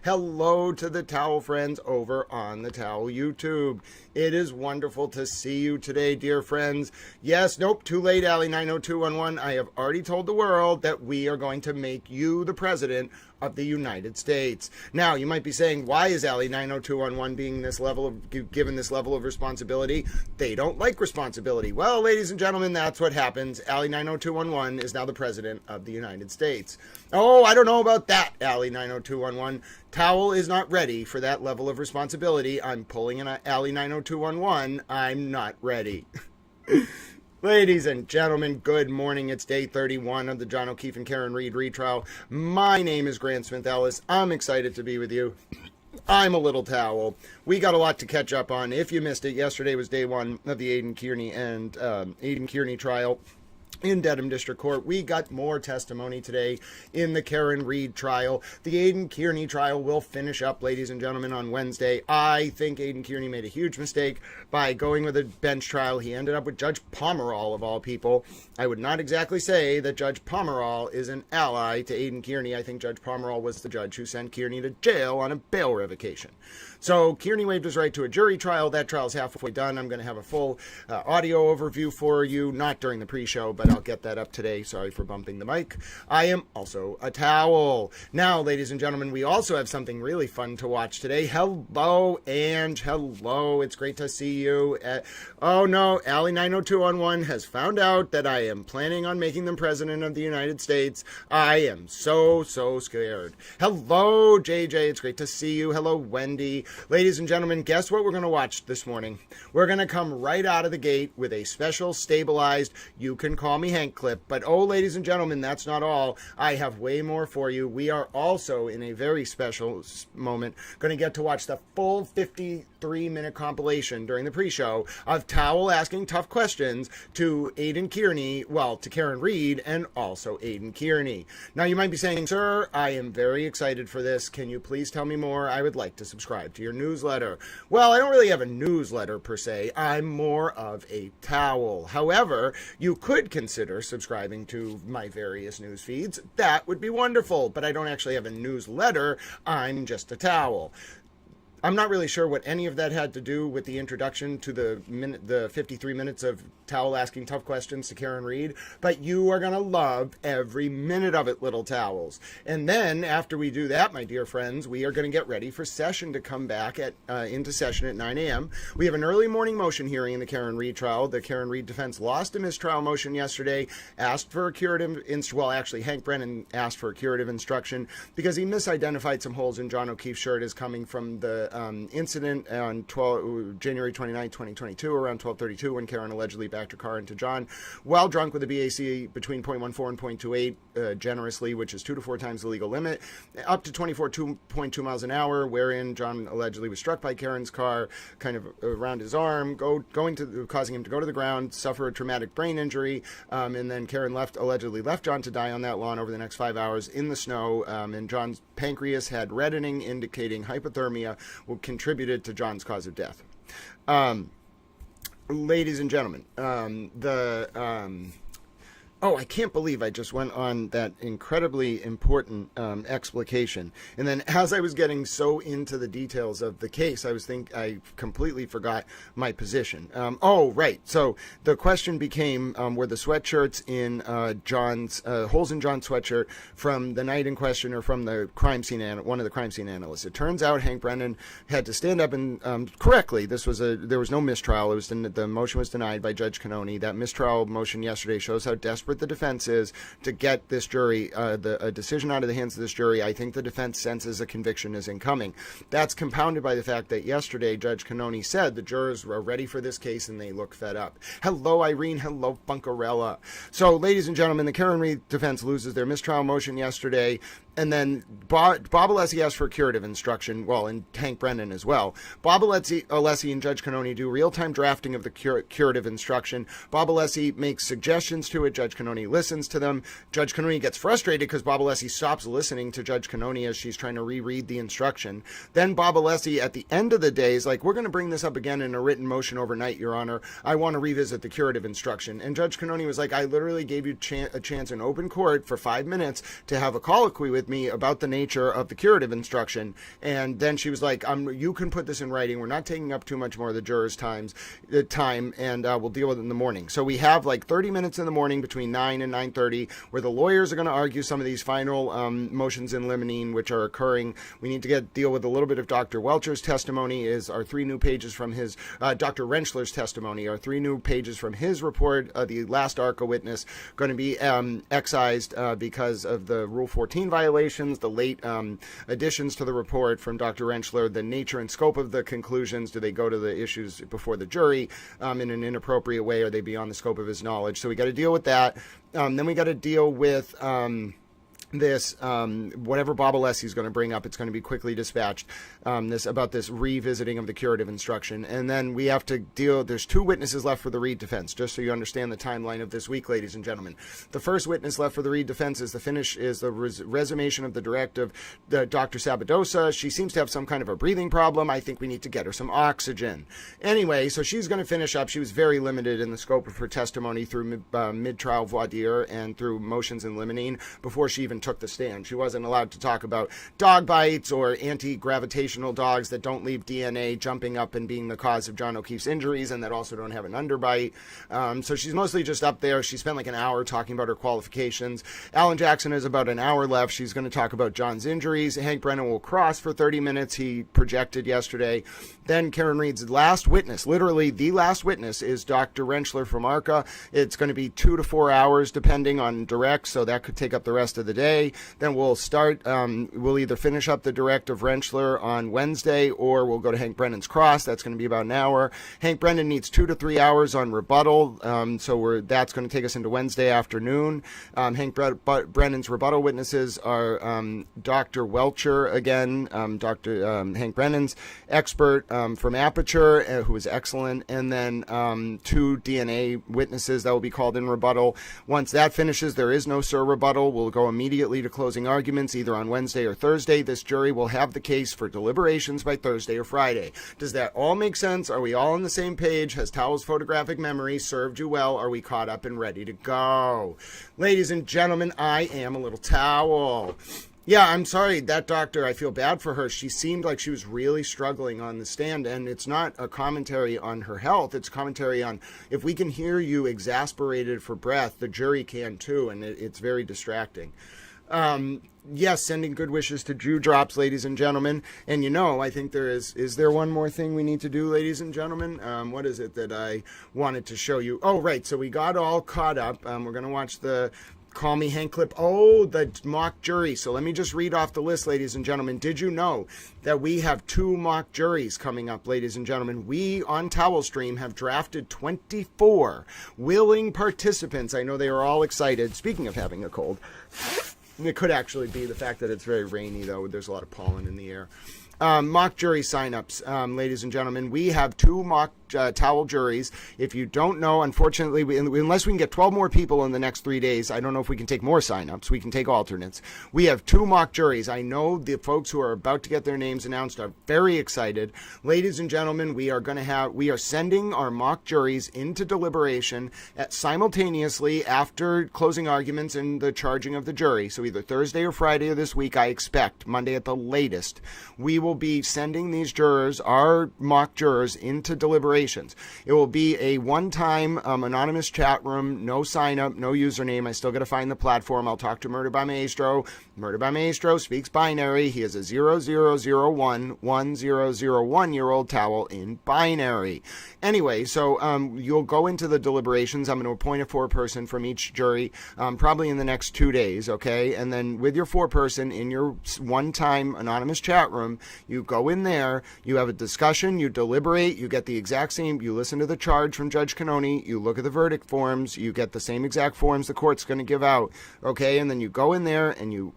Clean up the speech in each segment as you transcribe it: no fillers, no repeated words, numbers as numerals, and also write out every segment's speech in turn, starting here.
Hello to the Towel friends over on the Towel YouTube. It is wonderful to see you today, dear friends. Yes, nope, too late, Allie 90211. I have already told the world that we are going to make you the president of the United States. Now, you might be saying, why is Allie 90211 being given this level of responsibility? They don't like responsibility. Well, ladies and gentlemen, that's what happens. Allie 90211 is now the president of the United States. Oh, I don't know about that, Allie 90211. Towel is not ready for that level of responsibility. I'm pulling an Allie 90211. I'm not ready. Ladies and gentlemen, good morning. It's day 31 of the John O'Keefe and Karen Reed retrial. My name is Grant Smith Ellis. I'm excited to be with you. I'm a little towel. We got a lot to catch up on. If you missed it, yesterday was day one of the Aidan Kearney trial in Dedham District Court. We got more testimony today in the Karen Reed trial. The Aidan Kearney trial will finish up, ladies and gentlemen, on Wednesday. I think Aidan Kearney made a huge mistake by going with a bench trial. He ended up with Judge Pomerol, of all people. I would not exactly say that Judge Pomerol is an ally to Aidan Kearney. I think Judge Pomerol was the judge who sent Kearney to jail on a bail revocation. So Kearney waived his right to a jury trial. That trial is halfway done. I'm going to have a full audio overview for you, not during the pre-show, but I'll get that up today. Sorry for bumping the mic. I am also a towel. Now, ladies and gentlemen, we also have something really fun to watch today. Hello, Ange. Hello. It's great to see you. Oh, no. Allie 90211 has found out that I am planning on making them president of the United States. I am so scared. Hello, JJ. It's great to see you. Hello, Wendy. Ladies and gentlemen, guess what we're going to watch this morning? We're going to come right out of the gate with a special stabilized You Can Call Me Hank clip. But oh, ladies and gentlemen, that's not all. I have way more for you. We are also, in a very special moment, going to get to watch the full 53-minute compilation during the pre-show of Towel asking tough questions to Aidan Kearney, well, to Karen Reed, and also Aidan Kearney. Now, you might be saying, sir, I am very excited for this. Can you please tell me more? I would like to subscribe to your newsletter. Well, I don't really have a newsletter per se. I'm more of a towel. However, you could consider subscribing to my various news feeds. That would be wonderful, but I don't actually have a newsletter. I'm just a towel. I'm not really sure what any of that had to do with the introduction to the 53 minutes of Towel asking tough questions to Karen Reed, but you are going to love every minute of it, little towels. And then after we do that, my dear friends, we are going to get ready for session to come back into session at 9 a.m. We have an early morning motion hearing in the Karen Reed trial. The Karen Reed defense lost a mistrial motion yesterday, asked for a curative Hank Brennan asked for a curative instruction because he misidentified some holes in John O'Keefe's shirt as coming from the incident on January 29, 2022, around 12:32, when Karen allegedly backed her car into John while drunk with a BAC between 0.14 and 0.28 generously, which is 2 to 4 times the legal limit, up to 24.2 miles an hour, wherein John allegedly was struck by Karen's car, kind of around his arm, causing him to go to the ground, suffer a traumatic brain injury, and then Karen allegedly left John to die on that lawn over the next 5 hours in the snow, and John's pancreas had reddening, indicating hypothermia, contributed to John's cause of death. Ladies and gentlemen, I can't believe I just went on that incredibly important explication. And then as I was getting so into the details of the case, I completely forgot my position. Right. So the question became, were the sweatshirts in John's, holes in John's sweatshirt from the night in question or from the crime scene, one of the crime scene analysts? It turns out Hank Brennan had to stand up and correctly. There was no mistrial. The motion was denied by Judge Cannoni. That mistrial motion yesterday shows how desperate the defense is to get this jury, a decision out of the hands of this jury. I think the defense senses a conviction is incoming. That's compounded by the fact that yesterday Judge Cannoni said the jurors were ready for this case and they look fed up. Hello, Irene. Hello, Bunkerella. So, ladies and gentlemen, the Karen Reed defense loses their mistrial motion yesterday. And then Bob Alessi asked for a curative instruction, and Hank Brennan as well. Bob Alessi and Judge Cannoni do real-time drafting of the curative instruction. Bob Alessi makes suggestions to it. Judge Cannoni listens to them. Judge Cannoni gets frustrated because Bob Alessi stops listening to Judge Cannoni as she's trying to reread the instruction. Then Bob Alessi, at the end of the day, is like, we're going to bring this up again in a written motion overnight, Your Honor. I want to revisit the curative instruction. And Judge Cannoni was like, I literally gave you a chance in open court for 5 minutes to have a colloquy with me about the nature of the curative instruction. And then she was like, you can put this in writing. We're not taking up too much more of the jurors' time, and we'll deal with it in the morning. So we have like 30 minutes in the morning between 9 and 9:30 where the lawyers are going to argue some of these final motions in limine which are occurring. We need to deal with a little bit of Dr. Welcher's testimony, is our 3 new pages from his, Dr. Rentschler's testimony, our 3 new pages from his report, the last ARCA witness, going to be excised because of the Rule 14 violations, the late additions to the report from Dr. Rentschler, the nature and scope of the conclusions. Do they go to the issues before the jury in an inappropriate way? Are they beyond the scope of his knowledge? So we got to deal with that. Then we got to deal with this whatever Bob Alessi's going to bring up. It's going to be quickly dispatched, this revisiting of the curative instruction. And then we have to there's 2 witnesses left for the Reed defense, just so you understand the timeline of this week, ladies and gentlemen. The first witness left for the Reed defense is the resumation of the direct of Dr. Sabadosa. She seems to have some kind of a breathing problem. I think we need to get her some oxygen. Anyway, so she's going to finish up. She was very limited in the scope of her testimony through mid-trial voir dire and through motions in limine before she even took the stand. She wasn't allowed to talk about dog bites or anti-gravitational dogs that don't leave DNA jumping up and being the cause of John O'Keefe's injuries and that also don't have an underbite. So she's mostly just up there. She spent like an hour talking about her qualifications. Alan Jackson has about an hour left. She's going to talk about John's injuries. Hank Brennan will cross for 30 minutes. He projected yesterday. Then Karen Reed's last witness, literally the last witness, is Dr. Rentschler from ARCA. It's going to be 2 to 4 hours depending on direct, so that could take up the rest of the day. Then we'll start, we'll either finish up the direct of Rentschler on Wednesday or we'll go to Hank Brennan's cross. That's going to be about an hour. Hank Brennan needs 2 to 3 hours on rebuttal, so that's going to take us into Wednesday afternoon. Hank Brennan's rebuttal witnesses are Dr. Welcher again, Dr. Hank Brennan's expert from Aperture, who is excellent, and then 2 DNA witnesses that will be called in rebuttal. Once that finishes, there is no SIR rebuttal. We'll go immediately to closing arguments either on Wednesday or Thursday. This jury will have the case for deliberations by Thursday or Friday. Does that all make sense? Are we all on the same page? Has Towel's photographic memory served you well? Are we caught up and ready to go? Ladies and gentlemen, I am a little Towel. Yeah, I'm sorry, that doctor, I feel bad for her. She seemed like she was really struggling on the stand, and it's not a commentary on her health. It's commentary on, if we can hear you exasperated for breath, the jury can too, and it's very distracting. Yes, sending good wishes to Jew Drops, ladies and gentlemen. And I think is there one more thing we need to do, ladies and gentlemen? What is it that I wanted to show you? Oh, right, so we got all caught up. We're going to watch the Call Me Hank clip. Oh, the mock jury. So let me just read off the list, ladies and gentlemen. Did you know that we have 2 mock juries coming up, ladies and gentlemen? We on Towel Stream have drafted 24 willing participants. I know they are all excited. Speaking of having a cold, it could actually be the fact that it's very rainy, though. There's a lot of pollen in the air. Mock jury signups, ladies and gentlemen. We have 2 mock Towel juries. If you don't know, unfortunately, unless we can get 12 more people in the next 3 days, I don't know if we can take more signups. We can take alternates. We have 2 mock juries. I know the folks who are about to get their names announced are very excited. Ladies and gentlemen, we are sending our mock juries into deliberation simultaneously after closing arguments and the charging of the jury. So either Thursday or Friday of this week, I expect, Monday at the latest, we will be sending these jurors, our mock jurors, into deliberations. It will be a one-time anonymous chat room, no sign-up, no username. I still got to find the platform. I'll talk to Murder by Maestro. Murder by Maestro speaks binary. He is a 0001 1001-year-old Towel in binary. Anyway, so you'll go into the deliberations. I'm going to appoint a 4-person from each jury probably in the next 2 days, okay? And then with your 4-person in your one-time anonymous chat room, you go in there, you have a discussion, you deliberate, you get the exact same, you listen to the charge from Judge Cannoni, you look at the verdict forms, you get the same exact forms the court's going to give out, okay? And then you go in there and you,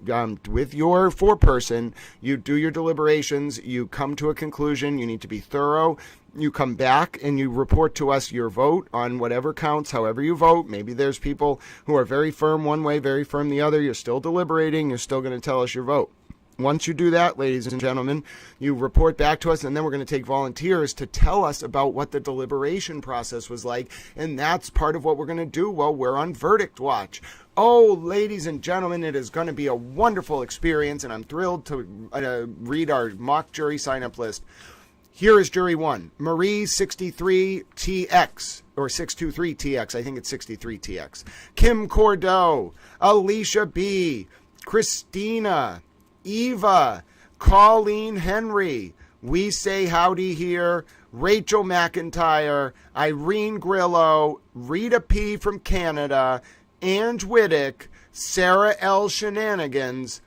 with your 4-person, you do your deliberations, you come to a conclusion, you need to be thorough. You come back and you report to us your vote on whatever counts, however you vote. Maybe there's people who are very firm one way, very firm the other. You're still deliberating. You're still going to tell us your vote. Once you do that, ladies and gentlemen, you report back to us, and then we're going to take volunteers to tell us about what the deliberation process was like, and that's part of what we're going to do while we're on verdict watch. Oh, ladies and gentlemen, it is going to be a wonderful experience, and I'm thrilled to read our mock jury sign-up list. Here is jury 1, Marie 63TX, or 623TX, I think it's 63TX. Kim Cordeau, Alicia B., Christina, Eva, Colleen Henry, We Say Howdy Here, Rachel McIntyre, Irene Grillo, Rita P. from Canada, Ange Whittick, Sarah L. Shenanigans.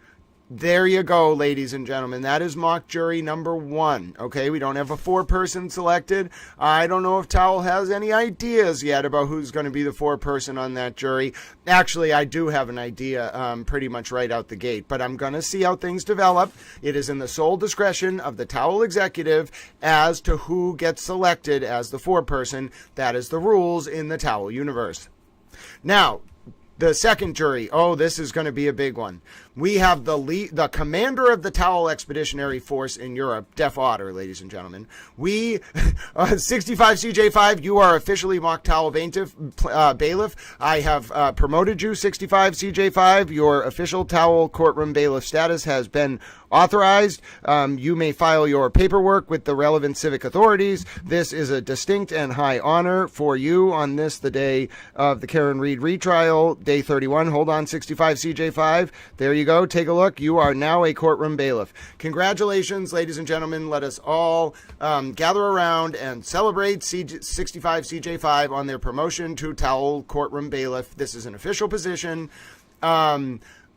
There you go, ladies and gentlemen. That is mock jury number 1. Okay, we don't have a 4-person selected. I don't know if Towel has any ideas yet about who's going to be the 4-person on that jury. Actually, I do have an idea pretty much right out the gate, but I'm going to see how things develop. It is in the sole discretion of the Towel executive as to who gets selected as the 4-person. That is the rules in the Towel universe. Now, the second jury, oh, this is going to be a big one. We have the commander of the Towel Expeditionary Force in Europe, Def Otter, ladies and gentlemen. 65 CJ5, you are officially mock Towel bailiff. I have promoted you, 65 CJ5. Your official Towel courtroom bailiff status has been authorized. You may file your paperwork with the relevant civic authorities. This is a distinct and high honor for you on this, the day of the Karen Reed retrial, day 31. Hold on, 65 CJ5. There you go. Take a look. You are now a courtroom bailiff. Congratulations, ladies and gentlemen. Let us all gather around and celebrate 65 CJ5 on their promotion to Towel courtroom bailiff. This is an official position.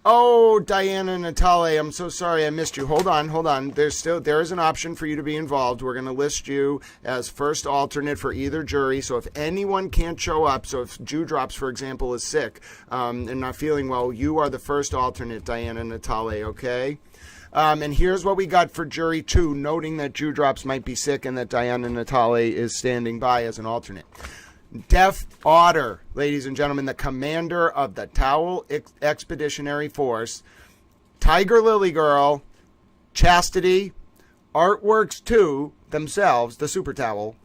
Oh, Diana Natale, I'm so sorry I missed you. Hold on. There is an option for you to be involved. We're going to list you as first alternate for either jury. So if anyone can't show up, so if Dewdrops, for example, is sick and not feeling well, you are the first alternate, Diana Natale, okay? And here's what we got for jury 2, noting that Dewdrops might be sick and that Diana Natale is standing by as an alternate. Def Otter, ladies and gentlemen, the commander of the Towel Expeditionary Force, Tiger Lily Girl, Chastity, Artworks 2 themselves, the Super Towel,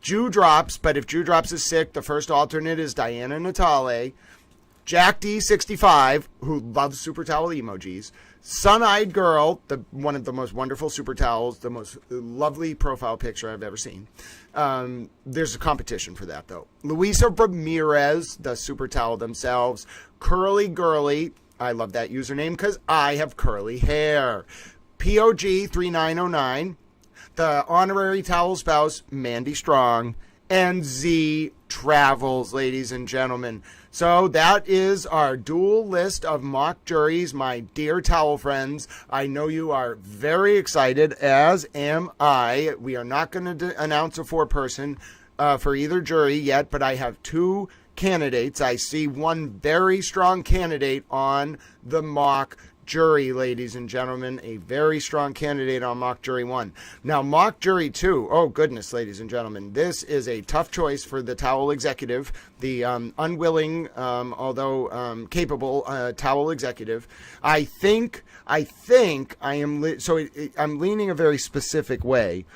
Dewdrops, but if Dewdrops is sick, the first alternate is Diana Natale, Jack D65, who loves Super Towel emojis, Sun-Eyed Girl, one of the most wonderful Super Towels, the most lovely profile picture I've ever seen. There's a competition for that, though. Luisa Ramirez, the Super Towel themselves. Curly Girly, I love that username because I have curly hair. POG 3909, the honorary towel spouse, Mandy Strong, and Z Travels, ladies and gentlemen. So that is our dual list of mock juries, my dear towel friends. I know you are very excited, as am I. We are not going to announce a 4-person for either jury yet, but I have 2 candidates. I see one very strong candidate on the mock jury, ladies and gentlemen, a very strong candidate on mock jury 1. Now, mock jury 2, oh goodness, ladies and gentlemen, this is a tough choice for the Towel executive, the unwilling, although capable Towel executive. I think I am, I'm leaning a very specific way.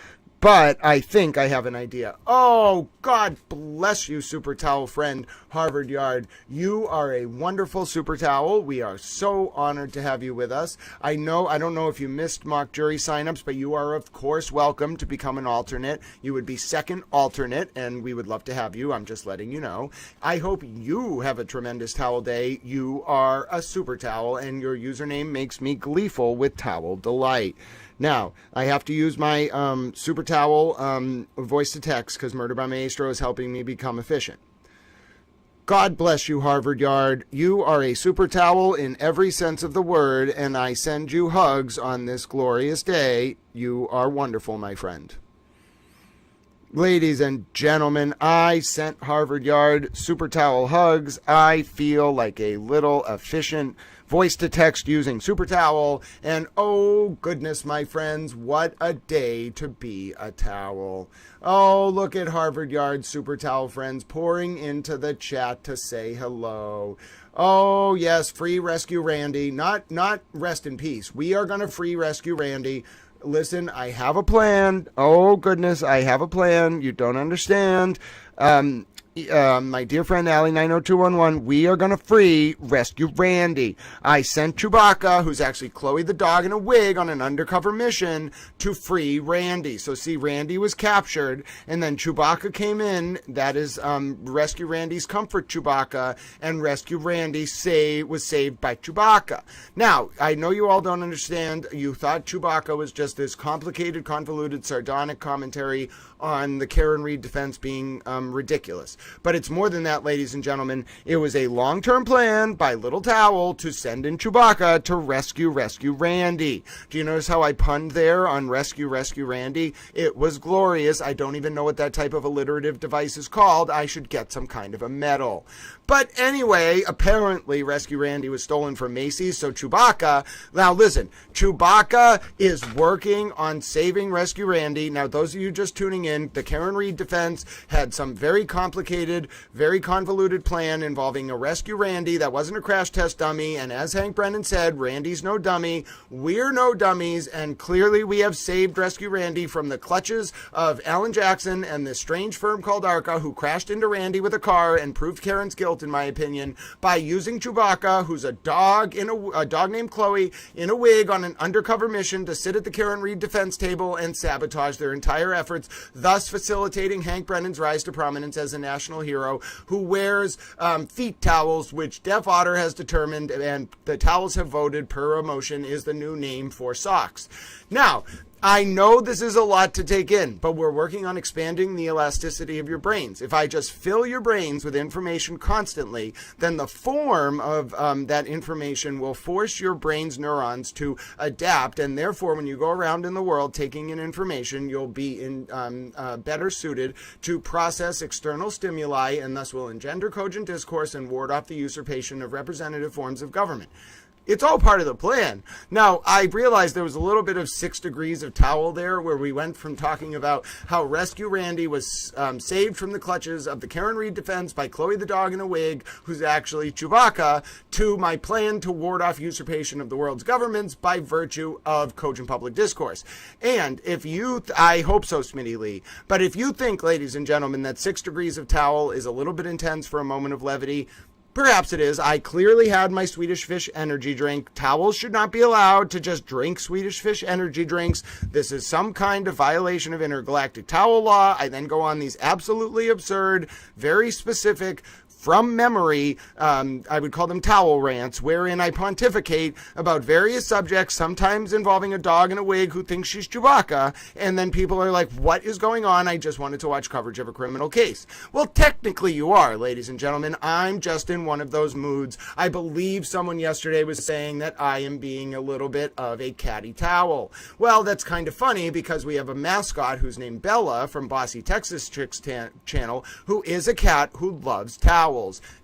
But I think I have an idea. Oh, God bless you, Super Towel friend, Harvard Yard. You are a wonderful Super Towel. We are so honored to have you with us. I don't know if you missed mock jury signups, but you are, of course, welcome to become an alternate. You would be second alternate, and we would love to have you. I'm just letting you know. I hope you have a tremendous towel day. You are a Super Towel, and your username makes me gleeful with towel delight. Now, I have to use my Super Towel voice to text because Murder by Maestro is helping me become efficient. God bless you, Harvard Yard. You are a Super Towel in every sense of the word, and I send you hugs on this glorious day. You are wonderful, my friend. Ladies and gentlemen, I sent Harvard Yard Super Towel hugs. I feel like a little efficient voice to text using Super Towel, and oh goodness, my friends, what a day to be a towel. Oh, look at Harvard Yard Super Towel friends pouring into the chat to say hello. Oh, yes, free Rescue Randy. Not rest in peace. We are going to free Rescue Randy. Listen, I have a plan. Oh, goodness, I have a plan. You don't understand. My dear friend Allie90211, we are going to free Rescue Randy. I sent Chewbacca, who's actually Chloe the dog in a wig, on an undercover mission to free Randy. So see, Randy was captured, and then Chewbacca came in. That is Rescue Randy's comfort Chewbacca, and Rescue Randy was saved by Chewbacca. Now, I know you all don't understand. You thought Chewbacca was just this complicated, convoluted, sardonic commentary on the Karen Reed defense being ridiculous. But it's more than that, ladies and gentlemen. It was a long-term plan by Little Towel to send in Chewbacca to rescue Randy. Do you notice how I punned there on rescue Randy? It was glorious. I don't even know what that type of alliterative device is called. I should get some kind of a medal. But anyway, apparently Rescue Randy was stolen from Macy's, so Chewbacca... Now listen, Chewbacca is working on saving Rescue Randy. Now, those of you just tuning in, the Karen Reed defense had some very complicated, very convoluted plan involving a Rescue Randy that wasn't a crash test dummy, and as Hank Brennan said, Randy's no dummy. We're no dummies, and clearly we have saved Rescue Randy from the clutches of Alan Jackson and this strange firm called ARCA, who crashed into Randy with a car and proved Karen's guilt, in my opinion, by using Chewbacca, who's a dog named Chloe, in a wig on an undercover mission to sit at the Karen Reed defense table and sabotage their entire efforts, thus facilitating Hank Brennan's rise to prominence as a national hero who wears feet towels, which Def Otter has determined, and the towels have voted per emotion, is the new name for socks. Now, I know this is a lot to take in, but we're working on expanding the elasticity of your brains. If I just fill your brains with information constantly, then the form of that information will force your brain's neurons to adapt, and therefore when you go around in the world taking in information, you'll be better suited to process external stimuli, and thus will engender cogent discourse and ward off the usurpation of representative forms of government. It's all part of the plan. Now, I realized there was a little bit of 6 degrees of towel there, where we went from talking about how Rescue Randy was saved from the clutches of the Karen Reed defense by Chloe the dog in a wig, who's actually Chewbacca, to my plan to ward off usurpation of the world's governments by virtue of cogent public discourse. And if you, I hope so, Smitty Lee, but if you think, ladies and gentlemen, that 6 degrees of towel is a little bit intense for a moment of levity, perhaps it is. I clearly had my Swedish Fish energy drink. Towels should not be allowed to just drink Swedish Fish energy drinks. This is some kind of violation of intergalactic towel law. I then go on these absolutely absurd, very specific, from memory, I would call them towel rants, wherein I pontificate about various subjects, sometimes involving a dog in a wig who thinks she's Chewbacca, and then people are like, what is going on? I just wanted to watch coverage of a criminal case. Well, technically you are, ladies and gentlemen. I'm just in one of those moods. I believe someone yesterday was saying that I am being a little bit of a catty towel. Well, that's kind of funny because we have a mascot who's named Bella from Bossy Texas Chicks channel, who is a cat who loves towels.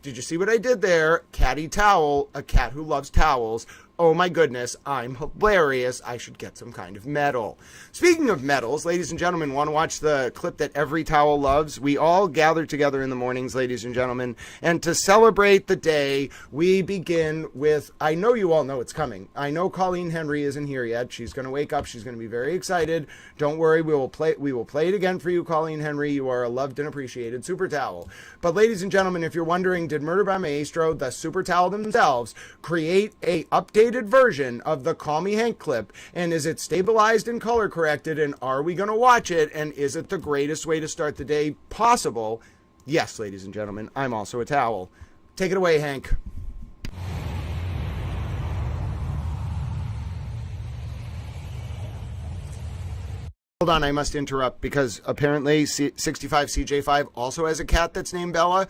Did you see what I did there? Catty towel, a cat who loves towels. Oh my goodness, I'm hilarious. I should get some kind of medal. Speaking of medals, ladies and gentlemen, want to watch the clip that every towel loves? We all gather together in the mornings, ladies and gentlemen, and to celebrate the day, we begin with, I know you all know it's coming. I know Colleen Henry isn't here yet. She's going to wake up. She's going to be very excited. Don't worry, we will play it again for you, Colleen Henry. You are a loved and appreciated super towel. But ladies and gentlemen, if you're wondering, did Murder by Maestro, the super towel themselves, create a updated version of the Call Me Hank clip, and is it stabilized and color corrected, and are we going to watch it, and is it the greatest way to start the day possible? Yes, ladies and gentlemen, I'm also a towel. Take it away, Hank. Hold on, I must interrupt because apparently 65CJ5 also has a cat that's named Bella.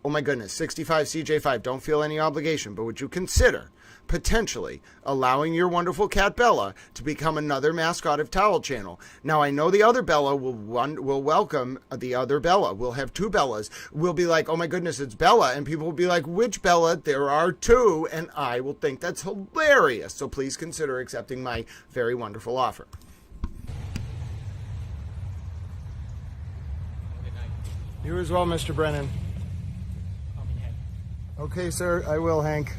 Oh my goodness, 65CJ5, don't feel any obligation, but would you consider potentially allowing your wonderful cat Bella to become another mascot of Towel Channel? Now, I know the other Bella will welcome the other Bella. We'll have 2 Bellas. We'll be like, oh my goodness, it's Bella. And people will be like, which Bella? There are 2. And I will think that's hilarious. So please consider accepting my very wonderful offer. You as well, Mr. Brennan. Call me Hank. Okay, sir, I will, Hank.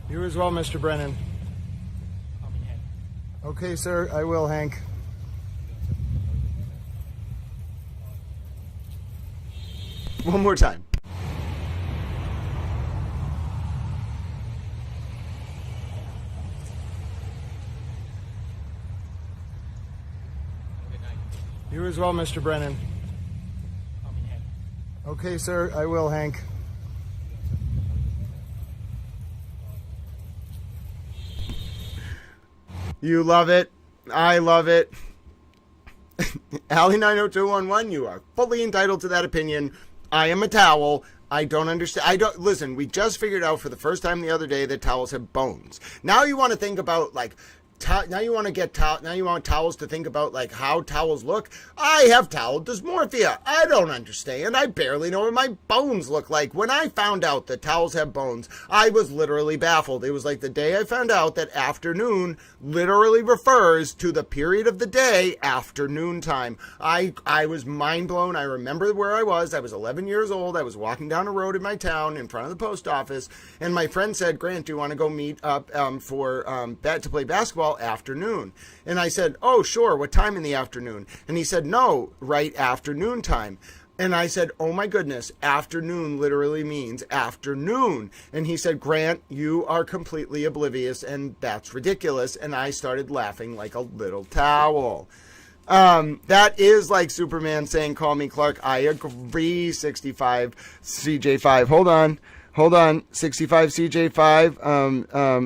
You as well, Mr. Brennan. Okay, sir, I will, Hank. One more time. You as well, Mr. Brennan. Okay, sir, I will, Hank. You love it. I love it. Allie 90211, you are fully entitled to that opinion. I am a towel. I don't understand. Listen, we just figured out for the first time the other day that towels have bones. Now you want to think about, like, now you want towels to think about, like, how towels look. I have towel dysmorphia. I don't understand. I barely know what my bones look like. When I found out that towels have bones, I was literally baffled. It was like the day I found out that afternoon literally refers to the period of the day, afternoon time. I was mind blown. I remember where I was. I was 11 years old. I was walking down a road in my town in front of the post office, and my friend said, "Grant, do you want to go meet up to play basketball afternoon?" And I said, "Oh, sure. What time in the afternoon?" And he said, "No, right afternoon time." And I said, "Oh my goodness, afternoon literally means afternoon." And he said, "Grant, you are completely oblivious, and that's ridiculous." And I started laughing like a little towel. That is like Superman saying, "Call me Clark." I agree, 65 CJ5. Hold on, 65 CJ5.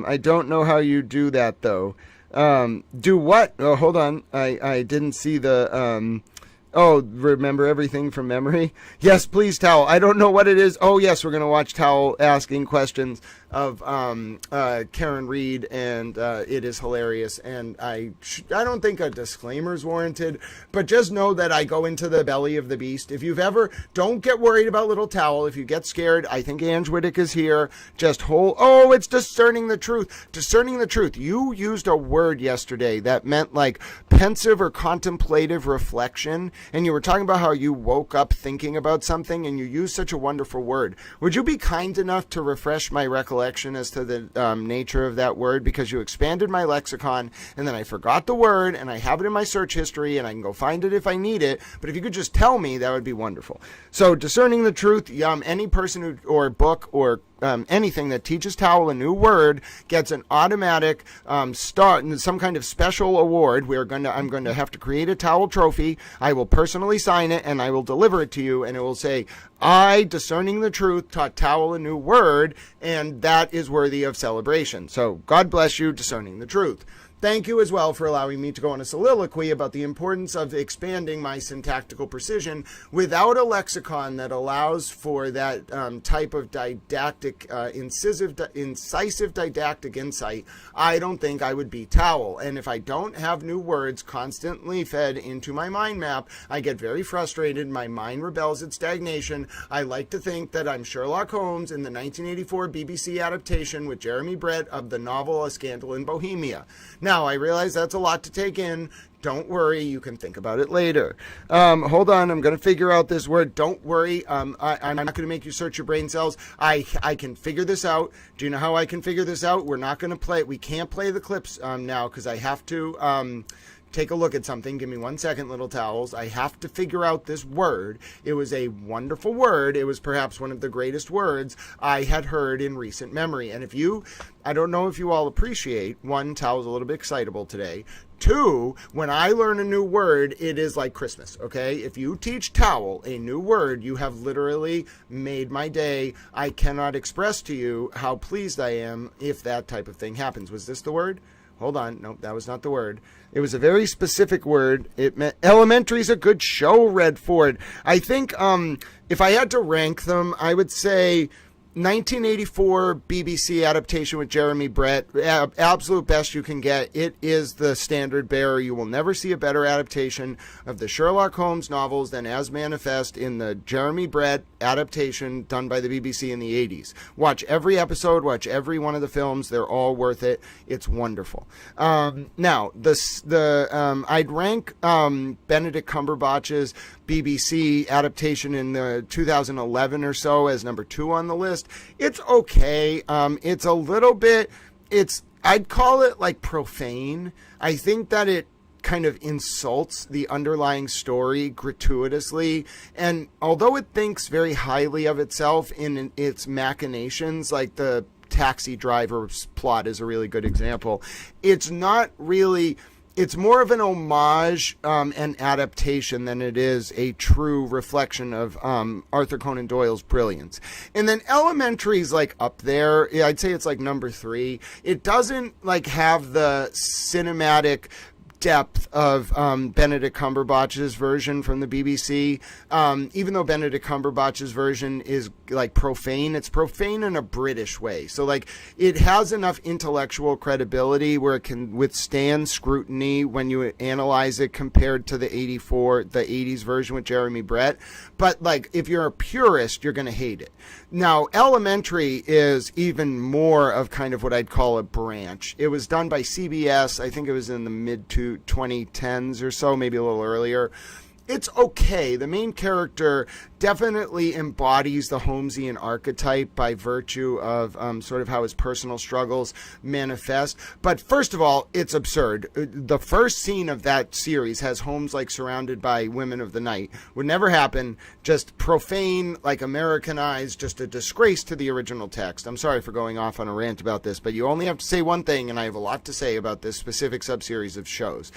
I don't know how you do that, though. Do what? Oh, hold on. I didn't see the, remember everything from memory? Yes, please, Towel. I don't know what it is. Oh, yes, we're going to watch Towel asking questions of Karen Reed, and it is hilarious. And I don't think a disclaimer is warranted, but just know that I go into the belly of the beast. If you've ever, don't get worried about Little Towel. If you get scared, I think Ange Whittick is here. Just hold. Oh, it's discerning the truth. Discerning the truth. You used a word yesterday that meant like pensive or contemplative reflection, and you were talking about how you woke up thinking about something, and you used such a wonderful word. Would you be kind enough to refresh my recollection as to the nature of that word, because you expanded my lexicon and then I forgot the word, and I have it in my search history and I can go find it if I need it, but if you could just tell me, that would be wonderful. So discerning the truth, any person or book or anything that teaches Towel a new word gets an automatic start, some kind of special award. I'm going to have to create a Towel trophy. I will personally sign it and I will deliver it to you, and it will say, "I, discerning the truth, taught Towel a new word," and that is worthy of celebration. So God bless you, discerning the truth. Thank you as well for allowing me to go on a soliloquy about the importance of expanding my syntactical precision without a lexicon that allows for that type of didactic, incisive didactic insight. I don't think I would be Towel. And if I don't have new words constantly fed into my mind map, I get very frustrated. My mind rebels at stagnation. I like to think that I'm Sherlock Holmes in the 1984 BBC adaptation with Jeremy Brett of the novel A Scandal in Bohemia. Now, I realize that's a lot to take in. Don't worry, you can think about it later. Hold on, I'm going to figure out this word. Don't worry, I'm not going to make you search your brain cells. I can figure this out. Do you know how I can figure this out? We're not going to play. We can't play the clips now because I have to take a look at something. Give me 1 second, Little Towels. I have to figure out this word. It was a wonderful word. It was perhaps one of the greatest words I had heard in recent memory. And I don't know if you all appreciate, one, Towel's a little bit excitable today. Two, when I learn a new word, it is like Christmas, okay? If you teach Towel a new word, you have literally made my day. I cannot express to you how pleased I am if that type of thing happens. Was this the word? Hold on. Nope, that was not the word. It was a very specific word. It meant Elementary's a good show, Red Ford. I think if I had to rank them, I would say 1984 BBC adaptation with Jeremy Brett, absolute best you can get. It is the standard bearer. You will never see a better adaptation of the Sherlock Holmes novels than As Manifest in the Jeremy Brett adaptation done by the BBC in the 80s. Watch every episode, watch every one of the films. They're all worth it. It's wonderful. Now, I'd rank Benedict Cumberbatch's BBC adaptation in the 2011 or so as number 2 on the list. It's okay. It's a little bit, I'd call it like profane. I think that it kind of insults the underlying story gratuitously. And although it thinks very highly of itself in its machinations, like the Taxi Driver's plot is a really good example, it's not really... It's more of an homage and adaptation than it is a true reflection of Arthur Conan Doyle's brilliance. And then Elementary's like up there. I'd say it's like number 3. It doesn't like have the cinematic depth of Benedict Cumberbatch's version from the BBC. Even though Benedict Cumberbatch's version is like profane, it's profane in a British way. So like it has enough intellectual credibility where it can withstand scrutiny when you analyze it compared to the 80s version with Jeremy Brett. But like if you're a purist, you're going to hate it. Now, Elementary is even more of kind of what I'd call a branch. It was done by CBS. I think it was in the mid 2010s or so, maybe a little earlier. It's okay. The main character definitely embodies the Holmesian archetype by virtue of sort of how his personal struggles manifest. But first of all, it's absurd. The first scene of that series has Holmes like surrounded by women of the night. Would never happen. Just profane, like Americanized, just a disgrace to the original text. I'm sorry for going off on a rant about this, but you only have to say one thing, and I have a lot to say about this specific subseries of shows.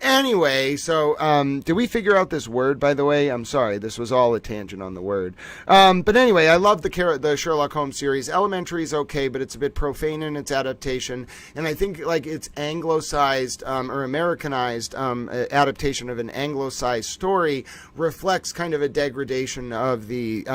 Anyway, so did we figure out this word, by the way? I'm sorry, this was all a tangent on the word. But anyway, I love the Sherlock Holmes series. Elementary is okay, but it's a bit profane in its adaptation, and I think like its anglicized or Americanized adaptation of an anglicized story reflects kind of a degradation of the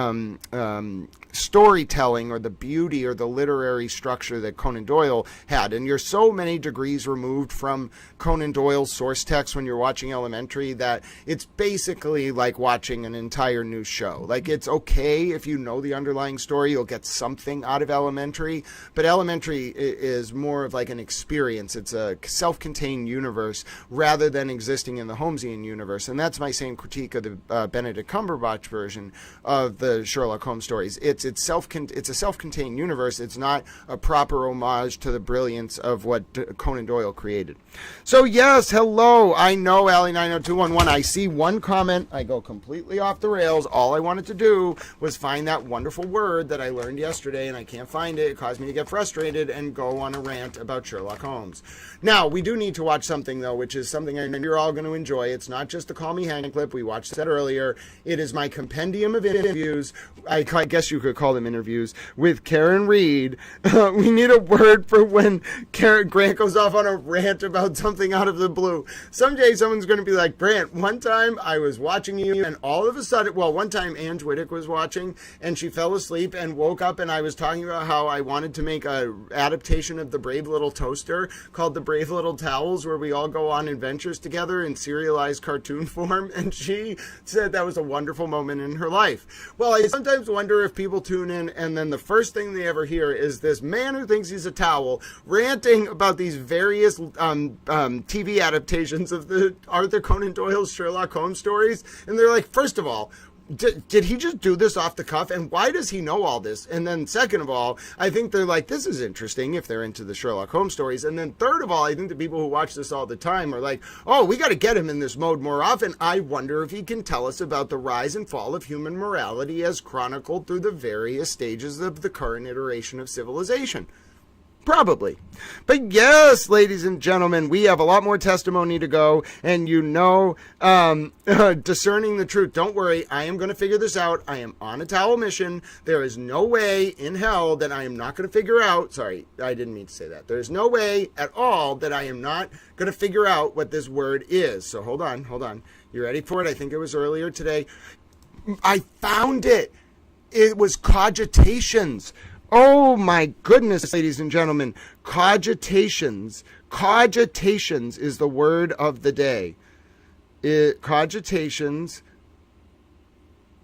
storytelling or the beauty or the literary structure that Conan Doyle had. And you're so many degrees removed from Conan Doyle's source text when you're watching Elementary that it's basically like watching an entire new show. Like, it's okay if you know the underlying story, you'll get something out of Elementary, but Elementary is more of like an experience. It's a self-contained universe rather than existing in the Holmesian universe. And that's my same critique of the Benedict Cumberbatch version of the Sherlock Holmes stories. It's a self-contained universe. It's not a proper homage to the brilliance of what Conan Doyle created. So yes, hello. I know, Allie90211. I see one comment. I go completely off the rails. All I wanted to do was find that wonderful word that I learned yesterday, and I can't find it. It caused me to get frustrated and go on a rant about Sherlock Holmes. Now, we do need to watch something, though, which is something I know you're all going to enjoy. It's not just the Call Me Hank clip. We watched that earlier. It is my compendium of interviews. I guess you could call them interviews with Karen Reed. We need a word for when Grant goes off on a rant about something out of the blue. Someday someone's going to be like, Grant, one time I was watching you and all of a sudden, well, one time Ange Whittick was watching and she fell asleep and woke up and I was talking about how I wanted to make a adaptation of The Brave Little Toaster called The Brave Little Towels, where we all go on adventures together in serialized cartoon form, and she said that was a wonderful moment in her life. Well, I sometimes wonder if people tune in and then the first thing they ever hear is this man who thinks he's a towel ranting about these various TV adaptations of the Arthur Conan Doyle's Sherlock Holmes stories, and they're like, first of all, did he just do this off the cuff? And why does he know all this? And then second of all, I think they're like, this is interesting if they're into the Sherlock Holmes stories. And then third of all, I think the people who watch this all the time are like, oh, we got to get him in this mode more often. I wonder if he can tell us about the rise and fall of human morality as chronicled through the various stages of the current iteration of civilization. Probably. But yes, ladies and gentlemen, we have a lot more testimony to go, and discerning the truth. Don't worry, I am going to figure this out. I am on a towel mission. There is no way in hell that I am not going to figure out, sorry, I didn't mean to say that. There's no way at all that I am not going to figure out what this word is. So hold on. You ready for it? I think it was earlier today. I found it. it was cogitations. Oh my goodness, ladies and gentlemen. Cogitations. Cogitations is the word of the day. Cogitations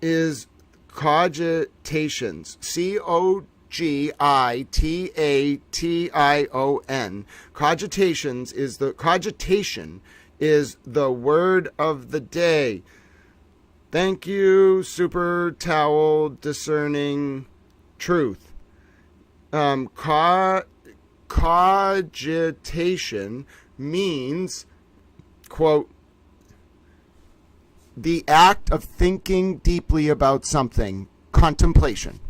is cogitations. Cogitation. Cogitations is cogitation is the word of the day. Thank you, Super Towel Discerning Truth. Cogitation means, quote, the act of thinking deeply about something. Contemplation.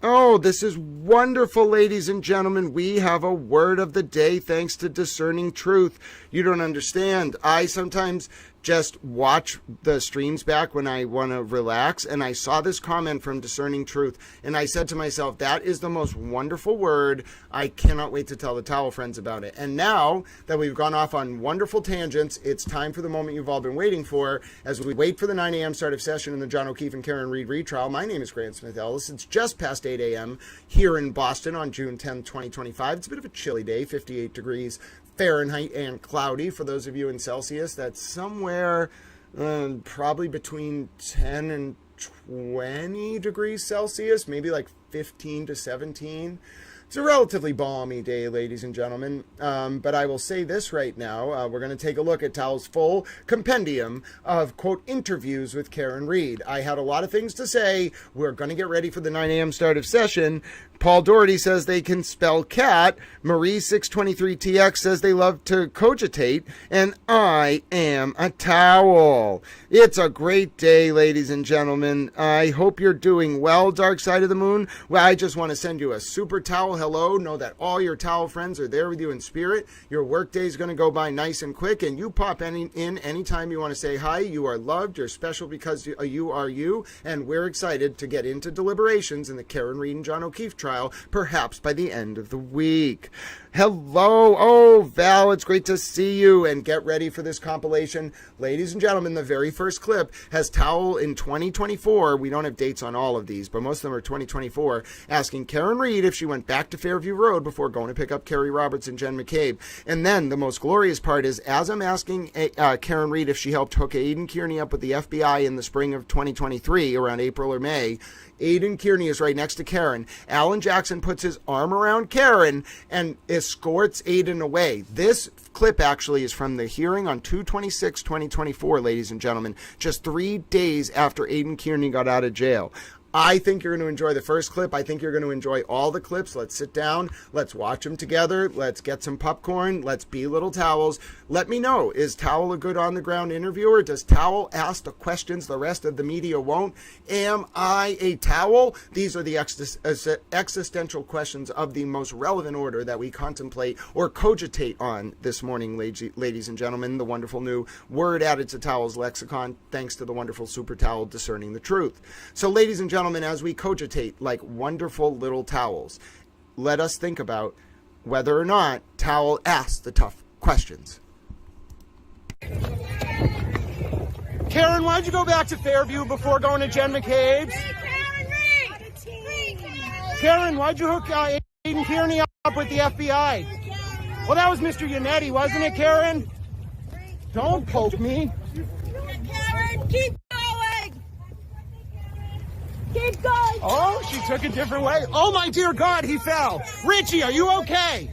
Oh, this is wonderful, ladies and gentlemen. We have a word of the day thanks to Discerning Truth. You don't understand. I sometimes just watch the streams back when I want to relax, and I saw this comment from Discerning Truth, and I said to myself, that is the most wonderful word. I cannot wait to tell the towel friends about it. And now that we've gone off on wonderful tangents, it's time for the moment you've all been waiting for. As we wait for the 9 a.m. start of session in the John O'Keefe and Karen Reed retrial, my name is Grant Smith Ellis. It's just past 8 a.m. here in Boston on June 10th, 2025. It's a bit of a chilly day, 58 degrees Fahrenheit and cloudy. For those of you in Celsius, that's somewhere probably between 10 and 20 degrees Celsius, maybe like 15 to 17. It's a relatively balmy day, ladies and gentlemen, but I will say this right now. We're going to take a look at Towel's full compendium of, quote, interviews with Karen Reed. I had a lot of things to say. We're going to get ready for the 9 a.m. start of session. Paul Doherty says they can spell cat. Marie623TX says they love to cogitate. And I am a towel. It's a great day, ladies and gentlemen. I hope you're doing well, Dark Side of the Moon. Well, I just want to send you a super towel hello. Know that all your towel friends are there with you in spirit. Your work day is going to go by nice and quick, and you pop in anytime you want to say hi. You are loved. You're special because you are you, and we're excited to get into deliberations in the Karen Reed and John O'Keefe trial, perhaps by the end of the week. Hello. Oh, Val, it's great to see you, and get ready for this compilation. Ladies and gentlemen, the very first clip has Towel in 2024. We don't have dates on all of these, but most of them are 2024, asking Karen Reed if she went back to Fairview Road before going to pick up Kerry Roberts and Jen McCabe. And then the most glorious part is, as I'm asking Karen Reed if she helped hook Aidan Kearney up with the FBI in the spring of 2023, around April or May, Aidan Kearney is right next to Karen. Alan Jackson puts his arm around Karen and escorts Aidan away. This clip actually is from the hearing on 2/26/2024, ladies and gentlemen, just 3 days after Aidan Kearney got out of jail. I think you're going to enjoy the first clip. I think you're going to enjoy all the clips. Let's sit down. Let's watch them together. Let's get some popcorn. Let's be little towels. Let me know, is Towel a good on-the-ground interviewer? Does Towel ask the questions the rest of the media won't? Am I a towel? These are the existential questions of the most relevant order that we contemplate or cogitate on this morning, ladies and gentlemen. The wonderful new word added to Towel's lexicon, thanks to the wonderful Super Towel Discerning the Truth. So, ladies and gentlemen, as we cogitate like wonderful little towels, let us think about whether or not Towel asks the tough questions. Karen, why'd you go back to Fairview before going to Jen McCabe's? Karen, why'd you hook Aidan Kearney up with the FBI? Well, that was Mr. Yannetti, wasn't it, Karen? Don't poke me. Karen, keep going! Keep going! Oh, she took a different way. Oh, my dear God, he fell. Richie, are you okay?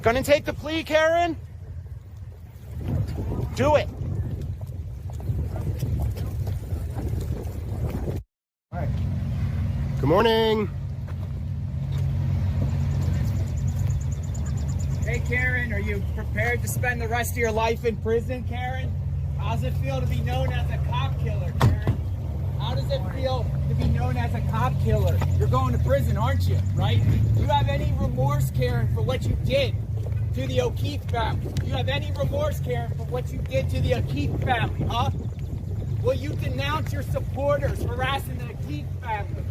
Gonna take the plea, Karen? Do it. All right. Good morning. Hey, Karen, are you prepared to spend the rest of your life in prison, Karen? How does it feel to be known as a cop killer, Karen? How does it feel to be known as a cop killer? You're going to prison, aren't you, right? Do you have any remorse, Karen, for what you did to the O'Keefe family? Do you have any remorse, Karen, for what you did to the O'Keefe family, huh? Will you denounce your supporters harassing the O'Keefe family?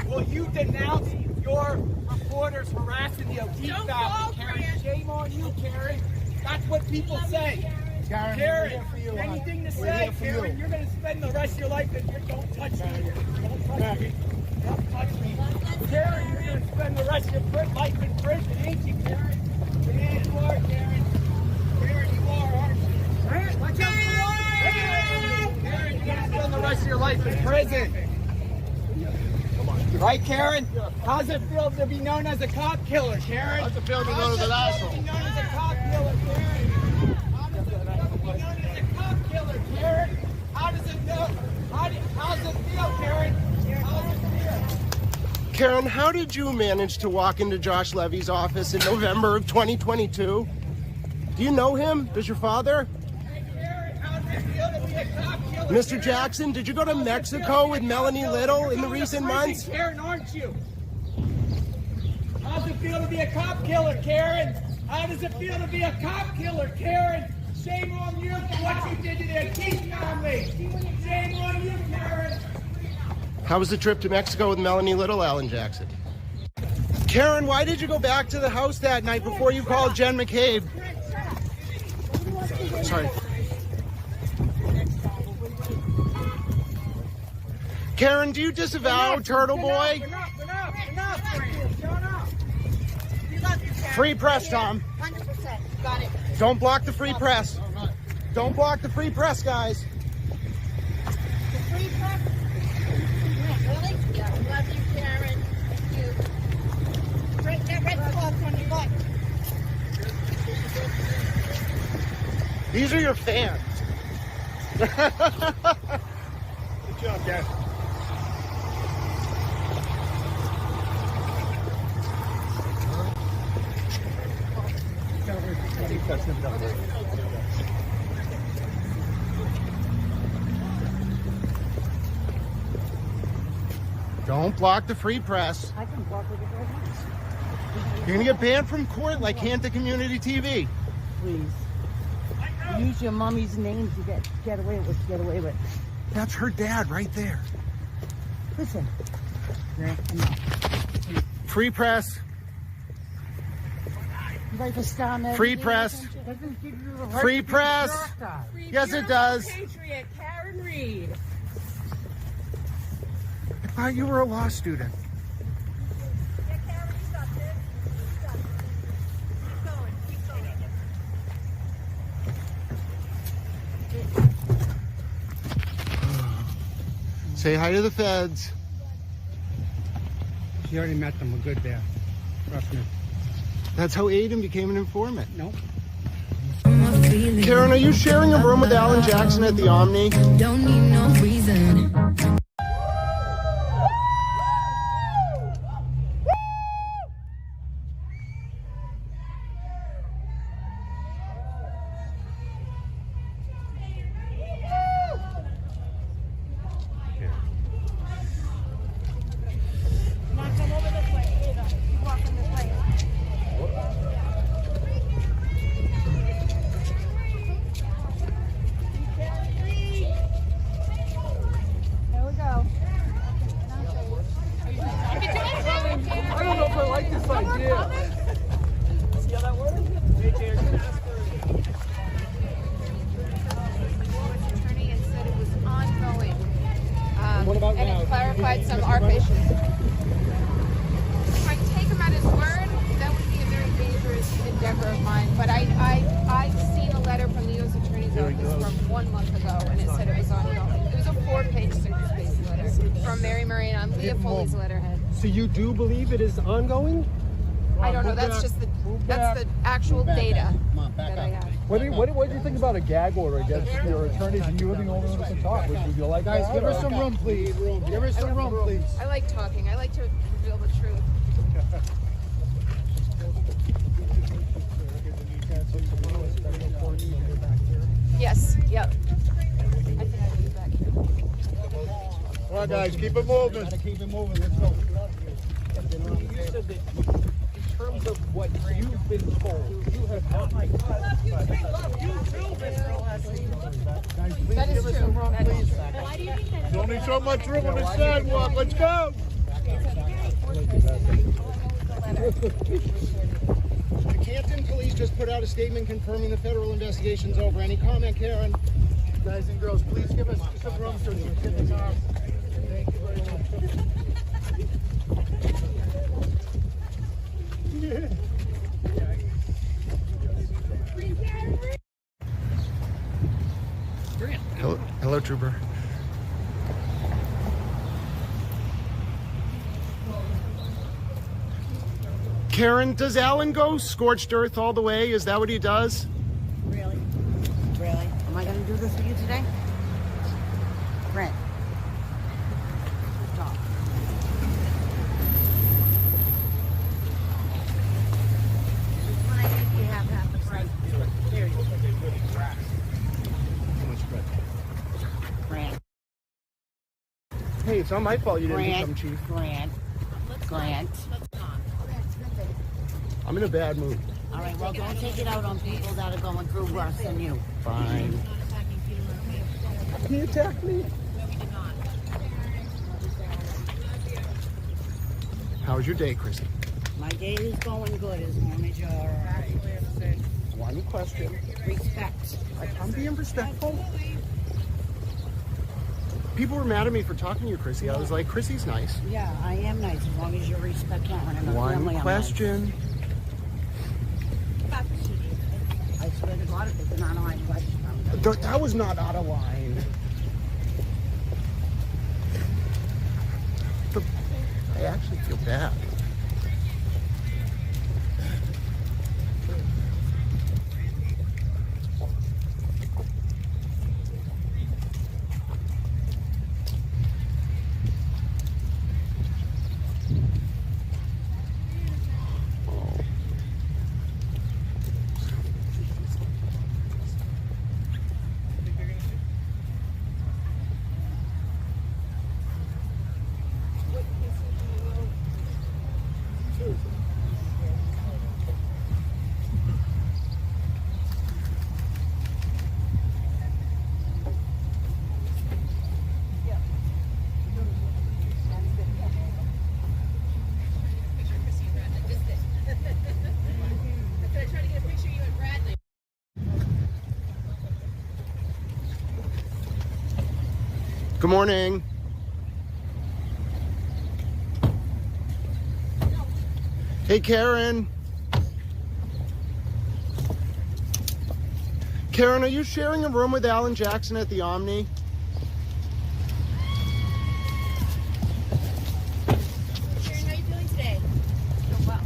Will you denounce your supporters harassing the O'Keefe family, Karen? Shame on you, Karen. That's what people say. Karen, anything to say, Karen? You're going to spend the rest of your life in here. Don't touch me. Don't touch me. Don't touch me. Karen, you're going to spend the rest of your life in prison, ain't you, Karen? Yeah, you are, Karen. Karen, you are, aren't you? Watch out for Karen, you're going to spend the rest of your life in prison. Right, Karen? How's it feel to be known as a cop killer, Karen? How's it feel to be known as an asshole? How's it feel to be known as a cop killer, Karen? How does it feel to be known as a cop killer, Karen? How does it feel? How's it feel, Karen? How's it feel? Karen, how did you manage to walk into Josh Levy's office in November of 2022? Do you know him? Does your father? Karen, how's it feel to be a cop killer? Mr. Jackson, did you go to Mexico with Melanie Little in the recent months? Karen, aren't you? How's it feel to be a cop killer, Karen? How does it feel to be a cop killer, Karen? Shame on you for what you did to the O'Keefe family. Shame on you, Karen. How was the trip to Mexico with Melanie Little, Alan Jackson? Karen, why did you go back to the house that night before you called Jen McCabe? Sorry. Karen, do you disavow Turtle Boy? Enough. Free press, Tom. 100%. Got it. Don't block the free press. Don't block the free press, guys. The free press? Really? Yeah. Love you, Karen. You. Break that red cloth on your butt. These are your fans. Good job, Dad. Don't block the free press. I can walk with it right now. You're gonna get banned from court like Hampton Community TV. Please. Use your mommy's name to get away with what you get away with. That's her dad right there. Listen. Yeah, enough. Free press. You like to stand there? Free press. Doesn't give you the right Free to be press. jerked on. Yes, it does. Patriot Karen Reed. I thought you were a law student. Say hi to the feds. She already met them. We're good there. Trust me. That's how Aiden became an informant. Nope. Karen, are you sharing a room with Alan Jackson at the Omni? Don't need no reason. Come over this way. Here you go. Keep walking this way. There we go. I don't know if I like this idea. See how that works? Attorney and said it was ongoing. What about and now? it clarified some ARP issues. If I take him at his word, that would be a very dangerous endeavor of mine. But I've seen a letter from the U.S. Attorney's Office from 1 month ago, and it said it was ongoing. It was a 4-page service-based letter from Mary Marie on Leah Foley's letterhead. So you do believe it is ongoing? I don't know. That's just the actual data that I have. What do you think about a gag order against your attorneys and you are the only one who can talk? Would you like Guys, that? give her some room, please. Give her some room, please. I like talking. I like to reveal the truth. Yes. Yep. I think I'll be back here. Come on, guys, keep it moving. Gotta keep it moving. Let's go. terms of what you've been told, you have helped. That is true. That is true. There's only so much room on the sidewalk. Let's go. The Canton police just put out a statement confirming the federal investigation's over. Any comment, Karen? Guys and girls, please give us some room so we can get this off. Thank you very much. Hello, Trooper. Karen, does Alan go scorched earth all the way? Is that what he does? Really? Really? Am I going to do this for you today? Brent. Stop. When I think you have half the price. There you go. Grant. Hey, it's not my fault you didn't become Grant. chief. Grant. Grant. I'm in a bad mood. All right, well, don't take it out on people that are going through worse than you. Fine. He attacked me. How was your day, Chrissy? My day is going good as long as you're One question. respect. I'm being respectful. People were mad at me for talking to you, Chrissy. I was like, Chrissy's nice. Yeah, I am nice as long as you respect Karen and her family. One question. I swear to God, if it's not on my question, I'm done. That was not out of line. I actually feel bad. Good morning. Hey, Karen. Karen, are you sharing a room with Alan Jackson at the Omni? Sharon, how are you feeling today? Doing well.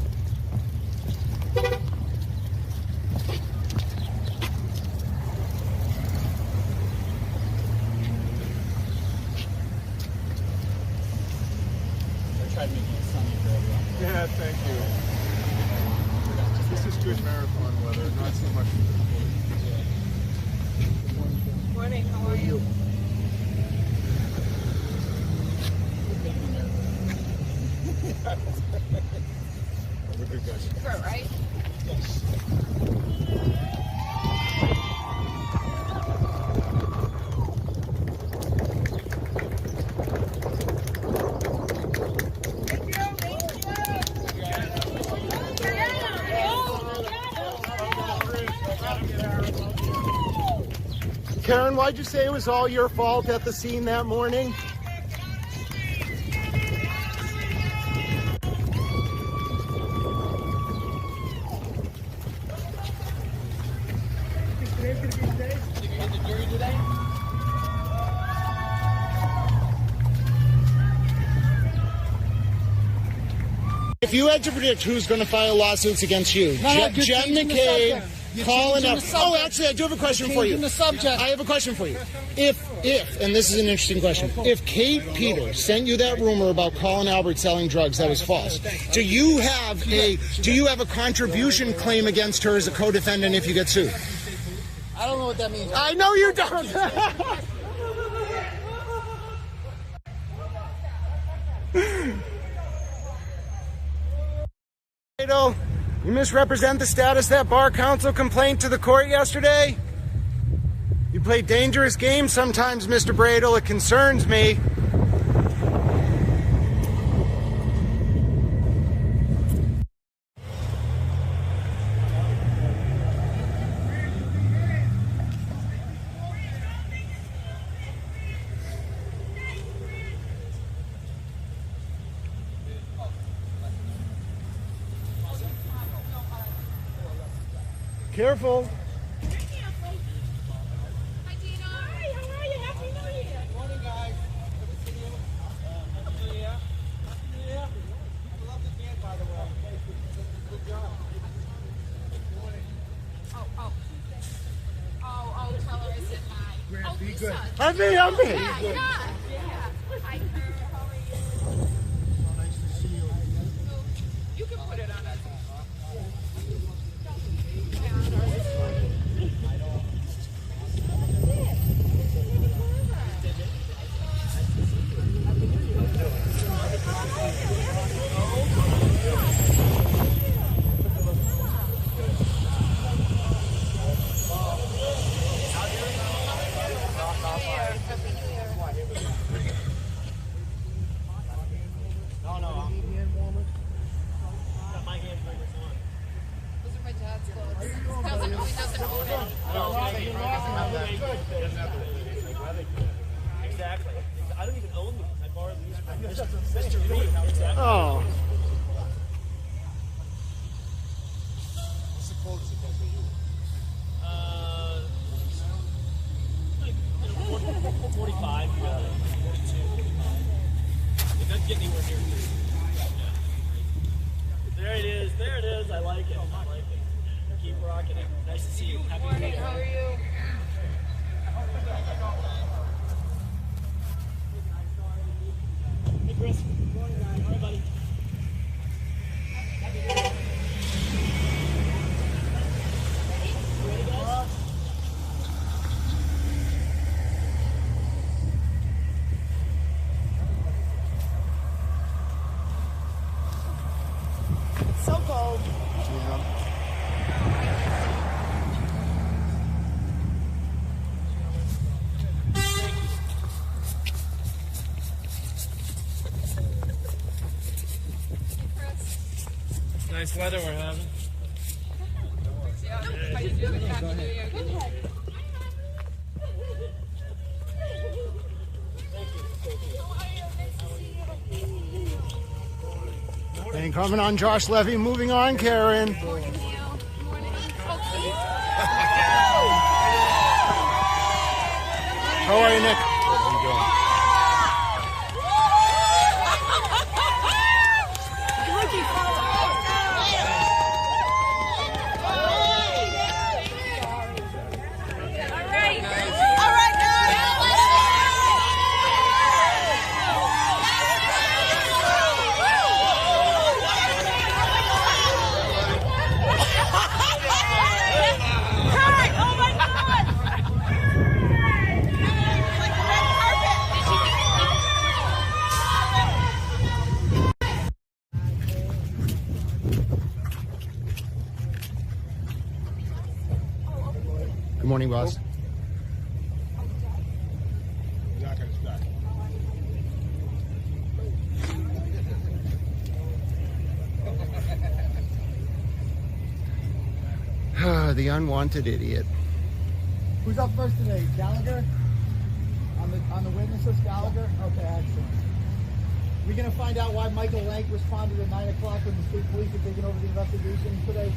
Yeah, thank you. This is good marathon weather, not so much. Morning, how are you? We're good guys. Sure, right? Karen, why'd you say it was all your fault at the scene that morning? If you had to predict who's going to file lawsuits against you, Jen McCabe, Colin. Oh, actually, I do have a question for you. I have a question for you. If, and this is an interesting question, if Kate Peters sent you that rumor about Colin Albert selling drugs that was false, do you have a contribution claim against her as a co-defendant if you get sued? I don't know what that means. I know you don't. You misrepresent the status of that bar council complaint to the court yesterday? You play dangerous games sometimes, Mr. Bradle. It concerns me. Careful. Hi, Dina. Hi, how are you? Happy New Year. Morning, guys. Good to see you. Happy New Year. Happy New Year. I love the band, by the way. Good job. Oh, tell her I said hi. Oh, Be Lisa. good. I'm me. Yeah. Hi, Kurt. How are you? Nice to see you. You can put it on us. Those are my dad's clothes. Doesn't own it. Exactly. I don't even own these. I borrowed these from Mr. Reed. Exactly. Oh. What's the quote supposed to use? 45, 42. It doesn't get anywhere near 30. There it is. There it is. I like it. I like it. Keep rocking it. Nice to see you. Happy New Morning, Year. how are you? Hey, Chris. Good morning, guys. Hi, buddy. So cold. Nice weather we're having. How you doing? Happy New Year. Ain't coming on, Josh Levy. Moving on, Karen. How are you, Nick? Good morning, boss. The unwanted idiot. Who's up first today? Gallagher? On the witness list, Gallagher? Okay, excellent. We're going to find out why Michael Lank responded at 9 o'clock when the state police are taking over the investigation today.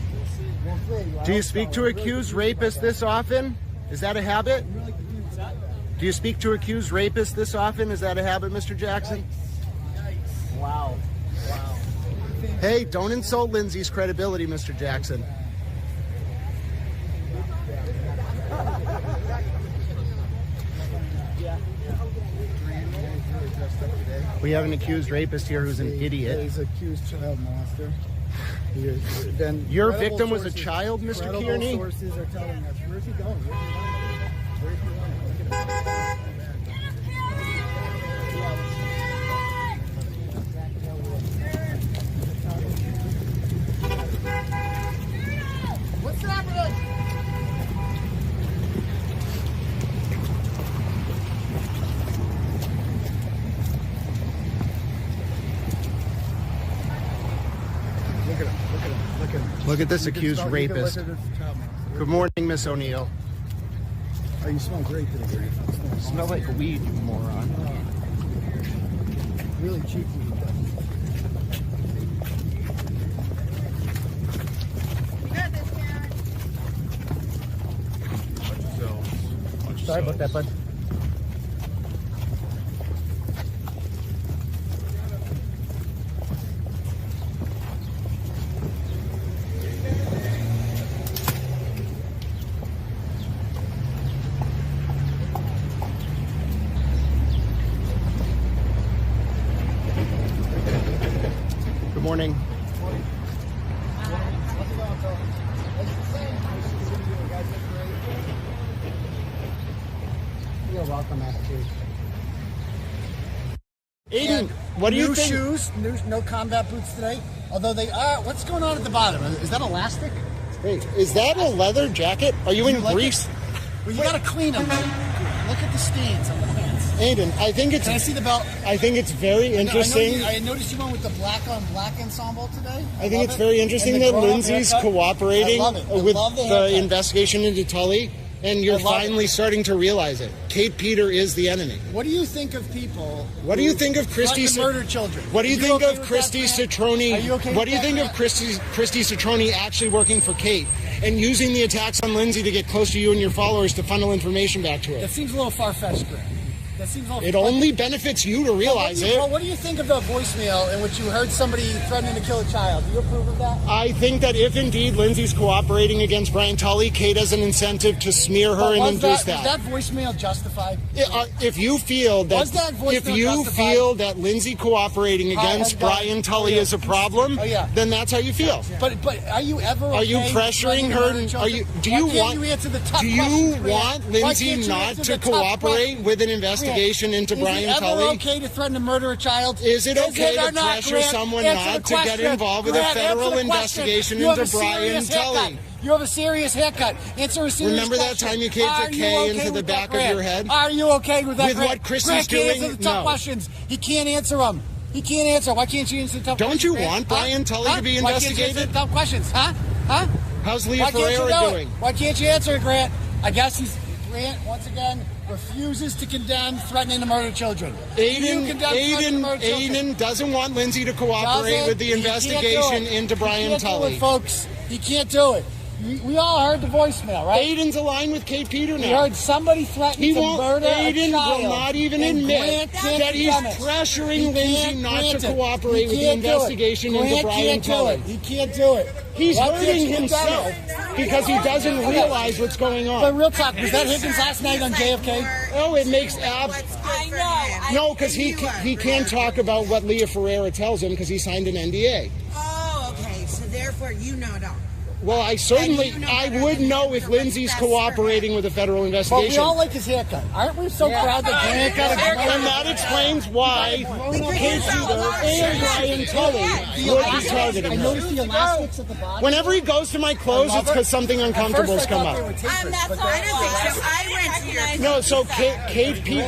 We'll see. Do you speak to accused rapists this often? Is that a habit? Do you speak to accused rapists this often? Is that a habit, Mr. Jackson? Wow. Hey, don't insult Lindsay's credibility, Mr. Jackson. We have an accused rapist here who's an idiot. He's an accused child molester. Your victim was a child, Mr. Kearney? Sources are telling us. Where's he going? Where's he running? Look at him. Look at this accused You can rapist. look at this child molester. Good morning, Miss O'Neill. Oh, you smell great today, Grant. Smell like weed, you moron. Really cheap weed. You got this, Karen. Sorry about that, bud. Good morning. You're welcome, Massachusetts. Aiden, what do you New think? shoes, no combat boots today. Although they are, what's going on at the bottom? Is that elastic? Hey, is that a leather jacket? Are you in You like Greece? it? Well, you gotta clean them. Look at the stains on the pants. Aiden, I think Can I see the belt? it's very interesting. I noticed you went with the black on black ensemble today. I think it's very interesting that Lindsay's cooperating I love it. I with love the the haircut. investigation into Tully, and you're I love finally starting to realize it. Kate Peter is the enemy. What do you think of people? What do you think of Christy? Threaten to murder children. What do you Are think okay of with Christy that, Grant? Citroni? Are you okay What do with you that, think of Christy Citroni actually working for Kate and using the attacks on Lindsay to get close to you and your followers to funnel information back to her? That seems a little far-fetched, Grant. That seems a little. It only benefits you to realize it. What do you think of the voicemail in which you heard somebody threatening to kill a child? Do you approve of that? I think that if indeed Lindsay's cooperating against Brian Tully, Kate has an incentive to smear her and induce Was that voicemail justified? If you feel that, Was that voicemail if you justified? feel that Lindsay cooperating against Brian Tully is a problem, then that's how you feel. But are you ever? Are you okay pressuring with her? murder children? Are you? Do Why you can't want? you answer the tough Do you questions, Grant? want Why Lindsay can't you not answer to the tough cooperate questions? with an investigation into Brian Is it ever Tully? okay to threaten to murder a child? Is it okay or to not, pressure Grant? someone Answer not the to get question. involved with a Grant, answer federal the question. investigation You have into a Brian serious haircut. Tully? You have a serious haircut. Answer a serious Remember that question. time you caved Are a you K okay into the with back that, of your Grant? head? Are you okay with that, With Grant? what Christy's Grant can't doing? answer the tough No. questions. He can't answer them. He can't answer. Why can't you answer the tough Don't questions? you Grant? want Brian Tully to be Why can't you answer investigated? the tough questions? Huh? How's Leah Why can't you Ferreira do it? doing? Why can't you answer it, Grant? I guess Grant, once again, refuses to condemn threatening to murder children. Do you condemn threatening to murder children? Aiden doesn't want Lindsay to cooperate Doesn't. with the He can't do investigation it. into Brian He can't do Tully. it, folks. He can't do it. We all heard the voicemail, right? Aiden's aligned with Kate Peter We now. heard somebody threatening to murder Aiden a child. will not even and admit Grant can't that he's condemn it. pressuring He Lindsay can't not grant to it. cooperate He with the can't do it. investigation into Grant Brian can't do Tully. it. He can't do it. He's Why can't hurting you condemn himself it? because he doesn't realize what's going But on. real talk, was that Higgins last night on JFK? Oh, it makes abs. I know. No, because he can't talk about what Leah Ferreira tells him because he signed an NDA. Oh, okay. So therefore, you know don't. Well, I would know if Lindsay's cooperating with a federal But we investigation. all like his haircut. Aren't we so proud that Grant got a great And that explains why Kate Peter and Brian Tully would be targeting I her. noticed the elastics at the bottom. Whenever he goes to my clothes, it's because something uncomfortable has come up. That's all I didn't think so. I went to your. No, so Kate Peter,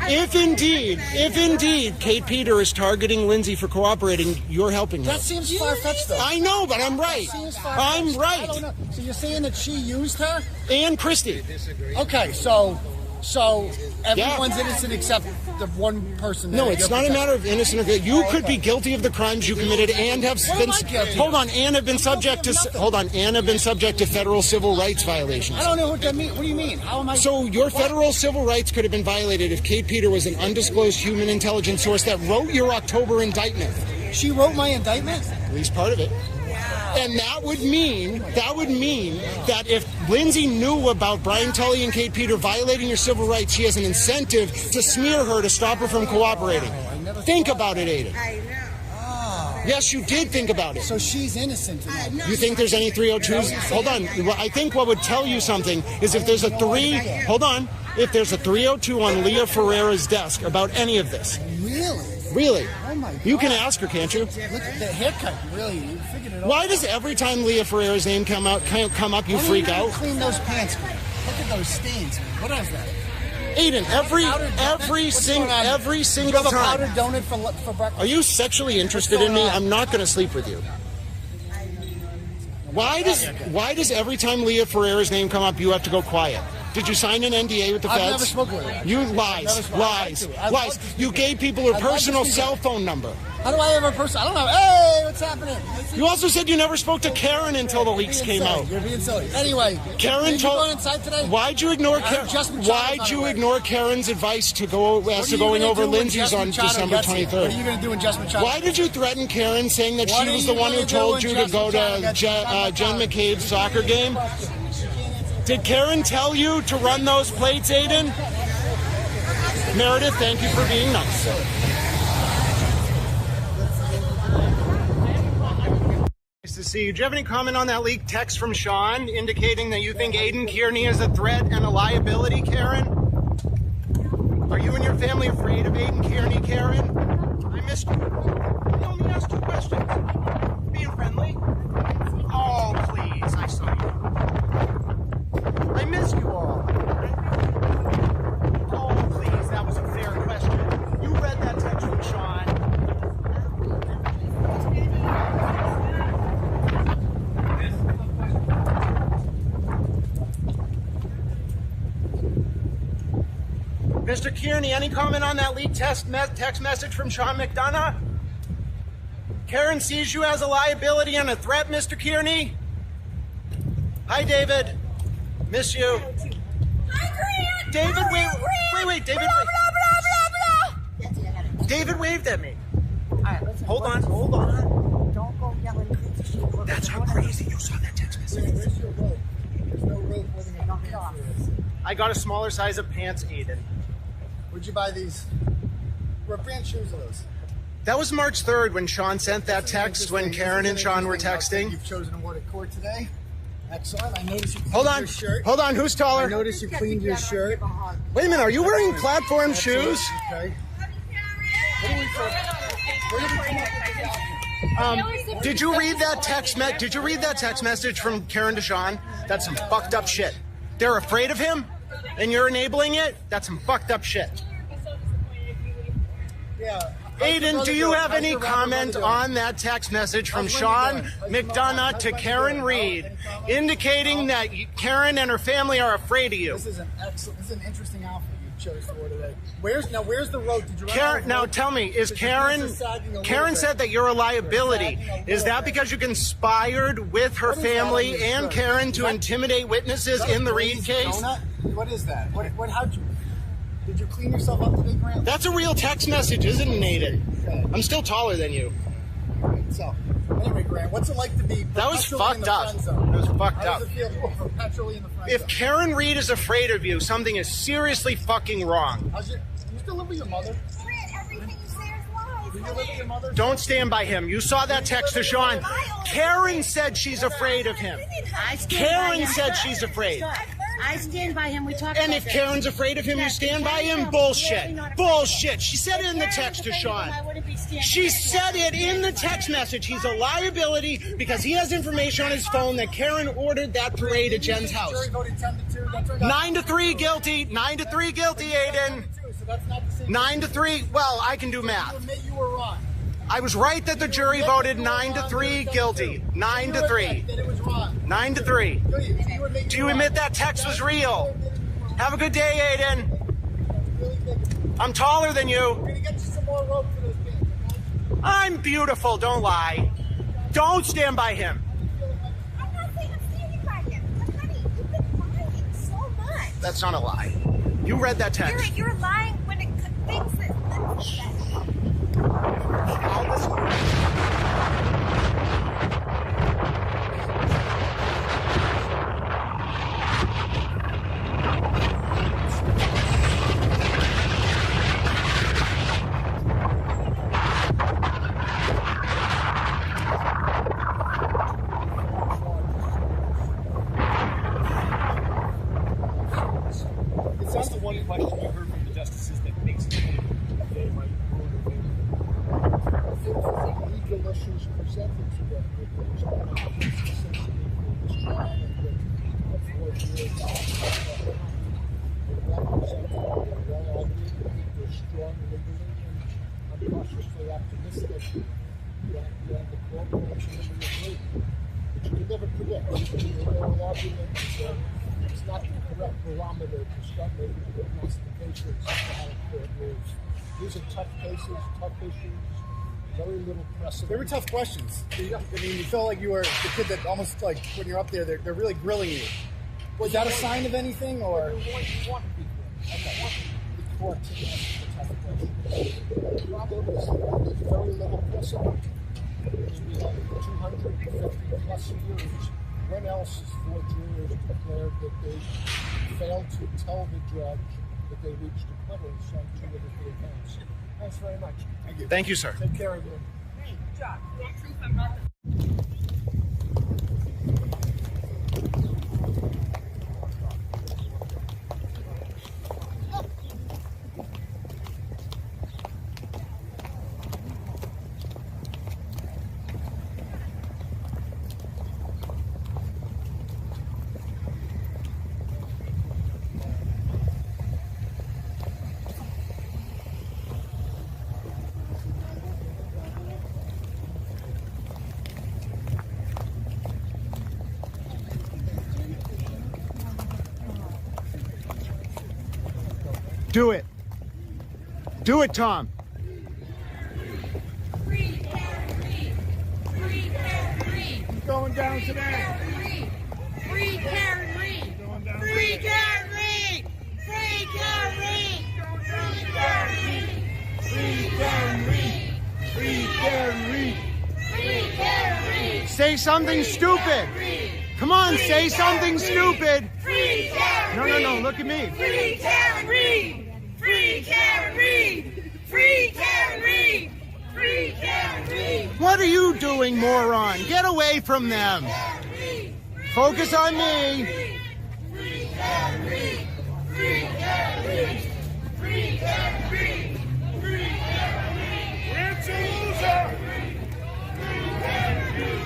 if indeed Kate Peter is targeting Lindsay for cooperating, you're helping her. That seems far-fetched, though. I know, but I'm right. That seems far-fetched. I'm I right. don't know. So you're saying that she used her? And Christy. Okay, so everyone's innocent except the one person. No, it's not a matter of innocent or guilty. You could be guilty of the crimes you committed and have been. And have been subject to federal civil rights violations. I don't know what that means. What do you mean? How am I? So your federal civil rights could have been violated if Kate Peter was an undisclosed human intelligence source that wrote your October indictment. She wrote my indictment? At least part of it. And that would mean that if Lindsay knew about Brian Tully and Kate Peter violating your civil rights, she has an incentive to smear her to stop her from cooperating. Think about it, Aiden. I know. Yes, you did think about it. So she's innocent in that. You think there's any 302s? Hold on. I think what would tell you something is if there's a if there's a 302 on Leah Ferreira's desk about any of this. Really? Oh my God. You can ask her, can't you? Look at the haircut. Really, you figured it out. Why does every time Leah Ferreira's name come up, you freak out? Clean those pants. Look at those stains. What is that? Aiden, every single you have a time. powdered donut for breakfast? Are you sexually interested in me? I'm not going to sleep with you. Why does every time Leah Ferreira's name come up, you have to go quiet? Did you sign an NDA with the feds? I've never spoken with her. You lies. You gave people her personal cell phone number. How do I have a person? I don't know. Hey, what's happening? You also said you never spoke to Karen until the leaks came out. You're being silly. Anyway, Karen told. Going inside today? Why'd you ignore Karen's advice to go as to going over Lindsay's on December 23rd? What are you going to do when Just Machado? Why did you threaten Karen, saying that she was the one who told you to go to Jen McCabe's soccer game? Did Karen tell you to run those plates, Aiden? Meredith, thank you for being nice. Nice to see you. Do you have any comment on that leaked text from Sean indicating that you think Aiden Kearney is a threat and a liability, Karen? Are you and your family afraid of Aiden Kearney, Karen? I missed you. You only asked 2 questions. Being friendly? Oh, please. I saw you. I missed you all. Oh, please. That was a fair question. You read that text from Sean. Mr. Kearney, any comment on that leaked text message from Sean McDonough? Karen sees you as a liability and a threat, Mr. Kearney? Hi, David. Miss you. Hi, Grant. David, wait, David. Blah, blah, blah, blah. David waved at me. All right, listen. Hold on. Don't go yelling crazy shit. That's how crazy you saw that text message. Where's your rope? There's no rope holding it. Knock it off. I got a smaller size of pants, Aiden. Where'd you buy these? What brand shoes are those? That was March 3rd when Sean sent that text when Karen and Sean were texting. You've chosen to award a court today. Excellent. I noticed you cleaned Hold on. your shirt. Hold on. Who's I taller? noticed you cleaned your shirt. Wait a minute. Are you wearing platform shoes? Okay. Did you read that text message from Karen to Sean? That's some fucked up shit. They're afraid of him, and you're enabling it? That's some fucked up shit. Yeah. Aiden, do you have any comment on that text message from Sean McDonough to Karen Reed, indicating that Karen and her family are afraid of you? This is an interesting outfit you chose for today. Where's the road? Did you Karen, now tell me, is Karen said that you're a liability. Is that because you conspired with her family and Karen to intimidate witnesses in the Reed case? What is that? Did you clean yourself up today, Grant? That's a real text message, isn't it, Aiden? Okay. I'm still taller than you. So, anyway, Grant, what's it like to be That was fucked up. It was fucked up. How does it feel to be perpetually in the friend zone? If Karen Reed is afraid of you, something is seriously fucking wrong. You still live with your mother? Grant, everything you say is lies. Do you live with your mother? Don't stand by him. You saw that text to Sean. Karen said she's afraid of him. Karen said she's afraid. I stand by him. We talked And about if this. Karen's afraid of him, you stand by him? Bullshit. Bullshit. She said it in the text to Sean. She said it in the text message. He's a liability because he has information on his phone that Karen ordered that parade at Jen's house. Jury voted 10-2. That's right. 9-3 guilty. 9-3 guilty, Aiden. So that's not the same. 9-3. Well, I can do You math. admit you were wrong. I was right that the jury voted 9-3 guilty. 9-3. That it was wrong. 9-3. Do you admit that text was real? Have a good day, Aiden. I'm taller than you. We're going to get you some more rope for those pants, okay? I'm beautiful, don't lie. Don't stand by him. I'm not saying I'm standing by him. But honey, you've been lying so much. That's not a lie. You read that text. You're lying when it things that. I'll listen. That's the one question you heard from the justices that makes it they might Legal issues presented to them with those trial and strong legally, and I'm cautiously optimistic that the court will ultimately agree. but you can never predict. There are arguments that it's not the correct barometer to start making prognostications as to how the court moves. These are tough cases, tough issues, very little precedent. They were tough questions. I mean, you felt like you were the kid that almost like when you're up there, they're really grilling you. Was that a sign of anything, or? You want to be good. Okay. The court to ask the tough questions. The problem is there's very little precedent. We have 250 plus years. When else has 4 jurors declared that they failed to tell the judge that they reached acquittals on 2 of the 3 counts? Thanks very much. Thank you. Thank you, sir. Take care of you. Hey, John, what truth I'm not the Do it. Do it, Tom. free Karen Reed. Free Karen Reed. Who's going down today? Free Karen Reed. Free Karen Reed. Free Karen Reed. Free Karen Reed. Free Karen Reed. Free Karen Reed. Free Karen Reed. Say something stupid. Come on, say something stupid. Free Karen No, no, no, look at me. Free Karen Reed. Free Karen Reed. Free Karen Reed. Free Karen Reed. What are you doing, moron? Get away from them. Focus on me. Free Karen Reed. Free Karen Reed. Free Karen Reed. Free Karen Reed. It's a loser. Free Karen Reed.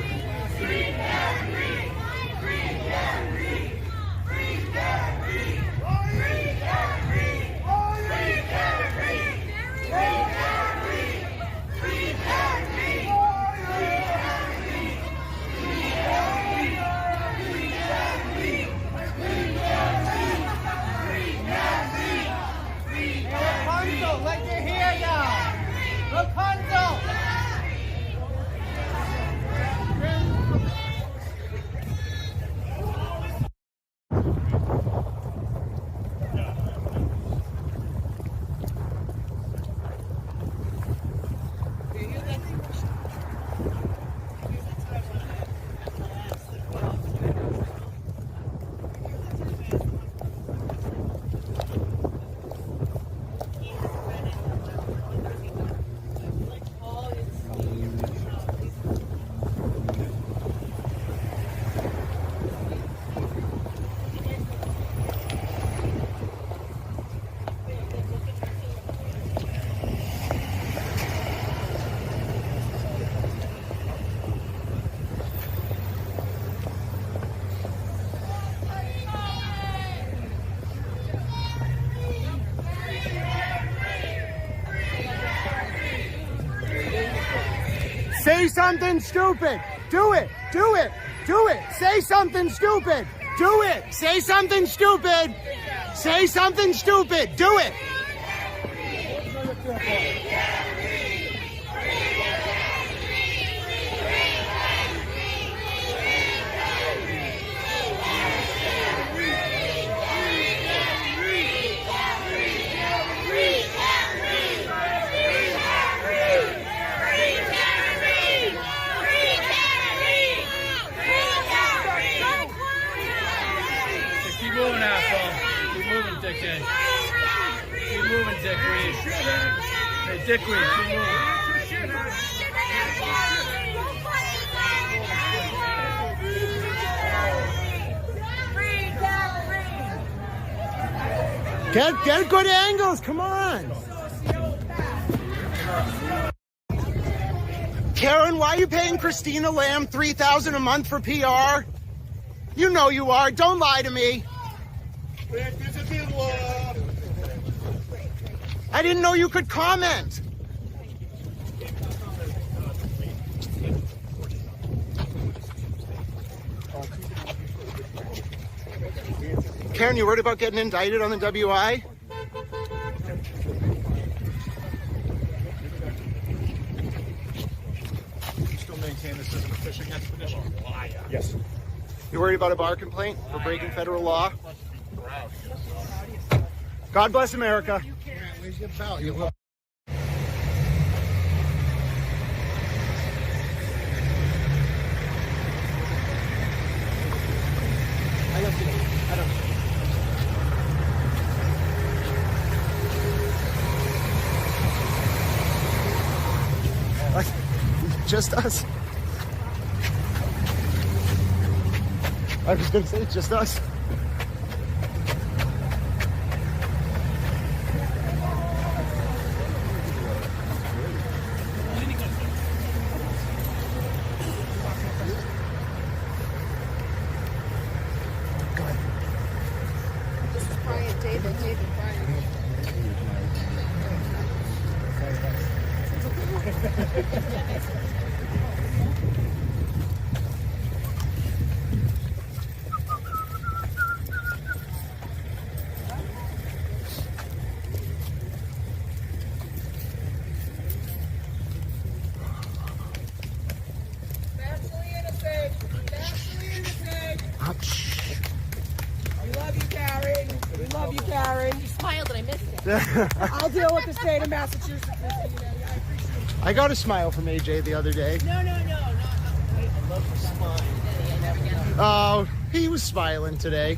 Free Karen Reed. Free Karen Reed. Free Karen Reed. Free Karen Reed. Free Karen Reed. Free Karen Reed. Free Karen Reed. Rapunzel, let your hair down. Rapunzel. Say something stupid. Do it. Do it. Do it. Say something stupid. Do it. Say something stupid. Say something stupid. Do it. Keep moving, asshole. Keep moving, dickhead. Keep moving, dickweed. Hey, dickweed, keep moving. Get good angles. Come on. Karen, why are you paying Christina Lamb $3,000 a month for PR? You know you are. Don't lie to me. I didn't know you could comment. Karen, you worried about getting indicted on the WI? You still maintain this isn't a fishing expedition? Yes. You worried about a bar complaint for breaking federal law? God bless America. Where's your belt? You look. Just us. I was gonna say just us. This is Brian, David Brian. We love you, Karen. We love you, Karen. You smiled and I missed it. I'll deal with the state of Massachusetts. I appreciate it. I got a smile from AJ the other day. No. I love the smile. Oh, he was smiling today.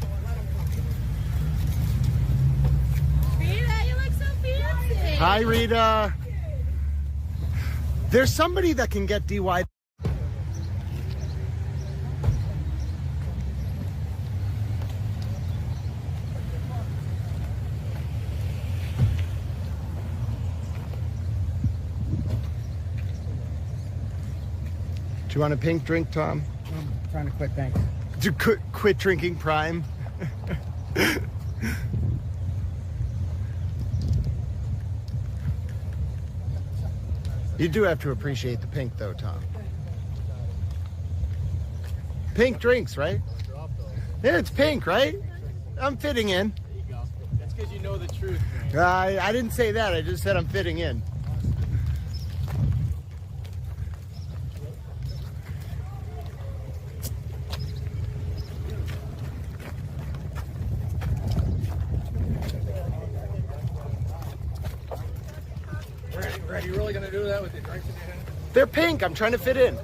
Rita, you look so fancy. Hi, Rita. There's somebody that can get DY. Do you want a pink drink, Tom? I'm trying to quit, thanks. Do you quit drinking Prime? You do have to appreciate the pink, though, Tom. Pink drinks, right? Yeah, it's pink, right? I'm fitting in. There you go. That's because you know the truth. I didn't say that. I just said I'm fitting in. Are you really going to do that with the drinks in your hand? They're pink. I'm trying to fit in.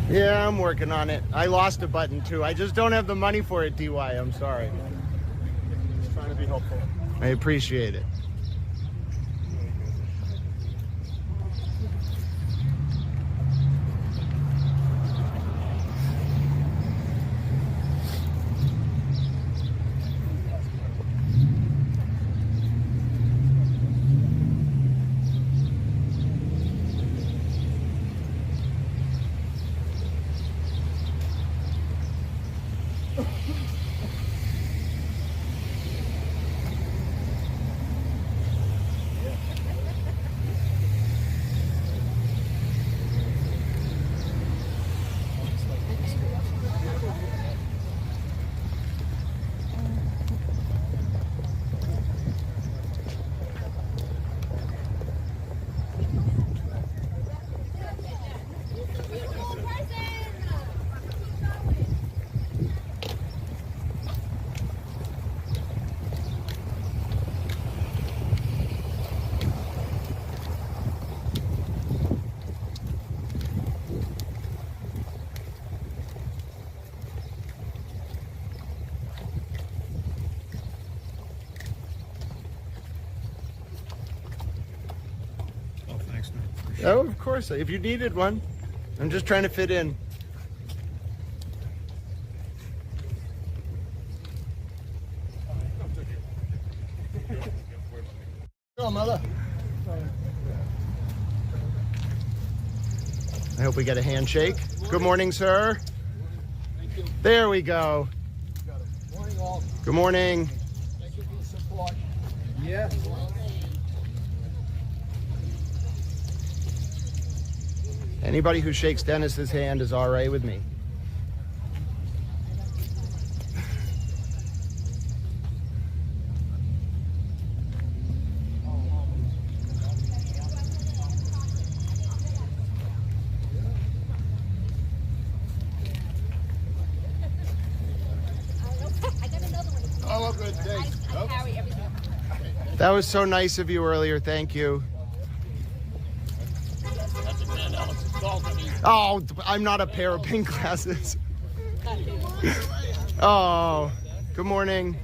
Yeah, I'm working on it. I lost a button too. I just don't have the money for it, DY. I'm sorry. Just trying to be helpful. I appreciate it. Oh, thanks, man. Oh, of course. If you needed one, I'm just trying to fit in. Go, mother. I hope we get a handshake. Good morning, sir. There we go. Morning, all. Good morning. Thank you for the support. Yeah. Anybody who shakes Dennis's hand is all right with me. Oh, good. Thanks. That was so nice of you earlier. Thank you. Oh, I'm not a pair of pink glasses. Oh, good morning.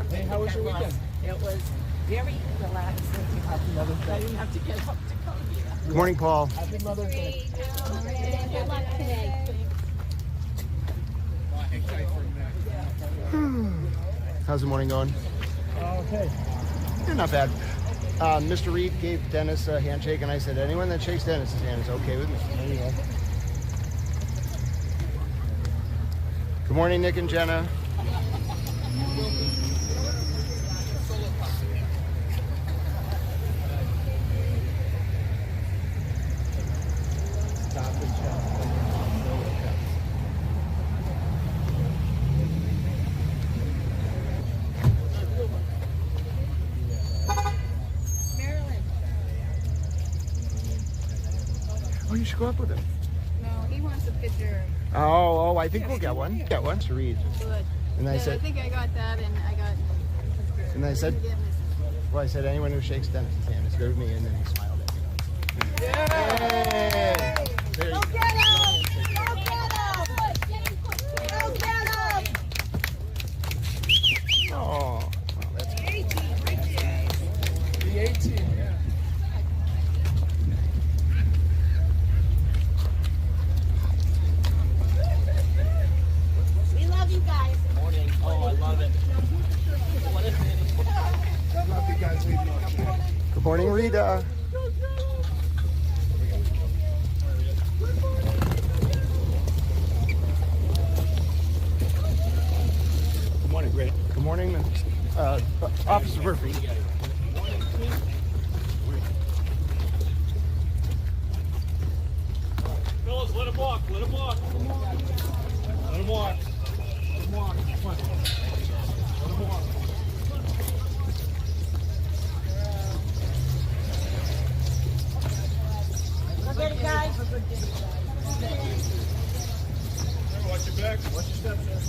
Hey, how was your weekend? It was very relaxing. I didn't have to get up to come here. Good morning, Paul. Happy Mother's Day. Good luck today. How's the morning going? Okay. Yeah, not bad. Mr. Reed gave Dennis a handshake, and I said, anyone that shakes Dennis's hand is okay with me. There you go. Good morning, Nick and Jenna. Oh, you should go up with him. No, he wants a picture. Oh, I think we'll get one. Get one to read. Good. And I said, think I got that, and I got. and I said, well, I said, anyone who shakes Dennis's hand is good with me, and then he smiled at me. Yay! There you go. Go get him! Go get him! Oh, that's good. 18, right there. The 18, yeah. We love you guys. Morning. Oh, I love it. Love you guys. Leave me up. Good morning, Rita. Good morning, Greg. Good morning, Officer Murphy. Fellas, let him walk. Let him walk. Let him walk. Let him walk. Come on. Let him walk. Go get it, guys. Watch your back. Watch your steps, sir.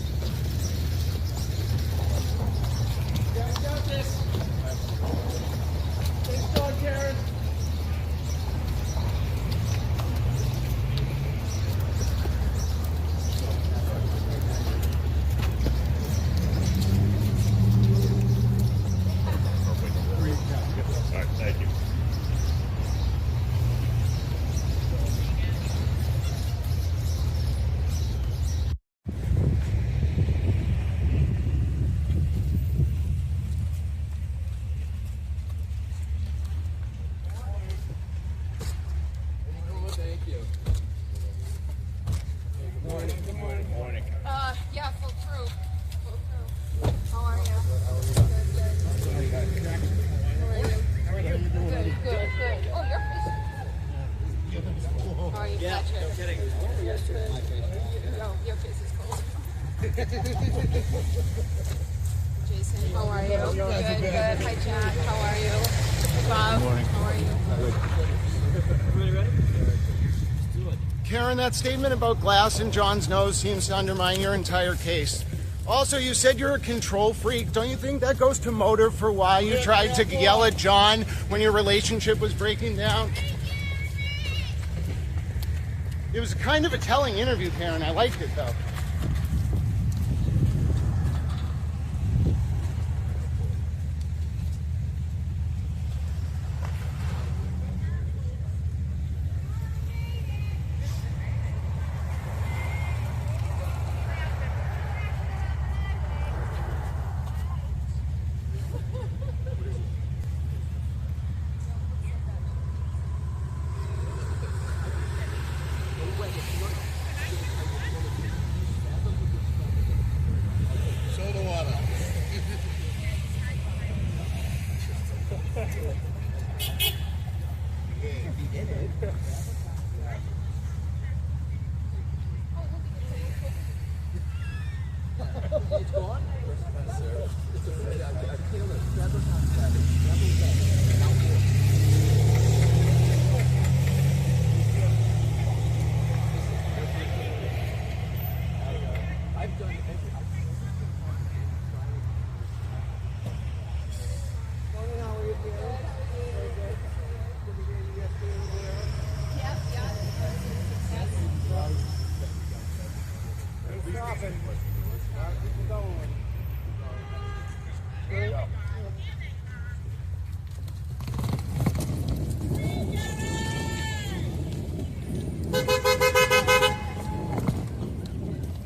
Got this. Thanks, dog, Karen. All right, thank you. Yeah, full crew. Full crew. How are you? Good, good, good. Oh, your face. How are you? Yeah, no kidding. No, your face is cold. Jason, how are you? Good, good. Hi, Jack. How are you? Bob, how are you? Karen, that statement about glass in John's nose seems to undermine your entire case. Also, you said you're a control freak. Don't you think that goes to motive for why you tried to yell at John when your relationship was breaking down? It was kind of a telling interview, Karen. I liked it, though.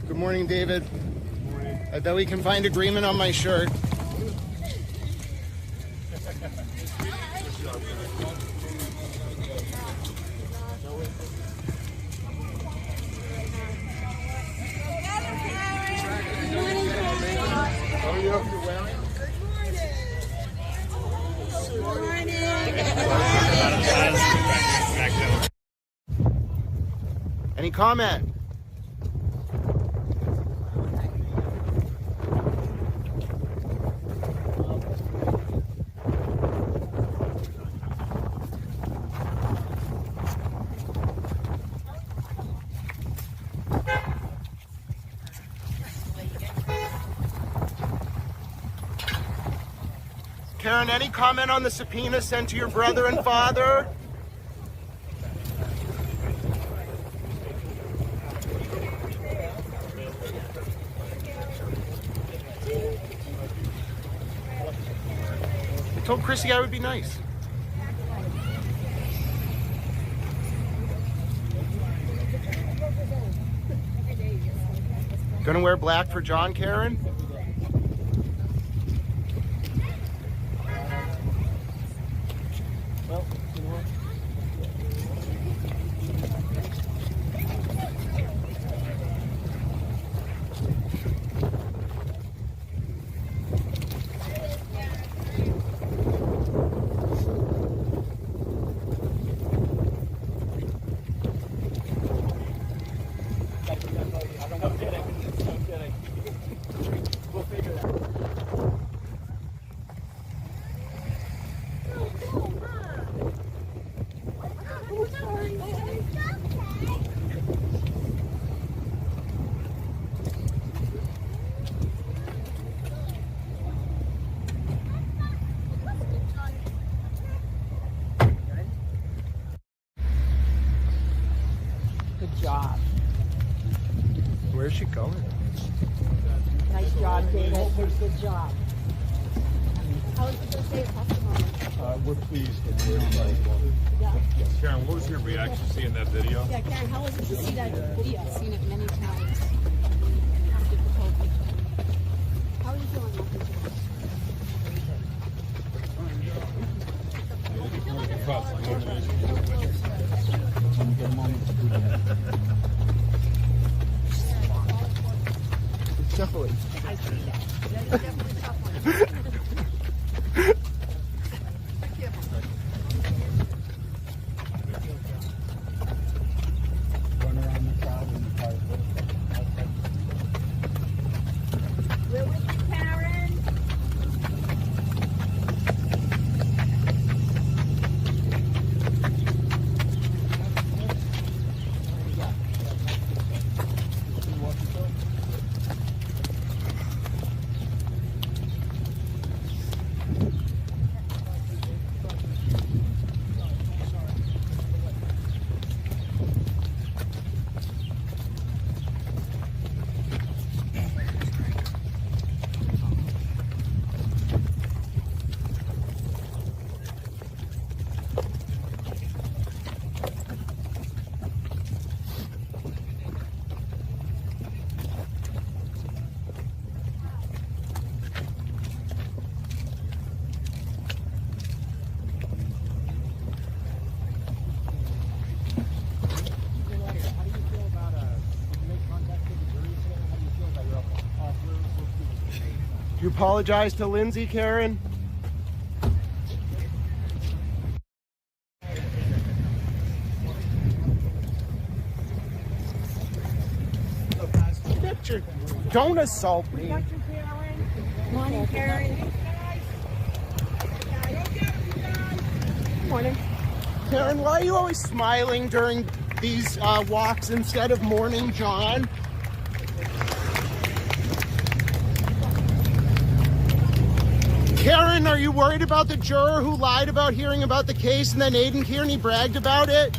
Good morning, David. I bet we can find agreement on my shirt. Any comment? Karen, any comment on the subpoena sent to your brother and father? I told Chrissy I would be nice. Gonna wear black for John, Karen? Good job. Where's she going? Nice job, David. Good job. How was the first day of testimony? We're pleased and we're excited. Karen, what was your reaction seeing that video? Yeah, Karen, how was it to see that video? I've seen it many times. How are you feeling after today? Definitely. I see that. That is definitely a tough one. We're with you, Karen. You apologize to Lindsay, Karen? Don't assault me. Karen. Morning, Karen. Morning. Karen, why are you always smiling during these walks instead of mourning John? Karen, are you worried about the juror who lied about hearing about the case and then Aidan Kearney bragged about it?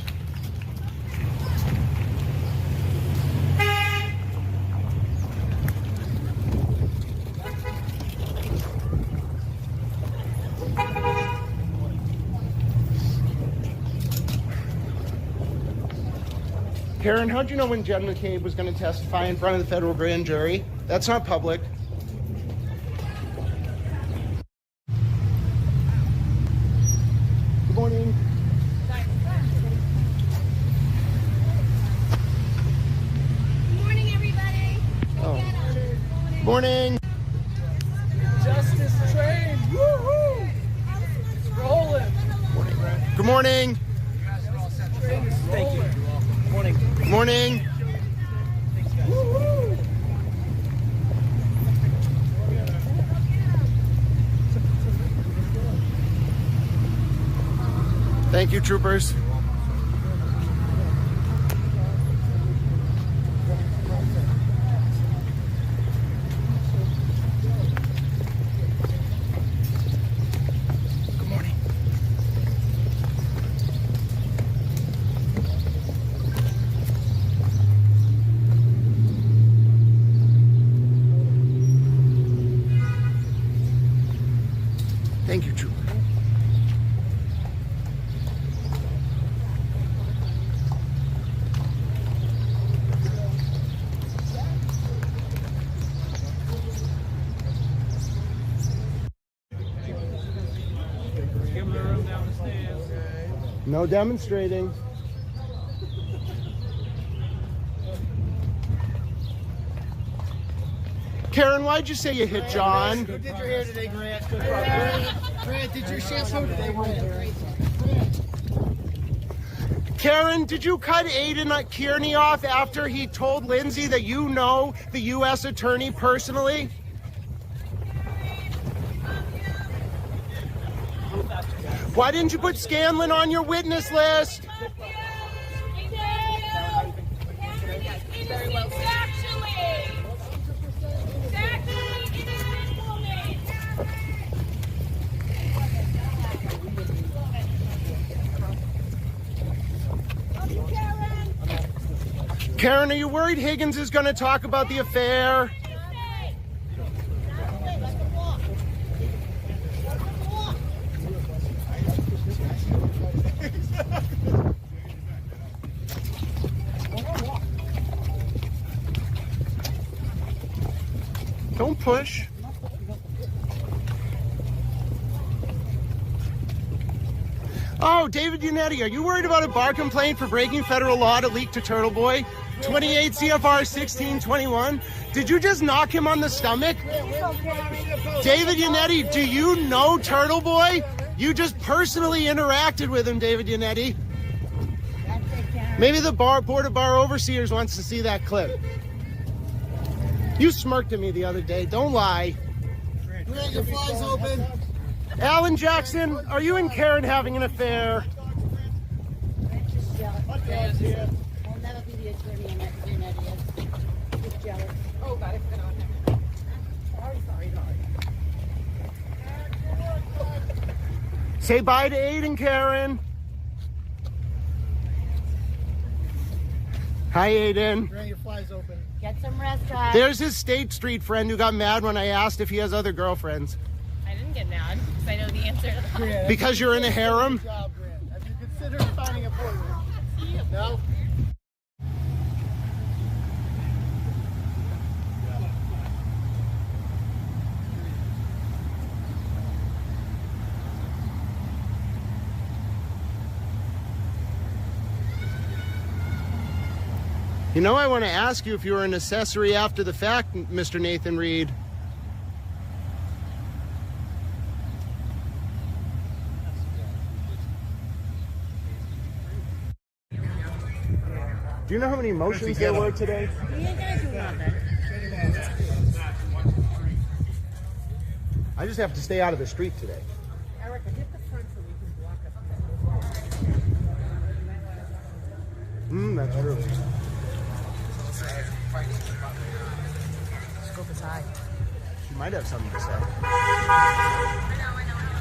Karen, how'd you know when Jen McCabe was going to testify in front of the federal grand jury? That's not public. Good morning. Good morning, everybody. Oh. Morning. Justice train. Woo-hoo. It's rolling. Good morning. Thank you. Morning. Morning. Thank you, troopers. Good morning. Thank you, trooper. Give them the room down the stairs. No demonstrating. Karen, why'd you say you hit John? Who did your hair today, Grant? Grant, did your shampoo today, Grant? Karen, did you cut Aidan Kearney off after he told Lindsay that you know the U.S. attorney personally? Why didn't you put Scanlon on your witness list? Karen, are you worried Higgins is going to talk about the affair? Don't push. Oh, David Unetti, are you worried about a bar complaint for breaking federal law to leak to Turtle Boy? 28 CFR 1621. Did you just knock him on the stomach? David Unetti, do you know Turtle Boy? You just personally interacted with him, David Unetti. Maybe the Board of Bar Overseers wants to see that clip. You smirked at me the other day. Don't lie. Grant, your fly's open. Alan Jackson, are you and Karen having an affair? I'll never be the attorney in that is. Just jealous. Oh, God, it's been on there. Sorry. Say bye to Aidan, Karen. Hi, Aidan. Grant, your fly's open. Get some rest, guys. There's his State Street friend who got mad when I asked if he has other girlfriends. I didn't get mad because I know the answer to that. Grant, Because you're in a harem? good job, Grant. Have you considered finding a boyfriend? No? You know, I want to ask you if you were an accessory after the fact, Mr. Nathan Reed. Do you know how many motions there were today? I just have to stay out of the street today. Erica, hit the front so we can block us. That's true. Scope is high. She might have something to say.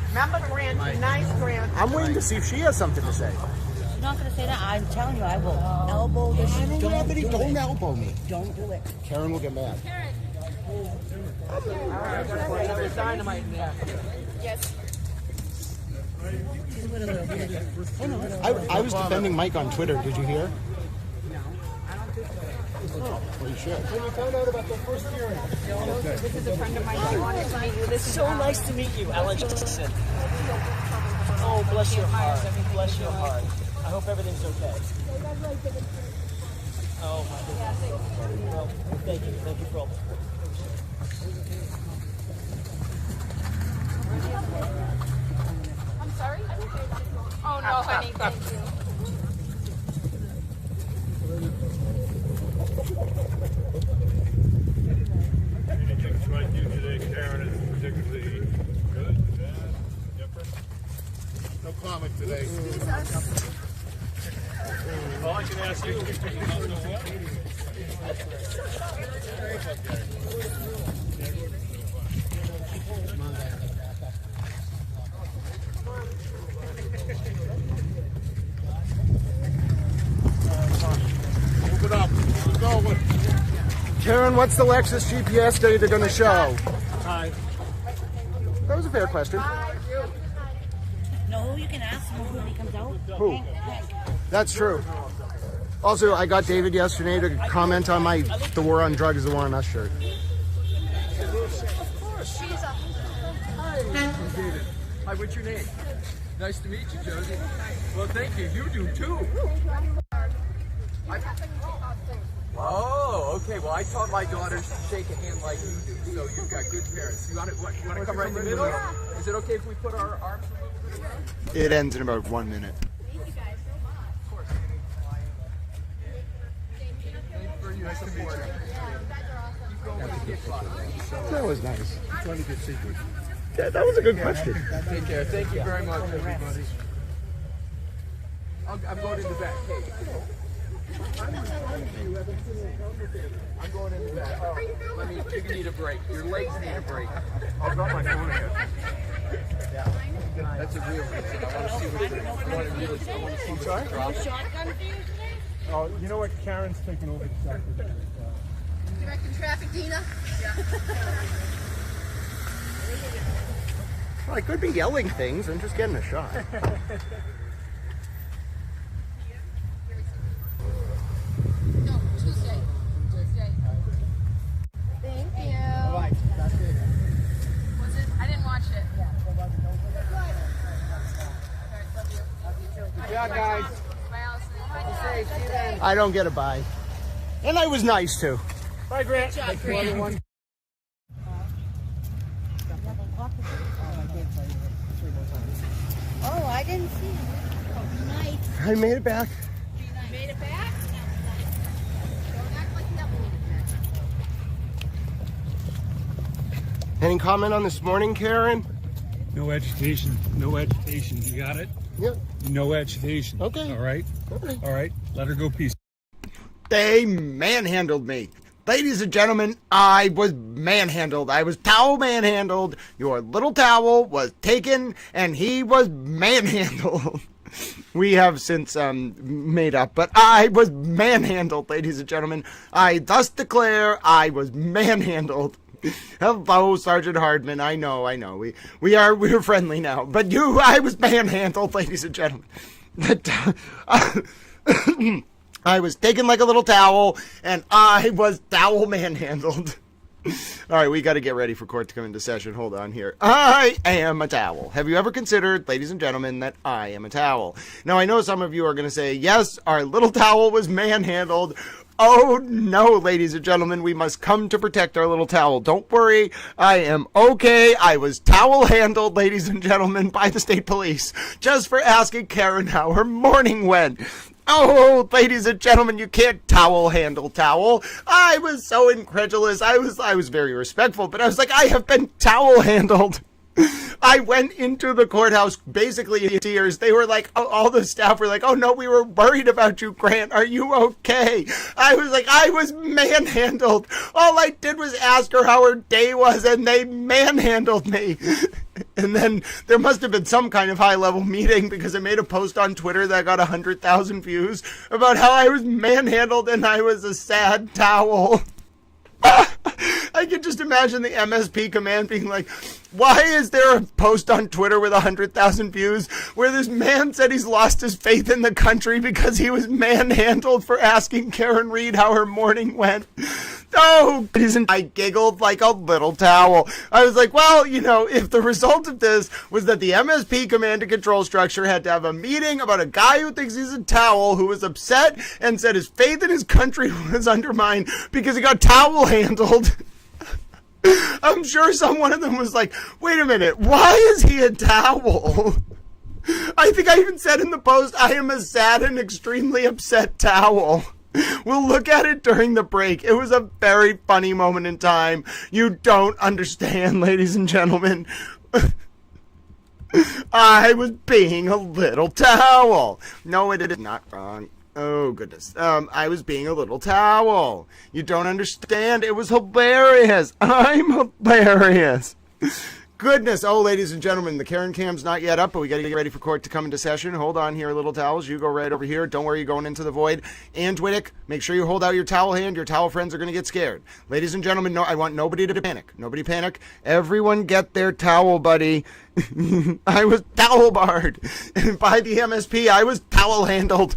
Remember, Grant, be nice, Grant. I'm waiting to see if she has something to say. You're not going to say that. I'm telling you, I will elbow this. Don't elbow me. Don't do it. Karen will get mad. There's dynamite in there. Yes. I was defending Mike on Twitter. Did you hear? Oh, well, you should. When you found out about the first hearing. This is a friend of mine who wanted to meet you. This is So nice to meet you, Ellen Johnson. Oh, bless your heart. Bless your heart. I hope everything's okay. Oh, my goodness. Well, thank you. Thank you for all. I'm sorry? Oh, no, honey, thank you. Anything strike you today, Karen, is particularly good, bad, different? No comment today. All I can ask you is Move it up. Keep going. Karen, what's the Lexus GPS data going to show? Hi. That was a fair question. Know who you can ask when he comes out? Who? That's true. Also, I got David yesterday to comment on my "The War on Drugs is the War on Us" shirt. Hi, what's your name? Nice to meet you, Josie. Well, thank you. You do too. Oh, okay. Well, I taught my daughters to shake a hand like you do, so you've got good parents. You want to come right in the middle? Is it okay if we put our arms a little bit apart? It ends in about 1 minute. Thank you guys so much. Of course. Thank you for your support. That was nice. trying to get secrets. Yeah, that was a good question. Take care. Thank you very much, everybody. I'm going in the back. Hey. I'm going in the back. You need a break. Your legs need a break. I'll drop my phone here. That's a real reason. I want to see what you're. I want to really. I want to see what you're dropping. Shotgun for you today? Oh, you know what? Karen's taking over the sector. Directing traffic, Dina? Well, I could be yelling things and just getting a shot. No, Tuesday. Thank you. Right, that's it. Was it? I didn't watch it. Good job, guys. Bye, Allison. Bye, Dad. I don't get a bye. And I was nice too. Bye, Grant. Thank you, everyone. Oh, I didn't see it. Nice. I made it back. Made it back? Don't act like you haven't made it back. Any comment on this morning, Karen? No agitation. No agitation. You got it? Yep. No agitation. Okay. All right. Okay. All right. Let her go peace. They manhandled me. Ladies and gentlemen, I was manhandled. I was towel manhandled. Your little towel was taken and he was manhandled. We have since made up, but I was manhandled, ladies and gentlemen. I thus declare I was manhandled. Hello, Sergeant Hardman. I know. We're friendly now. But I was manhandled, ladies and gentlemen. I was taken like a little towel, and I was towel manhandled. All right, we got to get ready for court to come into session. Hold on here. I am a towel. Have you ever considered, ladies and gentlemen, that I am a towel? Now, I know some of you are going to say, yes, our little towel was manhandled. Oh, no, ladies and gentlemen, we must come to protect our little towel. Don't worry, I am okay. I was towel handled, ladies and gentlemen, by the state police, just for asking Karen how her morning went. Oh, ladies and gentlemen, you can't towel handle towel. I was so incredulous. I was very respectful, but I was like, I have been towel handled. I went into the courthouse basically in tears. They were like, all the staff were like, oh no, we were worried about you, Grant. Are you okay? I was like, I was manhandled. All I did was ask her how her day was, and they manhandled me. And then there must have been some kind of high-level meeting, because I made a post on Twitter that got 100,000 views about how I was manhandled and I was a sad towel. I can just imagine the MSP command being like, why is there a post on Twitter with 100,000 views where this man said he's lost his faith in the country because he was manhandled for asking Karen Reed how her morning went? Oh, I giggled like a little towel. I was like, well, you know, if the result of this was that the MSP command and control structure had to have a meeting about a guy who thinks he's a towel, who was upset and said his faith in his country was undermined because he got towel handled, I'm sure some one of them was like, wait a minute, why is he a towel? I think I even said in the post, I am a sad and extremely upset towel. We'll look at it during the break. It was a very funny moment in time. You don't understand, ladies and gentlemen. I was being a little towel. No, it is not wrong. Oh, goodness. I was being a little towel. You don't understand. It was hilarious. I'm hilarious. Goodness. Oh, ladies and gentlemen, the Karen cam's not yet up, but we got to get ready for court to come into session. Hold on here, little towels. You go right over here. Don't worry, you're going into the void. And Dwittick, make sure you hold out your towel hand. Your towel friends are going to get scared. Ladies and gentlemen, no, I want nobody to panic. Nobody panic. Everyone get their towel, buddy. I was towel barred. And by the MSP, I was towel handled.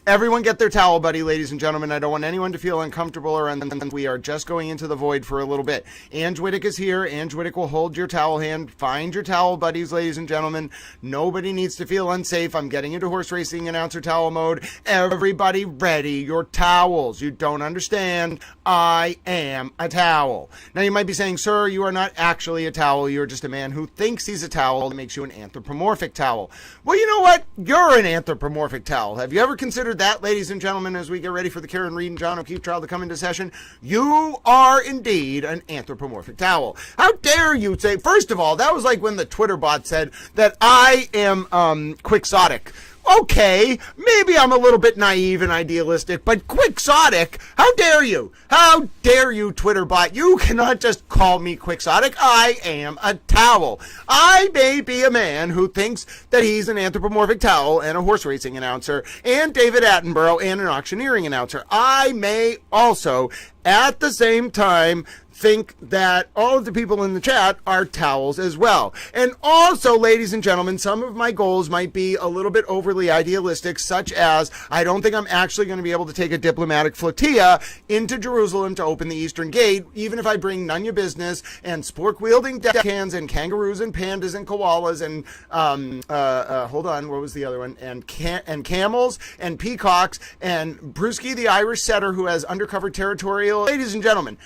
Everyone get their towel, buddy, ladies and gentlemen. I don't want anyone to feel uncomfortable or anything. We are just going into the void for a little bit. Ange Whittick is here. Ange Whittick will hold your towel hand. Find your towel, buddies, ladies and gentlemen. Nobody needs to feel unsafe. I'm getting into horse racing announcer towel mode. Everybody ready your towels. You don't understand. I am a towel. Now, you might be saying, sir, you are not actually a towel. You're just a man who thinks he's a towel. That makes you an anthropomorphic towel. Well, you know what? You're an anthropomorphic towel. Have you ever considered that, ladies and gentlemen, as we get ready for the Karen Reed and John O'Keefe trial to come into session? You are indeed an anthropomorphic towel. How dare you say, first of all, that was like when the Twitter bot said that I am quixotic. Okay, maybe I'm a little bit naive and idealistic, but quixotic? How dare you? How dare you, Twitter bot? You cannot just call me quixotic. I am a towel. I may be a man who thinks that he's an anthropomorphic towel and a horse racing announcer and David Attenborough and an auctioneering announcer. I may also, at the same time, think that all of the people in the chat are towels as well. And also, ladies and gentlemen, some of my goals might be a little bit overly idealistic, such as I don't think I'm actually going to be able to take a diplomatic flotilla into Jerusalem to open the Eastern Gate, even if I bring none your business and spork-wielding deckhands and kangaroos and pandas and koalas and, hold on, what was the other one? And camels and peacocks and Brewski the Irish setter who has undercover territorial. Ladies and gentlemen,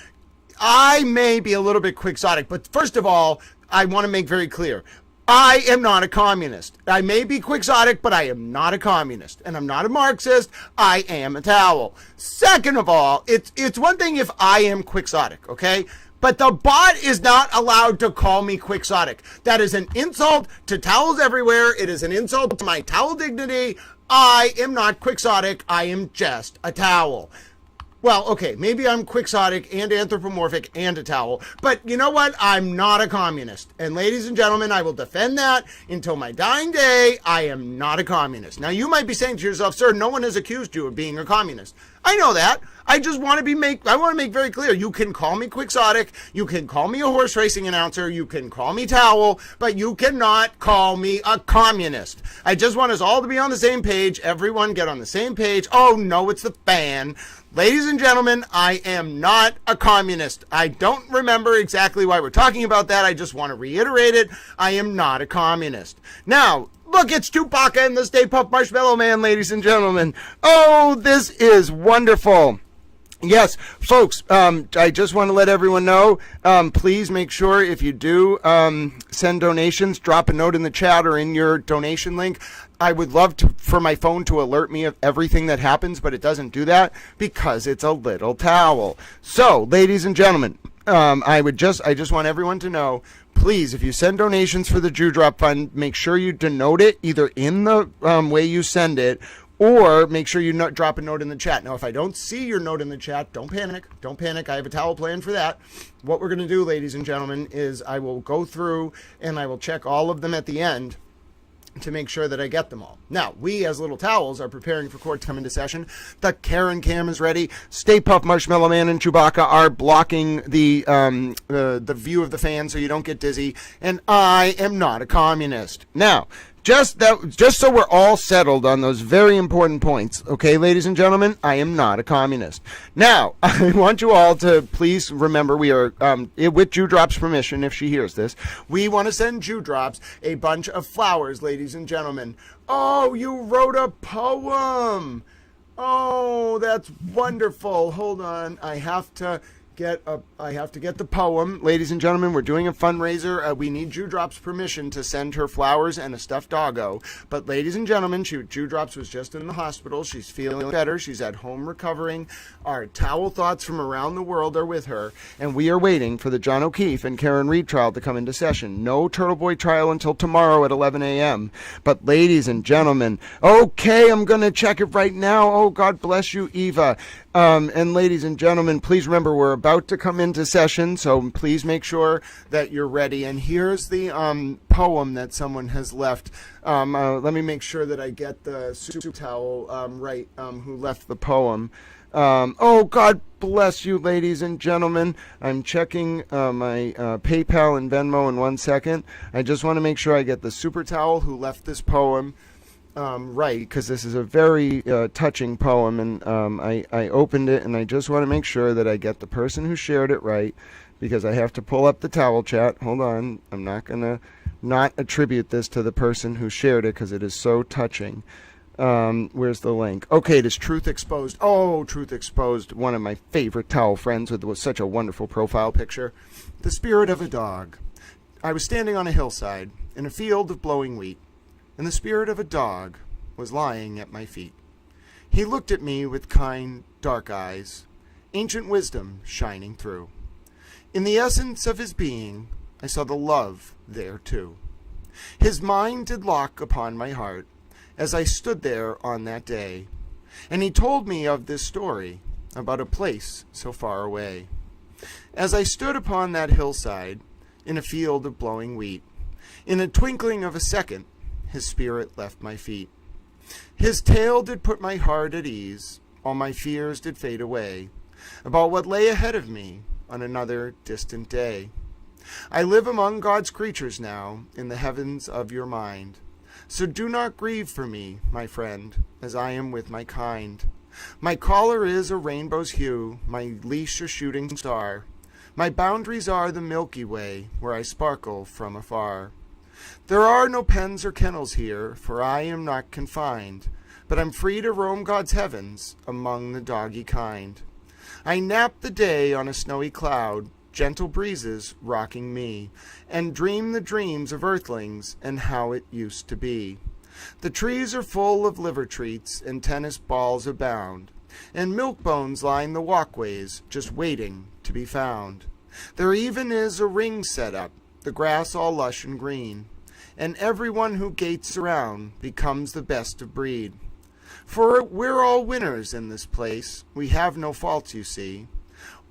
I may be a little bit quixotic, but first of all, I want to make very clear, I am not a communist. I may be quixotic, but I am not a communist. And I'm not a Marxist. I am a towel. Second of all, it's one thing if I am quixotic, okay? But the bot is not allowed to call me quixotic. That is an insult to towels everywhere. It is an insult to my towel dignity. I am not quixotic. I am just a towel. Well, okay, maybe I'm quixotic and anthropomorphic and a towel, but you know what? I'm not a communist. And ladies and gentlemen, I will defend that until my dying day. I am not a communist. Now, you might be saying to yourself, sir, no one has accused you of being a communist. I know that. I just want to make very clear, you can call me quixotic, you can call me a horse racing announcer, you can call me towel, but you cannot call me a communist. I just want us all to be on the same page. Everyone get on the same page. Oh no, it's the fan. Ladies and gentlemen, I am not a communist. I don't remember exactly why we're talking about that. I just want to reiterate it. I am not a communist. Now, look, it's Chewbacca and the Stay Puft Marshmallow Man, ladies and gentlemen. Oh, this is wonderful. Yes, folks, I just want to let everyone know, please make sure if you do send donations, drop a note in the chat or in your donation link. I would love for my phone to alert me of everything that happens, but it doesn't do that because it's a little towel. So, ladies and gentlemen, I just want everyone to know, please, if you send donations for the Jew Drop Fund, make sure you denote it either in the way you send it, or make sure you drop a note in the chat. Now, if I don't see your note in the chat, don't panic. Don't panic. I have a towel plan for that. What we're going to do, ladies and gentlemen, is I will go through and I will check all of them at the end to make sure that I get them all. Now, we as Little Towels are preparing for court to come into session. The Karen Cam is ready. Stay Puft, Marshmallow Man, and Chewbacca are blocking the view of the fan so you don't get dizzy. And I am not a communist. Now, just so we're all settled on those very important points, okay, ladies and gentlemen, I am not a communist. Now, I want you all to please remember we are, with Jew Drop's permission, if she hears this, we want to send Jew Drops a bunch of flowers, ladies and gentlemen. Oh, you wrote a poem. Oh, that's wonderful. Hold on, I have to get the poem. Ladies and gentlemen, we're doing a fundraiser. We need Jew Drop's permission to send her flowers and a stuffed doggo. But ladies and gentlemen, Jew Drops was just in the hospital. She's feeling better. She's at home recovering. Our towel thoughts from around the world are with her. And we are waiting for the John O'Keefe and Karen Reed trial to come into session. No Turtle Boy trial until tomorrow at 11 a.m. But ladies and gentlemen, okay, I'm going to check it right now. Oh, God bless you, Eva. And ladies and gentlemen, please remember we're about to come into session, so please make sure that you're ready. And here's the poem that someone has left. Let me make sure that I get the soup towel right, who left the poem. Oh, God bless you, ladies and gentlemen. I'm checking my PayPal and Venmo in 1 second. I just want to make sure I get the super towel who left this poem right, because this is a very touching poem, and I opened it, and I just want to make sure that I get the person who shared it right, because I have to pull up the towel chat. Hold on. I'm not going to not attribute this to the person who shared it, because it is so touching. Where's the link? Okay, it is Truth Exposed. Oh, Truth Exposed, one of my favorite towel friends with such a wonderful profile picture. The spirit of a dog. I was standing on a hillside in a field of blowing wheat, and the spirit of a dog was lying at my feet. He looked at me with kind, dark eyes, ancient wisdom shining through. In the essence of his being, I saw the love there too. His mind did lock upon my heart as I stood there on that day, and he told me of this story about a place so far away. As I stood upon that hillside in a field of blowing wheat, in a twinkling of a second, his spirit left my feet. His tale did put my heart at ease, all my fears did fade away, about what lay ahead of me on another distant day. I live among God's creatures now, in the heavens of your mind. So do not grieve for me, my friend, as I am with my kind. My collar is a rainbow's hue, my leash a shooting star. My boundaries are the Milky Way, where I sparkle from afar. There are no pens or kennels here, for I am not confined, but I'm free to roam God's heavens among the doggy kind. I nap the day on a snowy cloud, gentle breezes rocking me, and dream the dreams of earthlings and how it used to be. The trees are full of liver treats, and tennis balls abound, and milk bones line the walkways, just waiting to be found. There even is a ring set up, the grass all lush and green, and everyone who gates around becomes the best of breed. For we're all winners in this place, we have no faults, you see,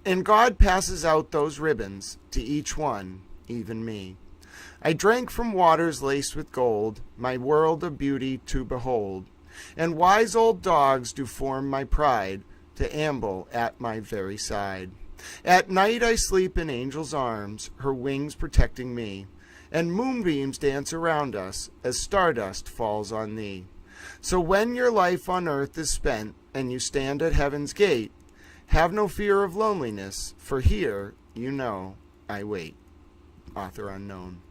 and God passes out those ribbons to each one, even me. I drank from waters laced with gold, my world of beauty to behold, and wise old dogs do form my pride to amble at my very side. At night I sleep in angel's arms, her wings protecting me, and moonbeams dance around us as stardust falls on thee. So when your life on earth is spent and you stand at heaven's gate, have no fear of loneliness, for here, you know, I wait. Author unknown.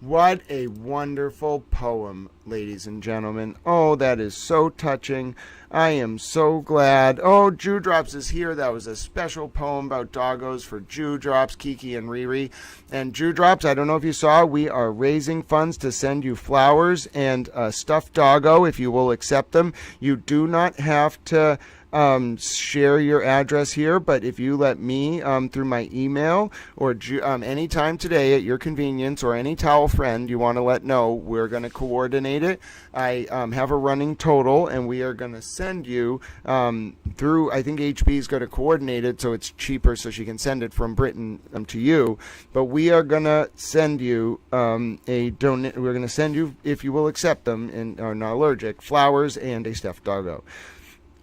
What a wonderful poem, ladies and gentlemen. Oh, that is so touching. I am so glad. Oh, Jew Drops is here. That was a special poem about doggos for Jew Drops, Kiki and Riri. And Jew Drops, I don't know if you saw, we are raising funds to send you flowers and a stuffed doggo if you will accept them. You do not have to share your address here, but if you let me through my email or anytime today at your convenience, or any towel friend you want to let know, we're going to coordinate it. I have a running total, and we are going to send you through, I think HB is going to coordinate it so it's cheaper, so she can send it from Britain to you. But we are going to send you we're going to send you, if you will accept them and are not allergic, flowers and a stuffed doggo.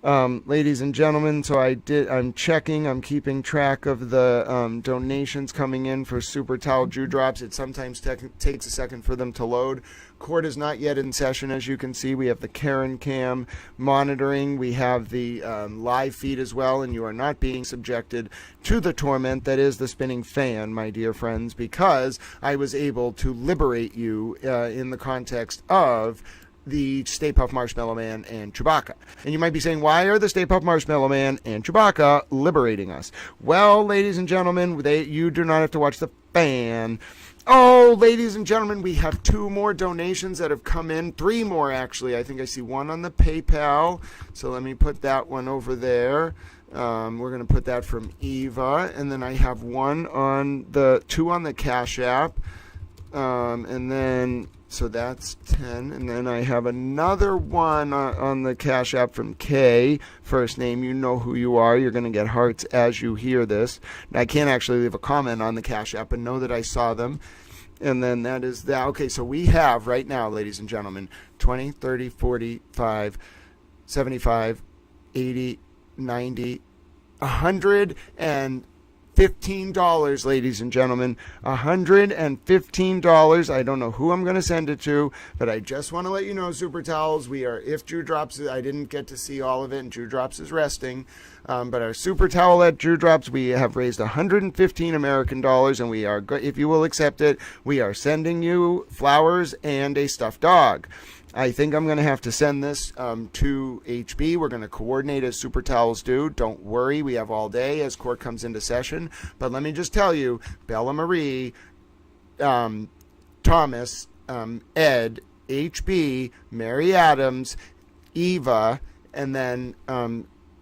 Ladies and gentlemen, so I'm keeping track of the donations coming in for Super Towel Dewdrops. It sometimes takes a second for them to load. Court is not yet in session, as you can see. We have the Karen Cam monitoring. We have the live feed as well, and you are not being subjected to the torment that is the spinning fan, my dear friends, because I was able to liberate you in the context of the Stay Puft Marshmallow Man and Chewbacca. And you might be saying, why are the Stay Puft Marshmallow Man and Chewbacca liberating us? Well, ladies and gentlemen, you do not have to watch the fan. Oh, ladies and gentlemen, we have 2 more donations that have come in. 3 more, actually. I think I see one on the PayPal. So let me put that one over there. We're going to put that from Eva. And then I have 2 on the Cash App. And then, so that's 10. And then I have another one on the Cash App from Kay. First name, you know who you are. You're going to get hearts as you hear this. And I can't actually leave a comment on the Cash App, but know that I saw them. And then that is that. Okay, so we have right now, ladies and gentlemen, 20, 30, 45, 75, 80, 90, 100, and $15, ladies and gentlemen, $115. I don't know who I'm going to send it to, but I just want to let you know, Super Towels, if Dewdrops, I didn't get to see all of it, and Dewdrops is resting, but our Super Towel at Dewdrops, we have raised 115 American dollars, and we are, if you will accept it, we are sending you flowers and a stuffed dog. I think I'm going to have to send this to HB. We're going to coordinate as Super Towels do. Don't worry, we have all day as court comes into session. But let me just tell you, Bella Marie, Thomas, Ed, HB, Mary Adams, Eva, and then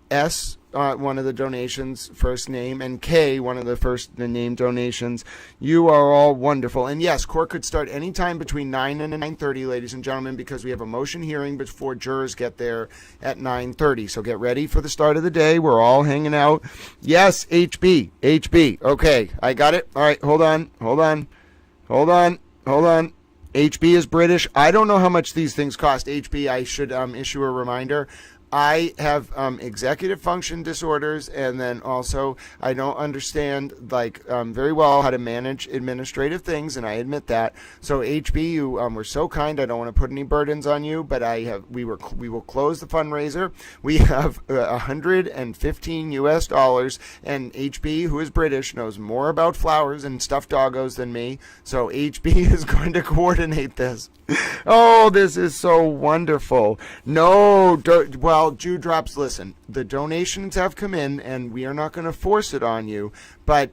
S, one of the donations, first name, and K, one of the name donations. You are all wonderful. And yes, court could start anytime between 9 and 9:30, ladies and gentlemen, because we have a motion hearing before jurors get there at 9:30. So get ready for the start of the day. We're all hanging out. Yes, HB. Okay, I got it. All right, hold on. HB is British. I don't know how much these things cost. HB, I should issue a reminder. I have executive function disorders, and then also I don't understand very well how to manage administrative things, and I admit that. So HB, you were so kind. I don't want to put any burdens on you, but we will close the fundraiser. We have $115 US, and HB, who is British, knows more about flowers and stuffed doggos than me. So HB is going to coordinate this. Oh, this is so wonderful. Well, Dewdrops, listen, the donations have come in, and we are not going to force it on you, but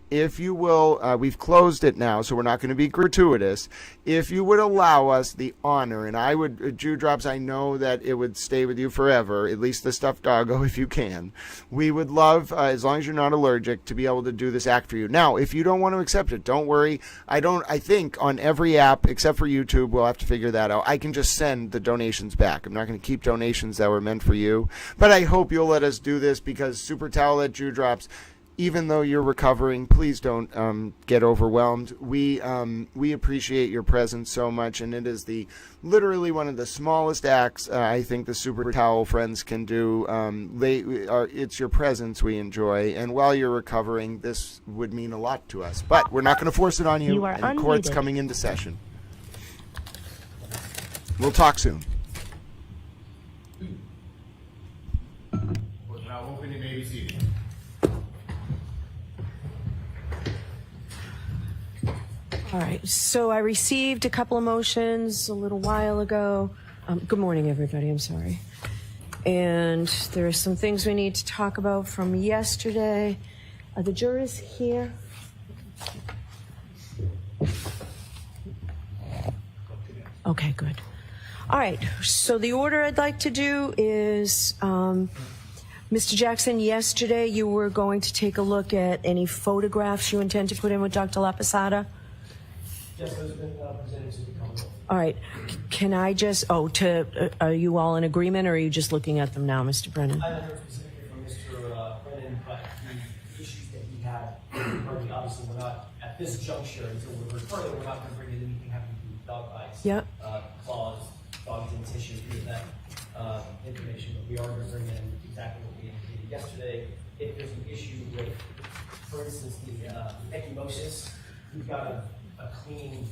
if you will, we've closed it now, so we're not going to be gratuitous. If you would allow us the honor, and I would, Dewdrops, I know that it would stay with you forever, at least the stuffed doggo if you can. We would love, as long as you're not allergic, to be able to do this act for you. Now, if you don't want to accept it, don't worry. I think on every app, except for YouTube, we'll have to figure that out. I can just send the donations back. I'm not going to keep donations that were meant for you. But I hope you'll let us do this, because Super Towel at Dewdrops, even though you're recovering, please don't get overwhelmed. We appreciate your presence so much, and it is literally one of the smallest acts I think the Super Towel friends can do. It's your presence we enjoy, and while you're recovering, this would mean a lot to us. But we're not going to force it on you, and court's coming into session. We'll talk soon. We're now hoping you may be seated. All right, so I received a couple of motions a little while ago. Good morning, everybody, I'm sorry. And there are some things we need to talk about from yesterday. Are the jurors here? Okay, good. All right, so the order I'd like to do is Mr. Jackson, yesterday you were going to take a look at any photographs you intend to put in with Dr. La Posada? Yes, those have been presented to the Commonwealth. All right. Can I just, are you all in agreement, or are you just looking at them now, Mr. Brennan? I haven't heard specifically from Mr. Brennan, but the issues that he had, obviously we're not, at this juncture, until we're further, we're not going to bring in anything having to do with dog bites, Yep. claws, dog tissue, any of that information, but we are going to bring in exactly what we indicated yesterday. If there's an issue with, for instance, the ecchymosis, we've got a clean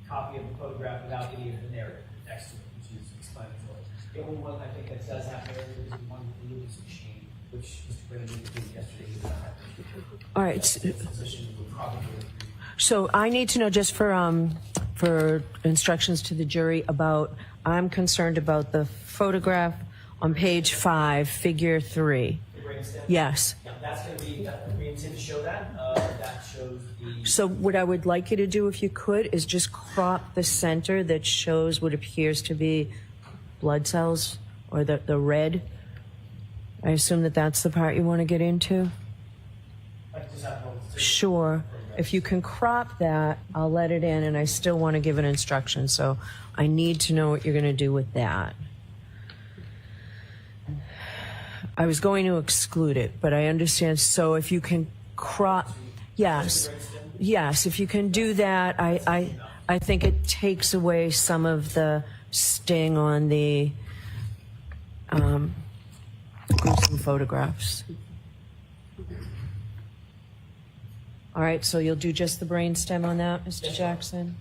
copy of the photograph without any of the narrative next to it, which is explanatory. The only one I think that does have narrative is the one with the Lewis machine, which Mr. Brennan indicated yesterday he did not have to issue. All right. Position would probably. So I need to know, just for instructions to the jury, I'm concerned about the photograph on page 5, figure 3. The brainstem? Yes. Yeah, that's going to be, we intend to show that. That shows the. So what I would like you to do, if you could, is just crop the center that shows what appears to be blood cells, or the red. I assume that that's the part you want to get into? Sure. If you can crop that, I'll let it in, and I still want to give an instruction, so I need to know what you're going to do with that. I was going to exclude it, but I understand. So if you can crop, yes, if you can do that, I think it takes away some of the sting on the gruesome photographs. All right, so you'll do just the brainstem on that, Mr. Jackson?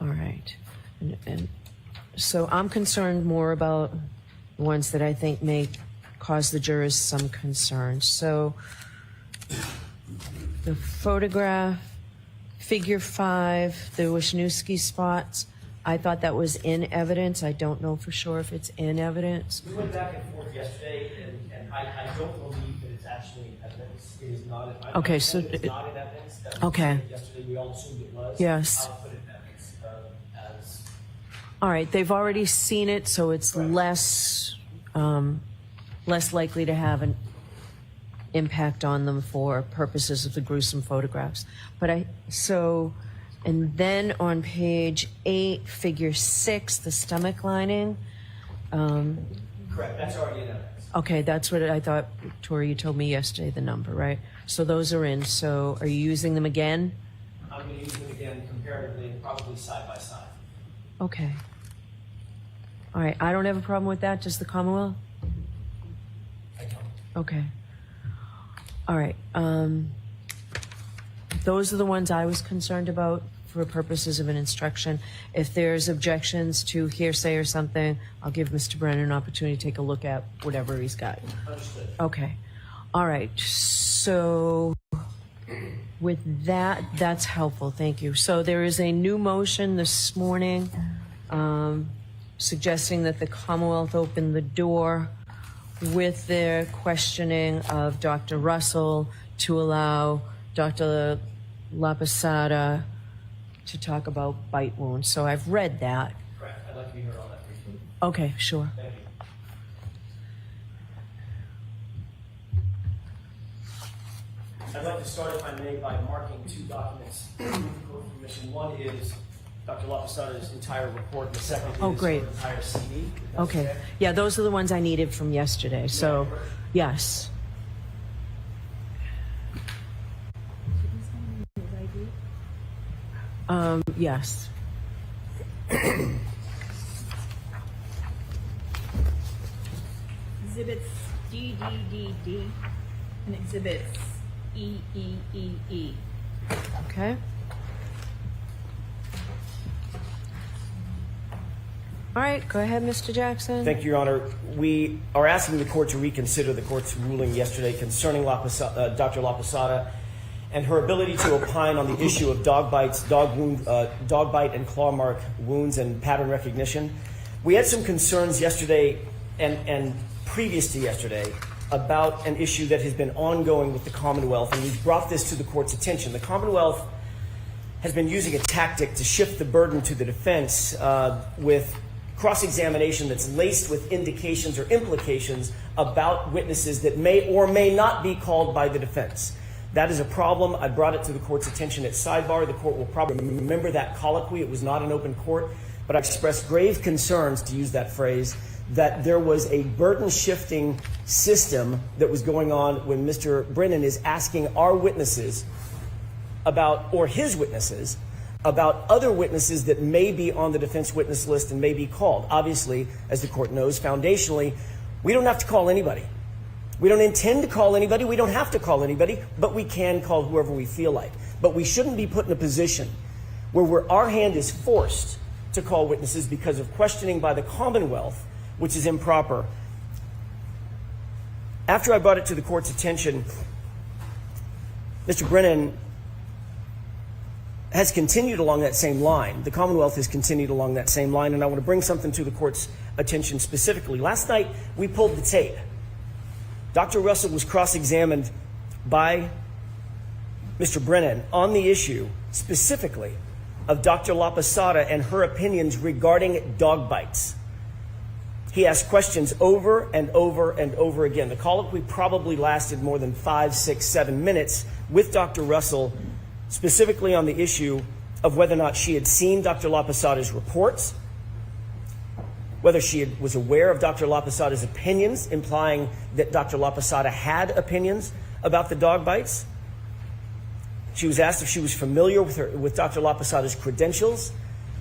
All right. And so I'm concerned more about the ones that I think may cause the jurors some concern. So the photograph, figure 5, the Wisniewski spots, I thought that was in evidence. I don't know for sure if it's in evidence. We went back and forth yesterday, and I don't believe that it's actually in evidence. It is not. Okay, so it's not in evidence. Okay. Yesterday we all assumed it was. Yes. I'll put it in evidence as. All right, they've already seen it, so it's less likely to have an impact on them for purposes of the gruesome photographs. And then on page 8, figure 6, the stomach lining. Correct, that's already in evidence. Okay, that's what I thought, Tori, you told me yesterday, the number, right? So those are in. So are you using them again? I'm going to use them again comparatively and probably side by side. Okay. All right, I don't have a problem with that, just the Commonwealth? I don't. Okay. All right. Those are the ones I was concerned about for purposes of an instruction. If there's objections to hearsay or something, I'll give Mr. Brennan an opportunity to take a look at whatever he's got. Understood. Okay. All right. So with that, that's helpful. Thank you. So there is a new motion this morning suggesting that the Commonwealth open the door with their questioning of Dr. Russell to allow Dr. La Posada to talk about bite wounds. So I've read that. Correct. I'd like to be heard on that briefly. Okay, sure. Thank you. I'd like to start, if I may, by marking 2 documents with the court permission. One is Dr. La Posada's entire report, and the second is great. her entire CD. Okay. Yeah, those are the ones I needed from yesterday. So, yes. Yes. Exhibits D, D, D, D, and exhibits E, E, E, E. Okay. All right, go ahead, Mr. Jackson. Thank you, Your Honor. We are asking the court to reconsider the court's ruling yesterday concerning Dr. La Posada and her ability to opine on the issue of dog bites, dog bite and claw mark wounds and pattern recognition. We had some concerns yesterday and previous to yesterday about an issue that has been ongoing with the Commonwealth, and we've brought this to the court's attention. The Commonwealth has been using a tactic to shift the burden to the defense with cross-examination that's laced with indications or implications about witnesses that may or may not be called by the defense. That is a problem. I brought it to the court's attention at sidebar. The court will probably remember that colloquy. It was not an open court, but I expressed grave concerns, to use that phrase, that there was a burden-shifting system that was going on when Mr. Brennan is asking our witnesses about, or his witnesses, about other witnesses that may be on the defense witness list and may be called. Obviously, as the court knows, foundationally, we don't have to call anybody. We don't intend to call anybody. We don't have to call anybody, but we can call whoever we feel like. But we shouldn't be put in a position where our hand is forced to call witnesses because of questioning by the Commonwealth, which is improper. After I brought it to the court's attention, Mr. Brennan has continued along that same line. The Commonwealth has continued along that same line, and I want to bring something to the court's attention specifically. Last night, we pulled the tape. Dr. Russell was cross-examined by Mr. Brennan on the issue specifically of Dr. La Posada and her opinions regarding dog bites. He asked questions over and over and over again. The colloquy probably lasted more than 5, 6, 7 minutes with Dr. Russell, specifically on the issue of whether or not she had seen Dr. La Posada's reports, whether she was aware of Dr. La Posada's opinions, implying that Dr. La Posada had opinions about the dog bites. She was asked if she was familiar with Dr. La Posada's credentials.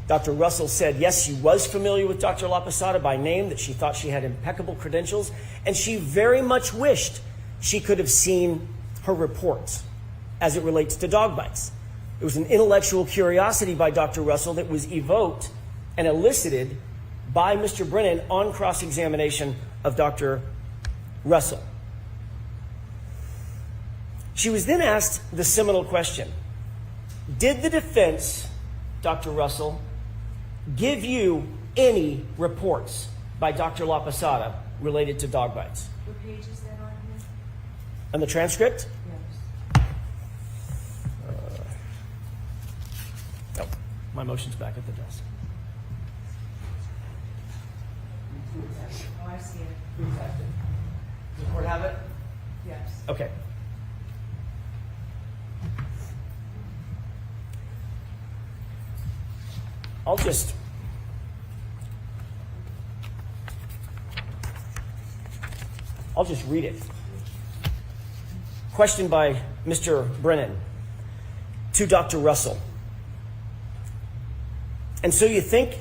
Dr. Russell said, yes, she was familiar with Dr. La Posada by name, that she thought she had impeccable credentials, and she very much wished she could have seen her reports as it relates to dog bites. It was an intellectual curiosity by Dr. Russell that was evoked and elicited by Mr. Brennan on cross-examination of Dr. Russell. She was then asked the seminal question: did the defense, Dr. Russell, give you any reports by Dr. La Posada related to dog bites? What page is that on here? On the transcript? Yes. No, my motion's back at the desk. Oh, I see it. Does the court have it? Yes. Okay. I'll just read it. Question by Mr. Brennan to Dr. Russell. And so you think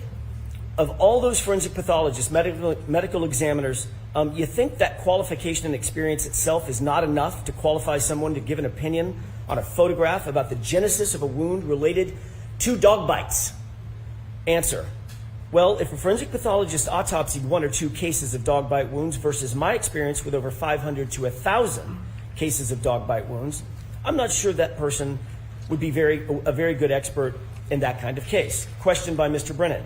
of all those forensic pathologists, medical examiners, you think that qualification and experience itself is not enough to qualify someone to give an opinion on a photograph about the genesis of a wound related to dog bites? Answer: well, if a forensic pathologist autopsied 1 or 2 cases of dog bite wounds versus my experience with over 500 to 1,000 cases of dog bite wounds, I'm not sure that person would be a very good expert in that kind of case. Question by Mr. Brennan: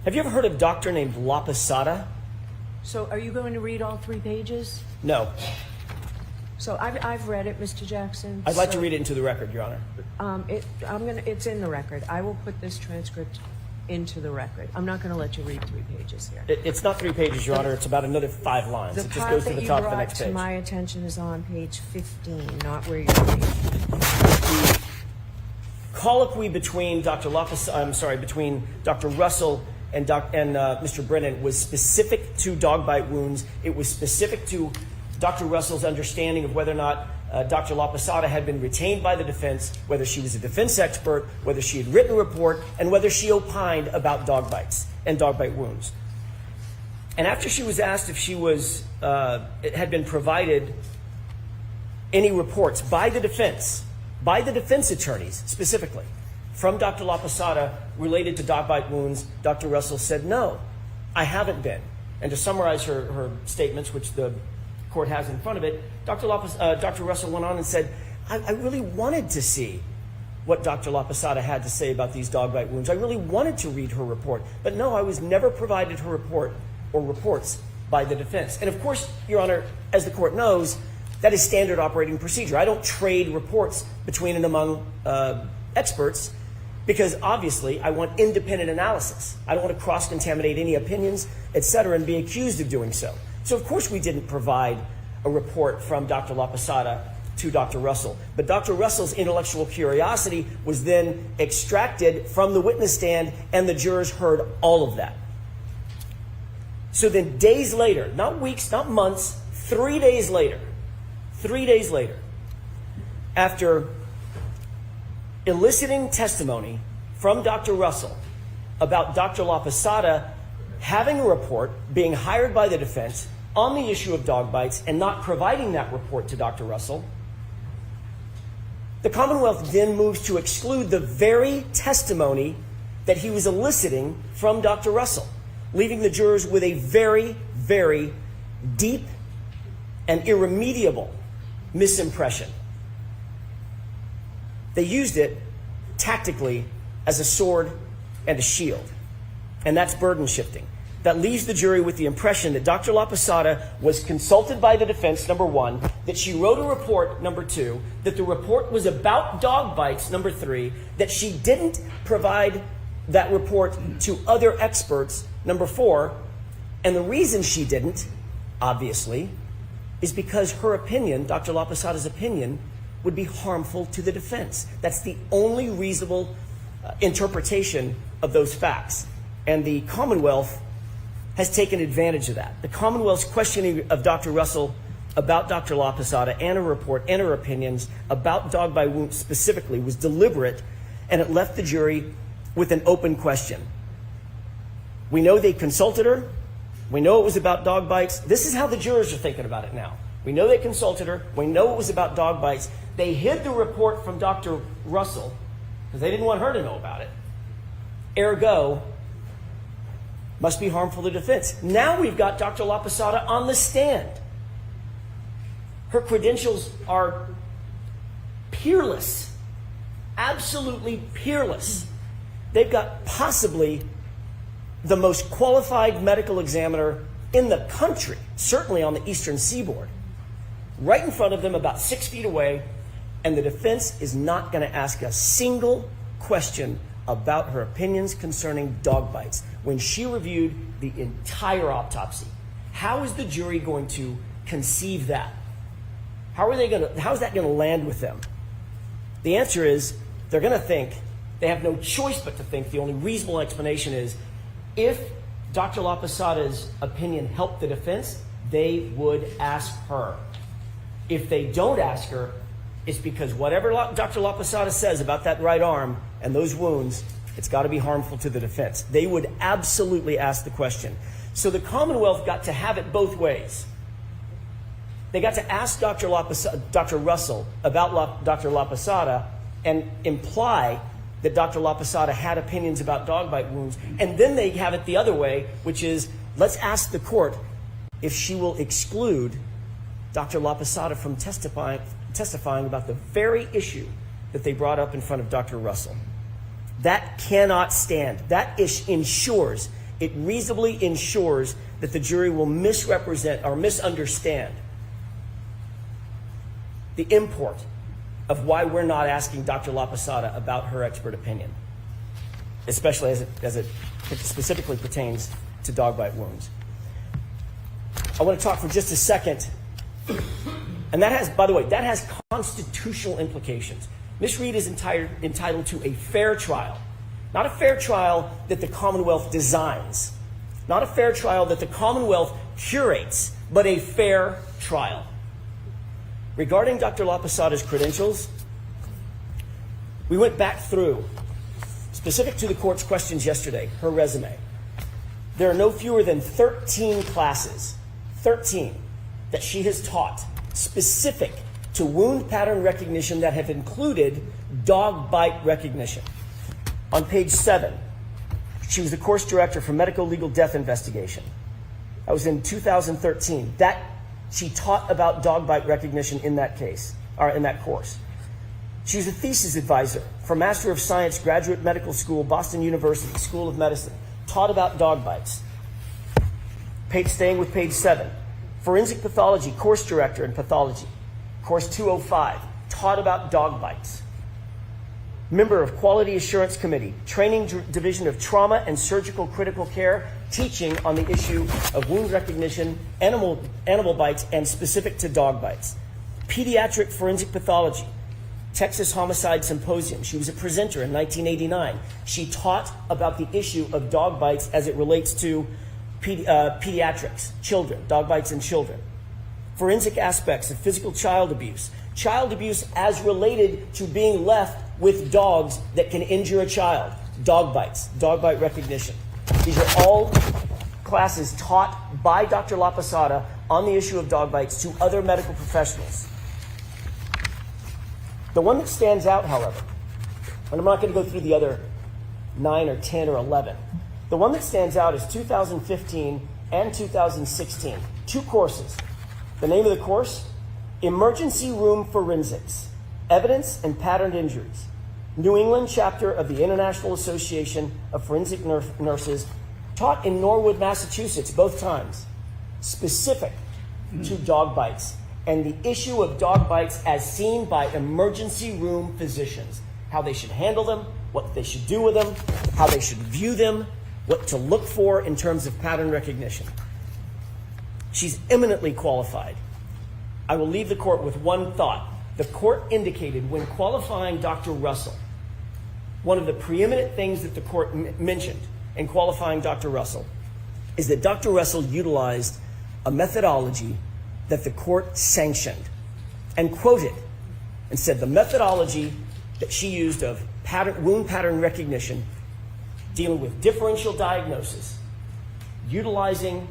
have you ever heard of a doctor named La Posada? So are you going to read all 3 pages? No. So I've read it, Mr. Jackson. I'd like to read it into the record, Your Honor. It's in the record. I will put this transcript into the record. I'm not going to let you read 3 pages here. It's not 3 pages, Your Honor. It's about another 5 lines. It just goes to the top of the next page. The part that you brought to my attention is on page 15, not where you're reading. Colloquy between between Dr. Russell and Mr. Brennan was specific to dog bite wounds. It was specific to Dr. Russell's understanding of whether or not Dr. La Posada had been retained by the defense, whether she was a defense expert, whether she had written a report, and whether she opined about dog bites and dog bite wounds. And after she was asked if she had been provided any reports by the defense attorneys specifically, from Dr. La Posada related to dog bite wounds, Dr. Russell said, no, I haven't been. And to summarize her statements, which the court has in front of it, Dr. Russell went on and said, I really wanted to see what Dr. La Posada had to say about these dog bite wounds. I really wanted to read her report. But no, I was never provided her report or reports by the defense. And of course, Your Honor, as the court knows, that is standard operating procedure. I don't trade reports between and among experts. Because obviously I want independent analysis. I don't want to cross-contaminate any opinions, etc., and be accused of doing so. So of course we didn't provide a report from Dr. La Posada to Dr. Russell. But Dr. Russell's intellectual curiosity was then extracted from the witness stand, and the jurors heard all of that. So then days later, not weeks, not months, 3 days later, after eliciting testimony from Dr. Russell about Dr. La Posada having a report, being hired by the defense on the issue of dog bites, and not providing that report to Dr. Russell, the Commonwealth then moves to exclude the very testimony that he was eliciting from Dr. Russell, leaving the jurors with a very, very deep and irremediable misimpression. They used it tactically as a sword and a shield. And that's burden shifting. That leaves the jury with the impression that Dr. La Posada was consulted by the defense, number one, that she wrote a report, number two, that the report was about dog bites, number three, that she didn't provide that report to other experts, number four, and the reason she didn't, obviously, is because her opinion, Dr. La Posada's opinion, would be harmful to the defense. That's the only reasonable interpretation of those facts. And the Commonwealth has taken advantage of that. The Commonwealth's questioning of Dr. Russell about Dr. La Posada and her report and her opinions about dog bite wounds specifically was deliberate, and it left the jury with an open question. We know they consulted her. We know it was about dog bites. This is how the jurors are thinking about it now. We know they consulted her. We know it was about dog bites. They hid the report from Dr. Russell because they didn't want her to know about it. Ergo, must be harmful to defense. Now we've got Dr. La Posada on the stand. Her credentials are peerless, absolutely peerless. They've got possibly the most qualified medical examiner in the country, certainly on the Eastern Seaboard, right in front of them, about 6 feet away, and the defense is not going to ask a single question about her opinions concerning dog bites when she reviewed the entire autopsy. How is the jury going to conceive that? How is that going to land with them? The answer is they're going to think, they have no choice but to think, the only reasonable explanation is, if Dr. La Posada's opinion helped the defense, they would ask her. If they don't ask her, it's because whatever Dr. La Posada says about that right arm and those wounds, it's got to be harmful to the defense. They would absolutely ask the question. So the Commonwealth got to have it both ways. They got to ask Dr. Russell about Dr. La Posada and imply that Dr. La Posada had opinions about dog bite wounds. And then they have it the other way, which is, let's ask the court if she will exclude Dr. La Posada from testifying about the very issue that they brought up in front of Dr. Russell. That cannot stand. That ensures, it reasonably ensures that the jury will misrepresent or misunderstand the import of why we're not asking Dr. La Posada about her expert opinion, especially as it specifically pertains to dog bite wounds. I want to talk for just a second, and that has, by the way, that has constitutional implications. Ms. Reed is entitled to a fair trial, not a fair trial that the Commonwealth designs, not a fair trial that the Commonwealth curates, but a fair trial. Regarding Dr. La Posada's credentials, we went back through, specific to the court's questions yesterday, her resume. There are no fewer than 13 classes, 13, that she has taught, specific to wound pattern recognition that have included dog bite recognition. On page 7, she was the course director for medical legal death investigation. That was in 2013. She taught about dog bite recognition in that case, or in that course. She was a thesis advisor for Master of Science Graduate Medical School, Boston University School of Medicine. Taught about dog bites. Staying with page 7. Forensic pathology, course director in pathology. Course 205. Taught about dog bites. member of Quality Assurance Committee, Training Division of Trauma and Surgical Critical Care, teaching on the issue of wound recognition, animal bites, and specific to dog bites. Pediatric Forensic Pathology, Texas Homicide Symposium. She was a presenter in 1989. She taught about the issue of dog bites as it relates to pediatrics, children, dog bites in children. Forensic aspects of physical child abuse as related to being left with dogs that can injure a child, dog bites, dog bite recognition. These are all classes taught by Dr. La Posada on the issue of dog bites to other medical professionals. The one that stands out, however, and I'm not going to go through the other 9 or 10 or 11, the one that stands out is 2015 and 2016, 2 courses. The name of the course, Emergency Room Forensics, Evidence and Patterned Injuries, New England chapter of the International Association of Forensic Nurses, taught in Norwood, Massachusetts, both times, specific to dog bites and the issue of dog bites as seen by emergency room physicians, how they should handle them, what they should do with them, how they should view them, what to look for in terms of pattern recognition. She's eminently qualified. I will leave the court with one thought. The court indicated when qualifying Dr. Russell, one of the preeminent things that the court mentioned in qualifying Dr. Russell is that Dr. Russell utilized a methodology that the court sanctioned and quoted and said the methodology that she used of wound pattern recognition, dealing with differential diagnosis, utilizing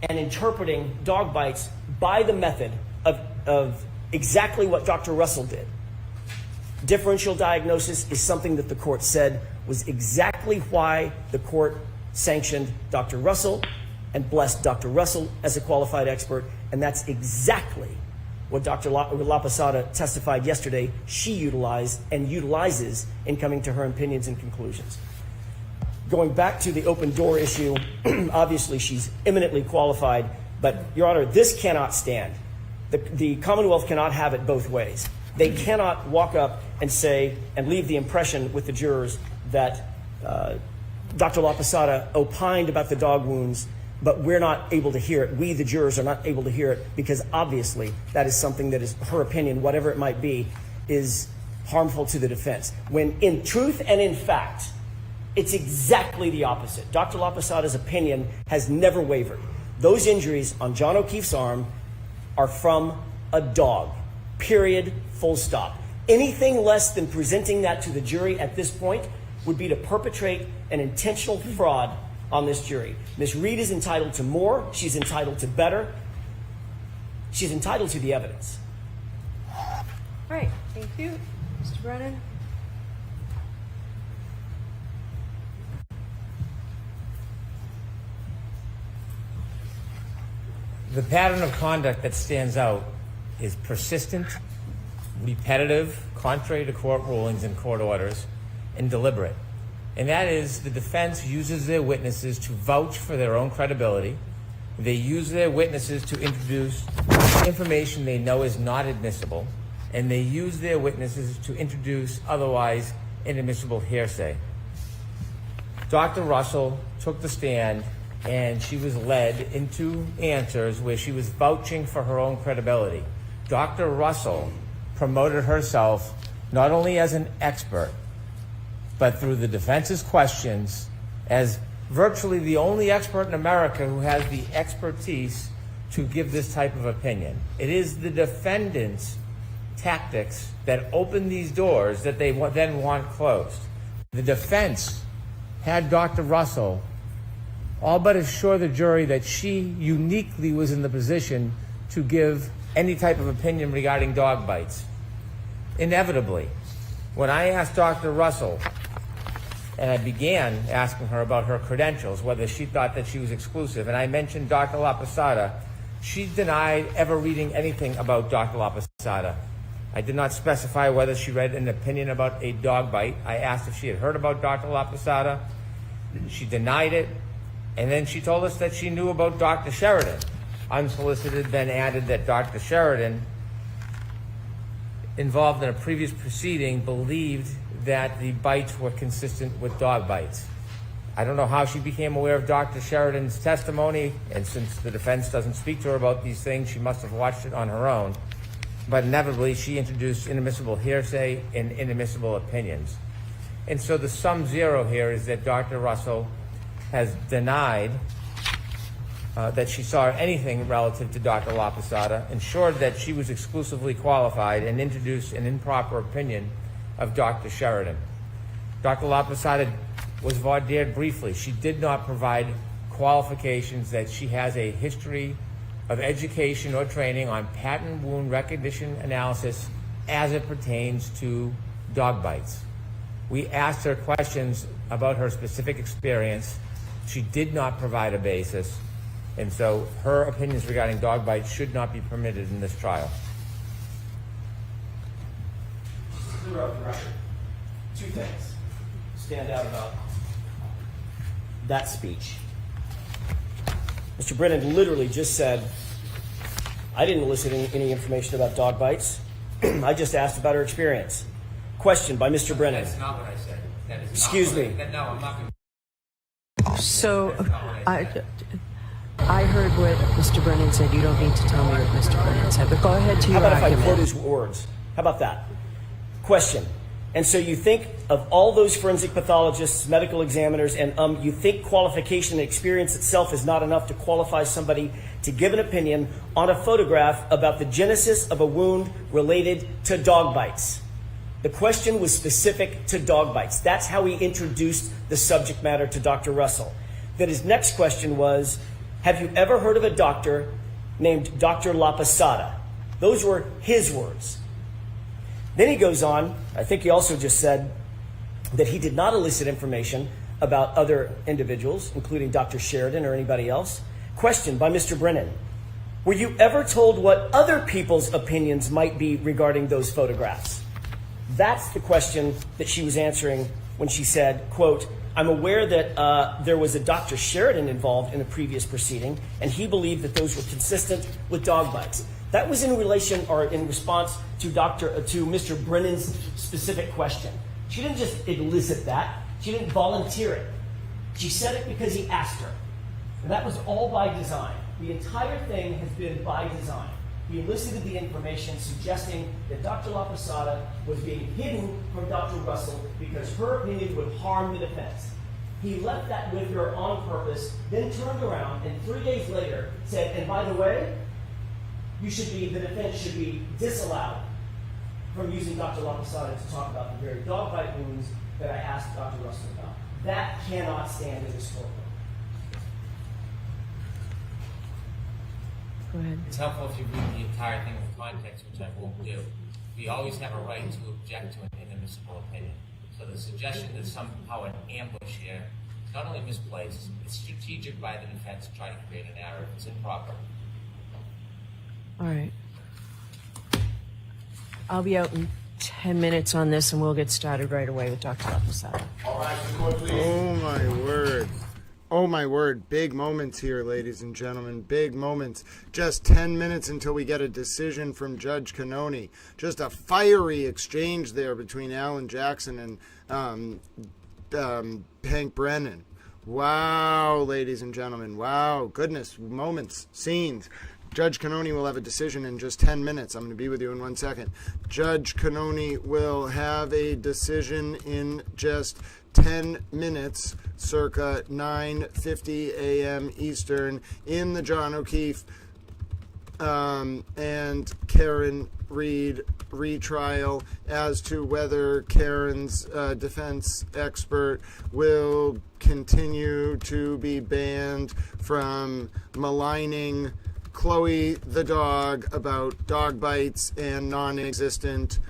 and interpreting dog bites by the method of exactly what Dr. Russell did. Differential diagnosis is something that the court said was exactly why the court sanctioned Dr. Russell and blessed Dr. Russell as a qualified expert, and that's exactly what Dr. La Posada testified yesterday she utilized and utilizes in coming to her opinions and conclusions. Going back to the open door issue, obviously she's eminently qualified, but Your Honor, this cannot stand. The Commonwealth cannot have it both ways. They cannot walk up and say and leave the impression with the jurors that Dr. La Posada opined about the dog wounds, but we're not able to hear it. We, the jurors, are not able to hear it because obviously that is something that is her opinion, whatever it might be, is harmful to the defense. When in truth and in fact, it's exactly the opposite. Dr. La Posada's opinion has never wavered. Those injuries on John O'Keefe's arm are from a dog, period, full stop. Anything less than presenting that to the jury at this point would be to perpetrate an intentional fraud on this jury. Ms. Reed is entitled to more. She's entitled to better. She's entitled to the evidence. All right, thank you. Mr. Brennan? The pattern of conduct that stands out is persistent, repetitive, contrary to court rulings and court orders, and deliberate. And that is, the defense uses their witnesses to vouch for their own credibility. They use their witnesses to introduce information they know is not admissible, and they use their witnesses to introduce otherwise inadmissible hearsay. Dr. Russell took the stand, and she was led into answers where she was vouching for her own credibility. Dr. Russell promoted herself not only as an expert, but through the defense's questions as virtually the only expert in America who has the expertise to give this type of opinion. It is the defendant's tactics that open these doors that they then want closed. The defense had Dr. Russell all but assure the jury that she uniquely was in the position to give any type of opinion regarding dog bites. Inevitably, when I asked Dr. Russell, and I began asking her about her credentials, whether she thought that she was exclusive, and I mentioned Dr. La Posada, she denied ever reading anything about Dr. La Posada. I did not specify whether she read an opinion about a dog bite. I asked if she had heard about Dr. La Posada. She denied it. And then she told us that she knew about Dr. Sheridan. Unsolicited, then added that Dr. Sheridan involved in a previous proceeding believed that the bites were consistent with dog bites. I don't know how she became aware of Dr. Sheridan's testimony, and since the defense doesn't speak to her about these things, she must have watched it on her own. But inevitably, she introduced inadmissible hearsay and inadmissible opinions. And so the sum zero here is that Dr. Russell has denied that she saw anything relative to Dr. La Posada, ensured that she was exclusively qualified, and introduced an improper opinion of Dr. Sheridan. Dr. La Posada was voir dired briefly. She did not provide qualifications that she has a history of education or training on pattern wound recognition analysis as it pertains to dog bites. We asked her questions about her specific experience. She did not provide a basis, and so her opinions regarding dog bites should not be permitted in this trial. Throughout the record, two things stand out about that speech. Mr. Brennan literally just said, I didn't elicit any information about dog bites. I just asked about her experience. Question by Mr. Brennan. That's not what I said. That is Excuse me. No, I'm not going to. So I heard what Mr. Brennan said. You don't need to tell me what Mr. Brennan said, but go ahead to your How about if I argument. quote his words? How about that? Question. And so you think of all those forensic pathologists, medical examiners, and you think qualification and experience itself is not enough to qualify somebody to give an opinion on a photograph about the genesis of a wound related to dog bites. The question was specific to dog bites. That's how he introduced the subject matter to Dr. Russell. Then his next question was, have you ever heard of a doctor named Dr. La Posada? Those were his words. Then he goes on, I think he also just said that he did not elicit information about other individuals, including Dr. Sheridan or anybody else. Question by Mr. Brennan. Were you ever told what other people's opinions might be regarding those photographs? That's the question that she was answering when she said, quote, I'm aware that there was a Dr. Sheridan involved in a previous proceeding, and he believed that those were consistent with dog bites. That was in relation or in response to Mr. Brennan's specific question. She didn't just elicit that. She didn't volunteer it. She said it because he asked her. And that was all by design. The entire thing has been by design. He elicited the information suggesting that Dr. La Posada was being hidden from Dr. Russell because her opinion would harm the defense. He left that with her on purpose, then turned around and 3 days later said, and by the way, the defense should be disallowed from using Dr. La Posada to talk about the very dog bite wounds that I asked Dr. Russell about. That cannot stand in this courtroom. Go ahead. It's helpful if you read the entire thing in context, which I won't do. We always have a right to object to an inadmissible opinion. So the suggestion that somehow an ambush here is not only misplaced, it's strategic by the defense to try to create an error. It's improper. All right. I'll be out in 10 minutes on this, and we'll get started right away with Dr. La Posada. All right, oh my word. Oh my word, big moments here, ladies and gentlemen, big moments. Just 10 minutes until we get a decision from Judge Cannoni. Just a fiery exchange there between Alan Jackson and Hank Brennan. Wow, ladies and gentlemen, wow, goodness, moments, scenes. Judge Cannoni will have a decision in just 10 minutes. I'm going to be with you in 1 second. Judge Cannoni will have a decision in just 10 minutes, circa 9:50 a.m. Eastern, in the John O'Keefe and Karen Reed retrial as to whether Karen's defense expert will continue to be banned from maligning Chloe the dog about dog bites and non-existent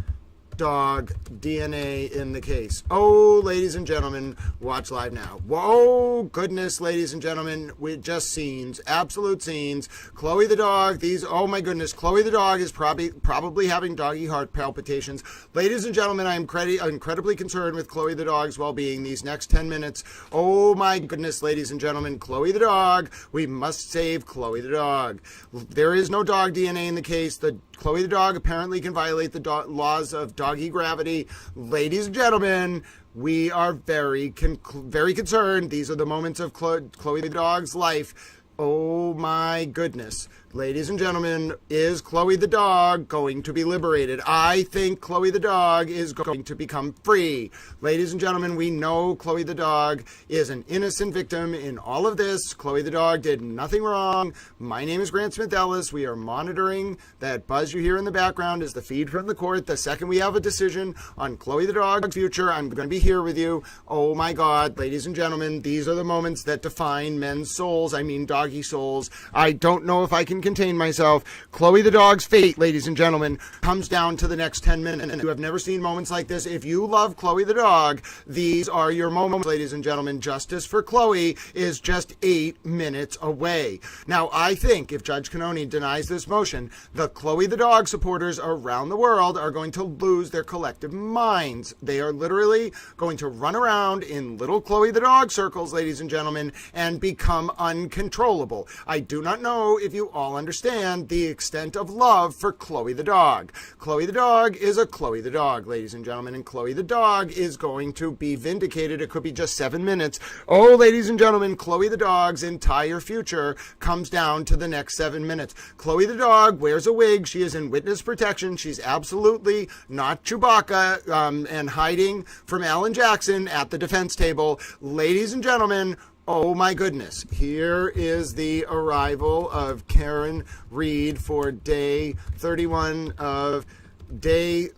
dog DNA in the case. Oh, ladies and gentlemen, watch live now. Whoa, goodness, ladies and gentlemen, with just scenes, absolute scenes. Chloe the dog, oh my goodness, Chloe the dog is probably having doggy heart palpitations. Ladies and gentlemen, I am incredibly concerned with Chloe the dog's well-being these next 10 minutes. Oh my goodness, ladies and gentlemen, Chloe the dog, we must save Chloe the dog. There is no dog DNA in the case. The Chloe the dog apparently can violate the laws of doggy gravity. Ladies and gentlemen, we are very concerned. These are the moments of Chloe the dog's life. Oh my goodness. Ladies and gentlemen, is Chloe the dog going to be liberated? I think Chloe the dog is going to become free. Ladies and gentlemen, we know Chloe the dog is an innocent victim in all of this. Chloe the dog did nothing wrong. My name is Grant Smith Ellis. We are monitoring. That buzz you hear in the background is the feed from the court. The second we have a decision on Chloe the dog's future, I'm going to be here with you. Oh my God, ladies and gentlemen, these are the moments that define men's souls. I mean doggy souls. I don't know if I can contain myself. Chloe the dog's fate, ladies and gentlemen, comes down to the next 10 minutes. You have never seen moments like this. If you love Chloe the dog, these are your moments, ladies and gentlemen. Justice for Chloe is just 8 minutes away. Now, I think if Judge Cannoni denies this motion, the Chloe the dog supporters around the world are going to lose their collective minds. They are literally going to run around in little Chloe the dog circles, ladies and gentlemen, and become uncontrollable. I do not know if you all understand the extent of love for Chloe the dog. Chloe the dog is a Chloe the dog, ladies and gentlemen, and Chloe the dog is going to be vindicated. It could be just 7 minutes. Oh, ladies and gentlemen, Chloe the dog's entire future comes down to the next 7 minutes. Chloe the dog wears a wig. She is in witness protection. She's absolutely not Chewbacca and hiding from Alan Jackson at the defense table. Ladies and gentlemen, oh my goodness, here is the arrival of Karen Reed for day 31 of the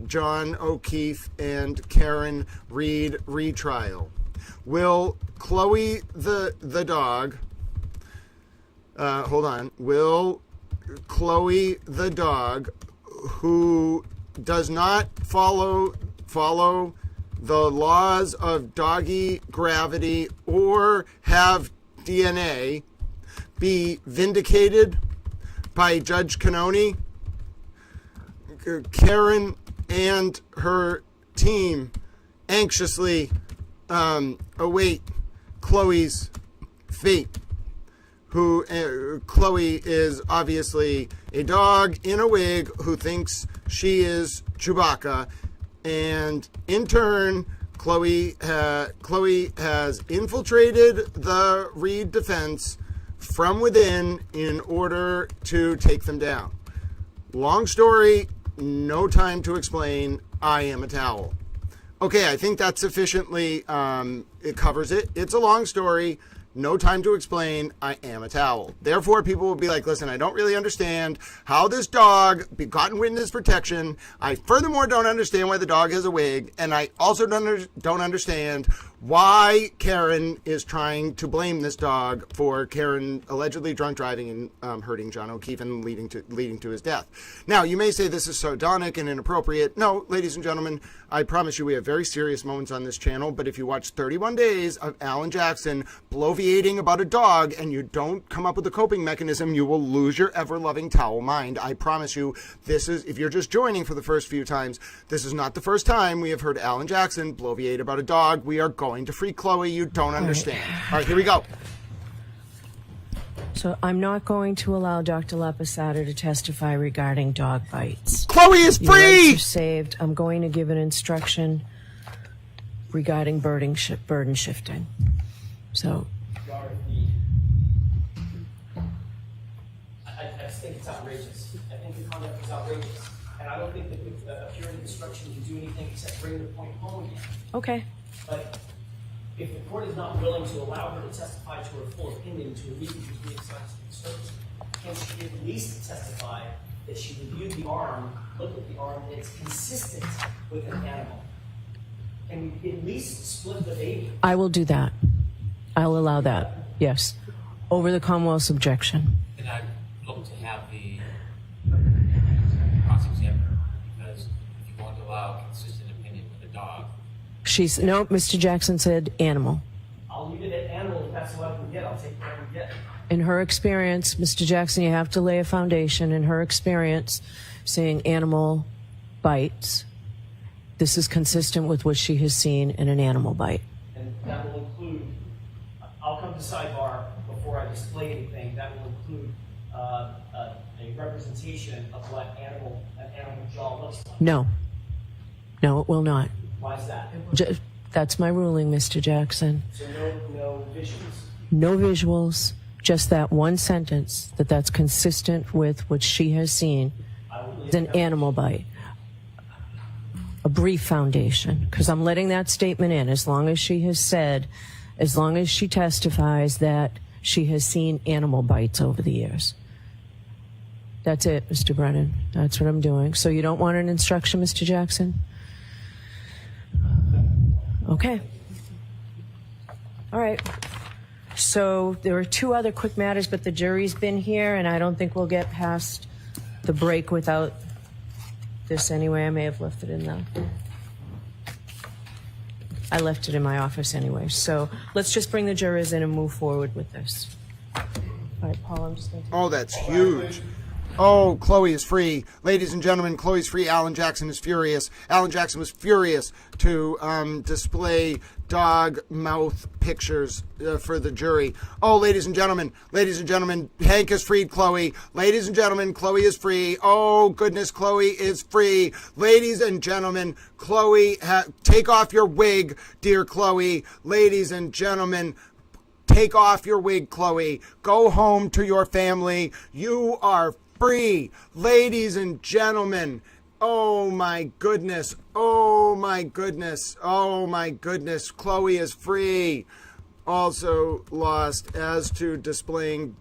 John O'Keefe and Karen Reed retrial. Will Chloe the dog, will Chloe the dog, who does not follow the laws of doggy gravity or have DNA, be vindicated by Judge Cannoni? Karen and her team anxiously await Chloe's fate. Chloe is obviously a dog in a wig who thinks she is Chewbacca. And in turn, Chloe has infiltrated the Reed defense from within in order to take them down. Long story, no time to explain. I am a towel. Okay, I think that sufficiently it covers it. It's a long story. No time to explain. I am a towel. Therefore, people will be like, listen, I don't really understand how this dog got in witness protection. I furthermore don't understand why the dog has a wig. And I also don't understand why Karen is trying to blame this dog for Karen allegedly drunk driving and hurting John O'Keefe and leading to his death. Now, you may say this is sardonic and inappropriate. No, ladies and gentlemen, I promise you we have very serious moments on this channel, but if you watch 31 days of Alan Jackson bloviating about a dog and you don't come up with a coping mechanism, you will lose your ever-loving towel mind. I promise you, this is, if you're just joining for the first few times, this is not the first time we have heard Alan Jackson bloviate about a dog. We are going to free Chloe. You don't understand. All right, here we go. So I'm not going to allow Dr. Laposada to testify regarding dog bites. Chloe is free! Your rights are saved. I'm going to give an instruction regarding burden shifting. So... I just think it's outrageous. I think the conduct is outrageous. And I don't think that a purity instruction can do anything except bring the point home again. Okay. But if the court is not willing to allow her to testify to her full opinion to immediately be assigned to service, can she at least testify that she reviewed the arm, looked at the arm, and it's consistent with an animal? Can we at least split the baby? I will do that. I'll allow that. Yes. Over the Commonwealth's objection. And I'd look to have the cross-examiner, because if you want to allow consistent opinion with a dog. No, Mr. Jackson said animal. I'll leave it at animal if that's what I can get. I'll take what I can get. In her experience, Mr. Jackson, you have to lay a foundation. In her experience, seeing animal bites, this is consistent with what she has seen in an animal bite. And that will include, I'll come to sidebar before I display anything, that will include a representation of what an animal jaw looks like. No. No, it will not. Why is that? That's my ruling, Mr. Jackson. So no visuals. No visuals, just that one sentence that's consistent with what she has seen. It's an animal bite. A brief foundation, because I'm letting that statement in as long as she has said, as long as she testifies that she has seen animal bites over the years. That's it, Mr. Brennan. That's what I'm doing. So you don't want an instruction, Mr. Jackson? Okay. All right. So there are two other quick matters, but the jury's been here, and I don't think we'll get past the break without this anyway. I may have left it in I left it in my office anyway. So let's just bring the jurors in and move forward with this. All right, Paul, I'm just going to... Oh, that's huge. Oh, Chloe is free. Ladies and gentlemen, Chloe's free. Alan Jackson is furious. Alan Jackson was furious to display dog mouth pictures for the jury. Oh, ladies and gentlemen, Hank has freed Chloe. Ladies and gentlemen, Chloe is free. Oh, goodness, Chloe is free. Ladies and gentlemen, Chloe, take off your wig, dear Chloe. Ladies and gentlemen, take off your wig, Chloe. Go home to your family. You are free. Ladies and gentlemen, oh my goodness, oh my goodness, oh my goodness, Chloe is free. Also lost as to displaying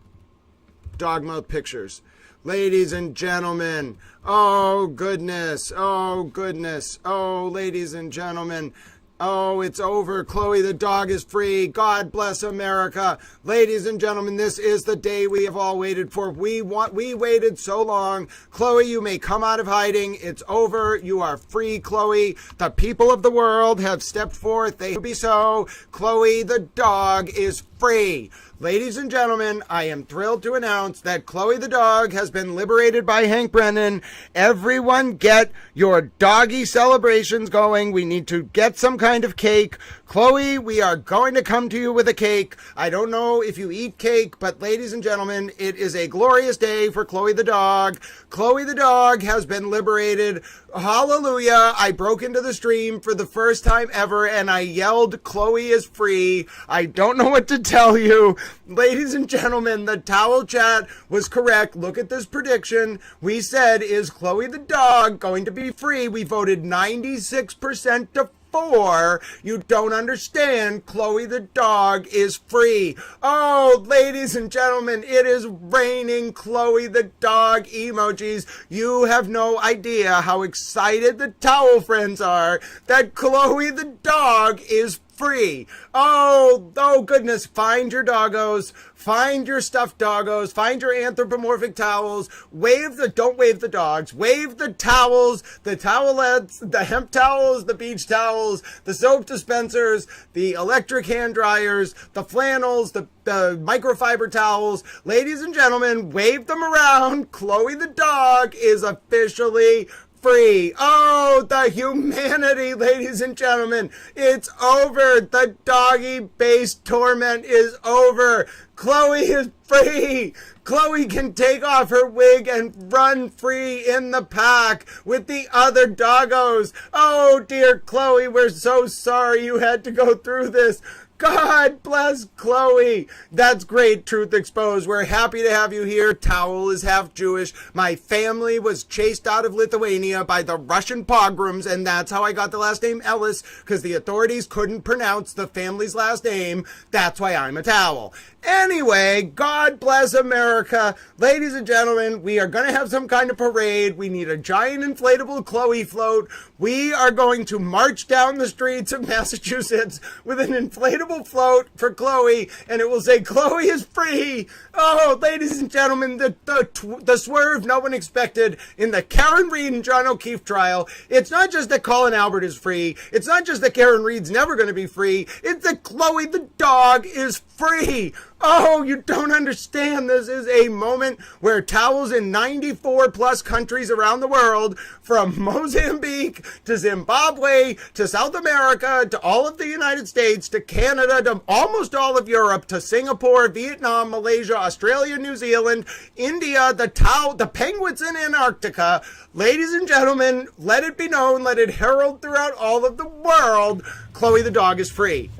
dogmouth pictures. Ladies and gentlemen, oh goodness, oh goodness, oh ladies and gentlemen, oh, it's over. Chloe the dog is free. God bless America. Ladies and gentlemen, this is the day we have all waited for. We waited so long. Chloe, you may come out of hiding. It's over. You are free, Chloe. The people of the world have stepped forth. They will be so. Chloe the dog is free. Ladies and gentlemen, I am thrilled to announce that Chloe the dog has been liberated by Hank Brennan. Everyone get your doggy celebrations going. We need to get some kind of cake. Chloe, we are going to come to you with a cake. I don't know if you eat cake, but ladies and gentlemen, it is a glorious day for Chloe the dog. Chloe the dog has been liberated. Hallelujah. I broke into the stream for the first time ever and I yelled, Chloe is free. I don't know what to tell you. Ladies and gentlemen, the towel chat was correct. Look at this prediction. We said, is Chloe the dog going to be free? We voted 96% to 4. You don't understand. Chloe the dog is free. Oh, ladies and gentlemen, it is raining Chloe the dog emojis. You have no idea how excited the towel friends are that Chloe the dog is free. Oh goodness. Find your doggos. Find your stuffed doggos. Find your anthropomorphic towels. Don't wave the dogs. Wave the towels, the towelettes, the hemp towels, the beach towels, the soap dispensers, the electric hand dryers, the flannels, the microfiber towels. Ladies and gentlemen, wave them around. Chloe the dog is officially free. Oh, the humanity, ladies and gentlemen. It's over. The doggy-based torment is over. Chloe is free. Chloe can take off her wig and run free in the pack with the other doggos. Oh, dear Chloe, we're so sorry you had to go through this. God bless Chloe. That's great, Truth Exposed. We're happy to have you here. Towel is half Jewish. My family was chased out of Lithuania by the Russian pogroms, and that's how I got the last name Ellis, because the authorities couldn't pronounce the family's last name. That's why I'm a towel. Anyway, God bless America. Ladies and gentlemen, we are going to have some kind of parade. We need a giant inflatable Chloe float. We are going to march down the streets of Massachusetts with an inflatable float for Chloe, and it will say, Chloe is free. Oh, ladies and gentlemen, the swerve no one expected in the Karen Reed and John O'Keefe trial. It's not just that Colin Albert is free. It's not just that Karen Reed's never going to be free. It's that Chloe the dog is free. Oh, you don't understand. This is a moment where towels in 94 plus countries around the world, from Mozambique to Zimbabwe to South America to all of the United States to Canada to almost all of Europe to Singapore, Vietnam, Malaysia, Australia, New Zealand, India, the penguins in Antarctica. Ladies and gentlemen, let it be known, let it herald throughout all of the world, Chloe the dog is free.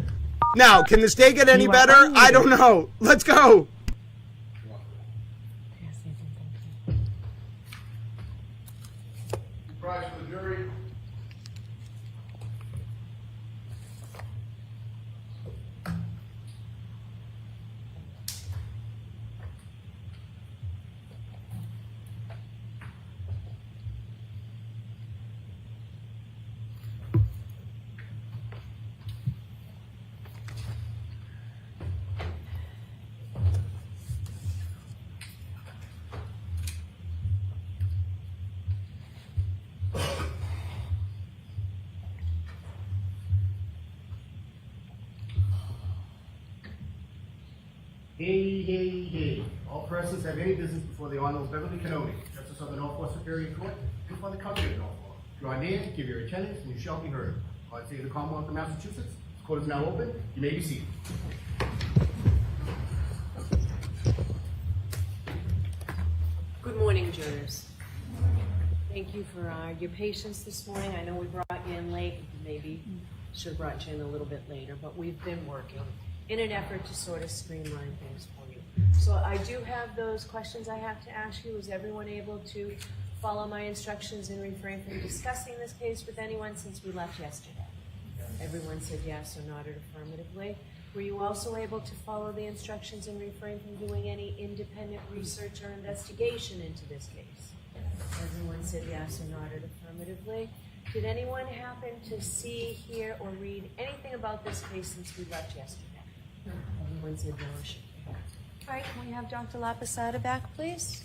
Now, can this day get any better? I don't know. Let's go. Prize for the jury. Hey. All persons have any business before the Honorable Beverly Kennedy, Justice of the Norfolk Superior Court, before the County of Norfolk. Draw near, give your attendance, and you shall be heard. I say the Commonwealth of Massachusetts. The court is now open. You may be seated. Good morning, jurors. Thank you for your patience this morning. I know we brought you in late. Maybe should have brought you in a little bit later, but we've been working in an effort to sort of streamline things for you. So I do have those questions I have to ask you. Was everyone able to follow my instructions and refrain from discussing this case with anyone since we left yesterday? Everyone said yes or nodded affirmatively. Were you also able to follow the instructions and refrain from doing any independent research or investigation into this case? Everyone said yes or nodded affirmatively. Did anyone happen to see, hear, or read anything about this case since we left yesterday? Everyone said no or should be. All right, can we have Dr. Laposada back, please?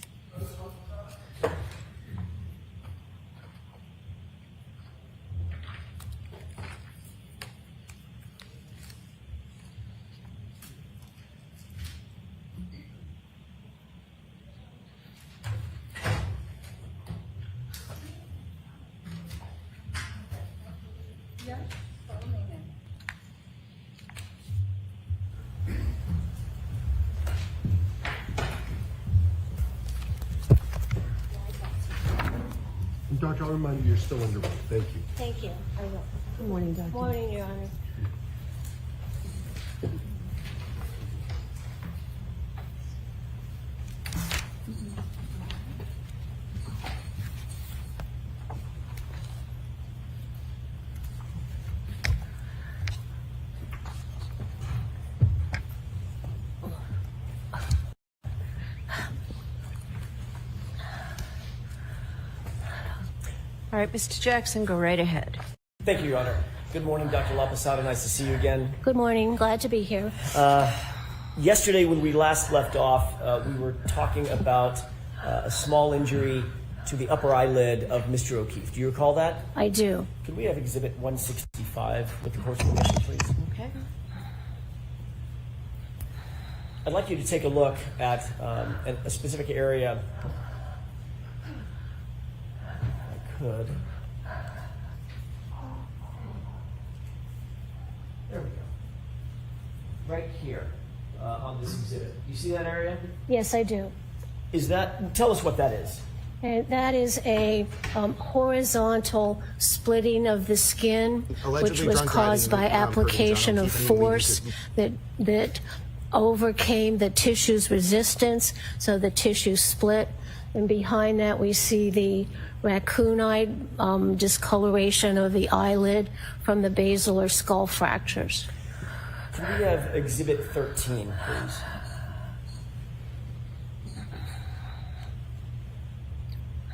Doctor, I'll remind you you're still under oath. Thank you. Thank you. I will. Good morning, Doctor. Morning, Your Honor. All right, Mr. Jackson, go right ahead. Thank you, Your Honor. Good morning, Dr. Laposada. Nice to see you again. Good morning. Glad to be here. Yesterday, when we last left off, we were talking about a small injury to the upper eyelid of Mr. O'Keefe. Do you recall that? I do. Could we have Exhibit 165 with the court's permission, please? Okay. I'd like you to take a look at a specific area. Could. There we go. Right here on this exhibit. You see that area? Yes, I do. Tell us what that is. And that is a horizontal splitting of the skin, which was caused by application of force that overcame the tissue's resistance, so the tissue split. And behind that, we see the raccoonite discoloration of the eyelid from the basilar skull fractures. Can we have Exhibit 13, please?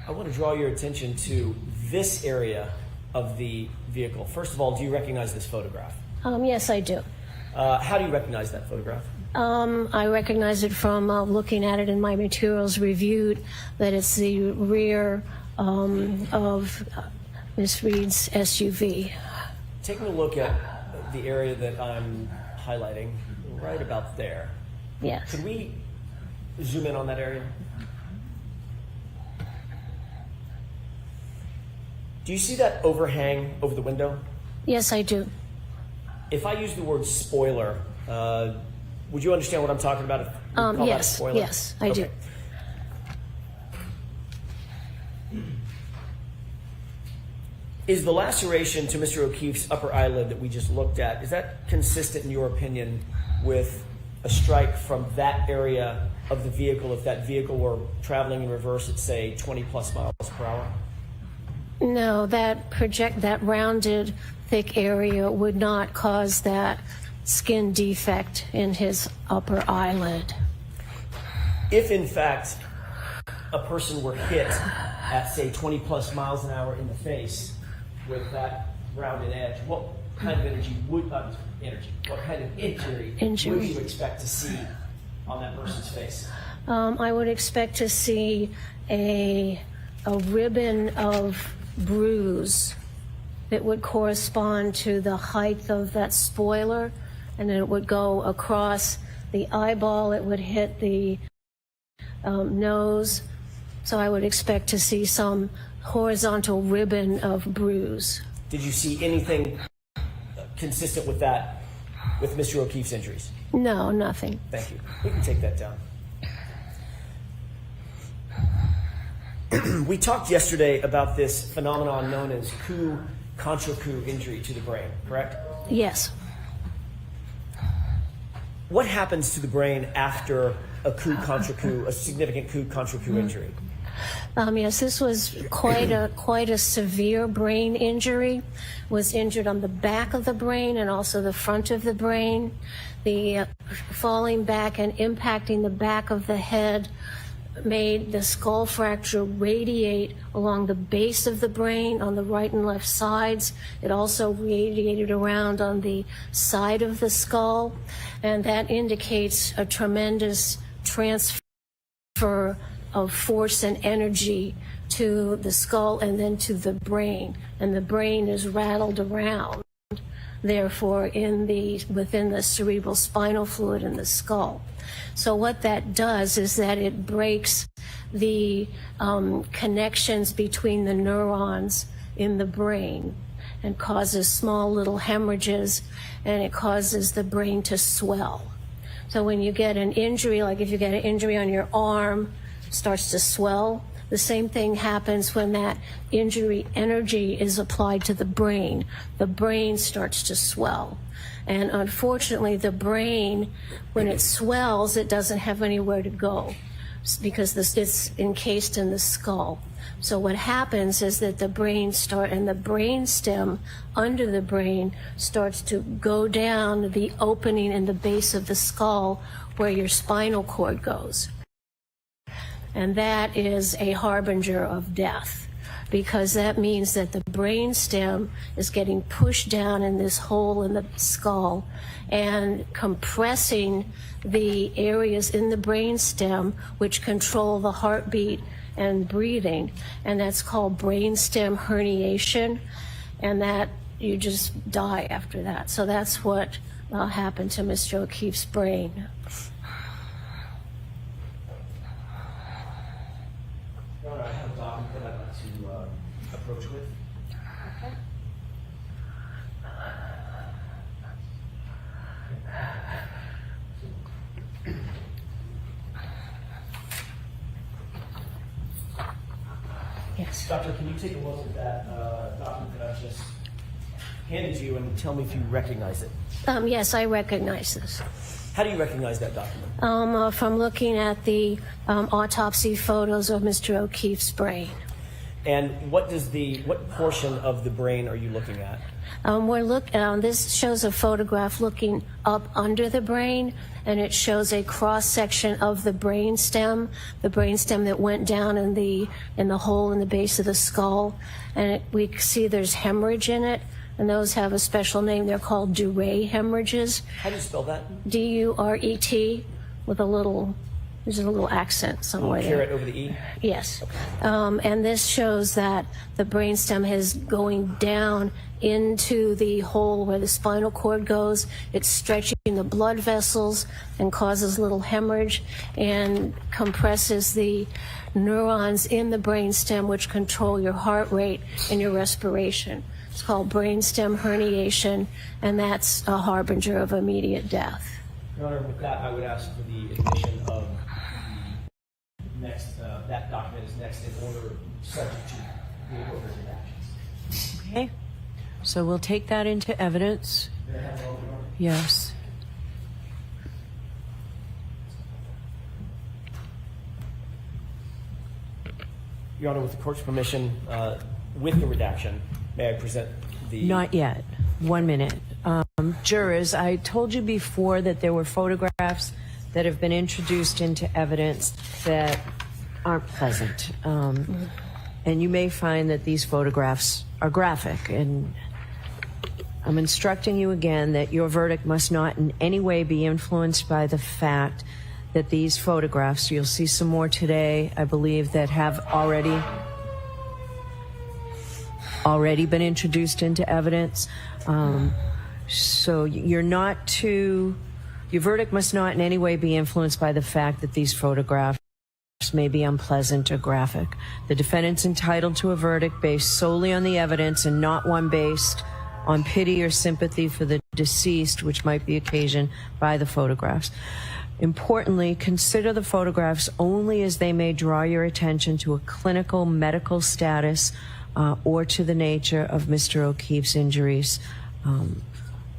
I want to draw your attention to this area of the vehicle. First of all, do you recognize this photograph? Yes, I do. How do you recognize that photograph? I recognize it from looking at it in my materials reviewed, that it's the rear of Miss Reed's SUV. Taking a look at the area that I'm highlighting, right about there. Yes. Could we zoom in on that area? Do you see that overhang over the window? Yes, I do. If I use the word spoiler, would you understand what I'm talking about? If we call that a Yes, spoiler? yes, I do. Is the laceration to Mr. O'Keefe's upper eyelid that we just looked at, is that consistent in your opinion with a strike from that area of the vehicle if that vehicle were traveling in reverse at, say, 20 plus miles per hour? No, that rounded, thick area would not cause that skin defect in his upper eyelid. If, in fact, a person were hit at, say, 20 plus miles an hour in the face with that rounded edge, what kind of what kind of injury would you expect to see on that person's face? I would expect to see a ribbon of bruise that would correspond to the height of that spoiler, and then it would go across the eyeball, it would hit the nose, so I would expect to see some horizontal ribbon of bruise. Did you see anything consistent with that, with Mr. O'Keefe's injuries? No, nothing. Thank you. We can take that down. We talked yesterday about this phenomenon known as coup contra coup injury to the brain, correct? Yes. What happens to the brain after a coup contra coup, a significant coup contra coup injury? Yes, this was quite a severe brain injury. Was injured on the back of the brain and also the front of the brain. The falling back and impacting the back of the head made the skull fracture radiate along the base of the brain on the right and left sides. It also radiated around on the side of the skull, and that indicates a tremendous transfer of force and energy to the skull and then to the brain, and the brain is rattled around, therefore within the cerebral spinal fluid in the skull. So what that does is that it breaks the connections between the neurons in the brain and causes small little hemorrhages, and it causes the brain to swell. So when you get an injury, like if you get an injury on your arm, it starts to swell. The same thing happens when that injury energy is applied to the brain. The brain starts to swell. And unfortunately, the brain, when it swells, it doesn't have anywhere to go because it's encased in the skull. So what happens is that the brain and the brain stem under the brain starts to go down the opening in the base of the skull where your spinal cord goes. And that is a harbinger of death, because that means that the brain stem is getting pushed down in this hole in the skull and compressing the areas in the brain stem which control the heartbeat and breathing, and that's called brain stem herniation, and that you just die after that. So that's what happened to Mr. O'Keefe's brain. I have a document that I'd like to approach with. Okay. Yes. Doctor, can you take a look at that document that I just handed you and tell me if you recognize it? Yes, I recognize this. How do you recognize that document? From looking at the autopsy photos of Mr. O'Keefe's brain. And what portion of the brain are you looking at? This shows a photograph looking up under the brain, and it shows a cross section of the brain stem that went down in the hole in the base of the skull, and we see there's hemorrhage in it, and those have a special name. They're called Duret hemorrhages. How do you spell that? D-U-R-E-T with a little There's a little accent somewhere there. Carrot over the E? Yes. And this shows that the brainstem is going down into the hole where the spinal cord goes. It's stretching the blood vessels and causes little hemorrhage and compresses the neurons in the brainstem, which control your heart rate and your respiration. It's called brainstem herniation, and that's a harbinger of immediate death. Your Honor, with that, I would ask for the admission of the next, that document is next in order, subject to the appropriate actions. Okay. So we'll take that into evidence. May I have a moment, Your Honor? Yes. Your Honor, with the court's permission, with the redaction, may I present the... Not yet. 1 minute. Jurors, I told you before that there were photographs that have been introduced into evidence that aren't pleasant. And you may find that these photographs are graphic. And I'm instructing you again that your verdict must not in any way be influenced by the fact that these photographs, you'll see some more today, I believe, that have already been introduced into evidence. So your verdict must not in any way be influenced by the fact that these photographs may be unpleasant or graphic. The defendant's entitled to a verdict based solely on the evidence and not one based on pity or sympathy for the deceased, which might be occasioned by the photographs. Importantly, consider the photographs only as they may draw your attention to a clinical medical status or to the nature of Mr. O'Keefe's injuries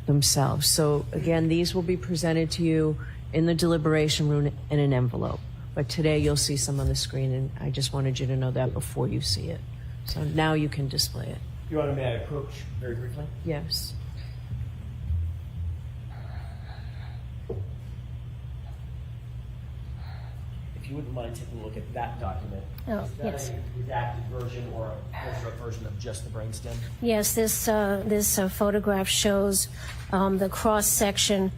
themselves. So again, these will be presented to you in the deliberation room in an envelope. But today you'll see some on the screen, and I just wanted you to know that before you see it. So now you can display it. Your Honor, may I approach very briefly? Yes. If you wouldn't mind taking a look at that document. Oh, is that yes. a redacted version or a closer-up version of just the brainstem? Yes, this photograph shows the cross-section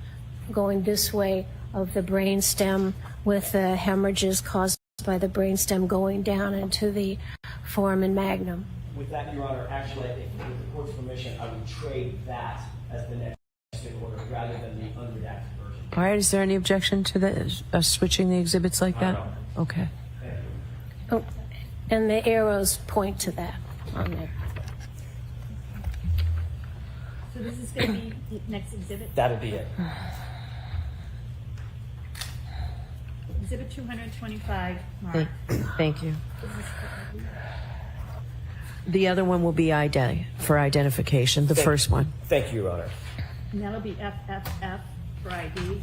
going this way of the brainstem with the hemorrhages caused by the brainstem going down into the foramen magnum. With that, Your Honor, actually, I think with the court's permission, I would trade that as the next in order rather than the unredacted version. All right, is there any objection to switching the exhibits like that? Okay. Thank you. Oh, and the arrows point to that on there. So this is going to be the next exhibit? That'll be it. Exhibit 225, Mark. Thank you. The other one will be for identification, the first one. Thank you, Your Honor. And that'll be FFF for ID.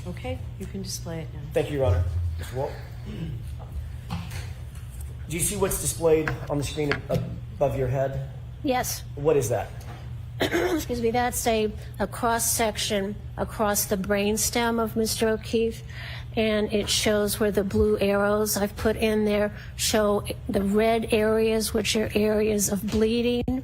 Okay, you can display it now. Thank you, Your Honor. Mr. Walt? Do you see what's displayed on the screen above your head? Yes. What is that? Excuse me, that's a cross-section across the brainstem of Mr. O'Keefe, and it shows where the blue arrows I've put in there show the red areas, which are areas of bleeding,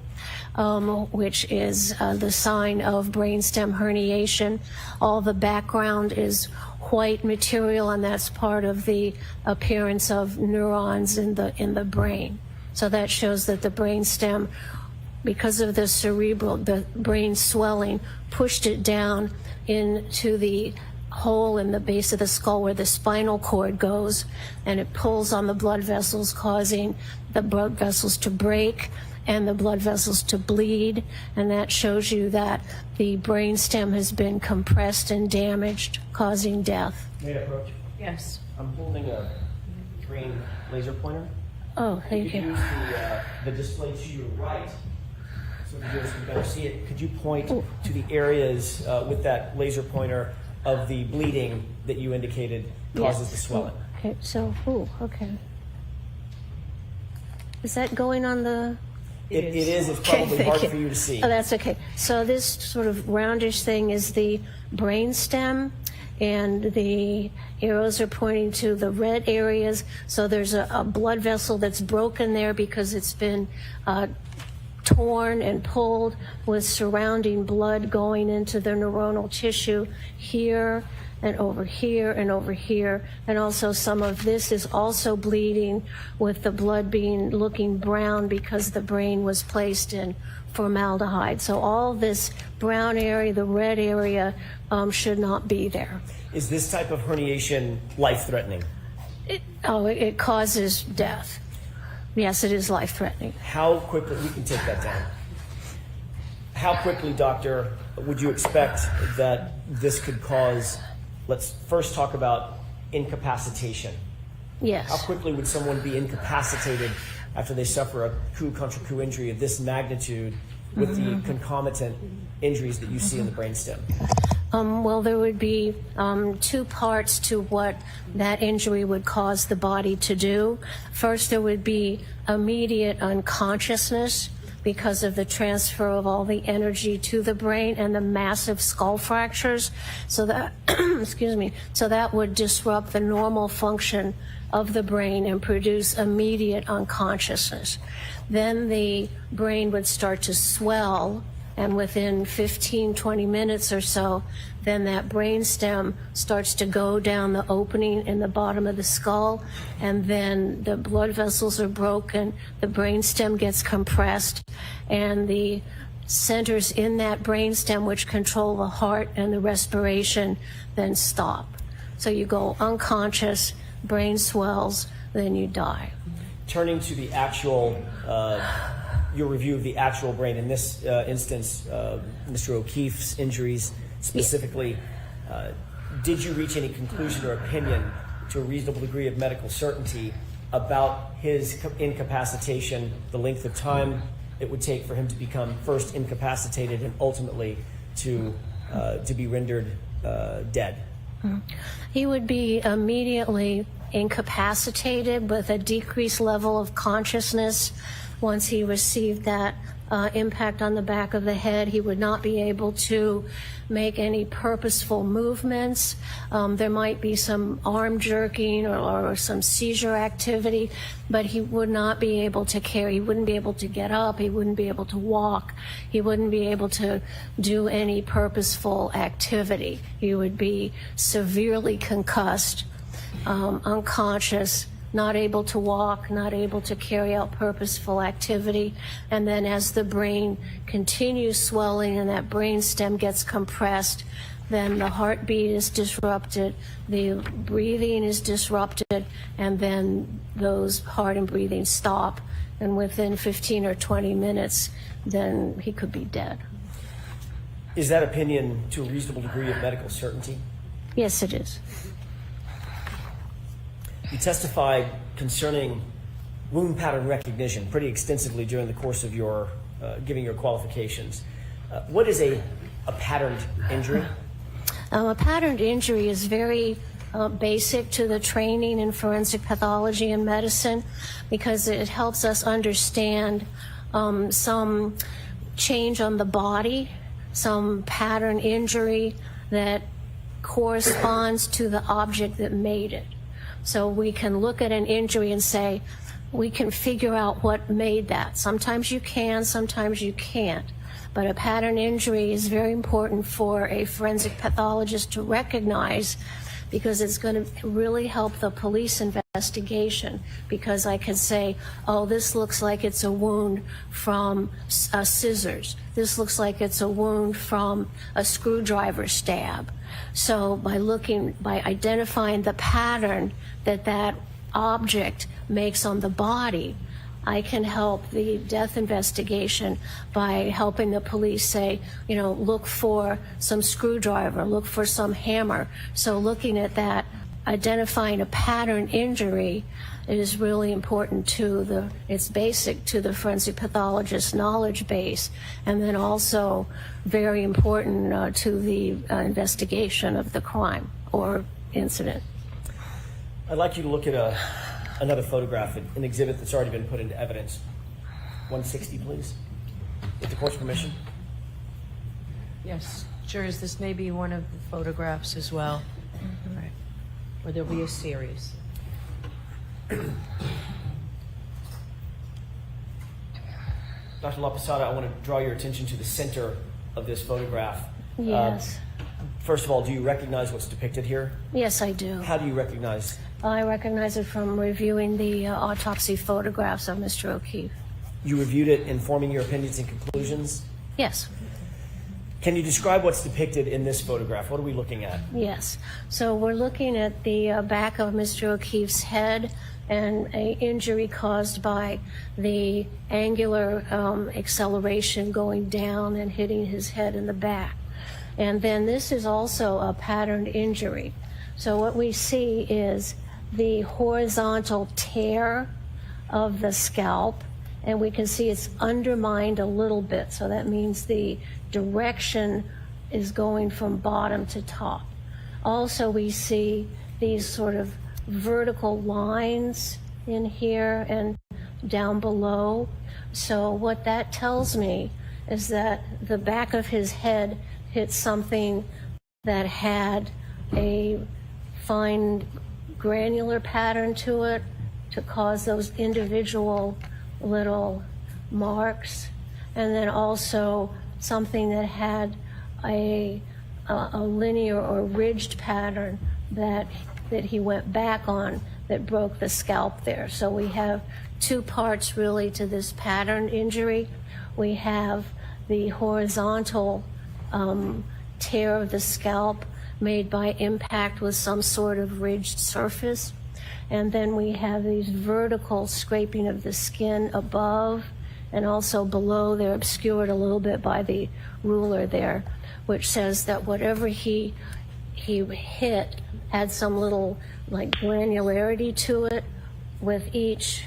which is the sign of brainstem herniation. All the background is white material, and that's part of the appearance of neurons in the brain. So that shows that the brainstem, because of the brain swelling, pushed it down into the hole in the base of the skull where the spinal cord goes, and it pulls on the blood vessels, causing the blood vessels to break and the blood vessels to bleed, and that shows you that the brainstem has been compressed and damaged, causing death. May I approach? Yes. I'm holding a green laser pointer. Oh, thank You you. could use the display to your right, so the viewers can better see it. Could you point to the areas with that laser pointer of the bleeding that you indicated causes the swelling? Okay, so, okay. Is that going on the... It is. It's Okay, probably thank hard you. for you to see. Oh, that's okay. So this sort of roundish thing is the brain stem, and the arrows are pointing to the red areas. So there's a blood vessel that's broken there because it's been torn and pulled, with surrounding blood going into the neuronal tissue here and over here and over here. And also some of this is also bleeding, with the blood looking brown because the brain was placed in formaldehyde. So all this brown area, the red area, should not be there. Is this type of herniation life-threatening? It causes death. Yes, it is life-threatening. How quickly, we can take that down. How quickly, doctor, would you expect that this could cause, let's first talk about incapacitation. Yes. How quickly would someone be incapacitated after they suffer a coup contra coup injury of this magnitude with the concomitant injuries that you see in the brainstem? Well, there would be two parts to what that injury would cause the body to do. First, there would be immediate unconsciousness because of the transfer of all the energy to the brain and the massive skull fractures. So that, excuse me, so that would disrupt the normal function of the brain and produce immediate unconsciousness. Then the brain would start to swell, and within 15, 20 minutes or so, then that brainstem starts to go down the opening in the bottom of the skull, and then the blood vessels are broken, the brainstem gets compressed, and the centers in that brainstem which control the heart and the respiration then stop. So you go unconscious, brain swells, then you die. Turning to the actual, your review of the actual brain, in this instance, Mr. O'Keefe's injuries specifically, did you reach any conclusion or opinion to a reasonable degree of medical certainty about his incapacitation, the length of time it would take for him to become first incapacitated and ultimately to be rendered dead? He would be immediately incapacitated with a decreased level of consciousness. Once he received that impact on the back of the head, he would not be able to make any purposeful movements. There might be some arm jerking or some seizure activity, but he would not be able to carry. He wouldn't be able to get up. He wouldn't be able to walk. He wouldn't be able to do any purposeful activity. He would be severely concussed, unconscious, not able to walk, not able to carry out purposeful activity. And then as the brain continues swelling and that brain stem gets compressed, then the heartbeat is disrupted, the breathing is disrupted, and then those heart and breathing stop. And within 15 or 20 minutes, then he could be dead. Is that opinion to a reasonable degree of medical certainty? Yes, it is. You testified concerning wound pattern recognition pretty extensively during the course of your giving your qualifications. What is a patterned injury? A patterned injury is very basic to the training in forensic pathology and medicine because it helps us understand some change on the body, some pattern injury that corresponds to the object that made it. So we can look at an injury and say, we can figure out what made that. Sometimes you can, sometimes you can't. But a pattern injury is very important for a forensic pathologist to recognize because it's going to really help the police investigation, because I can say, oh, this looks like it's a wound from scissors. This looks like it's a wound from a screwdriver stab. So by identifying the pattern that that object makes on the body, I can help the death investigation by helping the police say, you know, look for some screwdriver, look for some hammer. So looking at that identifying a pattern injury is really important to it's basic to the forensic pathologist's knowledge base, and then also very important to the investigation of the crime or incident. I'd like you to look at another photograph, an exhibit that's already been put into evidence. 160, please. With the court's permission. Yes, jurors, this may be one of the photographs as well. Right. Or there'll be a series. Dr. LaPosada, I want to draw your attention to the center of this photograph. Yes. First of all, do you recognize what's depicted here? Yes, I do. How do you recognize? I recognize it from reviewing the autopsy photographs of Mr. O'Keefe. You reviewed it, informing your opinions and conclusions? Yes. Can you describe what's depicted in this photograph? What are we looking at? Yes. So we're looking at the back of Mr. O'Keefe's head and an injury caused by the angular acceleration going down and hitting his head in the back. And then this is also a patterned injury. So what we see is the horizontal tear of the scalp, and we can see it's undermined a little bit. So that means the direction is going from bottom to top. Also, we see these sort of vertical lines in here and down below. So what that tells me is that the back of his head hit something that had a fine granular pattern to it to cause those individual little marks, and then also something that had a linear or ridged pattern that he went back on that broke the scalp there. So we have two parts really to this pattern injury. We have the horizontal tear of the scalp made by impact with some sort of ridged surface. And then we have these vertical scraping of the skin above and also below. They're obscured a little bit by the ruler there, which says that whatever he hit had some little like granularity to it, with each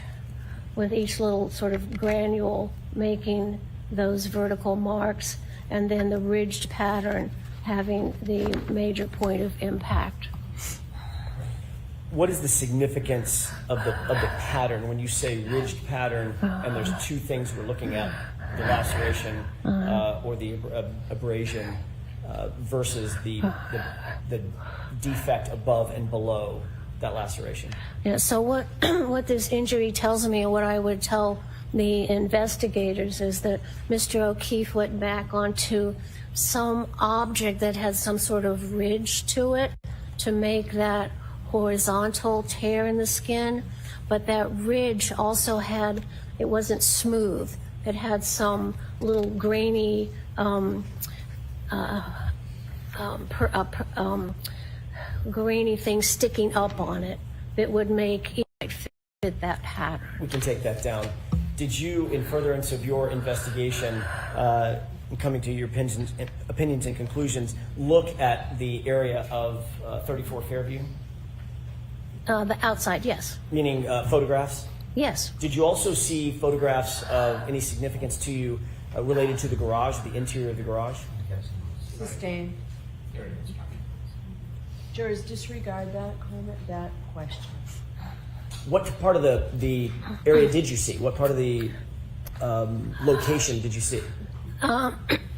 little sort of granule making those vertical marks, and then the ridged pattern having the major point of impact. What is the significance of the pattern when you say ridged pattern, and there's two things we're looking at, the laceration or the abrasion versus the defect above and below that laceration? Yeah, so what this injury tells me, and what I would tell the investigators, is that Mr. O'Keefe went back onto some object that had some sort of ridge to it to make that horizontal tear in the skin, but that ridge also had, it wasn't smooth. It had some little grainy grainy things sticking up on it that would make it fit that pattern. We can take that down. Did you, in furtherance of your investigation, coming to your opinions and conclusions, look at the area of 34 Fairview? The outside, yes. Meaning photographs? Yes. Did you also see photographs of any significance to you related to the garage, the interior of the garage? Sustained. Jurors, disregard that comment, that question. What part of the area did you see? What part of the location did you see?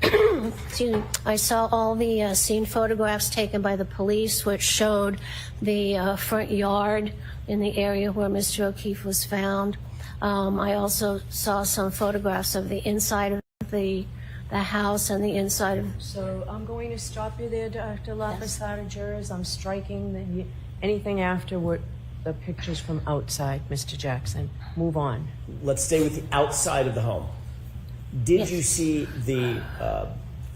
Excuse me. I saw all the scene photographs taken by the police, which showed the front yard in the area where Mr. O'Keefe was found. I also saw some photographs of the inside of the house and the inside of... So I'm going to stop you there, Dr. LaPosada. Jurors, I'm striking anything after what the pictures from outside, Mr. Jackson. Move on. Let's stay with the outside of the home. Did you see the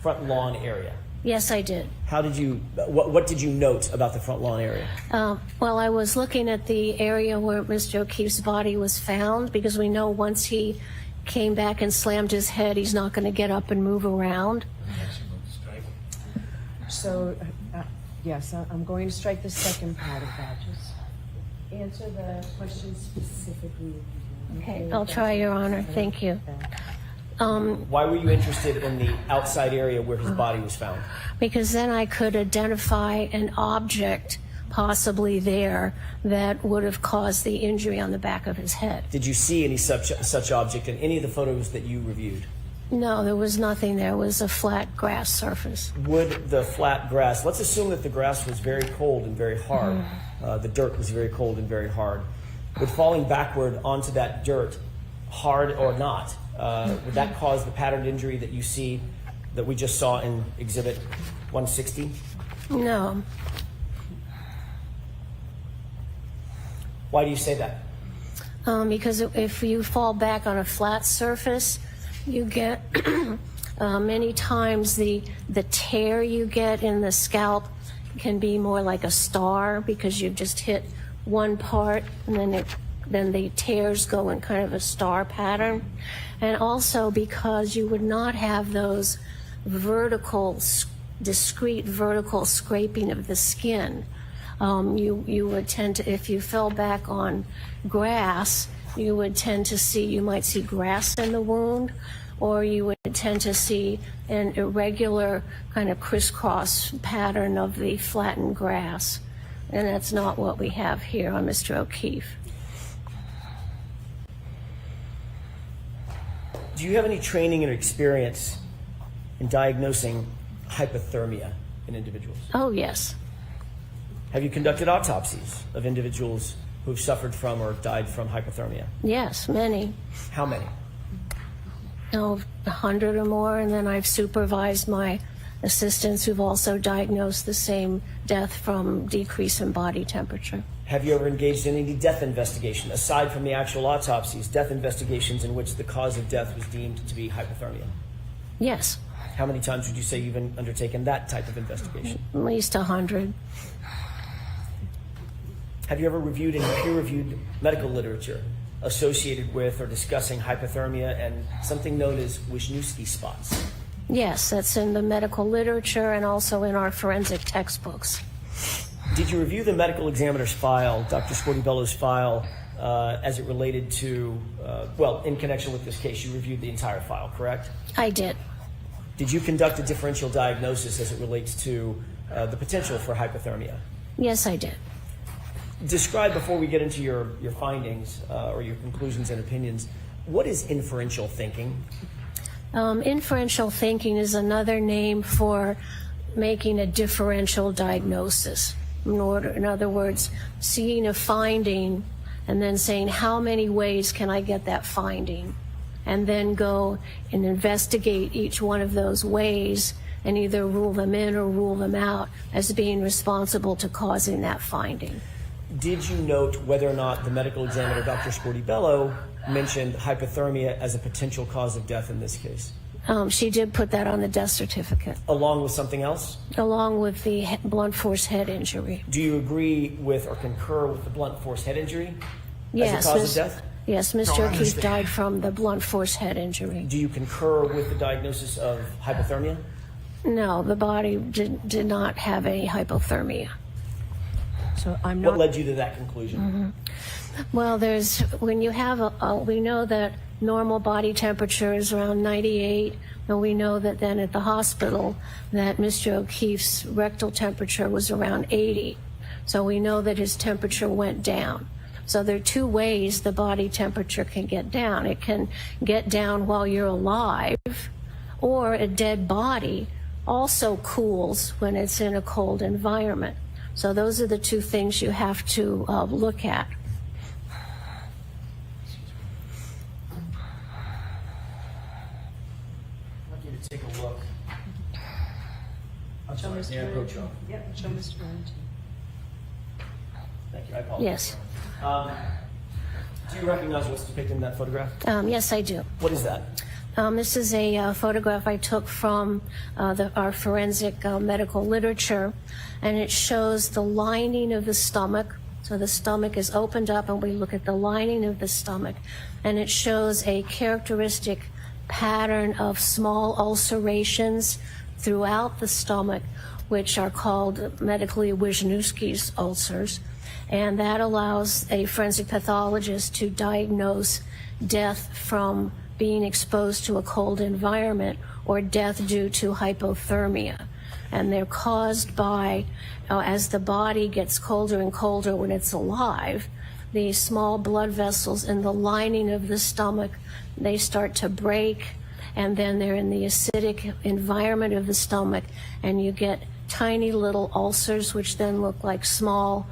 front lawn area? Yes, I did. How did you? What did you note about the front lawn area? Well, I was looking at the area where Mr. O'Keefe's body was found, because we know once he came back and slammed his head, he's not going to get up and move around. So Yes, I'm going to strike the second part of that. Just answer the question specifically. Okay, I'll try, Your Honor. Thank you. Why were you interested in the outside area where his body was found? Because then I could identify an object possibly there that would have caused the injury on the back of his head. Did you see any such object in any of the photos that you reviewed? No, there was nothing there. It was a flat grass surface. Would the flat grass, let's assume that the grass was very cold and very hard, the dirt was very cold and very hard. Would falling backward onto that dirt, hard or not, would that cause the patterned injury that you see, that we just saw in Exhibit 160? No. Why do you say that? Because if you fall back on a flat surface, you get many times the tear you get in the scalp can be more like a star because you've just hit one part and then the tears go in kind of a star pattern. And also because you would not have those discrete vertical scraping of the skin. You would tend to, if you fell back on grass, you would tend to see, you might see grass in the wound, or you would tend to see an irregular kind of crisscross pattern of the flattened grass. And that's not what we have here on Mr. O'Keefe. Do you have any training or experience in diagnosing hypothermia in individuals? Oh, yes. Have you conducted autopsies of individuals who've suffered from or died from hypothermia? Yes, many. How many? 100 or more, and then I've supervised my assistants who've also diagnosed the same death from decrease in body temperature. Have you ever engaged in any death investigation, aside from the actual autopsies, death investigations in which the cause of death was deemed to be hypothermia? Yes. How many times would you say you've undertaken that type of investigation? At least 100. Have you ever reviewed any peer-reviewed medical literature associated with or discussing hypothermia and something known as Wisniewski spots? Yes, that's in the medical literature and also in our forensic textbooks. Did you review the medical examiner's file, Dr. Scortibello's file, as it related to, in connection with this case, you reviewed the entire file, correct? I did. Did you conduct a differential diagnosis as it relates to the potential for hypothermia? Yes, I did. Describe, before we get into your findings or your conclusions and opinions, what is inferential thinking? Inferential thinking is another name for making a differential diagnosis. In other words, seeing a finding and then saying, how many ways can I get that finding? And then go and investigate each one of those ways and either rule them in or rule them out as being responsible to causing that finding. Did you note whether or not the medical examiner, Dr. Scortibello, mentioned hypothermia as a potential cause of death in this case? She did put that on the death certificate. Along with something else? Along with the blunt force head injury. Do you agree with or concur with the blunt force head injury as a cause of death? Yes, Mr. O'Keefe died from the blunt force head injury. Do you concur with the diagnosis of hypothermia? No, the body did not have any hypothermia. So I'm not. What led you to that conclusion? Mm-hmm. Well, when you have we know that normal body temperature is around 98, and we know that then at the hospital that Mr. O'Keefe's rectal temperature was around 80. So we know that his temperature went down. So there are two ways the body temperature can get down. It can get down while you're alive, or a dead body also cools when it's in a cold environment. So those are the two things you have to look at. I'd like you to take a look. I'm Show sorry, Mr. Mayor Coach. Yep, show Mr. Remington. Thank you, I apologize. Yes. Do you recognize what's depicted in that photograph? Yes, I do. What is that? This is a photograph I took from our forensic medical literature, and it shows the lining of the stomach. So the stomach is opened up, and we look at the lining of the stomach, and it shows a characteristic pattern of small ulcerations throughout the stomach, which are called medically Wisniewski's ulcers, and that allows a forensic pathologist to diagnose death from being exposed to a cold environment or death due to hypothermia. And they're caused by, as the body gets colder and colder when it's alive, the small blood vessels in the lining of the stomach, they start to break, and then they're in the acidic environment of the stomach, and you get tiny little ulcers, which then look like small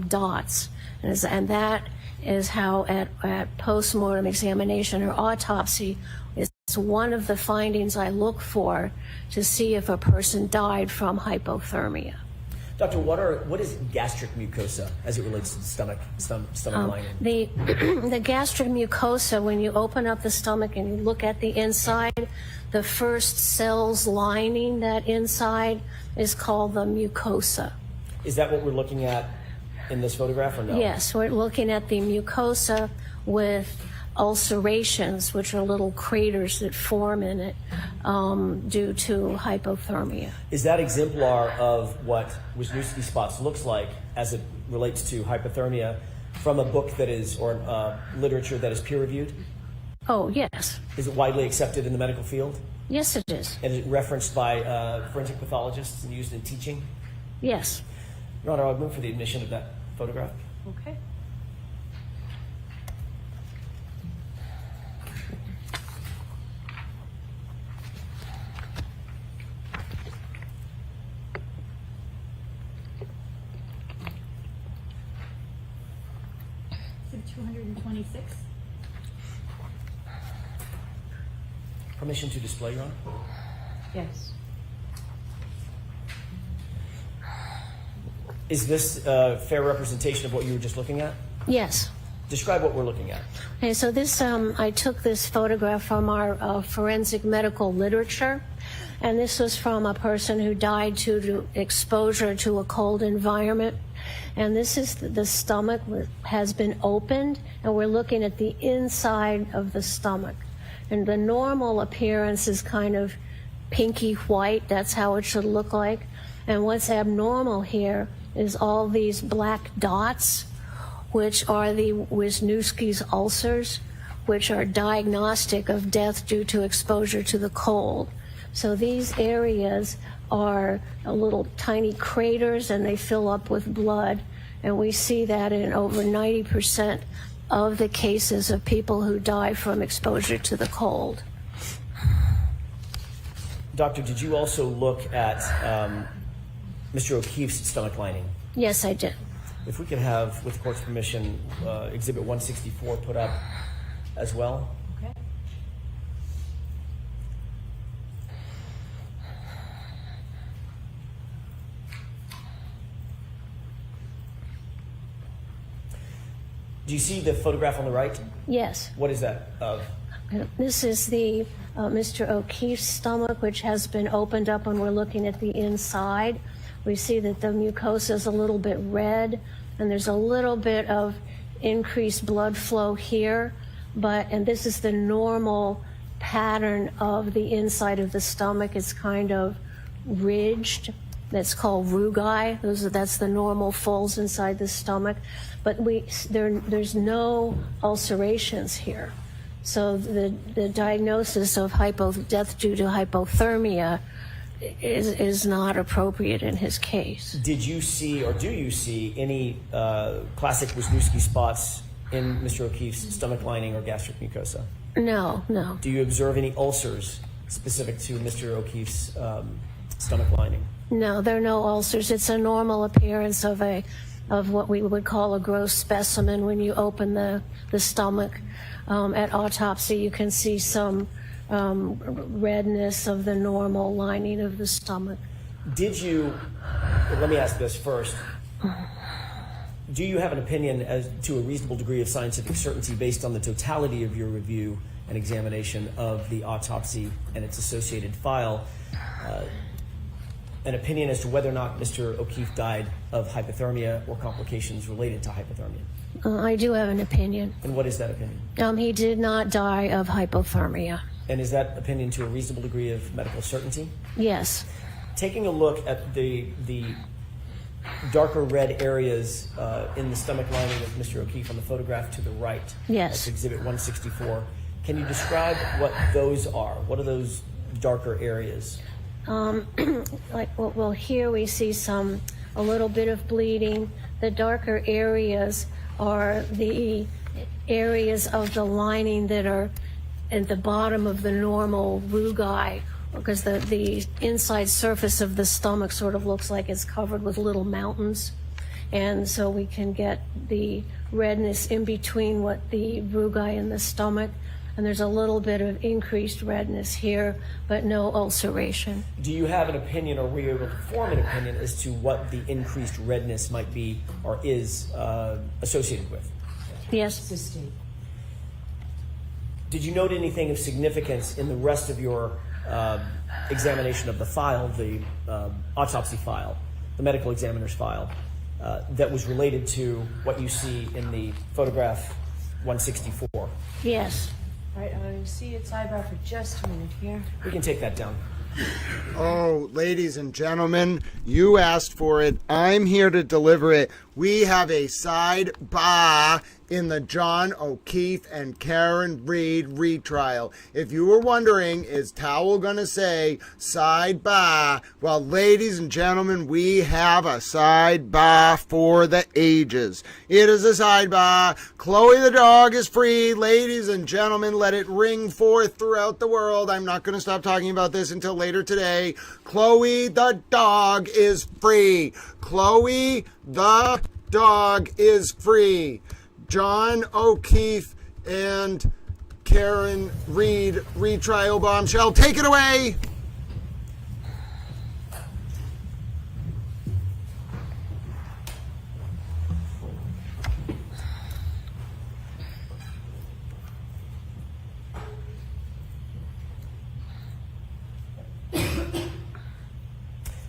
dots. And that is how at post-mortem examination or autopsy, it's one of the findings I look for to see if a person died from hypothermia. Doctor, what is gastric mucosa as it relates to the stomach lining? The gastric mucosa, when you open up the stomach and you look at the inside, the first cells lining that inside is called the mucosa. Is that what we're looking at in this photograph or no? Yes, we're looking at the mucosa with ulcerations, which are little craters that form in it due to hypothermia. Is that exemplar of what Wisniewski spots looks like as it relates to hypothermia from a book that is, or literature that is peer-reviewed? Oh, yes. Is it widely accepted in the medical field? Yes, it is. And is it referenced by forensic pathologists and used in teaching? Yes. Your Honor, I would move for the admission of that photograph. Okay. Exhibit 226. Permission to display, Your Honor? Yes. Is this a fair representation of what you were just looking at? Yes. Describe what we're looking at. Okay, so this, I took this photograph from our forensic medical literature, and this was from a person who died due to exposure to a cold environment. And this is the stomach has been opened, and we're looking at the inside of the stomach. And the normal appearance is kind of pinky white. That's how it should look like. And what's abnormal here is all these black dots, which are the Wisniewski's ulcers, which are diagnostic of death due to exposure to the cold. So these areas are little tiny craters, and they fill up with blood. And we see that in over 90% of the cases of people who die from exposure to the cold. Doctor, did you also look at Mr. O'Keefe's stomach lining? Yes, I did. If we could have, with the court's permission, Exhibit 164 put up as well. Okay. Do you see the photograph on the right? Yes. What is that of? This is the Mr. O'Keefe's stomach, which has been opened up when we're looking at the inside. We see that the mucosa is a little bit red, and there's a little bit of increased blood flow here, and this is the normal pattern of the inside of the stomach. It's kind of ridged. That's called rugae. That's the normal folds inside the stomach. But there's no ulcerations here. So the diagnosis of death due to hypothermia is not appropriate in his case. Did you see, or do you see, any classic Wisniewski spots in Mr. O'Keefe's stomach lining or gastric mucosa? No, no. Do you observe any ulcers specific to Mr. O'Keefe's stomach lining? No, there are no ulcers. It's a normal appearance of what we would call a gross specimen when you open the stomach. At autopsy, you can see some redness of the normal lining of the stomach. Did you, let me ask this first, do you have an opinion as to a reasonable degree of scientific certainty based on the totality of your review and examination of the autopsy and its associated file, an opinion as to whether or not Mr. O'Keefe died of hypothermia or complications related to hypothermia? I do have an opinion. And what is that opinion? He did not die of hypothermia. And is that opinion to a reasonable degree of medical certainty? Yes. Taking a look at the darker red areas in the stomach lining of Mr. O'Keefe on the photograph to the right. Yes. That's Exhibit 164. Can you describe what those are? What are those darker areas? Well, here we see a little bit of bleeding. The darker areas are the areas of the lining that are at the bottom of the normal rugae, because the inside surface of the stomach sort of looks like it's covered with little mountains. And so we can get the redness in between what the rugae in the stomach. And there's a little bit of increased redness here, but no ulceration. Do you have an opinion, or were you able to form an opinion as to what the increased redness might be or is associated with? Yes. Did you note anything of significance in the rest of your examination of the file, the autopsy file, the medical examiner's file, that was related to what you see in the photograph 164? Yes. All right, I'm going to see at Sidebar for just a minute here. We can take that down. Oh, ladies and gentlemen, you asked for it. I'm here to deliver it. We have a sidebar in the John O'Keefe and Karen Reed retrial. If you were wondering, is Towel going to say sidebar? Well, ladies and gentlemen, we have a sidebar for the ages. It is a sidebar. Chloe the dog is free. Ladies and gentlemen, let it ring forth throughout the world. I'm not going to stop talking about this until later today. Chloe the dog is free. Chloe the dog is free. John O'Keefe and Karen Reed retrial bombshell. Take it away.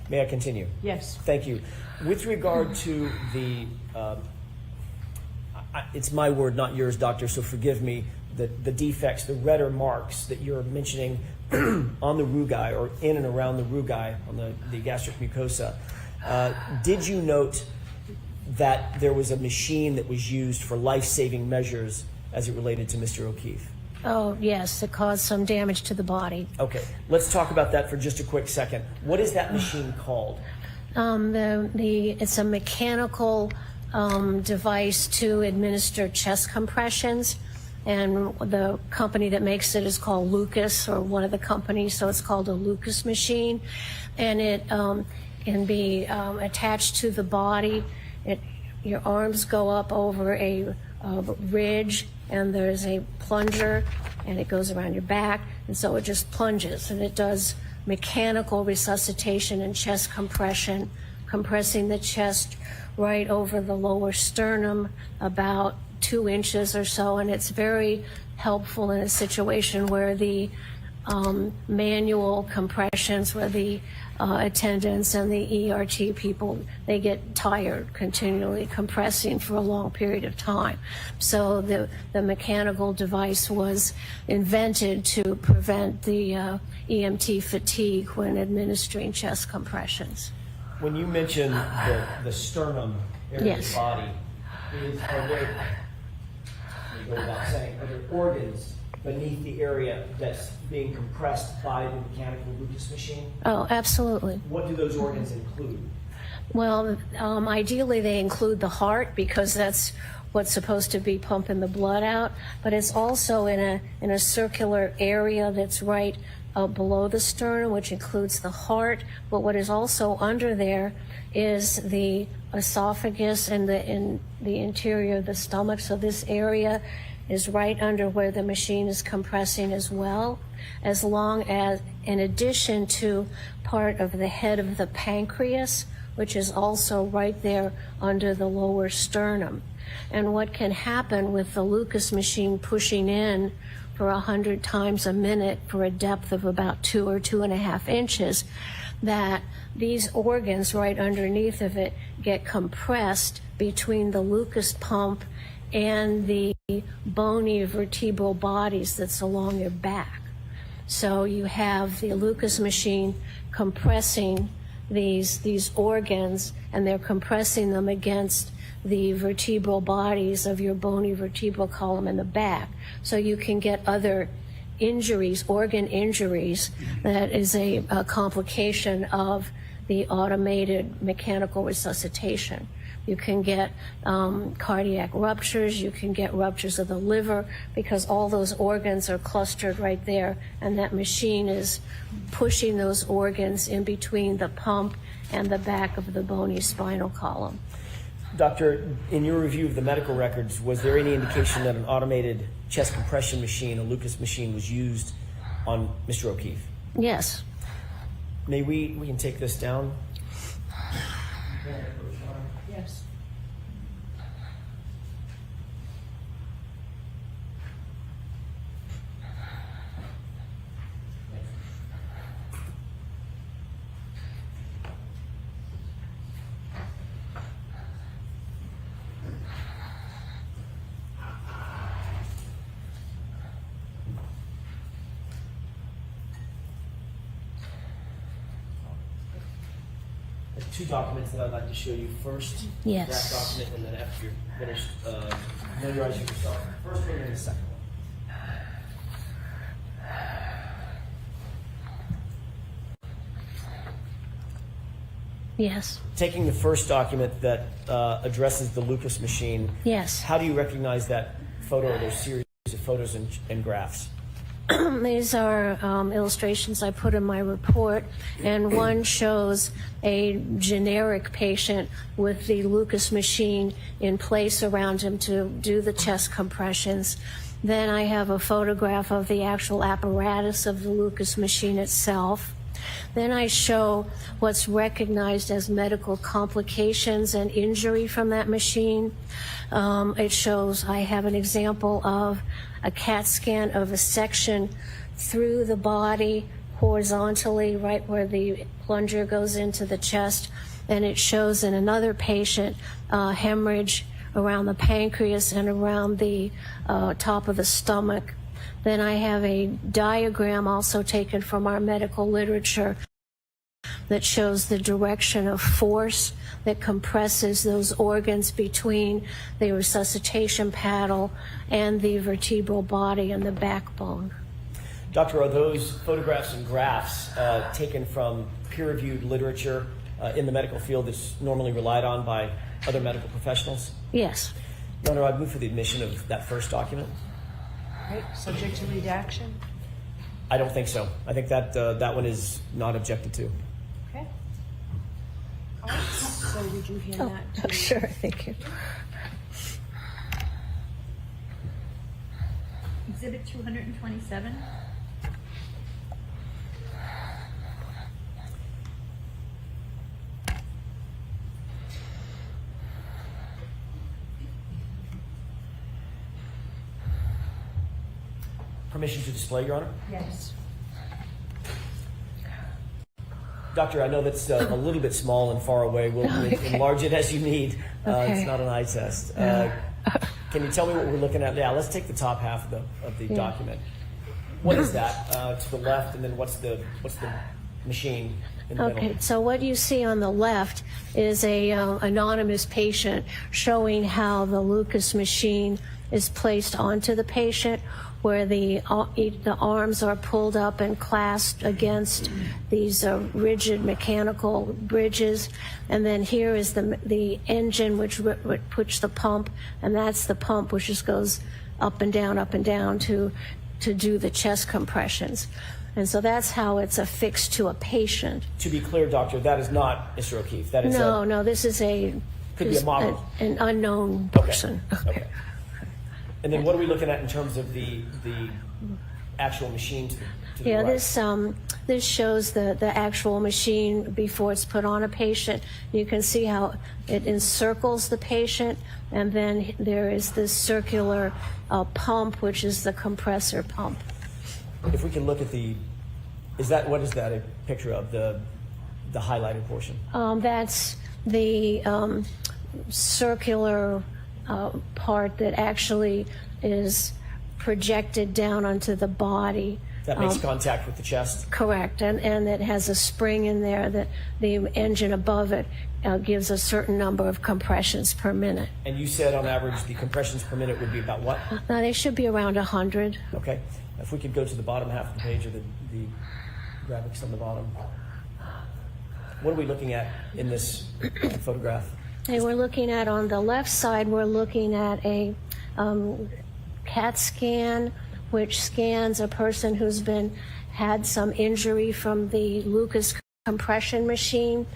May I continue? Yes. Thank you. With regard to the, it's my word, not yours, doctor, so forgive me, the defects, the redder marks that you're mentioning on the rugae or in and around the rugae on the gastric mucosa. Did you note that there was a machine that was used for life-saving measures as it related to Mr. O'Keefe? Oh, yes, it caused some damage to the body. Okay, let's talk about that for just a quick second. What is that machine called? It's a mechanical device to administer chest compressions, and the company that makes it is called Lucas, or one of the companies, so it's called a Lucas machine, and it can be attached to the body. Your arms go up over a ridge, and there's a plunger, and it goes around your back, and so it just plunges, and it does mechanical resuscitation and chest compression, compressing the chest right over the lower sternum about 2 inches or so, and it's very helpful in a situation where the manual compressions, where the attendants and the ERT people, they get tired continually compressing for a long period of time. So the mechanical device was invented to prevent the EMT fatigue when administering chest compressions. When you mention the sternum area of the body, are there organs beneath the area that's being compressed by the mechanical Lucas machine? Oh, absolutely. What do those organs include? Well, ideally they include the heart, because that's what's supposed to be pumping the blood out, but it's also in a circular area that's right below the sternum, which includes the heart. But what is also under there is the esophagus and the interior of the stomach. So this area is right under where the machine is compressing as well, as long as, in addition to part of the head of the pancreas, which is also right there under the lower sternum. And what can happen with the Lucas machine pushing in for 100 times a minute for a depth of about 2 or 2.5 inches, that these organs right underneath of it get compressed between the Lucas pump and the bony vertebral bodies that's along your back. So you have the Lucas machine compressing these organs, and they're compressing them against the vertebral bodies of your bony vertebral column in the back. So you can get other injuries, organ injuries, that is a complication of the automated mechanical resuscitation. You can get cardiac ruptures, you can get ruptures of the liver, because all those organs are clustered right there, and that machine is pushing those organs in between the pump and the back of the bony spinal column. Doctor, in your review of the medical records, was there any indication that an automated chest compression machine, a Lucas machine, was used on Mr. O'Keefe? Yes. May we can take this down? Yes. Two documents that I'd like to show you. First, Yes. that document, and then after you're finished, familiarizing yourself. First one and the second one. Yes. Taking the first document that addresses the Lucas machine, Yes. how do you recognize that photo or those series of photos and graphs? These are illustrations I put in my report, and one shows a generic patient with the Lucas machine in place around him to do the chest compressions. Then I have a photograph of the actual apparatus of the Lucas machine itself. Then I show what's recognized as medical complications and injury from that machine. It shows, I have an example of a CAT scan of a section through the body horizontally, right where the plunger goes into the chest. And it shows in another patient hemorrhage around the pancreas and around the top of the stomach. Then I have a diagram also taken from our medical literature that shows the direction of force that compresses those organs between the resuscitation paddle and the vertebral body and the backbone. Doctor, are those photographs and graphs taken from peer-reviewed literature in the medical field that's normally relied on by other medical professionals? Yes. Your Honor, I'd move for the admission of that first document. Right, subject to redaction? I don't think so. I think that that one is not objected to. Okay. All right, so would you hand that to... Sure, thank you. Exhibit 227. Permission to display, Your Honor? Yes. Doctor, I know that's a little bit small and far away. We'll enlarge it as you need. It's not an eye test. Can you tell me what we're looking at? Yeah, let's take the top half of the document. What is that to the left, and then what's the machine in the middle? Okay, so what you see on the left is a anonymous patient showing how the Lucas machine is placed onto the patient, where the arms are pulled up and clasped against these rigid mechanical bridges. And then here is the engine which puts the pump, and that's the pump which just goes up and down to do the chest compressions. And so that's how it's affixed to a patient. To be clear, Doctor, that is not Mr. O'Keefe. That is No, this is could be a model. an unknown person. Okay. And then what are we looking at in terms of the actual machine to the right? This shows the actual machine before it's put on a patient. You can see how it encircles the patient, and then there is this circular pump, which is the compressor pump. If we can look at what is that a picture of, the highlighted portion? That's the circular part that actually is projected down onto the body That makes contact with the chest? Correct, and it has a spring in there that the engine above it gives a certain number of compressions per minute. And you said on average the compressions per minute would be about what? They should be around 100. Okay. If we could go to the bottom half of the page, or the graphics on the bottom. What are we looking at in this photograph? Hey, we're looking at, on the left side, we're looking at a CAT scan, which scans a person who's had some injury from the Lucas compression machine,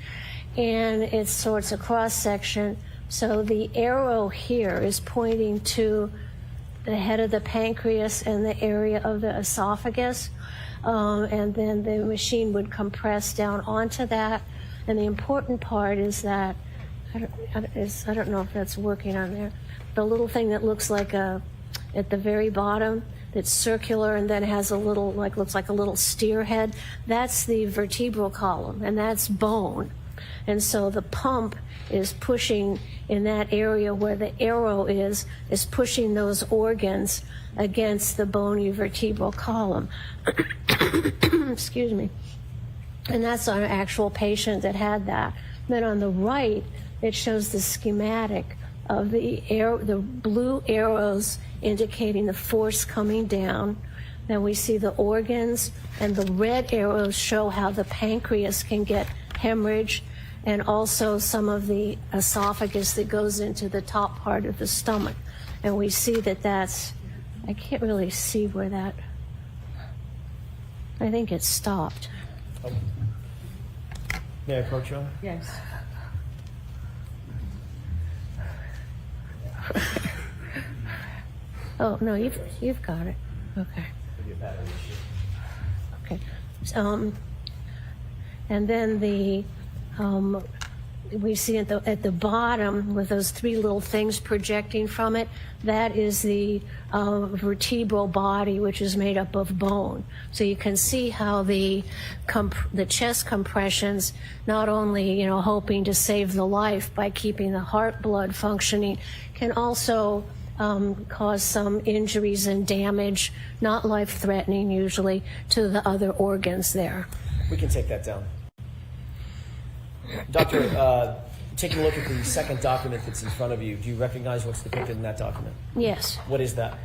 and it's a cross section. So the arrow here is pointing to the head of the pancreas and the area of the esophagus, and then the machine would compress down onto that. And the important part is that I don't know if that's working on there. The little thing that looks like at the very bottom, that's circular and then has a little, looks like a little steer head, that's the vertebral column, and that's bone. And so the pump is pushing in that area where the arrow is pushing those organs against the bony vertebral column. Excuse me. And that's an actual patient that had that. Then on the right, it shows the schematic of the blue arrows indicating the force coming down. Then we see the organs, and the red arrows show how the pancreas can get hemorrhage, and also some of the esophagus that goes into the top part of the stomach. And we see that's, I can't really see where that, I think it stopped. Oh. May I approach you? Yes. Oh, no, you've got it. Okay. Okay. And then we see at the bottom with those three little things projecting from it, that is the vertebral body, which is made up of bone. So you can see how the chest compressions, not only hoping to save the life by keeping the heart blood functioning, can also cause some injuries and damage, not life-threatening usually, to the other organs there. We can take that down. Doctor, taking a look at the second document that's in front of you, do you recognize what's depicted in that document? Yes. What is that?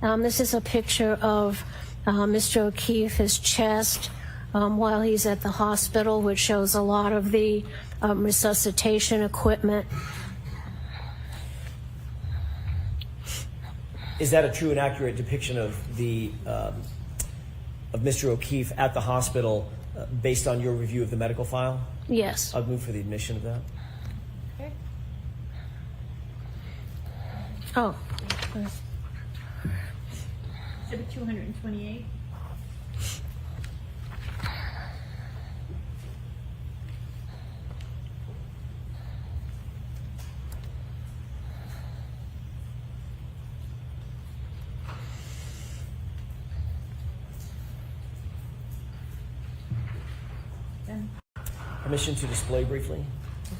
This is a picture of Mr. O'Keefe, his chest, while he's at the hospital, which shows a lot of the resuscitation equipment. Is that a true and accurate depiction of Mr. O'Keefe at the hospital based on your review of the medical file? Yes. I'll move for the admission of that. Okay. Oh. Exhibit 228. Permission to display briefly.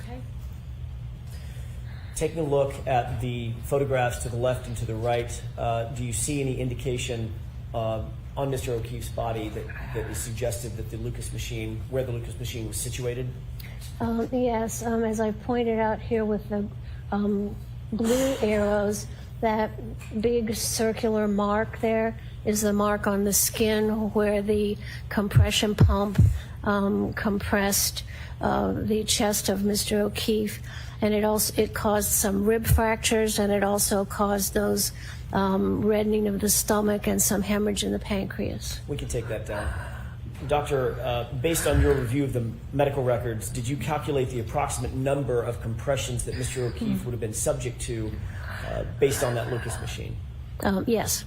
Okay. Taking a look at the photographs to the left and to the right, do you see any indication on Mr. O'Keefe's body that is suggestive that the Lucas machine, where the Lucas machine was situated? Yes, as I pointed out here with the blue arrows, that big circular mark there is the mark on the skin where the compression pump compressed the chest of Mr. O'Keefe, and it caused some rib fractures, and it also caused those reddening of the stomach and some hemorrhage in the pancreas. We can take that down. Doctor, based on your review of the medical records, did you calculate the approximate number of compressions that Mr. O'Keefe would have been subject to based on that Lucas machine? Yes.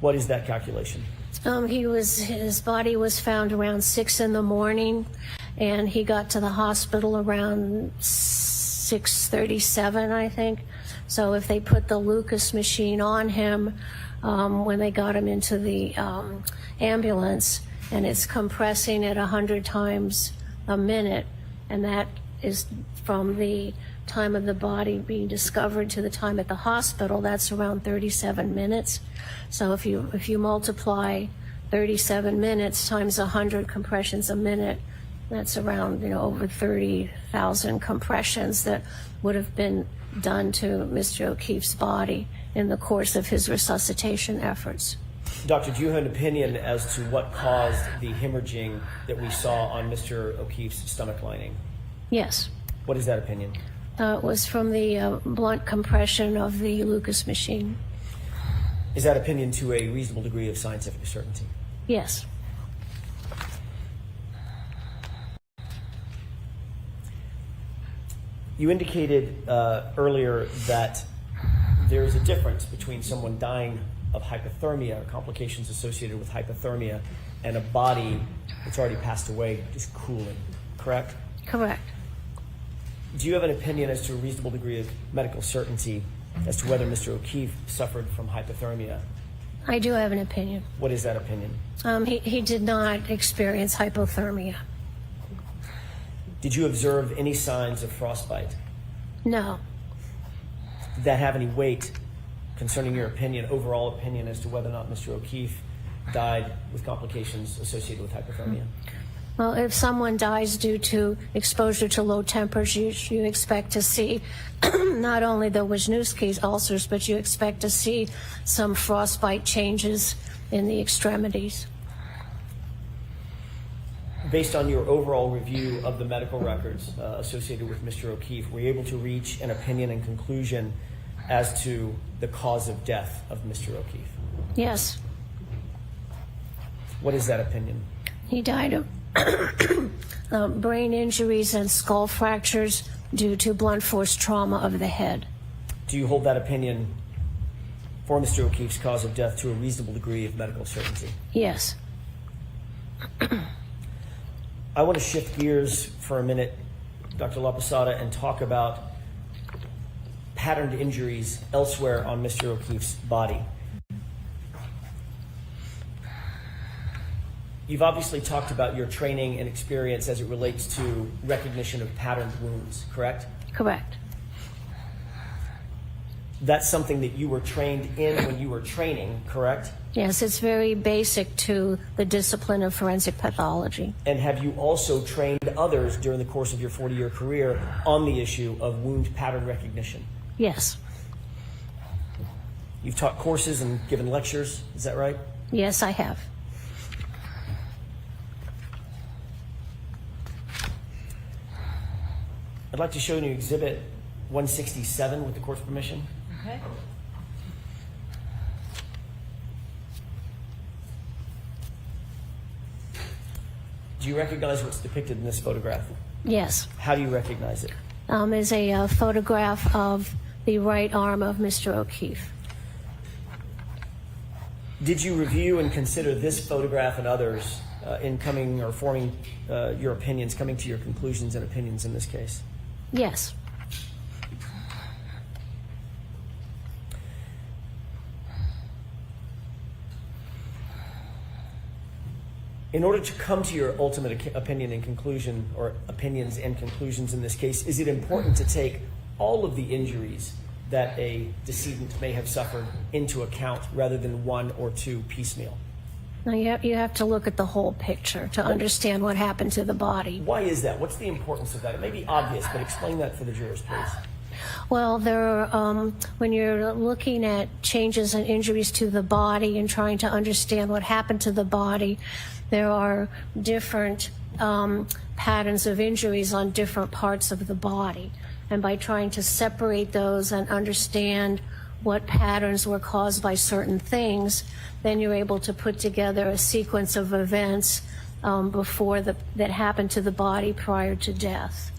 What is that calculation? His body was found around 6 a.m, and he got to the hospital around 6:37, I think. So if they put the Lucas machine on him when they got him into the ambulance, and it's compressing at 100 times a minute, and that is from the time of the body being discovered to the time at the hospital, that's around 37 minutes. So if you multiply 37 minutes times 100 compressions a minute. That's around, over 30,000 compressions that would have been done to Mr. O'Keefe's body in the course of his resuscitation efforts. Doctor, do you have an opinion as to what caused the hemorrhaging that we saw on Mr. O'Keefe's stomach lining? Yes. What is that opinion? It was from the blunt compression of the Lucas machine. Is that opinion to a reasonable degree of scientific certainty? Yes. You indicated earlier that there is a difference between someone dying of hypothermia or complications associated with hypothermia and a body that's already passed away just cooling, correct? Correct. Do you have an opinion as to a reasonable degree of medical certainty as to whether Mr. O'Keefe suffered from hypothermia? I do have an opinion. What is that opinion? He did not experience hypothermia. Did you observe any signs of frostbite? No. Did that have any weight concerning your opinion, overall opinion, as to whether or not Mr. O'Keefe died with complications associated with hypothermia? Well, if someone dies due to exposure to low temperatures, you expect to see not only the Wisniewski's ulcers, but you expect to see some frostbite changes in the extremities. Based on your overall review of the medical records associated with Mr. O'Keefe, were you able to reach an opinion and conclusion as to the cause of death of Mr. O'Keefe? Yes. What is that opinion? He died of brain injuries and skull fractures due to blunt force trauma of the head. Do you hold that opinion for Mr. O'Keefe's cause of death to a reasonable degree of medical certainty? Yes. I want to shift gears for a minute, Dr. La Posada, and talk about patterned injuries elsewhere on Mr. O'Keefe's body. You've obviously talked about your training and experience as it relates to recognition of patterned wounds, correct? Correct. That's something that you were trained in when you were training, correct? Yes, it's very basic to the discipline of forensic pathology. And have you also trained others during the course of your 40-year career on the issue of wound pattern recognition? Yes. You've taught courses and given lectures, is that right? Yes, I have. I'd like to show you Exhibit 167 with the court's permission. Okay. Do you recognize what's depicted in this photograph? Yes. How do you recognize it? Is a photograph of the right arm of Mr. O'Keefe. Did you review and consider this photograph and others in coming or forming your opinions, coming to your conclusions and opinions in this case? Yes. In order to come to your ultimate opinion and conclusion, or opinions and conclusions in this case, is it important to take all of the injuries that a decedent may have suffered into account rather than one or two piecemeal? Now you have to look at the whole picture to understand what happened to the body. Why is that? What's the importance of that? It may be obvious, but explain that for the jurors, please. Well, when you're looking at changes and injuries to the body and trying to understand what happened to the body, there are different patterns of injuries on different parts of the body. And by trying to separate those and understand what patterns were caused by certain things, then you're able to put together a sequence of events that happened to the body prior to death.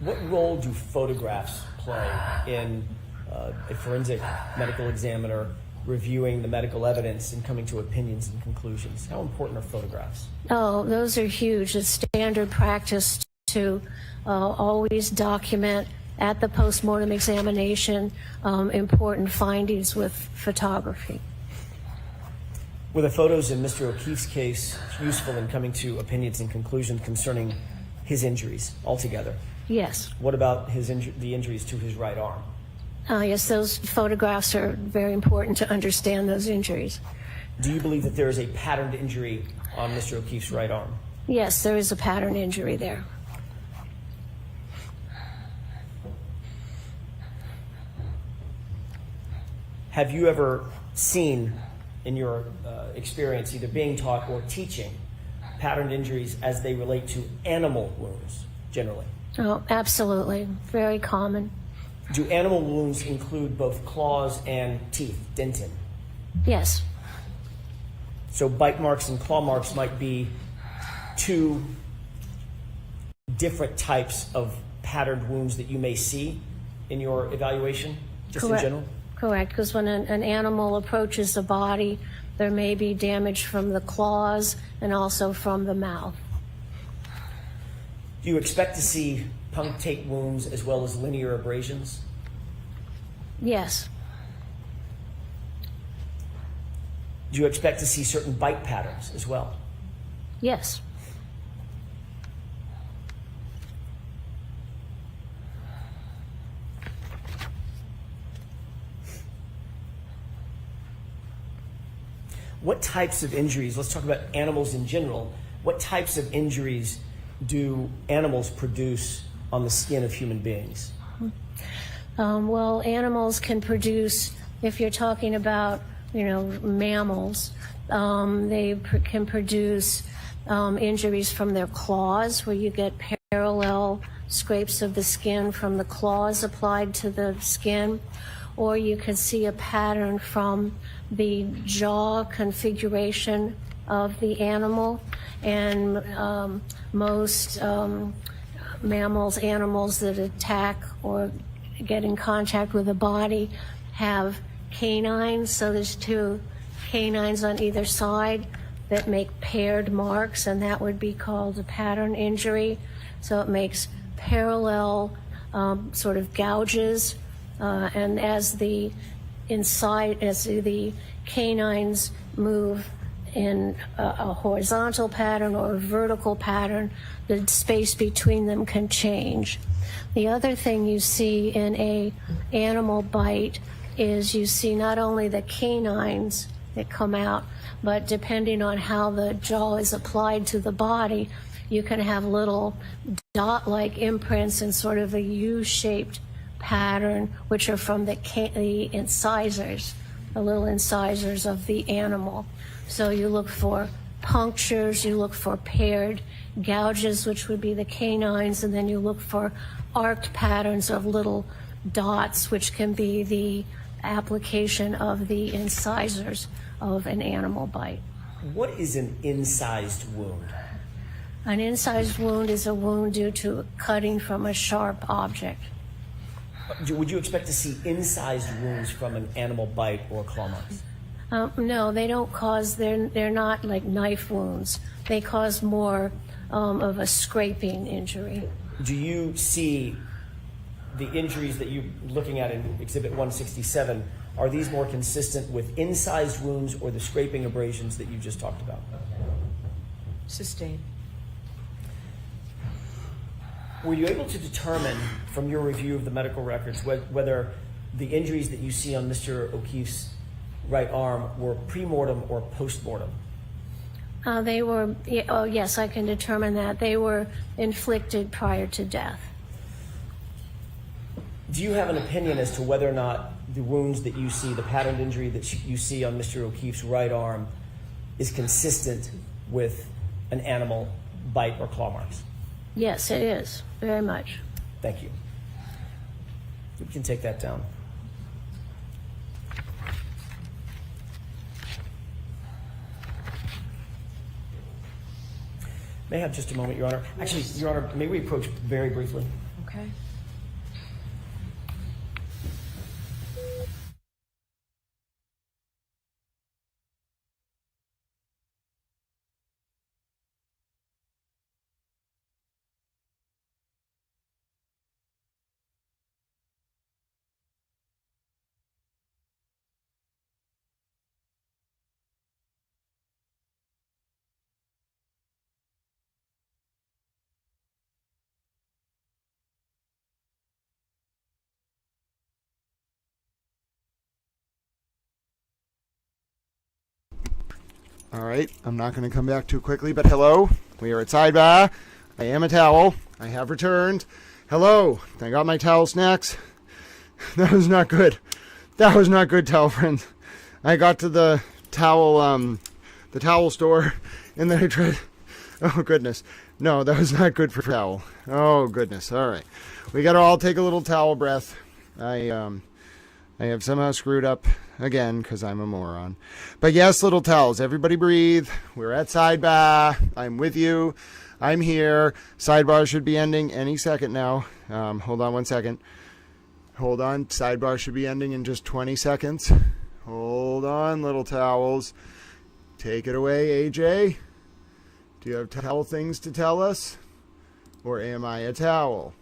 What role do photographs play in a forensic medical examiner reviewing the medical evidence and coming to opinions and conclusions? How important are photographs? Oh, those are huge. It's standard practice to always document at the postmortem examination important findings with photography. Were the photos in Mr. O'Keefe's case useful in coming to opinions and conclusions concerning his injuries altogether? Yes. What about the injuries to his right arm? Yes, those photographs are very important to understand those injuries. Do you believe that there is a patterned injury on Mr. O'Keefe's right arm? Yes, there is a pattern injury there. Have you ever seen, in your experience, either being taught or teaching, patterned injuries as they relate to animal wounds, generally? Oh, absolutely. Very common. Do animal wounds include both claws and teeth, dentin? Yes. So bite marks and claw marks might be two different types of patterned wounds that you may see in your evaluation, just Correct. in general? Correct, because when an animal approaches the body, there may be damage from the claws and also from the mouth. Do you expect to see punctate wounds as well as linear abrasions? Yes. Do you expect to see certain bite patterns as well? Yes. What types of injuries, let's talk about animals in general, what types of injuries do animals produce on the skin of human beings? Well, animals can produce, if you're talking about, mammals, can produce injuries from their claws, where you get parallel scrapes of the skin from the claws applied to the skin, or you can see a pattern from the jaw configuration of the animal. And most animals that attack or get in contact with the body have canines. So there's two canines on either side that make paired marks, and that would be called a pattern injury. So it makes parallel sort of gouges, and as the canines move in a horizontal pattern or a vertical pattern, the space between them can change. The other thing you see in a animal bite is you see not only the canines that come out, but depending on how the jaw is applied to the body, you can have little dot-like imprints in sort of a U-shaped pattern, which are from the incisors, the little incisors of the animal. So you look for punctures, you look for paired gouges, which would be the canines, and then you look for arced patterns of little dots, which can be the application of the incisors of an animal bite. What is an incised wound? An incised wound is a wound due to cutting from a sharp object. Would you expect to see incised wounds from an animal bite or claw marks? No, they don't cause, they're not like knife wounds. They cause more of a scraping injury. Do you see the injuries that you're looking at in Exhibit 167, are these more consistent with incised wounds or the scraping abrasions that you just talked about? Sustained. Were you able to determine from your review of the medical records whether the injuries that you see on Mr. O'Keefe's right arm were pre-mortem or post-mortem? They were, yes, I can determine that. They were inflicted prior to death. Do you have an opinion as to whether or not the wounds that you see, the patterned injury that you see on Mr. O'Keefe's right arm, is consistent with an animal bite or claw marks? Yes, it is, very much. Thank you. We can take that down. May I have just a moment, Your Honor? Actually, Your Honor, may we approach very briefly? Okay. All right, I'm not going to come back too quickly, but hello. We are at Sidebar. I am a towel. I have returned. Hello. I got my towel snacks. That was not good. That was not good, towel friends. I got to the towel store, and then I tried. Oh goodness, no, that was not good for towel. Oh goodness. All right, we got to all take a little towel breath. I have somehow screwed up again because I'm a moron. But yes, little towels. Everybody breathe. We're at Sidebar. I'm with you. I'm here. Sidebar should be ending any second now. Hold on one second. Hold on. Sidebar should be ending in just 20 seconds. Hold on, little towels. Take it away, AJ. Do you have towel things to tell us? Or am I a towel?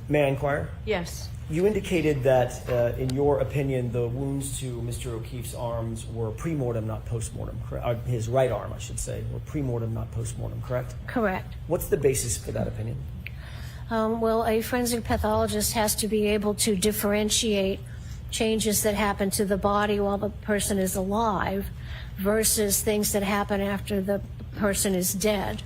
May I inquire? Yes. You indicated that, in your opinion, the wounds to Mr. O'Keefe's arms were pre-mortem, not post-mortem. His right arm, I should say, were pre-mortem, not post-mortem, correct? Correct. What's the basis for that opinion? Well, a forensic pathologist has to be able to differentiate changes that happen to the body while the person is alive versus things that happen after the person is dead.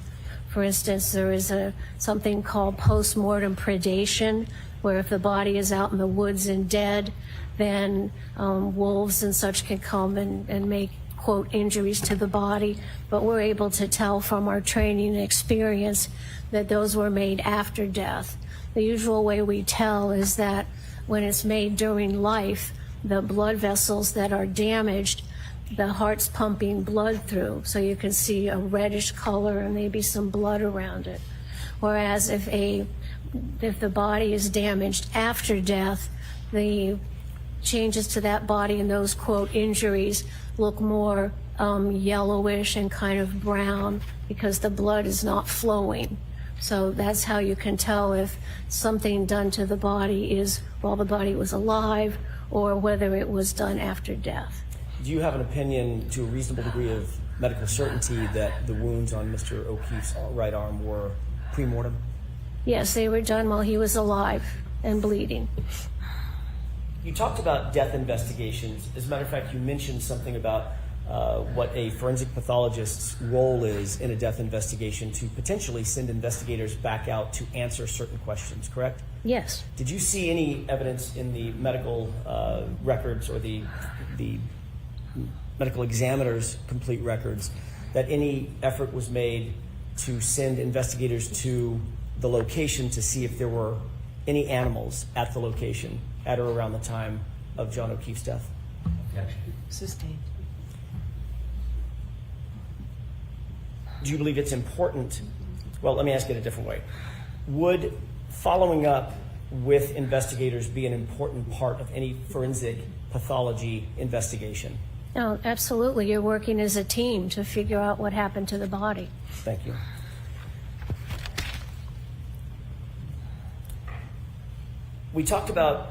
For instance, there is something called post-mortem predation, where if the body is out in the woods and dead, then wolves and such can come and make, quote, injuries to the body. But we're able to tell from our training and experience that those were made after death. The usual way we tell is that when it's made during life, the blood vessels that are damaged, the heart's pumping blood through, so you can see a reddish color and maybe some blood around it. Whereas if the body is damaged after death, the changes to that body and those, quote, injuries look more yellowish and kind of brown because the blood is not flowing. So that's how you can tell if something done to the body is while the body was alive or whether it was done after death. Do you have an opinion to a reasonable degree of medical certainty that the wounds on Mr. O'Keefe's right arm were pre-mortem? Yes, they were done while he was alive and bleeding. You talked about death investigations. As a matter of fact, you mentioned something about what a forensic pathologist's role is in a death investigation to potentially send investigators back out to answer certain questions, correct? Yes. Did you see any evidence in the medical records or the medical examiner's complete records that any effort was made to send investigators to the location to see if there were any animals at the location at or around the time of John O'Keefe's death? Sustained. Do you believe it's important? Well, let me ask it a different way. Would following up with investigators be an important part of any forensic pathology investigation? No, absolutely. You're working as a team to figure out what happened to the body. Thank you. We talked about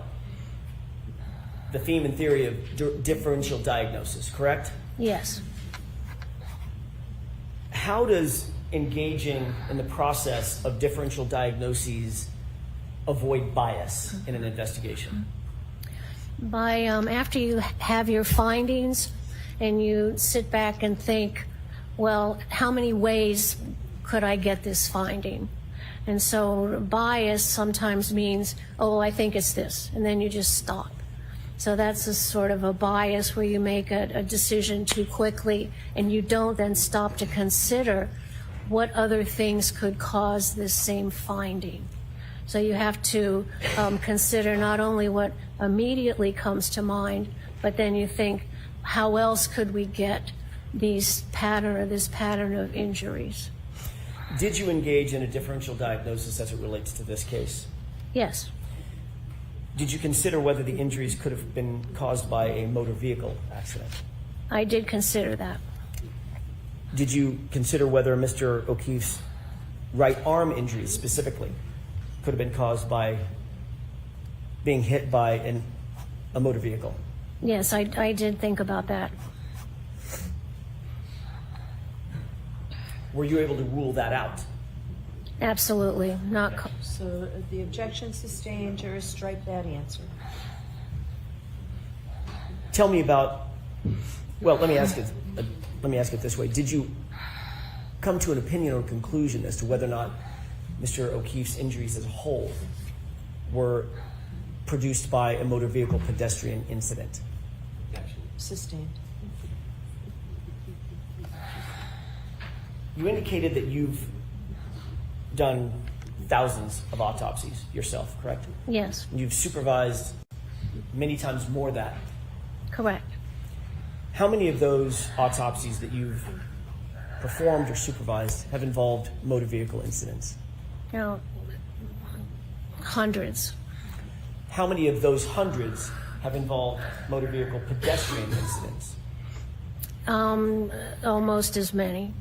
the theme and theory of differential diagnosis, correct? Yes. How does engaging in the process of differential diagnoses avoid bias in an investigation? By after you have your findings and you sit back and think, well, how many ways could I get this finding? And so bias sometimes means, oh, I think it's this, and then you just stop. So that's a sort of a bias where you make a decision too quickly and you don't then stop to consider what other things could cause this same finding. So you have to consider not only what immediately comes to mind, but then you think, how else could we get this pattern of injuries? Did you engage in a differential diagnosis as it relates to this case? Yes. Did you consider whether the injuries could have been caused by a motor vehicle accident? I did consider that. Did you consider whether Mr. O'Keefe's right arm injuries specifically could have been caused by being hit by a motor vehicle? Yes, I did think about that. Were you able to rule that out? Absolutely. Not. So the objection sustained, jurors strike that answer. Tell me about, well, let me ask it this way. Did you come to an opinion or conclusion as to whether or not Mr. O'Keefe's injuries as a whole were produced by a motor vehicle pedestrian incident? Sustained. You indicated that you've done thousands of autopsies yourself, correct? Yes. You've supervised many times more that. Correct. How many of those autopsies that you've performed or supervised have involved motor vehicle incidents? Hundreds. How many of those hundreds have involved motor vehicle pedestrian incidents? Almost as many.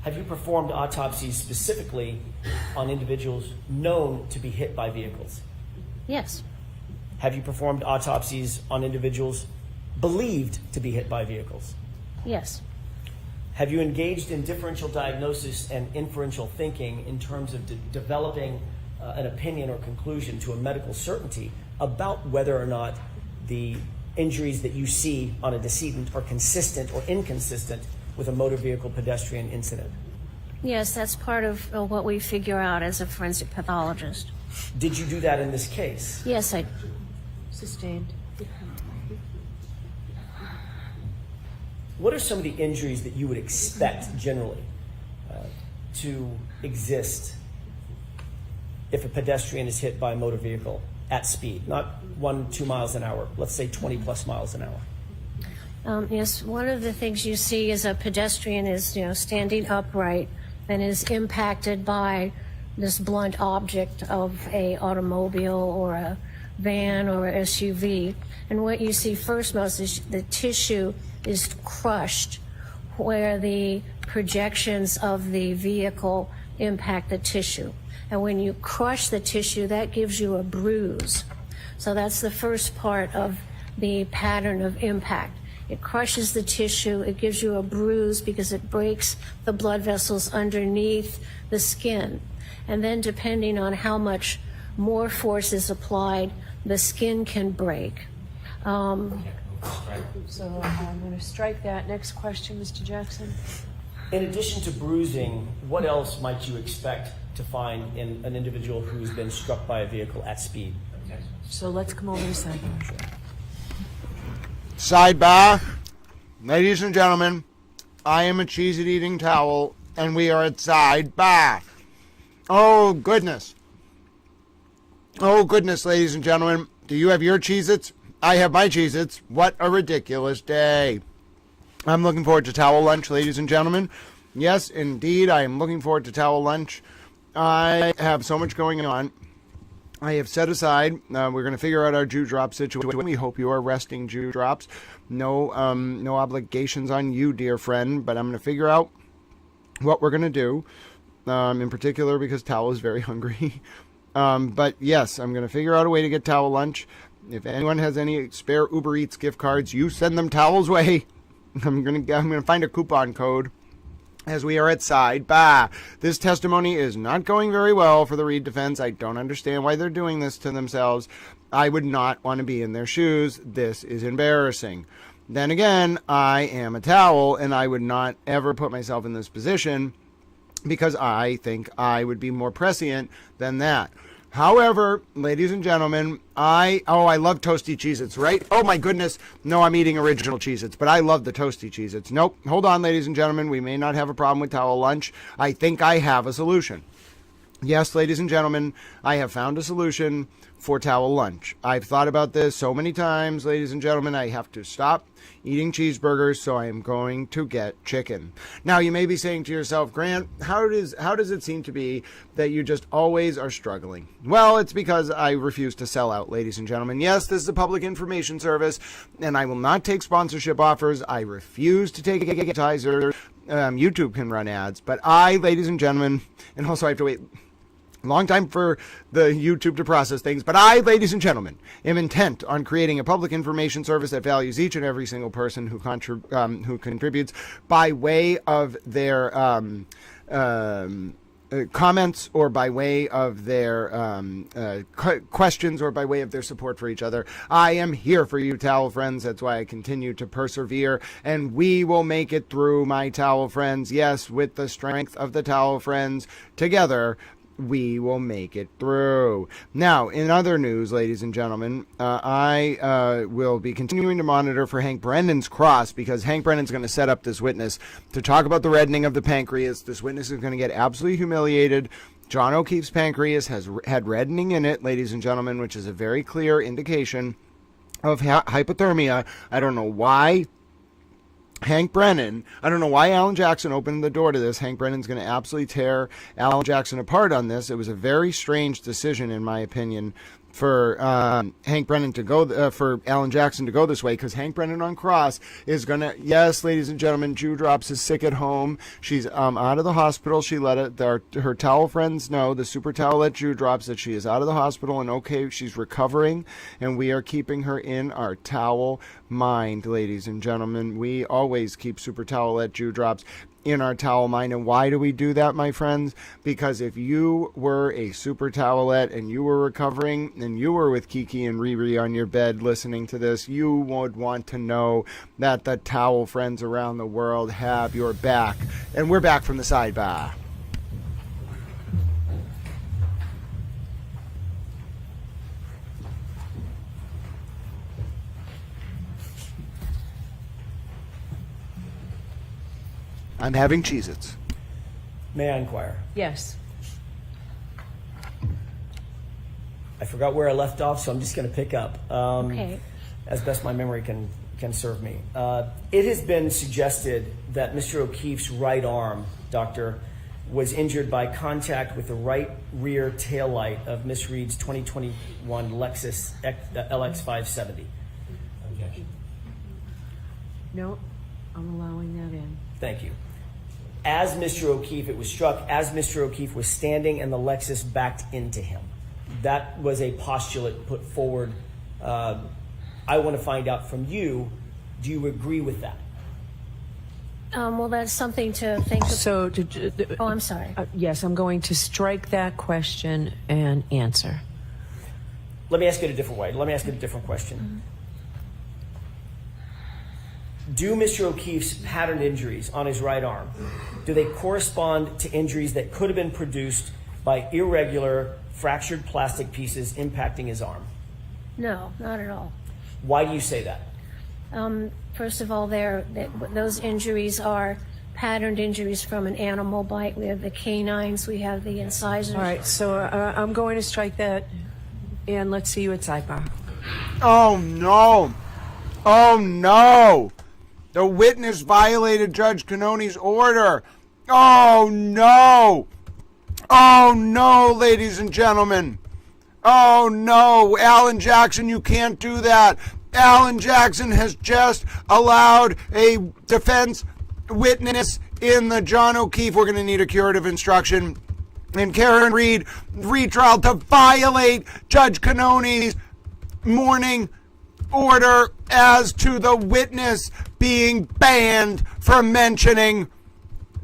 Have you performed autopsies specifically on individuals known to be hit by vehicles? Yes. Have you performed autopsies on individuals believed to be hit by vehicles? Yes. Have you engaged in differential diagnosis and inferential thinking in terms of developing an opinion or conclusion to a medical certainty about whether or not the injuries that you see on a decedent are consistent or inconsistent with a motor vehicle pedestrian incident? Yes, that's part of what we figure out as a forensic pathologist. Did you do that in this case? Yes, I. Sustained. What are some of the injuries that you would expect generally to exist if a pedestrian is hit by a motor vehicle at speed? Not 1-2 miles an hour, let's say 20 plus miles an hour. Yes, one of the things you see is a pedestrian is, standing upright and is impacted by this blunt object of a automobile or a van or a SUV. And what you see first most is the tissue is crushed where the projections of the vehicle impact the tissue. And when you crush the tissue, that gives you a bruise. So that's the first part of the pattern of impact. It crushes the tissue, it gives you a bruise because it breaks the blood vessels underneath the skin. And then depending on how much more force is applied, the skin can break. So I'm going to strike that. Next question, Mr. Jackson. In addition to bruising, what else might you expect to find in an individual who's been struck by a vehicle at speed? So let's come over to sidebar. Sidebar. Ladies and gentlemen, I am a cheese-eating towel, and we are at Sidebar. Oh, goodness. Oh, goodness, ladies and gentlemen. Do you have your Cheez-Its? I have my Cheez-Its. What a ridiculous day. I'm looking forward to towel lunch, ladies and gentlemen. Yes, indeed, I am looking forward to towel lunch. I have so much going on. I have set aside, we're going to figure out our Jew drop situation. We hope you are resting Jew drops. No obligations on you, dear friend, but I'm going to figure out what we're going to do, in particular because Towel is very hungry. But yes, I'm going to figure out a way to get Towel lunch. If anyone has any spare Uber Eats gift cards, you send them Towel's way. I'm going to find a coupon code. As we are at Sidebar. This testimony is not going very well for the Reed defense. I don't understand why they're doing this to themselves. I would not want to be in their shoes. This is embarrassing. Then again, I am a towel, and I would not ever put myself in this position because I think I would be more prescient than that. However, ladies and gentlemen, I love toasty Cheez-Its, right? Oh my goodness. No, I'm eating original Cheez-Its, but I love the toasty Cheez-Its. Nope. Hold on, ladies and gentlemen. We may not have a problem with towel lunch. I think I have a solution. Yes, ladies and gentlemen, I have found a solution for towel lunch. I've thought about this so many times, ladies and gentlemen. I have to stop eating cheeseburgers, so I am going to get chicken. Now, you may be saying to yourself, Grant, how does it seem to be that you just always are struggling? Well, it's because I refuse to sell out, ladies and gentlemen. Yes, this is a public information service, and I will not take sponsorship offers. I refuse to take advertisers. YouTube can run ads, but I, ladies and gentlemen, and also I have to wait. Long time for the YouTube to process things, but I, ladies and gentlemen, am intent on creating a public information service that values each and every single person who contributes by way of their comments, or by way of their questions, or by way of their support for each other. I am here for you, towel friends. That's why I continue to persevere, and we will make it through, my towel friends. Yes, with the strength of the towel friends together, we will make it through. Now, in other news, ladies and gentlemen, I will be continuing to monitor for Hank Brennan's cross, because Hank Brennan's going to set up this witness to talk about the reddening of the pancreas. This witness is going to get absolutely humiliated. John O'Keefe's pancreas has had reddening in it, ladies and gentlemen, which is a very clear indication of hypothermia. I don't know why Hank Brennan, I don't know why Alan Jackson opened the door to this. Hank Brennan's going to absolutely tear Alan Jackson apart on this. It was a very strange decision, in my opinion, for Hank Brennan to go, for Alan Jackson to go this way, because Hank Brennan on cross is going to, yes, ladies and gentlemen, Jew Drops is sick at home. She's out of the hospital. She let it, her towel friends know, the super towelette Jew Drops, that she is out of the hospital and okay, she's recovering, and we are keeping her in our towel mind, ladies and gentlemen. We always keep super towelette Jew Drops in our towel mind. And why do we do that, my friends? Because if you were a super towelette and you were recovering and you were with Kiki and Riri on your bed listening to this, you would want to know that the towel friends around the world have your back. And we're back from the sidebar. I'm having Cheez-Its. May I inquire? Yes. I forgot where I left off, so I'm just going to pick up. Okay. As best my memory can serve me. It has been suggested that Mr. O'Keefe's right arm, Doctor, was injured by contact with the right rear taillight of Miss Reed's 2021 Lexus LX 570. Objection. No, I'm allowing that in. Thank you. As Mr. O'Keefe, it was struck as Mr. O'Keefe was standing and the Lexus backed into him. That was a postulate put forward. I want to find out from you, do you agree with that? Well, that's something to think of. So, oh, I'm sorry. Yes, I'm going to strike that question and answer. Let me ask it a different way. Let me ask it a different question. Mm-hmm. Do Mr. O'Keefe's patterned injuries on his right arm, do they correspond to injuries that could have been produced by irregular fractured plastic pieces impacting his arm? No, not at all. Why do you say that? First of all, those injuries are patterned injuries from an animal bite. We have the canines, we have the incisors. All right, so I'm going to strike that, and let's see you at sidebar. Oh, no. Oh, no. The witness violated Judge Cannoni's order. Oh, no. Oh, no, ladies and gentlemen. Oh, no. Alan Jackson, you can't do that. Alan Jackson has just allowed a defense witness in the John O'Keefe. We're going to need a curative instruction. And Karen Reed retrial to violate Judge Cannoni's morning order as to the witness being banned from mentioning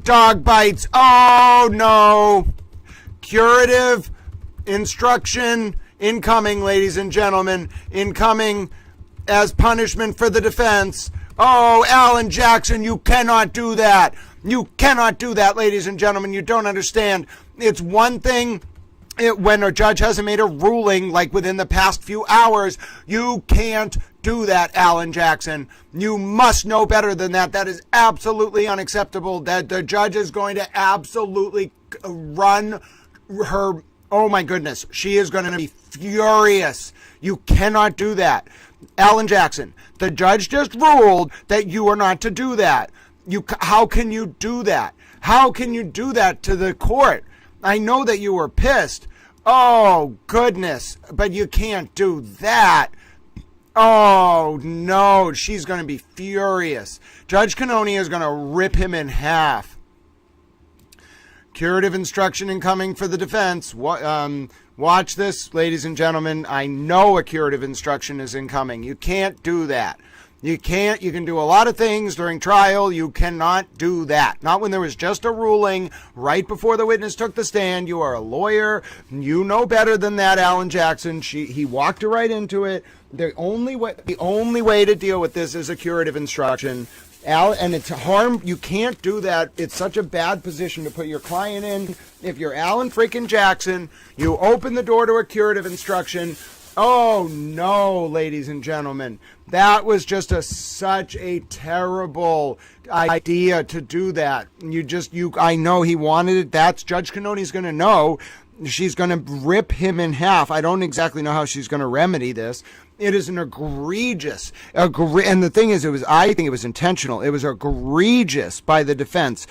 dog bites. Oh, no. Curative instruction incoming, ladies and gentlemen. Incoming as punishment for the defense. Oh, Alan Jackson, you cannot do that. You cannot do that, ladies and gentlemen. You don't understand. It's one thing when a judge hasn't made a ruling, like within the past few hours. You can't do that, Alan Jackson. You must know better than that. That is absolutely unacceptable. That the judge is going to absolutely run her. Oh my goodness. She is going to be furious. You cannot do that. Alan Jackson, the judge just ruled that you are not to do that. How can you do that? How can you do that to the court? I know that you were pissed. Oh, goodness. But you can't do that. Oh, no. She's going to be furious. Judge Cannoni is going to rip him in half. Curative instruction incoming for the defense. Watch this, ladies and gentlemen. I know a curative instruction is incoming. You can't do that. You can't. You can do a lot of things during trial. You cannot do that. Not when there was just a ruling right before the witness took the stand. You are a lawyer. You know better than that, Alan Jackson. He walked right into it. The only way to deal with this is a curative instruction. And it's harm. You can't do that. It's such a bad position to put your client in. If you're Alan freaking Jackson, you open the door to a curative instruction. Oh no, ladies and gentlemen, that was just such a terrible idea to do that. I know he wanted it. That's Judge Cannoni's going to know. She's going to rip him in half. I don't exactly know how she's going to remedy this. It is an egregious, and the thing is, I think it was intentional. It was egregious by the defense.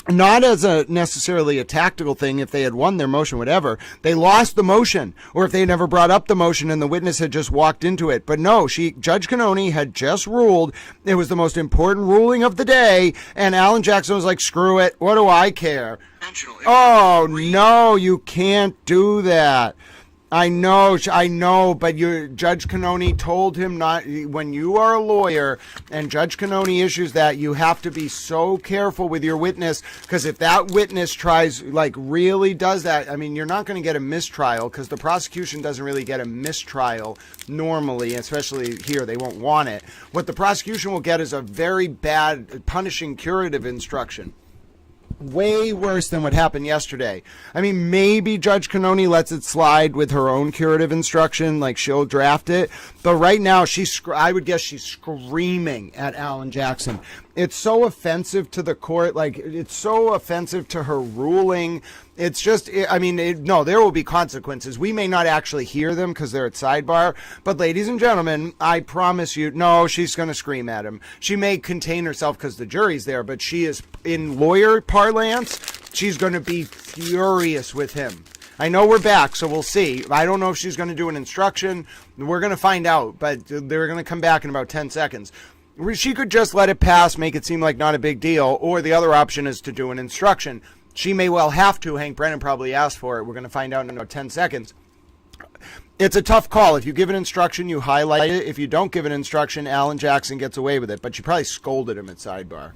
Not as necessarily a tactical thing. If they had won their motion, whatever, they lost the motion, or if they never brought up the motion and the witness had just walked into it. But no, Judge Cannoni had just ruled. It was the most important ruling of the day, and Alan Jackson was like, "Screw it. What do I care?" Oh no, you can't do that. I know, but Judge Cannoni told him not. When you are a lawyer and Judge Cannoni issues that, you have to be so careful with your witness, because if that witness really does that, I mean, you're not going to get a mistrial, because the prosecution doesn't really get a mistrial normally, especially here. They won't want it. What the prosecution will get is a very bad, punishing curative instruction. Way worse than what happened yesterday. I mean, maybe Judge Cannoni lets it slide with her own curative instruction, like she'll draft it. But right now, I would guess she's screaming at Alan Jackson. It's so offensive to the court. It's so offensive to her ruling. It's just, no, there will be consequences. We may not actually hear them because they're at Sidebar. But ladies and gentlemen, I promise you, no, she's going to scream at him. She may contain herself because the jury's there, but she is, in lawyer parlance, she's going to be furious with him. I know we're back, so we'll see. I don't know if she's going to do an instruction. We're going to find out, but they're going to come back in about 10 seconds. She could just let it pass, make it seem like not a big deal, or the other option is to do an instruction. She may well have to. Hank Brennan probably asked for it. We're going to find out in about 10 seconds. It's a tough call. If you give an instruction, you highlight it. If you don't give an instruction, Alan Jackson gets away with it. But she probably scolded him at Sidebar.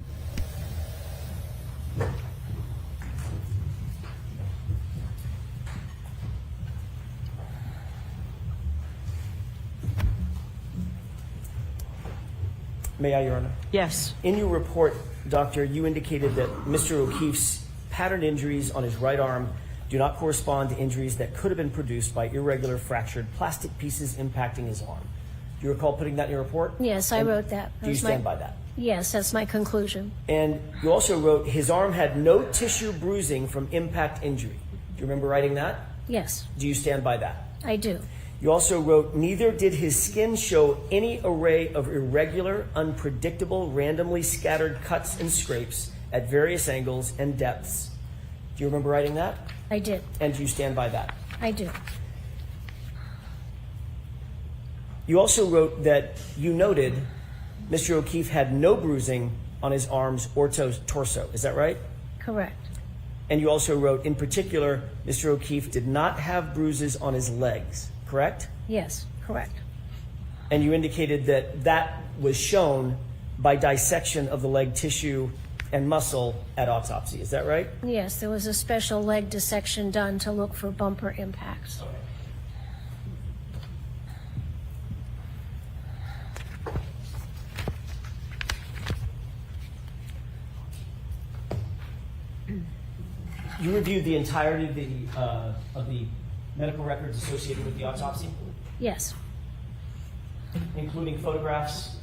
May I, Your Honor? Yes. In your report, Doctor, you indicated that Mr. O'Keefe's patterned injuries on his right arm do not correspond to injuries that could have been produced by irregular fractured plastic pieces impacting his arm. Do you recall putting that in your report? Yes, I wrote that. Do you stand by that? Yes, that's my conclusion. And you also wrote his arm had no tissue bruising from impact injury. Do you remember writing that? Yes. Do you stand by that? I do. You also wrote, neither did his skin show any array of irregular, unpredictable, randomly scattered cuts and scrapes at various angles and depths. Do you remember writing that? I did. And do you stand by that? I do. You also wrote that you noted Mr. O'Keefe had no bruising on his arms or torso. Is that right? Correct. And you also wrote, in particular, Mr. O'Keefe did not have bruises on his legs. Correct? Yes, correct. And you indicated that that was shown by dissection of the leg tissue and muscle at autopsy. Is that right? Yes, there was a special leg dissection done to look for bumper impacts. Okay. You reviewed the entirety of the medical records associated with the autopsy? Yes. Including photographs?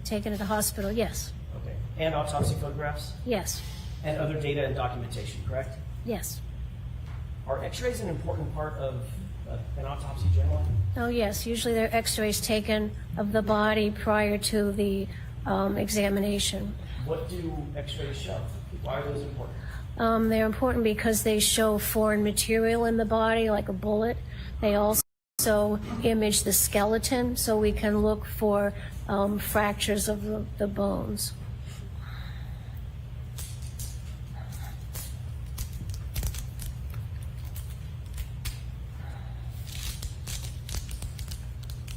Taken at the hospital, yes. Okay. And autopsy photographs? Yes. And other data and documentation, correct? Yes. Are x-rays an important part of an autopsy generally? Oh, yes. Usually there are x-rays taken of the body prior to the examination. What do x-rays show? Why are those important? They're important because they show foreign material in the body, like a bullet. They also image the skeleton, so we can look for fractures of the bones.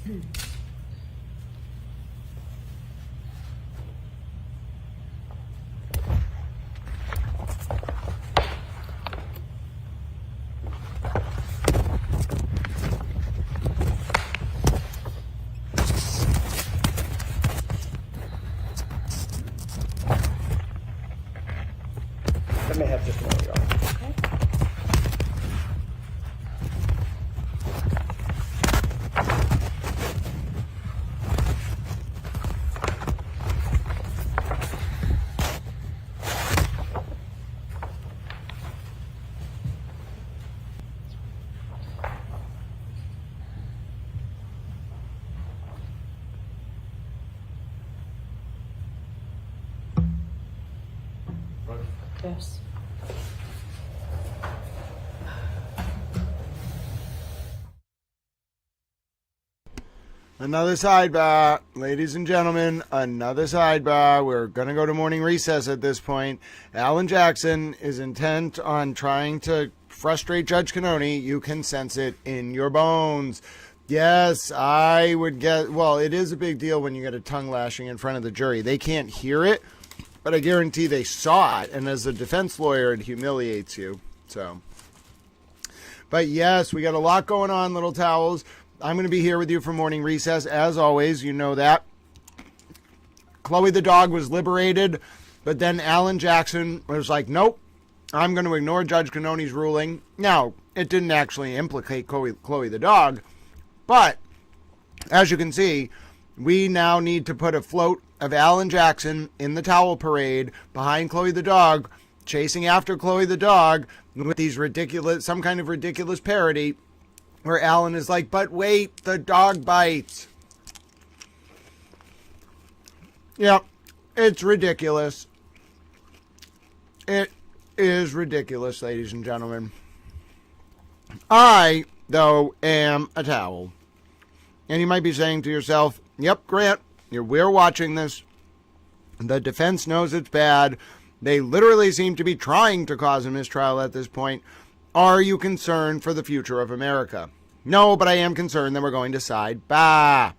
I may have just a moment, Your Honor. Yes. Another sidebar, ladies and gentlemen, another sidebar. We're going to go to morning recess at this point. Alan Jackson is intent on trying to frustrate Judge Cannoni. You can sense it in your bones. Yes, I would get, well, it is a big deal when you get a tongue lashing in front of the jury. They can't hear it, but I guarantee they saw it. And as a defense lawyer, it humiliates you. So, but yes, we got a lot going on, Little Towels. I'm going to be here with you for morning recess, as always. You know that. Chloe the dog was liberated, but then Alan Jackson was like, nope, I'm going to ignore Judge Cannoni's ruling. Now, it didn't actually implicate Chloe the dog, but as you can see, we now need to put a float of Alan Jackson in the towel parade behind Chloe the dog, chasing after Chloe the dog with these ridiculous, some kind of ridiculous parody where Alan is like, but wait, the dog bites. Yeah, it's ridiculous. It is ridiculous, ladies and gentlemen. I, though, am a towel. And you might be saying to yourself, yep, Grant, we're watching this. The defense knows it's bad. They literally seem to be trying to cause a mistrial at this point. Are you concerned for the future of America? No, but I am concerned that we're going to sidebar.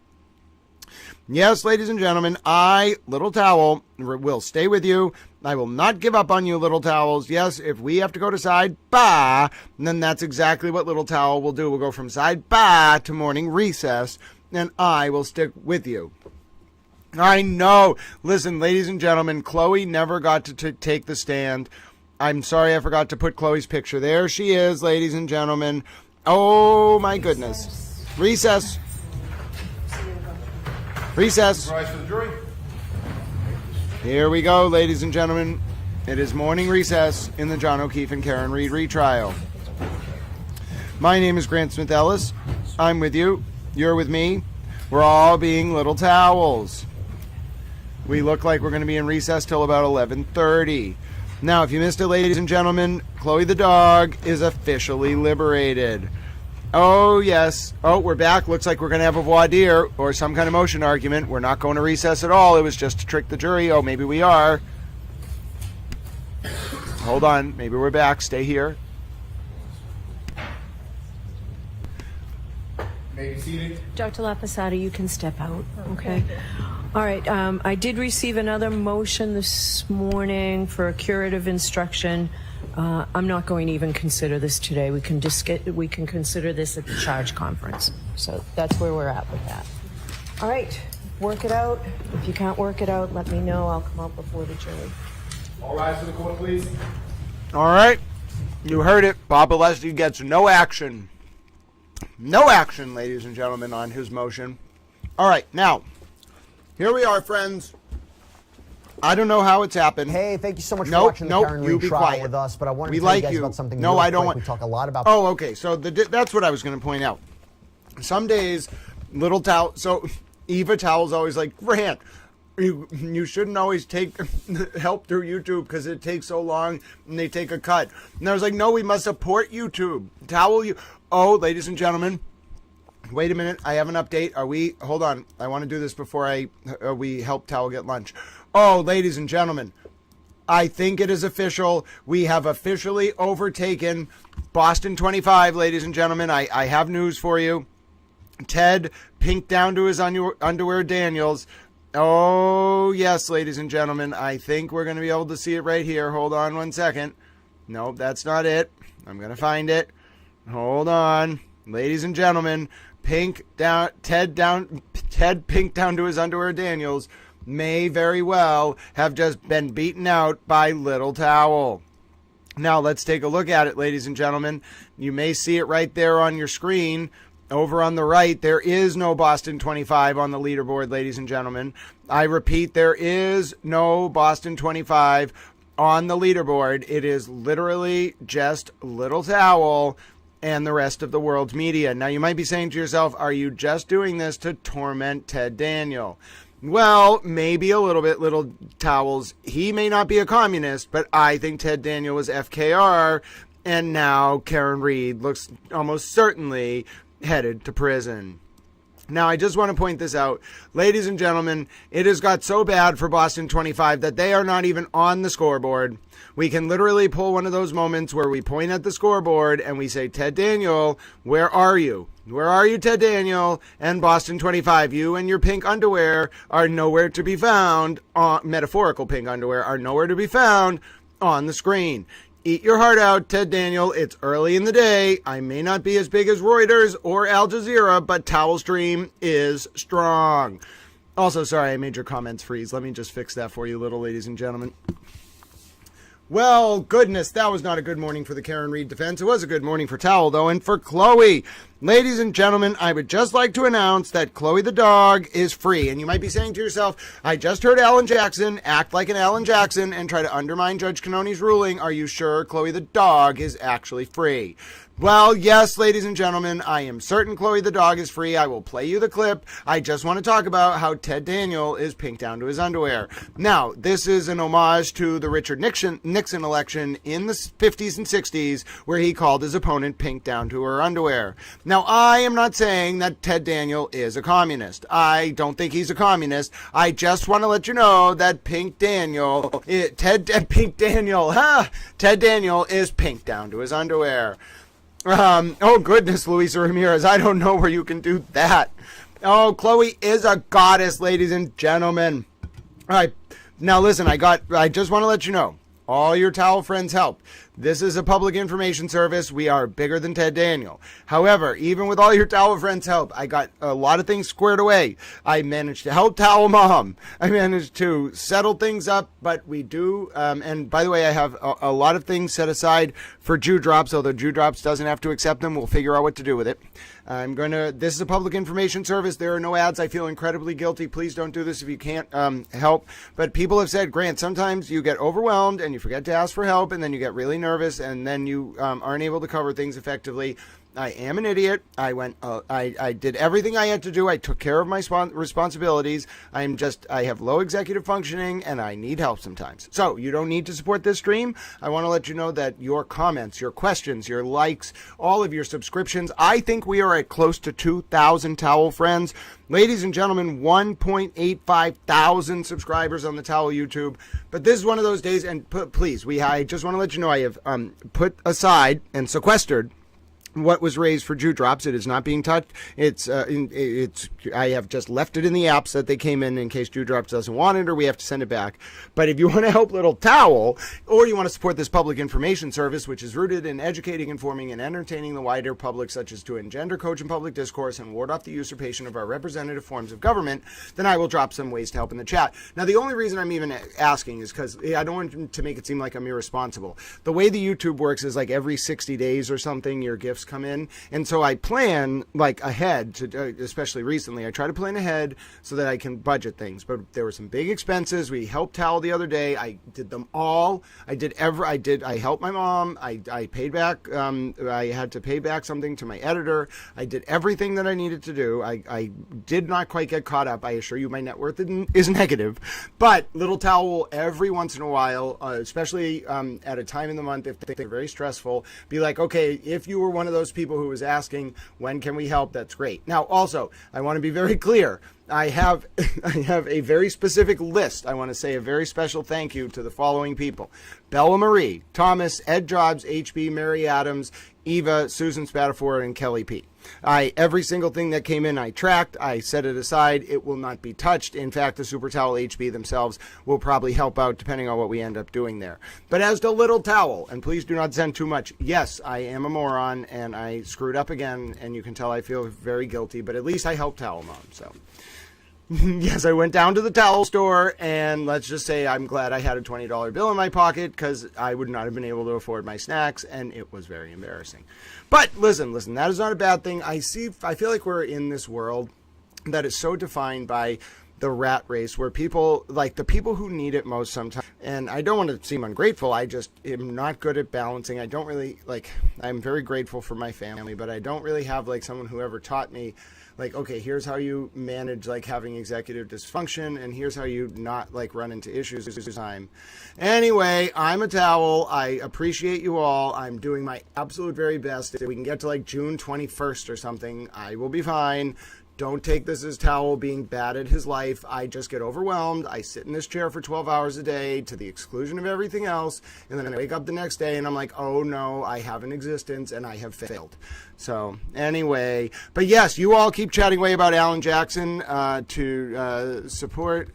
Yes, ladies and gentlemen, I, Little Towel, will stay with you. I will not give up on you, Little Towels. Yes, if we have to go to sidebar, then that's exactly what Little Towel will do. We'll go from sidebar to morning recess, and I will stick with you. I know. Listen, ladies and gentlemen, Chloe never got to take the stand. I'm sorry I forgot to put Chloe's picture. There she is, ladies and gentlemen. Oh, my goodness. Recess. Recess. Rise for the jury. Here we go, ladies and gentlemen. It is morning recess in the John O'Keefe and Karen Reed retrial. My name is Grant Smith Ellis. I'm with you. You're with me. We're all being Little Towels. We look like we're going to be in recess till about 11:30. Now, if you missed it, ladies and gentlemen, Chloe the dog is officially liberated. Oh, yes. Oh, we're back. Looks like we're going to have a voir dire or some kind of motion argument. We're not going to recess at all. It was just to trick the jury. Oh, maybe we are. Hold on. Maybe we're back. Stay here. May be seated. Dr. Lapasada, you can step out, okay? All right, I did receive another motion this morning for a curative instruction. I'm not going to even consider this today. We can consider this at the charge conference. So that's where we're at with that. All right, work it out. If you can't work it out, let me know. I'll come out before the jury. All rise for the court, please. All right. You heard it. Bob Alessi gets no action. No action, ladies and gentlemen, on his motion. All right, now, here we are, friends. I don't know how it's happened. Hey, thank you so much for watching the Karen Reed trial with us, but I wanted to tell you guys about something No, real I don't quick. want. We talk a lot about... Oh, okay, so that's what I was going to point out. Some days, Little Towel... So, Eva Towel's always like, Grant, you shouldn't always take help through YouTube because it takes so long and they take a cut. And I was like, no, we must support YouTube. Towel, you... Oh, ladies and gentlemen, wait a minute. I have an update. Hold on. I want to do this before we help Towel get lunch. Oh, ladies and gentlemen, I think it is official. We have officially overtaken Boston 25, ladies and gentlemen. I have news for you. Ted, pink down to his underwear Daniels. Oh, yes, ladies and gentlemen. I think we're going to be able to see it right here. Hold on one second. Nope, that's not it. I'm going to find it. Hold on. Ladies and gentlemen, Ted pink down to his underwear Daniels may very well have just been beaten out by Little Towel. Now, let's take a look at it, ladies and gentlemen. You may see it right there on your screen. Over on the right, there is no Boston 25 on the leaderboard, ladies and gentlemen. I repeat, there is no Boston 25 on the leaderboard. It is literally just Little Towel and the rest of the world's media. Now, you might be saying to yourself, are you just doing this to torment Ted Daniel? Well, maybe a little bit, Little Towels. He may not be a communist, but I think Ted Daniel was FKR, and now Karen Reed looks almost certainly headed to prison. Now, I just want to point this out. Ladies and gentlemen, it has got so bad for Boston 25 that they are not even on the scoreboard. We can literally pull one of those moments where we point at the scoreboard and we say, Ted Daniel, where are you? Where are you, Ted Daniel? And Boston 25, you and your pink underwear are nowhere to be found, metaphorical pink underwear are nowhere to be found on the screen. Eat your heart out, Ted Daniel. It's early in the day. I may not be as big as Reuters or Al Jazeera, but Towel Stream is strong. Also, sorry, I made your comments freeze. Let me just fix that for you, little ladies and gentlemen. Well, goodness, that was not a good morning for the Karen Reed defense. It was a good morning for Towel, though, and for Chloe. Ladies and gentlemen, I would just like to announce that Chloe the dog is free. And you might be saying to yourself, I just heard Alan Jackson act like an Alan Jackson and try to undermine Judge Cannoni's ruling. Are you sure Chloe the dog is actually free? Well, yes, ladies and gentlemen, I am certain Chloe the dog is free. I will play you the clip. I just want to talk about how Ted Daniel is pink down to his underwear. Now, this is an homage to the Richard Nixon election in the 50s and 60s, where he called his opponent pink down to her underwear. Now, I am not saying that Ted Daniel is a communist. I don't think he's a communist. I just want to let you know that Ted Daniel is pink down to his underwear. Oh, goodness, Luisa Ramirez, I don't know where you can do that. Oh, Chloe is a goddess, ladies and gentlemen. All right, now listen, I just want to let you know, all your towel friends help. This is a public information service. We are bigger than Ted Daniel. However, even with all your towel friends' help, I got a lot of things squared away. I managed to help Towel Mom. I managed to settle things up, but we do. And by the way, I have a lot of things set aside for Jew Drops, although Jew Drops doesn't have to accept them. We'll figure out what to do with it. This is a public information service. There are no ads. I feel incredibly guilty. Please don't do this if you can't help. But people have said, Grant, sometimes you get overwhelmed and you forget to ask for help, and then you get really nervous, and then you aren't able to cover things effectively. I am an idiot. I did everything I had to do. I took care of my responsibilities. I have low executive functioning, and I need help sometimes. So you don't need to support this stream. I want to let you know that your comments, your questions, your likes, all of your subscriptions, I think we are at close to 2,000 Towel friends. Ladies and gentlemen, 1.85 thousand subscribers on the Towel YouTube. But this is one of those days, and please, I just want to let you know I have put aside and sequestered what was raised for Jew Drops. It is not being touched. I have just left it in the apps that they came in case Jew Drops doesn't want it or we have to send it back. But if you want to help Little Towel, or you want to support this public information service, which is rooted in educating, informing, and entertaining the wider public, such as to engender, coach, and public discourse, and ward off the usurpation of our representative forms of government, then I will drop some ways to help in the chat. Now, the only reason I'm even asking is because I don't want to make it seem like I'm irresponsible. The way the YouTube works is like every 60 days or something, your gifts come in, and so I plan like ahead to, especially recently, I try to plan ahead so that I can budget things. But there were some big expenses. We helped Towel the other day. I did them all. I helped my mom. I paid back. I had to pay back something to my editor. I did everything that I needed to do. I did not quite get caught up. I assure you, my net worth is negative. But Little Towel will every once in a while, especially at a time in the month if they're very stressful, be like, okay, if you were one of those people who was asking, when can we help? That's great. Now, also, I want to be very clear. I have a very specific list. I want to say a very special thank you to the following people: Bella Marie, Thomas, Ed Jobs, HB, Mary Adams, Eva, Susan Spatafor, and Kelly P. Every single thing that came in, I tracked. I set it aside. It will not be touched. In fact, the Super Towel HB themselves will probably help out depending on what we end up doing there. But as to Little Towel, and please do not send too much. Yes, I am a moron, and I screwed up again, and you can tell I feel very guilty, but at least I helped Towel Mom, so... Yes, I went down to the towel store, and let's just say I'm glad I had a $20 bill in my pocket, because I would not have been able to afford my snacks, and it was very embarrassing. But listen, that is not a bad thing. I feel like we're in this world that is so defined by the rat race, where people, like the people who need it most sometimes, and I don't want to seem ungrateful, I just am not good at balancing. I don't really, I'm very grateful for my family, but I don't really have, someone who ever taught me, okay, here's how you manage having executive dysfunction, and here's how you not run into issues this time. Anyway, I'm a towel. I appreciate you all. I'm doing my absolute very best. If we can get to June 21st or something, I will be fine. Don't take this as Towel being bad at his life. I just get overwhelmed. I sit in this chair for 12 hours a day to the exclusion of everything else. And then I wake up the next day and I'm like, oh no, I have an existence and I have failed. So anyway, but yes, you all keep chatting away about Alan Jackson to support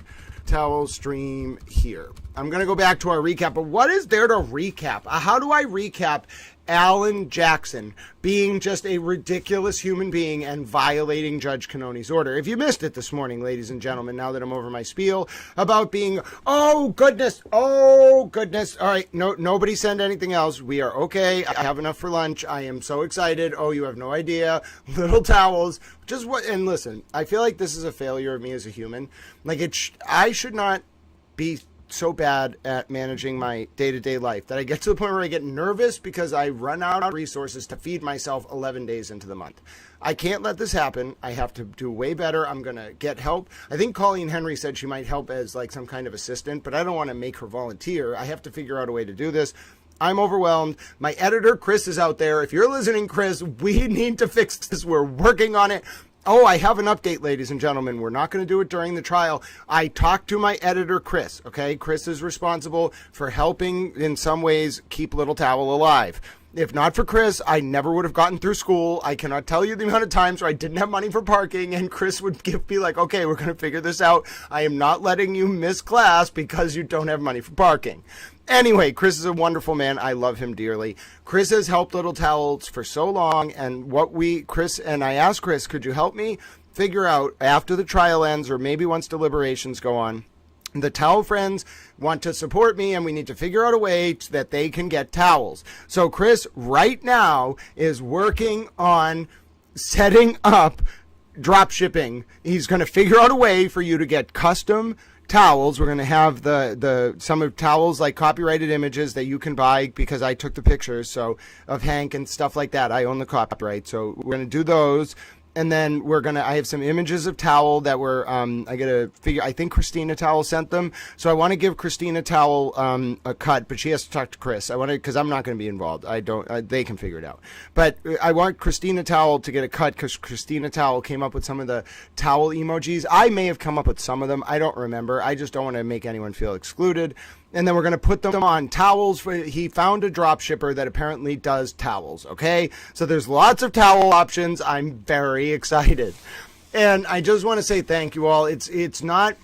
Towel stream here. I'm going to go back to our recap, but what is there to recap? How do I recap Alan Jackson being just a ridiculous human being and violating Judge Cannoni's order? If you missed it this morning, ladies and gentlemen, now that I'm over my spiel about being, oh goodness, all right, nobody send anything else. We are okay. I have enough for lunch. I am so excited. Oh, you have no idea. Little towels. Just what? And listen, I feel like this is a failure of me as a human. I should not be so bad at managing my day-to-day life that I get to the point where I get nervous because I run out of resources to feed myself 11 days into the month. I can't let this happen. I have to do way better. I'm going to get help. I think Colleen Henry said she might help as some kind of assistant, but I don't want to make her volunteer. I have to figure out a way to do this. I'm overwhelmed. My editor, Chris, is out there. If you're listening, Chris, we need to fix this. We're working on it. Oh, I have an update, ladies and gentlemen. We're not going to do it during the trial. I talked to my editor, Chris, okay? Chris is responsible for helping, in some ways, keep Little Towel alive. If not for Chris, I never would have gotten through school. I cannot tell you the amount of times where I didn't have money for parking, and Chris would be like, okay, we're going to figure this out. I am not letting you miss class because you don't have money for parking. Anyway, Chris is a wonderful man. I love him dearly. Chris has helped Little Towels for so long, and I asked Chris, could you help me figure out after the trial ends, or maybe once deliberations go on, the towel friends want to support me, and we need to figure out a way that they can get towels. So Chris right now is working on setting up drop shipping. He's going to figure out a way for you to get custom towels. We're going to have some of towels, copyrighted images that you can buy because I took the pictures, so of Hank and stuff like that. I own the copyright, so we're going to do those. And then I have some images of Towel that were, I think Christina Towel sent them. So I want to give Christina Towel a cut, but she has to talk to Chris. Because I'm not going to be involved. They can figure it out. But I want Christina Towel to get a cut because Christina Towel came up with some of the towel emojis. I may have come up with some of them. I don't remember. I just don't want to make anyone feel excluded. And then we're going to put them on towels. He found a drop shipper that apparently does towels, okay? So there's lots of towel options. I'm very excited. And I just want to say thank you all. It's not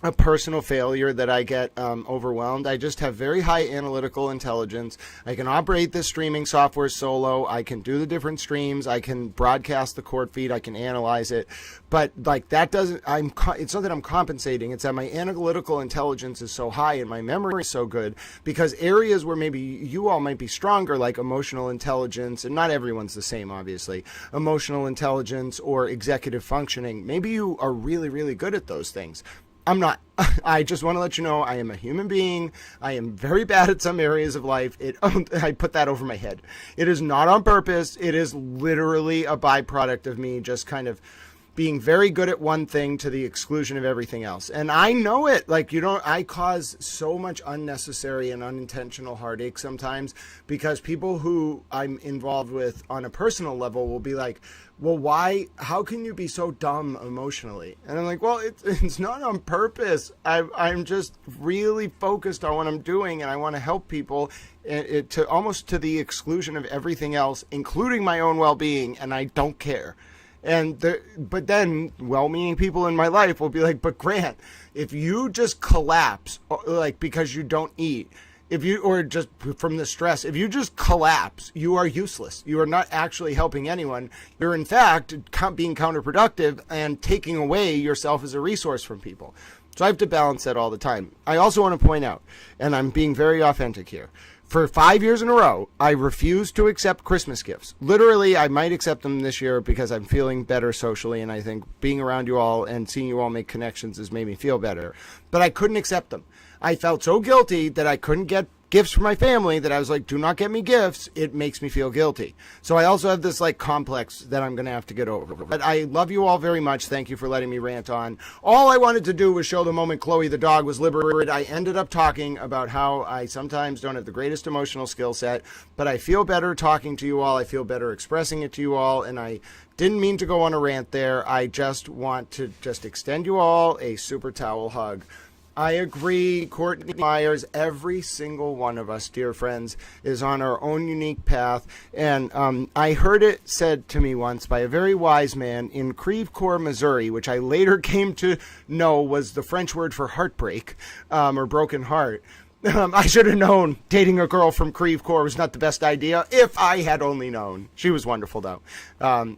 a personal failure that I get overwhelmed. I just have very high analytical intelligence. I can operate this streaming software solo. I can do the different streams. I can broadcast the court feed. I can analyze it. But that doesn't, it's not that I'm compensating. It's that my analytical intelligence is so high and my memory is so good, because areas where maybe you all might be stronger, like emotional intelligence, and not everyone's the same, obviously, emotional intelligence or executive functioning, maybe you are really, really good at those things. I'm not. I just want to let you know I am a human being. I am very bad at some areas of life. I put that over my head. It is not on purpose. It is literally a byproduct of me just kind of being very good at one thing to the exclusion of everything else. And I know it. Like, I cause so much unnecessary and unintentional heartache sometimes because people who I'm involved with on a personal level will be like, well, how can you be so dumb emotionally? And I'm like, well, it's not on purpose. I'm just really focused on what I'm doing, and I want to help people to almost to the exclusion of everything else, including my own well-being, and I don't care. But then well-meaning people in my life will be like, but Grant, if you just collapse, like because you don't eat, or just from the stress, if you just collapse, you are useless. You are not actually helping anyone. You're in fact being counterproductive and taking away yourself as a resource from people. So I have to balance that all the time. I also want to point out, and I'm being very authentic here, for 5 years in a row, I refuse to accept Christmas gifts. Literally, I might accept them this year because I'm feeling better socially, and I think being around you all and seeing you all make connections has made me feel better. But I couldn't accept them. I felt so guilty that I couldn't get gifts for my family that I was like, do not get me gifts. It makes me feel guilty. So I also have this like complex that I'm going to have to get over. But I love you all very much. Thank you for letting me rant on. All I wanted to do was show the moment Chloe the dog was liberated. I ended up talking about how I sometimes don't have the greatest emotional skill set, but I feel better talking to you all. I feel better expressing it to you all. And I didn't mean to go on a rant there. I just want to just extend you all a super towel hug. I agree, Courtney Myers, every single one of us, dear friends, is on our own unique path. And I heard it said to me once by a very wise man in Creve Coeur, Missouri, which I later came to know was the French word for heartbreak, or broken heart. I should have known dating a girl from Creve Coeur was not the best idea if I had only known. She was wonderful, though.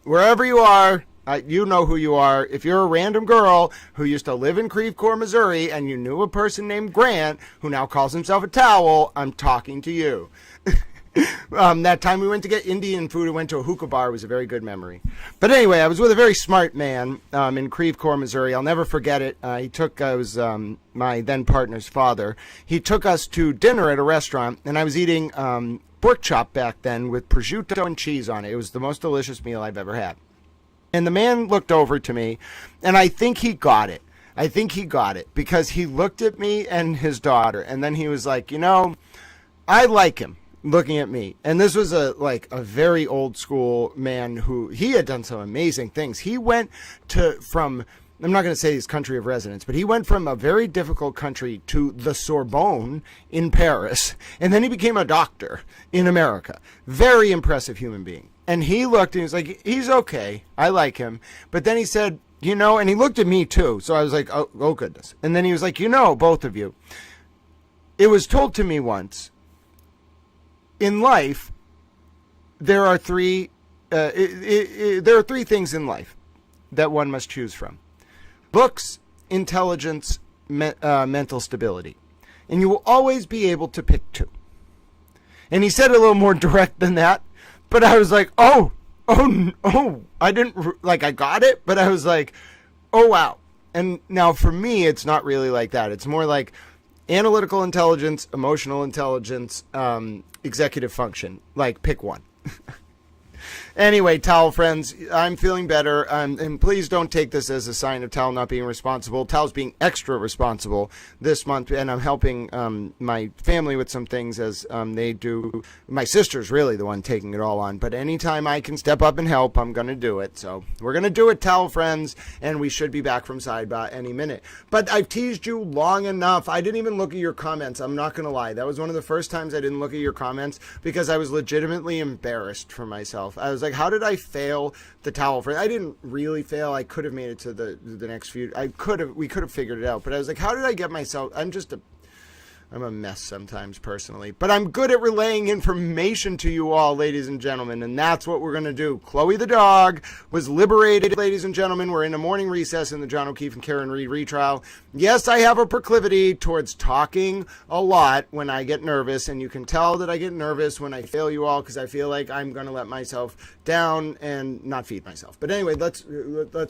Wherever you are, you know who you are. If you're a random girl who used to live in Creve Coeur, Missouri, and you knew a person named Grant who now calls himself a towel, I'm talking to you. That time we went to get Indian food and went to a hookah bar was a very good memory. But anyway, I was with a very smart man in Creve Coeur, Missouri. I'll never forget it. I was my then partner's father. He took us to dinner at a restaurant, and I was eating pork chop back then with prosciutto and cheese on it. It was the most delicious meal I've ever had. And the man looked over to me, and I think he got it. I think he got it because he looked at me and his daughter, and then he was like, I like him, looking at me. And this was a very old school man who he had done some amazing things. He went from I'm not going to say his country of residence, but he went from a very difficult country to the Sorbonne in Paris, and then he became a doctor in America. Very impressive human being. And he looked and he was like, he's okay. I like him. But then he said, and he looked at me too. So I was like, oh goodness. And then he was like, both of you, it was told to me once, in life, there are three things in life that one must choose from: looks, intelligence, mental stability. And you will always be able to pick two. And he said it a little more direct than that. But I was like, oh, I didn't, I got it, but I was like, oh, wow. And now for me, it's not really like that. It's more like analytical intelligence, emotional intelligence, executive function. Like, pick one. Anyway, Towel friends, I'm feeling better, and please don't take this as a sign of Towel not being responsible. Towel's being extra responsible this month, and I'm helping my family with some things as they do. My sister's really the one taking it all on, but anytime I can step up and help, I'm going to do it. So we're going to do it, Towel friends, and we should be back from Sidebar any minute. But I've teased you long enough. I didn't even look at your comments. I'm not going to lie. That was one of the first times I didn't look at your comments because I was legitimately embarrassed for myself. I was like, how did I fail the Towel friend? I didn't really fail. I could have made it to the next few. We could have figured it out. But I was like, how did I get myself? I'm a mess sometimes personally, but I'm good at relaying information to you all, ladies and gentlemen, and that's what we're going to do. Chloe the dog was liberated, ladies and gentlemen. We're in a morning recess in the John O'Keefe and Karen Reed retrial. Yes, I have a proclivity towards talking a lot when I get nervous, and you can tell that I get nervous when I fail you all because I feel like I'm going to let myself down and not feed myself. But anyway, let's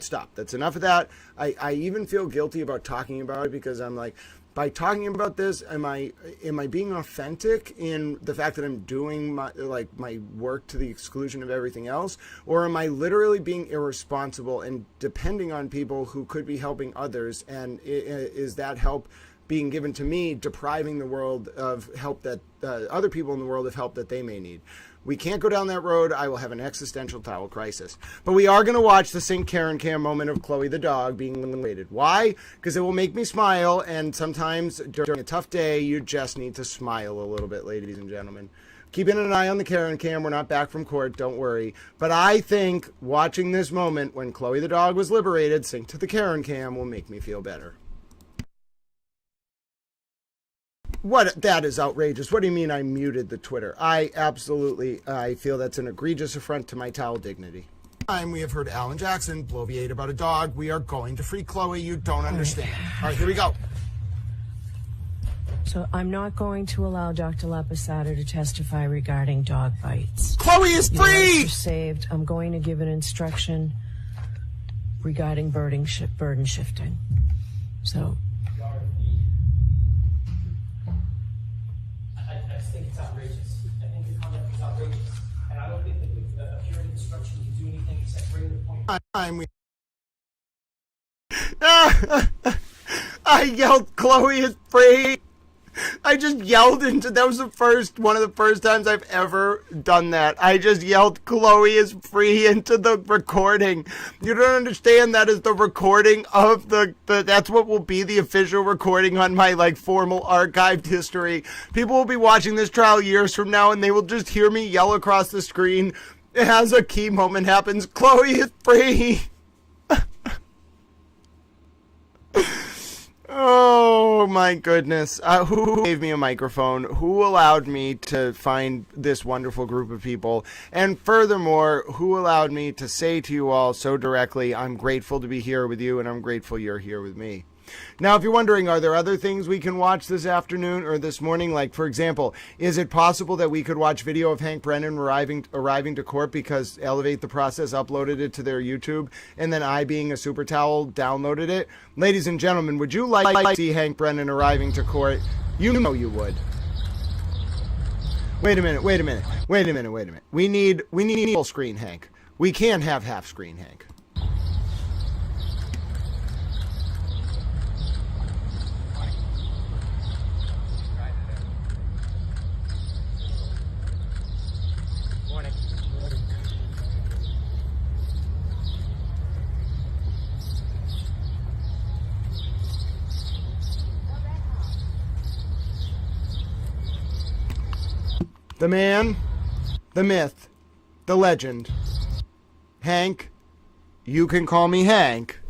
stop. That's enough of that. I even feel guilty about talking about it because I'm like, by talking about this, am I being authentic in the fact that I'm doing my work to the exclusion of everything else, or am I literally being irresponsible and depending on people who could be helping others, and is that help being given to me depriving the world of help that other people in the world of help that they may need? We can't go down that road. I will have an existential towel crisis. But we are going to watch the St. Karen Cam moment of Chloe the dog being eliminated. Why? Because it will make me smile, and sometimes during a tough day, you just need to smile a little bit, ladies and gentlemen. Keeping an eye on the Karen Cam. We're not back from court, don't worry. But I think watching this moment when Chloe the dog was liberated, sync to the Karen Cam, will make me feel better. What? That is outrageous. What do you mean I muted the Twitter? I feel that's an egregious affront to my towel dignity. We have heard Alan Jackson bloviate about a dog. We are going to free Chloe. You don't understand. All right, here we go. So I'm not going to allow Dr. Lapisada to testify regarding dog bites. Chloe is free! Your rights are saved. I'm going to give an instruction regarding burden shifting. So... I just think it's outrageous. I think the comment is outrageous. And I don't think that with a pure instruction can do anything except bring the point. I yelled, Chloe is free. I just yelled that was one of the first times I've ever done that. I just yelled, Chloe is free into the recording. You don't understand, that is the recording of that's what will be the official recording on my formal archived history. People will be watching this trial years from now and they will just hear me yell across the screen as a key moment happens, Chloe is free. Oh my goodness. Who gave me a microphone? Who allowed me to find this wonderful group of people? And furthermore, who allowed me to say to you all so directly, I'm grateful to be here with you and I'm grateful you're here with me. Now, if you're wondering, are there other things we can watch this afternoon or this morning? Like, for example, is it possible that we could watch video of Hank Brennan arriving to court because Elevate the Process uploaded it to their YouTube, and then I, being a super towel, downloaded it? Ladies and gentlemen, would you like to see Hank Brennan arriving to court? You know you would. Wait a minute. We need full screen Hank. We can't have half screen Hank. The man, the myth, the legend, Hank, you can call me Hank,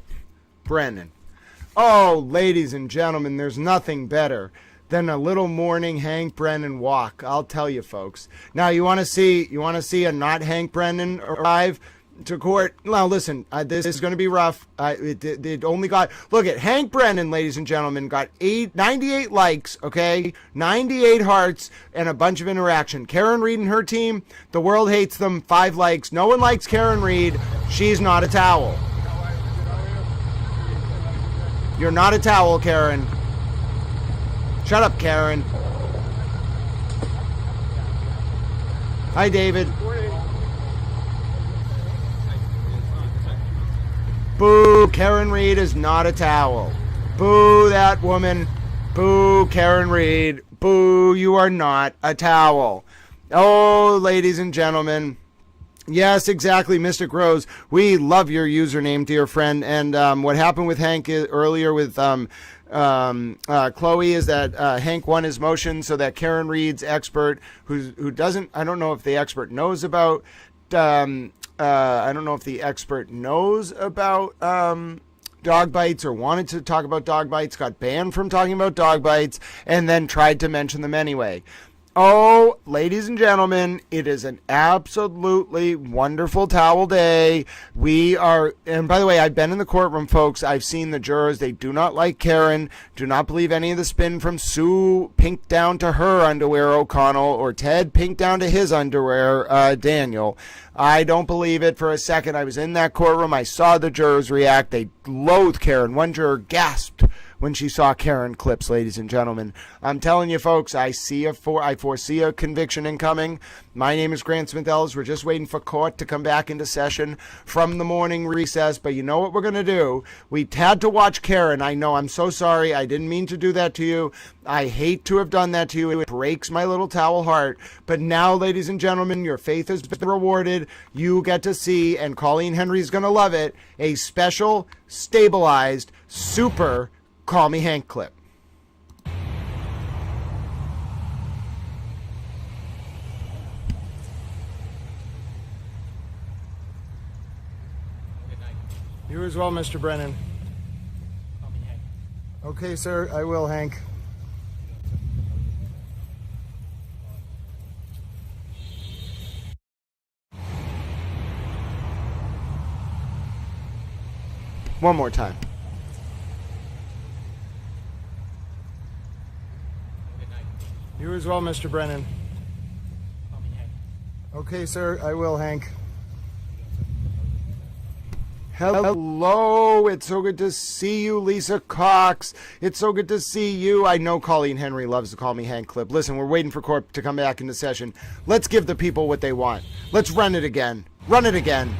Brennan. Oh, ladies and gentlemen, there's nothing better than a little morning Hank Brennan walk. I'll tell you, folks. Now, you want to see a not Hank Brennan arrive to court? Now, listen, this is going to be rough. It only got, look at Hank Brennan, ladies and gentlemen, got 98 likes, okay? 98 hearts and a bunch of interaction. Karen Reed and her team, the world hates them, 5 likes. No one likes Karen Reed. She's not a towel. You're not a towel, Karen. Shut up, Karen. Hi, David. Boo, Karen Reed is not a towel. Boo, that woman. Boo, Karen Reed. Boo, you are not a towel. Oh, ladies and gentlemen. Yes, exactly, Mystic Rose. We love your username, dear friend. And what happened with Hank earlier with Chloe is that Hank won his motion so that Karen Reed's expert, who doesn't, I don't know if the expert knows about, I don't know if the expert knows about dog bites or wanted to talk about dog bites, got banned from talking about dog bites, and then tried to mention them anyway. Oh, ladies and gentlemen, it is an absolutely wonderful towel day. We are, and by the way, I've been in the courtroom, folks. I've seen the jurors. They do not like Karen, do not believe any of the spin from Sue Pink down to her underwear, O'Connell, or Ted Pink down to his underwear, Daniel. I don't believe it for a second. I was in that courtroom. I saw the jurors react. They loathe Karen. One juror gasped when she saw Karen clips, ladies and gentlemen. I'm telling you, folks, I foresee a conviction incoming. My name is Grant Smith Ellis. We're just waiting for court to come back into session from the morning recess. But you know what we're going to do? We had to watch Karen. I know. I'm so sorry. I didn't mean to do that to you. I hate to have done that to you. It breaks my little towel heart. But now, ladies and gentlemen, your faith has been rewarded. You get to see, and Colleen Henry's going to love it, a special, stabilized, super Call Me Hank clip. You as well, Mr. Brennan. Okay, sir, I will, Hank. One more time. You as well, Mr. Brennan. Okay, sir, I will, Hank. Hello, it's so good to see you, Lisa Cox. It's so good to see you. I know Colleen Henry loves the Call Me Hank clip. Listen, we're waiting for court to come back into session. Let's give the people what they want. Let's run it again. Run it again.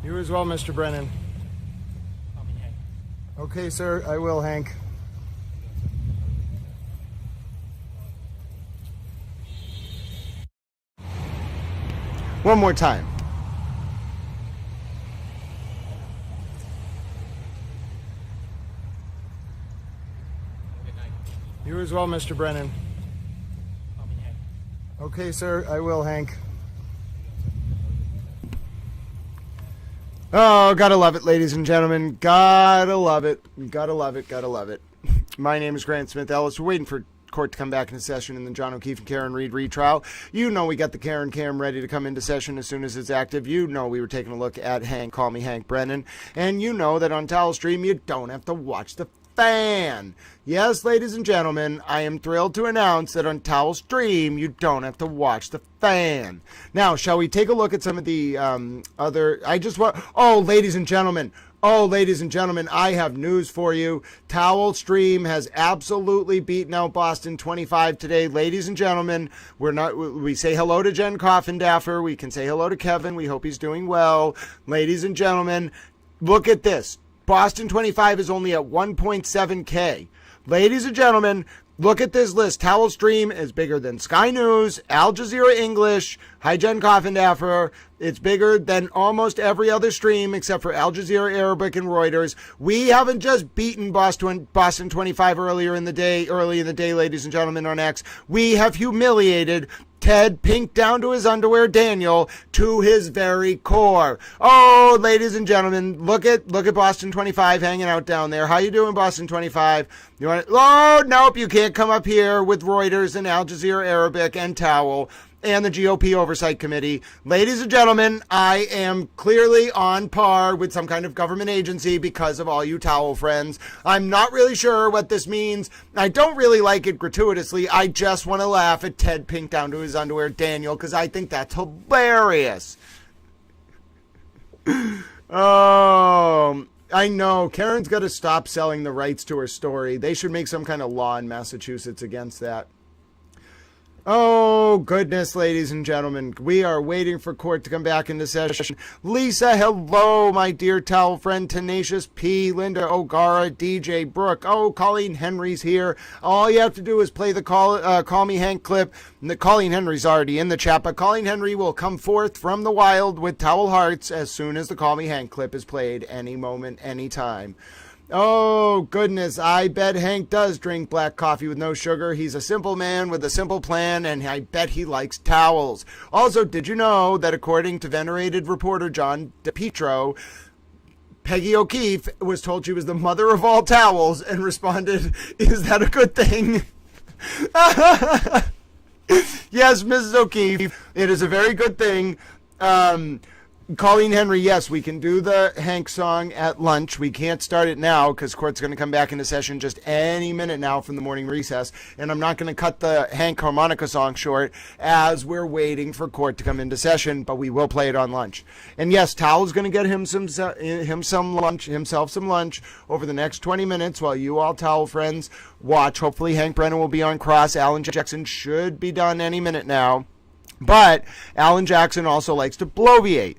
You as well, Mr. Brennan. Okay, sir, I will, Hank. One more time. You as well, Mr. Brennan. Okay, sir, I will, Hank. Oh, gotta love it, ladies and gentlemen. Gotta love it. Gotta love it. Gotta love it. My name is Grant Smith Ellis. We're waiting for court to come back into session in the John O'Keefe and Karen Reed retrial. You know we got the Karen cam ready to come into session as soon as it's active. You know we were taking a look at Hank, Call Me Hank Brennan. And you know that on Towel Stream you don't have to watch the fan. Yes, ladies and gentlemen, I am thrilled to announce that on Towel Stream you don't have to watch the fan. Now, shall we take a look at some of the ladies and gentlemen, I have news for you. Towel Stream has absolutely beaten out Boston 25 today. Ladies and gentlemen, we say hello to Jen Coffindaffer. We can say hello to Kevin. We hope he's doing well. Ladies and gentlemen, look at this. Boston 25 is only at 1.7K. Ladies and gentlemen, look at this list. Towel Stream is bigger than Sky News, Al Jazeera English, hi Jen Coffindaffer. It's bigger than almost every other stream except for Al Jazeera Arabic and Reuters. We haven't just beaten Boston 25 early in the day, ladies and gentlemen, on X. We have humiliated Ted Pink down to his underwear Daniel to his very core. Oh, ladies and gentlemen, look at Boston 25 hanging out down there. How you doing, Boston 25? You want? Oh, nope, you can't come up here with Reuters and Al Jazeera Arabic and Towel and the GOP Oversight Committee. Ladies and gentlemen, I am clearly on par with some kind of government agency because of all you Towel friends. I'm not really sure what this means. I don't really like it gratuitously. I just want to laugh at Ted Pink down to his underwear Daniel because I think that's hilarious. Oh, I know. Karen's got to stop selling the rights to her story. They should make some kind of law in Massachusetts against that. Oh, goodness, ladies and gentlemen. We are waiting for court to come back into session. Lisa, hello, my dear towel friend. Tenacious P, Linda O'Gara, DJ Brooke. Oh, Colleen Henry's here. All you have to do is play the Call Me Hank clip. Colleen Henry's already in the chat, but Colleen Henry will come forth from the wild with towel hearts as soon as the Call Me Hank clip is played, any moment, any time. Oh, goodness, I bet Hank does drink black coffee with no sugar. He's a simple man with a simple plan, and I bet he likes towels. Also, did you know that according to venerated reporter John DePietro, Peggy O'Keefe was told she was the mother of all towels and responded, "Is that a good thing?" Yes, Mrs. O'Keefe, it is a very good thing. Colleen Henry, yes, we can do the Hank song at lunch. We can't start it now because court's going to come back into session just any minute now from the morning recess. And I'm not going to cut the Hank harmonica song short as we're waiting for court to come into session, but we will play it on lunch. And yes, Towel's going to get himself some lunch over the next 20 minutes while you all Towel friends watch. Hopefully Hank Brennan will be on cross. Alan Jackson should be done any minute now. But Alan Jackson also likes to bloviate.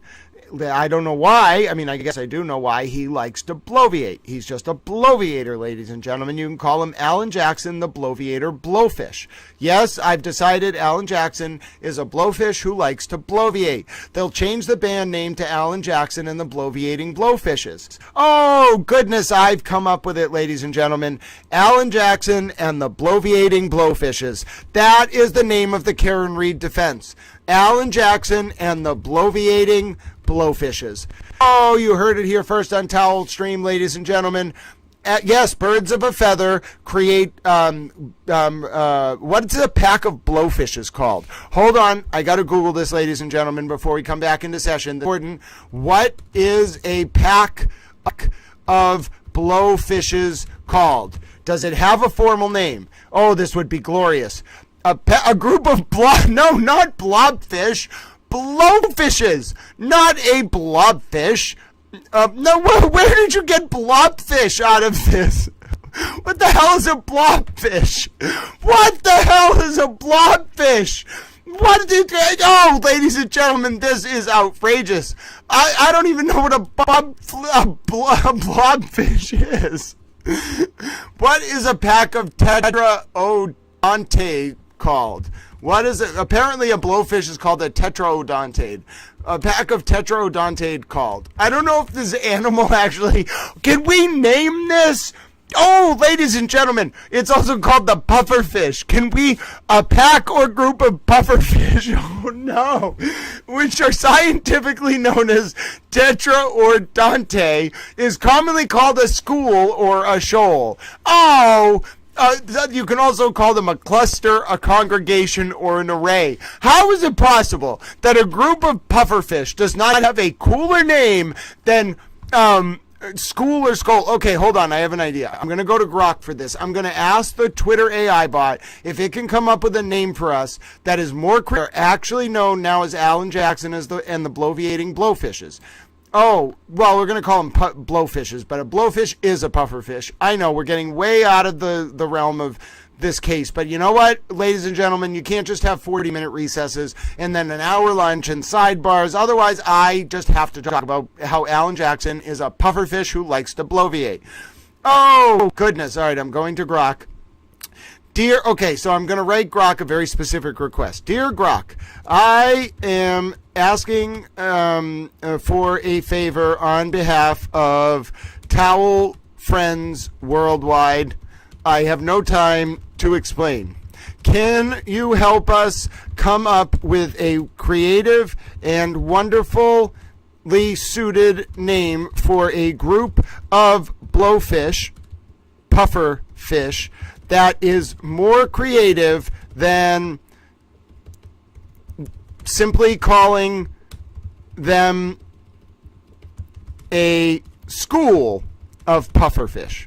I don't know why. I mean, I guess I do know why he likes to bloviate. He's just a bloviator, ladies and gentlemen. You can call him Alan Jackson, the bloviator blowfish. Yes, I've decided Alan Jackson is a blowfish who likes to bloviate. They'll change the band name to Alan Jackson and the Bloviating Blowfishes. Oh, goodness, I've come up with it, ladies and gentlemen. Alan Jackson and the Bloviating Blowfishes. That is the name of the Karen Reed defense. Alan Jackson and the Bloviating Blowfishes. Oh, you heard it here first on Towel Stream, ladies and gentlemen. Yes, birds of a feather create, what's a pack of blowfishes called? Hold on, I got to Google this, ladies and gentlemen, before we come back into session. Important. What is a pack of blowfishes called? Does it have a formal name? Oh, this would be glorious. A group of not blobfish, blowfishes, not a blobfish. No, where did you get blobfish out of this? What the hell is a blobfish? What the hell is a blobfish? Oh, ladies and gentlemen, this is outrageous. I don't even know what a blobfish is. What is a pack of tetraodontae called? What is it? Apparently a blowfish is called a tetraodontaid. A pack of tetraodontaid called. I don't know if this animal actually... Can we name this? Oh, ladies and gentlemen, it's also called the pufferfish. Can we... A pack or group of pufferfish, oh no, which are scientifically known as tetraodontae, is commonly called a school or a shoal. Oh... you can also call them a cluster, a congregation, or an array. How is it possible that a group of pufferfish does not have a cooler name than school or skull? Okay, hold on. I have an idea. I'm going to go to Grok for this. I'm going to ask the Twitter AI bot if it can come up with a name for us that is more actually known now as Alan Jackson and the Bloviating Blowfishes. Oh, well, we're going to call them blowfishes, but a blowfish is a pufferfish. I know, we're getting way out of the realm of this case, but you know what, ladies and gentlemen, you can't just have 40-minute recesses and then an hour lunch and sidebars. Otherwise, I just have to talk about how Alan Jackson is a pufferfish who likes to bloviate. Oh, goodness. All right, I'm going to Grok. Okay, so I'm going to write Grok a very specific request. Dear Grok, I am asking for a favor on behalf of Towel Friends Worldwide. I have no time to explain. Can you help us come up with a creative and wonderfully suited name for a group of blowfish, pufferfish, that is more creative than simply calling them a school of pufferfish?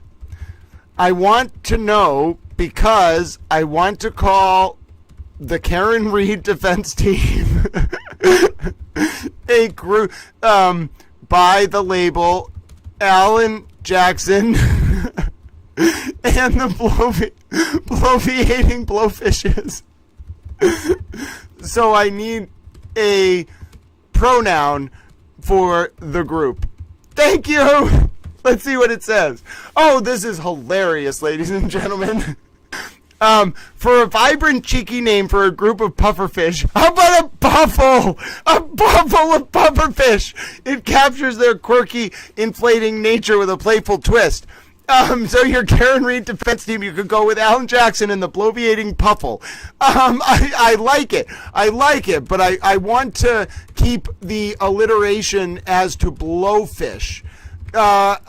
I want to know because I want to call the Karen Reed defense team a group by the label Alan Jackson and the bloviating blowfishes. So I need a pronoun for the group. Thank you. Let's see what it says. Oh, this is hilarious, ladies and gentlemen. For a vibrant, cheeky name for a group of pufferfish, how about a buffle? A buffle of pufferfish. It captures their quirky, inflating nature with a playful twist. So your Karen Reed defense team, you could go with Alan Jackson and the Bloviating Puffle. I like it. I like it, but I want to keep the alliteration as to blowfish. How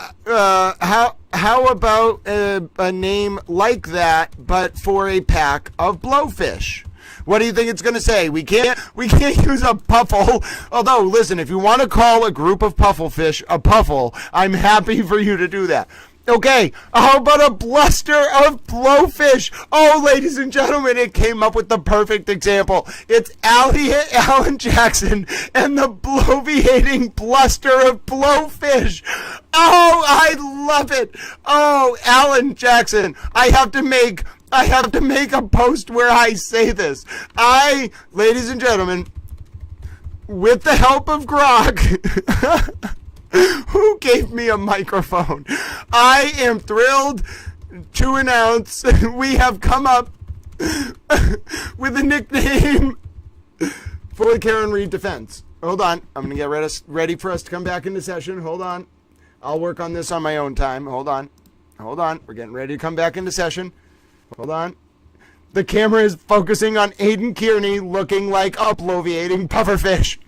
about a name like that, but for a pack of blowfish? What do you think it's going to say? We can't use a puffle. Although, listen, if you want to call a group of puffelfish a puffle, I'm happy for you to do that. Okay, how about a bluster of blowfish? Oh, ladies and gentlemen, it came up with the perfect example. It's Alan Jackson and the bloviating bluster of blowfish. Oh, I love it. Oh, Alan Jackson, I have to make a post where I say this. Ladies and gentlemen, with the help of Grok, who gave me a microphone, I am thrilled to announce we have come up with a nickname for the Karen Reed defense. Hold on. I'm going to get ready for us to come back into session. Hold on. I'll work on this on my own time. Hold on. We're getting ready to come back into session. Hold on. The camera is focusing on Aiden Kearney looking like a bloviating pufferfish.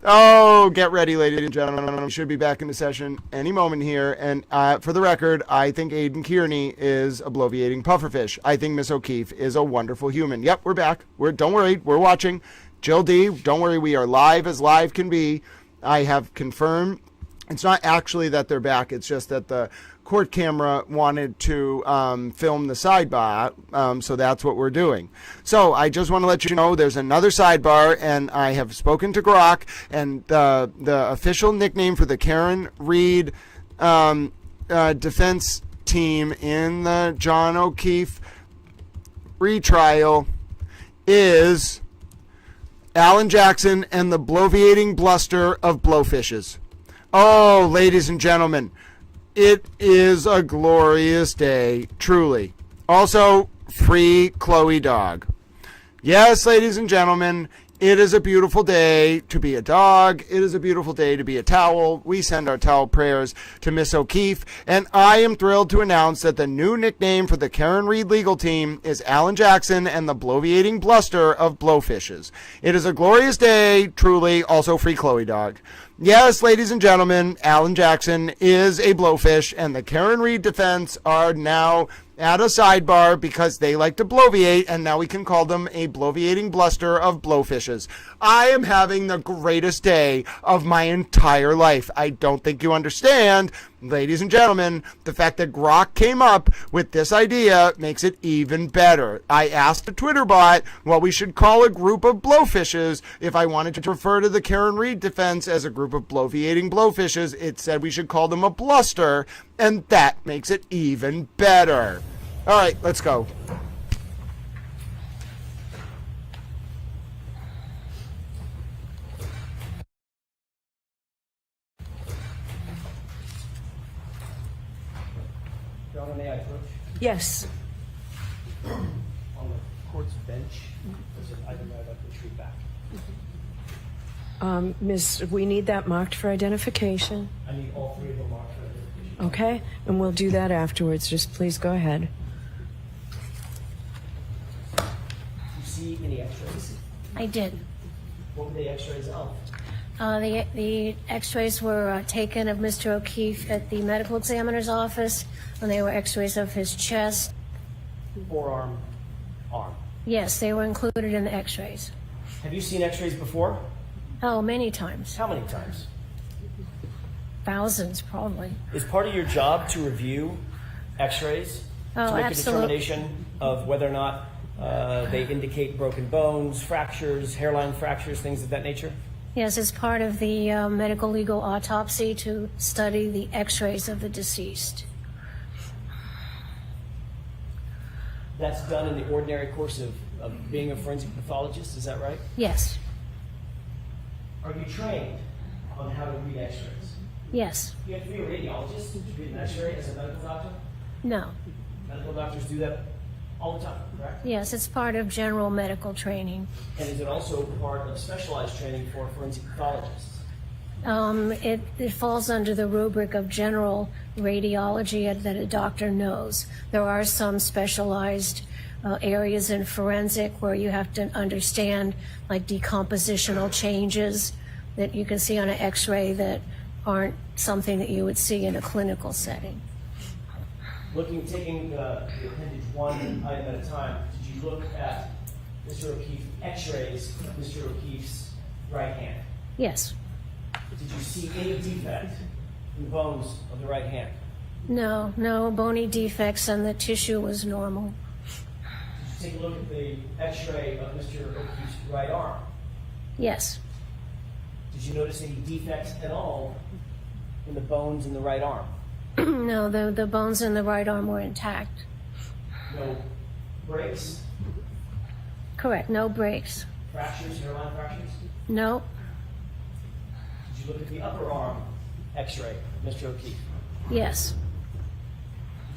Oh, get ready, ladies and gentlemen. We should be back into session any moment here. And for the record, I think Aiden Kearney is a bloviating pufferfish. I think Miss O'Keefe is a wonderful human. Yep, we're back. Don't worry, we're watching. Jill D, don't worry, we are live as live can be. I have confirmed. It's not actually that they're back. It's just that the court camera wanted to film the sidebar, so that's what we're doing. So I just want to let you know there's another sidebar, and I have spoken to Grok, and the official nickname for the Karen Reed defense team in the John O'Keefe retrial is Alan Jackson and the bloviating bluster of blowfishes. Oh, ladies and gentlemen, it is a glorious day, truly. Also, free Chloe dog. Yes, ladies and gentlemen, it is a beautiful day to be a dog. It is a beautiful day to be a towel. We send our towel prayers to Miss O'Keefe, and I am thrilled to announce that the new nickname for the Karen Reed legal team is Alan Jackson and the bloviating bluster of blowfishes. It is a glorious day, truly. Also, free Chloe dog. Yes, ladies and gentlemen, Alan Jackson is a blowfish, and the Karen Reed defense are now at a sidebar because they like to bloviate, and now we can call them a bloviating bluster of blowfishes. I am having the greatest day of my entire life. I don't think you understand, ladies and gentlemen, the fact that Grok came up with this idea makes it even better. I asked the Twitter bot what we should call a group of blowfishes. If I wanted to refer to the Karen Reed defense as a group of bloviating blowfishes, it said we should call them a bluster, and that makes it even better. All right, let's go. Donna, may I approach? Yes. On the court's bench, there's an item I'd like to retrieve back. Miss, we need that marked for identification. I need all three of them marked for identification. Okay, and we'll do that afterwards. Just please go ahead. Do you see any x-rays? I did. What were the x-rays of? The x-rays were taken of Mr. O'Keefe at the medical examiner's office, and they were x-rays of his chest. Forearm, arm. Yes, they were included in the x-rays. Have you seen x-rays before? Oh, many times. How many times? Thousands, probably. Is part of your job to review x-rays? Oh, to make absolutely. a determination of whether or not they indicate broken bones, fractures, hairline fractures, things of that nature? Yes, it's part of the medical legal autopsy to study the x-rays of the deceased. That's done in the ordinary course of being a forensic pathologist, is that right? Yes. Are you trained on how to read x-rays? Yes. You have to be a radiologist to read an x-ray as a medical doctor? No. Medical doctors do that all the time, correct? Yes, it's part of general medical training. And is it also part of specialized training for forensic pathologists? It falls under the rubric of general radiology that a doctor knows. There are some specialized areas in forensic where you have to understand like decompositional changes that you can see on an x-ray that aren't something that you would see in a clinical setting. Taking the appendage one item at a time, did you look at Mr. O'Keefe x-rays of Mr. O'Keefe's right hand? Yes. Did you see any defect in the bones of the right hand? No, no bony defects, and the tissue was normal. Did you take a look at the x-ray of Mr. O'Keefe's right arm? Yes. Did you notice any defects at all in the bones in the right arm? No, the bones in the right arm were intact. No breaks? Correct, no breaks. Fractures, hairline fractures? No, Did you look at the upper arm x-ray of Mr. O'Keefe? yes.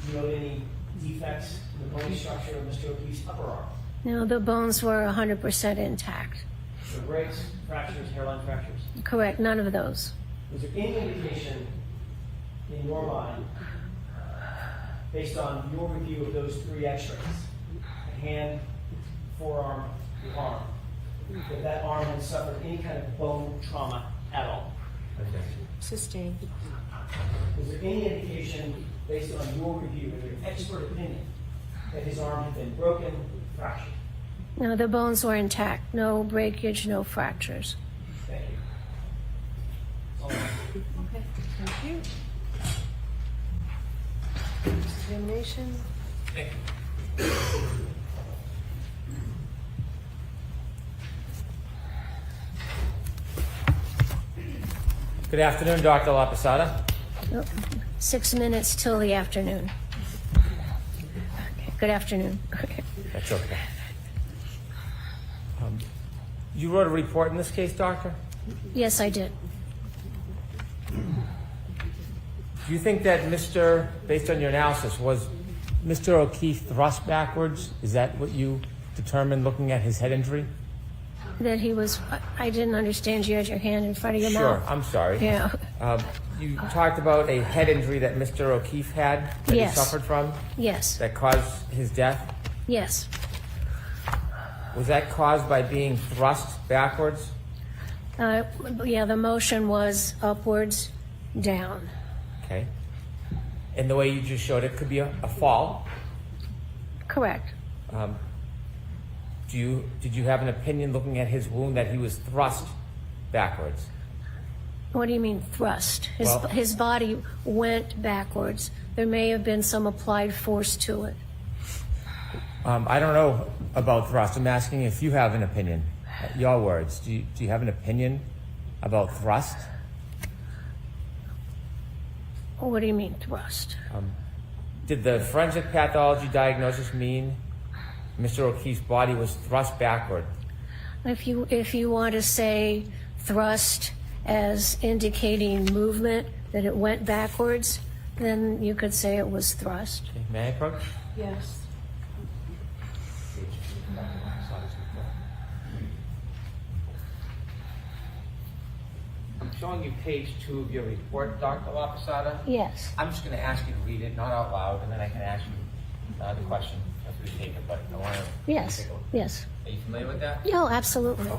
Did you note any defects in the bony structure of Mr. O'Keefe's upper arm? No, the bones were 100% intact. No breaks, fractures, hairline fractures? Correct, none of those. Was there any indication in your mind, based on your review of those 3 x-rays, the hand, forearm, the arm, that arm had suffered any kind of bone trauma at all? Sustained. Was there any indication, based on your review and your expert opinion, that his arm had been broken, fractured? No, the bones were intact. No breakage, no fractures. Thank you. That's all I have. Okay, thank you. Examination. Thank you. Good afternoon, Dr. La Posada. 6 minutes till the afternoon. Good afternoon. That's okay. You wrote a report in this case, doctor? Yes, I did. Do you think that based on your analysis, was Mr. O'Keefe thrust backwards? Is that what you determined looking at his head injury? That he was, I didn't understand. You had your hand in front of your Sure, mouth. I'm sorry. Yeah. You talked about a head injury that Mr. O'Keefe had, that Yes. he suffered from, Yes, that caused his death. yes. Was that caused by being thrust backwards? Yeah, the motion was upwards, down. Okay. And the way you just showed it could be a fall. Correct. Did you have an opinion looking at his wound that he was thrust backwards? What do you mean thrust? Well- His body went backwards. There may have been some applied force to it. I don't know about thrust. I'm asking if you have an opinion. Your words. Do you have an opinion about thrust? What do you mean thrust? Did the forensic pathology diagnosis mean Mr. O'Keefe's body was thrust backward? If you want to say thrust as indicating movement, that it went backwards, then you could say it was thrust. Okay, may I approach? Yes. I'm showing you page 2 of your report, Dr. La Posada. Yes. I'm just going to ask you to read it, not out loud, and then I can ask you the question after we take it. But I want to Yes. take a look. Yes. Are you familiar with that? No, absolutely.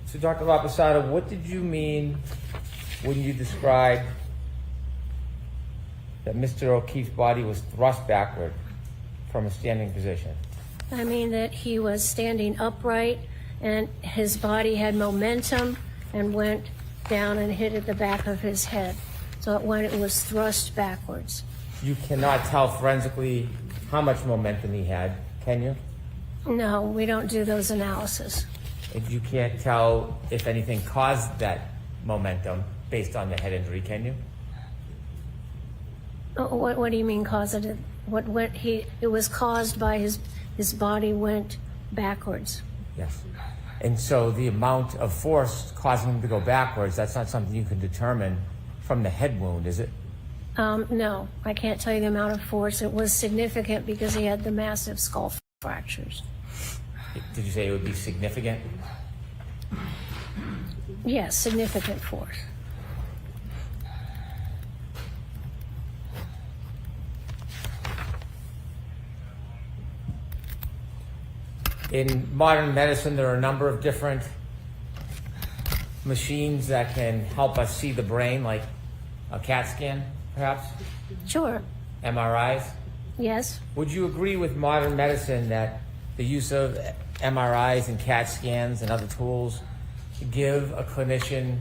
So, Dr. La Posada, what did you mean when you described that Mr. O'Keefe's body was thrust backward from a standing position? I mean that he was standing upright and his body had momentum and went down and hit at the back of his head. So it was thrust backwards. You cannot tell forensically how much momentum he had, can you? No, we don't do those analyses. And you can't tell if anything caused that momentum based on the head injury, can you? What do you mean causative? It was caused by his body went backwards. Yes. And so the amount of force causing him to go backwards, that's not something you can determine from the head wound, is it? No, I can't tell you the amount of force. It was significant because he had the massive skull fractures. Did you say it would be significant? Yes, significant force. In modern medicine, there are a number of different machines that can help us see the brain, like a CAT scan, perhaps? Sure. MRIs? Yes. Would you agree with modern medicine that the use of MRIs and CAT scans and other tools give a clinician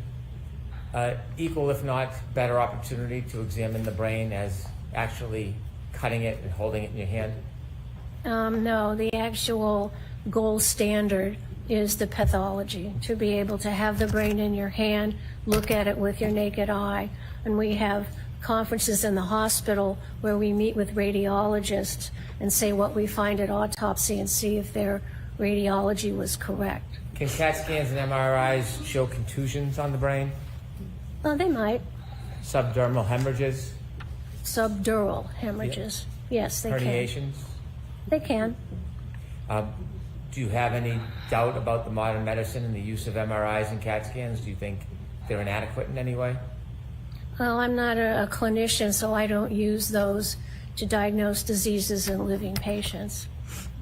equal, if not better, opportunity to examine the brain as actually cutting it and holding it in your hand? No, the actual gold standard is the pathology, to be able to have the brain in your hand, look at it with your naked eye. And we have conferences in the hospital where we meet with radiologists and say what we find at autopsy and see if their radiology was correct. Can CAT scans and MRIs show contusions on the brain? They might. Subdermal hemorrhages? Subdural hemorrhages. Yes, they Herniations? can. They can. Do you have any doubt about the modern medicine and the use of MRIs and CAT scans? Do you think they're inadequate in any way? Well, I'm not a clinician, so I don't use those to diagnose diseases in living patients.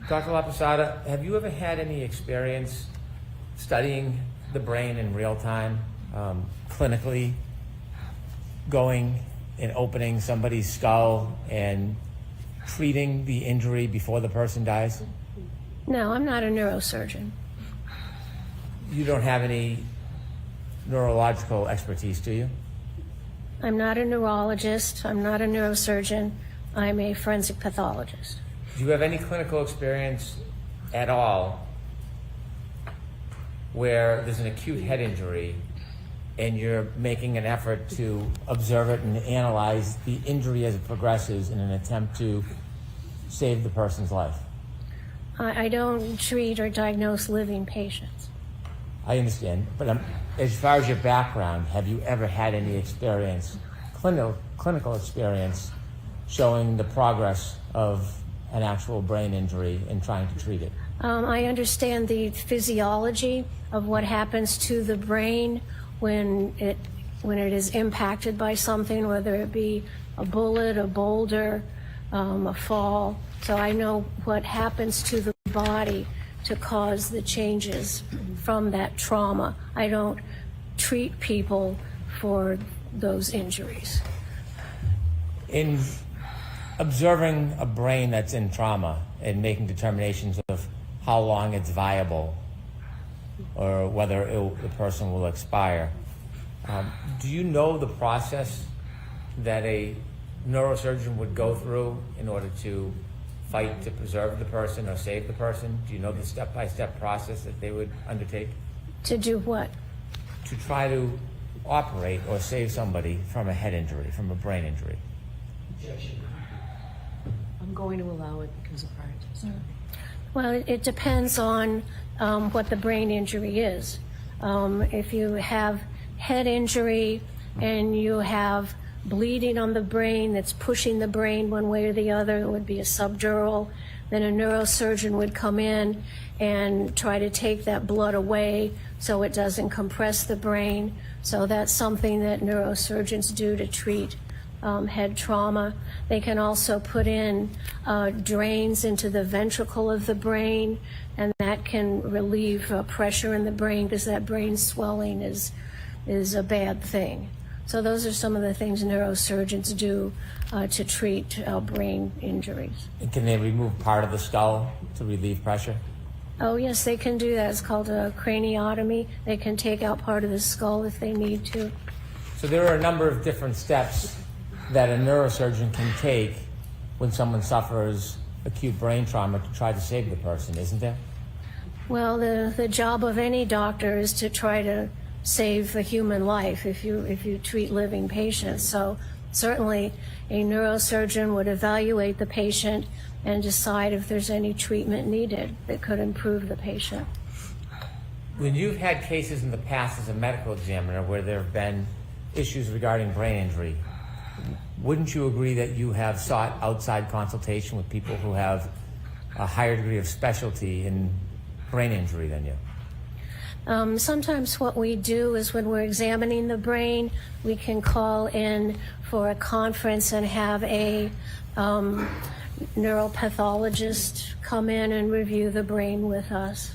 Dr. LaPosada, have you ever had any experience studying the brain in real time, clinically, going and opening somebody's skull and treating the injury before the person dies? No, I'm not a neurosurgeon. You don't have any neurological expertise, do you? I'm not a neurologist. I'm not a neurosurgeon. I'm a forensic pathologist. Do you have any clinical experience at all where there's an acute head injury and you're making an effort to observe it and analyze the injury as it progresses in an attempt to save the person's life? I don't treat or diagnose living patients. I understand, but as far as your background, have you ever had any experience, clinical experience, showing the progress of an actual brain injury and trying to treat it? I understand the physiology of what happens to the brain when it is impacted by something, whether it be a bullet, a boulder, a fall. So I know what happens to the body to cause the changes from that trauma. I don't treat people for those injuries. In observing a brain that's in trauma and making determinations of how long it's viable or whether the person will expire, do you know the process that a neurosurgeon would go through in order to fight to preserve the person or save the person? Do you know the step-by-step process that they would undertake? To do what? To try to operate or save somebody from a head injury, from a brain injury. I'm going to allow it because of prior testimony. Well, it depends on what the brain injury is. If you have head injury and you have bleeding on the brain that's pushing the brain one way or the other, it would be a subdural. Then a neurosurgeon would come in and try to take that blood away so it doesn't compress the brain. So that's something that neurosurgeons do to treat head trauma. They can also put in drains into the ventricle of the brain, and that can relieve pressure in the brain, because that brain swelling is a bad thing. So those are some of the things neurosurgeons do to treat brain injuries. And can they remove part of the skull to relieve pressure? Oh, yes, they can do that. It's called a craniotomy. They can take out part of the skull if they need to. So there are a number of different steps that a neurosurgeon can take when someone suffers acute brain trauma to try to save the person, isn't there? Well, the job of any doctor is to try to save the human life if you treat living patients. So certainly a neurosurgeon would evaluate the patient and decide if there's any treatment needed that could improve the patient. When you've had cases in the past as a medical examiner where there have been issues regarding brain injury, wouldn't you agree that you have sought outside consultation with people who have a higher degree of specialty in brain injury than you? Sometimes what we do is when we're examining the brain, we can call in for a conference and have a neuropathologist come in and review the brain with us.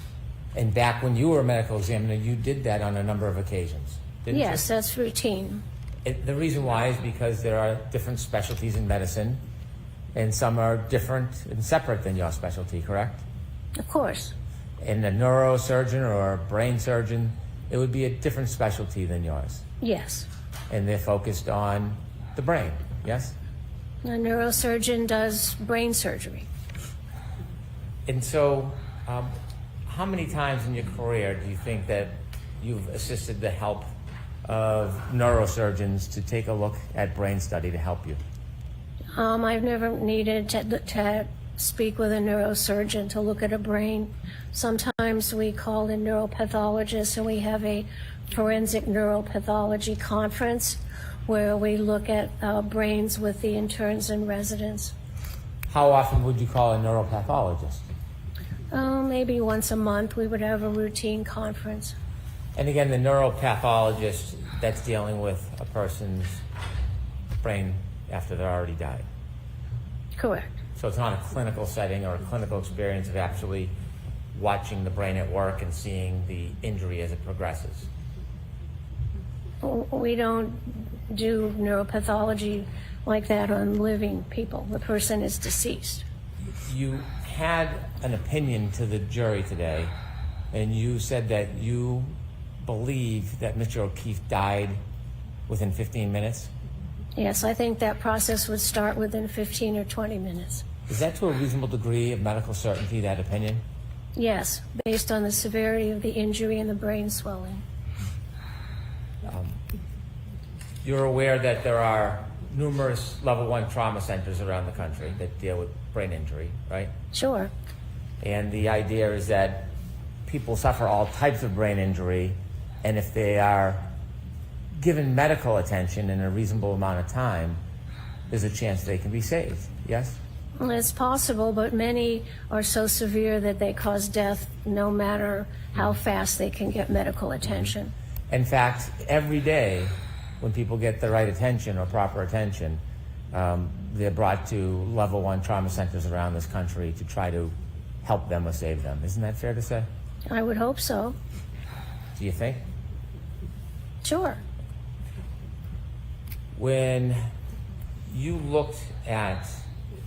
And back when you were a medical examiner, you did that on a number of occasions, didn't you? Yes, that's routine. The reason why is because there are different specialties in medicine, and some are different and separate than your specialty, correct? Of course. And a neurosurgeon or a brain surgeon, it would be a different specialty than yours. Yes. And they're focused on the brain, yes? A neurosurgeon does brain surgery. And so, how many times in your career do you think that you've assisted the help of neurosurgeons to take a look at brain study to help you? I've never needed to speak with a neurosurgeon to look at a brain. Sometimes we call in neuropathologists and we have a forensic neuropathology conference where we look at brains with the interns and residents. How often would you call a neuropathologist? Maybe once a month we would have a routine conference. And again, the neuropathologist, that's dealing with a person's brain after they're already died. Correct. So it's not a clinical setting or a clinical experience of actually watching the brain at work and seeing the injury as it progresses. We don't do neuropathology like that on living people. The person is deceased. You had an opinion to the jury today, and you said that you believe that Mr. O'Keefe died within 15 minutes? Yes, I think that process would start within 15 or 20 minutes. Is that to a reasonable degree of medical certainty, that opinion? Yes, based on the severity of the injury and the brain swelling. You're aware that there are numerous level 1 trauma centers around the country that deal with brain injury, right? Sure. And the idea is that people suffer all types of brain injury, and if they are given medical attention in a reasonable amount of time, there's a chance they can be saved, yes? Well, it's possible, but many are so severe that they cause death no matter how fast they can get medical attention. In fact, every day when people get the right attention or proper attention, they're brought to level 1 trauma centers around this country to try to help them or save them. Isn't that fair to say? I would hope so. Do you think? Sure. When you looked at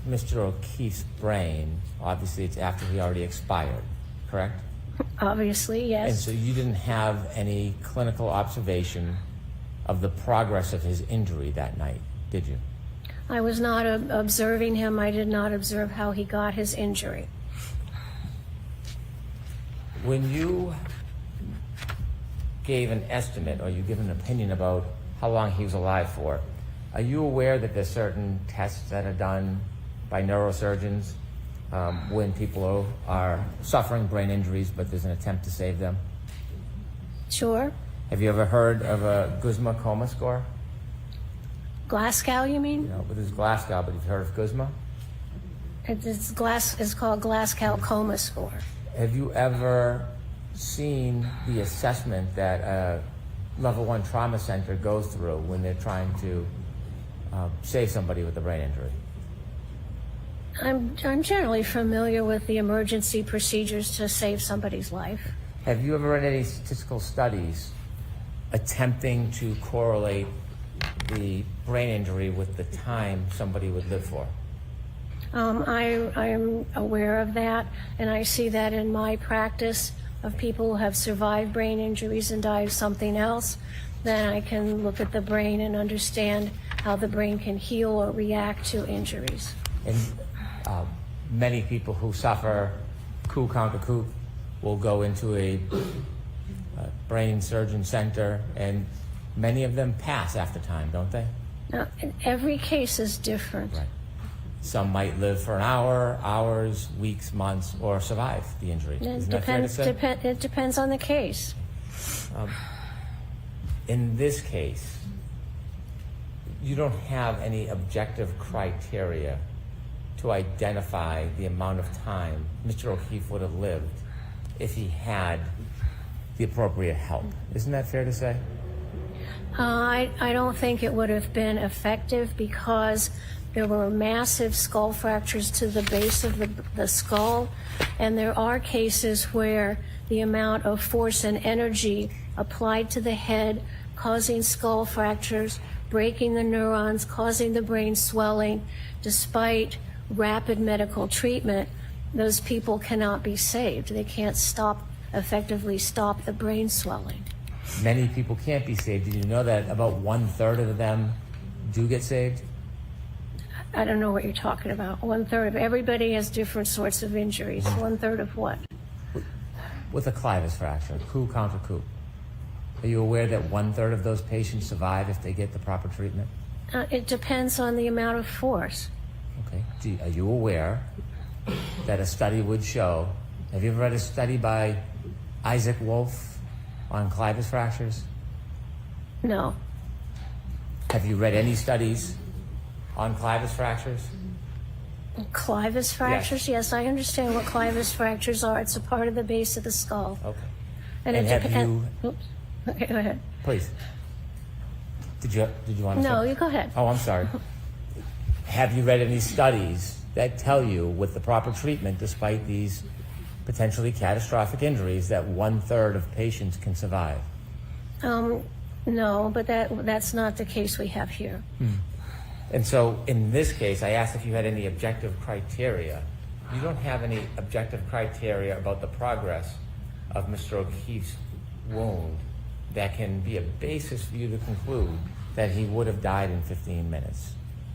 Mr. O'Keefe's brain, obviously it's after he already expired, correct? Obviously, yes. And so you didn't have any clinical observation of the progress of his injury that night, did you? I was not observing him. I did not observe how he got his injury. When you gave an estimate or you give an opinion about how long he was alive for, are you aware that there's certain tests that are done by neurosurgeons when people are suffering brain injuries but there's an attempt to save them? Sure. Have you ever heard of a Guzman coma score? Glasgow, you mean? No, but there's Glasgow, but you've heard of Guzman? It's called Glasgow coma score. Have you ever seen the assessment that a level 1 trauma center goes through when they're trying to save somebody with a brain injury? I'm generally familiar with the emergency procedures to save somebody's life. Have you ever read any statistical studies attempting to correlate the brain injury with the time somebody would live for? I am aware of that, and I see that in my practice of people who have survived brain injuries and die of something else. Then I can look at the brain and understand how the brain can heal or react to injuries. And many people who suffer coup contre coup will go into a brain surgeon center, and many of them pass after time, don't they? Now, every case is different. Right. Some might live for an hour, hours, weeks, months, or survive the injury. Isn't that fair to say? It depends on the case. In this case, you don't have any objective criteria to identify the amount of time Mr. O'Keefe would have lived if he had the appropriate help. Isn't that fair to say? I don't think it would have been effective because there were massive skull fractures to the base of the skull, and there are cases where the amount of force and energy applied to the head causing skull fractures breaking the neurons, causing the brain swelling. Despite rapid medical treatment, those people cannot be saved. They can't effectively stop the brain swelling. Many people can't be saved. Did you know that about 1/3 of them do get saved? I don't know what you're talking about. 1/3 of everybody has different sorts of injuries. 1/3 of what? With a clivus fracture, coup contre coup. Are you aware that 1/3 of those patients survive if they get the proper treatment? It depends on the amount of force. Okay. Are you aware that a study would show, have you ever read a study by Isaac Wolf on clivus fractures? No. Have you read any studies on clivus fractures? Clivus fractures? Yes, I understand what clivus fractures are. It's a part of the base of the skull. Okay. And oops. Okay, go ahead. Please. Did you want to No, say? you go ahead. Oh, I'm sorry. Have you read any studies that tell you with the proper treatment, despite these potentially catastrophic injuries, that 1/3 of patients can survive? No, but that's not the case we have here. And so in this case, I asked if you had any objective criteria. You don't have any objective criteria about the progress of Mr. O'Keefe's wound that can be a basis for you to conclude that he would have died in 15 minutes.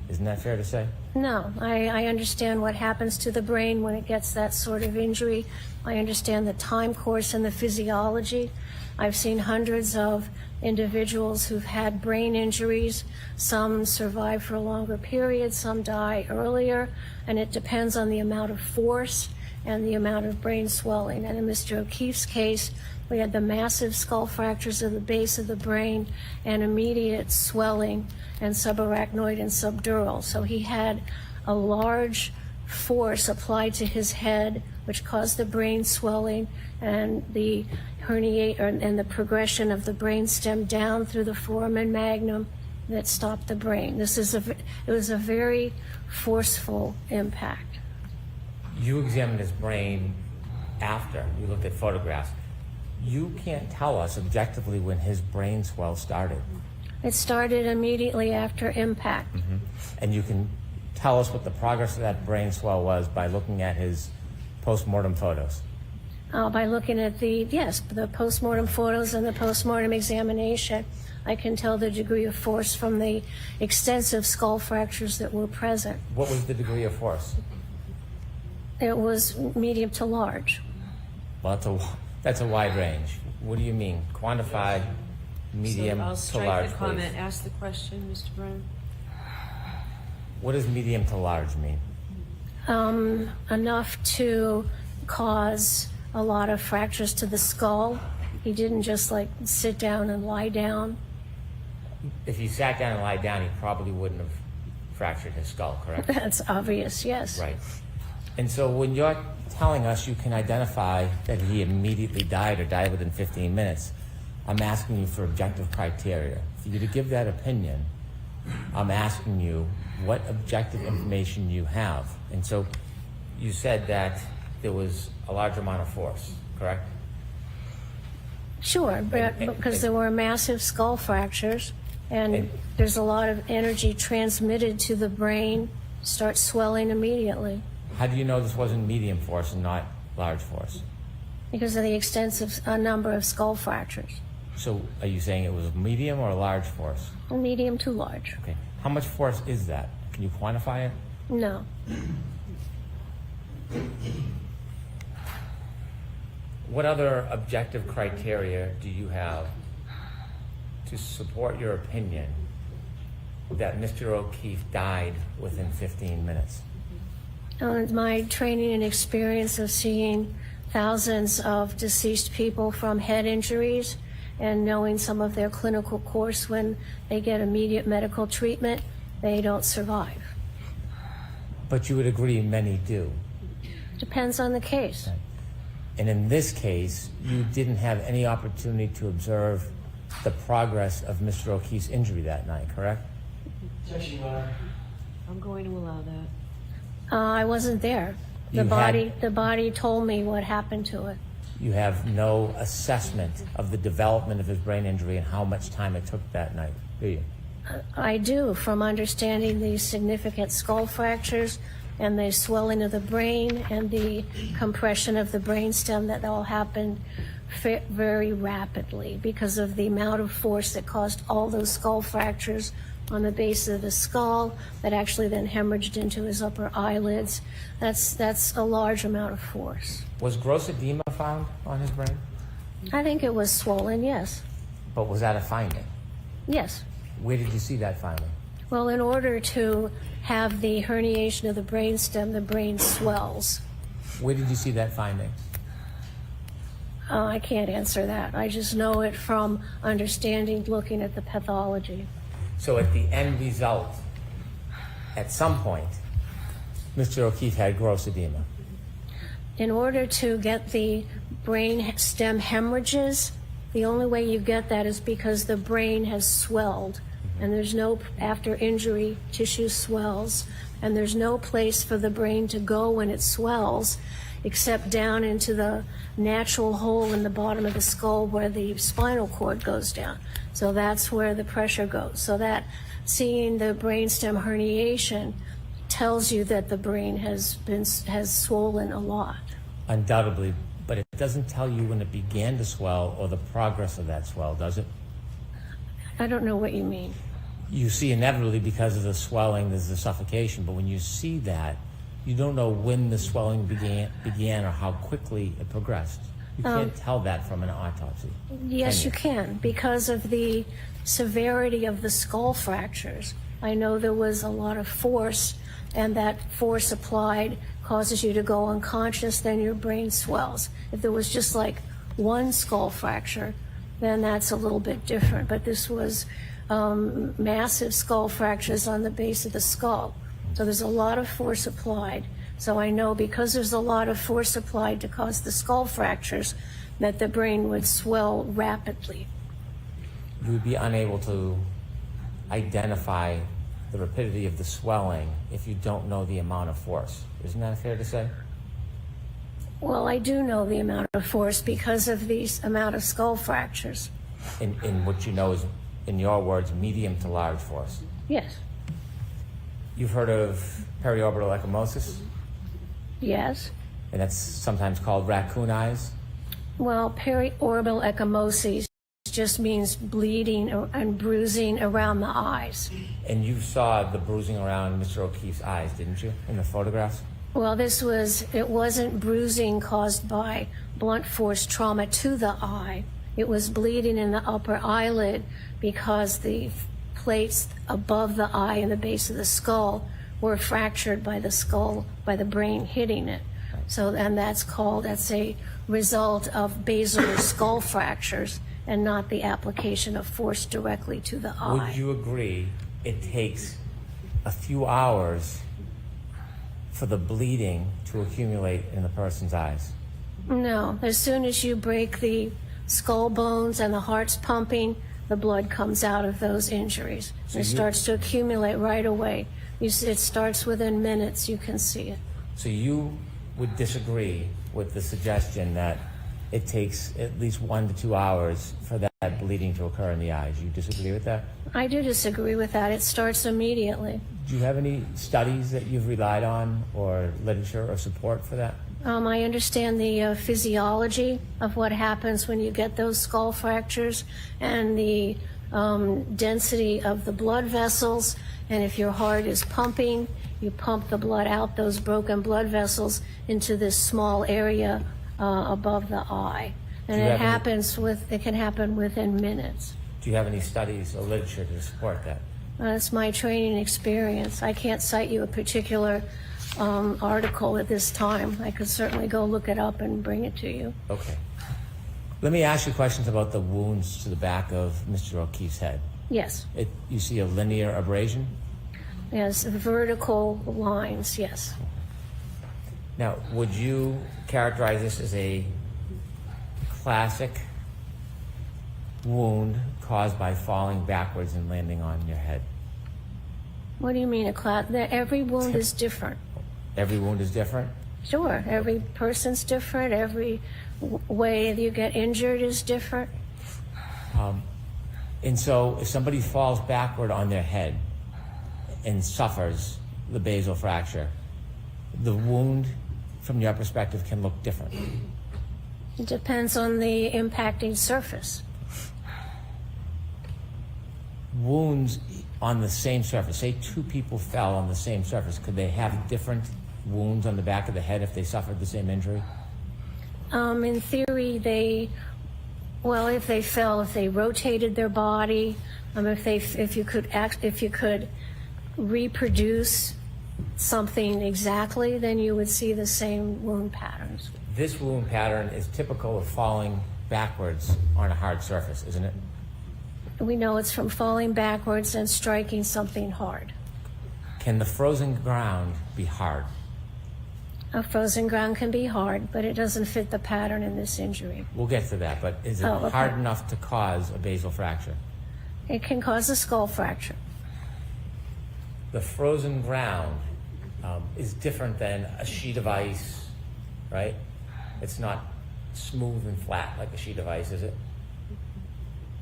Isn't that fair to say? No, I understand what happens to the brain when it gets that sort of injury. I understand the time course and the physiology. I've seen hundreds of individuals who've had brain injuries. Some survive for a longer period, some die earlier, and it depends on the amount of force and the amount of brain swelling. And in Mr. O'Keefe's case, we had the massive skull fractures of the base of the brain and immediate swelling and subarachnoid and subdural. So he had a large force applied to his head, which caused the brain swelling and the and the progression of the brain stem down through the foramen magnum that stopped the brain. It was a very forceful impact. You examined his brain after you looked at photographs. You can't tell us objectively when his brain swell started. It started immediately after impact. And you can tell us what the progress of that brain swell was by looking at his post-mortem photos. By looking at the post-mortem photos and the post-mortem examination, I can tell the degree of force from the extensive skull fractures that were present. What was the degree of force? It was medium to large. Well, that's a wide range. What do you mean? Quantify medium I'll to strike large, the comment. please. Ask the question, Mr. Brown. What does medium to large mean? Enough to cause a lot of fractures to the skull. He didn't just sit down and lie down. If he sat down and lied down, he probably wouldn't have fractured his skull, correct? That's obvious, yes. Right. And so when you're telling us you can identify that he immediately died or died within 15 minutes, I'm asking you for objective criteria. For you to give that opinion, I'm asking you what objective information you have. And so you said that there was a large amount of force, correct? Sure, because there were massive skull fractures, and there's a lot of energy transmitted to the brain, starts swelling immediately. How do you know this wasn't medium force and not large force? Because of the extensive number of skull fractures. So are you saying it was medium or large force? Medium to large. Okay. How much force is that? Can you quantify it? No. What other objective criteria do you have to support your opinion that Mr. O'Keefe died within 15 minutes? My training and experience of seeing thousands of deceased people from head injuries and knowing some of their clinical course when they get immediate medical treatment, they don't survive. But you would agree many do. Depends on the case. And in this case, you didn't have any opportunity to observe the progress of Mr. O'Keefe's injury that night, correct? Objection, Your Honor. I'm going to allow that. I wasn't there. The body told me what happened to it. You have no assessment of the development of his brain injury and how much time it took that night, do you? I do, from understanding the significant skull fractures and the swelling of the brain and the compression of the brainstem, that all happened very rapidly because of the amount of force that caused all those skull fractures on the base of the skull that actually then hemorrhaged into his upper eyelids. That's a large amount of force. Was gross edema found on his brain? I think it was swollen, yes. But was that a finding? Yes. Where did you see that finding? Well, in order to have the herniation of the brainstem, the brain swells. Where did you see that finding? I can't answer that. I just know it from understanding, looking at the pathology. So at the end result, at some point, Mr. O'Keefe had gross edema. In order to get the brain stem hemorrhages, the only way you get that is because the brain has swelled, and there's no, after injury, tissue swells, and there's no place for the brain to go when it swells except down into the natural hole in the bottom of the skull where the spinal cord goes down. So that's where the pressure goes. So that seeing the brainstem herniation tells you that the brain has swollen a lot. Undoubtedly, but it doesn't tell you when it began to swell or the progress of that swell, does it? I don't know what you mean. You see inevitably because of the swelling, there's the suffocation, but when you see that, you don't know when the swelling began or how quickly it progressed. You can't tell that from an autopsy. Yes, you can, because of the severity of the skull fractures. I know there was a lot of force, and that force applied causes you to go unconscious, then your brain swells. If there was just like one skull fracture, then that's a little bit different. But this was massive skull fractures on the base of the skull. So there's a lot of force applied. So I know because there's a lot of force applied to cause the skull fractures that the brain would swell rapidly. You would be unable to identify the rapidity of the swelling if you don't know the amount of force. Isn't that fair to say? Well, I do know the amount of force because of the amount of skull fractures. In what you know is, in your words, medium to large force. Yes. You've heard of periorbital ecchymosis? Yes. And that's sometimes called raccoon eyes? Well, periorbital ecchymosis just means bleeding and bruising around the eyes. And you saw the bruising around Mr. O'Keefe's eyes, didn't you, in the photographs? Well, it wasn't bruising caused by blunt force trauma to the eye. It was bleeding in the upper eyelid because the plates above the eye and the base of the skull were fractured by the brain hitting it. So, and that's a result of basilar skull fractures and not the application of force directly to the eye. Would you agree it takes a few hours for the bleeding to accumulate in the person's eyes? No. As soon as you break the skull bones and the heart's pumping, the blood comes out of those injuries. So it starts to accumulate right away. It starts within minutes. You can see it. So you would disagree with the suggestion that it takes at least 1 to 2 hours for that bleeding to occur in the eyes. You disagree with that? I do disagree with that. It starts immediately. Do you have any studies that you've relied on or literature or support for that? I understand the physiology of what happens when you get those skull fractures and the density of the blood vessels. And if your heart is pumping, you pump the blood out those broken blood vessels into this small area above the eye. And it can happen within minutes. Do you have any studies or literature to support that? That's my training experience. I can't cite you a particular article at this time. I could certainly go look it up and bring it to you. Okay. Let me ask you questions about the wounds to the back of Mr. O'Keefe's head. Yes. You see a linear abrasion? Yes, vertical lines, yes. Now, would you characterize this as a classic wound caused by falling backwards and landing on your head? What do you mean every wound is different? Every wound is different? Sure. Every person's different. Every way you get injured is different. And so if somebody falls backward on their head and suffers the basal fracture, the wound from your perspective can look different. It depends on the impacting surface. Wounds on the same surface, say two people fell on the same surface, could they have different wounds on the back of the head if they suffered the same injury? In theory, if they fell, if they rotated their body, if you could reproduce something exactly, then you would see the same wound patterns. This wound pattern is typical of falling backwards on a hard surface, isn't it? We know it's from falling backwards and striking something hard. Can the frozen ground be hard? A frozen ground can be hard, but it doesn't fit the pattern in this injury. We'll get to that, but is it okay. hard enough to cause a basal fracture? It can cause a skull fracture. The frozen ground is different than a sheet of ice, right? It's not smooth and flat like a sheet of ice, is it?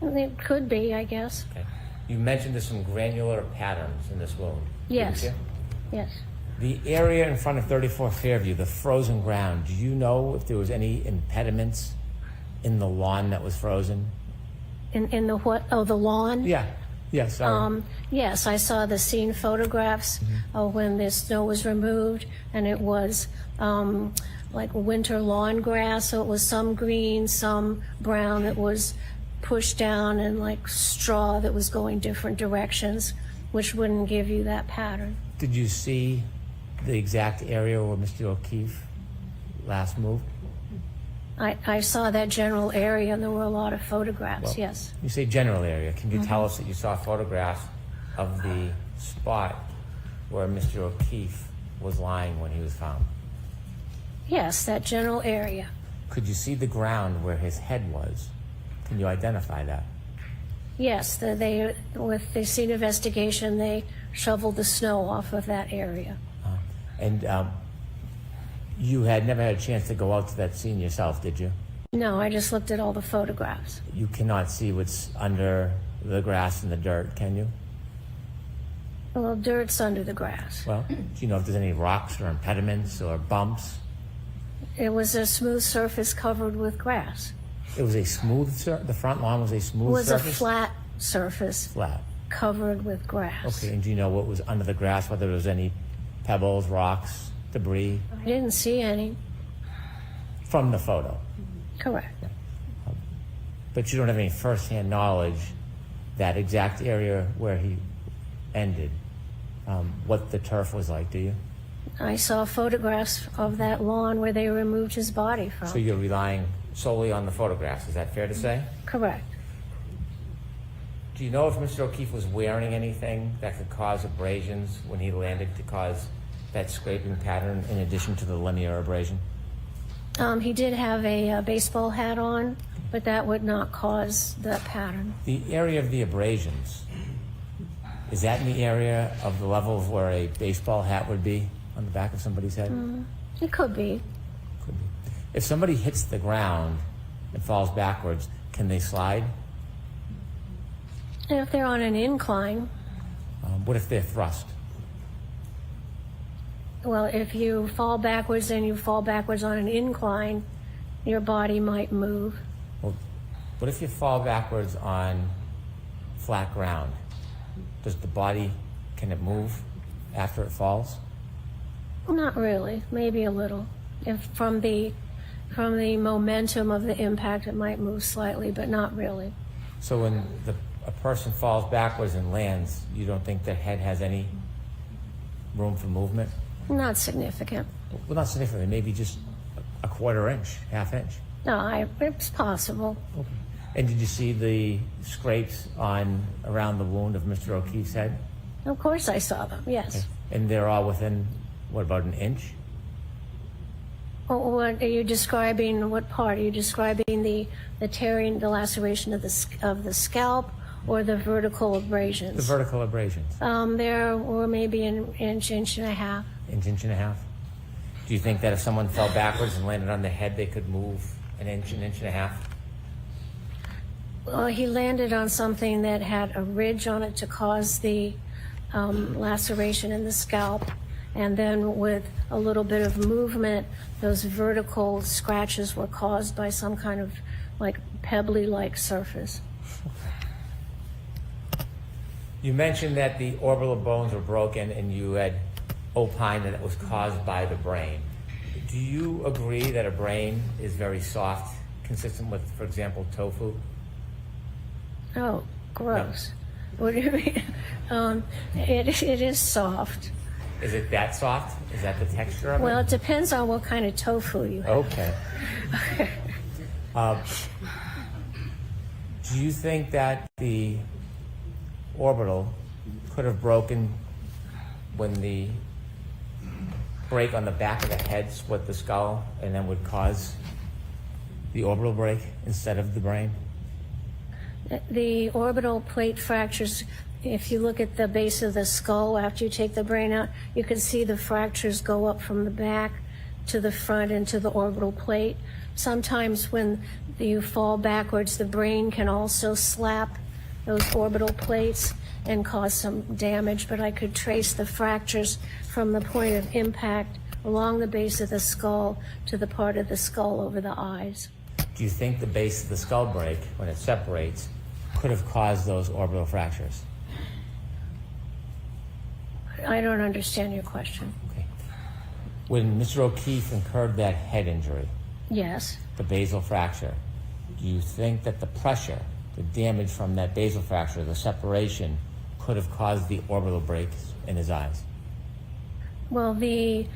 It could be, I guess. Okay. You mentioned there's some granular patterns in this wound. Yes. Didn't you? Yes. The area in front of 34 Fairview, the frozen ground, do you know if there was any impediments in the lawn that was frozen? In the what? Oh, the lawn? Yeah. Yes. Yes, I saw the scene photographs when the snow was removed, and it was like winter lawn grass. So it was some green, some brown. It was pushed down, and like straw that was going different directions, which wouldn't give you that pattern. Did you see the exact area where Mr. O'Keefe last moved? I saw that general area, and there were a lot of photographs, Well, yes. You say general area. Can you tell us that you saw photographs of the spot where Mr. O'Keefe was lying when he was found? Yes, that general area. Could you see the ground where his head was? Can you identify that? Yes, with the scene investigation, they shoveled the snow off of that area. And you had never had a chance to go out to that scene yourself, did you? No, I just looked at all the photographs. You cannot see what's under the grass and the dirt, can you? Well, dirt's under the grass. Well, do you know if there's any rocks or impediments or bumps? It was a smooth surface covered with grass. It was a smooth the front lawn was a smooth surface? It was a flat surface. Flat. Covered with grass. Okay, and do you know what was under the grass, whether there was any pebbles, rocks, debris? I didn't see any. From the photo? Correct. Yeah. But you don't have any first-hand knowledge that exact area where he ended, what the turf was like, do you? I saw photographs of that lawn where they removed his body from. So you're relying solely on the photographs, is that fair to say? Correct. Do you know if Mr. O'Keefe was wearing anything that could cause abrasions when he landed to cause that scraping pattern in addition to the linear abrasion? He did have a baseball hat on, but that would not cause that pattern. The area of the abrasions, is that in the area of the level of where a baseball hat would be on the back of somebody's head? It could be. Could be. If somebody hits the ground and falls backwards, can they slide? And if they're on an incline, What if they're thrust? well, if you fall backwards and you fall backwards on an incline, your body might move. Well, what if you fall backwards on flat ground? Does the body, can it move after it falls? Not really, maybe a little. If from the momentum of the impact, it might move slightly, but not really. So when a person falls backwards and lands, you don't think the head has any room for movement? Not significant. Well, not significantly, maybe just a quarter inch, half inch. No, it's possible. Okay. And did you see the scrapes around the wound of Mr. O'Keefe's head? Of course I saw them, yes. Okay. And they're all within, what, about an inch? What are you describing? What part? Are you describing the tearing, the laceration of the scalp, or the vertical abrasions? The vertical abrasions. There were maybe an inch and a half. Inch and a half? Do you think that if someone fell backwards and landed on their head, they could move an inch and a half? Well, he landed on something that had a ridge on it to cause the laceration in the scalp. And then with a little bit of movement, those vertical scratches were caused by some kind of like pebbly-like surface. You mentioned that the orbital bones were broken and you had opined that it was caused by the brain. Do you agree that a brain is very soft, consistent with, for example, tofu? Oh, gross. No. What do you mean? It is soft. Is it that soft? Is that the texture of it? Well, it depends on what kind of tofu you have. Okay. Do you think that the orbital could have broken when the break on the back of the head split the skull and then would cause the orbital break instead of the brain? The orbital plate fractures, if you look at the base of the skull after you take the brain out, you can see the fractures go up from the back to the front into the orbital plate. Sometimes when you fall backwards, the brain can also slap those orbital plates and cause some damage, but I could trace the fractures from the point of impact along the base of the skull to the part of the skull over the eyes. Do you think the base of the skull break, when it separates, could have caused those orbital fractures? I don't understand your question. Okay. When Mr. O'Keefe incurred that head injury, yes, the basal fracture, do you think that the pressure, the damage from that basal fracture, the separation, could have caused the orbital breaks in his eyes? Well, the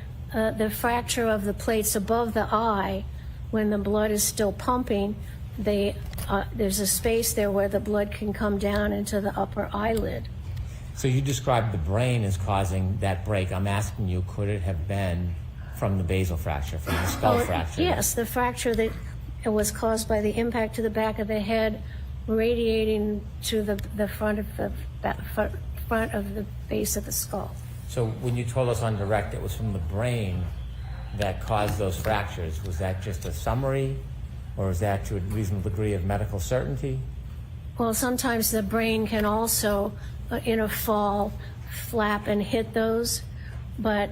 fracture of the plates above the eye, when the blood is still pumping, there's a space there where the blood can come down into the upper eyelid. So you described the brain as causing that break. I'm asking you, could it have been from the basal fracture, from the skull fracture? Yes, the fracture that was caused by the impact to the back of the head, radiating to the front of the base of the skull. So when you told us on direct it was from the brain that caused those fractures, was that just a summary, or is that to a reasonable degree of medical certainty? Well, sometimes the brain can also, in a fall, flap and hit those, but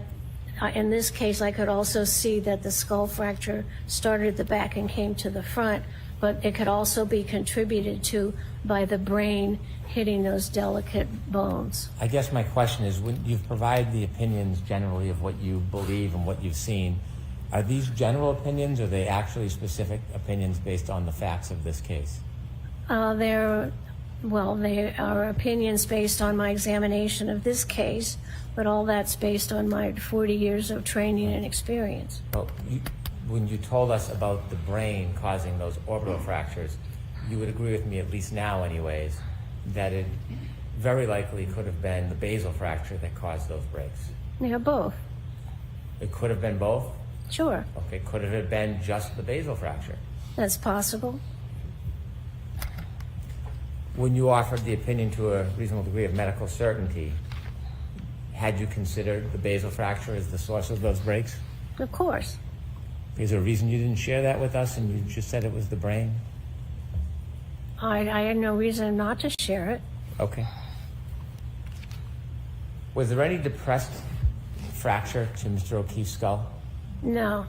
in this case, I could also see that the skull fracture started at the back and came to the front, but it could also be contributed to by the brain hitting those delicate bones. I guess my question is, when you've provided the opinions generally of what you believe and what you've seen, are these general opinions or are they actually specific opinions based on the facts of this case? They are opinions based on my examination of this case, but all that's based on my 40 years of training and experience. Well, when you told us about the brain causing those orbital fractures, you would agree with me, at least now anyways, that it very likely could have been the basal fracture that caused those breaks. Yeah, both. It could have been both? Sure. Okay, could it have been just the basal fracture? That's possible. When you offered the opinion to a reasonable degree of medical certainty, had you considered the basal fracture as the source of those breaks? Of course. Is there a reason you didn't share that with us and you just said it was the brain? I had no reason not to share it. Okay. Was there any depressed fracture to Mr. O'Keefe's skull? No.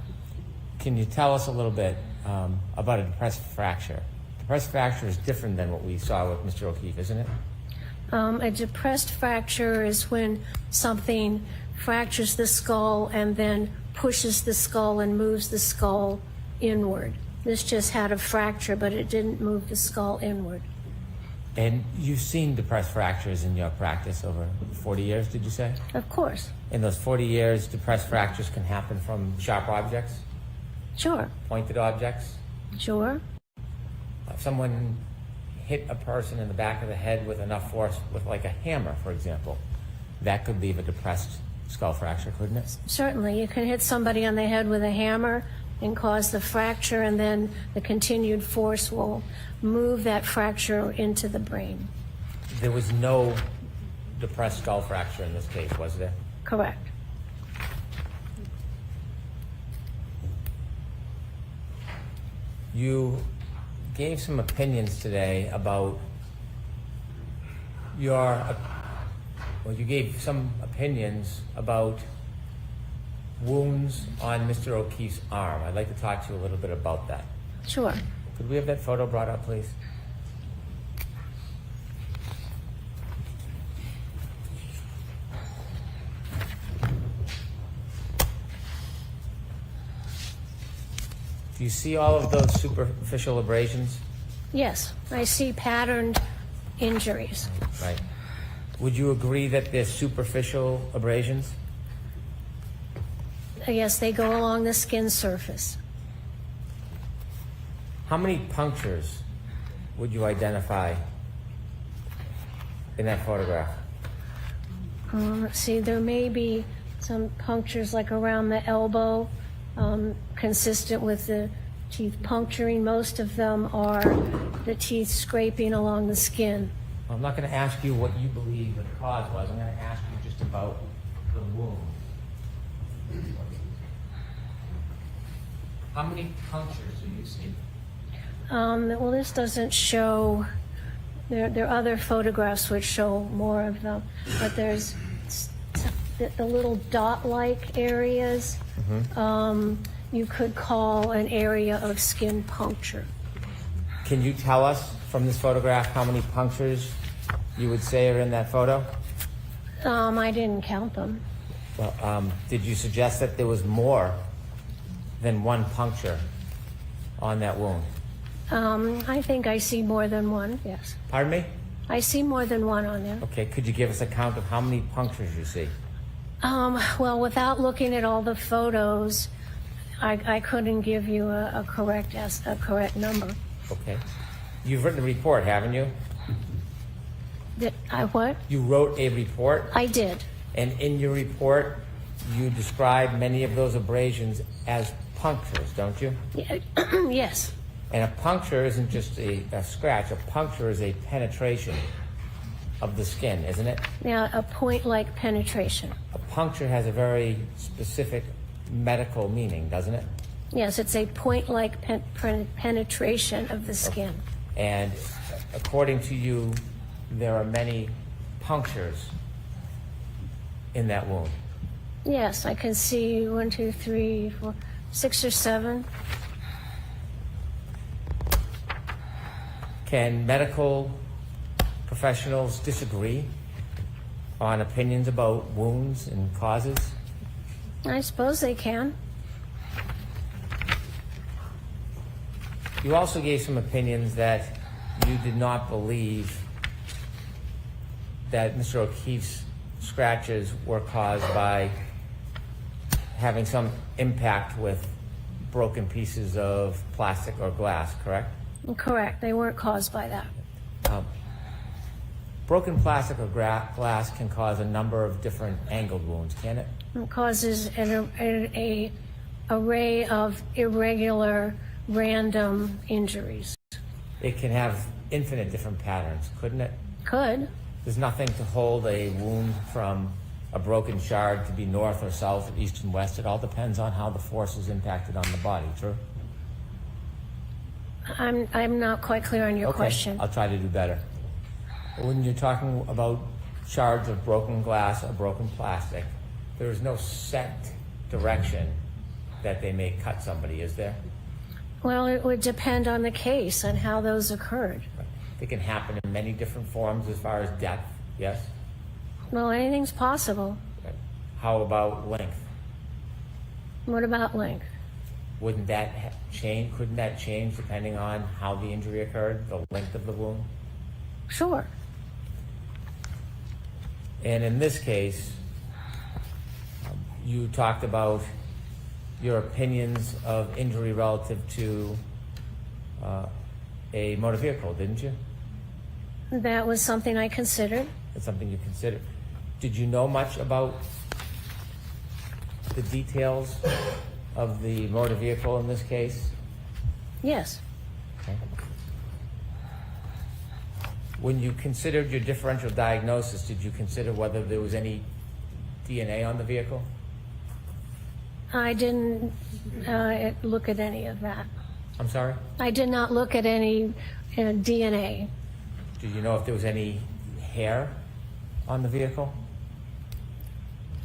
Can you tell us a little bit about a depressed fracture? Depressed fracture is different than what we saw with Mr. O'Keefe, isn't it? A depressed fracture is when something fractures the skull and then pushes the skull and moves the skull inward. This just had a fracture, but it didn't move the skull inward. And you've seen depressed fractures in your practice over 40 years, did you say? Of course. In those 40 years, depressed fractures can happen from sharp objects? Sure. Pointed objects? Sure. If someone hit a person in the back of the head with enough force, with like a hammer, for example, that could leave a depressed skull fracture, couldn't it? Certainly. You can hit somebody on the head with a hammer and cause the fracture, and then the continued force will move that fracture into the brain. There was no depressed skull fracture in this case, was there? Correct. You gave some opinions today about you gave some opinions about wounds on Mr. O'Keefe's arm. I'd like to talk to you a little bit about that. Sure. Could we have that photo brought up, please? Do you see all of those superficial abrasions? Yes, I see patterned injuries. Right. Would you agree that they're superficial abrasions? Yes, they go along the skin surface. How many punctures would you identify in that photograph? Let's see, there may be some punctures like around the elbow, consistent with the teeth puncturing. Most of them are the teeth scraping along the skin. I'm not going to ask you what you believe the cause was. I'm going to ask you just about the wound. How many punctures do you see? Well, this doesn't show. There are other photographs which show more of them, but there's the little dot-like areas. You could call an area of skin puncture. Can you tell us from this photograph how many punctures you would say are in that photo? I didn't count them. Well, did you suggest that there was more than one puncture on that wound? I think I see more than one, yes. Pardon me? I see more than one on there. Okay, could you give us a count of how many punctures you see? Well, without looking at all the photos, I couldn't give you a correct number. Okay. You've written a report, haven't you? I what? You wrote a report? I did. And in your report, you described many of those abrasions as punctures, don't you? Yes. And a puncture isn't just a scratch. A puncture is a penetration of the skin, isn't it? Yeah, a point-like penetration. A puncture has a very specific medical meaning, doesn't it? Yes, it's a point-like penetration of the skin. And according to you, there are many punctures in that wound. Yes, I can see 1, 2, 3, 4, 6 or 7. Can medical professionals disagree on opinions about wounds and causes? I suppose they can. You also gave some opinions that you did not believe that Mr. O'Keefe's scratches were caused by having some impact with broken pieces of plastic or glass, correct? Correct. They weren't caused by that. Broken plastic or glass can cause a number of different angled wounds, can it? It causes an array of irregular, random injuries. It can have infinite different patterns, couldn't it? Could. There's nothing to hold a wound from a broken shard to be north or south or east and west. It all depends on how the force is impacted on the body, true? I'm not quite clear on your question. I'll try to do better. When you're talking about shards of broken glass or broken plastic, there is no set direction that they may cut somebody, is there? Well, it would depend on the case and how those occurred. It can happen in many different forms as far as depth, yes? Well, anything's possible. How about length? What about length? Wouldn't that change? Couldn't that change depending on how the injury occurred, the length of the wound? Sure. And in this case, you talked about your opinions of injury relative to a motor vehicle, didn't you? That was something I considered. That's something you considered. Did you know much about the details of the motor vehicle in this case? Yes. Okay. When you considered your differential diagnosis, did you consider whether there was any DNA on the vehicle? I didn't look at any of that. I'm sorry? I did not look at any DNA. Do you know if there was any hair on the vehicle?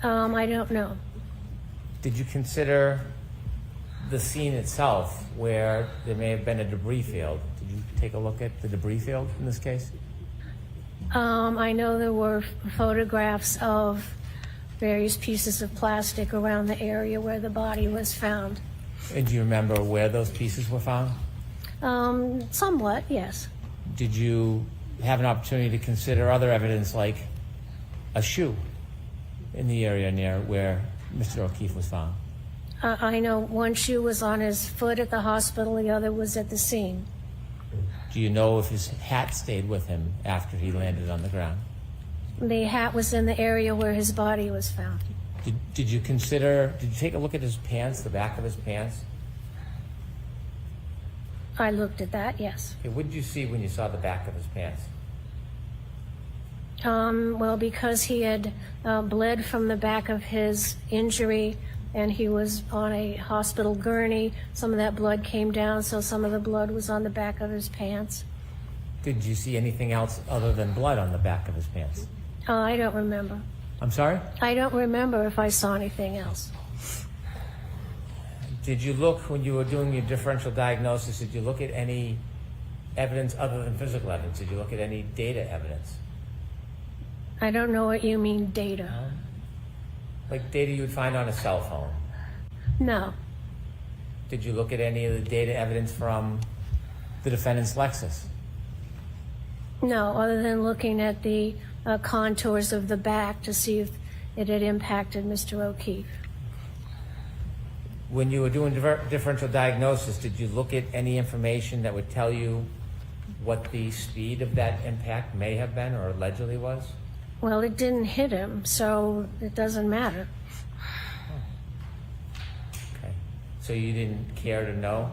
I don't know. Did you consider the scene itself where there may have been a debris field? Did you take a look at the debris field in this case? I know there were photographs of various pieces of plastic around the area where the body was found. And do you remember where those pieces were found? Somewhat, yes. Did you have an opportunity to consider other evidence like a shoe in the area near where Mr. O'Keefe was found? I know one shoe was on his foot at the hospital, the other was at the scene. Do you know if his hat stayed with him after he landed on the ground? The hat was in the area where his body was found. Did you take a look at his pants, the back of his pants? I looked at that, yes. Okay, what did you see when you saw the back of his pants? Well, because he had bled from the back of his injury and he was on a hospital gurney, some of that blood came down, so some of the blood was on the back of his pants. Did you see anything else other than blood on the back of his pants? I don't remember. I'm sorry? I don't remember if I saw anything else. Did you look, when you were doing your differential diagnosis, did you look at any evidence other than physical evidence? Did you look at any data evidence? I don't know what you mean, data. Like data you would find on a cell phone? No. Did you look at any of the data evidence from the defendant's Lexus? No, other than looking at the contours of the back to see if it had impacted Mr. O'Keefe. When you were doing differential diagnosis, did you look at any information that would tell you what the speed of that impact may have been or allegedly was? Well, it didn't hit him, so it doesn't matter. Okay. So you didn't care to know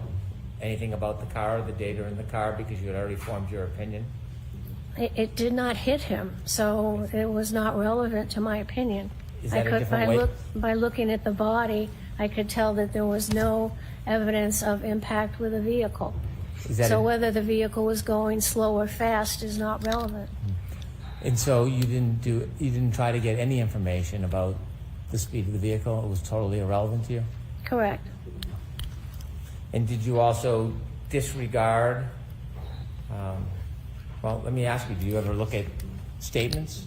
anything about the car or the data in the car because you had already formed your opinion? It did not hit him, so it was not relevant to my opinion. Is that a different way? By looking at the body, I could tell that there was no evidence of impact with a vehicle. So whether the vehicle was going slow or fast is not relevant. And so you didn't try to get any information about the speed of the vehicle? It was totally irrelevant to you? Correct. And did you also disregard, well, let me ask you, do you ever look at statements?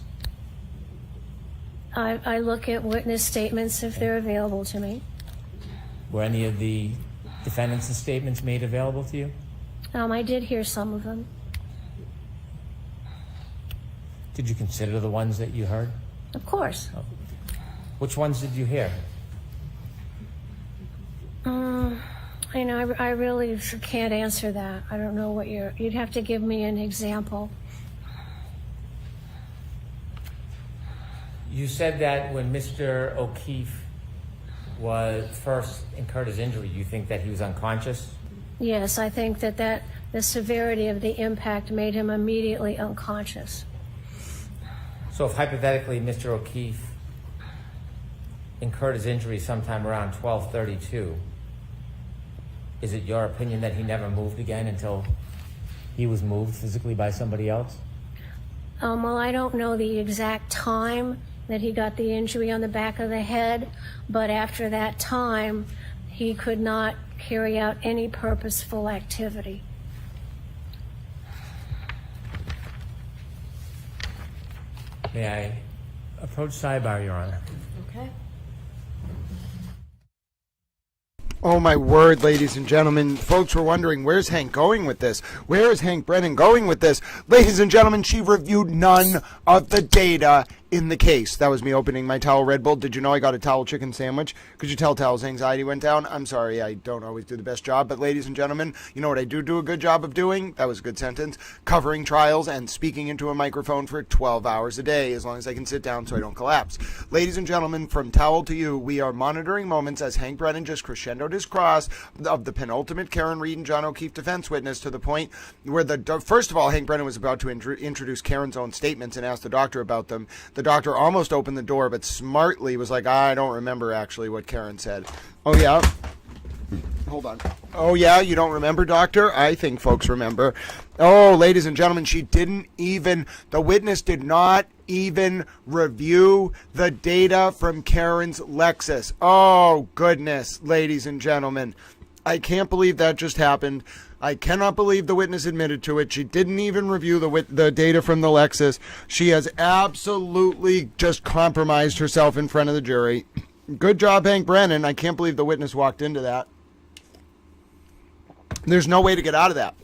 I look at witness statements if they're available to me. Were any of the defendants' statements made available to you? I did hear some of them. Did you consider the ones that you heard? Of course. Oh. Which ones did you hear? I really can't answer that. I don't know what you'd have to give me an example. You said that when Mr. O'Keefe first incurred his injury, you think that he was unconscious? Yes, I think that the severity of the impact made him immediately unconscious. So if hypothetically Mr. O'Keefe incurred his injury sometime around 12:32, is it your opinion that he never moved again until he was moved physically by somebody else? Well, I don't know the exact time that he got the injury on the back of the head, but after that time, he could not carry out any purposeful activity. May I approach Sidebar, Your Honor? Okay. Oh my word, ladies and gentlemen. Folks were wondering, where's Hank going with this? Where is Hank Brennan going with this? Ladies and gentlemen, she reviewed none of the data in the case. That was me opening my towel Red Bull. Did you know I got a towel chicken sandwich? Could you tell Towel's anxiety went down? I'm sorry, I don't always do the best job, but ladies and gentlemen, you know what I do a good job of doing? That was a good sentence. Covering trials and speaking into a microphone for 12 hours a day, as long as I can sit down so I don't collapse. Ladies and gentlemen, from Towel to you, we are monitoring moments as Hank Brennan just crescendoed his cross of the penultimate Karen Reed and John O'Keefe defense witness to the point where first of all, Hank Brennan was about to introduce Karen's own statements and ask the doctor about them. The doctor almost opened the door, but smartly was like, I don't remember actually what Karen said. Oh, yeah? Hold on. Oh, yeah, you don't remember, Doctor? I think folks remember. Oh, ladies and gentlemen, the witness did not even review the data from Karen's Lexus. Oh, goodness, ladies and gentlemen. I can't believe that just happened. I cannot believe the witness admitted to it. She didn't even review the data from the Lexus. She has absolutely just compromised herself in front of the jury. Good job, Hank Brennan. I can't believe the witness walked into that. There's no way to get out of that.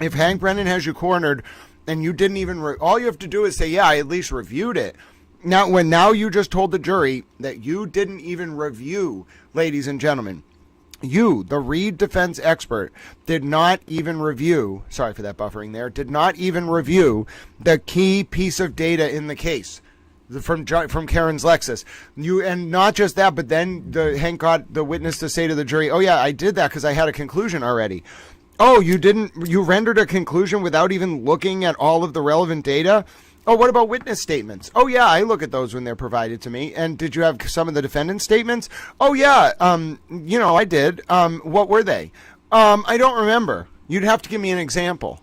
If Hank Brennan has you cornered and you didn't even, all you have to do is say, yeah, I at least reviewed it. Now you just told the jury that you didn't even review, ladies and gentlemen. You, the Reed defense expert, did not even review, sorry for that buffering there, did not even review the key piece of data in the case from Karen's Lexus. And not just that, but then Hank got the witness to say to the jury, oh yeah, I did that because I had a conclusion already. Oh, you rendered a conclusion without even looking at all of the relevant data? Oh, what about witness statements? Oh, yeah, I look at those when they're provided to me. And did you have some of the defendant's statements? Oh, yeah, I did. What were they? I don't remember. You'd have to give me an example.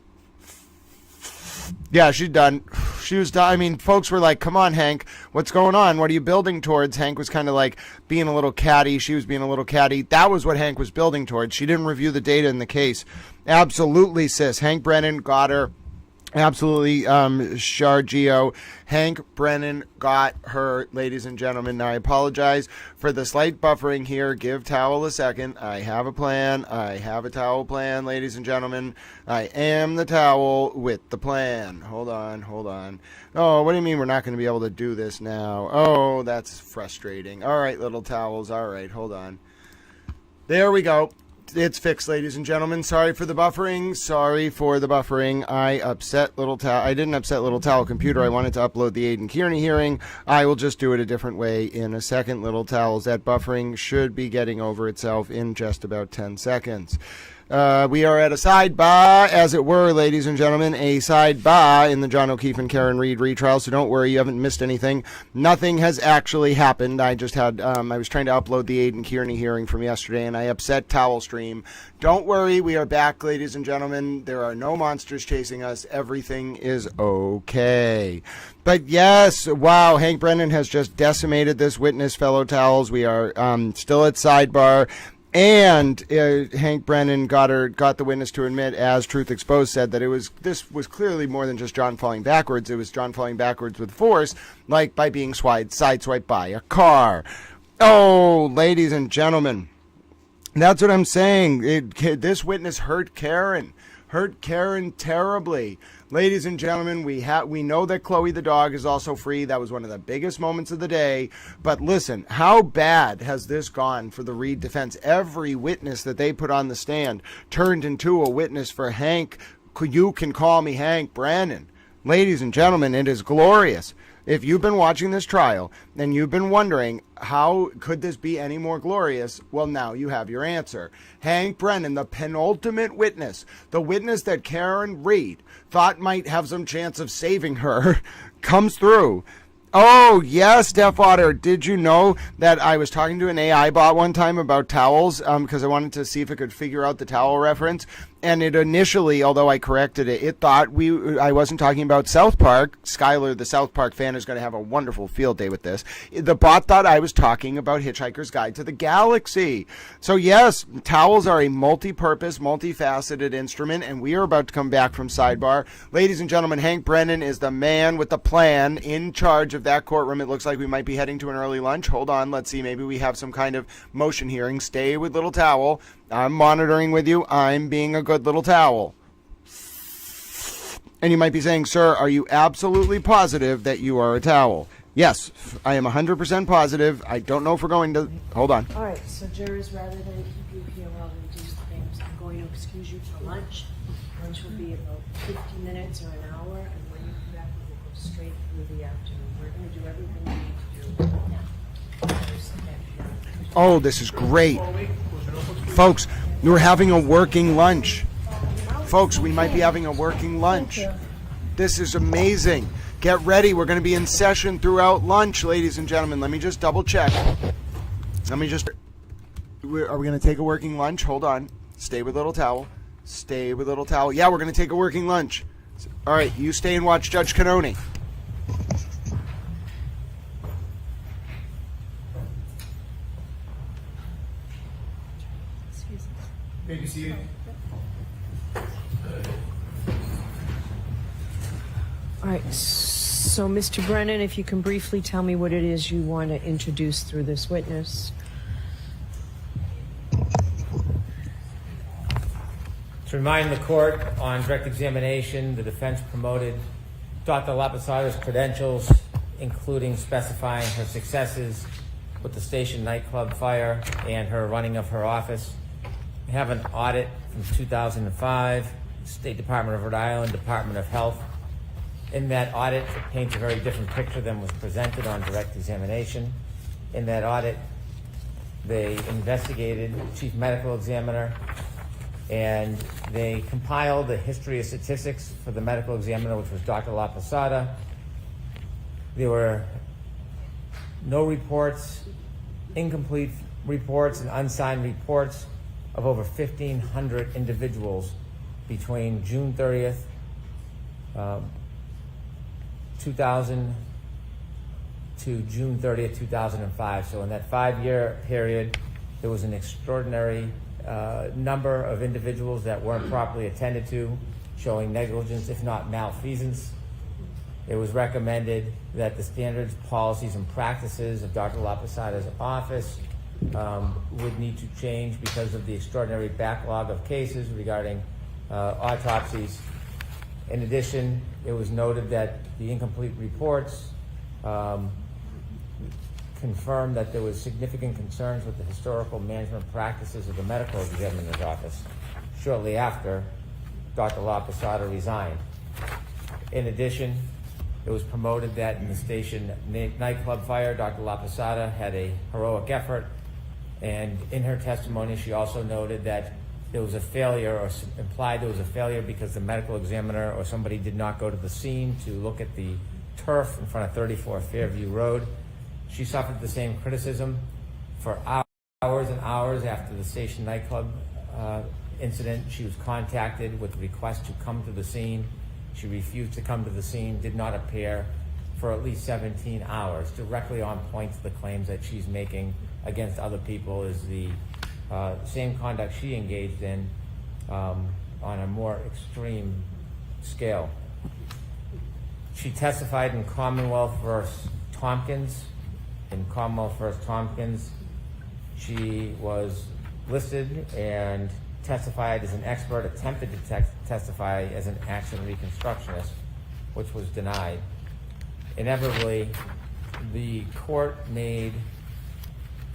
Yeah, she's done. She was done. I mean, folks were like, come on, Hank, what's going on? What are you building towards? Hank was kind of like being a little catty. She was being a little catty. That was what Hank was building towards. She didn't review the data in the case. Absolutely, sis. Hank Brennan got her. Absolutely, Shargio. Hank Brennan got her, ladies and gentlemen. Now, I apologize for the slight buffering here. Give towel a second. I have a plan. I have a towel plan, ladies and gentlemen. I am the towel with the plan. Hold on. Oh, what do you mean we're not going to be able to do this now? Oh, that's frustrating. All right, little towels. All right, hold on. There we go. It's fixed, ladies and gentlemen. Sorry for the buffering. I upset Little Towel. I didn't upset Little Towel Computer. I wanted to upload the Aidan Kearney hearing. I will just do it a different way in a second, Little Towels. That buffering should be getting over itself in just about 10 seconds. We are at a sidebar, as it were, ladies and gentlemen, a sidebar in the John O'Keefe and Karen Reed retrial, so don't worry, you haven't missed anything. Nothing has actually happened. I just had, I was trying to upload the Aidan Kearney hearing from yesterday, and I upset Towel Stream. Don't worry, we are back, ladies and gentlemen. There are no monsters chasing us. Everything is okay. But yes, wow, Hank Brennan has just decimated this witness, fellow towels. We are still at sidebar. And Hank Brennan got the witness to admit, as Truth Exposed said, that this was clearly more than just John falling backwards. It was John falling backwards with force, like by being sideswiped by a car. Oh, ladies and gentlemen, that's what I'm saying. This witness hurt Karen terribly. Ladies and gentlemen, we know that Chloe the dog is also free. That was one of the biggest moments of the day. But listen, how bad has this gone for the Reed defense? Every witness that they put on the stand turned into a witness for Hank. You can call me Hank Brennan. Ladies and gentlemen, it is glorious. If you've been watching this trial and you've been wondering how could this be any more glorious, well, now you have your answer. Hank Brennan, the penultimate witness, the witness that Karen Reed thought might have some chance of saving her, comes through. Oh, yes, Deaf Otter. Did you know that I was talking to an AI bot one time about towels because I wanted to see if it could figure out the towel reference? And it initially, although I corrected it, it thought I wasn't talking about South Park. Skylar, the South Park fan, is going to have a wonderful field day with this. The bot thought I was talking about Hitchhiker's Guide to the Galaxy. So yes, towels are a multi-purpose, multifaceted instrument, and we are about to come back from sidebar. Ladies and gentlemen, Hank Brennan is the man with the plan in charge of that courtroom. It looks like we might be heading to an early lunch. Hold on, let's see. Maybe we have some kind of motion hearing. Stay with Little Towel. I'm monitoring with you. I'm being a good little towel. And you might be saying, sir, are you absolutely positive that you are a towel? Yes, I am 100% positive. I don't know if we're going to... Hold on. All right, so jurors, rather than keep you here while we do things, I'm going to excuse you for lunch. Lunch will be about 50 minutes or an hour, and when you come back, we'll go straight through the afternoon. We're going to do everything we need to do now. Oh, this is great. Folks, we're having a working lunch. Folks, we might be having a working lunch. This is amazing. Get ready. We're going to be in session throughout lunch, ladies and gentlemen. Let me just double check. Are we going to take a working lunch? Hold on. Stay with little towel. Stay with little towel. Yeah, we're going to take a working lunch. All right, you stay and watch Judge Cannoni. Great to see you. All right, so Mr. Brennan, if you can briefly tell me what it is you want to introduce through this witness. To remind the court, on direct examination, the defense promoted Dr. Lapasada's credentials, including specifying her successes with the station nightclub fire and her running of her office. We have an audit from 2005, State Department of Rhode Island, Department of Health. In that audit, it paints a very different picture than was presented on direct examination. In that audit, they investigated the chief medical examiner, and they compiled a history of statistics for the medical examiner, which was Dr. Lapasada. There were no reports, incomplete reports, and unsigned reports of over 1,500 individuals between June 30th, 2000 to June 30th, 2005. So in that 5-year period, there was an extraordinary number of individuals that weren't properly attended to, showing negligence, if not malfeasance. It was recommended that the standards, policies, and practices of Dr. Lapasada's office would need to change because of the extraordinary backlog of cases regarding autopsies. In addition, it was noted that the incomplete reports confirmed that there was significant concerns with the historical management practices of the medical examiner's office shortly after Dr. Lapasada resigned. In addition, it was promoted that in the station nightclub fire, Dr. Lapasada had a heroic effort, and in her testimony, she also noted that there was a failure, or implied there was a failure because the medical examiner or somebody did not go to the scene to look at the turf in front of 34 Fairview Road. She suffered the same criticism for hours and hours after the station nightclub incident. She was contacted with a request to come to the scene. She refused to come to the scene, did not appear for at least 17 hours, directly on point to the claims that she's making against other people is the same conduct she engaged in on a more extreme scale. She testified in Commonwealth versus Tompkins. In Commonwealth versus Tompkins, she was listed and testified as an expert, attempted to testify as an accident reconstructionist, which was denied. Inevitably, the court made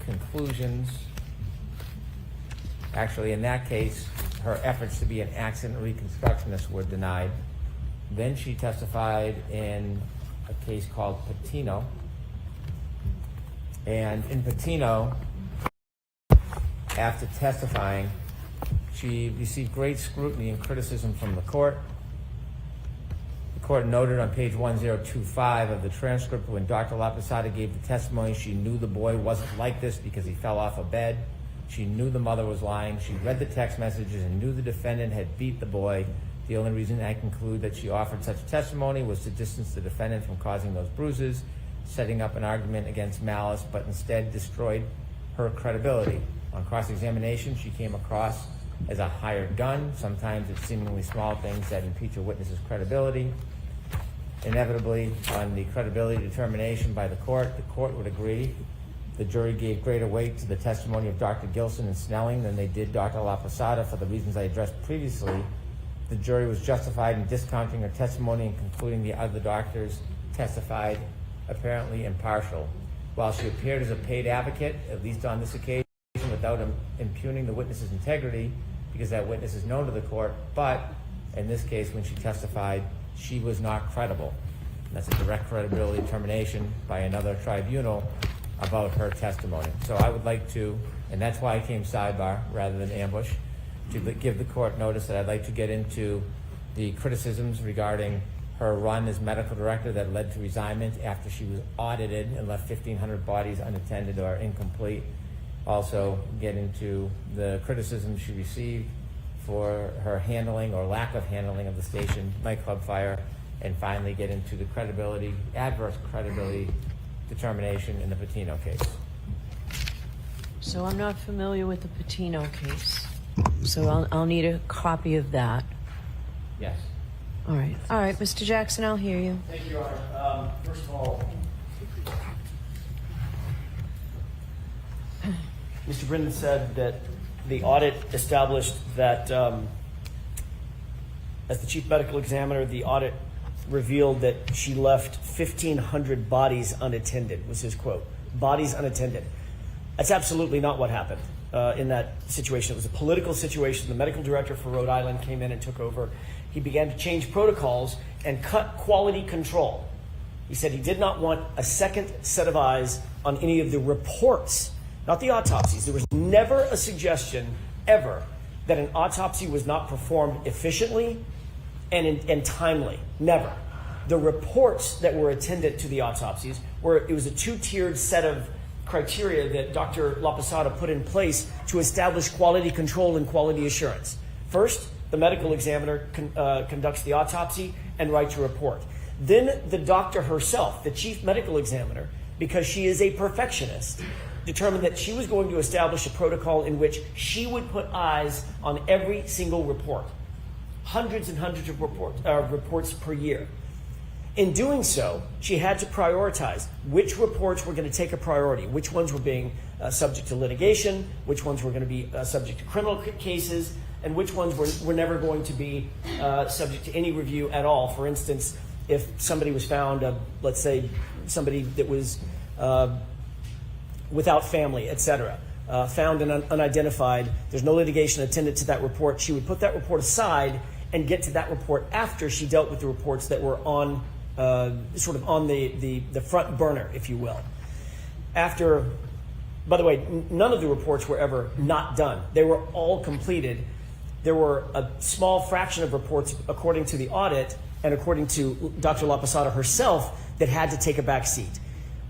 conclusions. Actually, in that case, her efforts to be an accident reconstructionist were denied. Then she testified in a case called Patino. And in Patino, after testifying, she received great scrutiny and criticism from the court. The court noted on page 1025 of the transcript, when Dr. Lapasada gave the testimony, she knew the boy wasn't like this because he fell off a bed. She knew the mother was lying. She read the text messages and knew the defendant had beat the boy. The only reason I conclude that she offered such testimony was to distance the defendant from causing those bruises, setting up an argument against malice, but instead destroyed her credibility. On cross-examination, she came across as a hired gun. Sometimes it's seemingly small things that impeach a witness's credibility. Inevitably, on the credibility determination by the court would agree. The jury gave greater weight to the testimony of Dr. Gilson and Snelling than they did Dr. Lapasada for the reasons I addressed previously. The jury was justified in discounting her testimony and concluding the other doctors testified apparently impartial. While she appeared as a paid advocate, at least on this occasion, without impugning the witness's integrity, because that witness is known to the court, but in this case, when she testified, she was not credible. And that's a direct credibility determination by another tribunal about her testimony. So I would like to, and that's why I came sidebar rather than ambush, to give the court notice that I'd like to get into the criticisms regarding her run as medical director that led to resignment after she was audited and left 1,500 bodies unattended or incomplete, also get into the criticism she received for her handling or lack of handling of the station nightclub fire, and finally get into the adverse credibility determination in the Patino case. So I'm not familiar with the Patino case. So I'll need a copy of that. Yes. All right, Mr. Jackson, I'll hear you. Thank you, Your Honor. First of all, Mr. Brennan said that the audit established that, as the chief medical examiner, the audit revealed that she left 1,500 bodies unattended, was his quote. Bodies unattended. That's absolutely not what happened in that situation. It was a political situation. The medical director for Rhode Island came in and took over. He began to change protocols and cut quality control. He said he did not want a second set of eyes on any of the reports, not the autopsies. There was never a suggestion, ever, that an autopsy was not performed efficiently and timely. Never. The reports that were attendant to the autopsies it was a two-tiered set of criteria that Dr. LaPosada put in place to establish quality control and quality assurance. First, the medical examiner conducts the autopsy and writes a report. Then the doctor herself, the chief medical examiner, because she is a perfectionist, determined that she was going to establish a protocol in which she would put eyes on every single report. Hundreds and hundreds of reports per year. In doing so, she had to prioritize which reports were going to take a priority, which ones were being subject to litigation, which ones were going to be subject to criminal cases, and which ones were never going to be subject to any review at all. For instance, if somebody was found, let's say somebody that was without family, etc., found and unidentified, there's no litigation attendant to that report, she would put that report aside and get to that report after she dealt with the reports that were on sort of on the front burner, if you will. After, by the way, none of the reports were ever not done. They were all completed. There were a small fraction of reports, according to the audit and according to Dr. LaPosada herself, that had to take a back seat.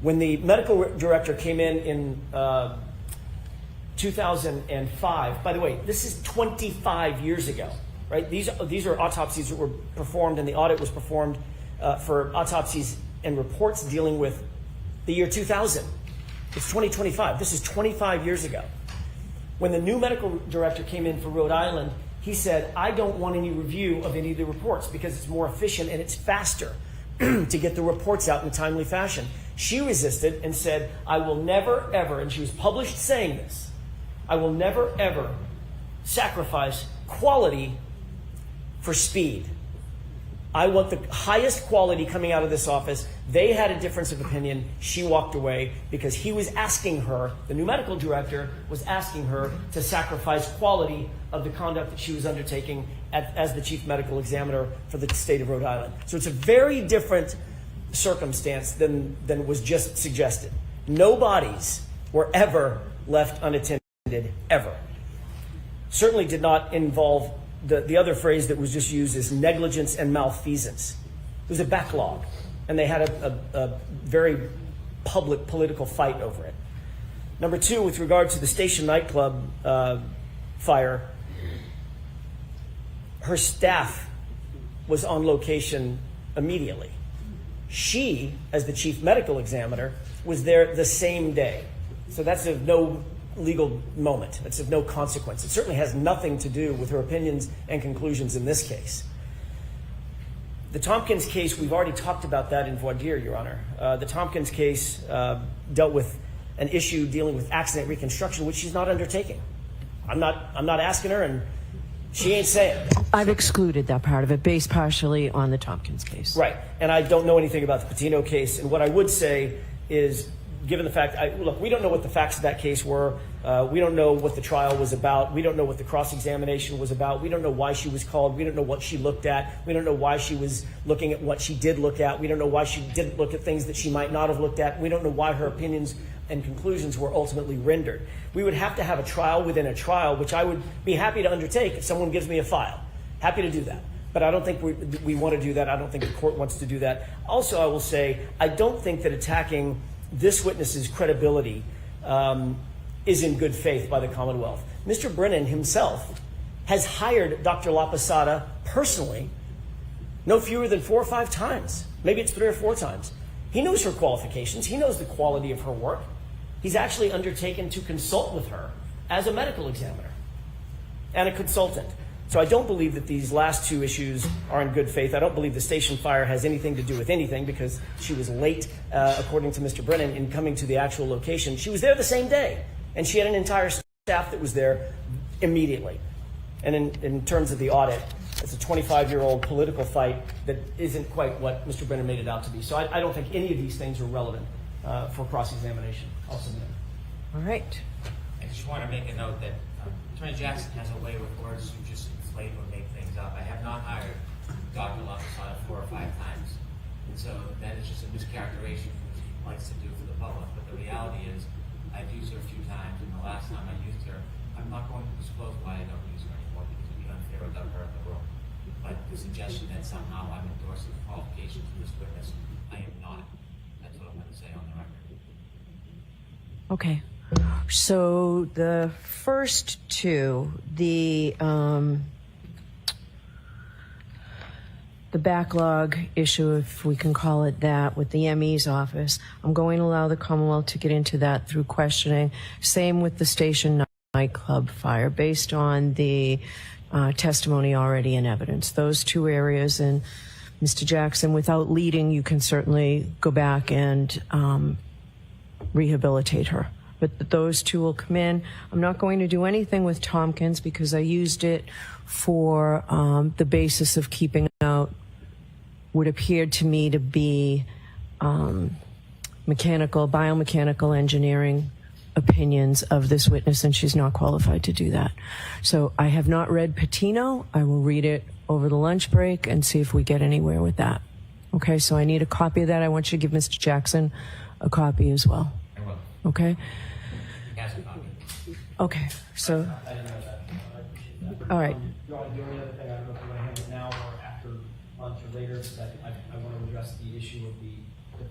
When the medical director came in 2005, by the way, this is 25 years ago, right? These are autopsies that were performed, and the audit was performed for autopsies and reports dealing with the year 2000. It's 2025. This is 25 years ago. When the new medical director came in for Rhode Island, he said, I don't want any review of any of the reports because it's more efficient and it's faster to get the reports out in a timely fashion. She resisted and said, I will never, ever, and she was published saying this, I will never, ever sacrifice quality for speed. I want the highest quality coming out of this office. They had a difference of opinion. She walked away because he was asking her, the new medical director was asking her to sacrifice quality of the conduct that she was undertaking as the chief medical examiner for the state of Rhode Island. So it's a very different circumstance than was just suggested. No bodies were ever left unattended, ever. Certainly did not involve the other phrase that was just used is negligence and malfeasance. It was a backlog, and they had a very public political fight over it. Number two, with regard to the station nightclub fire, her staff was on location immediately. She, as the chief medical examiner, was there the same day. So that's of no legal moment. It's of no consequence. It certainly has nothing to do with her opinions and conclusions in this case. The Tompkins case, we've already talked about that in voir dire, Your Honor. The Tompkins case dealt with an issue dealing with accident reconstruction, which she's not undertaking. I'm not asking her, and she ain't saying. I've excluded that part of it, based partially on the Tompkins case. Right, and I don't know anything about the Patino case, and what I would say is, given the fact, look, we don't know what the facts of that case were. We don't know what the trial was about. We don't know what the cross-examination was about. We don't know why she was called. We don't know what she looked at. We don't know why she was looking at what she did look at. We don't know why she didn't look at things that she might not have looked at. We don't know why her opinions and conclusions were ultimately rendered. We would have to have a trial within a trial, which I would be happy to undertake if someone gives me a file. Happy to do that. But I don't think we want to do that. I don't think the court wants to do that. Also, I will say, I don't think that attacking this witness's credibility is in good faith by the Commonwealth. Mr. Brennan himself has hired Dr. LaPosada personally no fewer than 4 or 5 times. Maybe it's 3 or 4 times. He knows her qualifications. He knows the quality of her work. He's actually undertaken to consult with her as a medical examiner and a consultant. So I don't believe that these last 2 issues are in good faith. I don't believe the station fire has anything to do with anything because she was late, according to Mr. Brennan, in coming to the actual location. She was there the same day, and she had an entire staff that was there immediately. And in terms of the audit, it's a 25-year-old political fight that isn't quite what Mr. Brennan made it out to be. So I don't think any of these things are relevant for cross-examination. I'll submit. All right. I just want to make a note that Attorney Jackson has a way with words to just inflate or make things up. I have not hired Dr. LaPosada 4 or 5 times. And so that is just a mischaracterization which he likes to do for the public. But the reality is I've used her a few times, and the last time I used her, I'm not going to disclose why I don't use her anymore because it would be unfair without her in the room. But the suggestion that somehow I'm endorsing the qualifications of this witness, I am not. That's what I'm going to say on the record. Okay. So the first 2, the backlog issue, if we can call it that, with the ME's office, I'm going to allow the Commonwealth to get into that through questioning. Same with the station nightclub fire, based on the testimony already in evidence. Those 2 areas, and Mr. Jackson, without leading, you can certainly go back and rehabilitate her. But those 2 will come in. I'm not going to do anything with Tompkins because I used it for the basis of keeping out what appeared to me to be biomechanical engineering opinions of this witness, and she's not qualified to do that. So I have not read Patino. I will read it over the lunch break and see if we get anywhere with that. Okay, so I need a copy of that. I want you to give Mr. Jackson a copy as well. I will. Okay? He has a copy. Okay, so, I didn't know that. I appreciate that. all right. You want to do any other thing? I don't know if you want to handle it now or after lunch or later, but I want to address the issue of the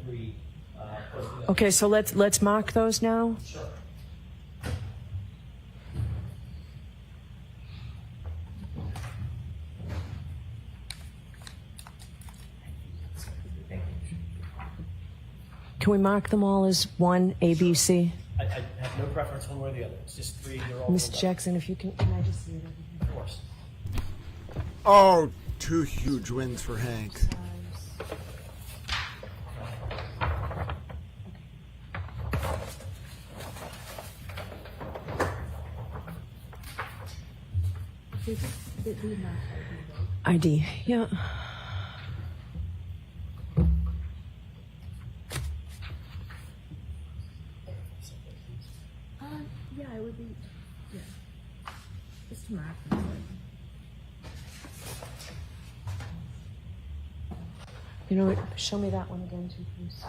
3 personnel. Okay, so let's mark those now. Sure. Can we mark them all as 1 A, B, C? I have no preference one way or the other. It's just 3. They're all Mr. Jackson, if you can I just see it over here? Of course. Oh, 2 huge wins for Hank. ID, yeah. Yeah, it would be, yeah. Just to mark. You know what? Show me that one again, too, please.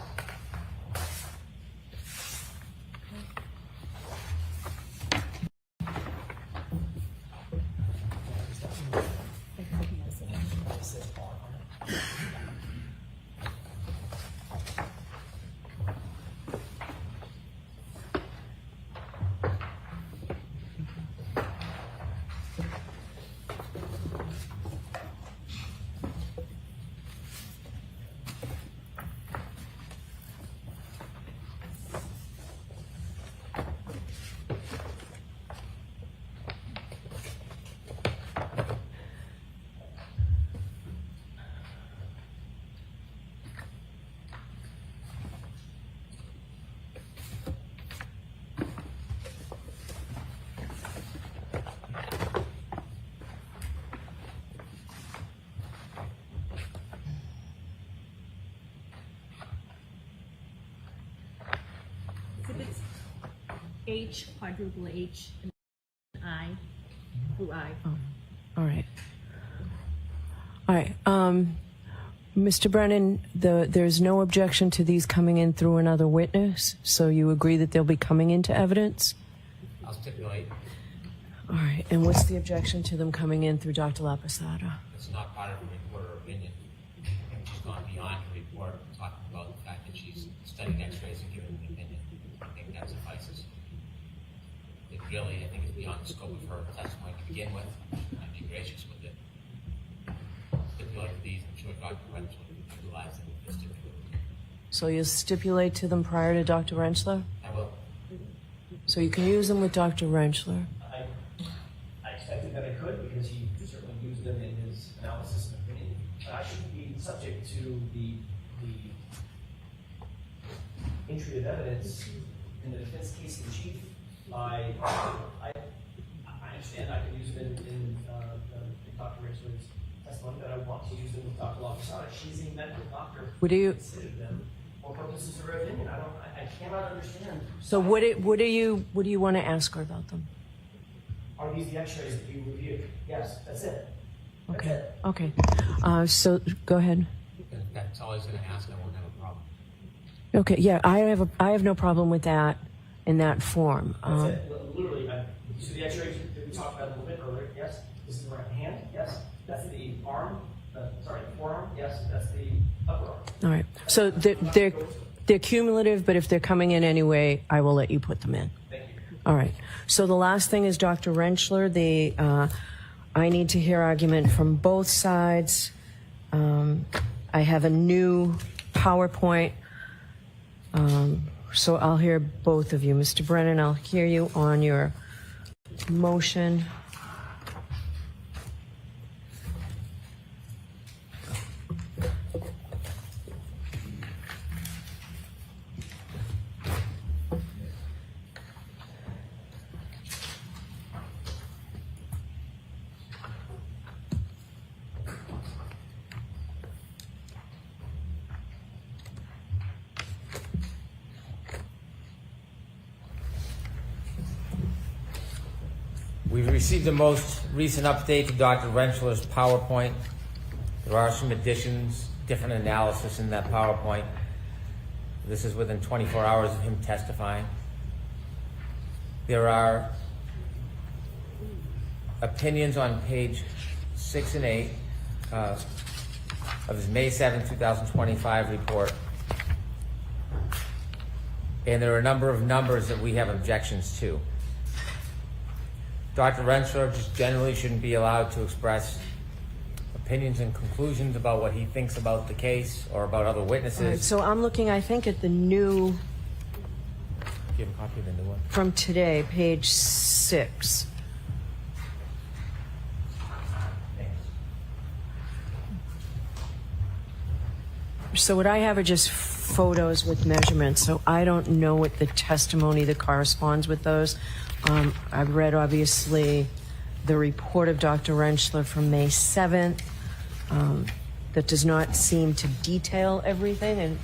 H, quadruple H, and I, blue I. Oh, all right. All right. Mr. Brennan, there's no objection to these coming in through another witness, so you agree that they'll be coming into evidence? I'll stipulate. All right. And what's the objection to them coming in through Dr. LaPosada? It's not part of her report or opinion. And she's gone beyond her report, talking about the fact that she's studied x-rays and given an opinion. I think that suffices. really, I think it's beyond the scope of her testimony to begin with. I'd be gracious with it. Stipulate to these, I'm sure Dr. Rentschler would utilize them if stipulated. So you'll stipulate to them prior to Dr. Rentschler? I will. So you can use them with Dr. Rentschler? I expected that I could because he certainly used them in his analysis and opinion. But I shouldn't be subject to the entry of evidence in the defense case in chief. I understand I can use them in Dr. Rentschler's testimony, but I want to use them with Dr. Lafasada. She's a medical doctor. Would you consider them for purposes of her opinion? I cannot understand. So what do you want to ask her about them? Are these the X-rays that you reviewed? Yes, that's it. That's Okay. it. Okay. So go ahead. That's all I was going to ask. I won't have a problem. Okay. Yeah, I have no problem with that in that form. That's it. Literally, you see the X-rays that we talked about a little bit earlier? Yes. This is the right hand. Yes. That's the arm. The forearm. Yes. That's the upper arm. All right. So they're cumulative, but if they're coming in anyway, I will let you put them in. Thank you. All right. So the last thing is Dr. Rentschler. I need to hear argument from both sides. I have a new PowerPoint. So I'll hear both of you. Mr. Brennan, I'll hear you on your motion. We've received the most recent update to Dr. Rentschler's PowerPoint. There are some additions, different analysis in that PowerPoint. This is within 24 hours of him testifying. There are opinions on page 6 and 8 of his May 7, 2025 report. And there are a number of numbers that we have objections to. Dr. Rentschler just generally shouldn't be allowed to express opinions and conclusions about what he thinks about the case or about other witnesses. All right, so I'm looking, I think, at the new, Do you have a copy of the new one? from today, page 6. So what I have are just photos with measurements, so I don't know what the testimony that corresponds with those. I've read, obviously, the report of Dr. Rentschler from May 7th. That does not seem to detail everything, and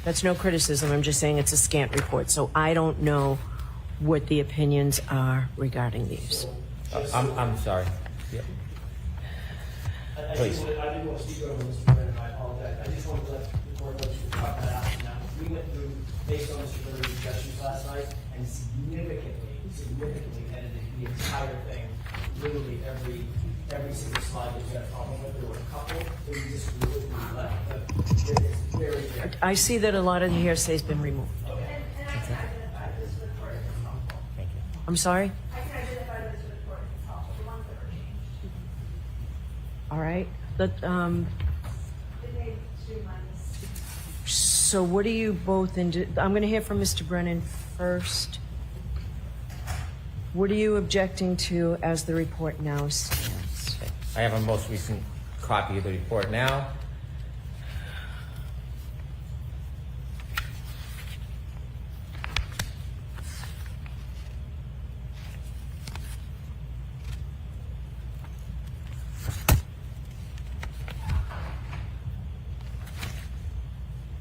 that's no criticism. I'm just saying it's a scant report, so I don't know what the opinions are regarding these. I'm sorry. Yep. Please. I didn't want to speak over Mr. Brennan, I apologize. I just wanted to let the board know you talk that out now. We went through, based on Mr. Brenner's discussions last night, and significantly edited the entire thing. Literally every single slide that you had a problem with. There were a couple that we just really left. But it's very, very. I see that a lot of the hearsay has been removed. I'm sorry? All right. So what are you both into? I'm going to hear from Mr. Brennan first. What are you objecting to as the report now stands? I have a most recent copy of the report now.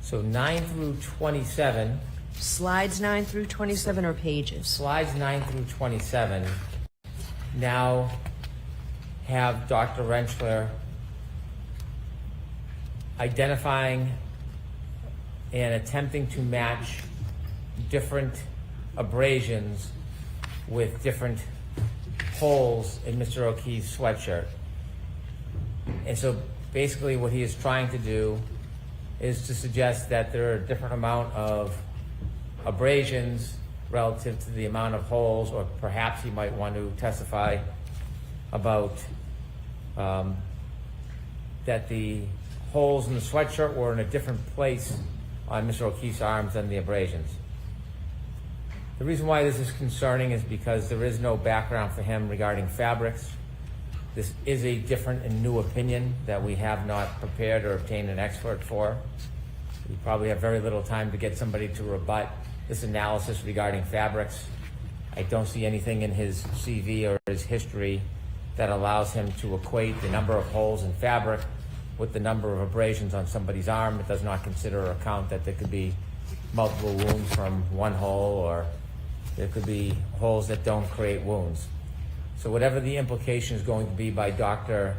So 9 through 27. Slides 9 through 27 or pages? Slides 9 through 27 now have Dr. Rentschler identifying and attempting to match different abrasions with different holes in Mr. O'Keefe's sweatshirt. And so basically what he is trying to do is to suggest that there are a different amount of abrasions relative to the amount of holes, or perhaps he might want to testify about that the holes in the sweatshirt were in a different place on Mr. O'Keefe's arms than the abrasions. The reason why this is concerning is because there is no background for him regarding fabrics. This is a different and new opinion that we have not prepared or obtained an expert for. We probably have very little time to get somebody to rebut this analysis regarding fabrics. I don't see anything in his CV or his history that allows him to equate the number of holes in fabric with the number of abrasions on somebody's arm. It does not consider or account that there could be multiple wounds from one hole, or there could be holes that don't create wounds. So whatever the implication is going to be by Dr.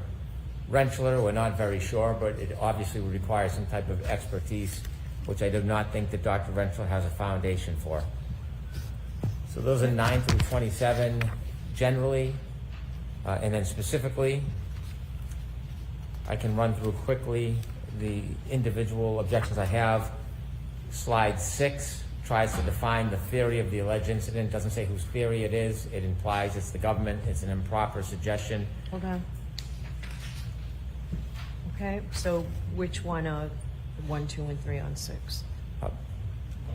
Rentschler, we're not very sure, but it obviously would require some type of expertise, which I do not think that Dr. Rentschler has a foundation for. So those are 9 through 27 generally, and then specifically, I can run through quickly the individual objections I have. Slide 6 tries to define the theory of the alleged incident. It doesn't say whose theory it is. It implies it's the government. It's an improper suggestion. Hold on. Okay, so which one of 1, 2, and 3 on 6?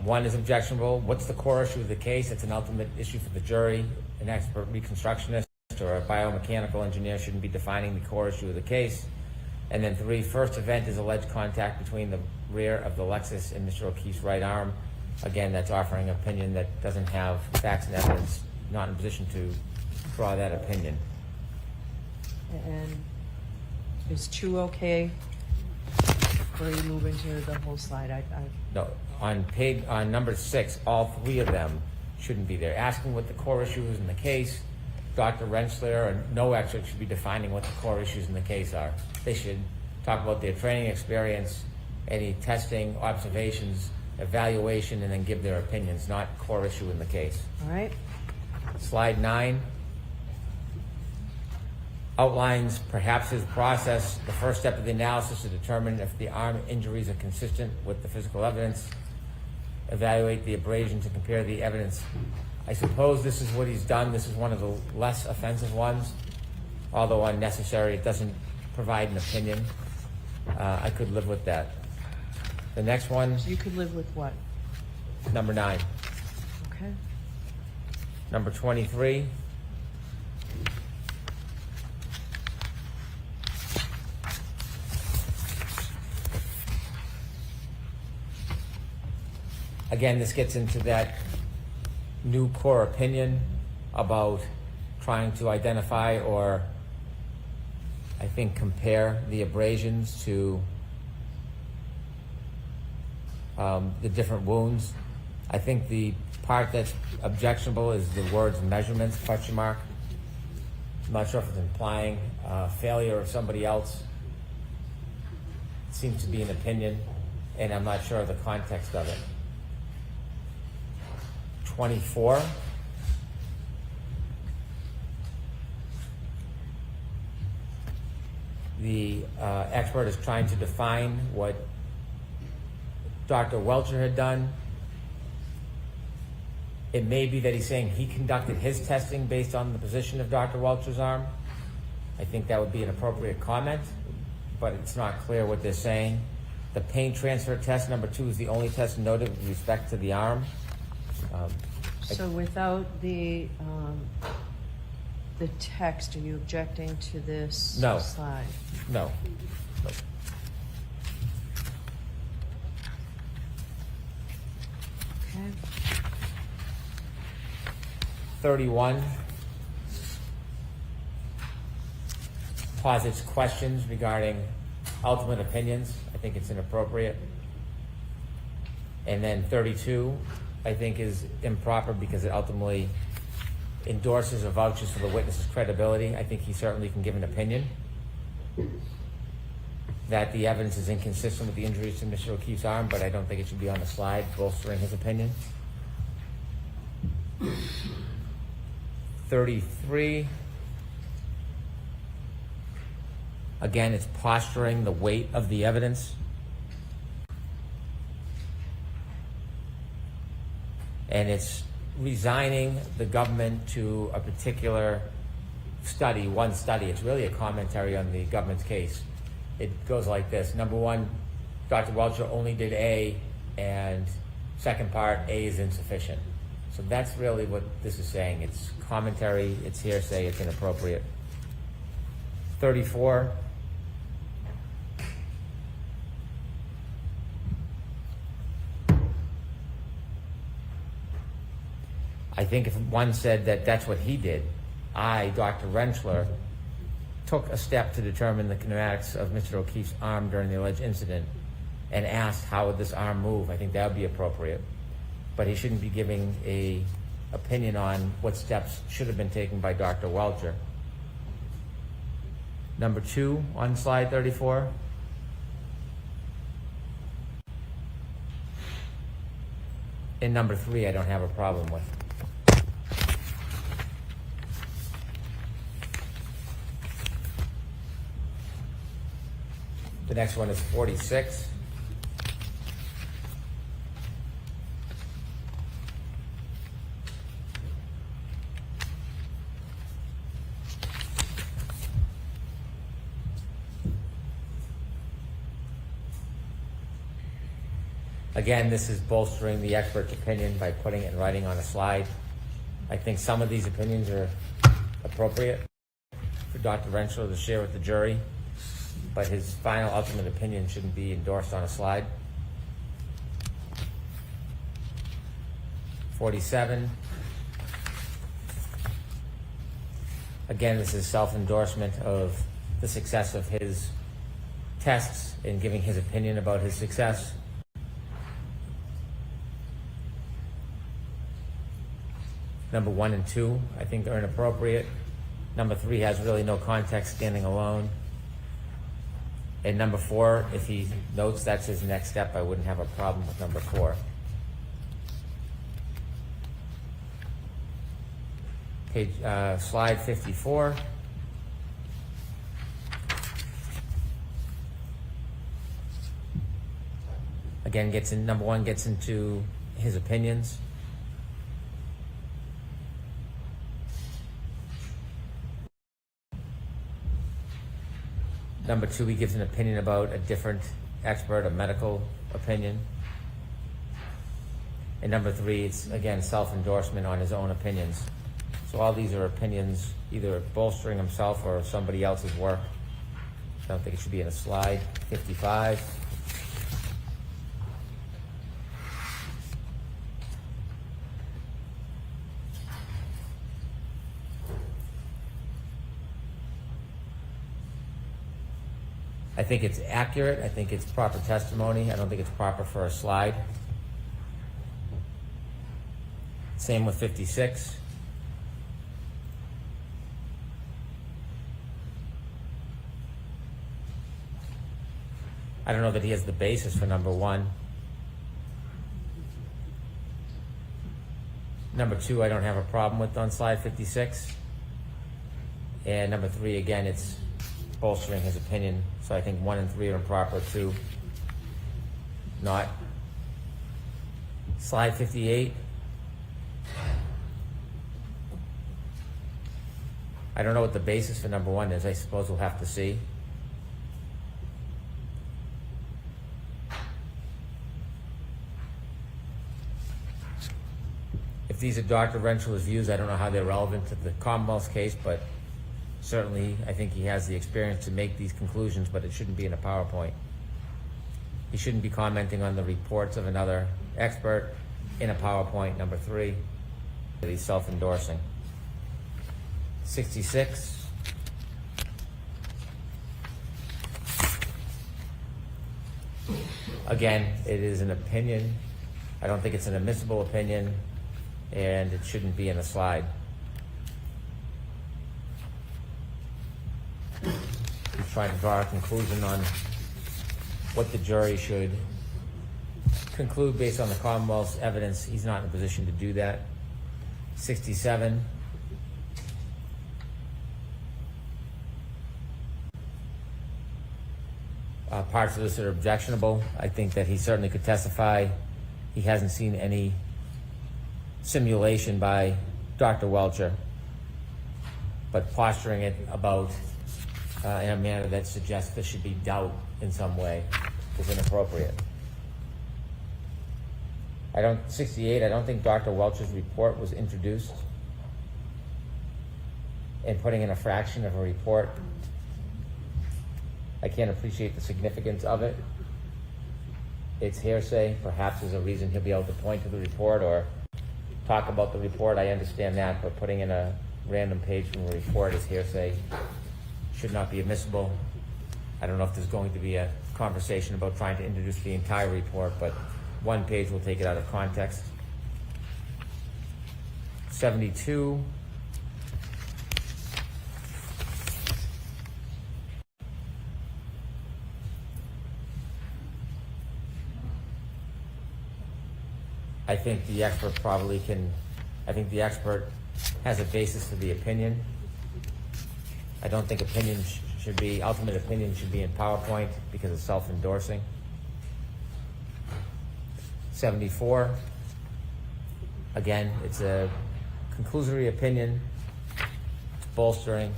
1 is objectionable. What's the core issue of the case? It's an ultimate issue for the jury. An expert reconstructionist or a biomechanical engineer shouldn't be defining the core issue of the case. And then 3, first event is alleged contact between the rear of the Lexus and Mr. O'Keefe's right arm. Again, that's offering an opinion that doesn't have facts and evidence, not in a position to draw that opinion. And is 2 okay? Or are you moving to the whole slide? No, on number 6, all 3 of them shouldn't be there. Asking what the core issue is in the case, Dr. Rentschler or no expert should be defining what the core issues in the case are. They should talk about their training experience, any testing, observations, evaluation, and then give their opinions, not core issue in the case. All right. Slide 9 outlines perhaps his process. The first step of the analysis to determine if the arm injuries are consistent with the physical evidence. Evaluate the abrasions and compare the evidence. I suppose this is what he's done. This is one of the less offensive ones, although unnecessary. It doesn't provide an opinion. I could live with that. The next one. So you could live with what? Number 9. Okay. Number 23. Again, this gets into that new core opinion about trying to identify or, I think, compare the abrasions to the different wounds. I think the part that's objectionable is the words measurements, question mark. I'm not sure if it's implying failure of somebody else. It seems to be an opinion, and I'm not sure of the context of it. 24. The expert is trying to define what Dr. Welcher had done. It may be that he's saying he conducted his testing based on the position of Dr. Welcher's arm. I think that would be an appropriate comment, but it's not clear what they're saying. The pain transfer test, number 2, is the only test noted with respect to the arm. So without the text, are you objecting to this No. slide? No. Okay. 31 posits questions regarding ultimate opinions. I think it's inappropriate. And then 32, I think, is improper because it ultimately endorses or vouches for the witness's credibility. I think he certainly can give an opinion that the evidence is inconsistent with the injuries to Mr. O'Keefe's arm, but I don't think it should be on the slide bolstering his opinion. 33. Again, it's posturing the weight of the evidence. And it's resigning the government to a particular study, one study. It's really a commentary on the government's case. It goes like this. Number one, Dr. Welcher only did A, and second part, A is insufficient. So that's really what this is saying. It's commentary, it's hearsay, it's inappropriate. 34. I think if one said that that's what he did, I, Dr. Rentschler, took a step to determine the kinematics of Mr. O'Keefe's arm during the alleged incident and asked how would this arm move. I think that would be appropriate. But he shouldn't be giving a opinion on what steps should have been taken by Dr. Welcher. Number 2 on slide 34. And number 3 I don't have a problem with. The next one is 46. Again, this is bolstering the expert's opinion by putting it in writing on a slide. I think some of these opinions are appropriate for Dr. Rentschler to share with the jury, but his final ultimate opinion shouldn't be endorsed on a slide. 47. Again, this is self-endorsement of the success of his tests and giving his opinion about his success. Number 1 and 2, I think are inappropriate. Number 3 has really no context standing alone. And number 4, if he notes that's his next step, I wouldn't have a problem with number 4. Page, slide 54. Again, number 1 gets into his opinions. Number 2, he gives an opinion about a different expert, a medical opinion. And number 3, it's again self-endorsement on his own opinions. So all these are opinions either bolstering himself or somebody else's work. I don't think it should be in a slide. 55. I think it's accurate. I think it's proper testimony. I don't think it's proper for a slide. Same with 56. I don't know that he has the basis for number 1. Number 2, I don't have a problem with on slide 56. And number 3, again, it's bolstering his opinion. So I think 1 and 3 are improper, 2 not. Slide 58. I don't know what the basis for number 1 is. I suppose we'll have to see. If these are Dr. Rentschler's views, I don't know how they're relevant to the Commonwealth's case, but certainly I think he has the experience to make these conclusions, but it shouldn't be in a PowerPoint. He shouldn't be commenting on the reports of another expert in a PowerPoint. Number 3, that he's self-endorsing. 66. Again, it is an opinion. I don't think it's an admissible opinion, and it shouldn't be in a slide. He's trying to draw a conclusion on what the jury should conclude based on the Commonwealth's evidence. He's not in a position to do that. 67. Parts of this are objectionable. I think that he certainly could testify. He hasn't seen any simulation by Dr. Welcher, but posturing it about in a manner that suggests there should be doubt in some way is inappropriate. 68, I don't think Dr. Welcher's report was introduced. And putting in a fraction of a report, I can't appreciate the significance of it. It's hearsay. Perhaps there's a reason he'll be able to point to the report or talk about the report. I understand that, but putting in a random page from a report as hearsay should not be admissible. I don't know if there's going to be a conversation about trying to introduce the entire report, but one page will take it out of context. 72. I think the expert has a basis for the opinion. I don't think ultimate opinion should be in PowerPoint because it's self-endorsing. 74, again, it's a conclusory opinion, it's bolstering.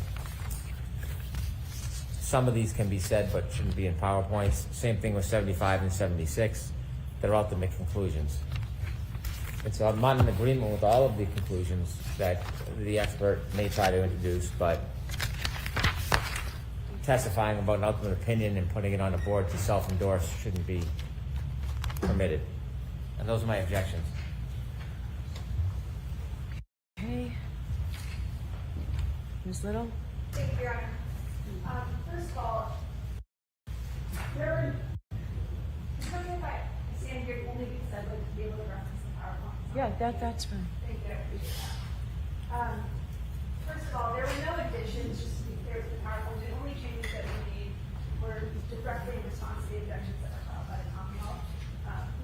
Some of these can be said but shouldn't be in PowerPoints. Same thing with 75 and 76. They're ultimate conclusions. And so I'm not in agreement with all of the conclusions that the expert may try to introduce, but testifying about an ultimate opinion and putting it on a board to self-endorse shouldn't be permitted. And those are my objections. Okay. Ms. Little? Thank you, Your Honor. First of all, tell me if I stand here only because I'd like to be able to reference the PowerPoint. Yeah, that's fine. Thank you, I appreciate that. First of all, there were no additions, just to be clear, to the PowerPoint. The only changes that we made were directly in response to the objections that were filed by the Commonwealth.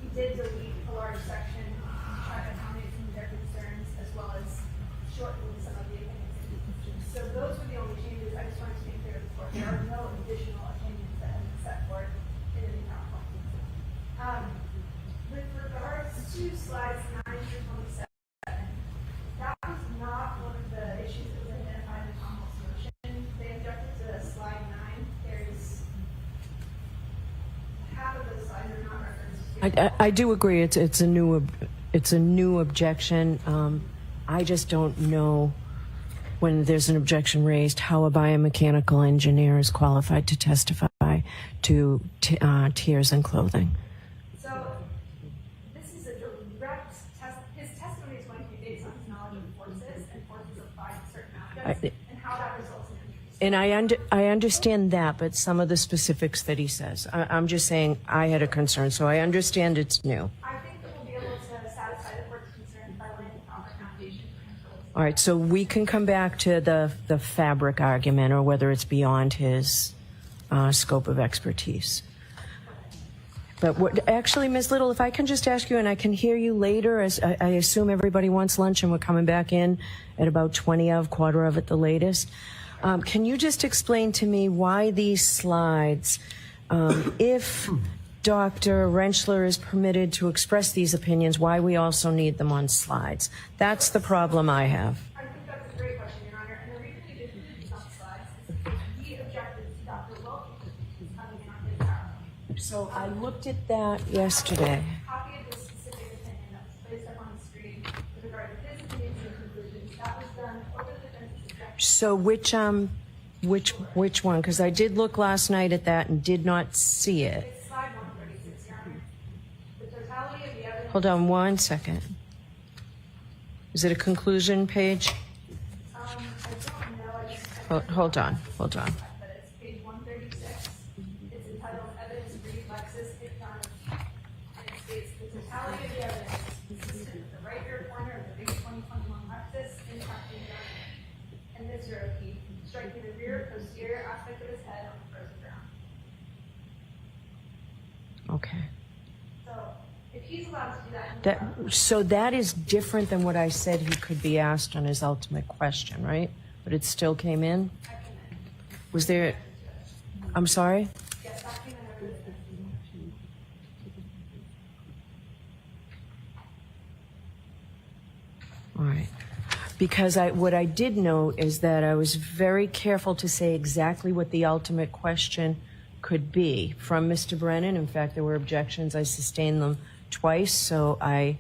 We did delete a large section to try to accommodate some of their concerns, as well as shortening some of the opinions and conclusions. So those were the only changes. I just wanted to make clear to the court there are no additional opinions that have been set forth in the new PowerPoint. With regards to slides 9 through 27, that was not one of the issues that was identified in the Commonwealth's motion. They objected to slide 9. There's half of those slides are not referenced. I do agree. It's a new objection. I just don't know when there's an objection raised how a biomechanical engineer is qualified to testify to tears and clothing. So this is a direct test. His testimony is going to be based on his knowledge of forces and forces applied to certain objects and how that results in injuries. And I understand that, but some of the specifics that he says, I'm just saying I had a concern, so I understand it's new. I think that we'll be able to satisfy the court's concerns by laying the proper foundation. All right, so we can come back to the fabric argument or whether it's beyond his scope of expertise. But actually, Ms. Little, if I can just ask you, and I can hear you later, as I assume everybody wants lunch and we're coming back in at about 20 of, quarter of at the latest. Can you just explain to me why these slides, if Dr. Rentschler is permitted to express these opinions, why we also need them on slides? That's the problem I have. I think that's a great question, Your Honor. And the reason we didn't put these on slides is because we objected to Dr. Wilkins coming in on his PowerPoint. So I looked at that yesterday. A copy of the specific opinion that was placed up on the screen with regard to his opinions and conclusions. That was done over the defense's objection. So which one? Because I did look last night at that and did not see it. It's slide 136, Your Honor. The totality of the evidence. Hold on one second. Is it a conclusion page? I don't know. I just Hold on. but it's page 136. It's entitled Evidence Brief Lexis Icon, and it states the totality of the evidence is consistent with the right rear corner of the big 2021 Lexus in front of the gun, and this rear key striking the rear posterior aspect of his head on the frozen ground. Okay. So if he's allowed to do that, So that is different than what I said he could be asked on his ultimate question, right? But it still came in? Was there... I'm sorry? yes, that came in over the defense. All right. Because what I did note is that I was very careful to say exactly what the ultimate question could be from Mr. Brennan. In fact, there were objections. I sustained them twice, so I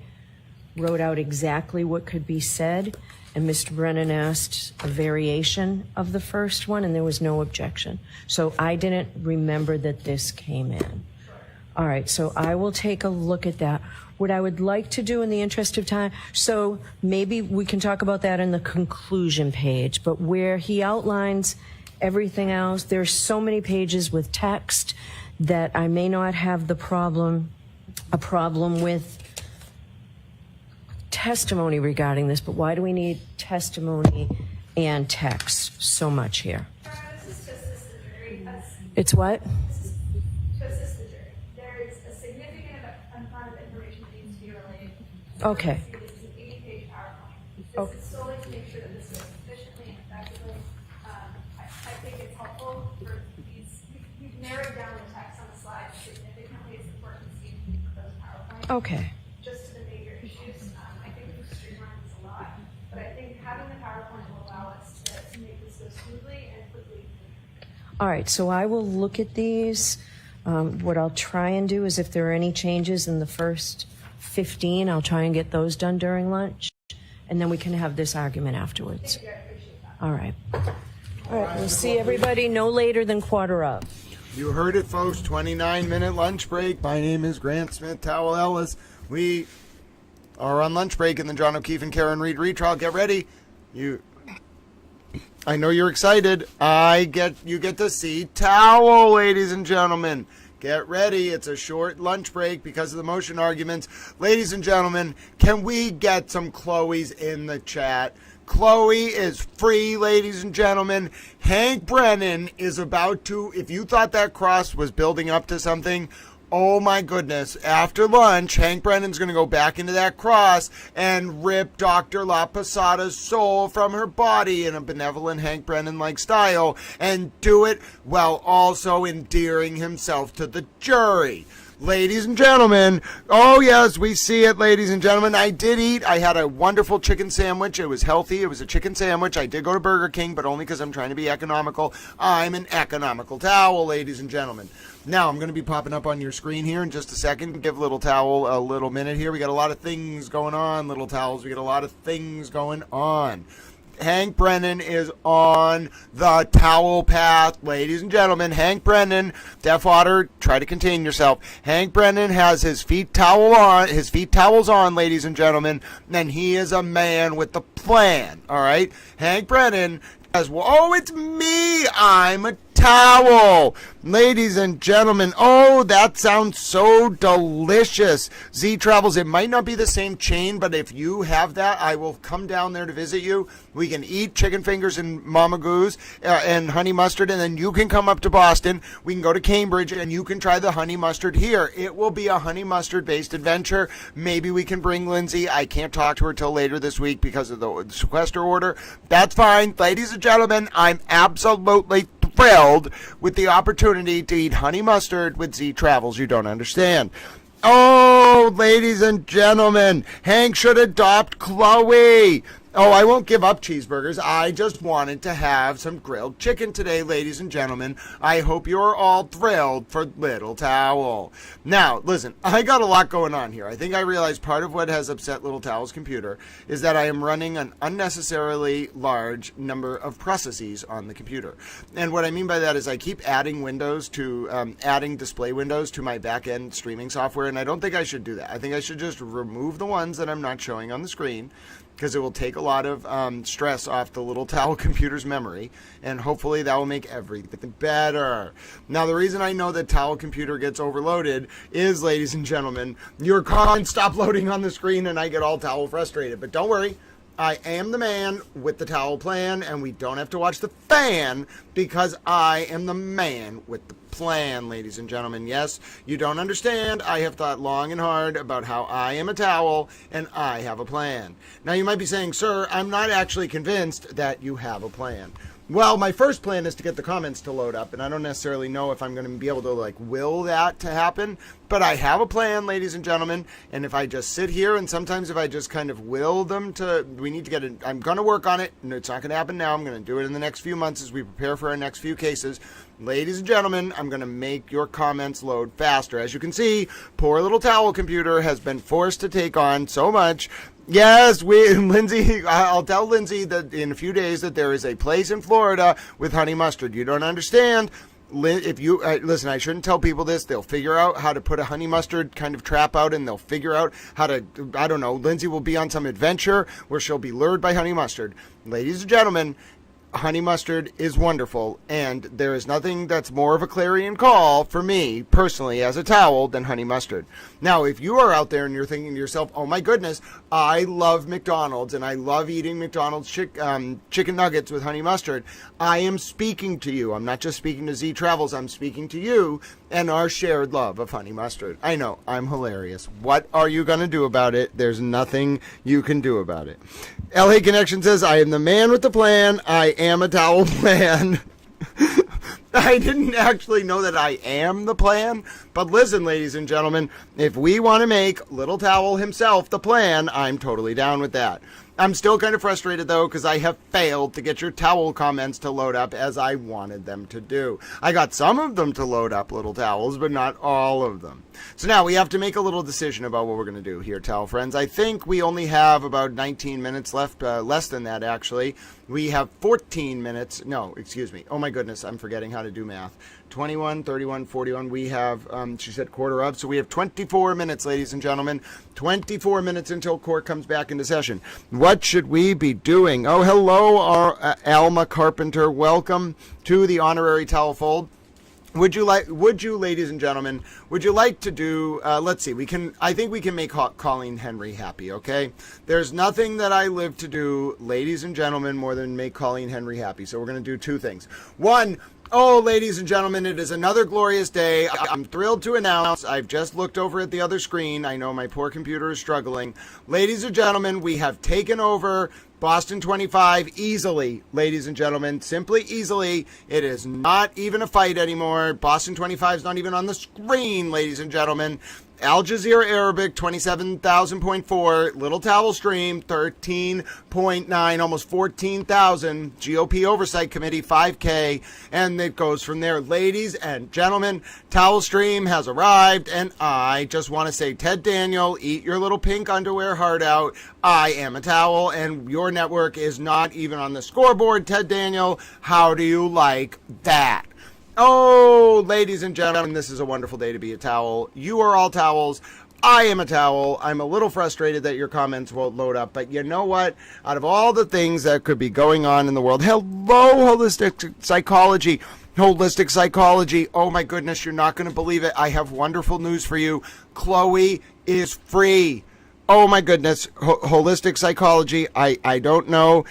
wrote out exactly what could be said, and Mr. Brennan asked a variation of the first one, and there was no objection. So I didn't remember that this came in. All right, so I will take a look at that. What I would like to do in the interest of time, so maybe we can talk about that in the conclusion page, but where he outlines everything else, there's so many pages with text that I may not have a problem with testimony regarding this, but why do we need testimony and text so much here? This is to assist the jury. It's what? This is to assist the jury. There is a significant amount of information that needs to be relayed. Okay. It's an 80-page PowerPoint. This is solely to make sure that this goes efficiently and effectively. I think it's helpful for these. We've narrowed down the text on the slide significantly. It's important to see those PowerPoints. Okay. Just to the major issues. I think we've streamlined this a lot, but I think having the PowerPoint will allow us to make this go smoothly and quickly. All right, so I will look at these. What I'll try and do is if there are any changes in the first 15, I'll try and get those done during lunch, and then we can have this argument afterwards. Thank you, I appreciate that. All right. All right, we'll see everybody no later than 4:15. You heard it, folks. 29-minute lunch break. My name is Grant Smith Towell Ellis. We are on lunch break in the John O'Keefe and Karen Reed retrial. Get ready. I know you're excited. You get to see Towel, ladies and gentlemen. Get ready. It's a short lunch break because of the motion arguments. Ladies and gentlemen, can we get some Chloe's in the chat? Chloe is free, ladies and gentlemen. Hank Brennan is about to, if you thought that cross was building up to something, oh my goodness. After lunch, Hank Brennan's going to go back into that cross and rip Dr. La Posada's soul from her body in a benevolent Hank Brennan-like style and do it while also endearing himself to the jury. Ladies and gentlemen, oh yes, we see it, ladies and gentlemen. I did eat. I had a wonderful chicken sandwich. It was healthy. It was a chicken sandwich. I did go to Burger King, but only because I'm trying to be economical. I'm an economical towel, ladies and gentlemen. Now, I'm going to be popping up on your screen here in just a second. Give Little Towel a little minute here. We got a lot of things going on, Little Towels. We got a lot of things going on. Hank Brennan is on the towel path, ladies and gentlemen. Hank Brennan, Deafwater, try to contain yourself. Hank Brennan has his feet towels on, ladies and gentlemen, and he is a man with a plan. All right, Hank Brennan says, "Oh, it's me. I'm a towel." Ladies and gentlemen, oh, that sounds so delicious. Z Travels, it might not be the same chain, but if you have that, I will come down there to visit you. We can eat chicken fingers and Mama Goose and honey mustard, and then you can come up to Boston. We can go to Cambridge, and you can try the honey mustard here. It will be a honey mustard-based adventure. Maybe we can bring Lindsay. I can't talk to her till later this week because of the sequester order. That's fine. Ladies and gentlemen, I'm absolutely thrilled with the opportunity to eat honey mustard with Z Travels. You don't understand. Oh, ladies and gentlemen, Hank should adopt Chloe. Oh, I won't give up cheeseburgers. I just wanted to have some grilled chicken today, ladies and gentlemen. I hope you're all thrilled for Little Towel. Now, listen, I got a lot going on here. I think I realized part of what has upset Little Towel's computer is that I am running an unnecessarily large number of processes on the computer. And what I mean by that is I keep adding windows to, adding display windows to my back-end streaming software, and I don't think I should do that. I think I should just remove the ones that I'm not showing on the screen, because it will take a lot of stress off the Little Towel computer's memory, and hopefully that will make everything better. Now, the reason I know that Towel computer gets overloaded is, ladies and gentlemen, your comments stop loading on the screen and I get all Towel frustrated. But don't worry, I am the man with the Towel plan, and we don't have to watch the fan because I am the man with the plan, ladies and gentlemen. Yes, you don't understand. I have thought long and hard about how I am a towel and I have a plan. Now, you might be saying, sir, I'm not actually convinced that you have a plan. Well, my first plan is to get the comments to load up, and I don't necessarily know if I'm going to be able to, like, will that to happen, but I have a plan, ladies and gentlemen, and if I just sit here, and sometimes if I just kind of will them to, we need to get it, I'm going to work on it, and it's not going to happen now, I'm going to do it in the next few months as we prepare for our next few cases. Ladies and gentlemen, I'm going to make your comments load faster. As you can see, poor little towel computer has been forced to take on so much. Yes, Lindsay, I'll tell Lindsay that in a few days that there is a place in Florida with honey mustard. You don't understand. If you listen, I shouldn't tell people this. They'll figure out how to put a honey mustard kind of trap out, and they'll figure out how to, I don't know, Lindsay will be on some adventure where she'll be lured by honey mustard. Ladies and gentlemen, honey mustard is wonderful, and there is nothing that's more of a clarion call for me personally as a towel than honey mustard. Now, if you are out there and you're thinking to yourself, oh my goodness, I love McDonald's and I love eating McDonald's chicken nuggets with honey mustard, I am speaking to you. I'm not just speaking to Z Travels, I'm speaking to you and our shared love of honey mustard. I know, I'm hilarious. What are you going to do about it? There's nothing you can do about it. LA Connection says, I am the man with the plan. I am a towel plan. I didn't actually know that I am the plan, but listen, ladies and gentlemen, if we want to make Little Towel himself the plan, I'm totally down with that. I'm still kind of frustrated, though, because I have failed to get your towel comments to load up as I wanted them to do. I got some of them to load up, little towels, but not all of them. So now we have to make a little decision about what we're going to do here, towel friends. I think we only have about 19 minutes left, less than that, actually. We have 14 minutes. No, excuse me. Oh, my goodness, I'm forgetting how to do math. 21, 31, 41. We have, she said quarter of, so we have 24 minutes, ladies and gentlemen. 24 minutes until court comes back into session. What should we be doing? Oh, hello, Alma Carpenter. Welcome to the Honorary Towel Fold. Would you, ladies and gentlemen, would you like to do, let's see, I think we can make Colleen Henry happy, okay? There's nothing that I live to do, ladies and gentlemen, more than make Colleen Henry happy. So we're going to do two things. One, oh, ladies and gentlemen, it is another glorious day. I'm thrilled to announce, I've just looked over at the other screen. I know my poor computer is struggling. Ladies and gentlemen, we have taken over Boston 25 easily, ladies and gentlemen, simply easily. It is not even a fight anymore. Boston 25 is not even on the screen, ladies and gentlemen. Al Jazeera Arabic, 27,000.4. Little Towel Stream, 13.9, almost 14,000. GOP Oversight Committee, 5K. And it goes from there. Ladies and gentlemen, Towel Stream has arrived. And I just want to say, Ted Daniel, eat your little pink underwear heart out. I am a towel, and your network is not even on the scoreboard, Ted Daniel. How do you like that? Oh, ladies and gentlemen, this is a wonderful day to be a towel. You are all towels. I am a towel. I'm a little frustrated that your comments won't load up, but you know what? Out of all the things that could be going on in the world, hello, holistic psychology. Holistic psychology. Oh my goodness, you're not going to believe it. I have wonderful news for you. Chloe is free. Oh my goodness, holistic psychology. I don't know.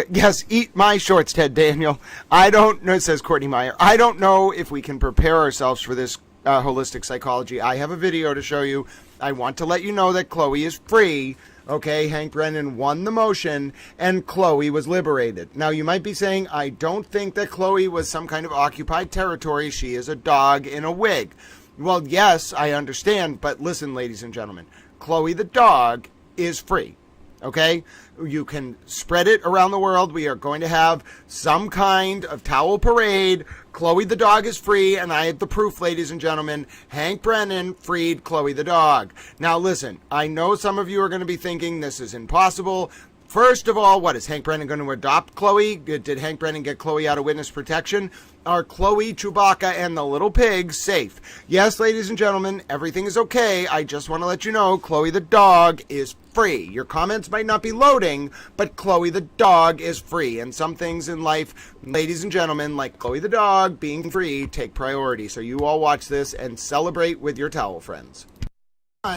Yes, eat my shorts, Ted Daniel. I don't know, says Courtney Meyer. I don't know if we can prepare ourselves for this holistic psychology. I have a video to show you. I want to let you know that Chloe is free. Okay, Hank Brennan won the motion, and Chloe was liberated. Now, you might be saying, I don't think that Chloe was some kind of occupied territory. She is a dog in a wig. Well, yes, I understand, but listen, ladies and gentlemen. Chloe the dog is free. Okay, you can spread it around the world. We are going to have some kind of towel parade. Chloe the dog is free, and I have the proof, ladies and gentlemen. Hank Brennan freed Chloe the dog. Now, listen, I know some of you are going to be thinking this is impossible. First of all, what, is Hank Brennan going to adopt Chloe? Did Hank Brennan get Chloe out of witness protection? Are Chloe, Chewbacca, and the little pig safe? Yes, ladies and gentlemen, everything is okay. I just want to let you know Chloe the dog is free. Your comments might not be loading, but Chloe the dog is free. And some things in life, ladies and gentlemen, like Chloe the dog being free, take priority. So you all watch this and celebrate with your towel friends.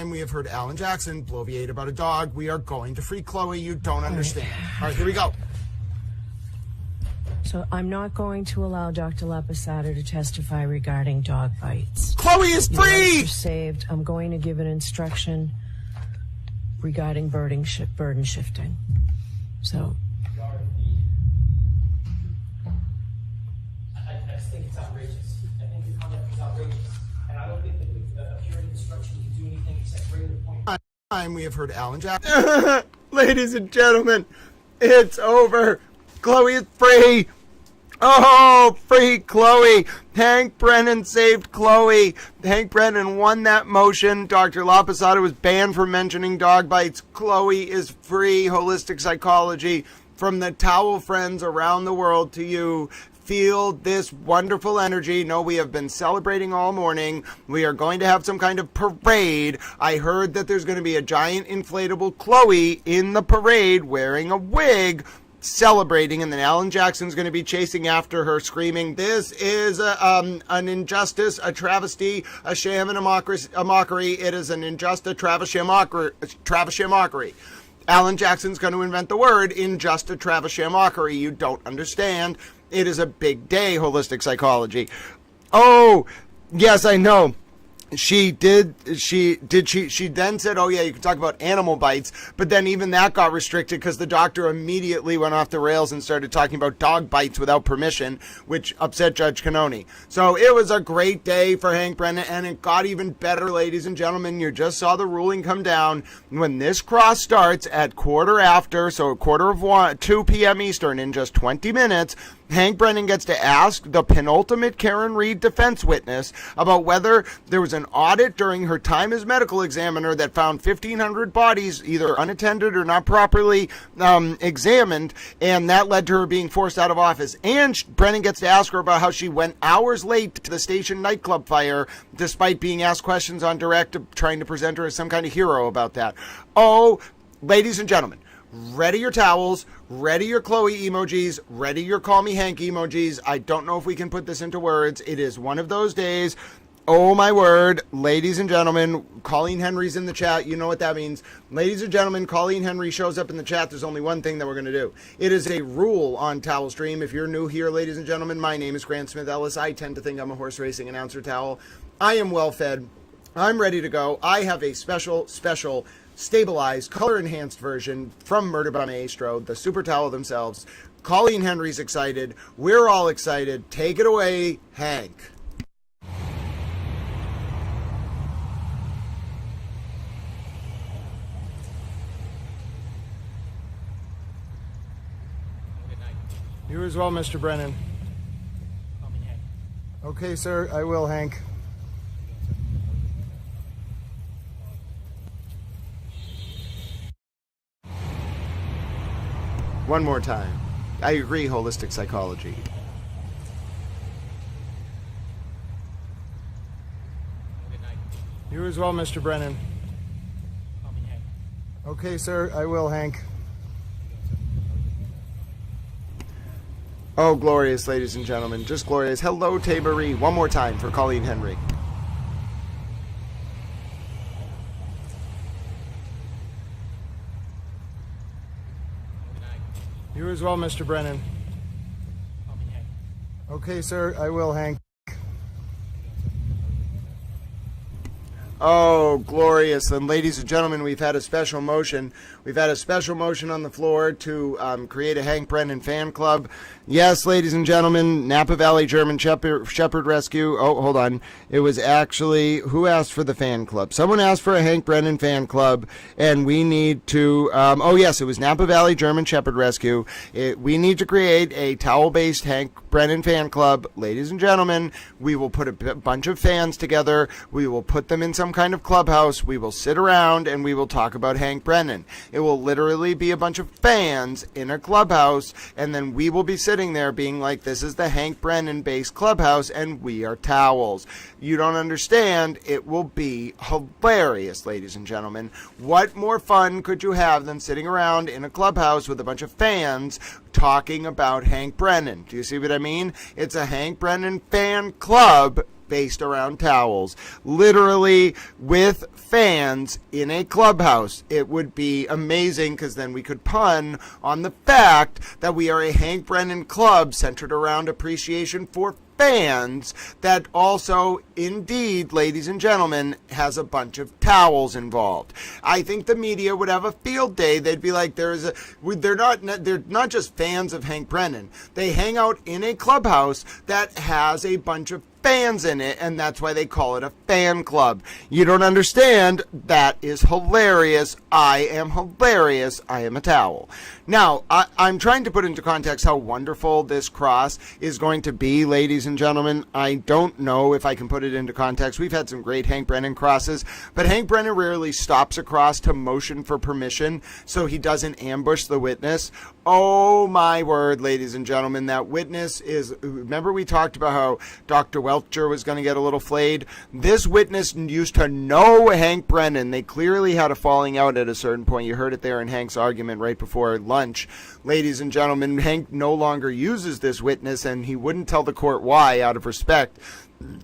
We have heard Alan Jackson bloviate about a dog. We are going to free Chloe. You don't understand. All right, here we go. So I'm not going to allow Dr. Laposada to testify regarding dog bites. Chloe is The free! orders are saved. I'm going to give an instruction regarding burden shifting. So I just think it's outrageous. I think your conduct is outrageous. And I don't think that with a purity instruction you can do anything except bring the point. Time we have heard Alan Jackson. Ladies and gentlemen, it's over. Chloe is free. Oh, free Chloe. Hank Brennan saved Chloe. Hank Brennan won that motion. Dr. Laposada was banned from mentioning dog bites. Chloe is free. Holistic psychology from the towel friends around the world to you. Feel this wonderful energy. No, we have been celebrating all morning. We are going to have some kind of parade. I heard that there's going to be a giant inflatable Chloe in the parade wearing a wig celebrating, and then Alan Jackson's going to be chasing after her screaming, "This is an injustice, a travesty, a sham, and a mockery. It is an injustice, travesty, a mockery. Alan Jackson's going to invent the word injustice, a travesty, a mockery. You don't understand. It is a big day, holistic psychology." Oh, yes, I know. She then said, "Oh yeah, you can talk about animal bites," but then even that got restricted because the doctor immediately went off the rails and started talking about dog bites without permission, which upset Judge Cannoni. So it was a great day for Hank Brennan, and it got even better, ladies and gentlemen. You just saw the ruling come down. When this cross starts at 2 p.m. Eastern in just 20 minutes, Hank Brennan gets to ask the penultimate Karen Reed defense witness about whether there was an audit during her time as medical examiner that found 1,500 bodies either unattended or not properly examined, and that led to her being forced out of office. And Brennan gets to ask her about how she went hours late to the station nightclub fire despite being asked questions on direct, trying to present her as some kind of hero about that. Oh, ladies and gentlemen, ready your towels, ready your Chloe emojis, ready your call me Hank emojis. I don't know if we can put this into words. It is one of those days. Oh my word, ladies and gentlemen, Colleen Henry's in the chat. You know what that means. Ladies and gentlemen, Colleen Henry shows up in the chat. There's only one thing that we're going to do. It is a rule on Towel Stream. If you're new here, ladies and gentlemen, my name is Grant Smith Ellis. I tend to think I'm a horse racing announcer towel. I am well fed. I'm ready to go. I have a special stabilized, color-enhanced version from Murder by Maestro, the super towel themselves. Colleen Henry's excited. We're all excited. Take it away, Hank. You as well, Mr. Brennan. Okay, sir. I will, Hank. One more time. I agree, holistic psychology. You as well, Mr. Brennan. Okay, sir. I will, Hank. Oh, glorious, ladies and gentlemen. Just glorious. Hello, Tabery. One more time for Colleen Henry. You as well, Mr. Brennan. Okay, sir. I will, Hank. Oh, glorious. And ladies and gentlemen, we've had a special motion. We've had a special motion on the floor to create a Hank Brennan fan club. Yes, ladies and gentlemen, Napa Valley German Shepherd Rescue. Oh, hold on. It was actually, who asked for the fan club? Someone asked for a Hank Brennan fan club, and we need to, oh yes, it was Napa Valley German Shepherd Rescue. We need to create a towel-based Hank Brennan fan club. Ladies and gentlemen, we will put a bunch of fans together. We will put them in some kind of clubhouse. We will sit around and we will talk about Hank Brennan. It will literally be a bunch of fans in a clubhouse, and then we will be sitting there being like, this is the Hank Brennan based clubhouse and we are towels. You don't understand. It will be hilarious, ladies and gentlemen. What more fun could you have than sitting around in a clubhouse with a bunch of fans talking about Hank Brennan? Do you see what I mean? It's a Hank Brennan fan club based around towels. Literally with fans in a clubhouse. It would be amazing because then we could pun on the fact that we are a Hank Brennan club centered around appreciation for fans that also, indeed, ladies and gentlemen, has a bunch of towels involved. I think the media would have a field day. They'd be like, they're not just fans of Hank Brennan. They hang out in a clubhouse that has a bunch of fans in it, and that's why they call it a fan club. You don't understand? That is hilarious. I am hilarious. I am a towel. Now, I'm trying to put into context how wonderful this cross is going to be, ladies and gentlemen. I don't know if I can put it into context. We've had some great Hank Brennan crosses, but Hank Brennan rarely stops a cross to motion for permission so he doesn't ambush the witness. Oh my word, ladies and gentlemen, that witness is, remember we talked about how Dr. Welcher was going to get a little flayed? This witness used to know Hank Brennan. They clearly had a falling out at a certain point. You heard it there in Hank's argument right before lunch. Ladies and gentlemen, Hank no longer uses this witness, and he wouldn't tell the court why out of respect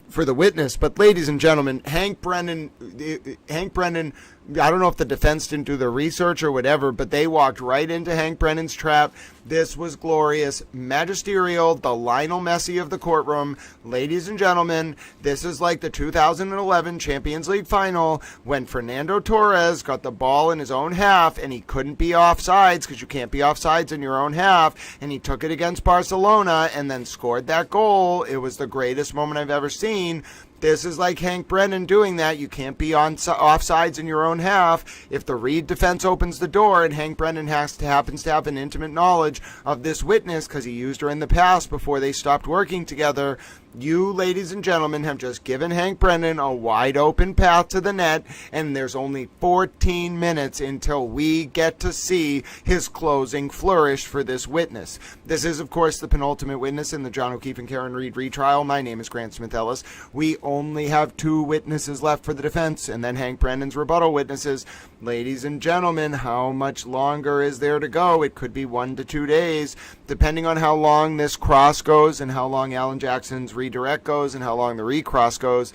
for the witness. But ladies and gentlemen, Hank Brennan, I don't know if the defense didn't do their research or whatever, but they walked right into Hank Brennan's trap. This was glorious, magisterial, the Lionel Messi of the courtroom. Ladies and gentlemen, this is like the 2011 Champions League final when Fernando Torres got the ball in his own half and he couldn't be offsides because you can't be offsides in your own half, and he took it against Barcelona and then scored that goal. It was the greatest moment I've ever seen. This is like Hank Brennan doing that. You can't be on offsides in your own half. If the Reed defense opens the door and Hank Brennan happens to have an intimate knowledge of this witness because he used her in the past before they stopped working together, you, ladies and gentlemen, have just given Hank Brennan a wide open path to the net, and there's only 14 minutes until we get to see his closing flourish for this witness. This is, of course, the penultimate witness in the John O'Keefe and Karen Reed retrial. My name is Grant Smith Ellis. We only have 2 witnesses left for the defense, and then Hank Brennan's rebuttal witnesses. Ladies and gentlemen, how much longer is there to go? It could be 1 to 2 days, depending on how long this cross goes and how long Alan Jackson's redirect goes and how long the recross goes.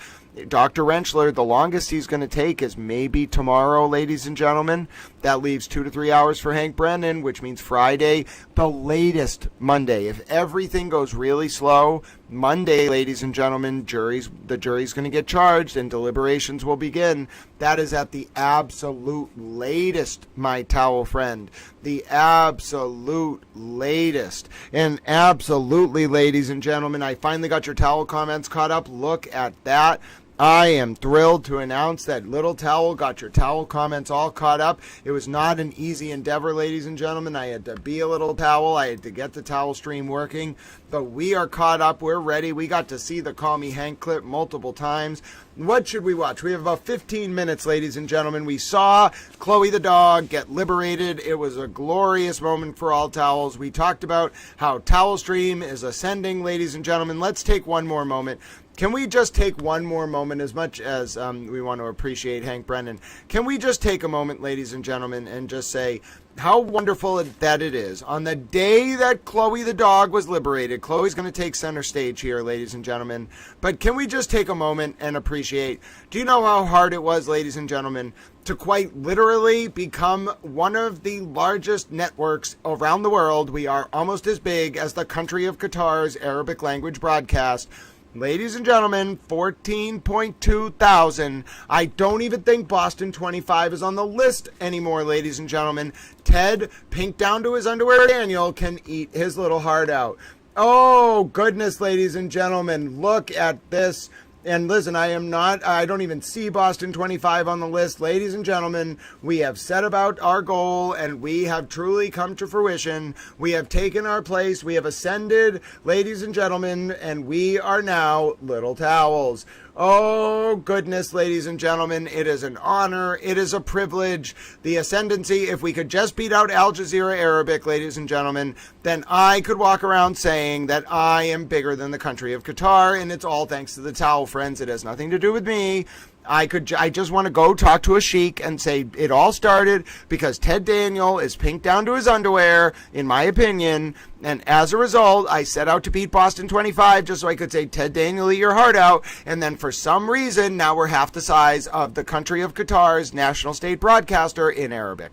Dr. Rentschler, the longest he's going to take is maybe tomorrow, ladies and gentlemen. That leaves 2 to 3 hours for Hank Brennan, which means Friday, the latest Monday. If everything goes really slow, Monday, ladies and gentlemen, the jury's going to get charged and deliberations will begin. That is at the absolute latest, my towel friend. The absolute latest. And absolutely, ladies and gentlemen, I finally got your towel comments caught up. Look at that. I am thrilled to announce that Little Towel got your towel comments all caught up. It was not an easy endeavor, ladies and gentlemen. I had to be a Little Towel. I had to get the towel stream working. But we are caught up. We're ready. We got to see the Call Me Hank clip multiple times. What should we watch? We have about 15 minutes, ladies and gentlemen. We saw Chloe the dog get liberated. It was a glorious moment for all towels. We talked about how Towel Stream is ascending, ladies and gentlemen. Let's take one more moment. Can we just take one more moment, as much as we want to appreciate Hank Brennan? Can we just take a moment, ladies and gentlemen, and just say how wonderful that it is. On the day that Chloe the dog was liberated, Chloe's going to take center stage here, ladies and gentlemen. But can we just take a moment and appreciate, do you know how hard it was, ladies and gentlemen, to quite literally become one of the largest networks around the world? We are almost as big as the country of Qatar's Arabic language broadcast. Ladies and gentlemen, 14.2 thousand. I don't even think Boston 25 is on the list anymore, ladies and gentlemen. Ted, pink down to his underwear Daniel, can eat his little heart out. Oh, goodness, ladies and gentlemen, look at this. And listen, I don't even see Boston 25 on the list. Ladies and gentlemen, we have set about our goal and we have truly come to fruition. We have taken our place. We have ascended, ladies and gentlemen, and we are now Little Towels. Oh, goodness, ladies and gentlemen, it is an honor. It is a privilege. The ascendancy, if we could just beat out Al Jazeera Arabic, ladies and gentlemen, then I could walk around saying that I am bigger than the country of Qatar, and it's all thanks to the towel, friends. It has nothing to do with me. I just want to go talk to a sheik and say it all started because Ted Daniel is pink down to his underwear, in my opinion. And as a result, I set out to beat Boston 25 just so I could say, Ted Daniel, eat your heart out. And then for some reason, now we're half the size of the country of Qatar's national state broadcaster in Arabic.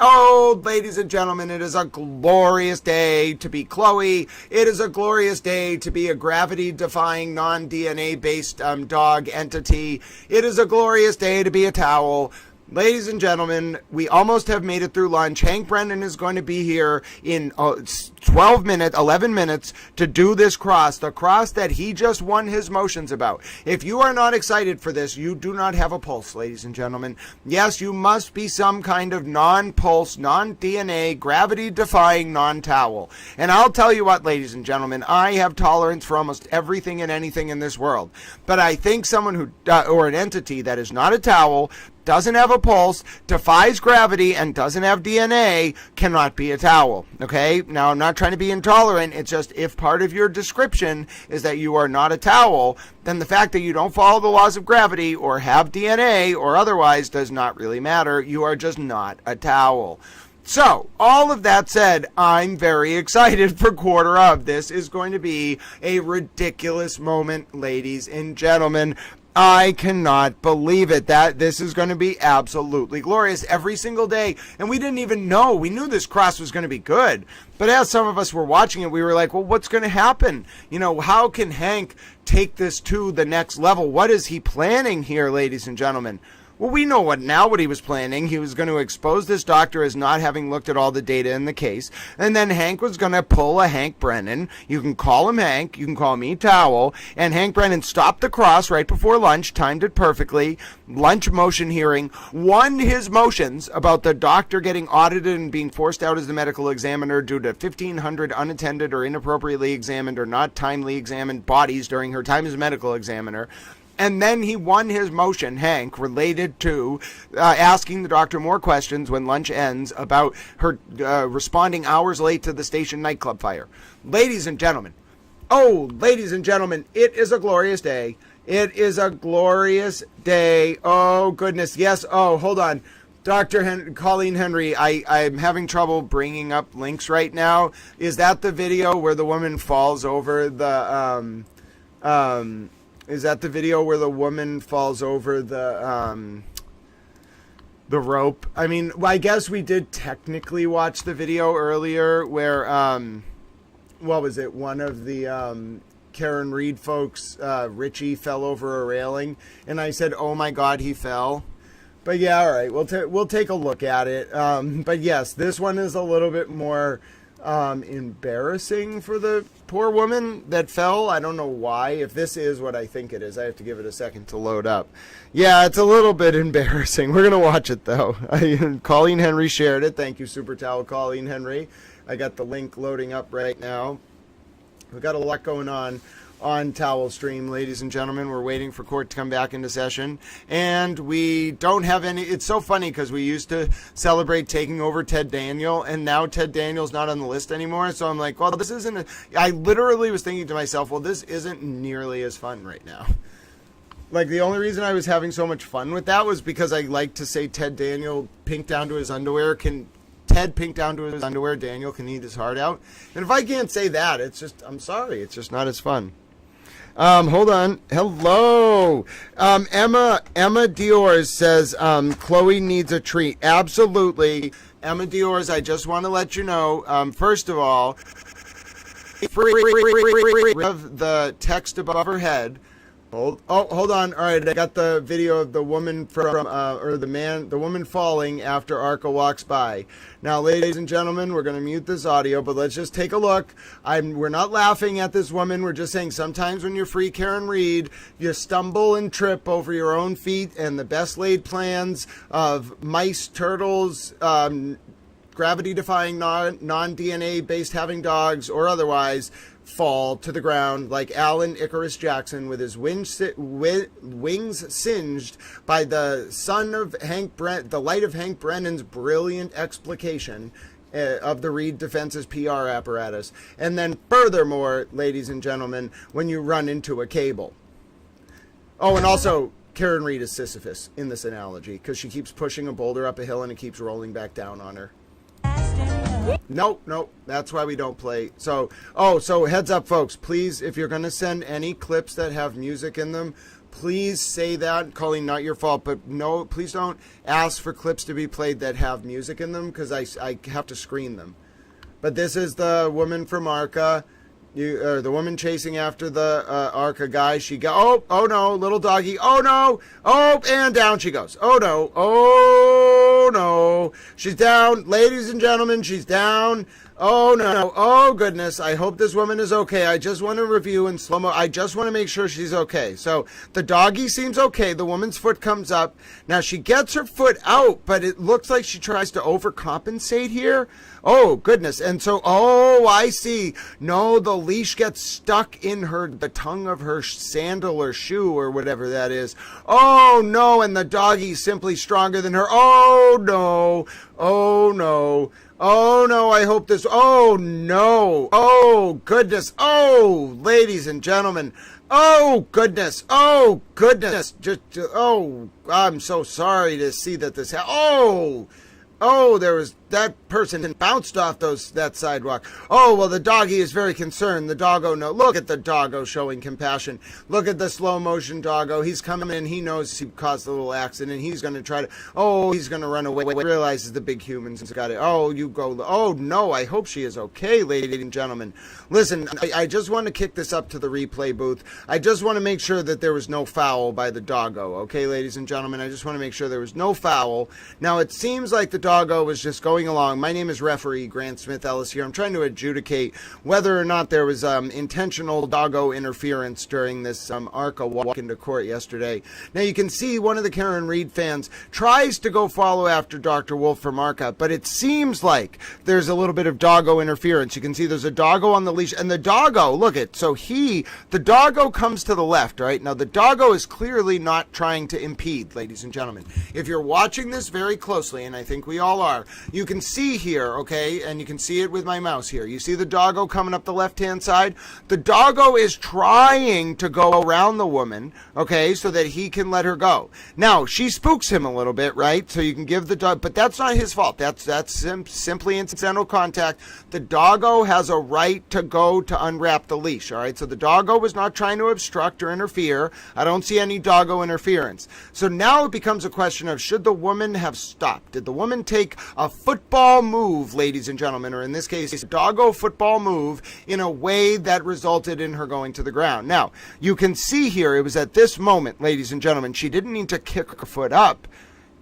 Oh, ladies and gentlemen, it is a glorious day to be Chloe. It is a glorious day to be a gravity-defying, non-DNA-based dog entity. It is a glorious day to be a towel. Ladies and gentlemen, we almost have made it through lunch. Hank Brennan is going to be here in 11 minutes to do this cross, the cross that he just won his motions about. If you are not excited for this, you do not have a pulse, ladies and gentlemen. Yes, you must be some kind of non-pulse, non-DNA, gravity-defying non-towel. And I'll tell you what, ladies and gentlemen, I have tolerance for almost everything and anything in this world. But I think someone who, or an entity that is not a towel, doesn't have a pulse, defies gravity, and doesn't have DNA cannot be a towel, okay? Now, I'm not trying to be intolerant. It's just if part of your description is that you are not a towel, then the fact that you don't follow the laws of gravity or have DNA or otherwise does not really matter. You are just not a towel. So, all of that said, I'm very excited for quarter of. This is going to be a ridiculous moment, ladies and gentlemen. I cannot believe it. That this is going to be absolutely glorious every single day. And we didn't even know. We knew this cross was going to be good. But as some of us were watching it, we were like, well, what's going to happen? You know, how can Hank take this to the next level? What is he planning here, ladies and gentlemen? Well, we know what he was planning. He was going to expose this doctor as not having looked at all the data in the case. And then Hank was going to pull a Hank Brennan. You can call him Hank. You can call me Towel. And Hank Brennan stopped the cross right before lunch, timed it perfectly. Lunch motion hearing, won his motions about the doctor getting audited and being forced out as the medical examiner due to 1,500 unattended or inappropriately examined or not timely examined bodies during her time as a medical examiner. And then he won his motion, Hank, related to asking the doctor more questions when lunch ends about her responding hours late to the station nightclub fire. Ladies and gentlemen, it is a glorious day. It is a glorious day. Oh, goodness. Yes. Oh, hold on. Dr. Colleen Henry, I'm having trouble bringing up links right now. Is that the video where the woman falls over the... Is that the video where the woman falls over the rope? I mean, well, I guess we did technically watch the video earlier where, what was it? One of the Karen Reed folks, Richie, fell over a railing, and I said, "Oh my God, he fell." But yeah, all right, we'll take a look at it. But yes, this one is a little bit more embarrassing for the poor woman that fell. I don't know why. If this is what I think it is, I have to give it a second to load up. Yeah, it's a little bit embarrassing. We're going to watch it, though. Colleen Henry shared it. Thank you, Super Towel Colleen Henry. I got the link loading up right now. We've got a lot going on Towel Stream, ladies and gentlemen. We're waiting for court to come back into session, and we don't have any. It's so funny because we used to celebrate taking over Ted Daniel, and now Ted Daniel's not on the list anymore. So I'm like, well, this isn't. I literally was thinking to myself, well, this isn't nearly as fun right now. Like, the only reason I was having so much fun with that was because I like to say Ted Daniel pink down to his underwear Ted pink down to his underwear, Daniel can eat his heart out. And if I can't say that, it's just, I'm sorry, it's just not as fun. Hold on. Hello. Emma Dior says, Chloe needs a treat. Absolutely. Emma Dior, I just want to let you know, first of all, of the text above her head. Hold on. All right, I got the video of the woman the woman falling after Arca walks by. Now, ladies and gentlemen, we're going to mute this audio, but let's just take a look. We're not laughing at this woman. We're just saying sometimes when you're free Karen Reed, you stumble and trip over your own feet, and the best laid plans of mice, turtles, gravity-defying non-DNA based having dogs or otherwise fall to the ground like Alan Icarus Jackson with his wings singed by the sun of the light of Hank Brennan's brilliant explication of the Reed Defense's PR apparatus. And then furthermore, ladies and gentlemen, when you run into a cable. Oh, and also, Karen Reed is Sisyphus in this analogy because she keeps pushing a boulder up a hill and it keeps rolling back down on her. Nope, that's why we don't play. So heads up, folks, please, if you're going to send any clips that have music in them, please say that. Colleen, not your fault, but no, please don't ask for clips to be played that have music in them because I have to screen them. But this is the woman from Arca. The woman chasing after the Arca guy. She go, oh no, little doggy. Oh no, and down she goes. Oh no, she's down, ladies and gentlemen. She's down. Oh no, oh goodness. I hope this woman is okay. I just want to review in slow mo. I just want to make sure she's okay. So the doggy seems okay. The woman's foot comes up. Now she gets her foot out, but it looks like she tries to overcompensate here. Oh goodness. And so, I see. No, the leash gets stuck in the tongue of her sandal or shoe or whatever that is. Oh no, and the doggy's simply stronger than her. Oh no, I hope this, oh no, oh goodness, oh ladies and gentlemen, oh goodness, I'm so sorry to see that this there was, that person bounced off that sidewalk. Oh, well, the doggy is very concerned. The doggo, no. Look at the doggo showing compassion. Look at the slow motion doggo. He's coming in. He knows he caused a little accident. He's going to try to, he's going to run away. Realizes the big humans got it. Oh, you go. Oh, no, I hope she is okay, ladies and gentlemen. Listen, I just want to kick this up to the replay booth. I just want to make sure that there was no foul by the doggo. Okay, ladies and gentlemen, I just want to make sure there was no foul. Now, it seems like the doggo was just going along. My name is referee Grant Smith Ellis here. I'm trying to adjudicate whether or not there was intentional doggo interference during this Arca walk into court yesterday. Now you can see one of the Karen Reed fans tries to go follow after Dr. Wolf from Arca, but it seems like there's a little bit of doggo interference. You can see there's a doggo on the leash, and the doggo, look it, so the doggo comes to the left, right? Now the doggo is clearly not trying to impede, ladies and gentlemen. If you're watching this very closely, and I think we all are, you can see here, okay, and you can see it with my mouse here. You see the doggo coming up the left-hand side? The doggo is trying to go around the woman, okay, so that he can let her go. Now, she spooks him a little bit, right? So you can give the dog, but that's not his fault. That's simply incidental contact. The doggo has a right to go to unwrap the leash, all right? So the doggo was not trying to obstruct or interfere. I don't see any doggo interference. So now it becomes a question of, should the woman have stopped? Did the woman take a football move, ladies and gentlemen, or in this case, a doggo football move in a way that resulted in her going to the ground? Now, you can see here, it was at this moment, ladies and gentlemen, she didn't need to kick her foot up.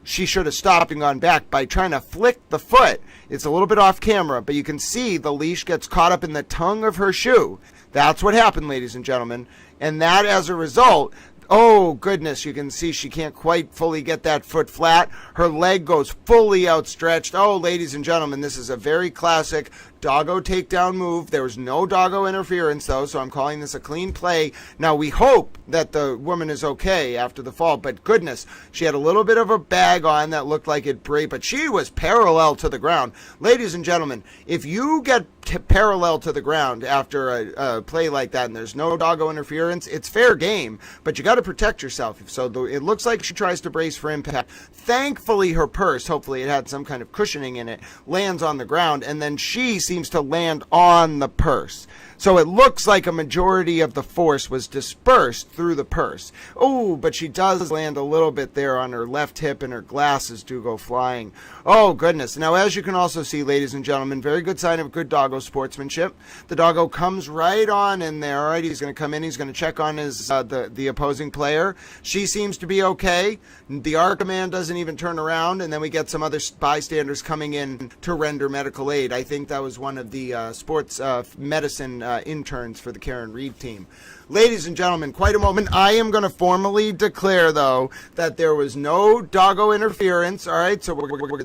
She should have stopped and gone back by trying to flick the foot. It's a little bit off camera, but you can see the leash gets caught up in the tongue of her shoe. That's what happened, ladies and gentlemen. And that, as a result, oh, goodness, you can see she can't quite fully get that foot flat. Her leg goes fully outstretched. Oh, ladies and gentlemen, this is a very classic doggo takedown move. There was no doggo interference, though, so I'm calling this a clean play. Now, we hope that the woman is okay after the fall, but goodness, she had a little bit of a bag on that looked like it break, but she was parallel to the ground. Ladies and gentlemen, if you get parallel to the ground after a play like that and there's no doggo interference, it's fair game, but you got to protect yourself. So it looks like she tries to brace for impact. Thankfully, her purse, hopefully it had some kind of cushioning in it, lands on the ground, and then she seems to land on the purse. So it looks like a majority of the force was dispersed through the purse. Oh, but she does land a little bit there on her left hip, and her glasses do go flying. Oh, goodness. Now, as you can also see, ladies and gentlemen, very good sign of good doggo sportsmanship. The doggo comes right on in there. All right, he's going to come in. He's going to check on his the opposing player. She seems to be okay. The Arca man doesn't even turn around, and then we get some other bystanders coming in to render medical aid. I think that was one of the sports medicine interns for the Karen Reed team. Ladies and gentlemen, quite a moment. I am going to formally declare, though, that there was no doggo interference. All right, so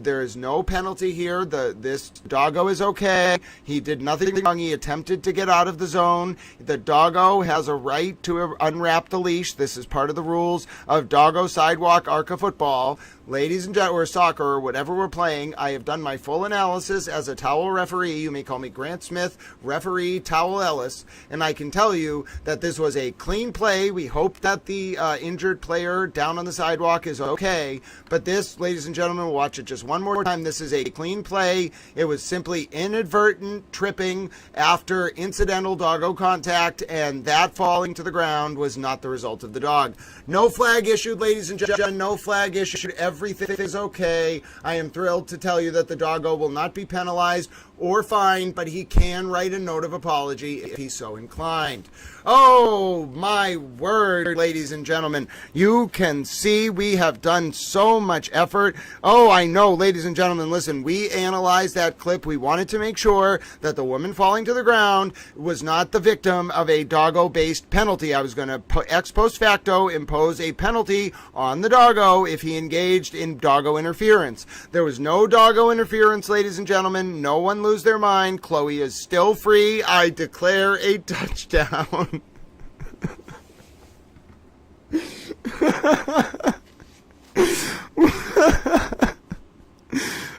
there is no penalty here. This doggo is okay. He did nothing wrong. He attempted to get out of the zone. The doggo has a right to unwrap the leash. This is part of the rules of doggo sidewalk Arca football. ladies and gentlemen, or soccer, or whatever we're playing, I have done my full analysis as a towel referee. You may call me Grant Smith, referee Towel Ellis, and I can tell you that this was a clean play. We hope that the injured player down on the sidewalk is okay, but this, ladies and gentlemen, we'll watch it just one more time. This is a clean play. It was simply inadvertent tripping after incidental doggo contact, and that falling to the ground was not the result of the dog. No flag issued, ladies and gentlemen. No flag issued. Everything is okay. I am thrilled to tell you that the doggo will not be penalized or fined, but he can write a note of apology if he's so inclined. Oh, my word, ladies and gentlemen. You can see we have done so much effort. Oh, I know, ladies and gentlemen, listen, we analyzed that clip. We wanted to make sure that the woman falling to the ground was not the victim of a doggo-based penalty. I was going to ex post facto impose a penalty on the doggo if he engaged in doggo interference. There was no doggo interference, ladies and gentlemen. No one lose their mind. Chloe is still free. I declare a touchdown.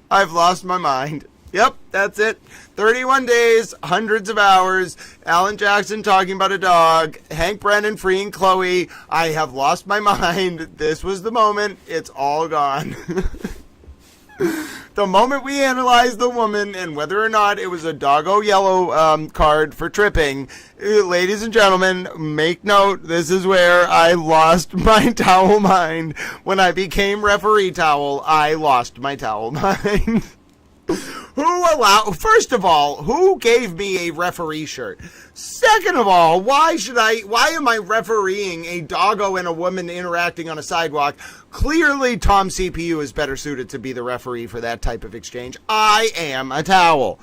I've lost my mind. Yep, that's it. 31 days, hundreds of hours, Alan Jackson talking about a dog, Hank Brennan freeing Chloe. I have lost my mind. This was the moment. It's all gone. The moment we analyzed the woman and whether or not it was a doggo yellow card for tripping, ladies and gentlemen, make note, this is where I lost my towel mind. When I became referee towel, I lost my towel mind. First of all, who gave me a referee shirt? Second of all, why am I refereeing a doggo and a woman interacting on a sidewalk? Clearly, Tom CPU is better suited to be the referee for that type of exchange. I am a towel.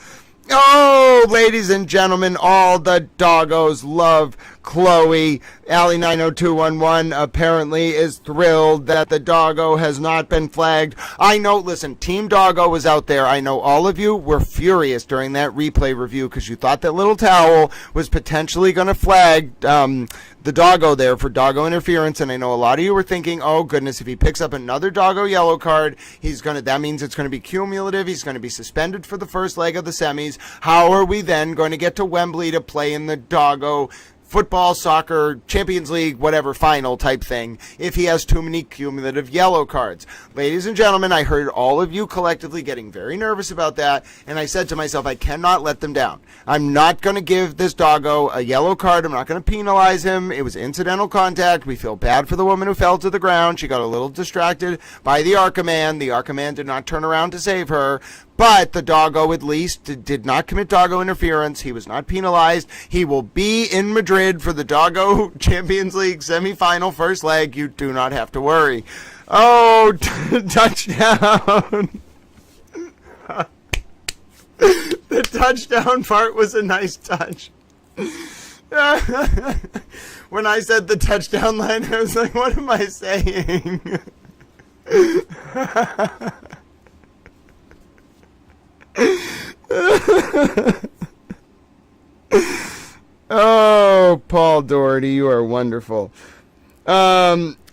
Oh, ladies and gentlemen, all the doggos love Chloe. Allie90211 apparently is thrilled that the doggo has not been flagged. I know, listen, Team Doggo was out there. I know all of you were furious during that replay review because you thought that little towel was potentially going to flag the doggo there for doggo interference, and I know a lot of you were thinking, oh goodness, if he picks up another doggo yellow card, that means it's going to be cumulative. He's going to be suspended for the first leg of the semis. How are we then going to get to Wembley to play in the doggo football, soccer, Champions League, whatever final type thing if he has too many cumulative yellow cards? Ladies and gentlemen, I heard all of you collectively getting very nervous about that, and I said to myself, I cannot let them down. I'm not going to give this doggo a yellow card. I'm not going to penalize him. It was incidental contact. We feel bad for the woman who fell to the ground. She got a little distracted by the Arca Man. The Arca Man did not turn around to save her. But the doggo at least did not commit doggo interference. He was not penalized. He will be in Madrid for the doggo Champions League semifinal first leg. You do not have to worry. Oh, touchdown. The touchdown part was a nice touch. When I said the touchdown line, I was like, what am I saying? Oh, Paul Doherty, you are wonderful.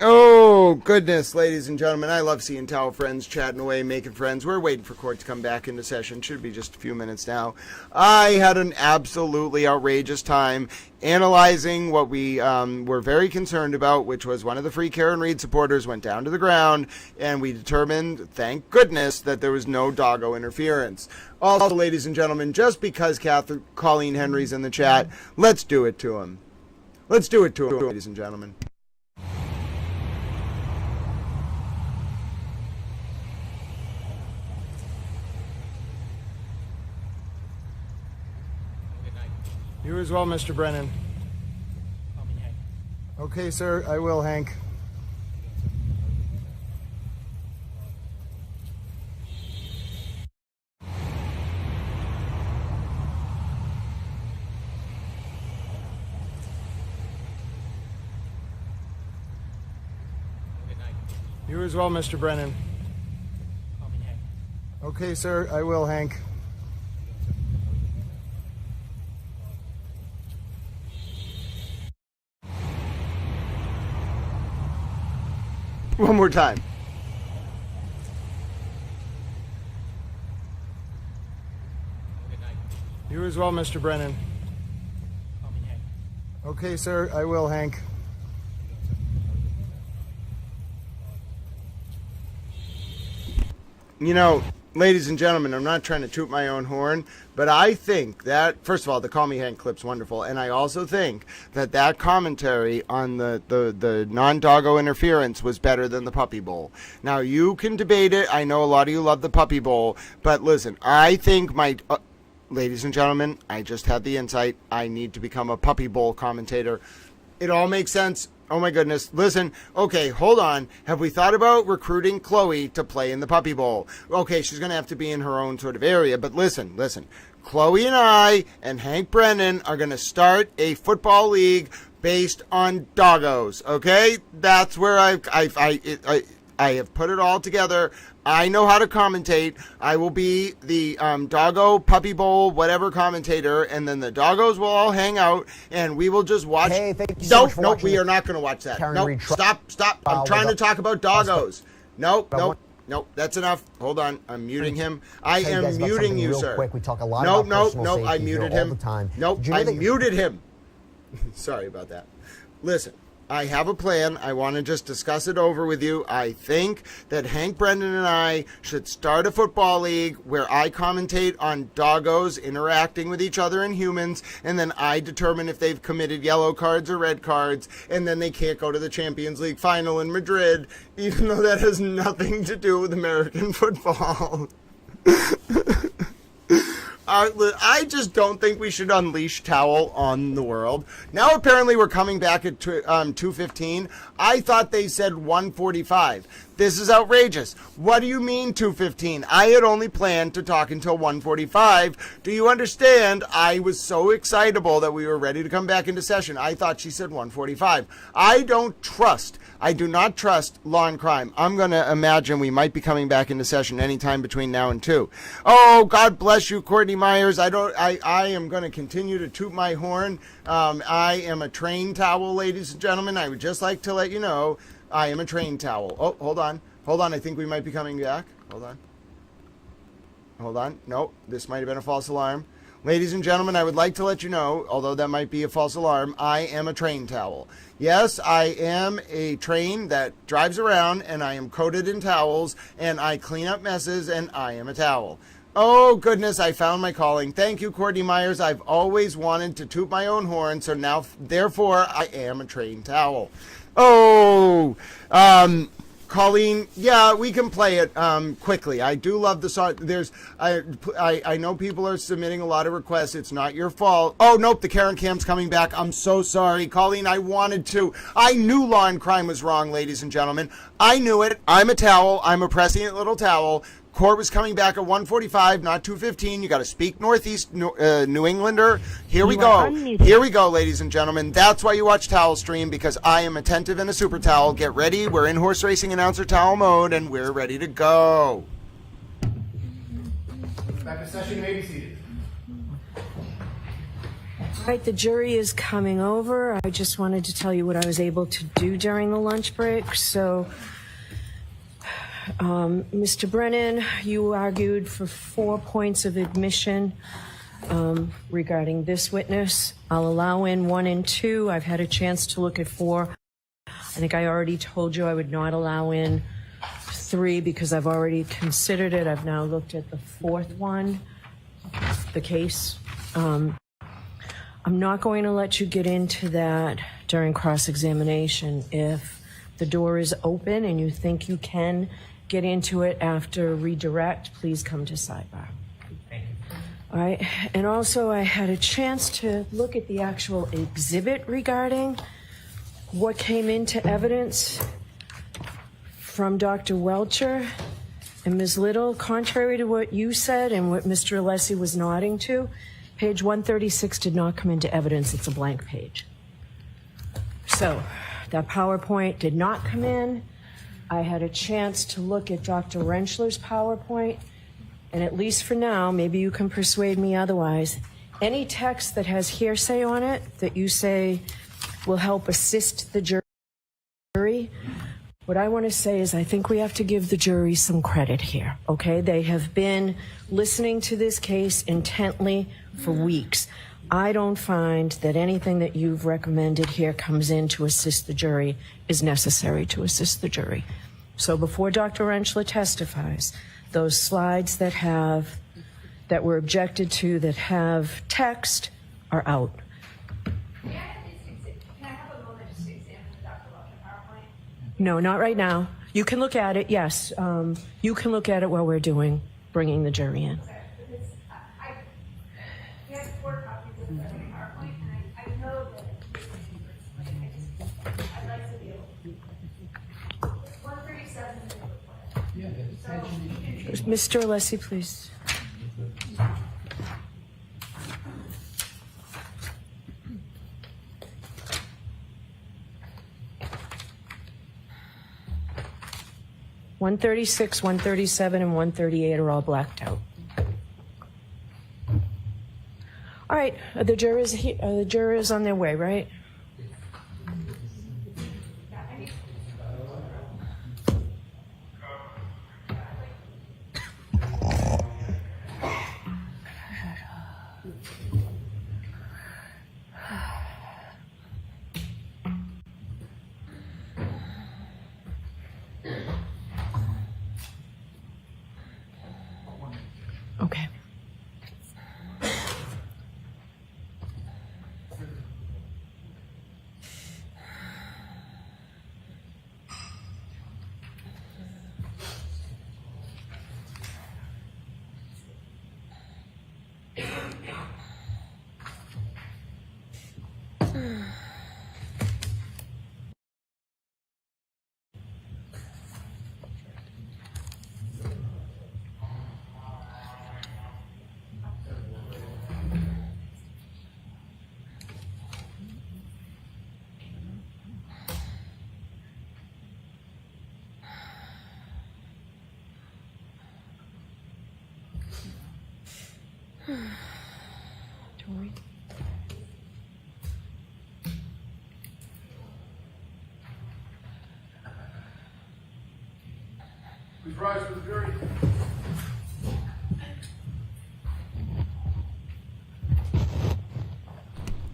Oh, goodness, ladies and gentlemen, I love seeing Towel friends chatting away, making friends. We're waiting for court to come back into session. Should be just a few minutes now. I had an absolutely outrageous time analyzing what we were very concerned about, which was one of the Free Karen Reed supporters went down to the ground, and we determined, thank goodness, that there was no doggo interference. Also, ladies and gentlemen, just because Colleen Henry's in the chat, let's do it to him. Let's do it to him, ladies and gentlemen. You as well, Mr. Brennan. Okay, sir, I will, Hank. You as well, Mr. Brennan. Okay, sir, I will, Hank. One more time. You as well, Mr. Brennan. Okay, sir, I will, Hank. You know, ladies and gentlemen, I'm not trying to toot my own horn, but I think that, first of all, the Call Me Hank clip's wonderful, and I also think that that commentary on the non-doggo interference was better than the Puppy Bowl. Now, you can debate it. I know a lot of you love the Puppy Bowl, but listen, I think ladies and gentlemen, I just had the insight. I need to become a Puppy Bowl commentator. It all makes sense. Oh my goodness. Listen, okay, hold on. Have we thought about recruiting Chloe to play in the Puppy Bowl? Okay, she's going to have to be in her own sort of area, but listen. Chloe and I and Hank Brennan are going to start a football league based on doggos, okay? That's where I have put it all together. I know how to commentate. I will be the doggo, Puppy Bowl, whatever commentator, and then the doggos will all hang out, and we will just watch. Hey, thank you so much for watching. We are not going to watch that. Karen No, Reed stop. I'm trying to talk about doggos. No, that's enough. Hold on. I'm muting him. I am muting you, sir. Quick. We talk a lot about personal safety I muted him all the time. Nope, I muted him. Sorry about that. Listen. I have a plan. I want to just discuss it over with you. I think that Hank Brennan and I should start a football league where I commentate on doggos interacting with each other and humans, and then I determine if they've committed yellow cards or red cards, and then they can't go to the Champions League final in Madrid, even though that has nothing to do with American football. I just don't think we should unleash Towel on the world. Now apparently we're coming back at 2:15. I thought they said 1:45. This is outrageous. What do you mean 2:15? I had only planned to talk until 1:45. Do you understand? I was so excitable that we were ready to come back into session. I thought she said 1:45. I do not trust Law and Crime. I'm going to imagine we might be coming back into session anytime between now and 2. Oh, God bless you, Courtney Myers. I am going to continue to toot my horn. I am a trained towel, ladies and gentlemen. I would just like to let you know I am a trained towel. Oh, hold on. I think we might be coming back. Hold on. No, this might have been a false alarm. Ladies and gentlemen, I would like to let you know, although that might be a false alarm, I am a train towel. Yes, I am a train that drives around, and I am coated in towels, and I clean up messes, and I am a towel. Oh, goodness, I found my calling. Thank you, Courtney Myers. I've always wanted to toot my own horn, so now, therefore, I am a train towel. Oh, Colleen, yeah, we can play it quickly. I do love the song. I know people are submitting a lot of requests. It's not your fault. Oh, nope, the Karen Cam's coming back. I'm so sorry. Colleen, I wanted to. I knew Law and Crime was wrong, ladies and gentlemen. I knew it. I'm a towel. I'm a prescient little towel. Court was coming back at 1:45, not 2:15. You got to speak Northeast New Englander. Here we go. Here we go, ladies and gentlemen. That's why you watch Towel Stream, because I am attentive and a super towel. Get ready. We're in horse racing announcer towel mode, and we're ready to go. Back to session. You may be seated. All right, the jury is coming over. I just wanted to tell you what I was able to do during the lunch break. So, Mr. Brennan, you argued for 4 points of admission regarding this witness. I'll allow in 1 and 2. I've had a chance to look at 4. I think I already told you I would not allow in 3 because I've already considered it. I've now looked at the 4th one, the case. I'm not going to let you get into that during cross-examination. If the door is open and you think you can get into it after redirect, please come to Sidebar. Thank you. All right, and also I had a chance to look at the actual exhibit regarding what came into evidence from Dr. Welcher and Ms. Little. Contrary to what you said and what Mr. Alessi was nodding to, page 136 did not come into evidence. It's a blank page. So that PowerPoint did not come in. I had a chance to look at Dr. Rentschler's PowerPoint, and at least for now, maybe you can persuade me otherwise, any text that has hearsay on it that you say will help assist the jury What I want to say is I think we have to give the jury some credit here, okay? They have been listening to this case intently for weeks. I don't find that anything that you've recommended here comes in to assist the jury is necessary to assist the jury. So before Dr. Rentschler testifies, those slides that were objected to that have text are out. Can I have a moment just to examine the Dr. Locke PowerPoint? No, not right now. You can look at it, yes. You can look at it while we're bringing the jury in. Okay, because we have 4 copies of the PowerPoint, and I know that I'd like to be able to. 137 is the report. Mr. Alessi, please. (136), 137, and 138 are all blacked out. All right, the jurors on their way, right? Okay. Tori. Please rise for the jury.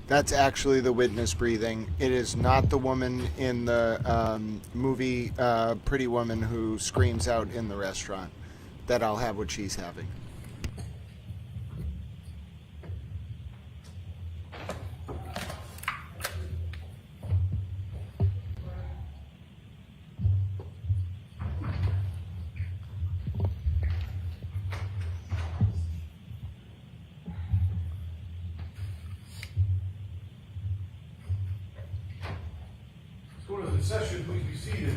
That's actually the witness breathing. It is not the woman in the movie Pretty Woman who screams out in the restaurant that I'll have what she's having. Go to the session, please be seated.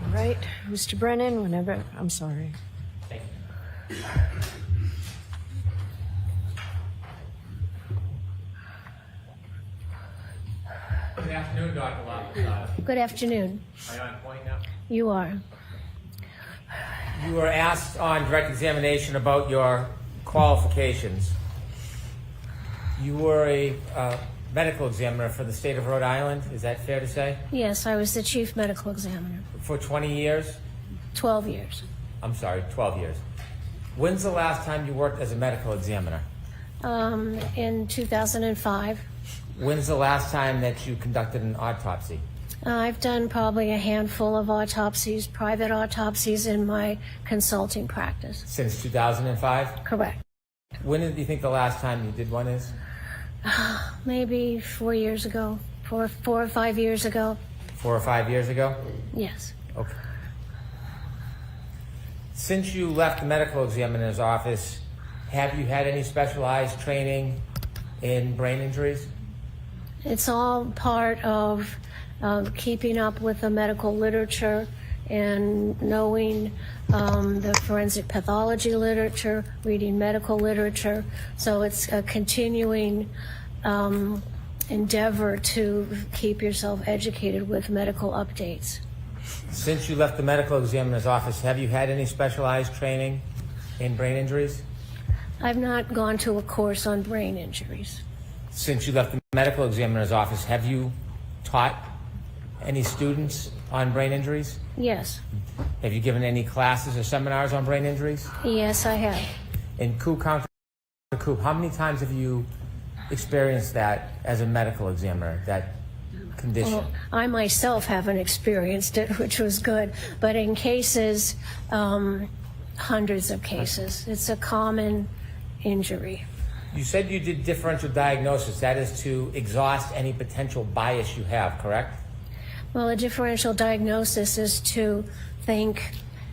All right, Mr. Brennan, whenever, I'm sorry. Thank you. Good afternoon, Dr. Locke. Good afternoon. Are you on point now? You are. You were asked on direct examination about your qualifications. You were a medical examiner for the state of Rhode Island, is that fair to say? Yes, I was the chief medical examiner. For 20 years? 12 years. I'm sorry, 12 years. When's the last time you worked as a medical examiner? In 2005. When's the last time that you conducted an autopsy? I've done probably a handful of autopsies, private autopsies in my consulting practice. Since 2005? Correct. When did you think the last time you did one is? Maybe 4 years ago, 4 or 5 years ago. 4 or 5 years ago? Yes. Okay. Since you left the medical examiner's office, have you had any specialized training in brain injuries? It's all part of keeping up with the medical literature and knowing the forensic pathology literature, reading medical literature. So it's a continuing endeavor to keep yourself educated with medical updates. Since you left the medical examiner's office, have you had any specialized training in brain injuries? I've not gone to a course on brain injuries. Since you left the medical examiner's office, have you taught any students on brain injuries? Yes. Have you given any classes or seminars on brain injuries? Yes, I have. In coup counter coup, how many times have you experienced that as a medical examiner, that condition? Well, I myself haven't experienced it, which was good. But in cases, hundreds of cases, it's a common injury. You said you did differential diagnosis. That is to exhaust any potential bias you have, correct? Well, a differential diagnosis is to think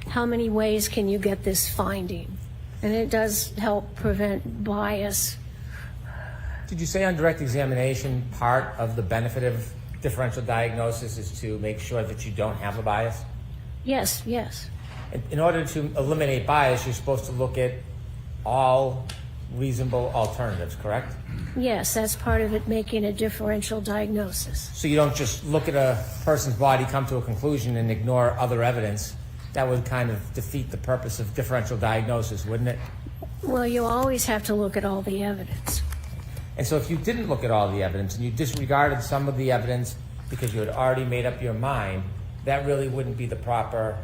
how many ways can you get this finding. And it does help prevent bias. Did you say on direct examination part of the benefit of differential diagnosis is to make sure that you don't have a bias? Yes, yes. In order to eliminate bias, you're supposed to look at all reasonable alternatives, correct? Yes, that's part of it, making a differential diagnosis. So you don't just look at a person's body, come to a conclusion, and ignore other evidence. That would kind of defeat the purpose of differential diagnosis, wouldn't it? Well, you always have to look at all the evidence. And so if you didn't look at all the evidence and you disregarded some of the evidence because you had already made up your mind, that really wouldn't be the proper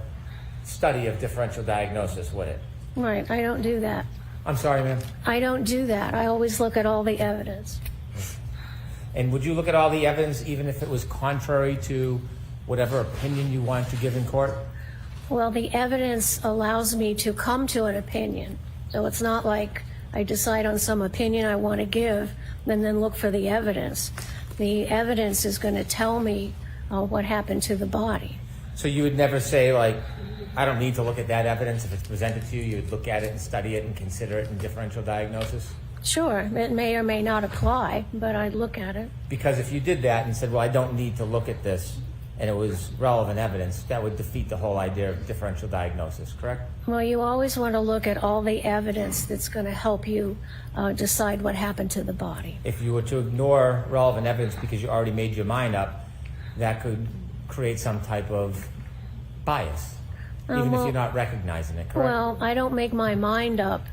study of differential diagnosis, would it? Right, I don't do that. I'm sorry, ma'am. I don't do that. I always look at all the evidence. And would you look at all the evidence even if it was contrary to whatever opinion you want to give in court? Well, the evidence allows me to come to an opinion. So it's not like I decide on some opinion I want to give and then look for the evidence. The evidence is going to tell me what happened to the body. So you would never say, like, I don't need to look at that evidence. If it's presented to you, you would look at it and study it and consider it in differential diagnosis? Sure, it may or may not apply, but I'd look at it. Because if you did that and said, well, I don't need to look at this, and it was relevant evidence, that would defeat the whole idea of differential diagnosis, correct? Well, you always want to look at all the evidence that's going to help you decide what happened to the body. If you were to ignore relevant evidence because you already made your mind up, that could create some type of bias, even if you're not recognizing it, correct? Well, I don't make my mind up.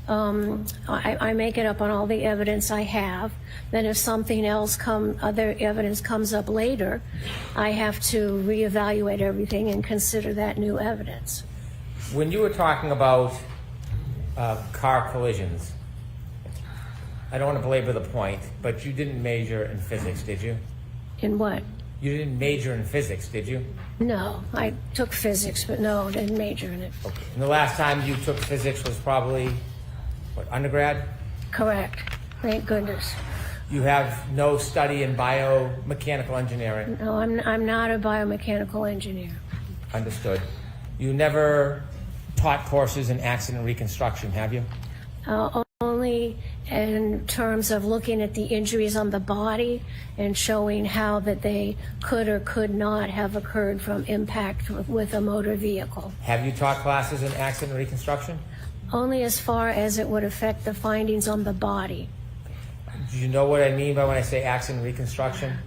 I make it up on all the evidence I have. Then if something else other evidence comes up later, I have to reevaluate everything and consider that new evidence. When you were talking about car collisions, I don't want to belabor the point, but you didn't major in physics, did you? In what? You didn't major in physics, did you? No, I took physics, but no, didn't major in it. Okay. And the last time you took physics was probably, what, undergrad? Correct. Thank goodness. You have no study in biomechanical engineering? No, I'm not a biomechanical engineer. Understood. You never taught courses in accident reconstruction, have you? Only in terms of looking at the injuries on the body and showing how that they could or could not have occurred from impact with a motor vehicle. Have you taught classes in accident reconstruction? Only as far as it would affect the findings on the body. Do you know what I mean by when I say accident reconstruction?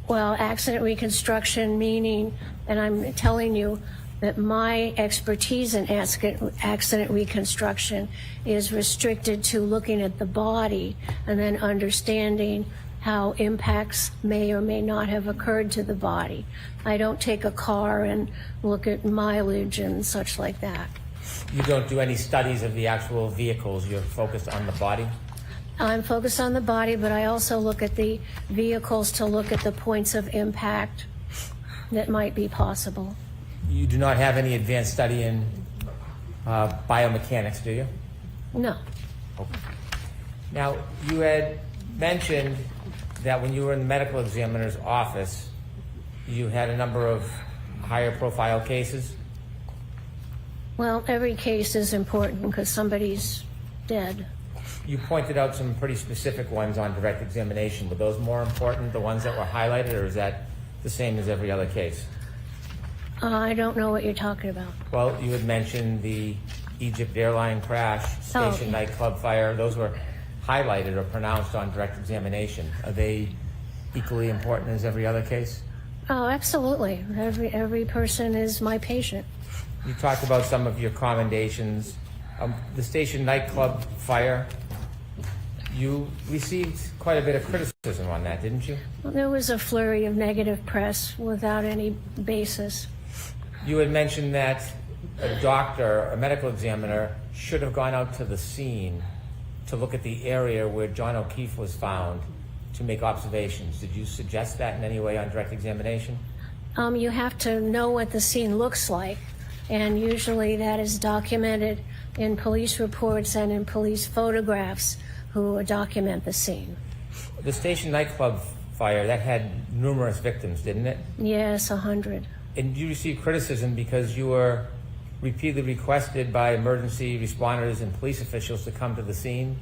Well, accident reconstruction meaning, and I'm telling you that my expertise in accident reconstruction is restricted to looking at the body and then understanding how impacts may or may not have occurred to the body. I don't take a car and look at mileage and such like that. You don't do any studies of the actual vehicles, you're focused on the body? I'm focused on the body, but I also look at the vehicles to look at the points of impact that might be possible. You do not have any advanced study in biomechanics, do you? No. Okay. Now, you had mentioned that when you were in the medical examiner's office, you had a number of higher profile cases. Well, every case is important because somebody's dead. You pointed out some pretty specific ones on direct examination. Were those more important, the ones that were highlighted, or is that the same as every other case? I don't know what you're talking about. Well, you had mentioned the Egypt airline crash, station nightclub fire. Those were highlighted or pronounced on direct examination. Are they equally important as every other case? Oh, absolutely. Every person is my patient. You talked about some of your commendations. The station nightclub fire, You received quite a bit of criticism on that, didn't you? Well, there was a flurry of negative press without any basis. You had mentioned that a doctor, a medical examiner, should have gone out to the scene to look at the area where John O'Keefe was found to make observations. Did you suggest that in any way on direct examination? You have to know what the scene looks like, and usually that is documented in police reports and in police photographs who document the scene. The Station nightclub fire, that had numerous victims, didn't it? Yes, 100. And you received criticism because you were repeatedly requested by emergency responders and police officials to come to the scene,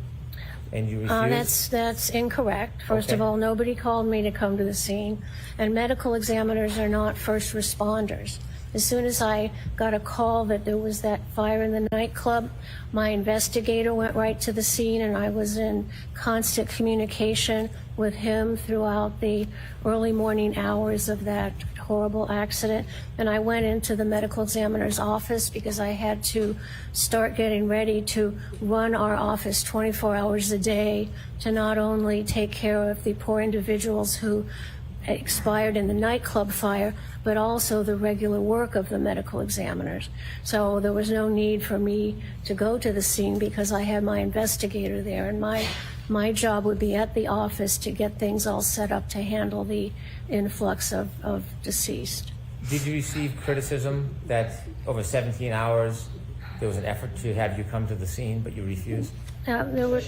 and you refused? That's incorrect. First of all, nobody called me to come to the scene, and medical examiners are not first responders. As soon as I got a call that there was that fire in the nightclub, my investigator went right to the scene, and I was in constant communication with him throughout the early morning hours of that horrible accident. And I went into the medical examiner's office because I had to start getting ready to run our office 24 hours a day to not only take care of the poor individuals who expired in the nightclub fire, but also the regular work of the medical examiners. So there was no need for me to go to the scene because I had my investigator there, and my job would be at the office to get things all set up to handle the influx of deceased. Did you receive criticism that over 17 hours there was an effort to have you come to the scene, but you refused? There were,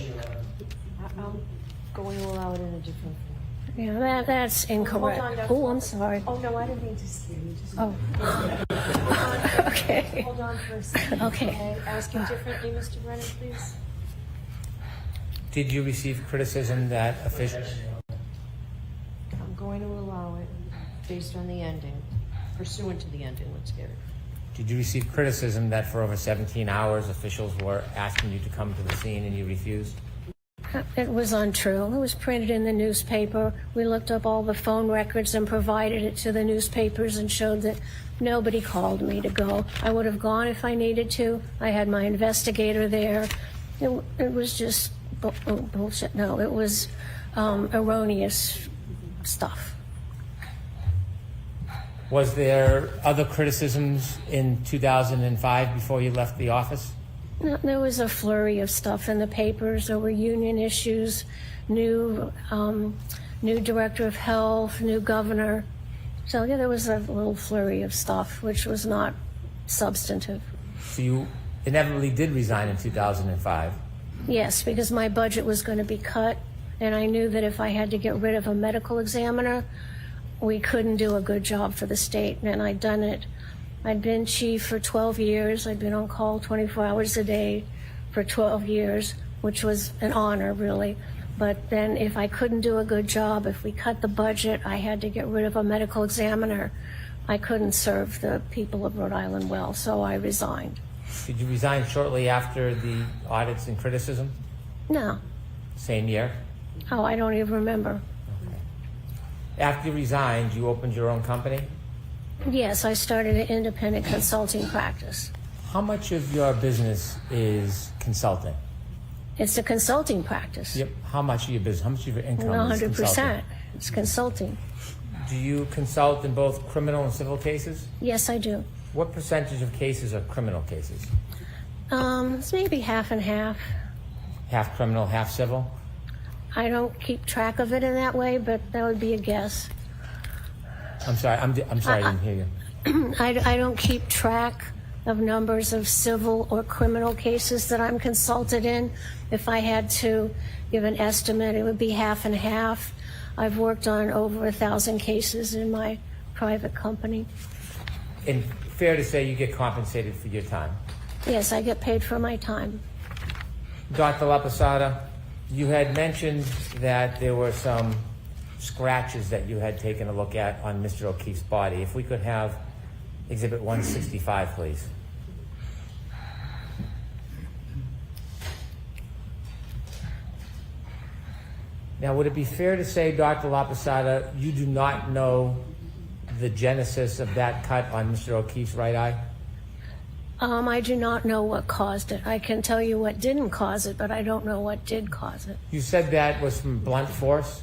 I'm going to allow it in a different form. yeah, that's incorrect. Hold on, Dr. Oh, I'm sorry. Oh, no, I didn't mean to scare you. Just Oh. Okay. Hold on for a second. Okay. Ask him differently, Mr. Brennan, please. Did you receive criticism that officials... I'm going to allow it based on the ending, pursuant to the ending. Let's get it. Did you receive criticism that for over 17 hours officials were asking you to come to the scene and you refused? It was untrue. It was printed in the newspaper. We looked up all the phone records and provided it to the newspapers and showed that nobody called me to go. I would have gone if I needed to. I had my investigator there. It was just bullshit. No, it was erroneous stuff. Was there other criticisms in 2005 before you left the office? No, there was a flurry of stuff in the papers. There were union issues, new director of health, new governor. So yeah, there was a little flurry of stuff, which was not substantive. So you inevitably did resign in 2005? Yes, because my budget was going to be cut, and I knew that if I had to get rid of a medical examiner, we couldn't do a good job for the state, and I'd done it. I'd been chief for 12 years. I'd been on call 24 hours a day for 12 years, which was an honor, really. But then if I couldn't do a good job, if we cut the budget, I had to get rid of a medical examiner. I couldn't serve the people of Rhode Island well, so I resigned. Did you resign shortly after the audits and criticism? No. Same year? Oh, I don't even remember. Okay. After you resigned, you opened your own company? Yes, I started an independent consulting practice. How much of your business is consulting? It's a consulting practice. Yep. How much of your business, how much of your income is consulting? 100%. It's consulting. Do you consult in both criminal and civil cases? Yes, I do. What percentage of cases are criminal cases? It's maybe half and half. Half criminal, half civil? I don't keep track of it in that way, but that would be a guess. I'm sorry, I didn't hear you. I don't keep track of numbers of civil or criminal cases that I'm consulted in. If I had to give an estimate, it would be half and half. I've worked on over 1,000 cases in my private company. And fair to say you get compensated for your time? Yes, I get paid for my time. Dr. LaPosada, you had mentioned that there were some scratches that you had taken a look at on Mr. O'Keefe's body. If we could have Exhibit 165, please. Now, would it be fair to say, Dr. LaPosada, you do not know the genesis of that cut on Mr. O'Keefe's right eye? I do not know what caused it. I can tell you what didn't cause it, but I don't know what did cause it. You said that was from blunt force?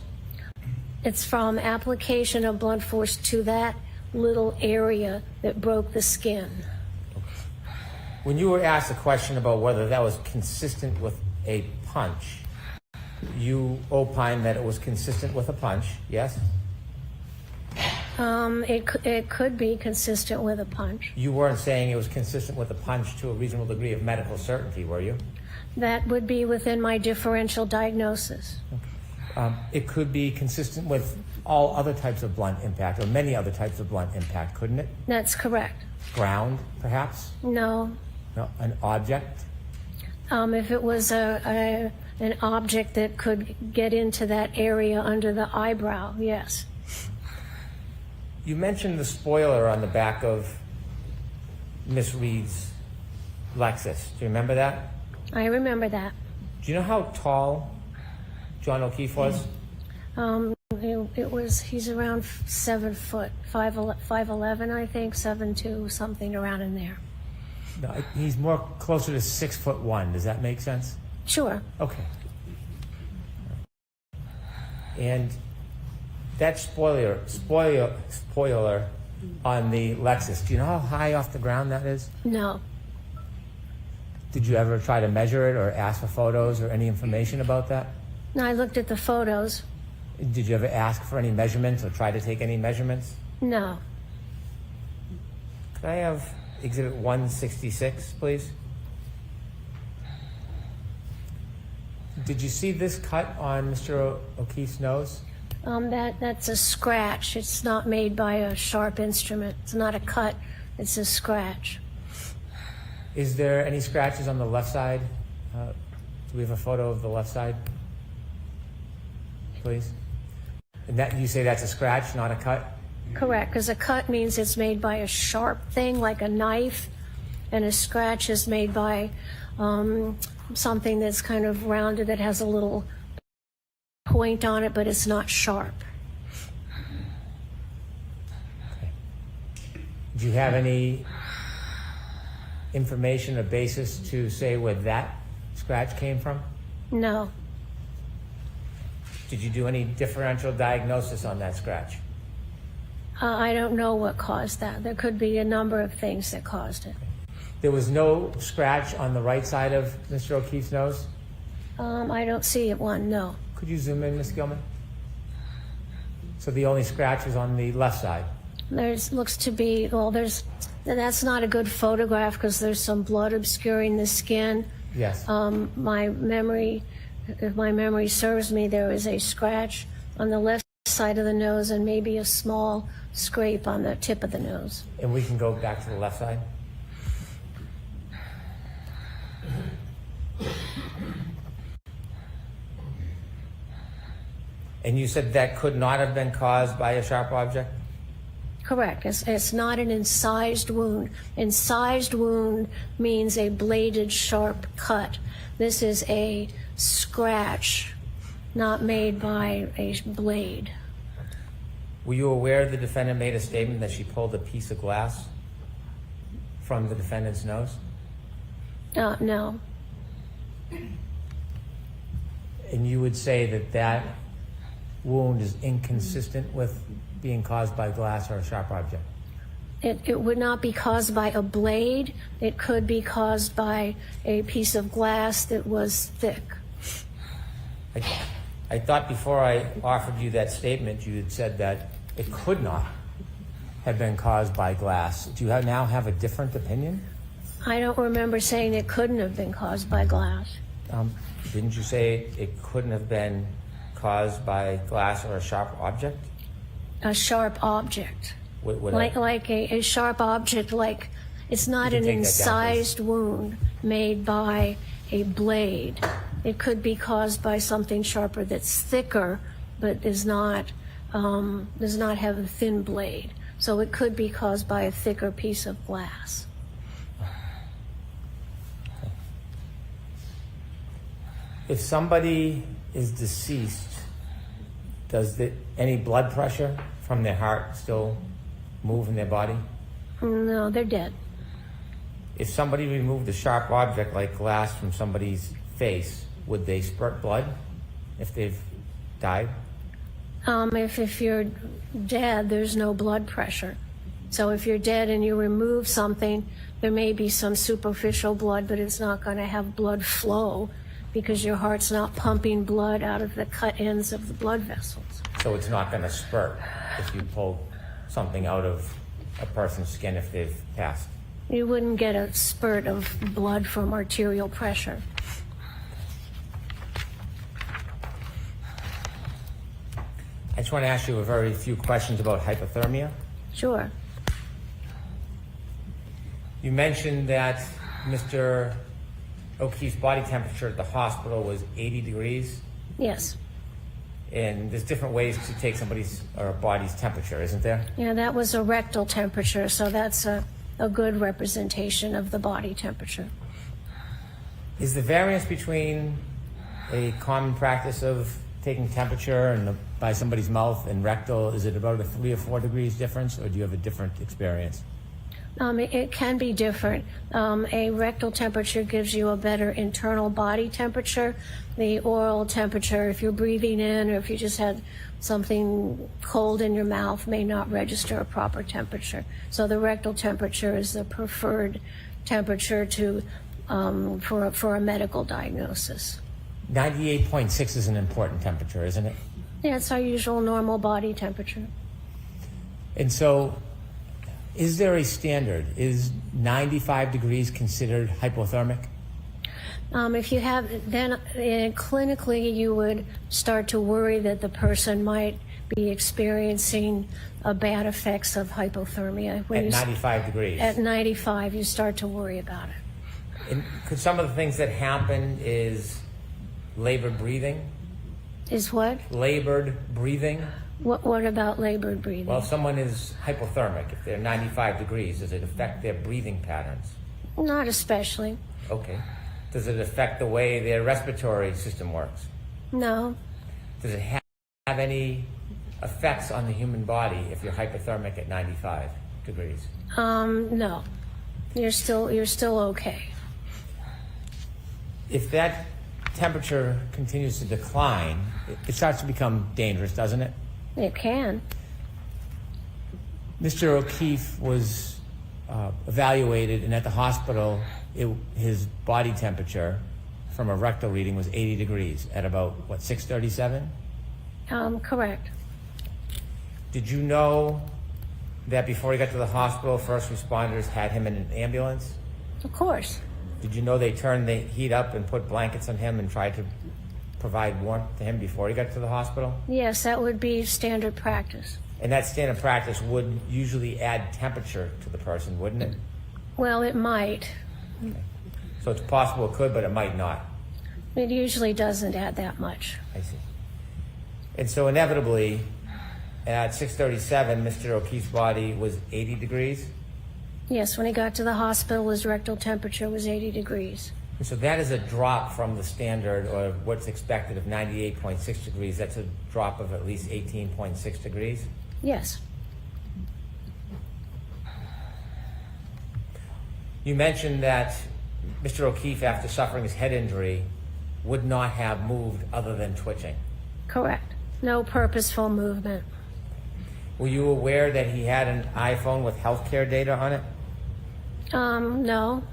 It's from application of blunt force to that little area that broke the skin. When you were asked a question about whether that was consistent with a punch, you opined that it was consistent with a punch, yes? It could be consistent with a punch. You weren't saying it was consistent with a punch to a reasonable degree of medical certainty, were you? That would be within my differential diagnosis. It could be consistent with all other types of blunt impact, or many other types of blunt impact, couldn't it? That's correct. Ground, perhaps? No. No, an object? If it was an object that could get into that area under the eyebrow, yes. You mentioned the spoiler on the back of Miss Reed's Lexus. Do you remember that? I remember that. Do you know how tall John O'Keefe was? He's around 7 foot, 5'11", I think, 7'2", something around in there. No, he's more closer to 6'1". Does that make sense? Sure. Okay. And that spoiler on the Lexus, do you know how high off the ground that is? No. Did you ever try to measure it or ask for photos or any information about that? No, I looked at the photos. Did you ever ask for any measurements or try to take any measurements? No. Could I have Exhibit 166, please? Did you see this cut on Mr. O'Keefe's nose? That's a scratch. It's not made by a sharp instrument. It's not a cut. It's a scratch. Is there any scratches on the left side? Do we have a photo of the left side? Please. And that you say that's a scratch, not a cut? Correct, because a cut means it's made by a sharp thing, like a knife, and a scratch is made by something that's kind of rounded that has a little point on it, but it's not sharp. Okay. Do you have any information or basis to say where that scratch came from? No. Did you do any differential diagnosis on that scratch? I don't know what caused that. There could be a number of things that caused it. There was no scratch on the right side of Mr. O'Keefe's nose? I don't see it, no. Could you zoom in, Ms. Gilman? So the only scratch was on the left side? Looks to be, that's not a good photograph because there's some blood obscuring the skin. Yes. If my memory serves me, there is a scratch on the left side of the nose and maybe a small scrape on the tip of the nose. And we can go back to the left side? And you said that could not have been caused by a sharp object? Correct. It's not an incised wound. Incised wound means a bladed sharp cut. This is a scratch, not made by a blade. Were you aware the defendant made a statement that she pulled a piece of glass from the defendant's nose? No. And you would say that that wound is inconsistent with being caused by glass or a sharp object? It would not be caused by a blade. It could be caused by a piece of glass that was thick. I thought before I offered you that statement, you had said that it could not have been caused by glass. Do you now have a different opinion? I don't remember saying it couldn't have been caused by glass. Didn't you say it couldn't have been caused by glass or a sharp object? A sharp object. Like a sharp object, like it's not an incised wound made by a blade. It could be caused by something sharper that's thicker, but does not have a thin blade. So it could be caused by a thicker piece of glass. If somebody is deceased, does any blood pressure from their heart still move in their body? No, they're dead. If somebody removed a sharp object like glass from somebody's face, would they spurt blood if they've died? If you're dead, there's no blood pressure. So if you're dead and you remove something, there may be some superficial blood, but it's not going to have blood flow because your heart's not pumping blood out of the cut ends of the blood vessels. So it's not going to spurt if you pull something out of a person's skin if they've passed? You wouldn't get a spurt of blood from arterial pressure. I just want to ask you a very few questions about hypothermia. Sure. You mentioned that Mr. O'Keefe's body temperature at the hospital was 80 degrees. Yes. And there's different ways to take somebody's or a body's temperature, isn't there? Yeah, that was a rectal temperature, so that's a good representation of the body temperature. Is the variance between a common practice of taking temperature by somebody's mouth and rectal, is it about a 3 or 4 degrees difference, or do you have a different experience? It can be different. A rectal temperature gives you a better internal body temperature. The oral temperature, if you're breathing in or if you just had something cold in your mouth, may not register a proper temperature. So the rectal temperature is the preferred temperature for a medical diagnosis. 98.6 is an important temperature, isn't it? Yeah, it's our usual normal body temperature. And so, is there a standard? Is 95 degrees considered hypothermic? If you have, then clinically you would start to worry that the person might be experiencing bad effects of hypothermia. At 95 degrees? At 95, you start to worry about it. And could some of the things that happen is labored breathing? Is what? Labored breathing? What about labored breathing? Well, if someone is hypothermic, if they're 95 degrees, does it affect their breathing patterns? Not especially. Okay. Does it affect the way their respiratory system works? No. Does it have any effects on the human body if you're hypothermic at 95 degrees? No. You're still okay. If that temperature continues to decline, it starts to become dangerous, doesn't it? It can. Mr. O'Keefe was evaluated, and at the hospital, his body temperature from a rectal reading was 80 degrees at about, what, 6:37? Correct. Did you know that before he got to the hospital, first responders had him in an ambulance? Of course. Did you know they turned the heat up and put blankets on him and tried to provide warmth to him before he got to the hospital? Yes, that would be standard practice. And that standard practice would usually add temperature to the person, wouldn't it? Well, it might. Okay. So it's possible it could, but it might not. It usually doesn't add that much. I see. And so inevitably, at 6:37, Mr. O'Keefe's body was 80 degrees? Yes, when he got to the hospital, his rectal temperature was 80 degrees. And so that is a drop from the standard, or what's expected, of 98.6 degrees. That's a drop of at least 18.6 degrees? Yes. You mentioned that Mr. O'Keefe, after suffering his head injury, would not have moved other than twitching. Correct. No purposeful movement. Were you aware that he had an iPhone with healthcare data on it? No.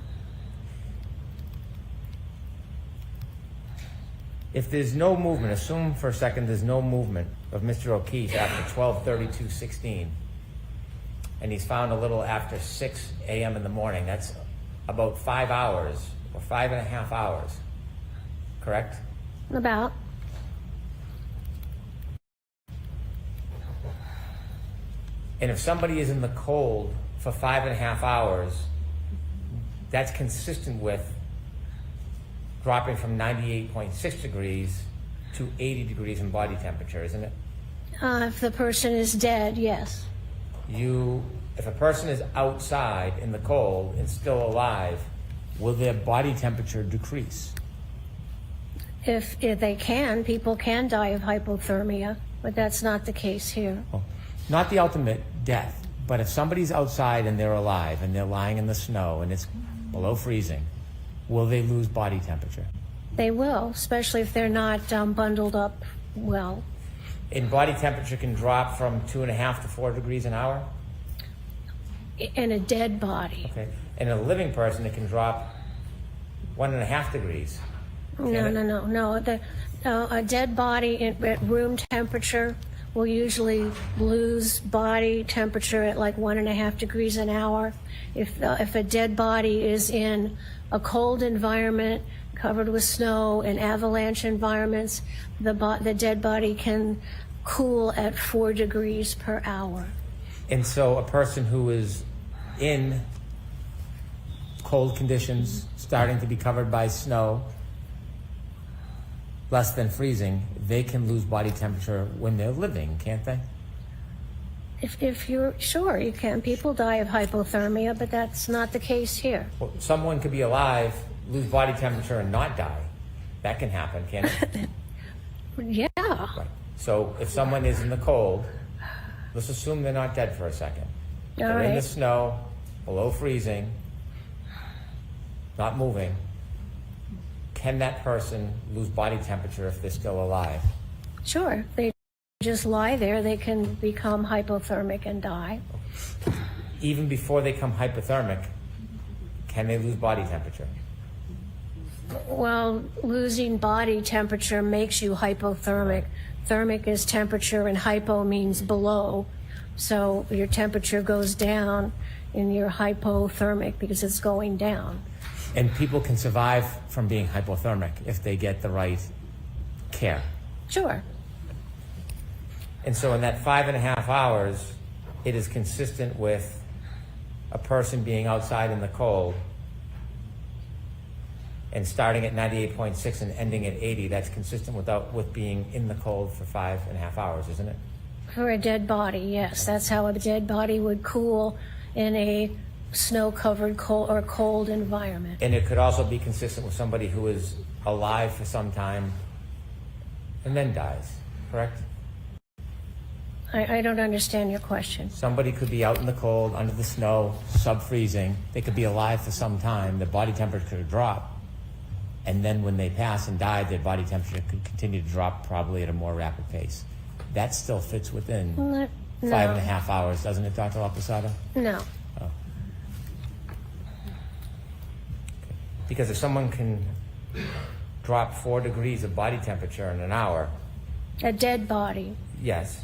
If there's no movement, assume for a second there's no movement of Mr. O'Keefe after 12/32/16, and he's found a little after 6 a.m. in the morning. That's about 5 hours, or 5.5 hours, correct? About. And if somebody is in the cold for 5.5 hours, that's consistent with dropping from 98.6 degrees to 80 degrees in body temperature, isn't it? If the person is dead, yes. If a person is outside in the cold and still alive, will their body temperature decrease? If they can, people can die of hypothermia, but that's not the case here. Well, not the ultimate death, but if somebody's outside and they're alive and they're lying in the snow and it's below freezing, will they lose body temperature? They will, especially if they're not bundled up well. And body temperature can drop from 2.5 to 4 degrees an hour? In a dead body. Okay. In a living person, it can drop 1.5 degrees. No. A dead body at room temperature will usually lose body temperature at like 1.5 degrees an hour. If a dead body is in a cold environment covered with snow and avalanche environments, the dead body can cool at 4 degrees per hour. And so a person who is in cold conditions, starting to be covered by snow, less than freezing, they can lose body temperature when they're living, can't they? If you're sure, you can. People die of hypothermia, but that's not the case here. Well, someone could be alive, lose body temperature, and not die. That can happen, can't it? Yeah. Right. So if someone is in the cold, let's assume they're not dead for a second. They're in the snow, below freezing, not moving. Can that person lose body temperature if they're still alive? Sure. They just lie there. They can become hypothermic and die. Even before they become hypothermic, can they lose body temperature? Well, losing body temperature makes you hypothermic. Thermic is temperature and hypo means below. So your temperature goes down and you're hypothermic because it's going down. And people can survive from being hypothermic if they get the right care. Sure. And so in that 5.5 hours, it is consistent with a person being outside in the cold and starting at 98.6 and ending at 80. That's consistent with being in the cold for 5.5 hours, isn't it? For a dead body, yes. That's how a dead body would cool in a snow-covered cold environment. And it could also be consistent with somebody who is alive for some time and then dies, correct? I don't understand your question. Somebody could be out in the cold, under the snow, sub-freezing. They could be alive for some time. Their body temperature could drop. And then when they pass and die, their body temperature could continue to drop probably at a more rapid pace. That still fits within 5.5 hours, doesn't it, Dr. Laposado? No. Oh. Because if someone can drop 4 degrees of body temperature in an hour... A dead body. Yes.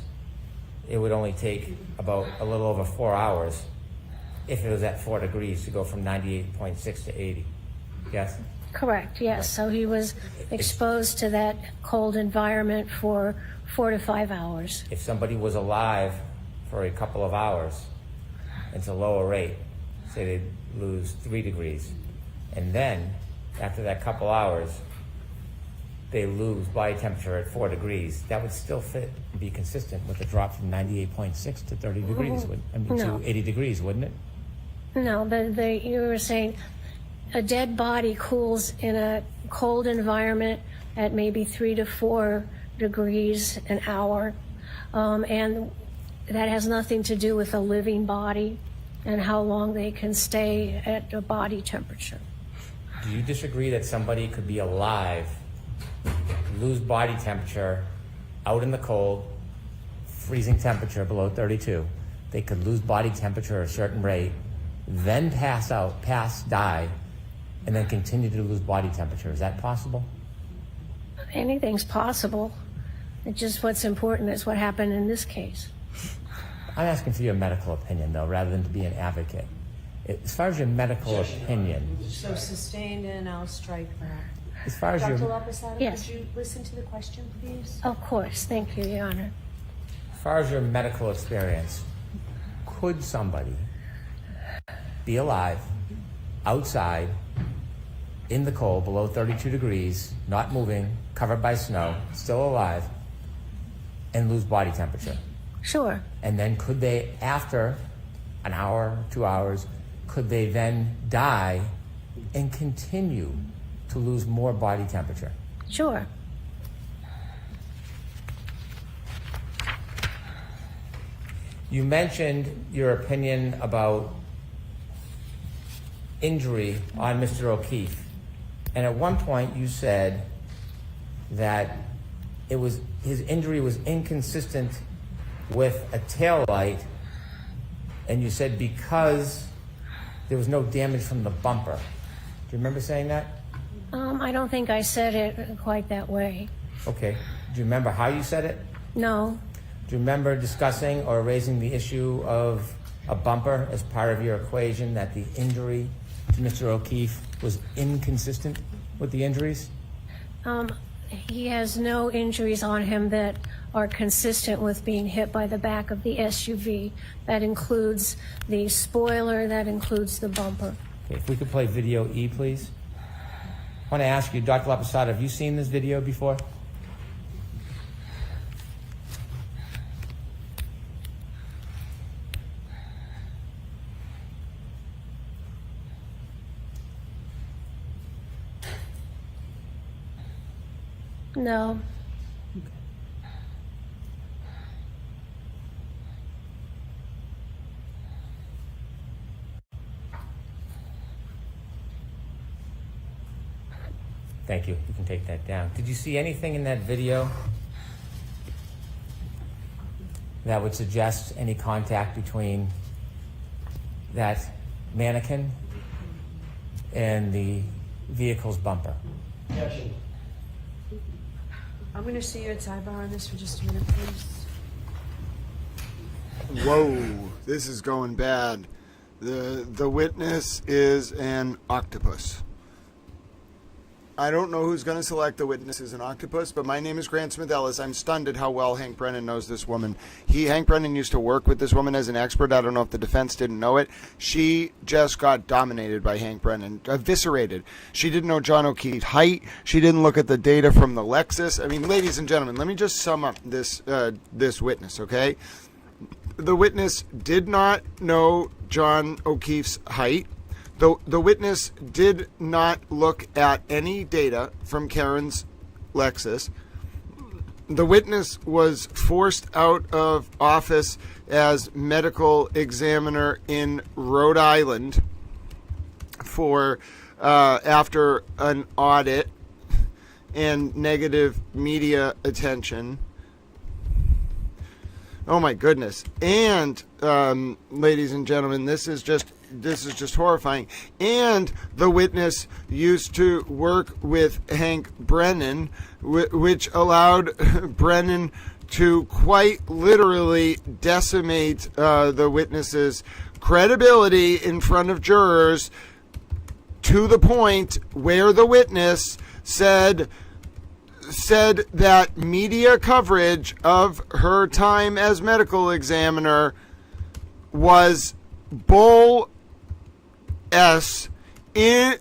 It would only take about a little over 4 hours if it was at 4 degrees to go from 98.6 to 80. Yes? Correct, yes. So he was exposed to that cold environment for 4 to 5 hours. If somebody was alive for a couple of hours, it's a lower rate. Say they'd lose 3 degrees. And then, after that couple hours, they lose body temperature at 4 degrees. That would still fit and be consistent with a drop from 98.6 to 30 degrees, to 80 degrees, wouldn't it? No, you were saying a dead body cools in a cold environment at maybe 3 to 4 degrees an hour. And that has nothing to do with a living body and how long they can stay at a body temperature. Do you disagree that somebody could be alive, lose body temperature out in the cold, freezing temperature below 32? They could lose body temperature at a certain rate, then die, and then continue to lose body temperature. Is that possible? Anything's possible. It's just what's important is what happened in this case. I'm asking for your medical opinion, though, rather than to be an advocate. As far as your medical opinion... So sustained, and I'll strike that. As far as Dr. your... Laposado, Yes. could you listen to the question, please? Of course. Thank you, Your Honor. As far as your medical experience, could somebody be alive, outside, in the cold, below 32 degrees, not moving, covered by snow, still alive, and lose body temperature? Sure. And then could they, after an hour, 2 hours, could they then die and continue to lose more body temperature? Sure. You mentioned your opinion about injury on Mr. O'Keefe. And at one point you said that his injury was inconsistent with a taillight, and you said because there was no damage from the bumper. Do you remember saying that? I don't think I said it quite that way. Okay. Do you remember how you said it? No. Do you remember discussing or raising the issue of a bumper as part of your equation, that the injury to Mr. O'Keefe was inconsistent with the injuries? He has no injuries on him that are consistent with being hit by the back of the SUV. That includes the spoiler, that includes the bumper. Okay, if we could play video E, please. I want to ask you, Dr. Laposada, have you seen this video before? No. Thank you. You can take that down. Did you see anything in that video that would suggest any contact between that mannequin and the vehicle's bumper? Objection. I'm going to see you at Sidebar on this for just a minute, please. Whoa, this is going bad. The witness is an octopus. I don't know who's going to select the witness as an octopus, but my name is Grant Smith Ellis. I'm stunned at how well Hank Brennan knows this woman. Hank Brennan used to work with this woman as an expert. I don't know if the defense didn't know it. She just got dominated by Hank Brennan, eviscerated. She didn't know John O'Keefe's height. She didn't look at the data from the Lexus. I mean, ladies and gentlemen, let me just sum up this witness, okay? The witness did not know John O'Keefe's height. The witness did not look at any data from Karen's Lexus. The witness was forced out of office as medical examiner in Rhode Island for after an audit and negative media attention. Oh my goodness. And ladies and gentlemen, this is just horrifying. And the witness used to work with Hank Brennan, which allowed Brennan to quite literally decimate the witness's credibility in front of jurors, to the point where the witness said that media coverage of her time as medical examiner was bull S in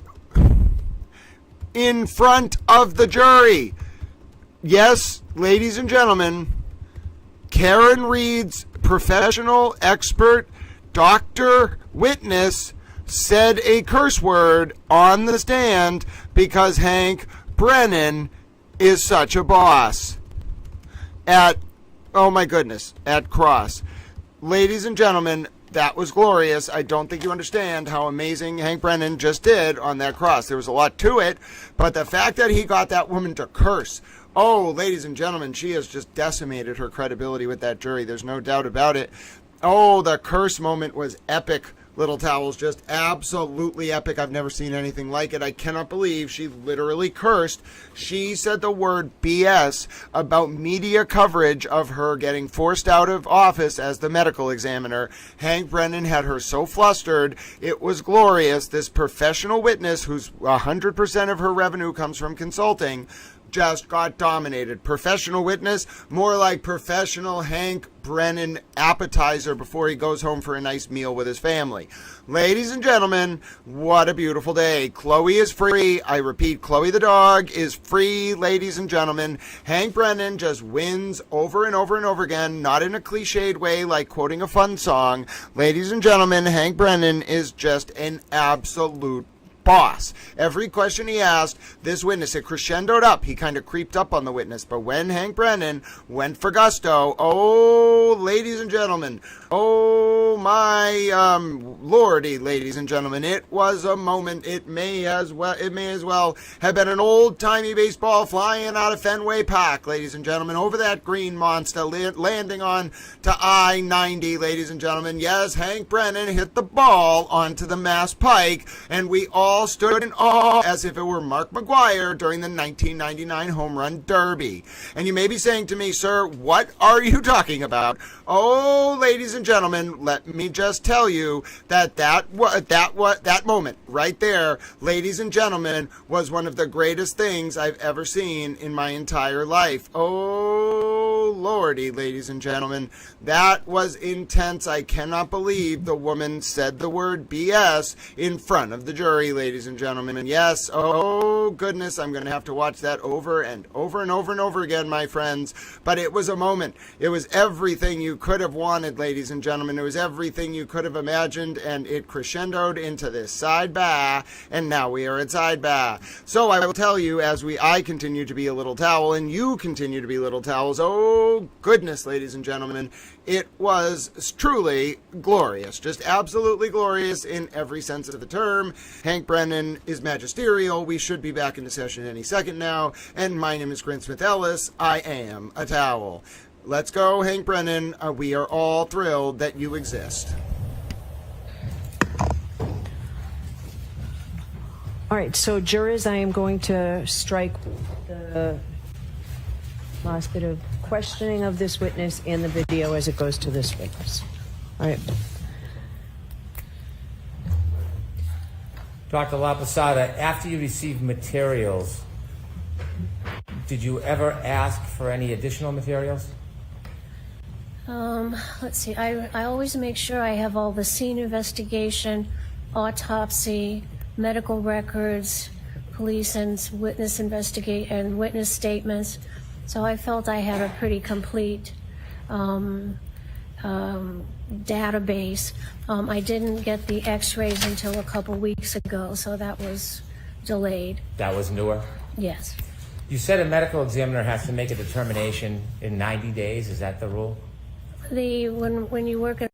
front of the jury. Yes, ladies and gentlemen, Karen Reed's professional expert doctor witness said a curse word on the stand because Hank Brennan is such a boss at Cross. Ladies and gentlemen, that was glorious. I don't think you understand how amazing Hank Brennan just did on that cross. There was a lot to it, but the fact that he got that woman to curse, oh, ladies and gentlemen, she has just decimated her credibility with that jury. There's no doubt about it. Oh, the curse moment was epic. Little Towels, just absolutely epic. I've never seen anything like it. I cannot believe she literally cursed. She said the word BS about media coverage of her getting forced out of office as the medical examiner. Hank Brennan had her so flustered. It was glorious. This professional witness, whose 100% of her revenue comes from consulting, just got dominated. Professional witness, more like professional Hank Brennan appetizer before he goes home for a nice meal with his family. Ladies and gentlemen, what a beautiful day. Chloe is free. I repeat, Chloe the dog is free, ladies and gentlemen. Hank Brennan just wins over and over and over again, not in a cliched way like quoting a fun song. Ladies and gentlemen, Hank Brennan is just an absolute boss. Every question he asked, this witness, it crescendoed up. He kind of creeped up on the witness. But when Hank Brennan went for gusto, oh, ladies and gentlemen, oh my lordy, ladies and gentlemen, it was a moment. It may as well have been an old-timey baseball flying out of Fenway Park, ladies and gentlemen, over that green monster, landing on to I-90, ladies and gentlemen. Yes, Hank Brennan hit the ball onto the Mass Pike, and we all stood in awe as if it were Mark McGwire during the 1999 Home Run Derby. And you may be saying to me, sir, what are you talking about? Oh, ladies and gentlemen, let me just tell you that that moment right there, ladies and gentlemen, was one of the greatest things I've ever seen in my entire life. Oh, lordy, ladies and gentlemen, that was intense. I cannot believe the woman said the word BS in front of the jury, ladies and gentlemen. And yes, oh goodness, I'm going to have to watch that over and over and over and over again, my friends. But it was a moment. It was everything you could have wanted, ladies and gentlemen. It was everything you could have imagined, and it crescendoed into this sidebar, and now we are at sidebar. So I will tell you, as I continue to be a little towel, and you continue to be little towels, oh goodness, ladies and gentlemen, it was truly glorious, just absolutely glorious in every sense of the term. Hank Brennan is magisterial. We should be back into session any second now, and my name is Grant Smith Ellis. I am a towel. Let's go, Hank Brennan. We are all thrilled that you exist. All right, so jurors, I am going to strike the last bit of questioning of this witness and the video as it goes to this witness. All right. Dr. LaPosada, after you received materials, did you ever ask for any additional materials? Let's see. I always make sure I have all the scene investigation, autopsy, medical records, police and witness investigate and witness statements. So I felt I had a pretty complete database. I didn't get the x-rays until a couple weeks ago, so that was delayed. That was newer? Yes. You said a medical examiner has to make a determination in 90 days. Is that the rule? When you work at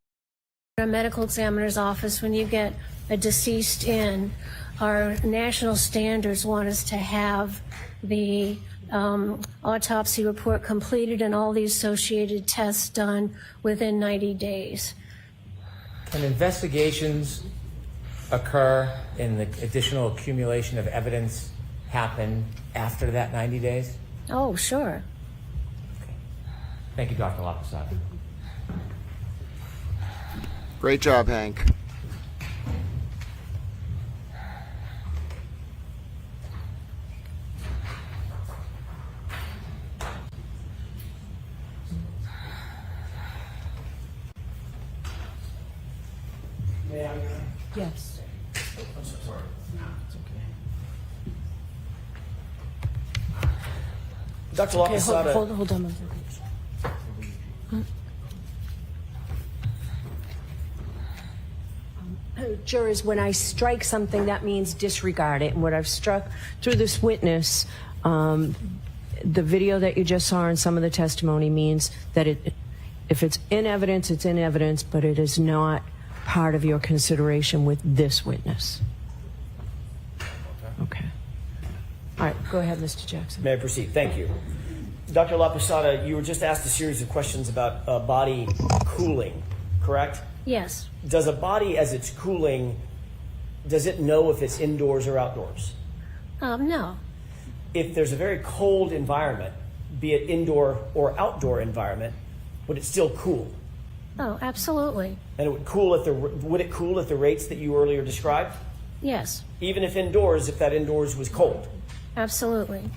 a medical examiner's office, when you get a deceased in, our national standards want us to have the autopsy report completed and all the associated tests done within 90 days. Can investigations occur and the additional accumulation of evidence happen after that 90 days? Oh, sure. Okay. Thank you, Dr. LaPosada. Great job, Hank. Yes. I'm so sorry. It's okay. Dr. Okay, LaPosada. hold on one second. Jurors, when I strike something, that means disregard it. And what I've struck through this witness, the video that you just saw and some of the testimony means that if it's in evidence, it's in evidence, but it is not part of your consideration with this witness. Okay. All right, go ahead, Mr. Jackson. May I proceed? Thank you. Dr. LaPosada, you were just asked a series of questions about body cooling, correct? Yes. Does a body, as it's cooling, does it know if it's indoors or outdoors? No. If there's a very cold environment, be it indoor or outdoor environment, would it still cool? Oh, absolutely. And it would it cool at the rates that you earlier described? Yes. Even if indoors, if that indoors was cold? Absolutely.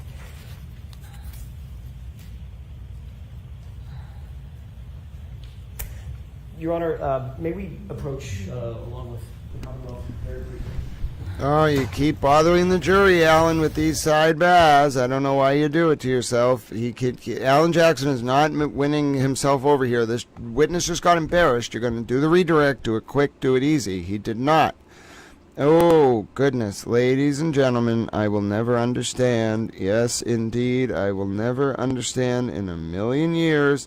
Your Honor, may we approach along with the Commonwealth very briefly? Oh, you keep bothering the jury, Alan, with these sidebars. I don't know why you do it to yourself. Alan Jackson is not winning himself over here. This witness just got embarrassed. You're going to do the redirect, do it quick, do it easy. He did not. Oh, goodness. Ladies and gentlemen, I will never understand. Yes, indeed, I will never understand in a million years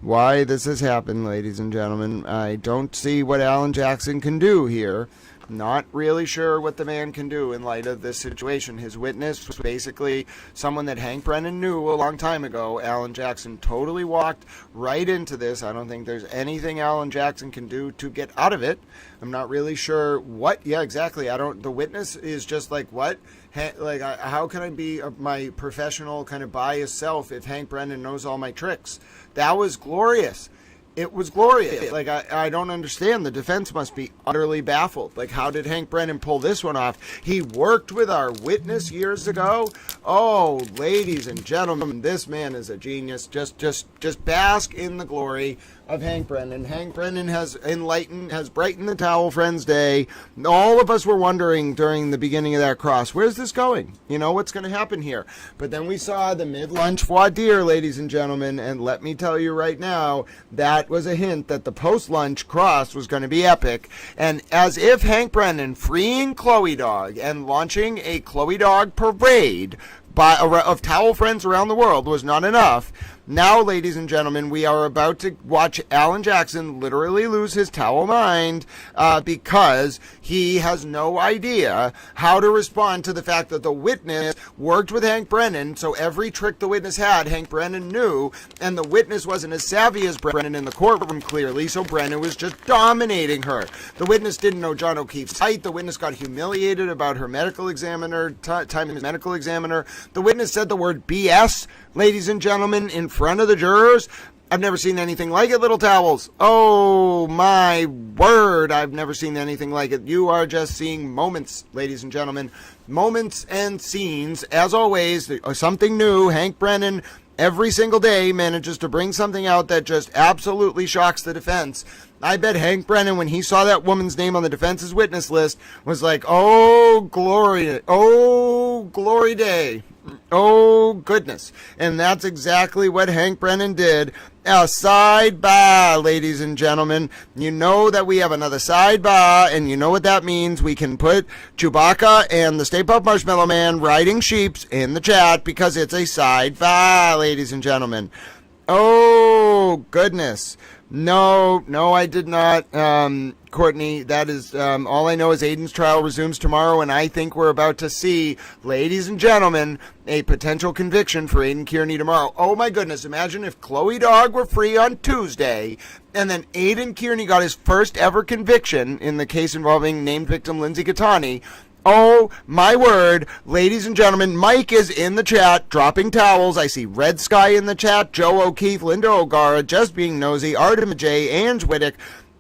why this has happened, ladies and gentlemen. I don't see what Alan Jackson can do here. Not really sure what the man can do in light of this situation. His witness was basically someone that Hank Brennan knew a long time ago. Alan Jackson totally walked right into this. I don't think there's anything Alan Jackson can do to get out of it. I'm not really sure what. Yeah, exactly. The witness is just like, what? How can I be my professional kind of biased self if Hank Brennan knows all my tricks? That was glorious. It was glorious. I don't understand. The defense must be utterly baffled. How did Hank Brennan pull this one off? He worked with our witness years ago. Oh, ladies and gentlemen, this man is a genius. Just bask in the glory of Hank Brennan. Hank Brennan has brightened the Towel Friends Day. All of us were wondering during the beginning of that cross, where's this going? What's going to happen here? But then we saw the mid-lunch voir dire, ladies and gentlemen, and let me tell you right now, that was a hint that the post-lunch cross was going to be epic. And as if Hank Brennan freeing Chloe Dog and launching a Chloe Dog parade of towel friends around the world was not enough, now, ladies and gentlemen, we are about to watch Alan Jackson literally lose his towel mind because he has no idea how to respond to the fact that the witness worked with Hank Brennan, so every trick the witness had, Hank Brennan knew, and the witness wasn't as savvy as Brennan in the courtroom, clearly, so Brennan was just dominating her. The witness didn't know John O'Keefe's height. The witness got humiliated about her medical examiner, time as medical examiner. The witness said the word BS, ladies and gentlemen, in front of the jurors. I've never seen anything like it, Little Towels. Oh, my word. I've never seen anything like it. You are just seeing moments, ladies and gentlemen. Moments and scenes. As always, something new. Hank Brennan, every single day, manages to bring something out that just absolutely shocks the defense. I bet Hank Brennan, when he saw that woman's name on the defense's witness list, was like, oh, glory day. Oh, goodness. And that's exactly what Hank Brennan did. A sidebar, ladies and gentlemen. You know that we have another sidebar, and you know what that means. We can put Chewbacca and the Stay Puft Marshmallow Man riding sheeps in the chat because it's a sidebar, ladies and gentlemen. Oh, goodness. No, I did not, Courtney. That is, all I know is Aiden's trial resumes tomorrow, and I think we're about to see, ladies and gentlemen, a potential conviction for Aiden Kearney tomorrow. Oh my goodness, imagine if Chloe Dog were free on Tuesday, and then Aiden Kearney got his first ever conviction in the case involving named victim Lindsay Catani. Oh, my word, ladies and gentlemen, Mike is in the chat, dropping towels. I see Red Sky in the chat, Joe O'Keefe, Linda O'Gara, Just Being Nosy, Artem J, Ange Whittick,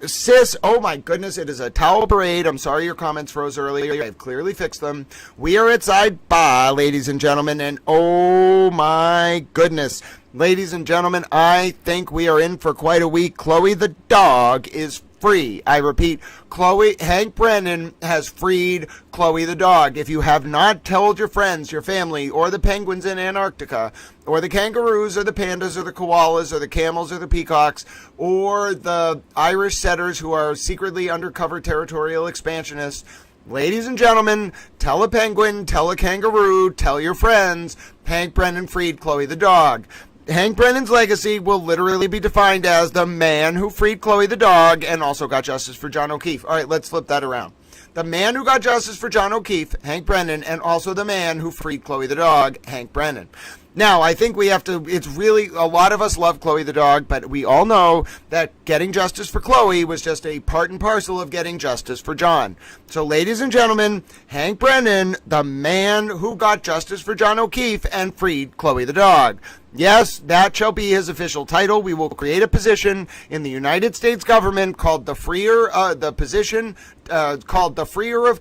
Sis, oh my goodness, it is a towel parade. I'm sorry your comments froze earlier. I've clearly fixed them. We are at Sidebar, ladies and gentlemen, and oh my goodness. Ladies and gentlemen, I think we are in for quite a week. Chloe the dog is free. I repeat, Hank Brennan has freed Chloe the dog. If you have not told your friends, your family, or the penguins in Antarctica, or the kangaroos, or the pandas, or the koalas, or the camels, or the peacocks, or the Irish setters who are secretly undercover territorial expansionists, ladies and gentlemen, tell a penguin, tell a kangaroo, tell your friends, Hank Brennan freed Chloe the dog. Hank Brennan's legacy will literally be defined as the man who freed Chloe the dog and also got justice for John O'Keefe. All right, let's flip that around. The man who got justice for John O'Keefe, Hank Brennan, and also the man who freed Chloe the dog, Hank Brennan. Now, I think we have to, it's really, a lot of us love Chloe the dog, but we all know that getting justice for Chloe was just a part and parcel of getting justice for John. So, ladies and gentlemen, Hank Brennan, the man who got justice for John O'Keefe and freed Chloe the dog. Yes, that shall be his official title. We will create a position in the United States government called the freer of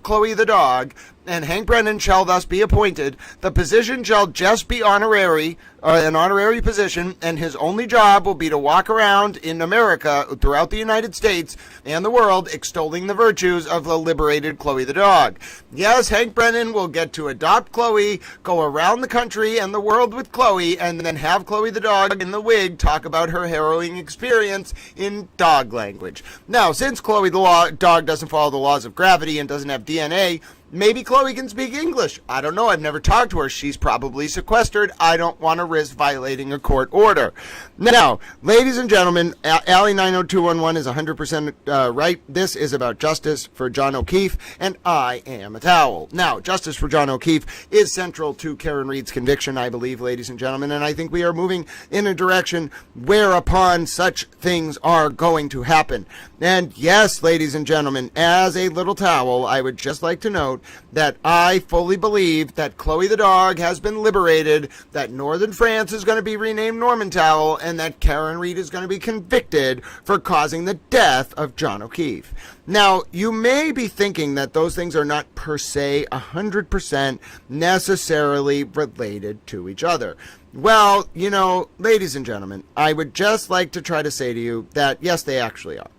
Chloe the dog, and Hank Brennan shall thus be appointed. The position shall just be honorary. an honorary position, and his only job will be to walk around in America, throughout the United States and the world, extolling the virtues of the liberated Chloe the dog. Yes, Hank Brennan will get to adopt Chloe, go around the country and the world with Chloe, and then have Chloe the dog in the wig talk about her harrowing experience in dog language. Now, since Chloe the dog doesn't follow the laws of gravity and doesn't have DNA, maybe Chloe can speak English. I don't know. I've never talked to her. She's probably sequestered. I don't want to risk violating a court order. Now, ladies and gentlemen, Allie 90211 is 100% right. This is about justice for John O'Keefe, and I am a towel. Now, justice for John O'Keefe is central to Karen Reed's conviction, I believe, ladies and gentlemen, and I think we are moving in a direction whereupon such things are going to happen. And yes, ladies and gentlemen, as a little towel, I would just like to note that I fully believe that Chloe the dog has been liberated, that Northern France is going to be renamed Normantown, and that Karen Reed is going to be convicted for causing the death of John O'Keefe. Now, you may be thinking that those things are not per se 100% necessarily related to each other. Well, you know, ladies and gentlemen, I would just like to try to say to you that yes, they actually are.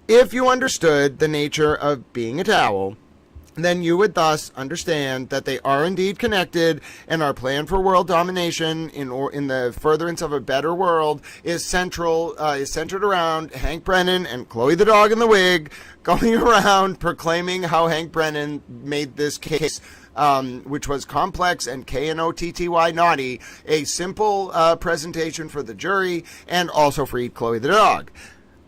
If you understood the nature of being a towel, then you would thus understand that they are indeed connected, and our plan for world domination in the furtherance of a better world is centered around Hank Brennan and Chloe the dog in the wig going around proclaiming how Hank Brennan made this case, which was complex and KNOTTY naughty, a simple presentation for the jury and also for Chloe the dog.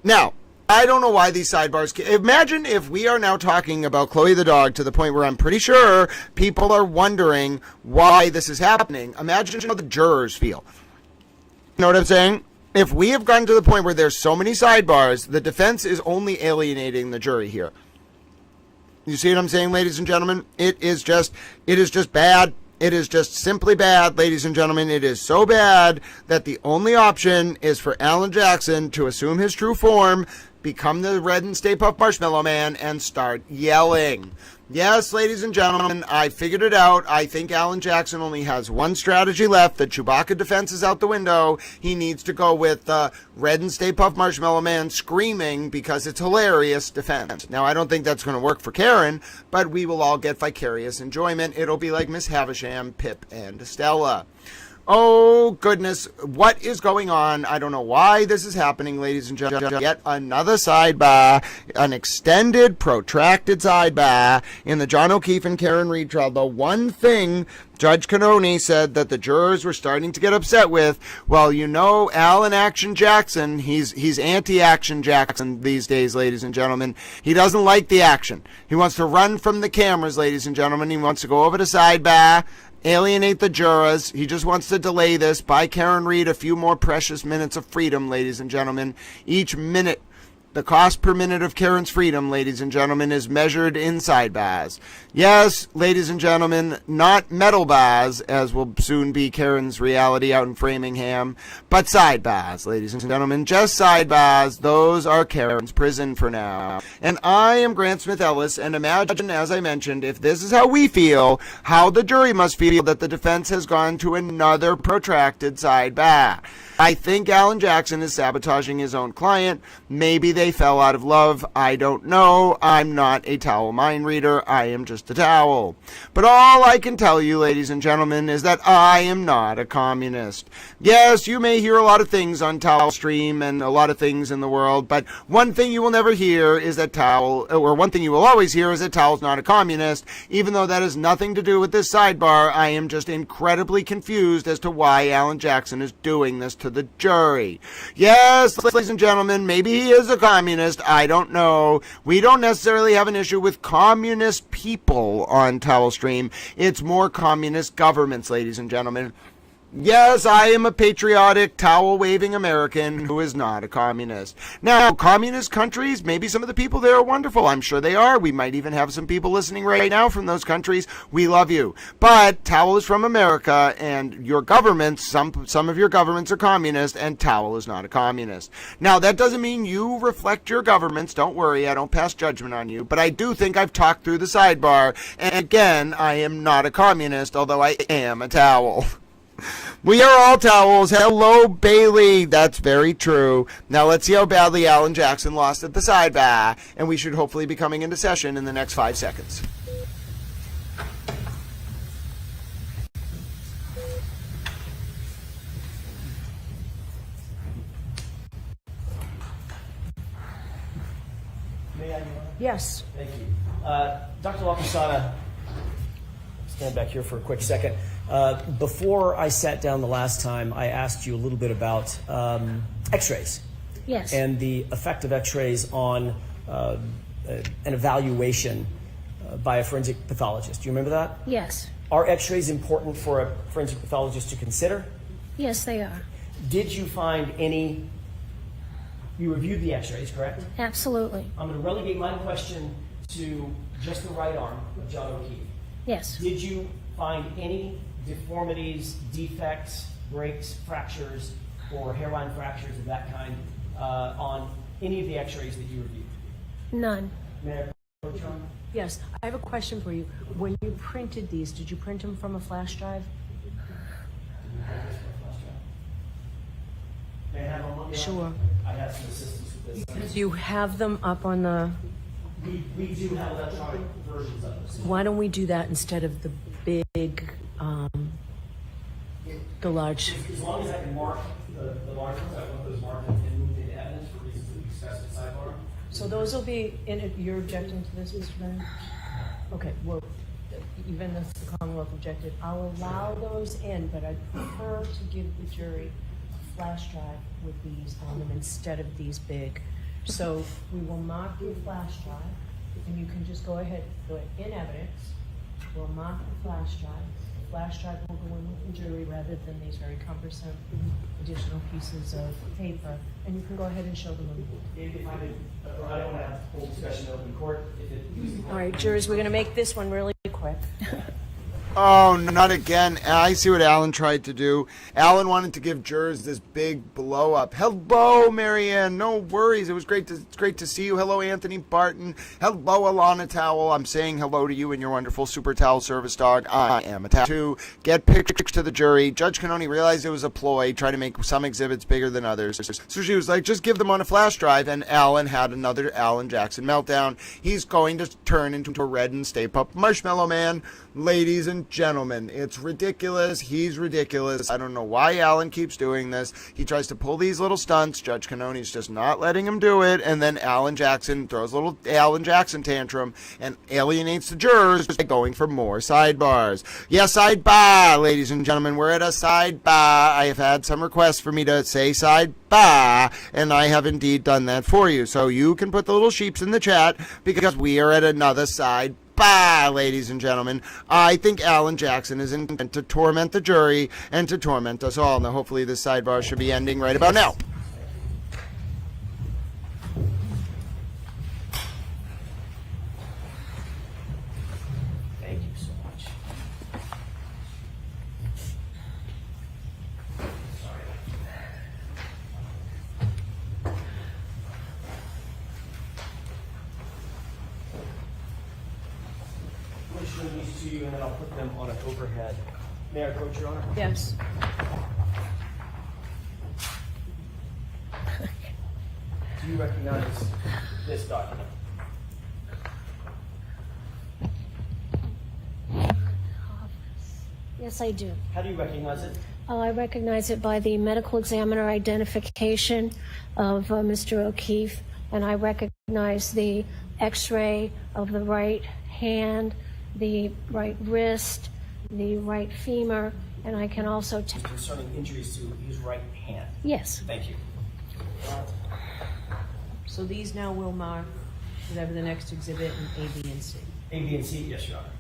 Now, I don't know why these sidebars... Imagine if we are now talking about Chloe the dog to the point where I'm pretty sure people are wondering why this is happening. Imagine how the jurors feel. You know what I'm saying? If we have gotten to the point where there's so many sidebars, the defense is only alienating the jury here. You see what I'm saying, ladies and gentlemen? It is just bad. It is just simply bad, ladies and gentlemen. It is so bad that the only option is for Alan Jackson to assume his true form, become the Red and Stay Puft Marshmallow Man, and start yelling. Yes, ladies and gentlemen, I figured it out. I think Alan Jackson only has one strategy left. The Chewbacca defense is out the window. He needs to go with Red and Stay Puft Marshmallow Man screaming because it's hilarious defense. Now, I don't think that's going to work for Karen, but we will all get vicarious enjoyment. It'll be like Miss Havisham, Pip, and Stella. Oh, goodness. What is going on? I don't know why this is happening, ladies and gentlemen. Yet another sidebar, an extended, protracted sidebar in the John O'Keefe and Karen Reed trial. The one thing Judge Canoni said that the jurors were starting to get upset with, well, you know, Alan Action Jackson, he's anti-Action Jackson these days, ladies and gentlemen. He doesn't like the action. He wants to run from the cameras, ladies and gentlemen. He wants to go over to sidebar, alienate the jurors. He just wants to delay this, buy Karen Reed a few more precious minutes of freedom, ladies and gentlemen. Each minute, the cost per minute of Karen's freedom, ladies and gentlemen, is measured in sidebars. Yes, ladies and gentlemen, not metal bars, as will soon be Karen's reality out in Framingham, but sidebars, ladies and gentlemen, just sidebars. Those are Karen's prison for now. And I am Grant Smith Ellis, and imagine, as I mentioned, if this is how we feel, how the jury must feel that the defense has gone to another protracted sidebar. I think Alan Jackson is sabotaging his own client. Maybe they fell out of love. I don't know. I'm not a towel mind reader. I am just a towel. But all I can tell you, ladies and gentlemen, is that I am not a communist. Yes, you may hear a lot of things on Towel Stream and a lot of things in the world, but one thing you will never hear is that one thing you will always hear is that Towel's not a communist. Even though that has nothing to do with this sidebar, I am just incredibly confused as to why Alan Jackson is doing this to the jury. Yes, ladies and gentlemen, maybe he is a communist. I don't know. We don't necessarily have an issue with communist people on Towel Stream. It's more communist governments, ladies and gentlemen. Yes, I am a patriotic, towel-waving American who is not a communist. Now, communist countries, maybe some of the people there are wonderful. I'm sure they are. We might even have some people listening right now from those countries. We love you. But Towel is from America, and your governments, some of your governments are communist, and Towel is not a communist. Now, that doesn't mean you reflect your governments. Don't worry. I don't pass judgment on you. But I do think I've talked through the sidebar. And again, I am not a communist, although I am a towel. We are all towels. Hello, Bailey. That's very true. Now let's see how badly Alan Jackson lost at the sidebar. And we should hopefully be coming into session in the next 5 seconds. May I? Yes. Thank you. Dr. Lacasana, stand back here for a quick second. Before I sat down the last time, I asked you a little bit about x-rays. Yes. And the effect of x-rays on an evaluation by a forensic pathologist. Do you remember that? Yes. Are x-rays important for a forensic pathologist to consider? Yes, they are. Did you find any? You reviewed the x-rays, correct? Absolutely. I'm going to relegate my question to just the right arm of John O'Keefe. Yes. Did you find any deformities, defects, breaks, fractures, or hairline fractures of that kind on any of the x-rays that you reviewed? None. May I approach on? Yes, I have a question for you. When you printed these, did you print them from a flash drive? May I have them on? Sure. I have some assistance with this. Do you have them up on the... We do have electronic versions of this. Why don't we do that instead of the big, the large... As long as I can mark the large ones, I want those marked and moved into evidence for reasons that we discussed at sidebar. So those will be, you're objecting to this, Mr. Bennett? Okay, well, even if the Commonwealth objected, I'll allow those in, but I'd prefer to give the jury a flash drive with these on them instead of these big. So we will mark your flash drive, and you can just go ahead in evidence. We'll mark the flash drive. The flash drive will go in with the jury rather than these very cumbersome additional pieces of paper, and you can go ahead and show them. If I did, I don't want to have a whole discussion in open court. All right, jurors, we're going to make this one really quick. Oh, not again. I see what Alan tried to do. Alan wanted to give jurors this big blow up. Hello, Marianne. No worries. It was great to see you. Hello, Anthony Barton. Hello, Alana Towel. I'm saying hello to you and your wonderful super towel service dog. I am a towel. Get pictures to the jury. Judge can only realize it was a ploy, trying to make some exhibits bigger than others. So she was like, just give them on a flash drive. And Alan had another Alan Jackson meltdown. He's going to turn into a red and Stay Puft Marshmallow Man. Ladies and gentlemen, it's ridiculous. He's ridiculous. I don't know why Alan keeps doing this. He tries to pull these little stunts. Judge Cannoni's just not letting him do it. And then Alan Jackson throws a little Alan Jackson tantrum and alienates the jurors by going for more sidebars. Yeah, sidebar, ladies and gentlemen. We're at a sidebar. I have had some requests for me to say sidebar, and I have indeed done that for you. So you can put the little sheeps in the chat because we are at another sidebar. Ladies and gentlemen, I think Alan Jackson is intent to torment the jury and to torment us all. Now, hopefully this sidebar should be ending right about now. Thank you so much. I'm going to show these to you, and then I'll put them on an overhead. May I approach, Your Honor? Yes. Do you recognize this document? Yes, I do. How do you recognize it? I recognize it by the medical examiner identification of Mr. O'Keefe, and I recognize the x-ray of the right hand, the right wrist, the right femur, and I can also... Concerning injuries to his right hand? Yes. Thank you. So these now will mark whatever the next exhibit in A, B, and C. A, B, and C, yes, Your Honor.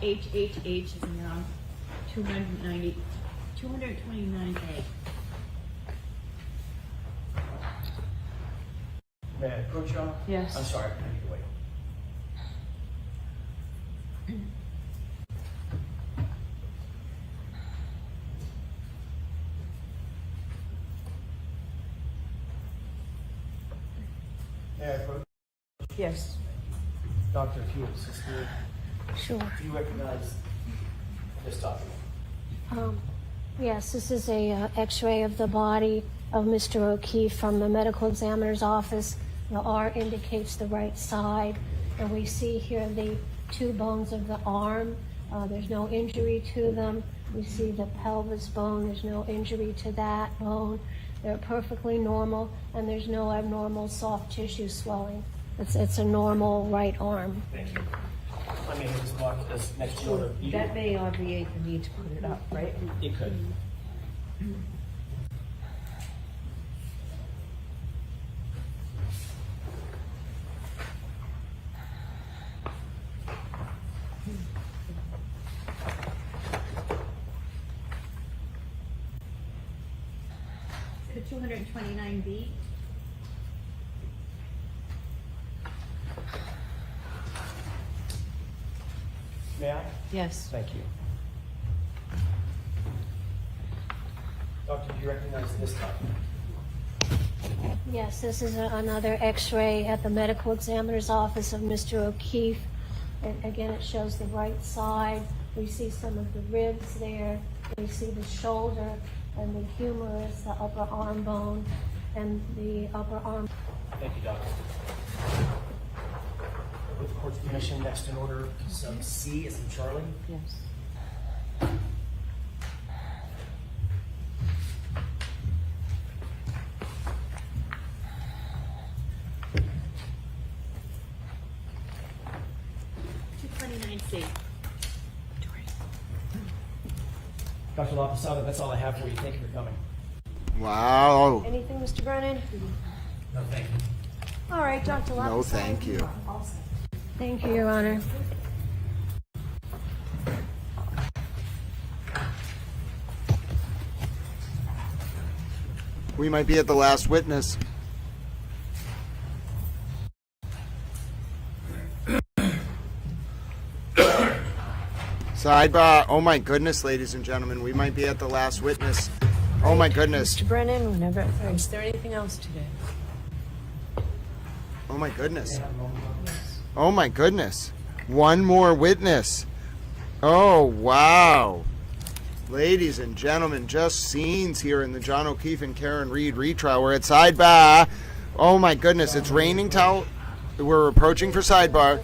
HHH is now 229A. May I approach, Your Honor? Yes. I'm sorry, I need to wait. May I approach? Yes. Dr. Hughes, Sister Sure. Do you recognize this document? Yes, this is a X-ray of the body of Mr. O'Keefe from the medical examiner's office. The R indicates the right side, and we see here the two bones of the arm. There's no injury to them. We see the pelvis bone. There's no injury to that bone. They're perfectly normal, and there's no abnormal soft tissue swelling. It's a normal right arm. Thank you. I mean, it's marked as next to order. That may obviate the need to put it up, right? It could. The 229B. May I? Yes. Thank you. Doctor, do you recognize this document? Yes, this is another X-ray at the medical examiner's office of Mr. O'Keefe. And again, it shows the right side. We see some of the ribs there. We see the shoulder and the humerus, the upper arm bone, and the upper arm. Thank you, Doctor. With the court's permission, next in order, some C is in Charlie. Yes. C. Dr. Laposada, that's all I have for you. Thank you for coming. Wow. Anything, Mr. Brennan? No, thank you. All right, Dr. Lopes. No, thank you. Thank you, Your Honor. We might be at the last witness. Sidebar. Oh my goodness, ladies and gentlemen, we might be at the last witness. Oh my goodness. Mr. Brennan, whenever. Is there anything else today? Oh my goodness. Oh my goodness. One more witness. Oh, wow. Ladies and gentlemen, just scenes here in the John O'Keefe and Karen Reed retrial. We're at Sidebar. Oh my goodness, it's raining towel. We're approaching for Sidebar.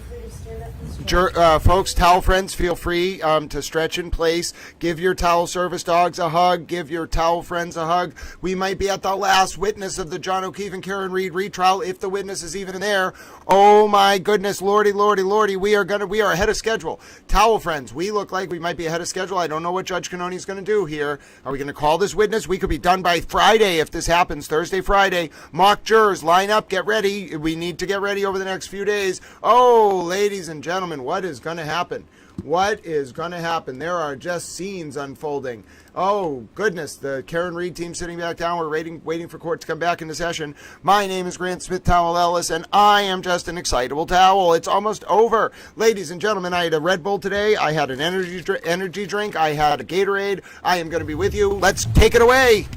Folks, towel friends, feel free to stretch in place. Give your towel service dogs a hug. Give your towel friends a hug. We might be at the last witness of the John O'Keefe and Karen Reed retrial, if the witness is even there. Oh my goodness, lordy, lordy, lordy, we are ahead of schedule. Towel friends, we look like we might be ahead of schedule. I don't know what Judge Cannoni is going to do here. Are we going to call this witness? We could be done by Friday if this happens, Thursday, Friday. Mock jurors, line up, get ready. We need to get ready over the next few days. Oh, ladies and gentlemen, what is going to happen? What is going to happen? There are just scenes unfolding. Oh, goodness. The Karen Reed team sitting back down. We're waiting for court to come back into session. My name is Grant Smith Towel Ellis, and I am just an excitable towel. It's almost over. Ladies and gentlemen, I had a Red Bull today. I had an energy drink. I had a Gatorade. I am going to be with you. Let's take it away.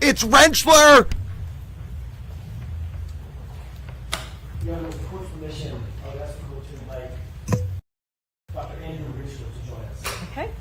It's Wrenchler! With the court's permission, I would ask the court to invite Dr. Andrew Richler to join us. Okay.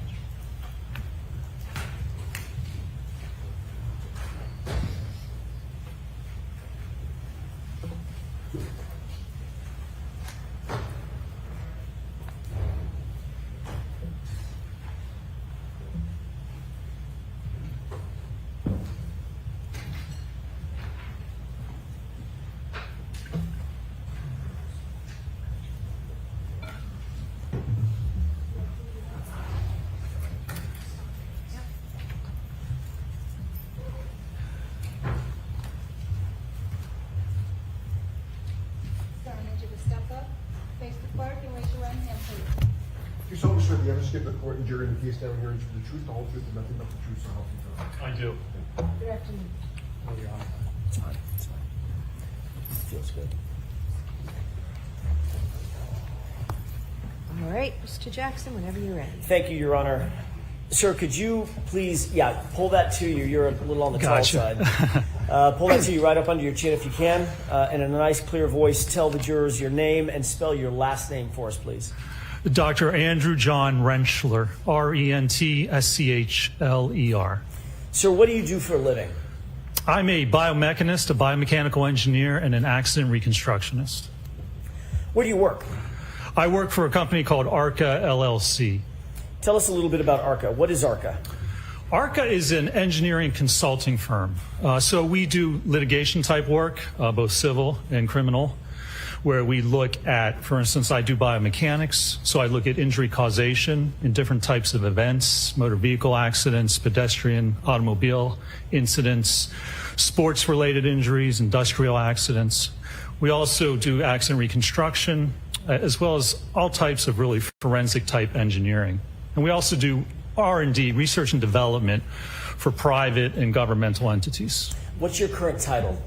You solemnly swear the evidence given to the court and jury in the case now hearing for the truth, the whole truth, and nothing but the truth, so help you God. I do. Good afternoon. Oh, Your Honor. It's fine. It's fine. Feels good. All right, Mr. Jackson, whenever you're ready. Thank you, Your Honor. Sir, could you please, pull that to you. You're a little on the tall side. Pull that to you right up under your chin if you can. And in a nice, clear voice, tell the jurors your name and spell your last name for us, please. Dr. Andrew John Rentschler, Rentschler. Sir, what do you do for a living? I'm a biomechanist, a biomechanical engineer, and an accident reconstructionist. Where do you work? I work for a company called ARCA LLC. Tell us a little bit about ARCA. What is ARCA? ARCA is an engineering consulting firm. So we do litigation type work, both civil and criminal, where we look at, for instance, I do biomechanics. So I look at injury causation in different types of events, motor vehicle accidents, pedestrian, automobile incidents, sports related injuries, industrial accidents. We also do accident reconstruction, as well as all types of really forensic type engineering. And we also do R&D, research and development, for private and governmental entities. What's your current title?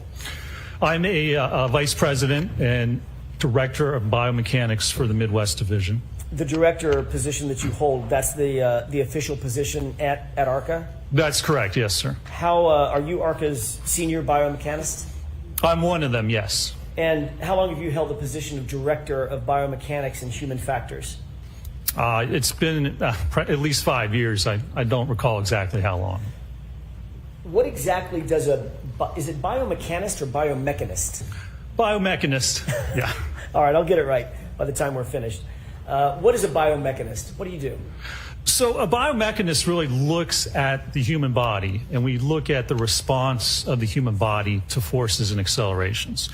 I'm a vice president and director of biomechanics for the Midwest Division. The director position that you hold, that's the official position at ARCA? That's correct, yes, sir. How are you ARCA's senior biomechanist? I'm one of them, yes. And how long have you held the position of director of biomechanics and human factors? It's been at least 5 years. I don't recall exactly how long. What exactly does is it biomechanist or biomechanist? Biomechanist, yeah. All right, I'll get it right by the time we're finished. What is a biomechanist? What do you do? So a biomechanist really looks at the human body, and we look at the response of the human body to forces and accelerations.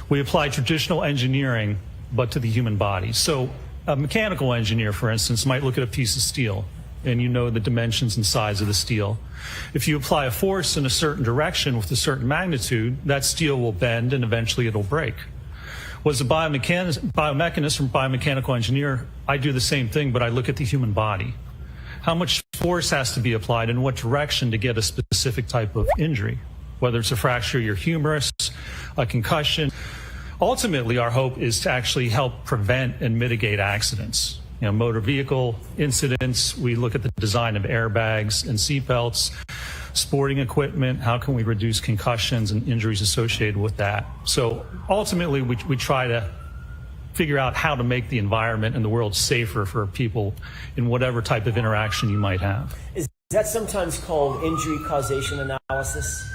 We apply traditional engineering, but to the human body. So a mechanical engineer, for instance, might look at a piece of steel, and you know the dimensions and size of the steel. If you apply a force in a certain direction with a certain magnitude, that steel will bend and eventually it'll break. Was a biomechanist or biomechanical engineer, I do the same thing, but I look at the human body. How much force has to be applied in what direction to get a specific type of injury, whether it's a fracture of your humerus, a concussion. Ultimately, our hope is to actually help prevent and mitigate accidents. You know, motor vehicle incidents, we look at the design of airbags and seatbelts, sporting equipment, how can we reduce concussions and injuries associated with that. So ultimately, we try to figure out how to make the environment and the world safer for people in whatever type of interaction you might have. Is that sometimes called injury causation analysis?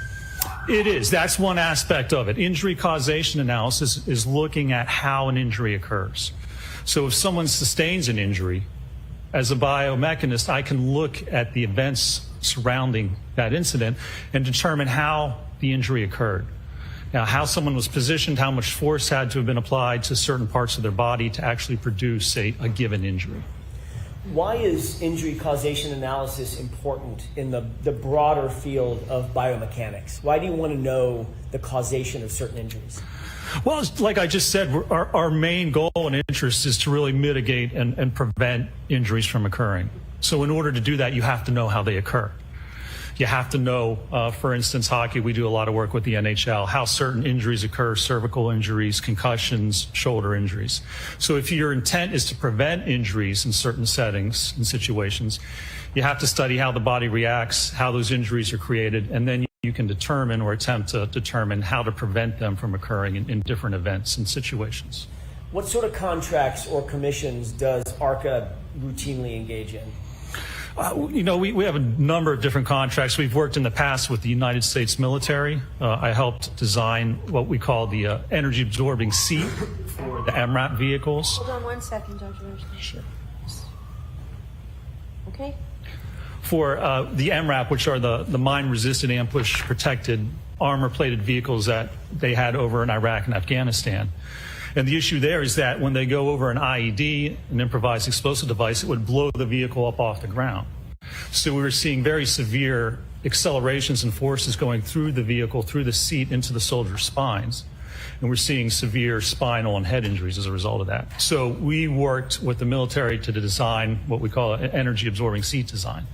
It is. That's one aspect of it. Injury causation analysis is looking at how an injury occurs. So if someone sustains an injury, as a biomechanist, I can look at the events surrounding that incident and determine how the injury occurred. Now, how someone was positioned, how much force had to have been applied to certain parts of their body to actually produce a given injury. Why is injury causation analysis important in the broader field of biomechanics? Why do you want to know the causation of certain injuries? Well, like I just said, our main goal and interest is to really mitigate and prevent injuries from occurring. So in order to do that, you have to know how they occur. You have to know, for instance, hockey, we do a lot of work with the NHL, how certain injuries occur, cervical injuries, concussions, shoulder injuries. So if your intent is to prevent injuries in certain settings and situations, you have to study how the body reacts, how those injuries are created, and then you can determine or attempt to determine how to prevent them from occurring in different events and situations. What sort of contracts or commissions does ARCA routinely engage in? You know, we have a number of different contracts. We've worked in the past with the United States military. I helped design what we call the energy absorbing seat for the MRAP vehicles. Hold on 1 second, Dr. Sure. Okay. For the MRAP, which are the mine-resistant, ambush-protected, armor-plated vehicles that they had over in Iraq and Afghanistan. And the issue there is that when they go over an IED, an improvised explosive device, it would blow the vehicle up off the ground. So we were seeing very severe accelerations and forces going through the vehicle, through the seat, into the soldiers' spines. And we're seeing severe spinal and head injuries as a result of that. So we worked with the military to design what we call an energy absorbing seat design.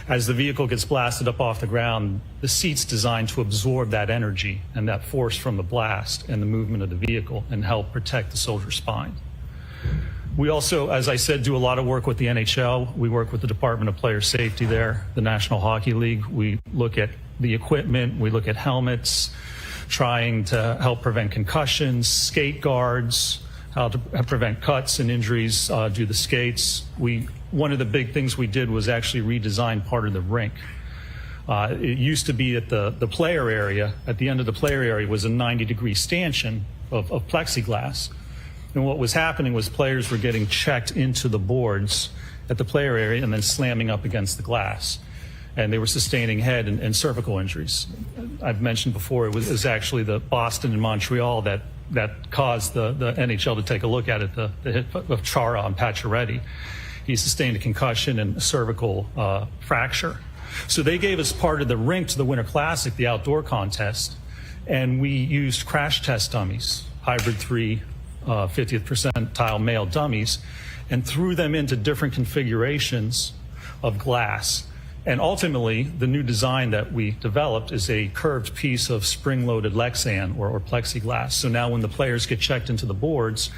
As the vehicle gets blasted up off the ground, the seat's designed to absorb that energy and that force from the blast and the movement of the vehicle and help protect the soldier's spine. We also, as I said, do a lot of work with the NHL. We work with the Department of Player Safety there, the National Hockey League. We look at the equipment. We look at helmets, trying to help prevent concussions, skate guards, how to prevent cuts and injuries due to the skates. One of the big things we did was actually redesign part of the rink. It used to be at the player area. At the end of the player area was a 90-degree stanchion of plexiglass. And what was happening was players were getting checked into the boards at the player area and then slamming up against the glass. And they were sustaining head and cervical injuries. I've mentioned before, it was actually the Boston and Montreal that caused the NHL to take a look at it, the hit of Chara on Pacioretty. He sustained a concussion and a cervical fracture. So they gave us part of the rink to the Winter Classic, the outdoor contest, and we used crash test dummies, hybrid 3, 50th percentile male dummies, and threw them into different configurations of glass. And ultimately, the new design that we developed is a curved piece of spring-loaded Lexan or plexiglass. So now when the players get checked into the boards,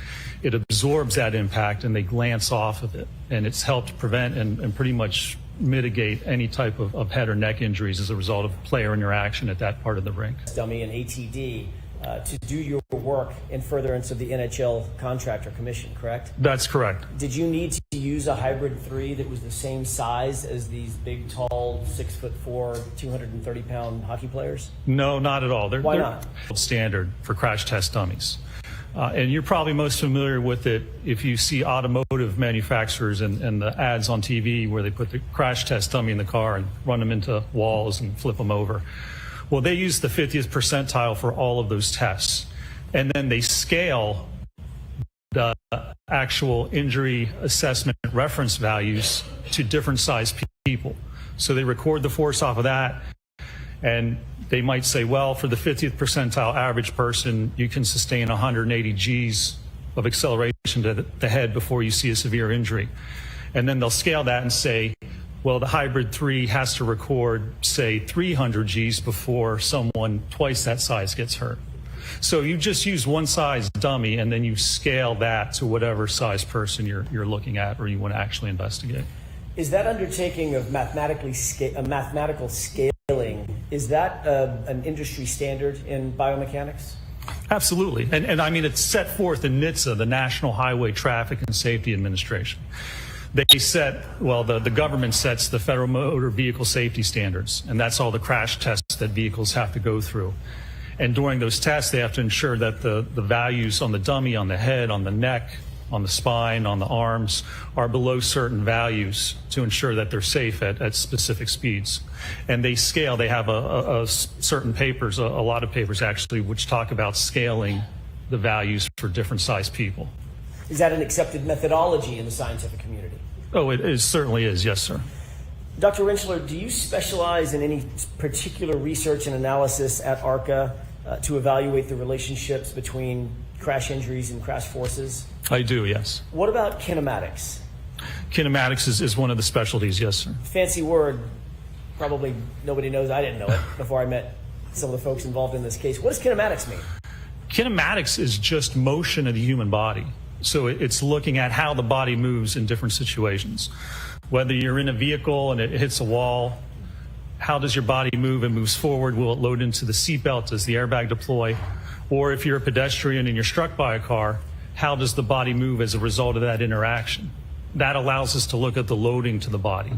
it absorbs that impact and they glance off of it. And it's helped prevent and pretty much mitigate any type of head or neck injuries as a result of player interaction at that part of the rink. Dummy and ATD to do your work in furtherance of the NHL contractor commission, correct? That's correct. Did you need to use a hybrid 3 that was the same size as these big, tall, 6'4", 230-pound hockey players? No, not at all. Why not? Standard for crash test dummies. And you're probably most familiar with it if you see automotive manufacturers and the ads on TV where they put the crash test dummy in the car and run them into walls and flip them over. Well, they use the 50th percentile for all of those tests. And then they scale the actual injury assessment reference values to different size people. So they record the force off of that, and they might say, well, for the 50th percentile average person, you can sustain 180 Gs of acceleration to the head before you see a severe injury. And then they'll scale that and say, well, the hybrid 3 has to record, say, 300 Gs before someone twice that size gets hurt. So you just use one size dummy and then you scale that to whatever size person you're looking at or you want to actually investigate. Is that undertaking of mathematical scaling, is that an industry standard in biomechanics? Absolutely. And I mean, it's set forth in NHTSA, the National Highway Traffic and Safety Administration. They set, well, the government sets the Federal Motor Vehicle Safety Standards, and that's all the crash tests that vehicles have to go through. And during those tests, they have to ensure that the values on the dummy, on the head, on the neck, on the spine, on the arms, are below certain values to ensure that they're safe at specific speeds. And they scale, they have a certain papers, a lot of papers actually, which talk about scaling the values for different size people. Is that an accepted methodology in the scientific community? Oh, it certainly is, yes, sir. Dr. Rentschler, do you specialize in any particular research and analysis at ARCA to evaluate the relationships between crash injuries and crash forces? I do, yes. What about kinematics? Kinematics is one of the specialties, yes, sir. Fancy word, probably nobody knows. I didn't know it before I met some of the folks involved in this case. What does kinematics mean? Kinematics is just motion of the human body. So it's looking at how the body moves in different situations. Whether you're in a vehicle and it hits a wall, how does your body move? It moves forward. Will it load into the seatbelt? Does the airbag deploy? Or if you're a pedestrian and you're struck by a car, how does the body move as a result of that interaction? That allows us to look at the loading to the body.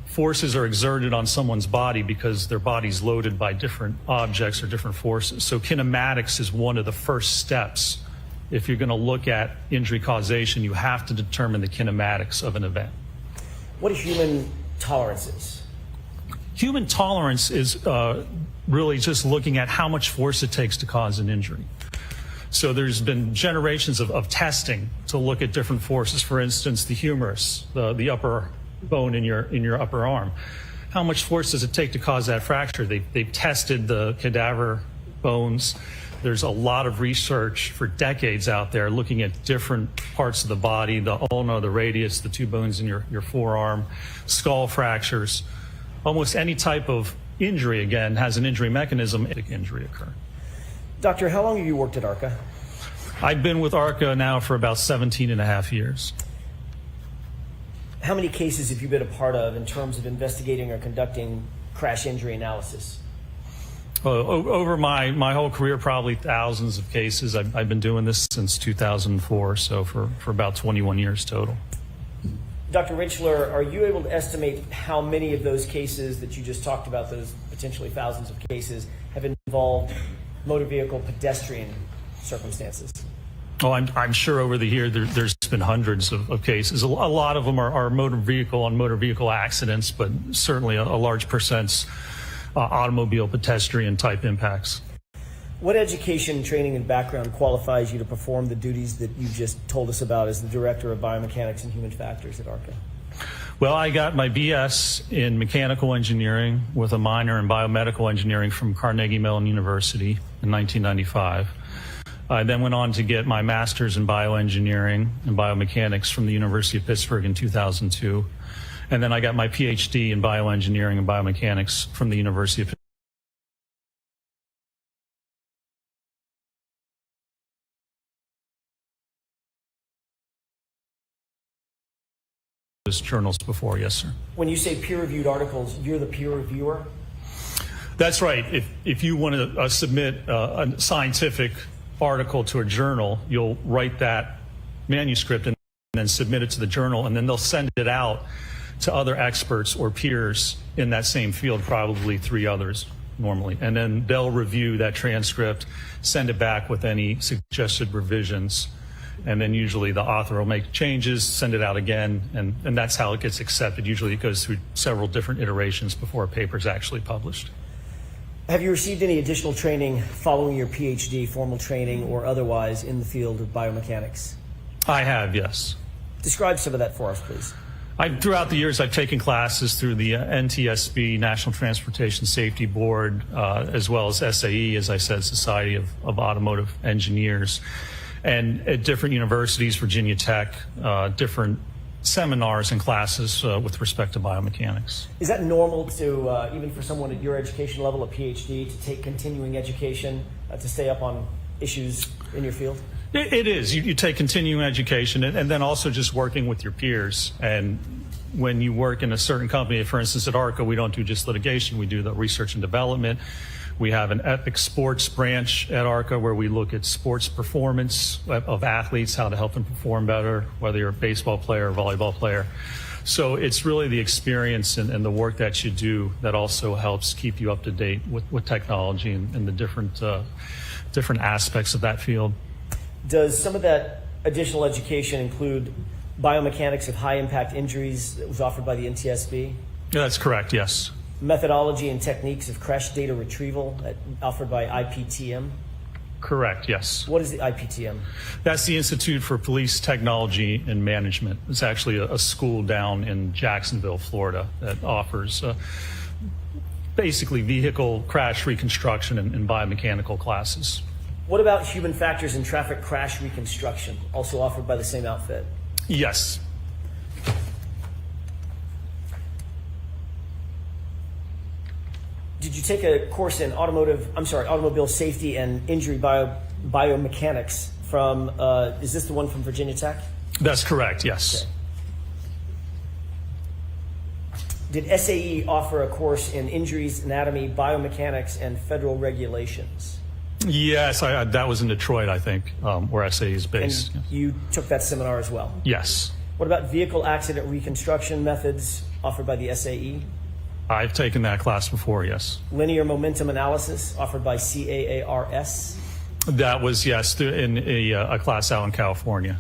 Forces are exerted on someone's body because their body's loaded by different objects or different forces. So kinematics is one of the first steps. If you're going to look at injury causation, you have to determine the kinematics of an event. What are human tolerances? Human tolerance is really just looking at how much force it takes to cause an injury. So there's been generations of testing to look at different forces. For instance, the humerus, the upper bone in your upper arm. How much force does it take to cause that fracture? They've tested the cadaver bones. There's a lot of research for decades out there looking at different parts of the body, the ulna, the radius, the two bones in your forearm, skull fractures. Almost any type of injury, again, has an injury mechanism. Injury occur. Doctor, how long have you worked at ARCA? I've been with ARCA now for about 17 and a half years. How many cases have you been a part of in terms of investigating or conducting crash injury analysis? Over my whole career, probably thousands of cases. I've been doing this since 2004, so for about 21 years total. Dr. Rinchler, are you able to estimate how many of those cases that you just talked about, those potentially thousands of cases, have involved motor vehicle pedestrian circumstances? Oh, I'm sure over the year there's been hundreds of cases. A lot of them are motor vehicle accidents, but certainly a large percent's automobile pedestrian type impacts. What education, training, and background qualifies you to perform the duties that you just told us about as the Director of Biomechanics and Human Factors at ARCA? Well, I got my BS in mechanical engineering with a minor in biomedical engineering from Carnegie Mellon University in 1995. I then went on to get my master's in bioengineering and biomechanics from the University of Pittsburgh in 2002. And then I got my PhD in bioengineering and biomechanics from the University of Pittsburgh. Journals before, yes, sir. When you say peer-reviewed articles, you're the peer reviewer? That's right. If you want to submit a scientific article to a journal, you'll write that manuscript and then submit it to the journal, and then they'll send it out to other experts or peers in that same field, probably 3 others normally, and then they'll review that transcript, send it back with any suggested revisions, and then usually the author will make changes, send it out again, and that's how it gets accepted. Usually it goes through several different iterations before a paper is actually published. Have you received any additional training following your PhD, formal training or otherwise, in the field of biomechanics? I have, yes. Describe some of that for us, please. Throughout the years, I've taken classes through the NTSB, National Transportation Safety Board, as well as SAE, as I said, Society of Automotive Engineers, and at different universities, Virginia Tech, different seminars and classes with respect to biomechanics. Is that normal to, even for someone at your education level, a PhD, to take continuing education to stay up on issues in your field? It is. You take continuing education and then also just working with your peers. And when you work in a certain company, for instance, at ARCA, we don't do just litigation. We do the research and development. We have an epic sports branch at ARCA where we look at sports performance of athletes, how to help them perform better, whether you're a baseball player or volleyball player. So it's really the experience and the work that you do that also helps keep you up to date with technology and the different aspects of that field. Does some of that additional education include biomechanics of high-impact injuries that was offered by the NTSB? Yeah, that's correct, yes. Methodology and techniques of crash data retrieval offered by IPTM? Correct, yes. What is the IPTM? That's the Institute for Police Technology and Management. It's actually a school down in Jacksonville, Florida, that offers basically vehicle crash reconstruction and biomechanical classes. What about human factors in traffic crash reconstruction, also offered by the same outfit? Yes. Did you take a course in automobile safety and injury biomechanics from, is this the one from Virginia Tech? That's correct, yes. Okay. Did SAE offer a course in injuries, anatomy, biomechanics, and federal regulations? Yes, that was in Detroit, I think, where SAE is based. And you took that seminar as well? Yes. What about vehicle accident reconstruction methods offered by the SAE? I've taken that class before, yes. Linear momentum analysis offered by CAARS? That was, yes, in a class out in California.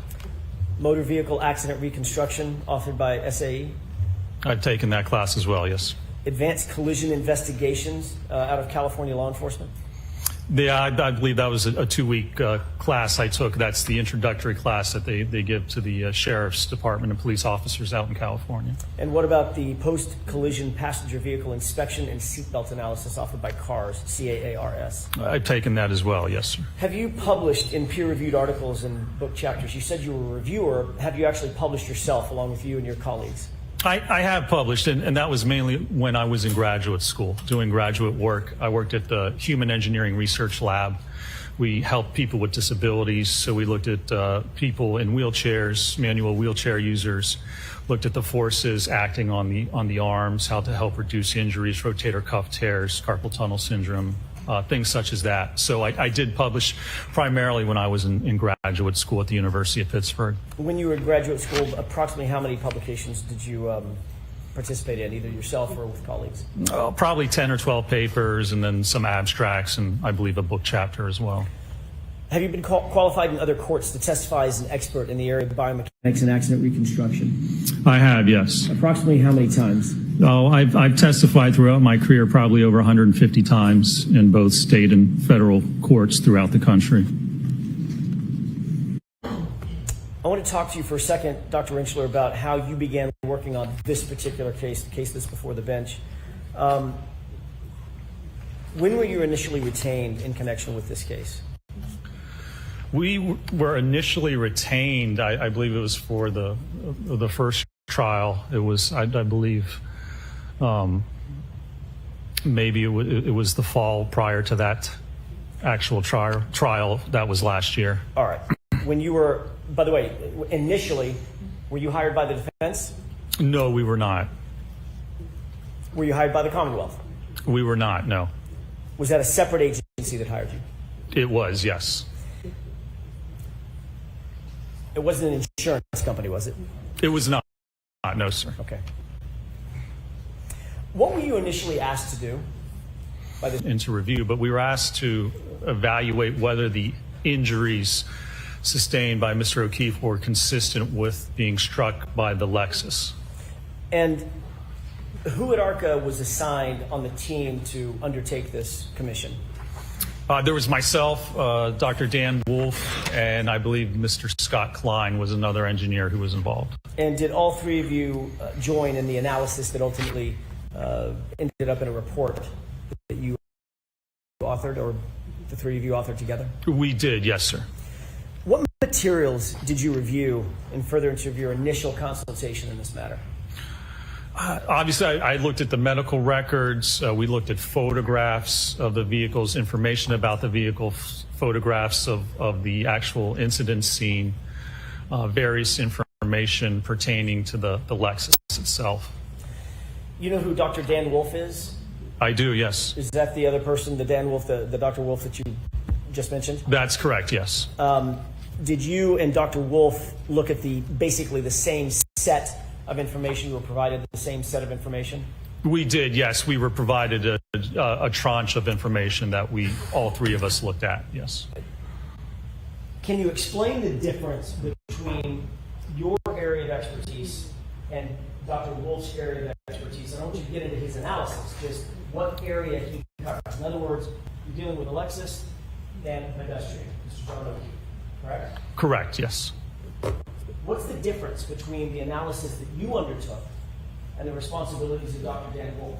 Motor vehicle accident reconstruction offered by SAE? I've taken that class as well, yes. Advanced collision investigations out of California law enforcement? Yeah, I believe that was a 2-week class I took. That's the introductory class that they give to the sheriff's department and police officers out in California. And what about the post-collision passenger vehicle inspection and seatbelt analysis offered by CARS, CAARS? I've taken that as well, yes, sir. Have you published in peer-reviewed articles and book chapters? You said you were a reviewer. Have you actually published yourself along with you and your colleagues? I have published, and that was mainly when I was in graduate school doing graduate work. I worked at the Human Engineering Research Lab, We help people with disabilities, so we looked at people in wheelchairs, manual wheelchair users, looked at the forces acting on the arms, how to help reduce injuries, rotator cuff tears, carpal tunnel syndrome, things such as that. So I did publish primarily when I was in graduate school at the University of Pittsburgh. When you were in graduate school, approximately how many publications did you participate in, either yourself or with colleagues? Probably 10 or 12 papers, and then some abstracts, and I believe a book chapter as well. Have you been qualified in other courts to testify as an expert in the area of biomechanics and accident reconstruction? I have, yes. Approximately how many times? Oh, I've testified throughout my career probably over 150 times in both state and federal courts throughout the country. I want to talk to you for a second, Dr. Rinchler, about how you began working on this particular case, the case that's before the bench. When were you initially retained in connection with this case? We were initially retained, I believe it was for the first trial. It was, I believe, maybe it was the fall prior to that actual trial that was last year. All right. When you were, by the way, initially, were you hired by the defense? No, we were not. Were you hired by the Commonwealth? We were not, no. Was that a separate agency that hired you? It was, yes. It wasn't an insurance company, was it? It was not. No, sir. Okay. What were you initially asked to do? Into review, but we were asked to evaluate whether the injuries sustained by Mr. O'Keefe were consistent with being struck by the Lexus. And who at ARCA was assigned on the team to undertake this commission? There was myself, Dr. Dan Wolf, and I believe Mr. Scott Klein was another engineer who was involved. And did all three of you join in the analysis that ultimately ended up in a report that you authored, or the three of you authored together? We did, yes, sir. What materials did you review in furtherance of your initial consultation in this matter? Obviously, I looked at the medical records. We looked at photographs of the vehicles, information about the vehicle, photographs of the actual incident scene, various information pertaining to the Lexus itself. You know who Dr. Dan Wolf is? I do, yes. Is that the other person, the Dan Wolf, the Dr. Wolf that you just mentioned? That's correct, yes. Did you and Dr. Wolf look at basically the same set of information? You were provided the same set of information? We did, yes. We were provided a tranche of information that all three of us looked at, yes. Can you explain the difference between your area of expertise and Dr. Wolf's area of expertise? I don't want you to get into his analysis, just what area he covers. In other words, you're dealing with a Lexus and a pedestrian, Mr. John O'Keefe, correct? Correct, yes. What's the difference between the analysis that you undertook and the responsibilities of Dr. Dan Wolf?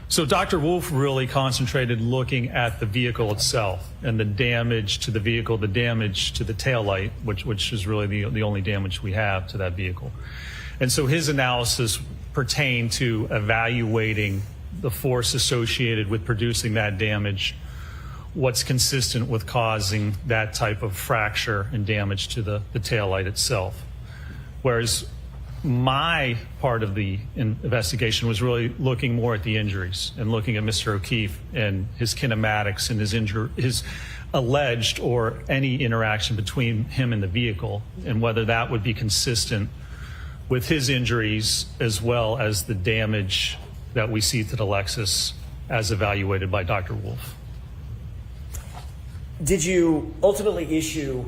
So Dr. Wolf really concentrated looking at the vehicle itself and the damage to the vehicle, the damage to the taillight, which is really the only damage we have to that vehicle. And so his analysis pertained to evaluating the force associated with producing that damage, what's consistent with causing that type of fracture and damage to the taillight itself. Whereas my part of the investigation was really looking more at the injuries and looking at Mr. O'Keefe and his kinematics and his alleged or any interaction between him and the vehicle, and whether that would be consistent with his injuries as well as the damage that we see to the Lexus as evaluated by Dr. Wolf. Did you ultimately issue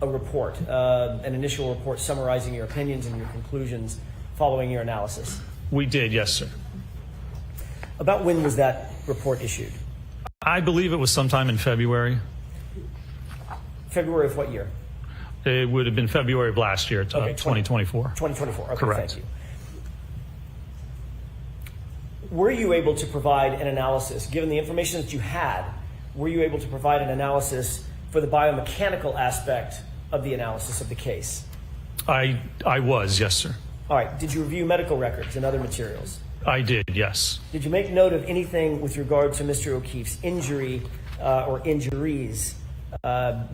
a report, an initial report summarizing your opinions and your conclusions following your analysis? We did, yes, sir. About when was that report issued? I believe it was sometime in February. February of what year? It would have been February of last year, 2024. 2024, okay, correct. Thank you. Were you able to provide an analysis, given the information that you had, were you able to provide an analysis for the biomechanical aspect of the analysis of the case? I was, yes, sir. All right. Did you review medical records and other materials? I did, yes. Did you make note of anything with regard to Mr. O'Keefe's injury or injuries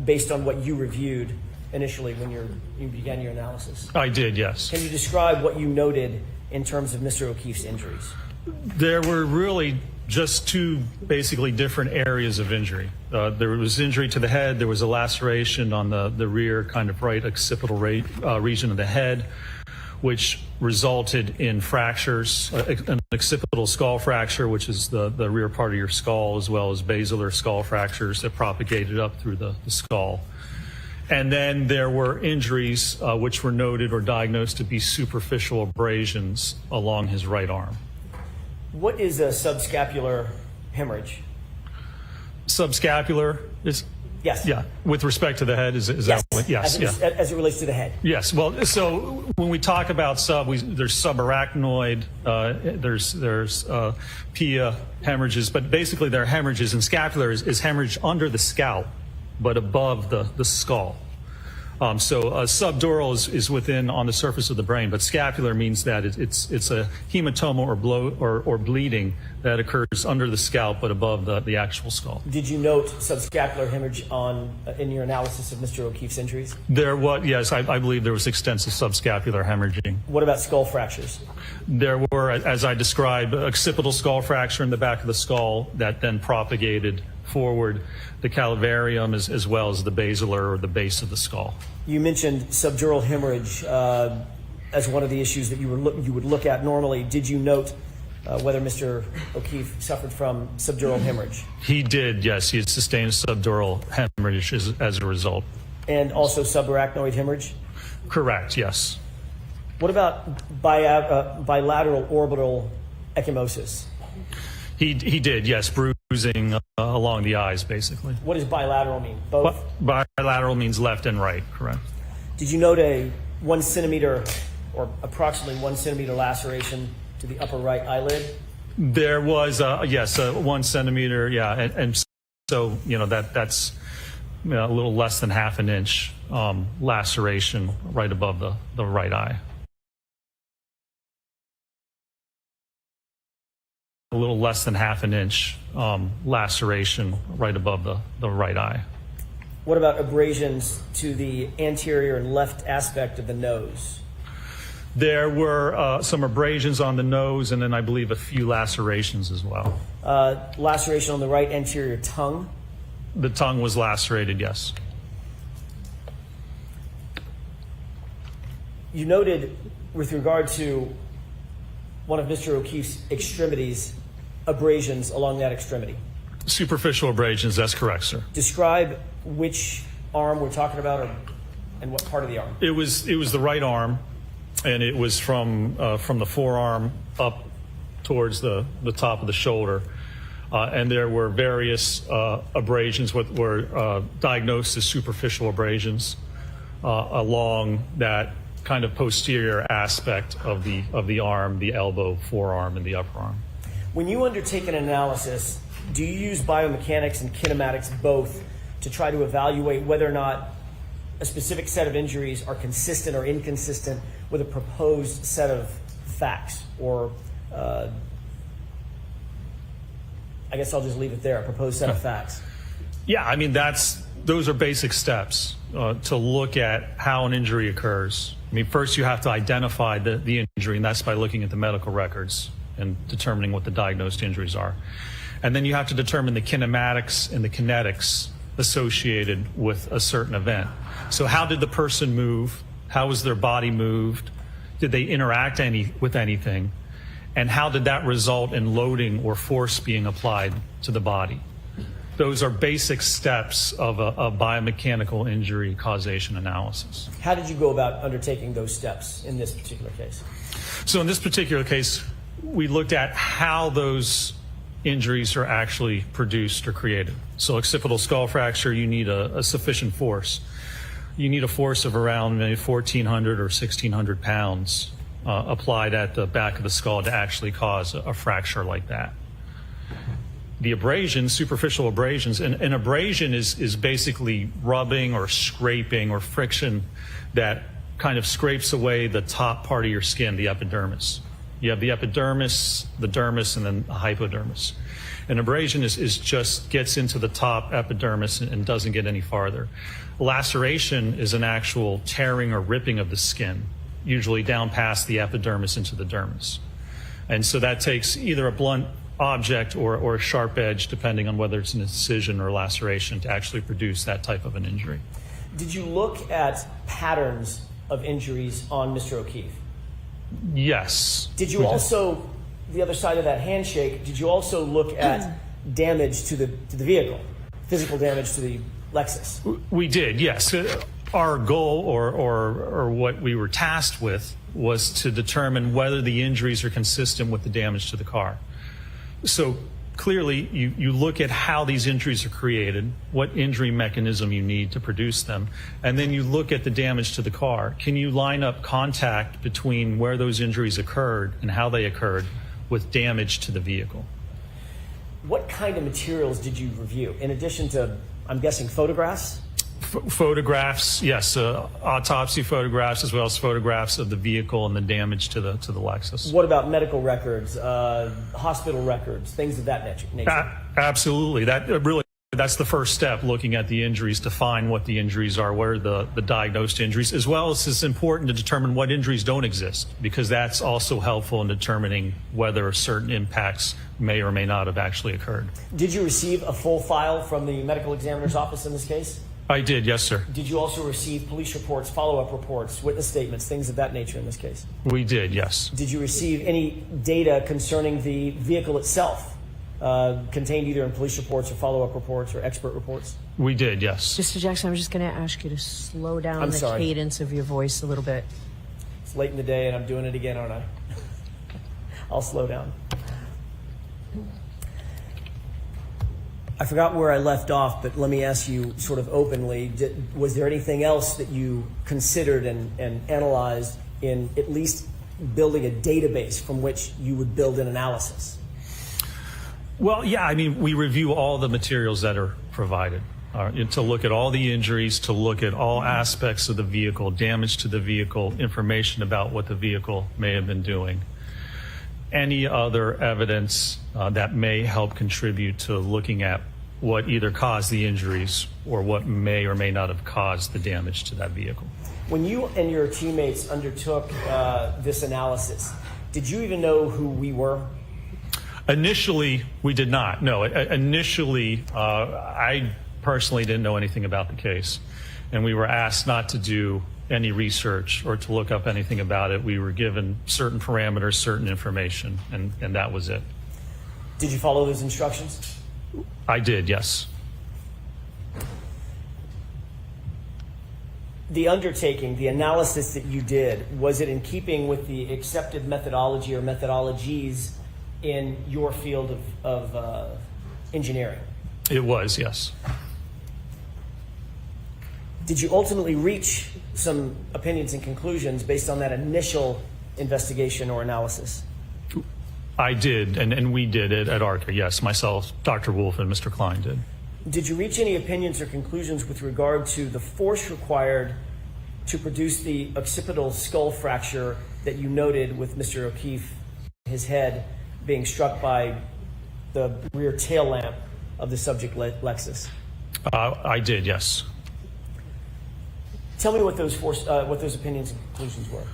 based on what you reviewed initially when you began your analysis? I did, yes. Can you describe what you noted in terms of Mr. O'Keefe's injuries? There were really just two basically different areas of injury. There was injury to the head. There was a laceration on the rear kind of right occipital region of the head, which resulted in fractures, an occipital skull fracture, which is the rear part of your skull, as well as basilar skull fractures that propagated up through the skull. And then there were injuries which were noted or diagnosed to be superficial abrasions along his right arm. What is a subscapular hemorrhage? Subscapular is? Yes. Yeah. With respect to the head, is yes. that what? Yes. As it relates to the head. Yes. Well, so when we talk about there's subarachnoid, there's pia hemorrhages, but basically they're hemorrhages, and scapular is hemorrhage under the scalp, but above the skull. So subdural is within on the surface of the brain, but scapular means that it's a hematoma or bleeding that occurs under the scalp but above the actual skull. Did you note subscapular hemorrhage in your analysis of Mr. O'Keefe's injuries? There was, yes, I believe there was extensive subscapular hemorrhaging. What about skull fractures? There were, as I described, occipital skull fracture in the back of the skull that then propagated forward, the calvarium as well as the basilar or the base of the skull. You mentioned subdural hemorrhage as one of the issues that you would look at normally. Did you note whether Mr. O'Keefe suffered from subdural hemorrhage? He did, yes. He had sustained subdural hemorrhage as a result. And also subarachnoid hemorrhage? Correct, yes. What about bilateral orbital ecchymosis? He did, yes, bruising along the eyes, basically. What does bilateral mean? Both? Bilateral means left and right, correct. Did you note a 1 centimeter or approximately 1 centimeter laceration to the upper right eyelid? There was, yes, 1 centimeter, yeah, and so, that's a little less than half an inch laceration right above the right eye. A little less than half an inch laceration right above the right eye. What about abrasions to the anterior and left aspect of the nose? There were some abrasions on the nose, and then I believe a few lacerations as well. Laceration on the right anterior tongue? The tongue was lacerated, yes. You noted, with regard to one of Mr. O'Keefe's extremities, abrasions along that extremity. Superficial abrasions, that's correct, sir. Describe which arm we're talking about and what part of the arm. It was the right arm, and it was from the forearm up towards the top of the shoulder. And there were various abrasions what were diagnosed as superficial abrasions along that kind of posterior aspect of the arm, the elbow, forearm, and the upper arm. When you undertake an analysis, do you use biomechanics and kinematics both to try to evaluate whether or not a specific set of injuries are consistent or inconsistent with a proposed set of facts? Or I guess I'll just leave it there, a proposed set of facts. Yeah, I mean, those are basic steps to look at how an injury occurs. I mean, first you have to identify the injury, and that's by looking at the medical records and determining what the diagnosed injuries are. And then you have to determine the kinematics and the kinetics associated with a certain event. So how did the person move? How was their body moved? Did they interact with anything? And how did that result in loading or force being applied to the body? Those are basic steps of a biomechanical injury causation analysis. How did you go about undertaking those steps in this particular case? So in this particular case, we looked at how those injuries are actually produced or created. So occipital skull fracture, you need a sufficient force. You need a force of around maybe 1,400 or 1,600 pounds applied at the back of the skull to actually cause a fracture like that. The abrasions, superficial abrasions, and an abrasion is basically rubbing or scraping or friction that kind of scrapes away the top part of your skin, the epidermis. You have the epidermis, the dermis, and then the hypodermis. An abrasion is just gets into the top epidermis and doesn't get any farther. Laceration is an actual tearing or ripping of the skin, usually down past the epidermis into the dermis. And so that takes either a blunt object or a sharp edge, depending on whether it's an incision or laceration, to actually produce that type of an injury. Did you look at patterns of injuries on Mr. O'Keefe? Yes. Did you also, the other side of that handshake, did you also look at damage to the vehicle, physical damage to the Lexus? We did, yes. Our goal or what we were tasked with was to determine whether the injuries are consistent with the damage to the car. So clearly, you look at how these injuries are created, what injury mechanism you need to produce them, and then you look at the damage to the car. Can you line up contact between where those injuries occurred and how they occurred with damage to the vehicle? What kind of materials did you review, in addition to, I'm guessing, photographs? Photographs, yes, autopsy photographs, as well as photographs of the vehicle and the damage to the Lexus. What about medical records, hospital records, things of that nature? Absolutely. That's the first step, looking at the injuries to find what the injuries are, what are the diagnosed injuries, as well as it's important to determine what injuries don't exist, because that's also helpful in determining whether certain impacts may or may not have actually occurred. Did you receive a full file from the medical examiner's office in this case? I did, yes, sir. Did you also receive police reports, follow-up reports, witness statements, things of that nature in this case? We did, yes. Did you receive any data concerning the vehicle itself, contained either in police reports or follow-up reports or expert reports? We did, yes. Mr. Jackson, I'm just going to ask you to slow down the cadence of your voice a little bit. It's late in the day and I'm doing it again, aren't I? I'll slow down. I forgot where I left off, but let me ask you sort of openly, was there anything else that you considered and analyzed in at least building a database from which you would build an analysis? Well, yeah, I mean, we review all the materials that are provided to look at all the injuries, to look at all aspects of the vehicle, damage to the vehicle, information about what the vehicle may have been doing. Any other evidence that may help contribute to looking at what either caused the injuries or what may or may not have caused the damage to that vehicle. When you and your teammates undertook this analysis, did you even know who we were? Initially, we did not. No, initially, I personally didn't know anything about the case, and we were asked not to do any research or to look up anything about it. We were given certain parameters, certain information, and that was it. Did you follow those instructions? I did, yes. The undertaking, the analysis that you did, was it in keeping with the accepted methodology or methodologies in your field of engineering? It was, yes. Did you ultimately reach some opinions and conclusions based on that initial investigation or analysis? I did, and we did it at ARCA, yes. Myself, Dr. Wolf, and Mr. Klein did. Did you reach any opinions or conclusions with regard to the force required to produce the occipital skull fracture that you noted with Mr. O'Keefe, his head being struck by the rear tail lamp of the subject Lexus? I did, yes. Tell me what those opinions and conclusions were.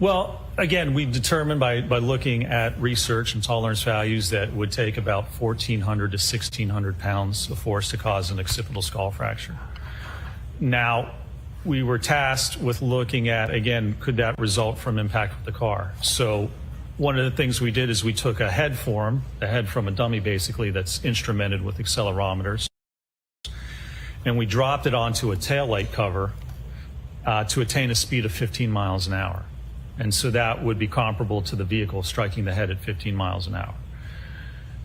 Well, again, we determined by looking at research and tolerance values that would take about 1,400 to 1,600 pounds of force to cause an occipital skull fracture. Now, we were tasked with looking at, again, could that result from impact with the car? So one of the things we did is we took a head form, a head from a dummy basically that's instrumented with accelerometers, and we dropped it onto a taillight cover to attain a speed of 15 miles an hour. And so that would be comparable to the vehicle striking the head at 15 miles an hour.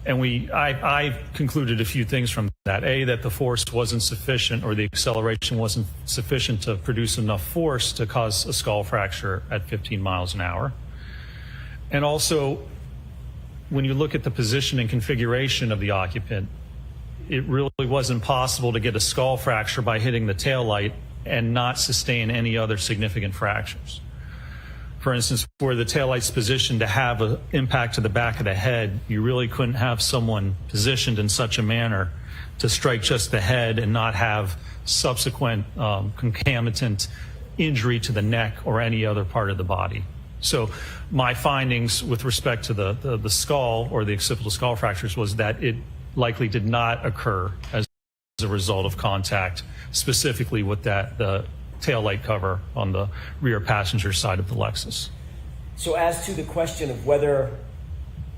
And I concluded a few things from that. A, that the force wasn't sufficient, or the acceleration wasn't sufficient to produce enough force to cause a skull fracture at 15 miles an hour. And also, when you look at the position and configuration of the occupant, it really wasn't possible to get a skull fracture by hitting the taillight and not sustain any other significant fractures. For instance, where the taillight's positioned to have an impact to the back of the head, you really couldn't have someone positioned in such a manner to strike just the head and not have subsequent concomitant injury to the neck or any other part of the body. So my findings with respect to the skull or the occipital skull fractures was that it likely did not occur as a result of contact, specifically with the tail light cover on the rear passenger side of the Lexus. So as to the question of whether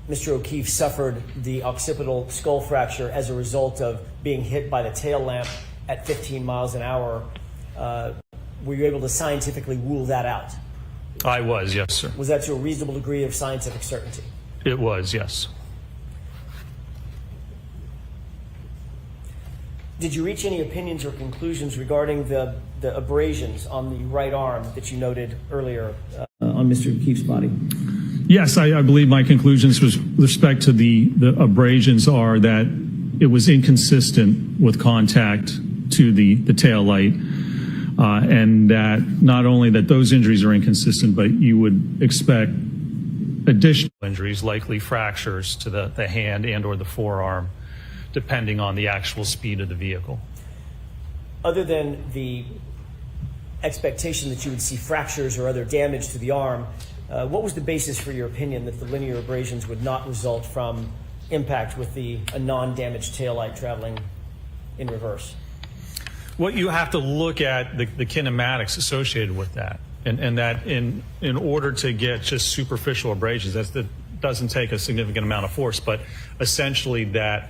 Mr. O'Keefe suffered the occipital skull fracture as a result of being hit by the tail lamp at 15 miles an hour, were you able to scientifically rule that out? I was, yes, sir. Was that to a reasonable degree of scientific certainty? It was, yes. Did you reach any opinions or conclusions regarding the abrasions on the right arm that you noted earlier on Mr. O'Keefe's body? Yes, I believe my conclusions with respect to the abrasions are that it was inconsistent with contact to the tail light, and that not only that those injuries are inconsistent, but you would expect additional injuries, likely fractures to the hand and or the forearm, depending on the actual speed of the vehicle. Other than the expectation that you would see fractures or other damage to the arm, what was the basis for your opinion that the linear abrasions would not result from impact with a non-damaged taillight traveling in reverse? What you have to look at the kinematics associated with that, and that in order to get just superficial abrasions, that doesn't take a significant amount of force, but essentially that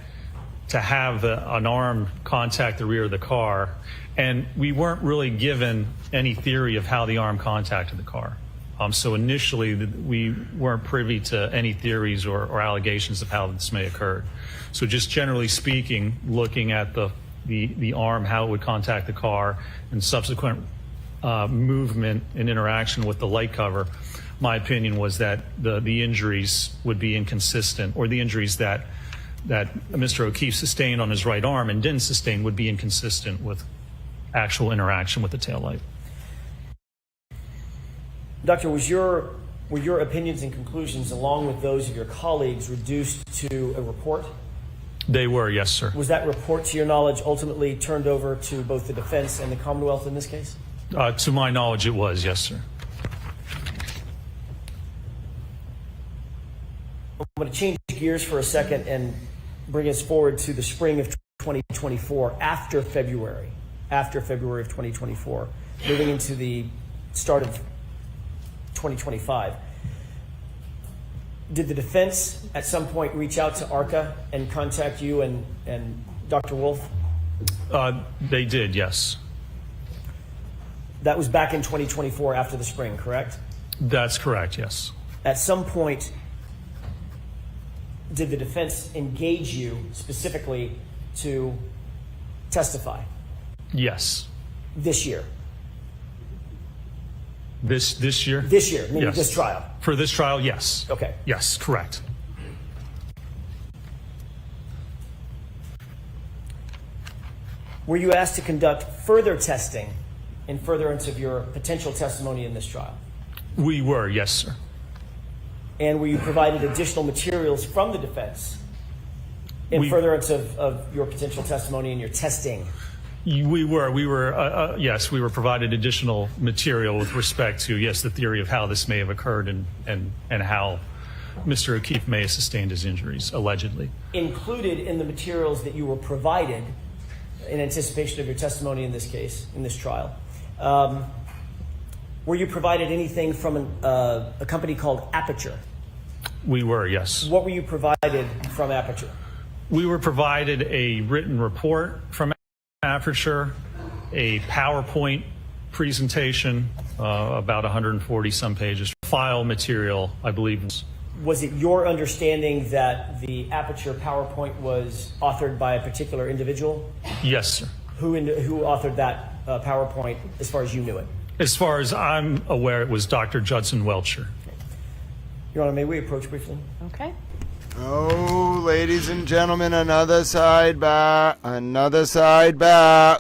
to have an arm contact the rear of the car, and we weren't really given any theory of how the arm contacted the car. So initially, we weren't privy to any theories or allegations of how this may occur. So just generally speaking, looking at the arm, how it would contact the car, and subsequent movement and interaction with the light cover, my opinion was that the injuries would be inconsistent, or the injuries that Mr. O'Keefe sustained on his right arm and didn't sustain would be inconsistent with actual interaction with the taillight. Doctor, were your opinions and conclusions, along with those of your colleagues, reduced to a report? They were, yes, sir. Was that report, to your knowledge, ultimately turned over to both the defense and the Commonwealth in this case? To my knowledge, it was, yes, sir. I'm going to change gears for a second and bring us forward to the spring of 2024, after February of 2024, moving into the start of 2025. Did the defense at some point reach out to ARCA and contact you and Dr. Wolf? They did, yes. That was back in 2024 after the spring, correct? That's correct, yes. At some point, did the defense engage you specifically to testify? Yes. This year? This year? This year, meaning yes. This trial? For this trial, yes. Okay. Yes, correct. Were you asked to conduct further testing in furtherance of your potential testimony in this trial? We were, yes, sir. And were you provided additional materials from the defense in furtherance of your potential testimony and your testing? We were, yes, we were provided additional material with respect to, yes, the theory of how this may have occurred and how Mr. O'Keefe may have sustained his injuries, allegedly. Included in the materials that you were provided in anticipation of your testimony in this case, in this trial, were you provided anything from a company called Aperture? We were, yes. What were you provided from Aperture? We were provided a written report from Aperture, a PowerPoint presentation, about 140 some pages, file material, I believe. Was it your understanding that the Aperture PowerPoint was authored by a particular individual? Yes, sir. Who authored that PowerPoint as far as you knew it? As far as I'm aware, it was Dr. Judson Welcher. Your Honor, may we approach briefly? Okay. Oh, ladies and gentlemen, another sidebar.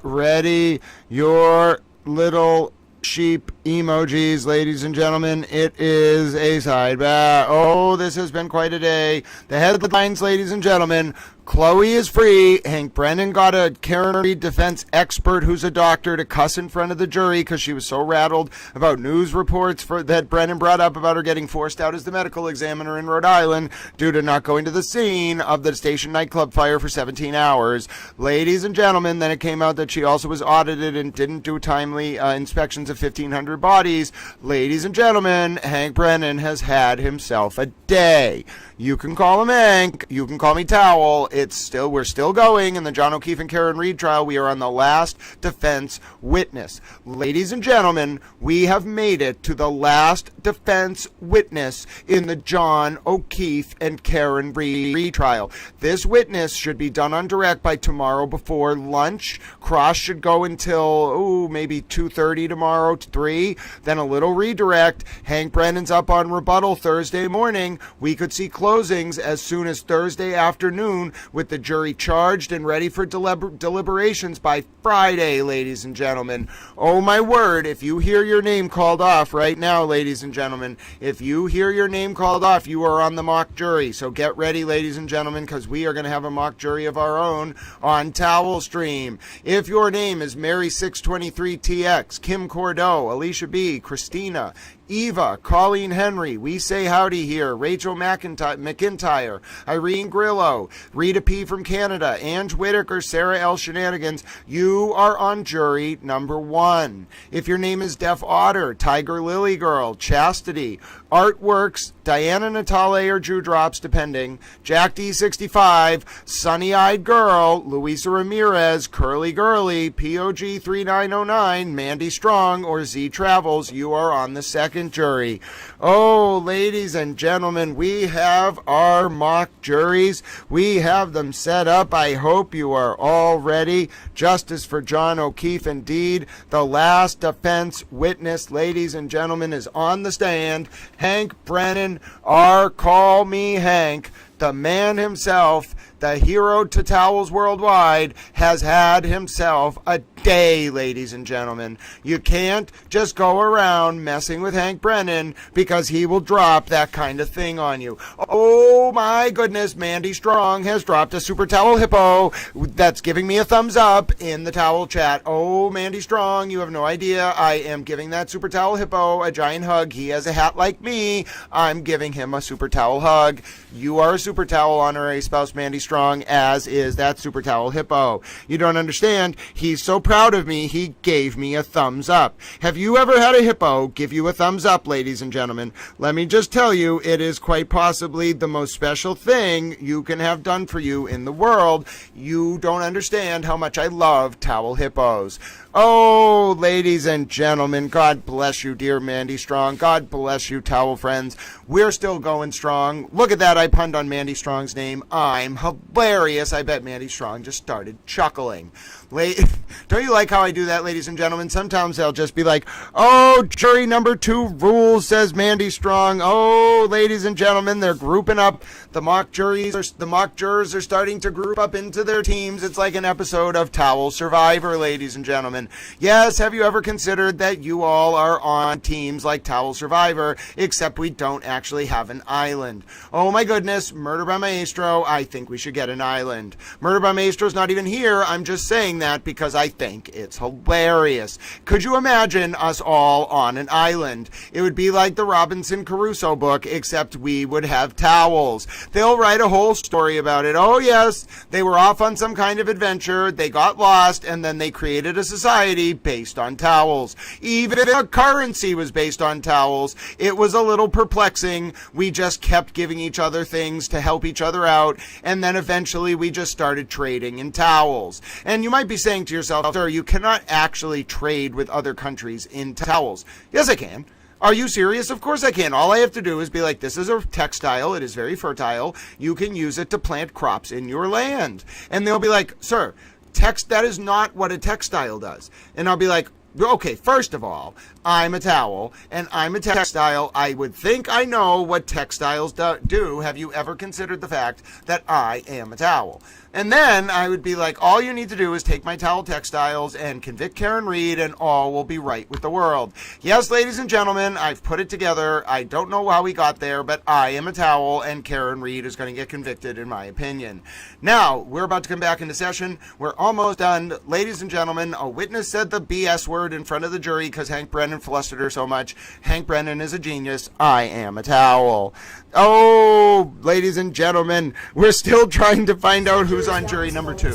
Ready your little sheep emojis, ladies and gentlemen. It is a sidebar. Oh, this has been quite a day. The headlines, ladies and gentlemen. Chloe is free. Hank Brennan got a Karen Reed defense expert who's a doctor to cuss in front of the jury because she was so rattled about news reports that Brennan brought up about her getting forced out as the medical examiner in Rhode Island due to not going to the scene of the station nightclub fire for 17 hours. Ladies and gentlemen, then it came out that she also was audited and didn't do timely inspections of 1,500 bodies. Ladies and gentlemen, Hank Brennan has had himself a day. You can call him Hank. You can call me Towel. We're still going in the John O'Keefe and Karen Reed trial. We are on the last defense witness. Ladies and gentlemen, we have made it to the last defense witness in the John O'Keefe and Karen Reed trial. This witness should be done on direct by tomorrow before lunch. Cross should go until, maybe 2:30 tomorrow, 3. Then a little redirect. Hank Brennan's up on rebuttal Thursday morning. We could see closings as soon as Thursday afternoon, with the jury charged and ready for deliberations by Friday, ladies and gentlemen. Oh my word, if you hear your name called off right now, ladies and gentlemen, if you hear your name called off, you are on the mock jury. So get ready, ladies and gentlemen, because we are going to have a mock jury of our own on Towel Stream. If your name is Mary623TX, Kim Cordeau, Alicia B., Christina, Eva, Colleen Henry, We Say Howdy Here, Rachel McIntyre, Irene Grillo, Rita P. from Canada, Ange Whitaker, Sarah L. Shenanigans, you are on jury number 1. If your name is Deaf Otter, Tiger Lily Girl, Chastity, Artworks, Diana Natale or Dewdrops, depending, Jack D65, Sunny Eyed Girl, Luisa Ramirez, Curly Girly, POG 3909, Mandy Strong, or Z Travels, you are on the second jury. Oh, ladies and gentlemen, we have our mock juries. We have them set up. I hope you are all ready. Justice for John O'Keefe, indeed. The last defense witness, ladies and gentlemen, is on the stand. Hank Brennan, call me Hank, the man himself, the hero to towels worldwide, has had himself a day, ladies and gentlemen. You can't just go around messing with Hank Brennan because he will drop that kind of thing on you. Oh my goodness, Mandy Strong has dropped a super towel hippo that's giving me a thumbs up in the towel chat. Oh, Mandy Strong, you have no idea. I am giving that super towel hippo a giant hug. He has a hat like me. I'm giving him a super towel hug. You are a super towel honorary spouse, Mandy Strong, as is that super towel hippo. You don't understand. He's so proud of me, he gave me a thumbs up. Have you ever had a hippo give you a thumbs up, ladies and gentlemen? Let me just tell you, it is quite possibly the most special thing you can have done for you in the world. You don't understand how much I love towel hippos. Oh, ladies and gentlemen, God bless you, dear Mandy Strong. God bless you, towel friends. We're still going strong. Look at that, I punned on Mandy Strong's name. I'm hilarious. I bet Mandy Strong just started chuckling. Don't you like how I do that, ladies and gentlemen? Sometimes I'll just be like, oh, jury number 2 rules, says Mandy Strong. Oh, ladies and gentlemen, they're grouping up. The mock jurors are starting to group up into their teams. It's like an episode of Towel Survivor, ladies and gentlemen. Yes, have you ever considered that you all are on teams like Towel Survivor, except we don't actually have an island? Oh my goodness, Murder by Maestro, I think we should get an island. Murder by Maestro's not even here. I'm just saying that because I think it's hilarious. Could you imagine us all on an island? It would be like the Robinson Crusoe book, except we would have towels. They'll write a whole story about it. Oh yes, they were off on some kind of adventure, they got lost, and then they created a society based on towels. Even a currency was based on towels. It was a little perplexing. We just kept giving each other things to help each other out, and then eventually we just started trading in towels. And you might be saying to yourself, sir, you cannot actually trade with other countries in towels. Yes, I can. Are you serious? Of course I can. All I have to do is be like, this is a textile. It is very fertile. You can use it to plant crops in your land. And they'll be like, sir, that is not what a textile does. And I'll be like, Okay, first of all, I'm a towel, and I'm a textile. I would think I know what textiles do. Have you ever considered the fact that I am a towel? And then I would be like, all you need to do is take my towel textiles and convict Karen Reed, and all will be right with the world. Yes, ladies and gentlemen, I've put it together. I don't know how we got there, but I am a towel, and Karen Reed is going to get convicted, in my opinion. Now, we're about to come back into session. We're almost done. Ladies and gentlemen, a witness said the BS word in front of the jury because Hank Brennan flustered her so much. Hank Brennan is a genius. I am a towel. Oh, ladies and gentlemen, we're still trying to find out who's on jury number 2.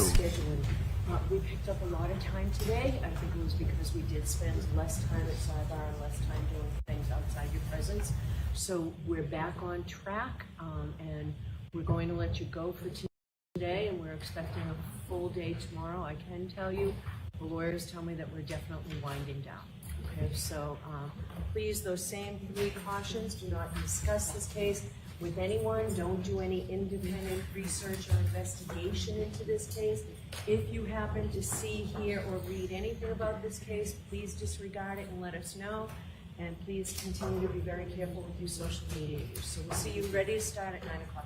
We picked up a lot of time today. I think it was because we did spend less time at Sidebar and less time doing things outside your presence. So we're back on track, and we're going to let you go for today, and we're expecting a full day tomorrow. I can tell you, the lawyers tell me that we're definitely winding down. Okay, so please, those same 3 cautions: do not discuss this case with anyone. Don't do any independent research or investigation into this case. If you happen to see, hear, or read anything about this case, please disregard it and let us know. And please continue to be very careful with your social media use. So we'll see you ready to start at 9 o'clock.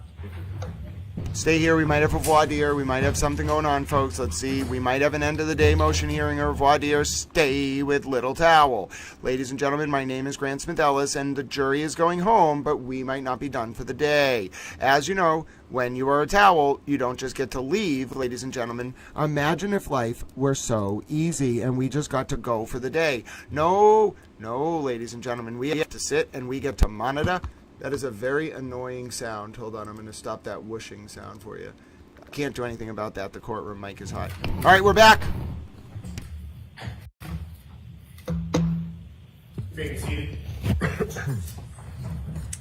Stay here. We might have a voir dire. We might have something going on, folks. Let's see. We might have an end of the day motion hearing or a voir dire. Stay with Little Towel. Ladies and gentlemen, my name is Grant Smith Ellis, and the jury is going home, but we might not be done for the day. As you know, when you are a towel, you don't just get to leave, ladies and gentlemen. Imagine if life were so easy and we just got to go for the day. No, ladies and gentlemen. We get to sit and we get to monitor. That is a very annoying sound. Hold on, I'm going to stop that whooshing sound for you. I can't do anything about that. The courtroom mic is hot. All right, we're back. Being seated.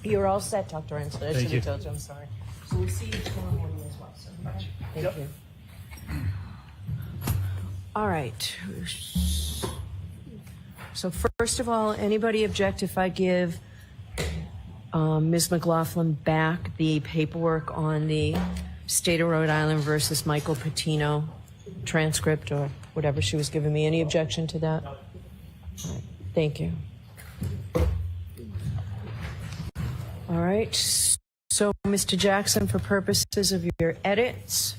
You're all set, Dr. Rensselaer. I should Thank you. have told you. I'm sorry. So we'll see you tomorrow morning as well. So, thank you. All right. So first of all, anybody object if I give Ms. McLaughlin back the paperwork on the State of Rhode Island versus Michael Patino transcript or whatever she was giving me? Any objection to that? All right. Thank you. All right. So, Mr. Jackson, for purposes of your edits,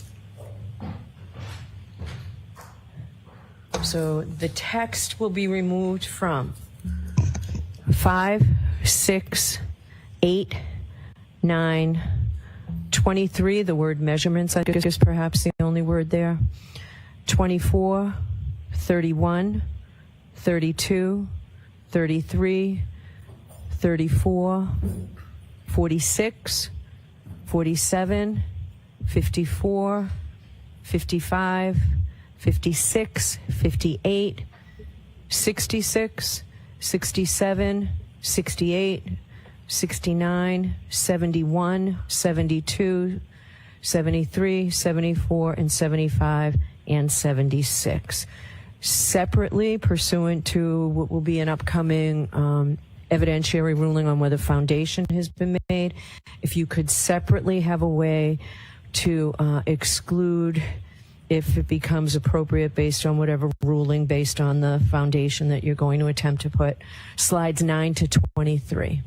so the text will be removed from 5, 6, 8, 9, 23, the word measurements, I guess is perhaps the only word there, 24, 31, 32, 33, 34, 46, 47, 54, 55, 56, 58, 66, 67, 68, 69, 71, 72, 73, 74, and 75, and 76. Separately, pursuant to what will be an upcoming evidentiary ruling on whether foundation has been made, if you could separately have a way to exclude, if it becomes appropriate based on whatever ruling based on the foundation that you're going to attempt to put, slides 9 to 23.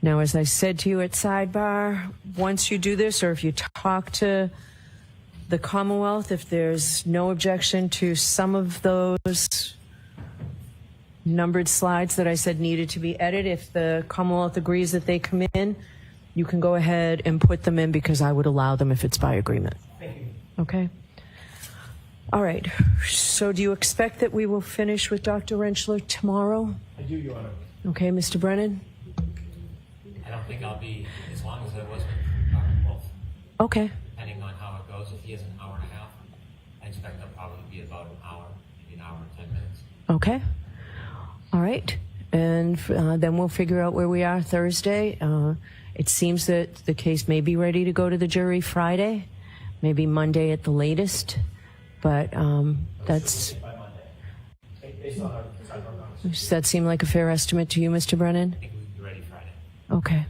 Now, as I said to you at Sidebar, once you do this, or if you talk to the Commonwealth, if there's no objection to some of those numbered slides that I said needed to be edited, if the Commonwealth agrees that they come in, you can go ahead and put them in because I would allow them if it's by agreement. Thank you. Okay? All right. So do you expect that we will finish with Dr. Rensselaer tomorrow? I do, Your Honor. Okay, Mr. Brennan? I don't think I'll be as long as I was with Dr. Wolf. Okay. Depending on how it goes. If he has an hour and a half, I expect I'll probably be about an hour, maybe an hour and 10 minutes. Okay. All right. And then we'll figure out where we are Thursday. It seems that the case may be ready to go to the jury Friday, maybe Monday at the latest. But that's... By Monday. Based on our Does that seem like a fair estimate to you, Mr. Brennan? I think we'll be ready Friday. Okay.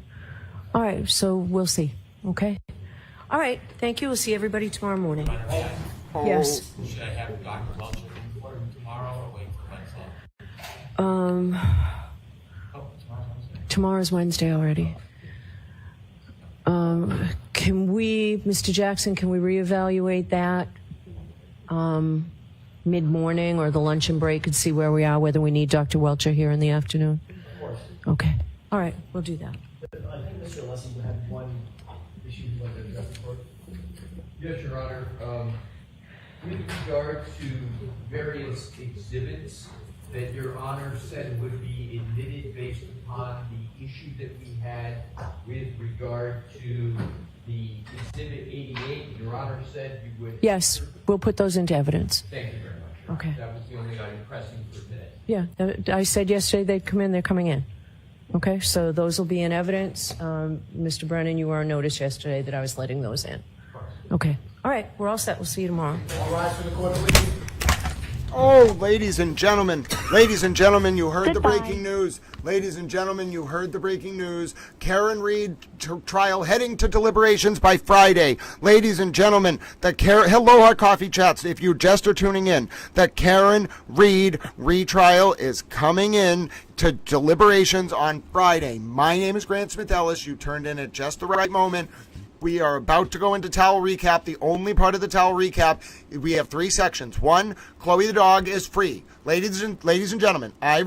All right. So we'll see. Okay. All right. Thank you. We'll see everybody tomorrow morning. Yes. Should I have Dr. Welch in for tomorrow or wait for Tomorrow's Wednesday already. Can we, Mr. Jackson, can we reevaluate that mid-morning or the luncheon break and see where we are, whether we need Dr. Welcher here in the afternoon? Of course. Okay. All right, we'll do that. I think Mr. Alessi had one issue he'd like to address the court. Yes, Your Honor. With regard to various exhibits that Your Honor said would be admitted based upon the issue that we had with regard to the Exhibit 88, Your Honor said you would... Yes, we'll put those into evidence. Thank you very much. Okay. That was the only item pressing for today. Yeah, I said yesterday they'd come in, they're coming in. Okay, so those will be in evidence. Mr. Brennan, you were on notice yesterday that I was letting those in. Okay. All right, we're all set. We'll see you tomorrow. All rise for the court, please. Oh, ladies and gentlemen, you heard the breaking news. Ladies and gentlemen, you heard the breaking news. Karen Reed trial heading to deliberations by Friday. Ladies and gentlemen, hello, our coffee chats. If you just are tuning in, the Karen Reed retrial is coming in to deliberations on Friday. My name is Grant Smith Ellis. You turned in at just the right moment. We are about to go into towel recap. The only part of the towel recap, we have 3 sections. 1, Chloe the dog is free. Ladies and gentlemen, I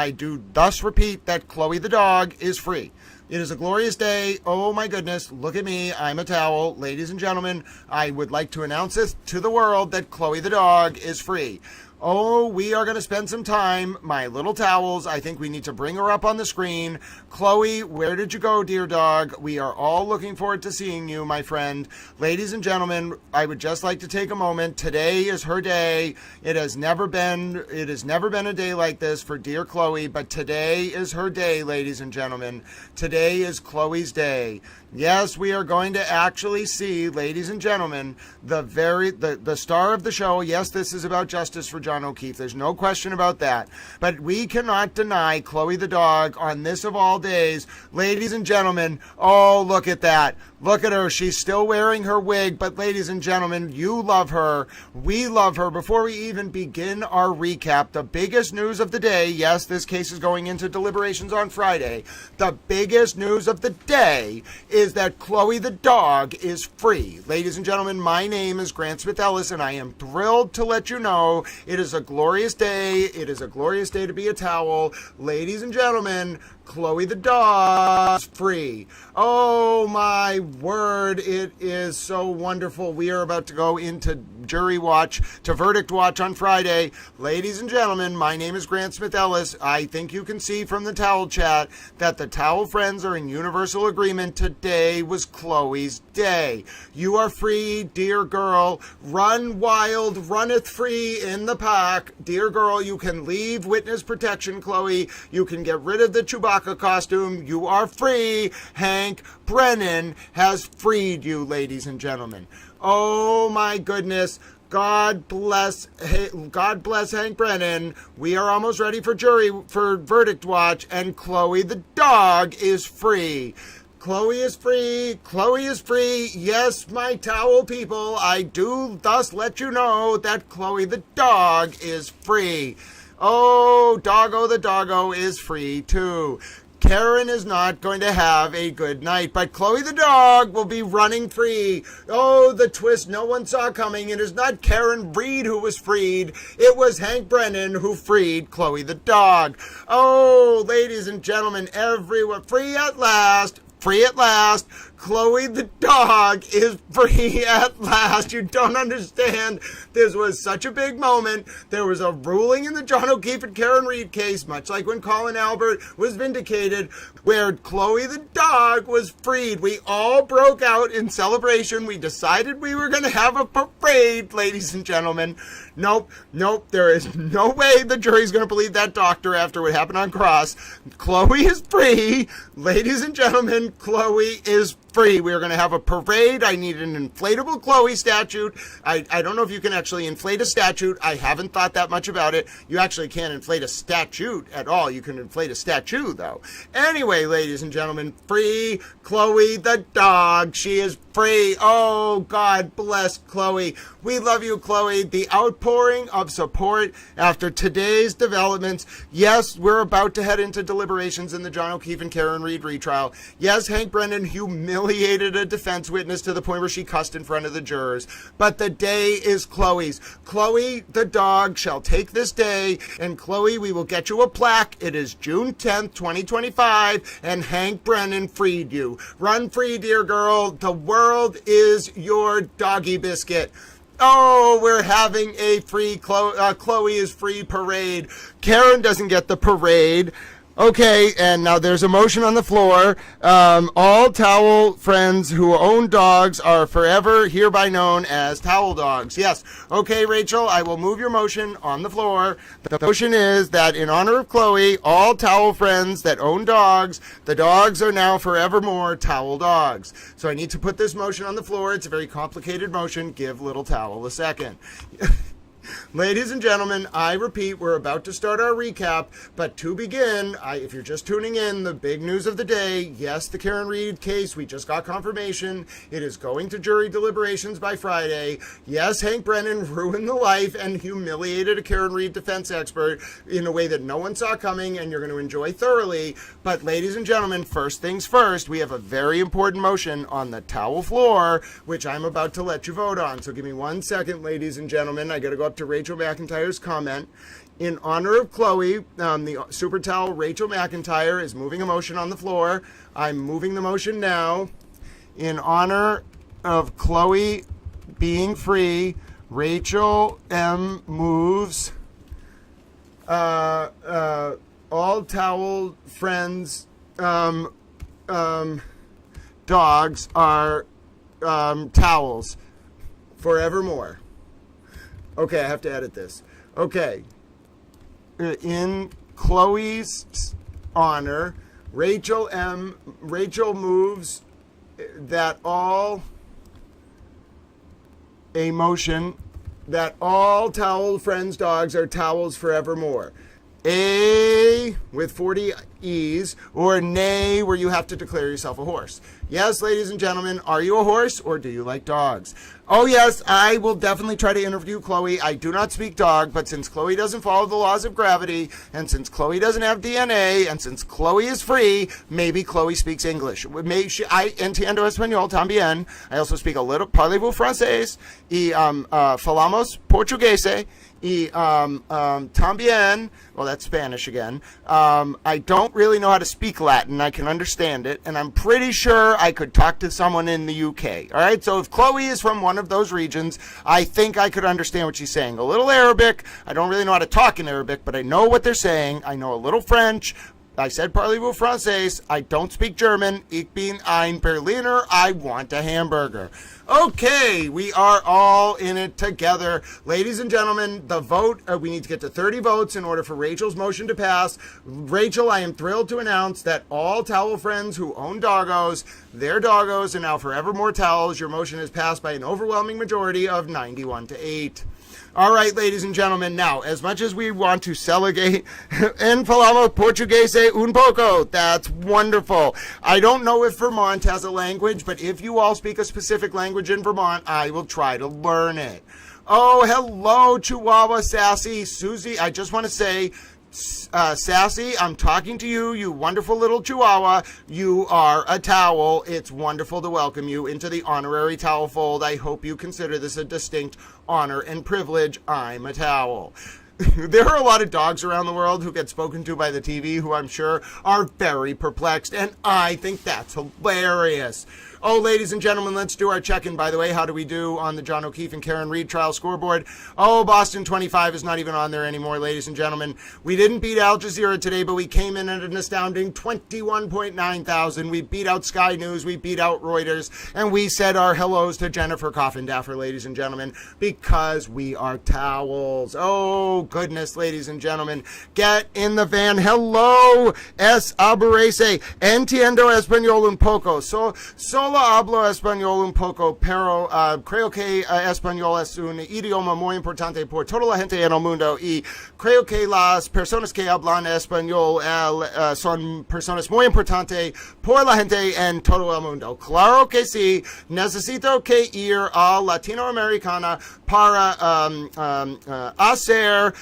do thus repeat that Chloe the dog is free. It is a glorious day. Oh my goodness, look at me. I'm a towel. Ladies and gentlemen, I would like to announce this to the world that Chloe the dog is free. Oh, we are going to spend some time. My little towels, I think we need to bring her up on the screen. Chloe, where did you go, dear dog? We are all looking forward to seeing you, my friend. Ladies and gentlemen, I would just like to take a moment. Today is her day. It has never been a day like this for dear Chloe, but today is her day, ladies and gentlemen. Today is Chloe's day. Yes, we are going to actually see, ladies and gentlemen, the star of the show. Yes, this is about justice for John O'Keefe. There's no question about that. But we cannot deny Chloe the dog on this of all days. Ladies and gentlemen, oh, look at that. Look at her. She's still wearing her wig. But ladies and gentlemen, you love her. We love her. Before we even begin our recap, the biggest news of the day, yes, this case is going into deliberations on Friday. The biggest news of the day is that Chloe the dog is free. Ladies and gentlemen, my name is Grant Smith Ellis, and I am thrilled to let you know it is a glorious day. It is a glorious day to be a towel. Ladies and gentlemen, Chloe the dog is free. Oh my word, it is so wonderful. We are about to go into jury watch, to verdict watch on Friday. Ladies and gentlemen, my name is Grant Smith Ellis. I think you can see from the towel chat that the towel friends are in universal agreement. Today was Chloe's day. You are free, dear girl. Run wild, runneth free in the pack. Dear girl, you can leave witness protection, Chloe. You can get rid of the Chewbacca costume. You are free. Hank Brennan has freed you, ladies and gentlemen. Oh my goodness. God bless Hank Brennan. We are almost ready for verdict watch, and Chloe the dog is free. Chloe is free. Chloe is free. Yes, my towel people, I do thus let you know that Chloe the dog is free. Oh, Doggo the doggo is free too. Karen is not going to have a good night, but Chloe the dog will be running free. Oh, the twist no one saw coming. It is not Karen Reed who was freed. It was Hank Brennan who freed Chloe the dog. Oh, ladies and gentlemen, everyone, free at last. Free at last. Chloe the dog is free at last. You don't understand. This was such a big moment. There was a ruling in the John O'Keefe and Karen Reed case, much like when Colin Albert was vindicated, where Chloe the dog was freed. We all broke out in celebration. We decided we were going to have a parade, ladies and gentlemen. Nope. There is no way the jury's going to believe that doctor after what happened on Cross. Chloe is free. Ladies and gentlemen, Chloe is free. We're going to have a parade. I need an inflatable Chloe statue. I don't know if you can actually inflate a statue. I haven't thought that much about it. You actually can't inflate a statue at all. You can inflate a statue, though. Anyway, ladies and gentlemen, free Chloe the dog. She is free. Oh, God bless Chloe. We love you, Chloe. The outpouring of support after today's developments. Yes, we're about to head into deliberations in the John O'Keefe and Karen Reed retrial. Yes, Hank Brennan humiliated a defense witness to the point where she cussed in front of the jurors. But the day is Chloe's. Chloe the dog shall take this day. And Chloe, we will get you a plaque. It is June 10th, 2025. And Hank Brennan freed you. Run free, dear girl. The world is your doggy biscuit. Oh, we're having a free Chloe is free parade. Karen doesn't get the parade. Okay, and now there's a motion on the floor. All towel friends who own dogs are forever hereby known as towel dogs. Yes. Okay, Rachel, I will move your motion on the floor. The motion is that in honor of Chloe, all towel friends that own dogs, the dogs are now forevermore towel dogs. So I need to put this motion on the floor. It's a very complicated motion. Give little towel a second. Ladies and gentlemen, I repeat, we're about to start our recap, but to begin, if you're just tuning in, the big news of the day, yes, the Karen Reed case, we just got confirmation. It is going to jury deliberations by Friday. Yes, Hank Brennan ruined the life and humiliated a Karen Reed defense expert in a way that no one saw coming, and you're going to enjoy thoroughly. But ladies and gentlemen, first things first, we have a very important motion on the towel floor, which I'm about to let you vote on. So give me 1 second, ladies and gentlemen. I got to go up to Rachel McIntyre's comment. In honor of Chloe, the super towel Rachel McIntyre is moving a motion on the floor. I'm moving the motion now. In honor of Chloe being free, Rachel M moves all towel friends dogs are towels forevermore. Okay, I have to edit this. Okay. In Chloe's honor, Rachel moves that all towel friends dogs are towels forevermore. A with 40 E's, or nay where you have to declare yourself a horse. Yes, ladies and gentlemen, are you a horse or do you like dogs? Oh yes, I will definitely try to interview Chloe. I do not speak dog, but since Chloe doesn't follow the laws of gravity, and since Chloe doesn't have DNA, and since Chloe is free, maybe Chloe speaks English. I entiendo español también. I also speak a little, parlez-vous francés, y falamos portugués, y también, well, that's Spanish again. I don't really know how to speak Latin. I can understand it, and I'm pretty sure I could talk to someone in the UK. All right, so if Chloe is from one of those regions, I think I could understand what she's saying. A little Arabic. I don't really know how to talk in Arabic, but I know what they're saying. I know a little French. I said parlez-vous français. I don't speak German. Ich bin ein Berliner. I want a hamburger. Okay, we are all in it together. Ladies and gentlemen, the vote, we need to get to 30 votes in order for Rachel's motion to pass. Rachel, I am thrilled to announce that all towel friends who own doggos, their doggos are now forevermore towels. Your motion is passed by an overwhelming majority of 91-8. All right, ladies and gentlemen, now, as much as we want to celebrate en falamos portuguese un poco, that's wonderful. I don't know if Vermont has a language, but if you all speak a specific language in Vermont, I will try to learn it. Oh, hello, Chihuahua Sassy. Susie, I just want to say, Sassy, I'm talking to you, you wonderful little Chihuahua. You are a towel. It's wonderful to welcome you into the honorary towel fold. I hope you consider this a distinct honor and privilege. I'm a towel. There are a lot of dogs around the world who get spoken to by the TV who I'm sure are very perplexed, and I think that's hilarious. Oh, ladies and gentlemen, let's do our check-in. By the way, how do we do on the John O'Keefe and Karen Reed trial scoreboard? Oh, Boston 25 is not even on there anymore, ladies and gentlemen. We didn't beat Al Jazeera today, but we came in at an astounding 21.9 thousand. We beat out Sky News, we beat out Reuters, and we said our hellos to Jennifer Coffindaffer, ladies and gentlemen, because we are towels. Oh, goodness, ladies and gentlemen. Get in the van. Hello, es aborrece. Entiendo español un poco. Solo solo hablo español un poco, pero creo que español es un idioma muy importante por toda la gente en el mundo y creo que las personas que hablan español son personas muy importantes por la gente en todo el mundo. Claro que sí, necesito que ir a Latinoamericana para hacer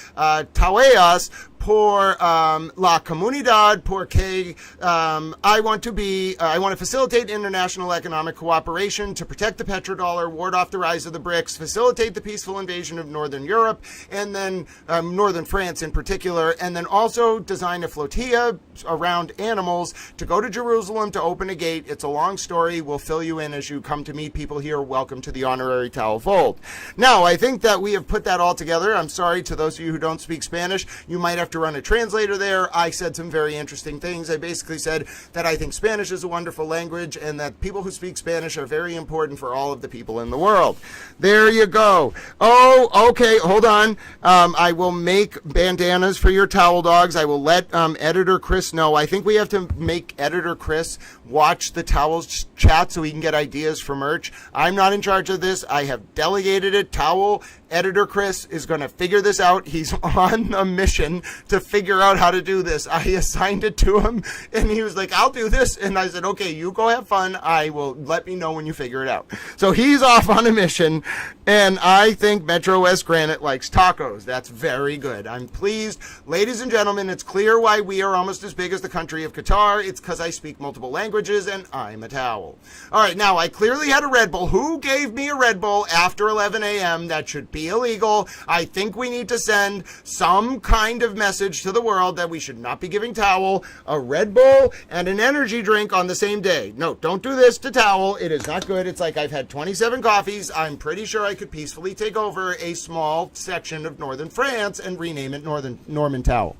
tareas por la comunidad, porque I want to facilitate international economic cooperation to protect the petrodollar, ward off the rise of the BRICS, facilitate the peaceful invasion of Northern Europe, and then Northern France in particular, and then also design a flotilla around animals to go to Jerusalem to open a gate. It's a long story. We'll fill you in as you come to meet people here. Welcome to the Honorary Towel Fold. Now, I think that we have put that all together. I'm sorry to those of you who don't speak Spanish. You might have to run a translator there. I said some very interesting things. I basically said that I think Spanish is a wonderful language and that people who speak Spanish are very important for all of the people in the world. There you go. Oh, okay, hold on. I will make bandanas for your towel dogs. I will let editor Chris know. I think we have to make editor Chris watch the towels chat so he can get ideas for merch. I'm not in charge of this. I have delegated it. Towel editor Chris is going to figure this out. He's on a mission to figure out how to do this. I assigned it to him and he was like, I'll do this. And I said, okay, you go have fun. Let me know when you figure it out. So he's off on a mission and I think Metro West Granite likes tacos. That's very good. I'm pleased. Ladies and gentlemen, it's clear why we are almost as big as the country of Qatar. It's because I speak multiple languages and I'm a towel. All right, now I clearly had a Red Bull. Who gave me a Red Bull after 11 a.m.? That should be illegal. I think we need to send some kind of message to the world that we should not be giving Towel a Red Bull and an energy drink on the same day. No, don't do this to Towel. It is not good. It's like I've had 27 coffees. I'm pretty sure I could peacefully take over a small section of northern France and rename it Norman Towel.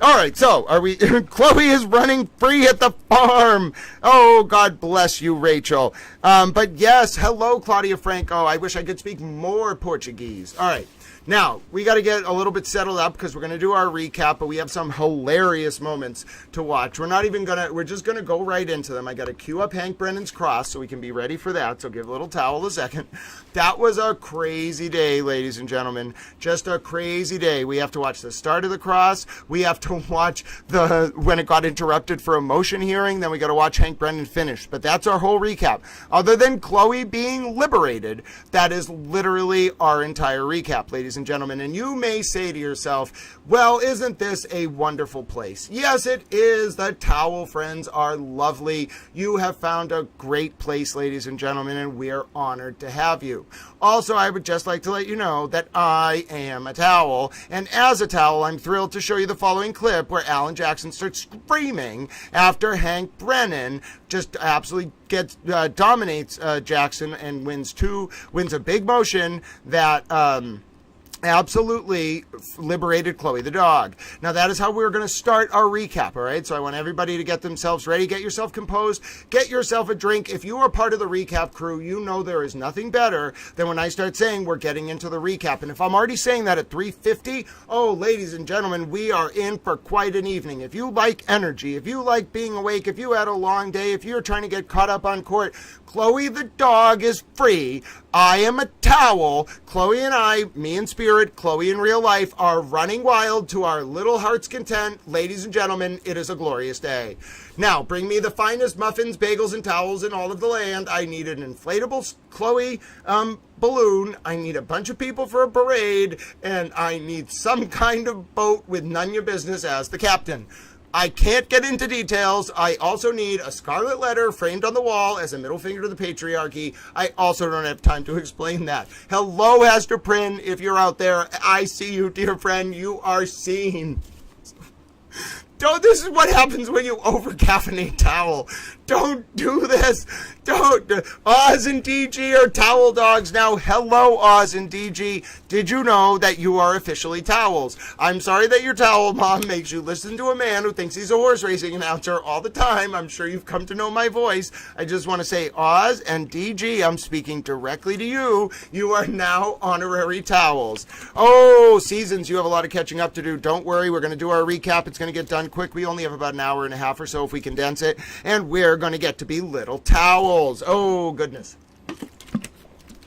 All right, so are we? Chloe is running free at the farm. Oh, God bless you, Rachel. But yes, hello, Claudia Franco. I wish I could speak more Portuguese. All right. Now, we got to get a little bit settled up because we're going to do our recap, but we have some hilarious moments to watch. We're just going to go right into them. I got to cue up Hank Brennan's cross so we can be ready for that. So give a little towel a second. That was a crazy day, ladies and gentlemen. Just a crazy day. We have to watch the start of the cross. We have to watch when it got interrupted for a motion hearing. Then we got to watch Hank Brennan finish. But that's our whole recap. Other than Chloe being liberated, that is literally our entire recap, ladies and gentlemen. And you may say to yourself, well, isn't this a wonderful place? Yes, it is. The Towel Friends are lovely. You have found a great place, ladies and gentlemen, and we are honored to have you. Also, I would just like to let you know that I am a towel, and as a towel, I'm thrilled to show you the following clip where Alan Jackson starts screaming after Hank Brennan just absolutely dominates Jackson and wins a big motion that absolutely liberated Chloe the dog. Now that is how we're going to start our recap, all right? So I want everybody to get themselves ready, get yourself composed, get yourself a drink. If you are part of the recap crew, you know there is nothing better than when I start saying we're getting into the recap. And if I'm already saying that at 3:50, oh, ladies and gentlemen, we are in for quite an evening. If you like energy, if you like being awake, if you had a long day, if you're trying to get caught up on court, Chloe the dog is free. I am a towel. Chloe and I, me in spirit, Chloe in real life, are running wild to our little heart's content. Ladies and gentlemen, it is a glorious day. Now, bring me the finest muffins, bagels, and towels in all of the land. I need an inflatable Chloe balloon. I need a bunch of people for a parade. And I need some kind of boat with none of your business as the captain. I can't get into details. I also need a scarlet letter framed on the wall as a middle finger to the patriarchy. I also don't have time to explain that. Hello, Hester Prynne, if you're out there. I see you, dear friend. You are seen. This is what happens when you over-caffeinate towel. Don't do this. Don't. Oz and DG are towel dogs now. Hello, Oz and DG. Did you know that you are officially towels? I'm sorry that your towel mom makes you listen to a man who thinks he's a horse racing announcer all the time. I'm sure you've come to know my voice. I just want to say, Oz and DG, I'm speaking directly to you. You are now honorary towels. Oh, Seasons, you have a lot of catching up to do. Don't worry. We're going to do our recap. It's going to get done quick. We only have about an hour and a half or so if we condense it. And we're going to get to be little towels. Oh, goodness.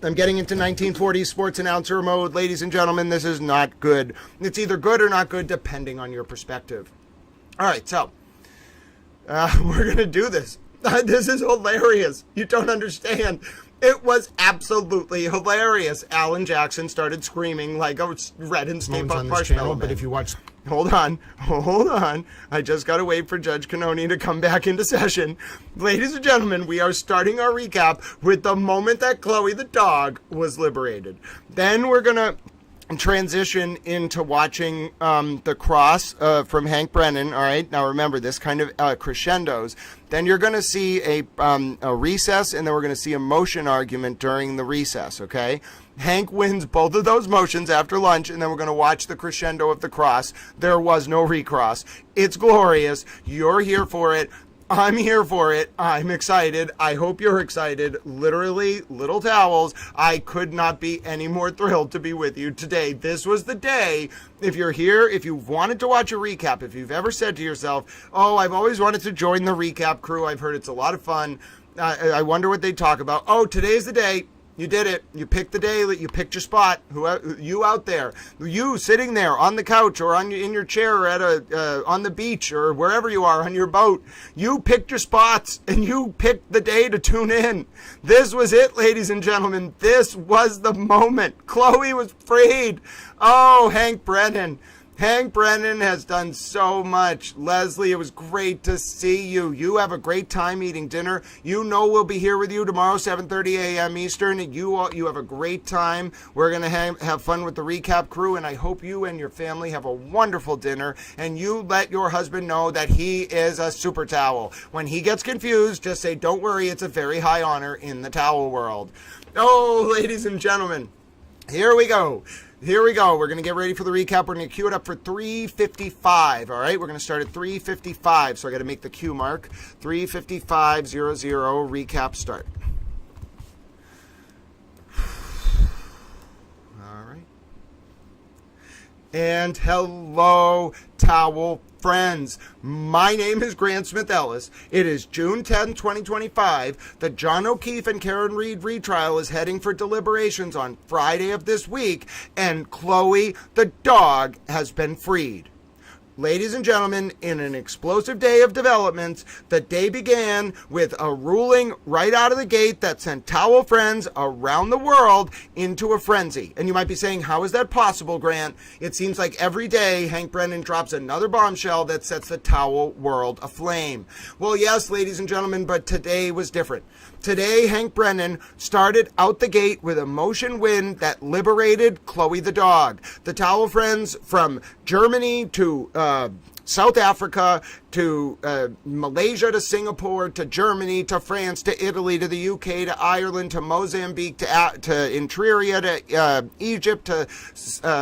I'm getting into 1940s sports announcer mode. Ladies and gentlemen, this is not good. It's either good or not good, depending on your perspective. All right, so we're going to do this. This is hilarious. You don't understand. It was absolutely hilarious. Alan Jackson started screaming like a red and Stay Puft Marshmallow. But if you watch... Hold on. I just got to wait for Judge Cannoni to come back into session. Ladies and gentlemen, we are starting our recap with the moment that Chloe the dog was liberated. Then we're going to transition into watching The Cross from Hank Brennan. All right, now remember, this kind of crescendos. Then you're going to see a recess, and then we're going to see a motion argument during the recess, okay? Hank wins both of those motions after lunch, and then we're going to watch the crescendo of The Cross. There was no recross. It's glorious. You're here for it. I'm here for it. I'm excited. I hope you're excited. Literally, little towels. I could not be any more thrilled to be with you today. This was the day. If you're here, if you've wanted to watch a recap, if you've ever said to yourself, oh, I've always wanted to join the recap crew. I've heard it's a lot of fun. I wonder what they talk about. Oh, today's the day. You did it. You picked the day. You picked your spot. You out there. You sitting there on the couch or in your chair at on the beach or wherever you are on your boat. You picked your spots and you picked the day to tune in. This was it, ladies and gentlemen. This was the moment. Chloe was freed. Oh, Hank Brennan. Hank Brennan has done so much. Leslie, it was great to see you. You have a great time eating dinner. You know we'll be here with you tomorrow, 7:30 a.m. Eastern. You have a great time. We're going to have fun with the recap crew, and I hope you and your family have a wonderful dinner, and you let your husband know that he is a super towel. When he gets confused, just say, don't worry, it's a very high honor in the towel world. Oh, ladies and gentlemen, here we go. We're going to get ready for the recap. We're going to cue it up for 3:55. All right, we're going to start at 3:55. So I got to make the cue mark. 3:55:00 recap start. All right. And hello, towel friends. My name is Grant Smith Ellis. It is June 10, 2025. The John O'Keefe and Karen Reed retrial is heading for deliberations on Friday of this week, and Chloe the dog has been freed. Ladies and gentlemen, in an explosive day of developments, the day began with a ruling right out of the gate that sent towel friends around the world into a frenzy. And you might be saying, how is that possible, Grant? It seems like every day Hank Brennan drops another bombshell that sets the towel world aflame. Well, yes, ladies and gentlemen, but today was different. Today, Hank Brennan started out the gate with a motion win that liberated Chloe the dog. The towel friends from Germany to South Africa to Malaysia to Singapore to Germany to France to Italy to the UK to Ireland to Mozambique to Interior to Egypt to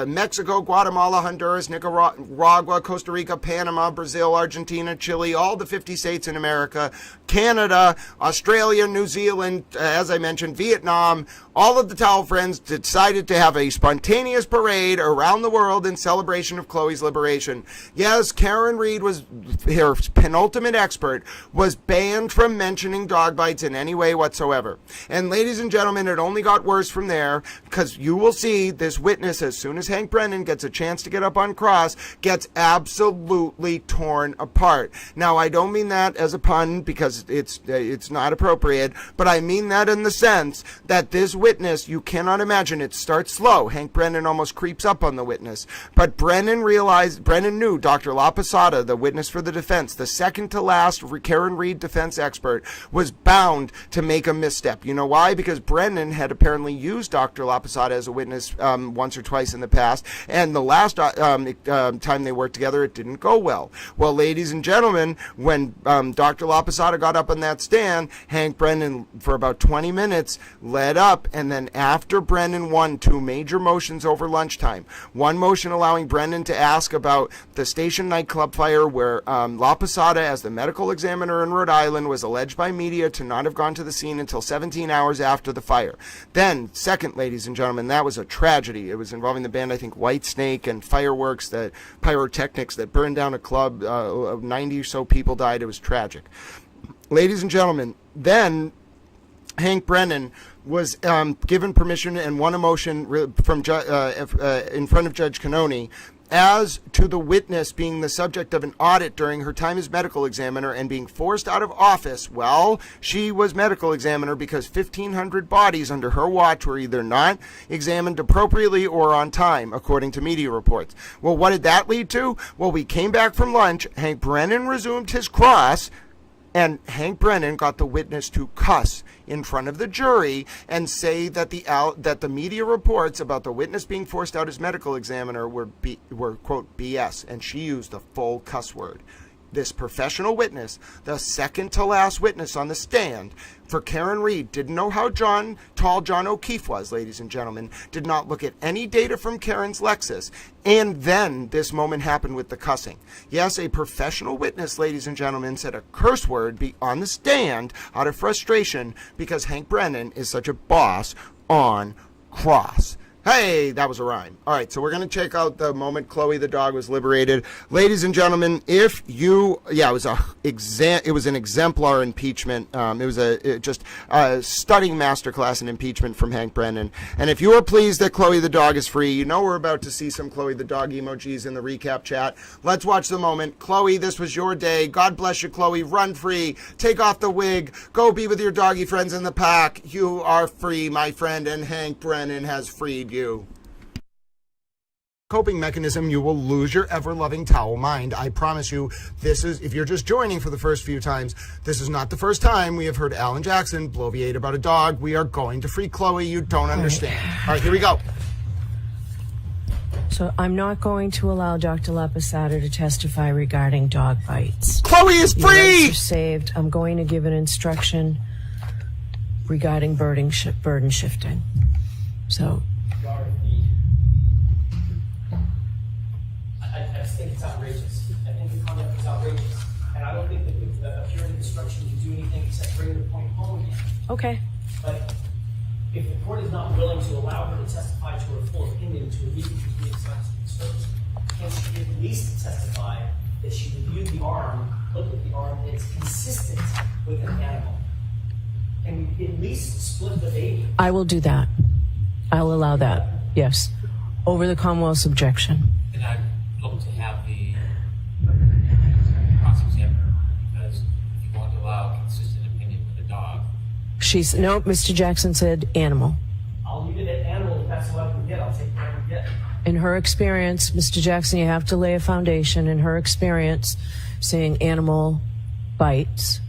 Mexico, Guatemala, Honduras, Nicaragua, Costa Rica, Panama, Brazil, Argentina, Chile, all the 50 states in America, Canada, Australia, New Zealand, as I mentioned, Vietnam. All of the towel friends decided to have a spontaneous parade around the world in celebration of Chloe's liberation. Yes, Karen Reed was her penultimate expert, was banned from mentioning dog bites in any way whatsoever. And ladies and gentlemen, it only got worse from there, because you will see this witness, as soon as Hank Brennan gets a chance to get up on cross, gets absolutely torn apart. Now, I don't mean that as a pun, because it's not appropriate, but I mean that in the sense that this witness, you cannot imagine, it starts slow. Hank Brennan almost creeps up on the witness, but Brennan knew Dr. La Posada, the witness for the defense, the second to last Karen Reed defense expert, was bound to make a misstep. You know why? Because Brennan had apparently used Dr. La Posada as a witness once or twice in the past, and the last time they worked together, it didn't go well. Well, ladies and gentlemen, when Dr. La Posada got up on that stand, Hank Brennan, for about 20 minutes, led up, and then after Brennan won two major motions over lunchtime, one motion allowing Brennan to ask about the Station nightclub fire, where La Posada, as the medical examiner in Rhode Island, was alleged by media to not have gone to the scene until 17 hours after the fire. Then, second, ladies and gentlemen, that was a tragedy. It was involving the band, I think, White Snake, and fireworks, pyrotechnics that burned down a club. 90 or so people died. It was tragic. ladies and gentlemen, then Hank Brennan was given permission and won a motion from in front of Judge Cannoni as to the witness being the subject of an audit during her time as medical examiner and being forced out of office. Well, she was medical examiner because 1,500 bodies under her watch were either not examined appropriately or on time, according to media reports. Well, what did that lead to? Well, we came back from lunch, Hank Brennan resumed his cross, and Hank Brennan got the witness to cuss in front of the jury and say that the media reports about the witness being forced out as medical examiner were quote BS, and she used the full cuss word. This professional witness, the second to last witness on the stand for Karen Reed, didn't know how tall John O'Keefe was, ladies and gentlemen, did not look at any data from Karen's Lexus, and then this moment happened with the cussing. Yes, a professional witness, ladies and gentlemen, said a curse word on the stand out of frustration because Hank Brennan is such a boss on cross. Hey, that was a rhyme. All right, so we're going to check out the moment Chloe the dog was liberated. Ladies and gentlemen, it was an exemplar impeachment. It was just a stunning masterclass in impeachment from Hank Brennan. And if you are pleased that Chloe the dog is free, you know we're about to see some Chloe the dog emojis in the recap chat. Let's watch the moment. Chloe, this was your day. God bless you, Chloe. Run free. Take off the wig. Go be with your doggy friends in the pack. You are free, my friend, and Hank Brennan has freed you. Coping mechanism, you will lose your ever-loving towel mind. I promise you, this is, if you're just joining for the first few times, this is not the first time we have heard Alan Jackson bloviate about a dog. We are going to free Chloe. You don't understand. All right, here we go. So I'm not going to allow Dr. Laposada to testify regarding dog bites. Chloe is free! Your rights are saved. I'm going to give an instruction regarding burden shifting. So... I just think it's outrageous. I think the conduct is outrageous. And I don't think that with a purity instruction you do anything except bring the point home again. Okay. But if the court is not willing to allow her to testify to her full opinion to immediately be instructions, can she at least testify that she reviewed the arm, looked at the arm, and it's consistent with an animal? Can we at least split the baby? I will do that. I'll allow that. Yes. Over the Commonwealth's objection. And I'd look to have the cross-examiner, because if you want to allow a consistent opinion with a dog. No, Mr. Jackson said animal. I'll leave it at animal if that's what I can get. I'll take what I can get. In her experience, Mr. Jackson, you have to lay a foundation. In her experience, seeing animal bites,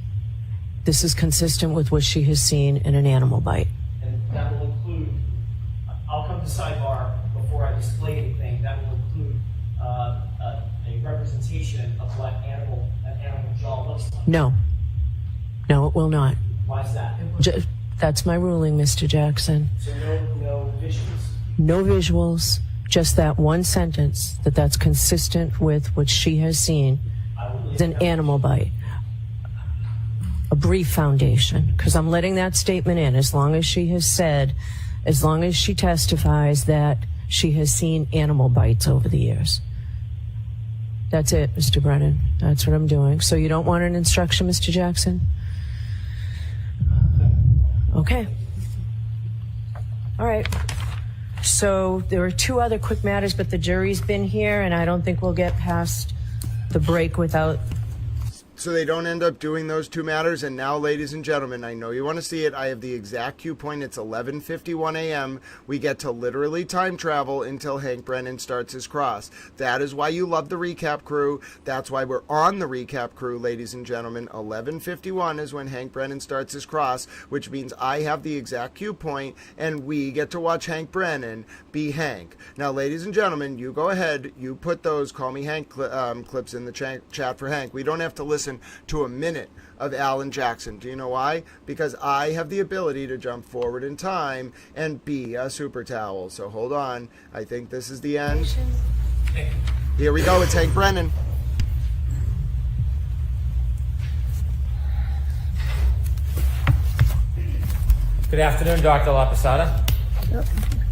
this is consistent with what she has seen in an animal bite. And that will include, I'll come to sidebar before I display anything. That will include a representation of what an animal jaw looks like. No. No, it will not. Why is that? That's my ruling, Mr. Jackson. So no visuals? No visuals, just that one sentence that's consistent with what she has seen. It's an animal bite. A brief foundation, because I'm letting that statement in as long as she has said, as long as she testifies that she has seen animal bites over the years. That's it, Mr. Brennan. That's what I'm doing. So you don't want an instruction, Mr. Jackson? Okay. All right. So there are two other quick matters, but the jury's been here, and I don't think we'll get past the break without... So they don't end up doing those two matters. And now, ladies and gentlemen, I know you want to see it. I have the exact cue point. It's 11:51 a.m. We get to literally time travel until Hank Brennan starts his cross. That is why you love the recap crew. That's why we're on the recap crew, ladies and gentlemen. 11:51 is when Hank Brennan starts his cross, which means I have the exact cue point, and we get to watch Hank Brennan be Hank. Now, ladies and gentlemen, you go ahead. You put those Call Me Hank clips in the chat for Hank. We don't have to listen to a minute of Alan Jackson. Do you know why? Because I have the ability to jump forward in time and be a super towel. So hold on. I think this is the end. Here we go. It's Hank Brennan. Good afternoon, Dr. Laposada.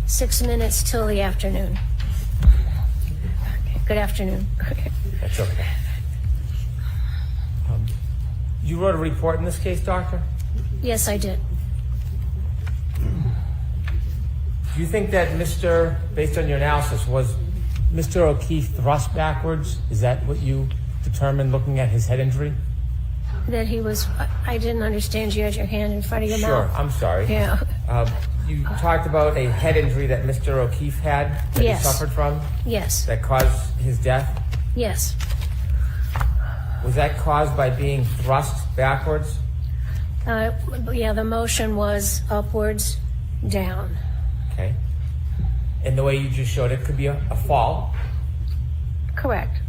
6 minutes till the afternoon. Good afternoon. That's okay. You wrote a report in this case, doctor? Yes, I did. Do you think that based on your analysis, was Mr. O'Keefe thrust backwards? Is that what you determined looking at his head injury? That he was, I didn't understand. You had your hand in front of your mouth. Sure, I'm sorry. Yeah. You talked about a head injury that Mr. O'Keefe had that Yes. he suffered from? Yes. That caused his death? Yes. Was that caused by being thrust backwards? Yeah, the motion was upwards, down. Okay. And the way you just showed it could be a fall. Correct.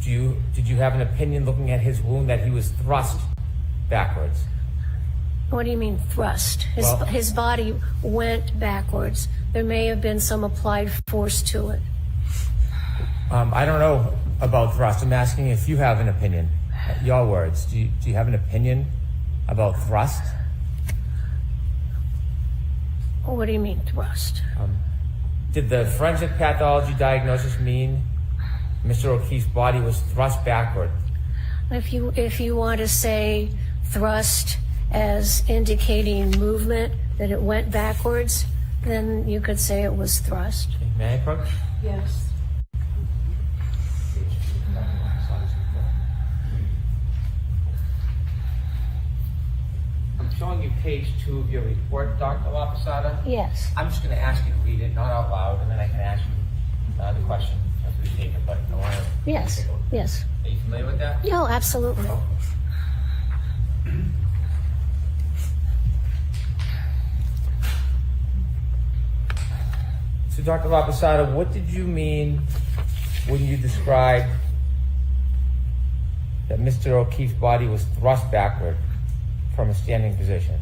Did you have an opinion looking at his wound that he was thrust backwards? What do you mean thrust? His body went backwards. There may have been some applied force to it. I don't know about thrust. I'm asking if you have an opinion. Your words. Do you have an opinion about thrust? What do you mean thrust? Did the forensic pathology diagnosis mean Mr. O'Keefe's body was thrust backward? If you want to say thrust as indicating movement, that it went backwards, then you could say it was thrust. Okay, may I approach? Yes. I'm showing you page 2 of your report, Dr. LaPosada. Yes. I'm just going to ask you to read it, not out loud, and then I can ask you the question after we take it. But I want to. Yes. Yes. Are you familiar with that? No, absolutely. So, Dr. LaPosada, what did you mean when you described that Mr. O'Keefe's body was thrust backward from a standing position?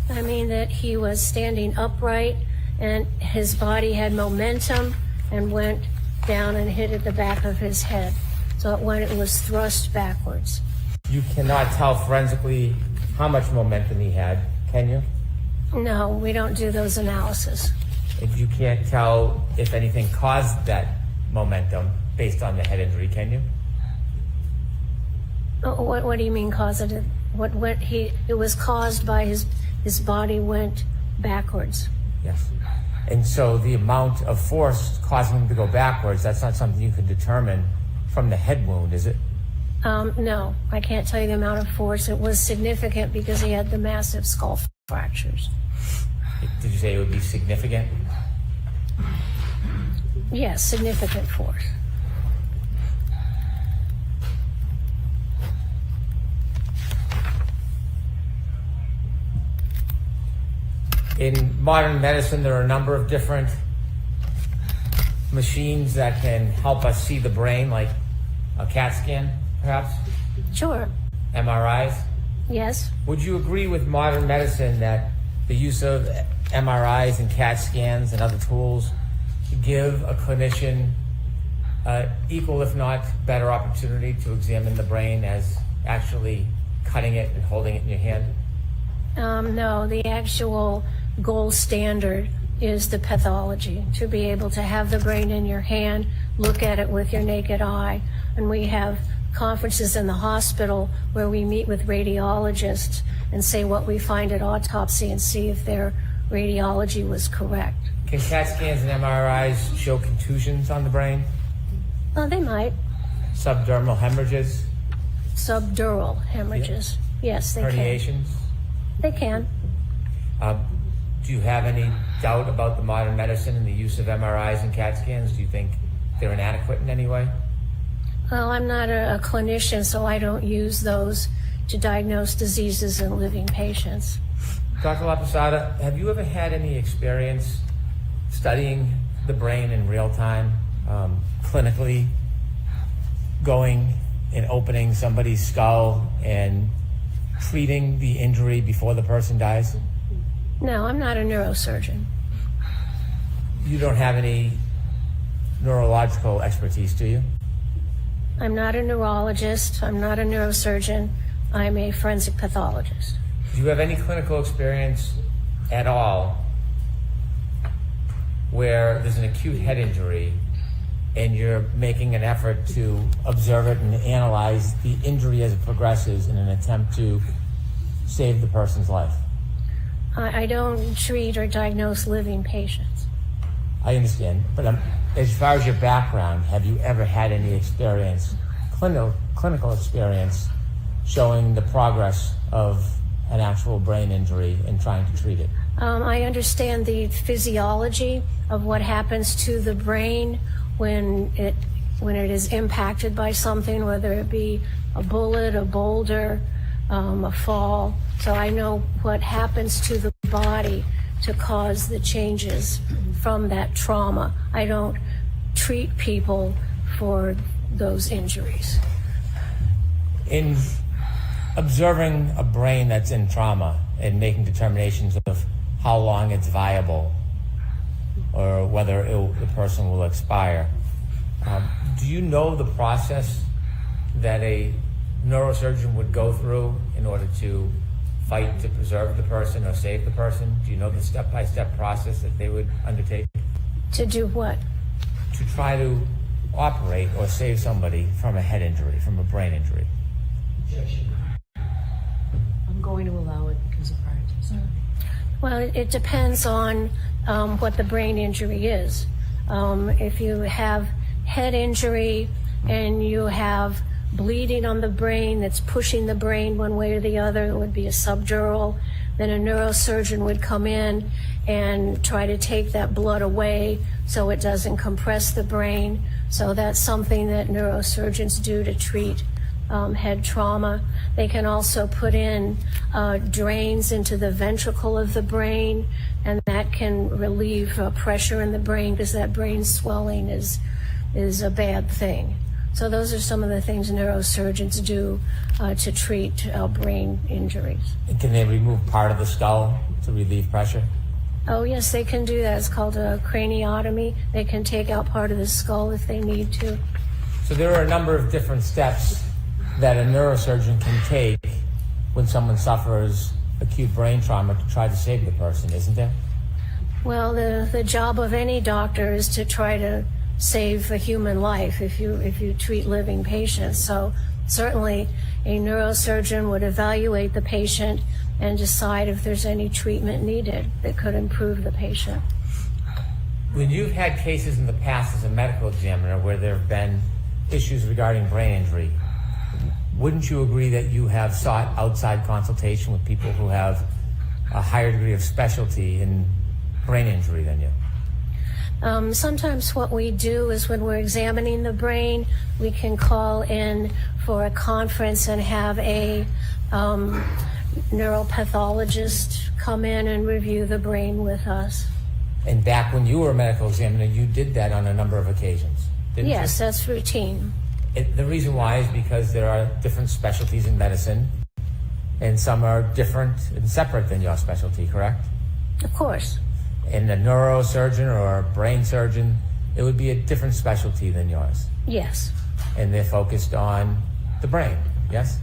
I mean that he was standing upright and his body had momentum and went down and hit at the back of his head. So it was thrust backwards. You cannot tell forensically how much momentum he had, can you? No, we don't do those analyses. And you can't tell if anything caused that momentum based on the head injury, can you? What do you mean causative? It was caused by his body went backwards. Yes. And so the amount of force causing him to go backwards, that's not something you can determine from the head wound, is it? No, I can't tell you the amount of force. It was significant because he had the massive skull fractures. Did you say it would be significant? Yes, significant force. In modern medicine, there are a number of different machines that can help us see the brain, like a CAT scan, perhaps? Sure. MRIs? Yes. Would you agree with modern medicine that the use of MRIs and CAT scans and other tools give a clinician equal, if not better, opportunity to examine the brain as actually cutting it and holding it in your hand? No, the actual gold standard is the pathology, to be able to have the brain in your hand, look at it with your naked eye. And we have conferences in the hospital where we meet with radiologists and say what we find at autopsy and see if their radiology was correct. Can CAT scans and MRIs show contusions on the brain? They might. Subdermal hemorrhages? Subdural hemorrhages. Yes, they Herniations? can. They can. Do you have any doubt about the modern medicine and the use of MRIs and CAT scans? Do you think they're inadequate in any way? Well, I'm not a clinician, so I don't use those to diagnose diseases in living patients. Dr. LaPosada, have you ever had any experience studying the brain in real time, clinically, going and opening somebody's skull and treating the injury before the person dies? No, I'm not a neurosurgeon. You don't have any neurological expertise, do you? I'm not a neurologist. I'm not a neurosurgeon. I'm a forensic pathologist. Do you have any clinical experience at all where there's an acute head injury and you're making an effort to observe it and analyze the injury as it progresses in an attempt to save the person's life. I don't treat or diagnose living patients. I understand, but as far as your background, have you ever had any experience, clinical experience, showing the progress of an actual brain injury and trying to treat it? I understand the physiology of what happens to the brain when it is impacted by something, whether it be a bullet, a boulder, a fall. So I know what happens to the body to cause the changes from that trauma. I don't treat people for those injuries. In observing a brain that's in trauma and making determinations of how long it's viable or whether the person will expire, do you know the process that a neurosurgeon would go through in order to fight to preserve the person or save the person? Do you know the step-by-step process that they would undertake? To do what? To try to operate or save somebody from a head injury, from a brain injury. I'm going to allow it because of prior testimony. Well, it depends on what the brain injury is. If you have head injury and you have bleeding on the brain that's pushing the brain one way or the other, it would be a subdural. Then a neurosurgeon would come in and try to take that blood away so it doesn't compress the brain. So that's something that neurosurgeons do to treat head trauma. They can also put in drains into the ventricle of the brain, and that can relieve pressure in the brain, because that brain swelling is a bad thing. So those are some of the things neurosurgeons do to treat brain injuries. And can they remove part of the skull to relieve pressure? Oh yes, they can do that. It's called a craniotomy. They can take out part of the skull if they need to. So there are a number of different steps that a neurosurgeon can take when someone suffers acute brain trauma to try to save the person, isn't there? Well, the job of any doctor is to try to save a human life if you treat living patients. So certainly a neurosurgeon would evaluate the patient and decide if there's any treatment needed that could improve the patient. When you've had cases in the past as a medical examiner where there have been issues regarding brain injury, wouldn't you agree that you have sought outside consultation with people who have a higher degree of specialty in brain injury than you? Sometimes what we do is when we're examining the brain, we can call in for a conference and have a neuropathologist come in and review the brain with us. And back when you were a medical examiner, you did that on a number of occasions, didn't you? Yes, that's routine. The reason why is because there are different specialties in medicine, and some are different and separate than your specialty, correct? Of course. And a neurosurgeon or a brain surgeon, it would be a different specialty than yours. Yes. And they're focused on the brain, yes?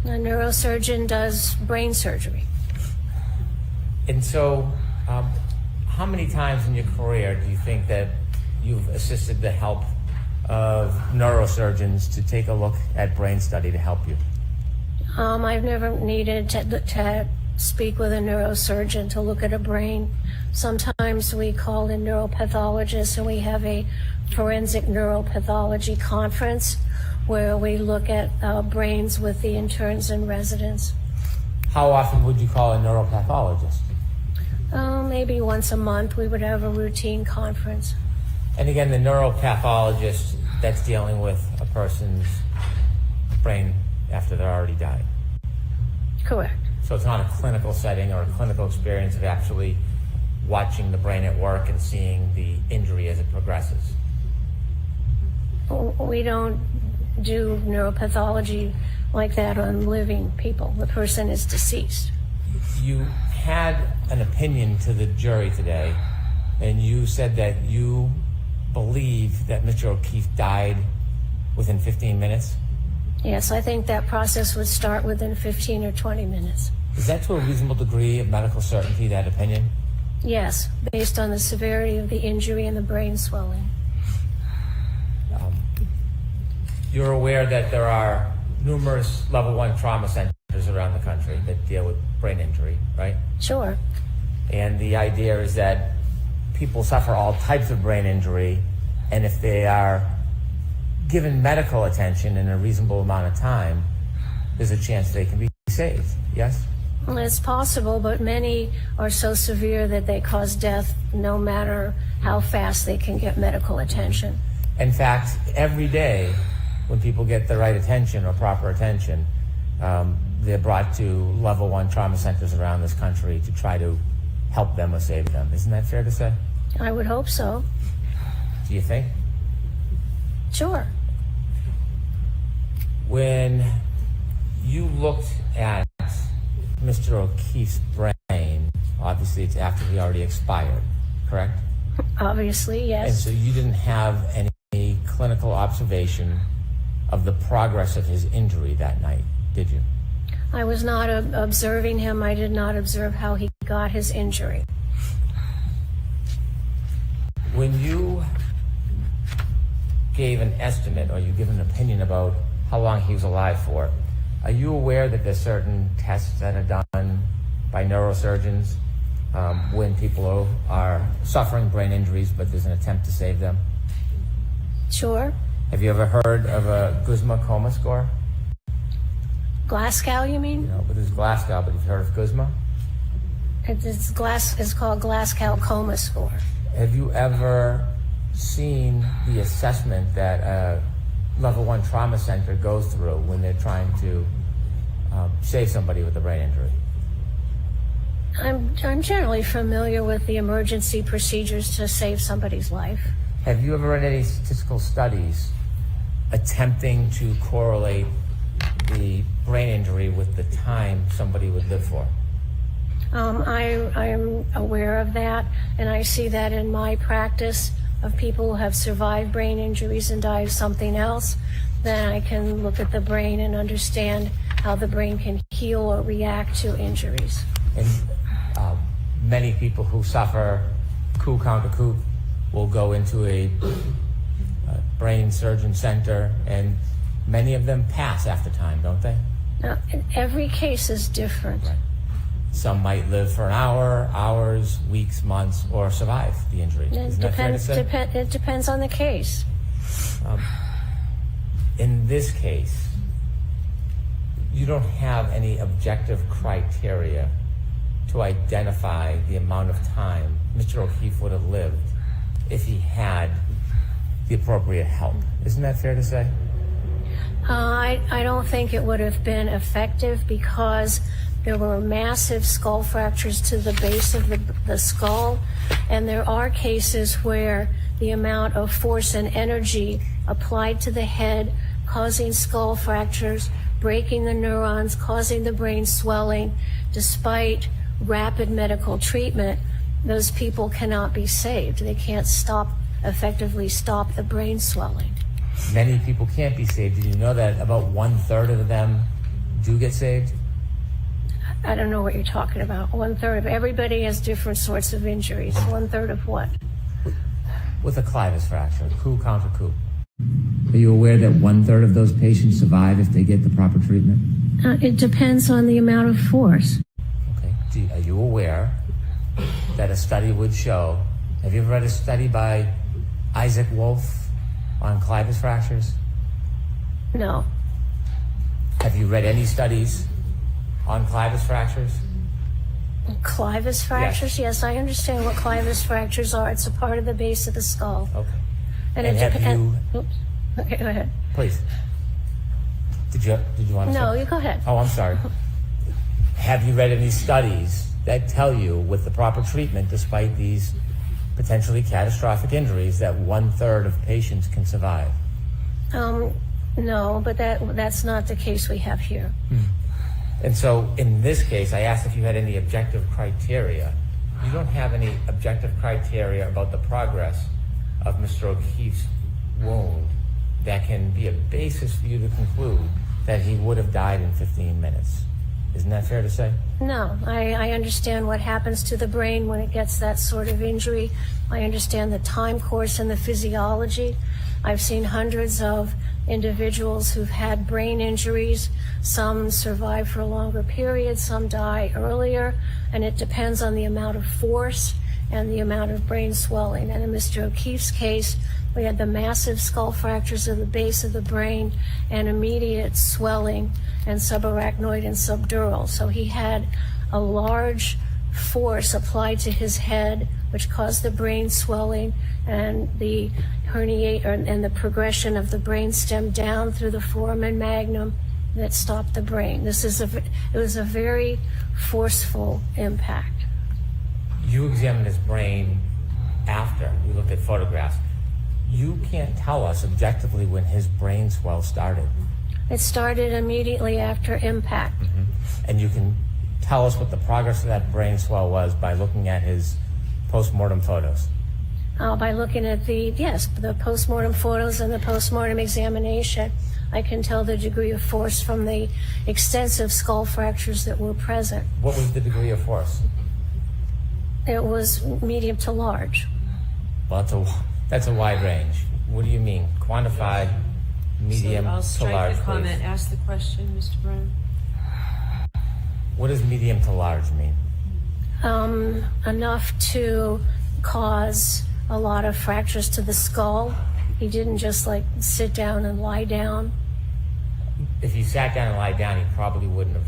A neurosurgeon does brain surgery. And so, how many times in your career do you think that you've assisted the help of neurosurgeons to take a look at brain study to help you? I've never needed to speak with a neurosurgeon to look at a brain. Sometimes we call in neuropathologists and we have a forensic neuropathology conference where we look at brains with the interns and residents. How often would you call a neuropathologist? Maybe once a month we would have a routine conference. And again, the neuropathologist, that's dealing with a person's brain after they're already died. Correct. So it's not a clinical setting or a clinical experience of actually watching the brain at work and seeing the injury as it progresses. We don't do neuropathology like that on living people. The person is deceased. You had an opinion to the jury today, and you said that you believe that Mr. O'Keefe died within 15 minutes? Yes, I think that process would start within 15 or 20 minutes. Is that to a reasonable degree of medical certainty, that opinion? Yes, based on the severity of the injury and the brain swelling. You're aware that there are numerous level 1 trauma centers around the country that deal with brain injury, right? Sure. And the idea is that people suffer all types of brain injury, and if they are given medical attention in a reasonable amount of time, there's a chance they can be saved, yes? Well, it's possible, but many are so severe that they cause death no matter how fast they can get medical attention. In fact, every day when people get the right attention or proper attention, they're brought to level 1 trauma centers around this country to try to help them or save them. Isn't that fair to say? I would hope so. Do you think? Sure. When you looked at Mr. O'Keefe's brain, obviously it's after he already expired, correct? Obviously, yes. And so you didn't have any clinical observation of the progress of his injury that night, did you? I was not observing him. I did not observe how he got his injury. When you gave an estimate or you give an opinion about how long he was alive for, are you aware that there's certain tests that are done by neurosurgeons when people are suffering brain injuries but there's an attempt to save them? Sure. Have you ever heard of a Guzman coma score? Glasgow, you mean? No, but there's Glasgow, but have you heard of Guzman? It's called Glasgow coma score. Have you ever seen the assessment that a level 1 trauma center goes through when they're trying to save somebody with a brain injury? I'm generally familiar with the emergency procedures to save somebody's life. Have you ever read any statistical studies attempting to correlate the brain injury with the time somebody would live for? I am aware of that, and I see that in my practice of people who have survived brain injuries and die of something else. Then I can look at the brain and understand how the brain can heal or react to injuries. And many people who suffer coup contre coup will go into a brain surgeon center, and many of them pass after time, don't they? Every case is different. Right. Some might live for an hour, hours, weeks, months, or survive the injury. Isn't that fair to say? It depends on the case. In this case, you don't have any objective criteria to identify the amount of time Mr. O'Keefe would have lived if he had the appropriate help. Isn't that fair to say? I don't think it would have been effective because there were massive skull fractures to the base of the skull, and there are cases where the amount of force and energy applied to the head, causing skull fractures, breaking the neurons, causing the brain swelling, despite rapid medical treatment, those people cannot be saved. They can't effectively stop the brain swelling. Many people can't be saved. Did you know that about 1/3 of them do get saved? I don't know what you're talking about. 1/3 of everybody has different sorts of injuries. 1/3 of what? With a clivus fracture, coup contre coup. Are you aware that 1/3 of those patients survive if they get the proper treatment? It depends on the amount of force. Okay. Are you aware that a study would show, have you ever read a study by Isaac Wolf on clivus fractures? No. Have you read any studies on clivus fractures? Clivus fractures? Yes, I understand what clivus fractures are. It's a part of the base of the skull. Okay. And oops. Okay, go ahead. Please. Did you want to No, say? you go ahead. Oh, I'm sorry. Have you read any studies that tell you with the proper treatment, despite these potentially catastrophic injuries, that 1/3 of patients can survive? No, but that's not the case we have here. And so in this case, I asked if you had any objective criteria. You don't have any objective criteria about the progress of Mr. O'Keefe's wound that can be a basis for you to conclude that he would have died in 15 minutes. Isn't that fair to say? No, I understand what happens to the brain when it gets that sort of injury. I understand the time course and the physiology. I've seen hundreds of individuals who've had brain injuries. Some survive for a longer period, some die earlier, and it depends on the amount of force and the amount of brain swelling. And in Mr. O'Keefe's case, we had the massive skull fractures of the base of the brain and immediate swelling and subarachnoid and subdural. So he had a large force applied to his head, which caused the brain swelling and the and the progression of the brain stem down through the foramen magnum that stopped the brain. It was a very forceful impact. You examined his brain after we looked at photographs. You can't tell us objectively when his brain swell started. It started immediately after impact. And you can tell us what the progress of that brain swell was by looking at his post-mortem photos. By looking at the post-mortem photos and the post-mortem examination, I can tell the degree of force from the extensive skull fractures that were present. What was the degree of force? It was medium to large. Well, that's a wide range. What do you mean? Quantified, medium So I'll to strike large, the comment. please. Ask the question, Mr. Brown. What does medium to large mean? Enough to cause a lot of fractures to the skull. He didn't just sit down and lie down. If he sat down and lied down, he probably wouldn't have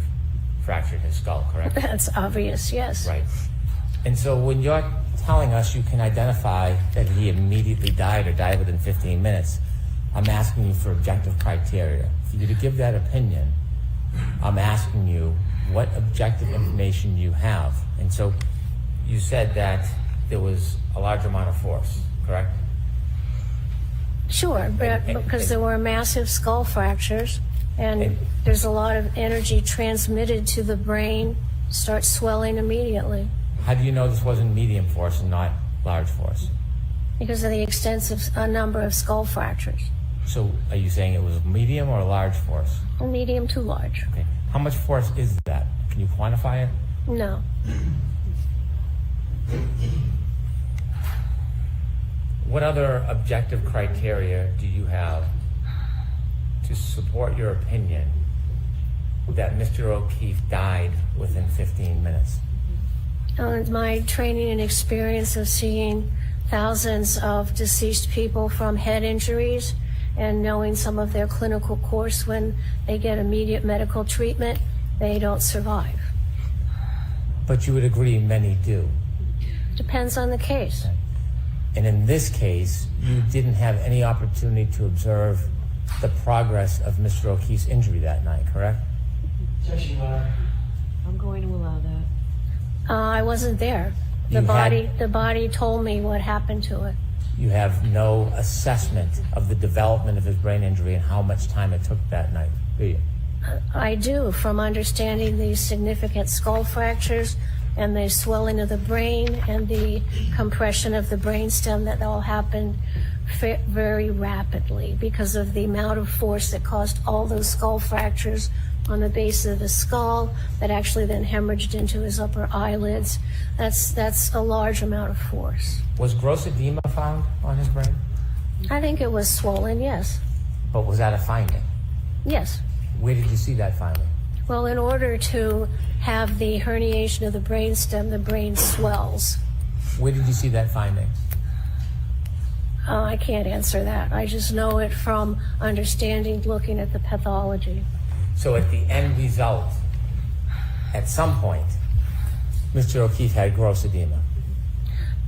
fractured his skull, correct? That's obvious, yes. Right. And so when you're telling us you can identify that he immediately died or died within 15 minutes, I'm asking you for objective criteria. For you to give that opinion, I'm asking you what objective information you have. And so you said that there was a large amount of force, correct? Sure, because there were massive skull fractures, and there's a lot of energy transmitted to the brain, starts swelling immediately. How do you know this wasn't medium force and not large force? Because of the extensive number of skull fractures. So are you saying it was medium or large force? Medium to large. Okay. How much force is that? Can you quantify it? No. What other objective criteria do you have to support your opinion that Mr. O'Keefe died within 15 minutes? My training and experience of seeing thousands of deceased people from head injuries and knowing some of their clinical course, when they get immediate medical treatment, they don't survive. But you would agree many do. Depends on the case. Okay. And in this case, you didn't have any opportunity to observe the progress of Mr. O'Keefe's injury that night, correct? I'm going to allow that. I wasn't there. The body told me what happened to it. You have no assessment of the development of his brain injury and how much time it took that night, do you? I do, from understanding the significant skull fractures and the swelling of the brain and the compression of the brainstem, that all happened very rapidly because of the amount of force that caused all those skull fractures on the base of the skull that actually then hemorrhaged into his upper eyelids. That's a large amount of force. Was gross edema found on his brain? I think it was swollen, yes. But was that a finding? Yes. Where did you see that finding? Well, in order to have the herniation of the brainstem, the brain swells. Where did you see that finding? I can't answer that. I just know it from understanding, looking at the pathology. So at the end result, at some point, Mr. O'Keefe had gross edema.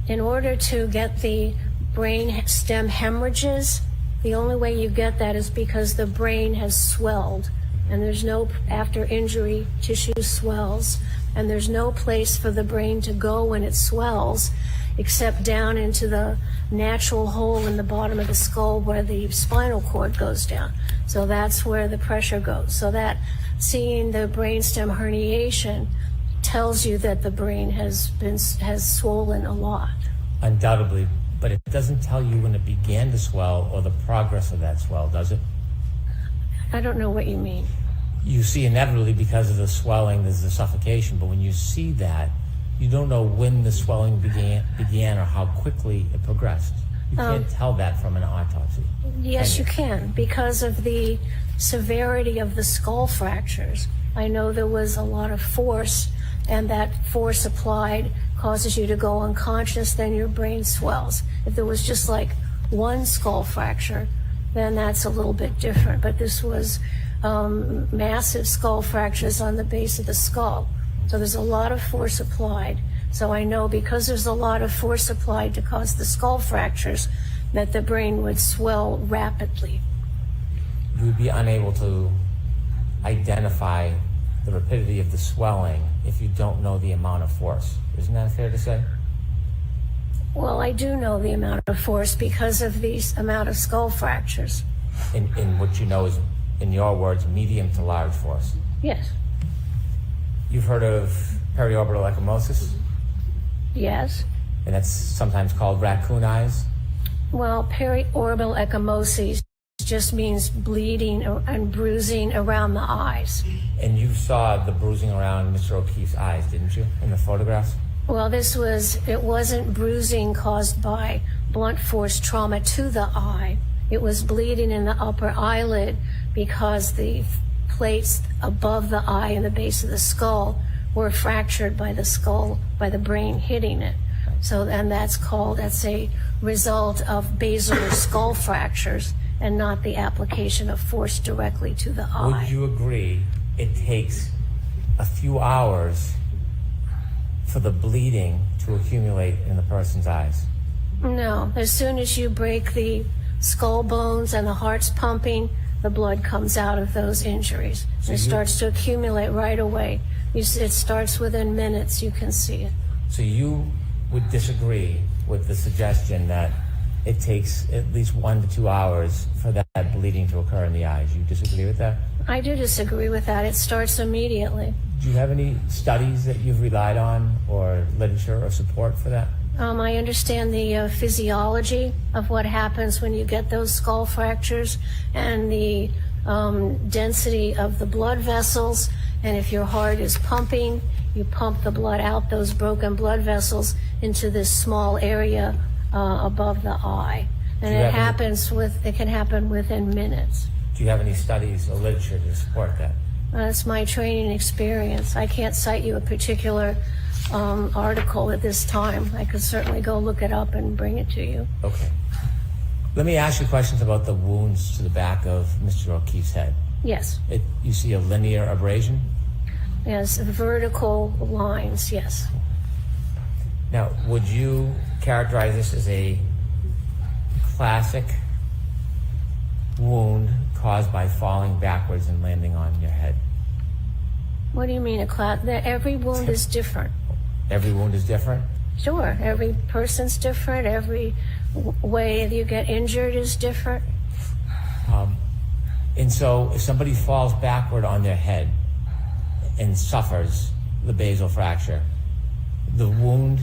In order to get the brain stem hemorrhages, the only way you get that is because the brain has swelled, and there's no, after injury, tissue swells, and there's no place for the brain to go when it swells except down into the natural hole in the bottom of the skull where the spinal cord goes down. So that's where the pressure goes. So that seeing the brainstem herniation tells you that the brain has swollen a lot. Undoubtedly, but it doesn't tell you when it began to swell or the progress of that swell, does it? I don't know what you mean. You see inevitably because of the swelling, there's the suffocation, but when you see that, you don't know when the swelling began or how quickly it progressed. You can't tell that from an autopsy. Yes, you can, because of the severity of the skull fractures. I know there was a lot of force, and that force applied causes you to go unconscious, then your brain swells. If there was just like one skull fracture, then that's a little bit different. But this was massive skull fractures on the base of the skull. So there's a lot of force applied. So I know because there's a lot of force applied to cause the skull fractures, that the brain would swell rapidly. You would be unable to identify the rapidity of the swelling if you don't know the amount of force. Isn't that fair to say? Well, I do know the amount of force because of the amount of skull fractures. In what you know is, in your words, medium to large force. Yes. You've heard of periorbital ecchymosis? Yes. And that's sometimes called raccoon eyes? Well, periorbital ecchymosis just means bleeding and bruising around the eyes. And you saw the bruising around Mr. O'Keefe's eyes, didn't you, in the photographs? Well, it wasn't bruising caused by blunt force trauma to the eye. It was bleeding in the upper eyelid because the plates above the eye and the base of the skull were fractured by the brain hitting it. So, and that's a result of basilar skull fractures and not the application of force directly to the eye. Would you agree it takes a few hours for the bleeding to accumulate in the person's eyes? No. As soon as you break the skull bones and the heart's pumping, the blood comes out of those injuries. So it starts to accumulate right away. It starts within minutes. You can see it. So you would disagree with the suggestion that it takes at least 1 to 2 hours for that bleeding to occur in the eyes. You disagree with that? I do disagree with that. It starts immediately. Do you have any studies that you've relied on or literature or support for that? I understand the physiology of what happens when you get those skull fractures and the density of the blood vessels. And if your heart is pumping, you pump the blood out those broken blood vessels into this small area above the eye. And it can happen within minutes. Do you have any studies or literature to support that? That's my training experience. I can't cite you a particular article at this time. I could certainly go look it up and bring it to you. Okay. Let me ask you questions about the wounds to the back of Mr. O'Keefe's head. Yes. You see a linear abrasion? Yes, vertical lines, yes. Now, would you characterize this as a classic wound caused by falling backwards and landing on your head? What do you mean every wound is different? Every wound is different? Sure, every person's different. Every way you get injured is different. And so if somebody falls backward on their head and suffers the basal fracture, the wound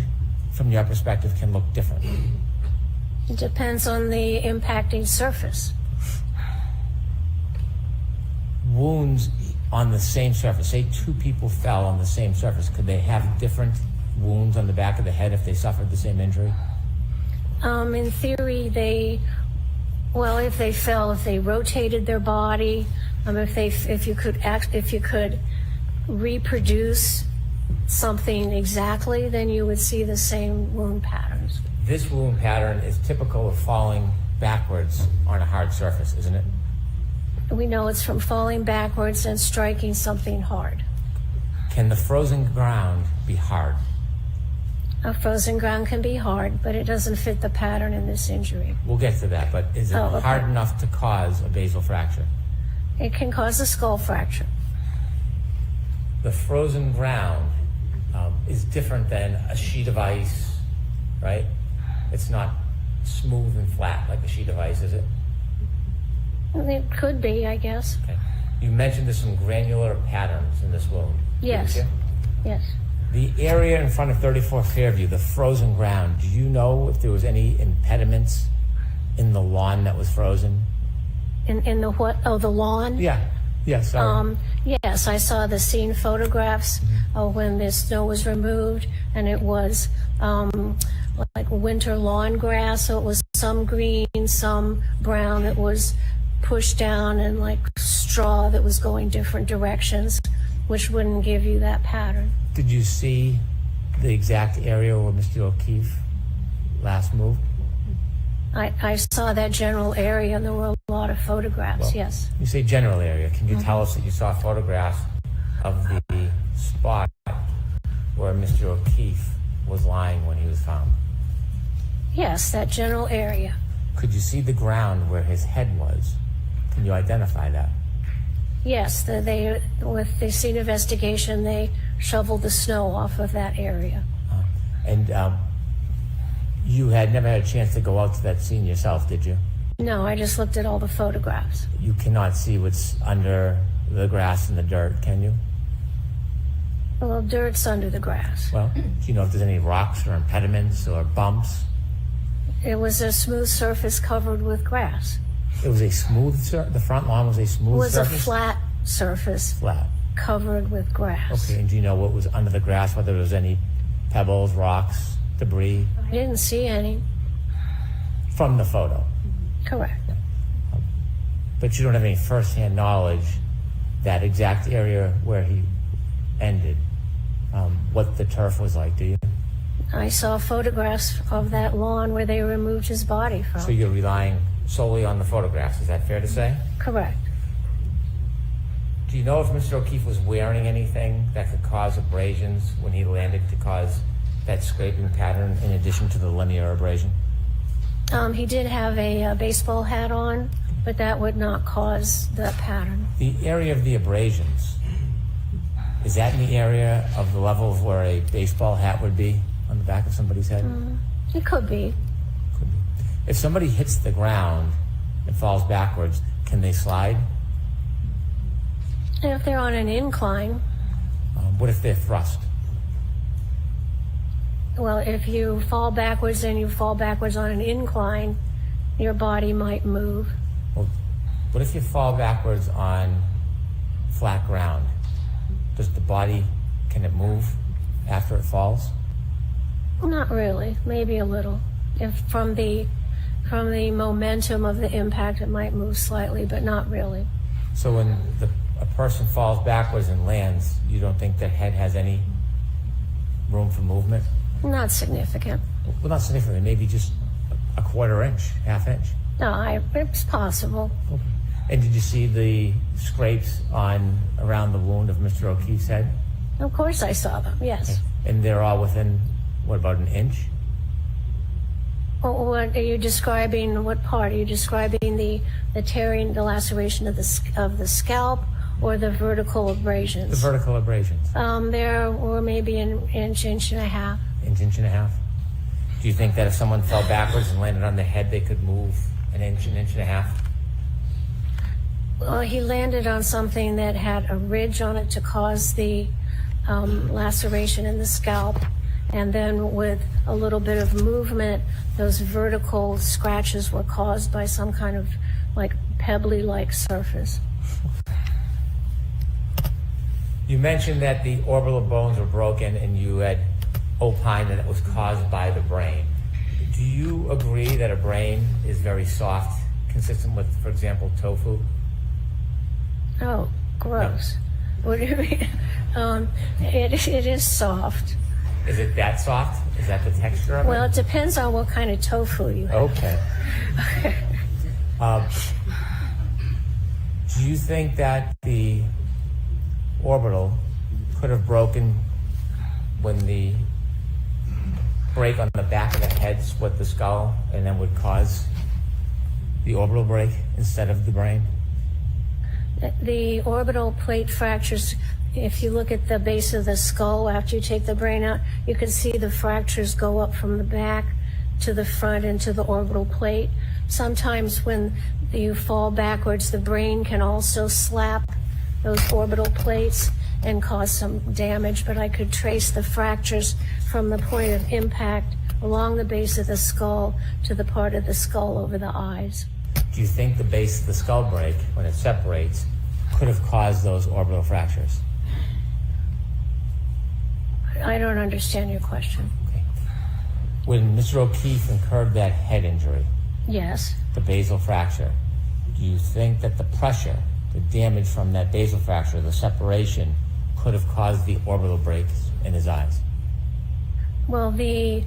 from your perspective can look different. It depends on the impacting surface. Wounds on the same surface, say two people fell on the same surface, could they have different wounds on the back of the head if they suffered the same injury? In theory, if they rotated their body, if you could reproduce something exactly, then you would see the same wound patterns. This wound pattern is typical of falling backwards on a hard surface, isn't it? We know it's from falling backwards and striking something hard. Can the frozen ground be hard? A frozen ground can be hard, but it doesn't fit the pattern in this injury. We'll get to that, but is it hard enough to cause a basal fracture? It can cause a skull fracture. The frozen ground is different than a sheet of ice, right? It's not smooth and flat like a sheet of ice, is it? It could be, I guess. Okay. You mentioned there's some granular patterns in this wound. Yes. Yes. The area in front of 34 Fairview, the frozen ground, do you know if there was any impediments in the lawn that was frozen? In the what? Oh, the lawn? Yeah. Yes. Yes, I saw the scene photographs when the snow was removed, and it was like winter lawn grass, so it was some green, some brown that was pushed down, and like straw that was going different directions, which wouldn't give you that pattern. Did you see the exact area where Mr. O'Keefe last moved? I saw that general area, and there were a lot of photographs, Well, yes. You say general area. Can you tell us that you saw photographs of the spot where Mr. O'Keefe was lying when he was found? Yes, that general area. Could you see the ground where his head was? Can you identify that? Yes, with the scene investigation, they shoveled the snow off of that area. And you had never had a chance to go out to that scene yourself, did you? No, I just looked at all the photographs. You cannot see what's under the grass and the dirt, can you? Well, dirt's under the grass. Well, do you know if there's any rocks or impediments or bumps? It was a smooth surface covered with grass. It was a smooth the front lawn was a smooth surface? It was a flat surface. Flat. Covered with grass. Okay, and do you know what was under the grass, whether there was any pebbles, rocks, debris? I didn't see any. From the photo? Correct. But you don't have any first-hand knowledge that exact area where he ended, what the turf was like, do you? I saw photographs of that lawn where they removed his body from. So you're relying solely on the photographs, is that fair to say? Correct. Do you know if Mr. O'Keefe was wearing anything that could cause abrasions when he landed to cause that scraping pattern in addition to the linear abrasion? He did have a baseball hat on, but that would not cause the pattern. The area of the abrasions, is that in the area of the level of where a baseball hat would be on the back of somebody's head? It could be. If somebody hits the ground and falls backwards, can they slide? And if they're on an incline, What if they're thrust? well, if you fall backwards and you fall backwards on an incline, your body might move. Well, what if you fall backwards on flat ground? Does the body, can it move after it falls? Not really, maybe a little. If from the momentum of the impact, it might move slightly, but not really. So when a person falls backwards and lands, you don't think the head has any room for movement? Not significant. Well, not significant, maybe just a quarter inch, half inch. No, it's possible. And did you see the scrapes around the wound of Mr. O'Keefe's head? Of course I saw them, yes. And they're all within, what, about an inch? What are you describing? What part? Are you describing the tearing, the laceration of the scalp, or the vertical abrasions? The vertical abrasions. There were maybe an inch and a half. Inch and a half? Do you think that if someone fell backwards and landed on the head, they could move an inch and a half? Well, he landed on something that had a ridge on it to cause the laceration in the scalp. And then with a little bit of movement, those vertical scratches were caused by some kind of like pebbly-like surface. You mentioned that the orbital bones were broken and you had opined that it was caused by the brain. Do you agree that a brain is very soft, consistent with, for example, tofu? Oh, gross. No. What do you mean? It is soft. Is it that soft? Is that the texture of it? Well, it depends on what kind of tofu you have. Okay. Do you think that the orbital could have broken when the break on the back of the head split the skull and then would cause the orbital break instead of the brain? The orbital plate fractures, if you look at the base of the skull after you take the brain out, you can see the fractures go up from the back to the front into the orbital plate. Sometimes when you fall backwards, the brain can also slap those orbital plates and cause some damage, but I could trace the fractures from the point of impact along the base of the skull to the part of the skull over the eyes. Do you think the base of the skull break, when it separates, could have caused those orbital fractures? I don't understand your question. Okay. When Mr. O'Keefe incurred that head injury, Yes. The basal fracture. Do you think that the pressure, the damage from that basal fracture, the separation, could have caused the orbital breaks in his eyes? Well, the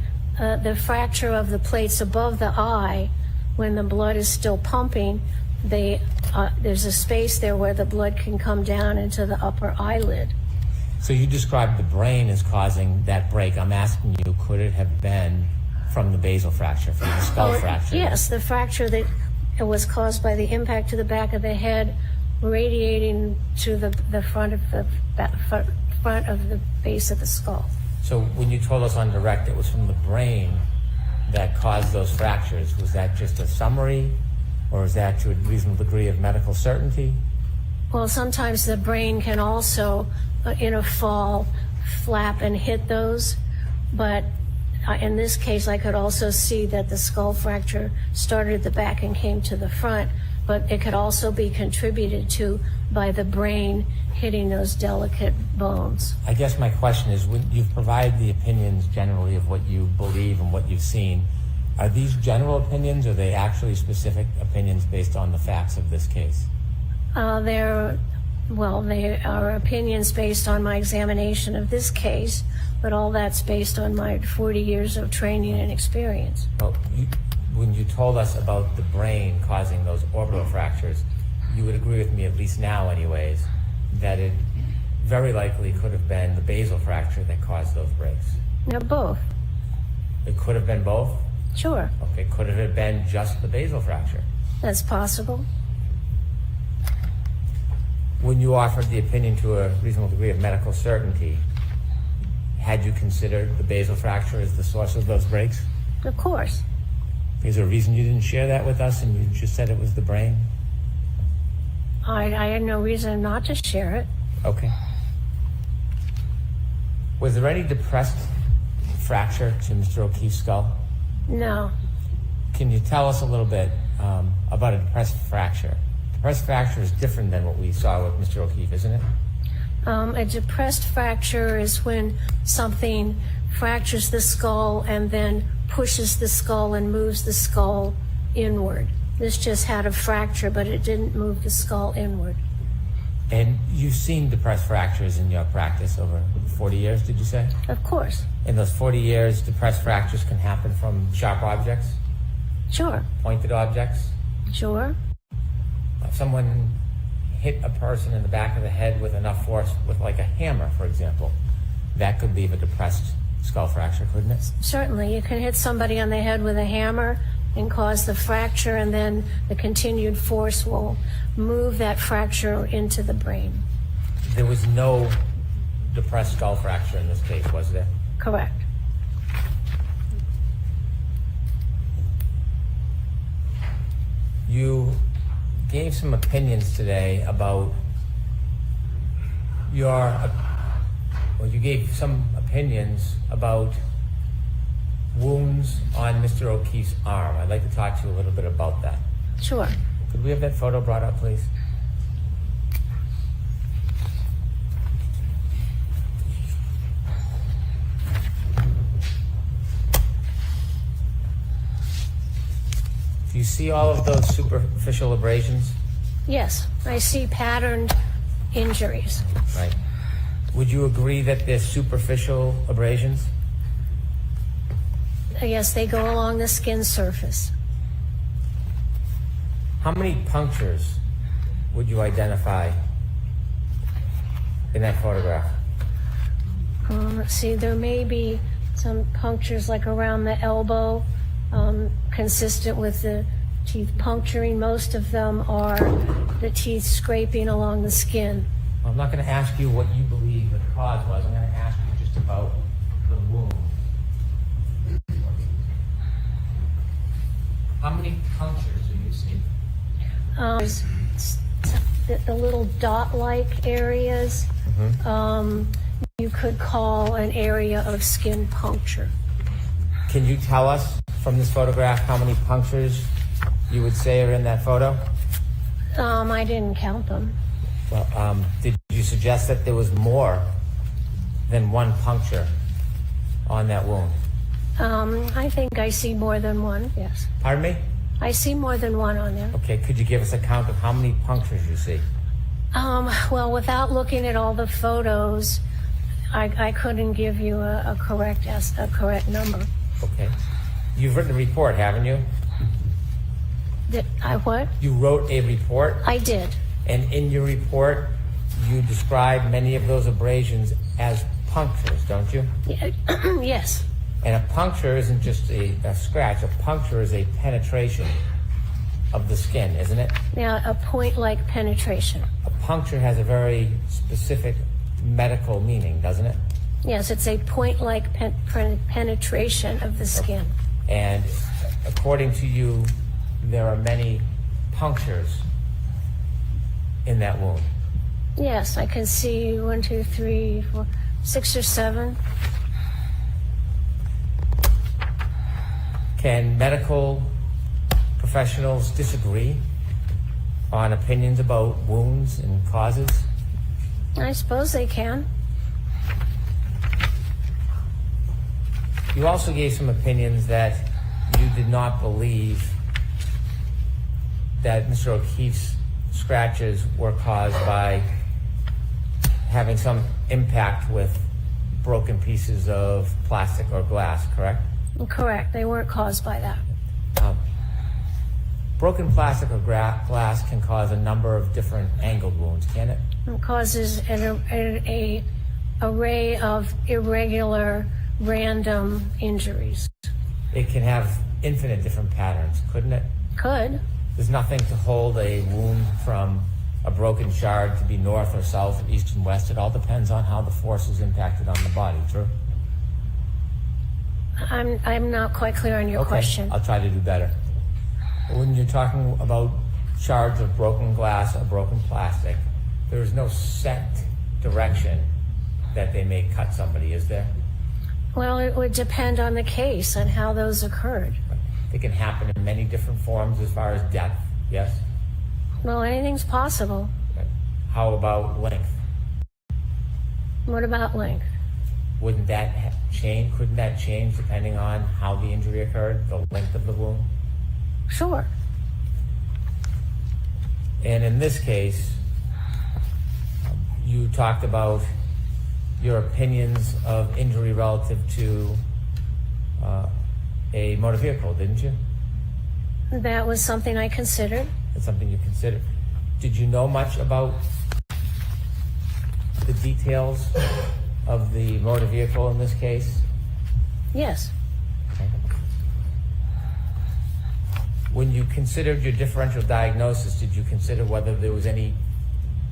fracture of the plates above the eye, when the blood is still pumping, there's a space there where the blood can come down into the upper eyelid. So you described the brain as causing that break. I'm asking you, could it have been from the basal fracture, from the skull fracture? Yes, the fracture that was caused by the impact to the back of the head, radiating to the front of the base of the skull. So when you told us on direct it was from the brain that caused those fractures, was that just a summary, or is that to a reasonable degree of medical certainty? Well, sometimes the brain can also, in a fall, flap and hit those, but in this case, I could also see that the skull fracture started at the back and came to the front, but it could also be contributed to by the brain hitting those delicate bones. I guess my question is, when you've provided the opinions generally of what you believe and what you've seen, are these general opinions, or are they actually specific opinions based on the facts of this case? They are opinions based on my examination of this case, but all that's based on my 40 years of training and experience. Well, when you told us about the brain causing those orbital fractures, you would agree with me, at least now anyways, that it very likely could have been the basal fracture that caused those breaks. No, both. It could have been both? Sure. Okay, could it have been just the basal fracture? That's possible. When you offered the opinion to a reasonable degree of medical certainty, had you considered the basal fracture as the source of those breaks? Of course. Is there a reason you didn't share that with us and you just said it was the brain? I had no reason not to share it. Okay. Was there any depressed fracture to Mr. O'Keefe's skull? No. Can you tell us a little bit about a depressed fracture? Depressed fracture is different than what we saw with Mr. O'Keefe, isn't it? A depressed fracture is when something fractures the skull and then pushes the skull and moves the skull inward. This just had a fracture, but it didn't move the skull inward. And you've seen depressed fractures in your practice over 40 years, did you say? Of course. In those 40 years, depressed fractures can happen from sharp objects? Sure. Pointed objects? Sure. If someone hit a person in the back of the head with enough force, with like a hammer, for example, that could leave a depressed skull fracture, couldn't it? Certainly. You can hit somebody on the head with a hammer and cause the fracture, and then the continued force will move that fracture into the brain. There was no depressed skull fracture in this case, was there? Correct. You gave some opinions today about you gave some opinions about wounds on Mr. O'Keefe's arm. I'd like to talk to you a little bit about that. Sure. Could we have that photo brought up, please? Do you see all of those superficial abrasions? Yes, I see patterned injuries. Right. Would you agree that they're superficial abrasions? Yes, they go along the skin surface. How many punctures would you identify in that photograph? Let's see, there may be some punctures like around the elbow, consistent with the teeth puncturing. Most of them are the teeth scraping along the skin. I'm not going to ask you what you believe the cause was. I'm going to ask you just about the wound. How many punctures do you see? The little dot-like areas, you could call an area of skin puncture. Can you tell us from this photograph how many punctures you would say are in that photo? I didn't count them. Well, did you suggest that there was more than one puncture on that wound? I think I see more than one, yes. Pardon me? I see more than one on there. Okay, could you give us a count of how many punctures you see? Well, without looking at all the photos, I couldn't give you a correct number. Okay. You've written a report, haven't you? What? You wrote a report? I did. And in your report, you describe many of those abrasions as punctures, don't you? Yes. And a puncture isn't just a scratch. A puncture is a penetration of the skin, isn't it? Now, a point-like penetration. A puncture has a very specific medical meaning, doesn't it? Yes, it's a point-like penetration of the skin. And according to you, there are many punctures in that wound. Yes, I can see 1, 2, 3, 4, 6 or 7. Can medical professionals disagree on opinions about wounds and causes? I suppose they can. You also gave some opinions that you did not believe that Mr. O'Keefe's scratches were caused by having some impact with broken pieces of plastic or glass, correct? Correct. They weren't caused by that. Broken plastic or glass can cause a number of different angled wounds, can it? It causes an array of irregular, random injuries. It can have infinite different patterns, couldn't it? Could. There's nothing to hold a wound from a broken shard to be north or south or east and west. It all depends on how the force is impacted on the body, true? I'm not quite clear on your question. I'll try to do better. When you're talking about shards of broken glass or broken plastic, there's no set direction that they may cut somebody, is there? Well, it would depend on the case and how those occurred. They can happen in many different forms as far as depth, yes? Well, anything's possible. How about length? What about length? Wouldn't that change? Couldn't that change depending on how the injury occurred, the length of the wound? Sure. And in this case, you talked about your opinions of injury relative to a motor vehicle, didn't you? That was something I considered. That's something you considered. Did you know much about the details of the motor vehicle in this case? Yes. Okay. When you considered your differential diagnosis, did you consider whether there was any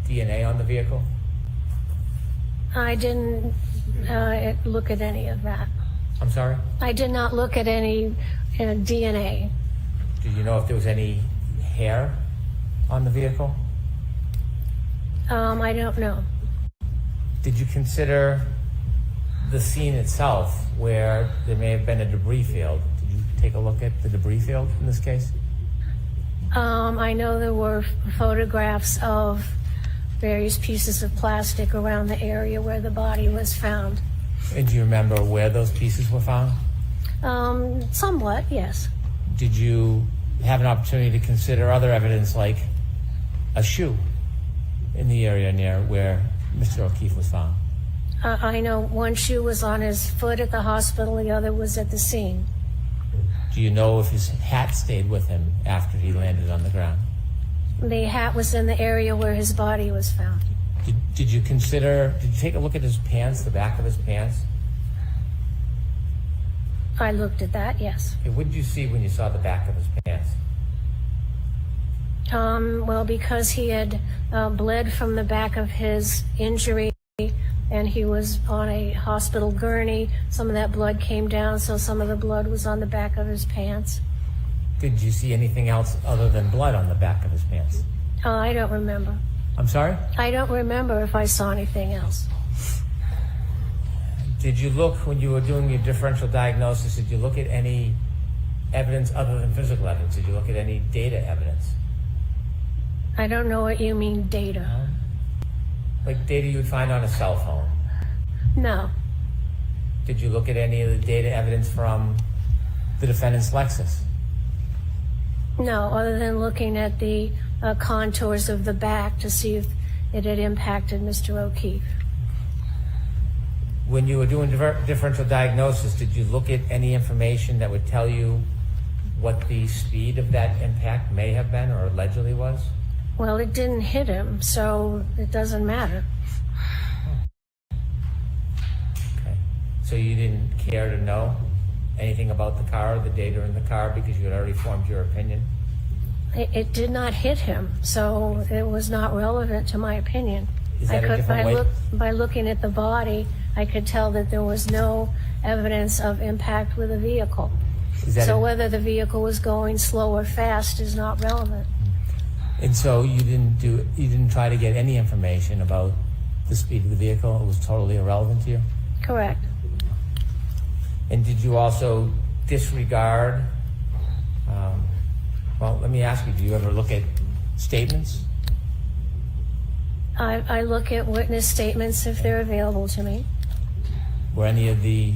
DNA on the vehicle? I didn't look at any of that. I'm sorry? I did not look at any DNA. Do you know if there was any hair on the vehicle? I don't know. Did you consider the scene itself where there may have been a debris field? Did you take a look at the debris field in this case? I know there were photographs of various pieces of plastic around the area where the body was found. And do you remember where those pieces were found? Somewhat, yes. Did you have an opportunity to consider other evidence like a shoe in the area near where Mr. O'Keefe was found? I know one shoe was on his foot at the hospital, the other was at the scene. Do you know if his hat stayed with him after he landed on the ground? The hat was in the area where his body was found. Did you take a look at his pants, the back of his pants? I looked at that, yes. Okay, what did you see when you saw the back of his pants? Well, because he had bled from the back of his injury and he was on a hospital gurney, some of that blood came down, so some of the blood was on the back of his pants. Did you see anything else other than blood on the back of his pants? I don't remember. I'm sorry? I don't remember if I saw anything else. Did you look, when you were doing your differential diagnosis, did you look at any evidence other than physical evidence? Did you look at any data evidence? I don't know what you mean, data. Like data you would find on a cell phone? No. Did you look at any of the data evidence from the defendant's Lexus? No, other than looking at the contours of the back to see if it had impacted Mr. O'Keefe. When you were doing differential diagnosis, did you look at any information that would tell you what the speed of that impact may have been or allegedly was? Well, it didn't hit him, so it doesn't matter. Okay. So you didn't care to know anything about the car or the data in the car because you had already formed your opinion? It did not hit him, so it was not relevant to my opinion. Is that a different way? By looking at the body, I could tell that there was no evidence of impact with a vehicle. So whether the vehicle was going slow or fast is not relevant. And so you didn't try to get any information about the speed of the vehicle? It was totally irrelevant to you? Correct. And did you also disregard, well, let me ask you, do you ever look at statements? I look at witness statements if they're available to me. Were any of the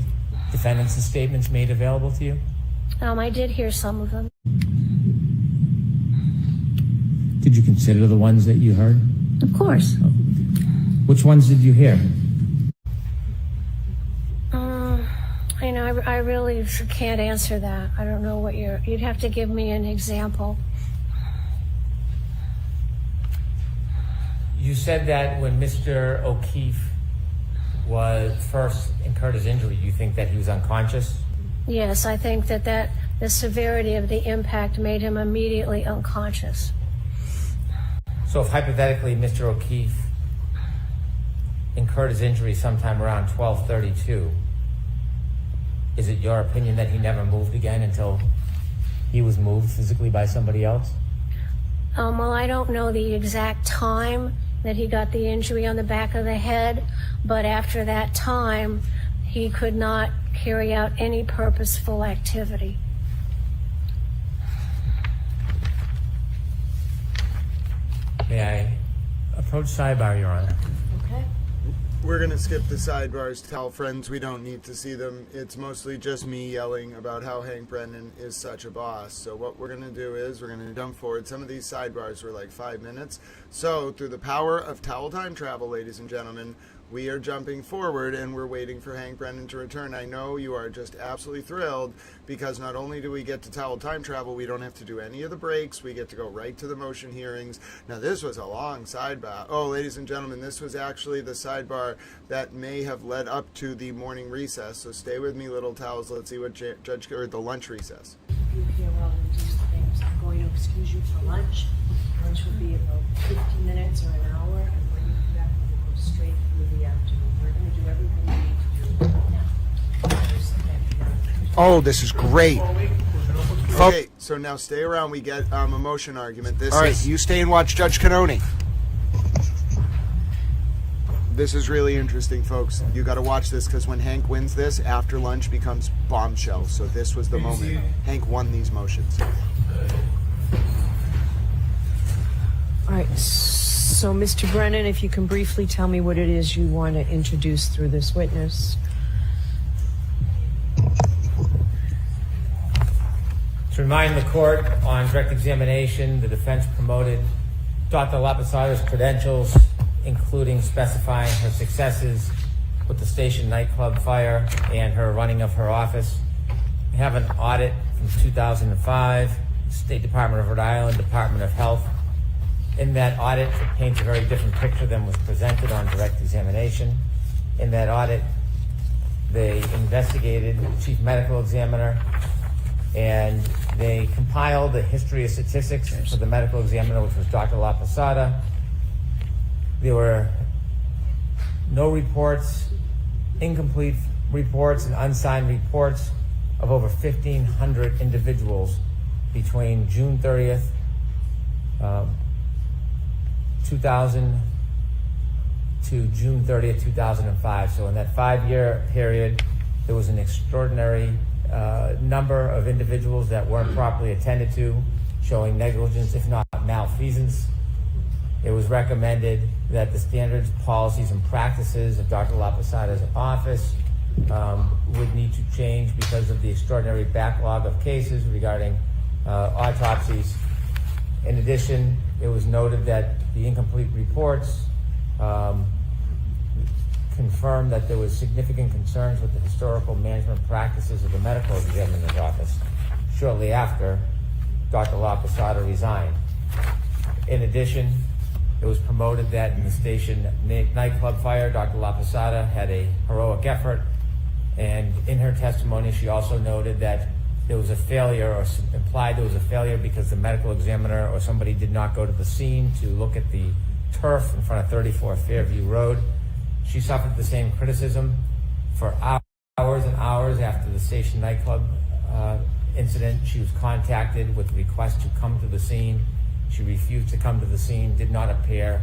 defendants' statements made available to you? I did hear some of them. Did you consider the ones that you heard? Of course. Which ones did you hear? I really can't answer that. I don't know what you'd have to give me an example. You said that when Mr. O'Keefe was first incurred his injury, you think that he was unconscious? Yes, I think that the severity of the impact made him immediately unconscious. So if hypothetically Mr. O'Keefe incurred his injury sometime around 12:32, is it your opinion that he never moved again until he was moved physically by somebody else? Well, I don't know the exact time that he got the injury on the back of the head, but after that time, he could not carry out any purposeful activity. May I approach Sidebar, Your Honor? Okay. We're going to skip the sidebars. Tell friends we don't need to see them. It's mostly just me yelling about how Hank Brennan is such a boss. So what we're going to do is we're going to jump forward. Some of these sidebars were like 5 minutes. So through the power of towel time travel, ladies and gentlemen, we are jumping forward and we're waiting for Hank Brennan to return. I know you are just absolutely thrilled because not only do we get to towel time travel, we don't have to do any of the breaks. We get to go right to the motion hearings. Now, this was a long sidebar. Oh, ladies and gentlemen, this was actually the sidebar that may have led up to the morning recess. So stay with me, little towels. Let's see what the lunch recess. You here while we do things. I'm going to excuse you for lunch. Lunch will be about 50 minutes or an hour, and when you come back, we'll go straight through the afternoon. We're going to do everything we need to do now. Oh, this is great. Okay, so now stay around. We get a motion argument. All right, you stay and watch Judge Cannone. This is really interesting, folks. You got to watch this because when Hank wins this, after lunch becomes bombshell. So this was the moment. Hank won these motions. All right, so Mr. Brennan, if you can briefly tell me what it is you want to introduce through this witness. To remind the court, on direct examination, the defense promoted Dr. Lapasada's credentials, including specifying her successes with the station nightclub fire and her running of her office. We have an audit from 2005, State Department of Rhode Island, Department of Health. In that audit, it paints a very different picture than was presented on direct examination. In that audit, they investigated the chief medical examiner and they compiled a history of statistics for the medical examiner, which was Dr. Lapasada. There were no reports, incomplete reports, and unsigned reports of over 1,500 individuals between June 30th, 2000 to June 30th, 2005. So in that 5-year period, there was an extraordinary number of individuals that weren't properly attended to, showing negligence, if not malfeasance. It was recommended that the standards, policies, and practices of Dr. Lapasada's office would need to change because of the extraordinary backlog of cases regarding autopsies. In addition, it was noted that the incomplete reports confirmed that there was significant concerns with the historical management practices of the medical examiner's office shortly after Dr. La Posada resigned. In addition, it was promoted that in the station nightclub fire, Dr. La Posada had a heroic effort, and in her testimony she also noted that there was a failure, or implied there was a failure because the medical examiner or somebody did not go to the scene to look at the turf in front of 34 Fairview Road. She suffered the same criticism for hours and hours after the station nightclub incident. She was contacted with a request to come to the scene. She refused to come to the scene, did not appear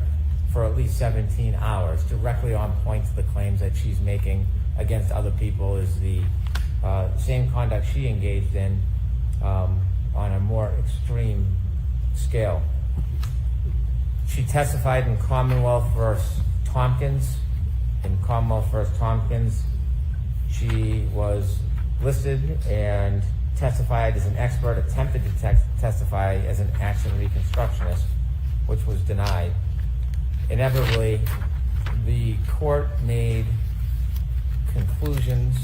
for at least 17 hours, directly on point to the claims that she's making against other people is the same conduct she engaged in on a more extreme scale. She testified in Commonwealth versus Tompkins. In Commonwealth versus Tompkins, she was listed and testified as an expert, attempted to testify as an accident reconstructionist, which was denied. Inevitably, the court made conclusions.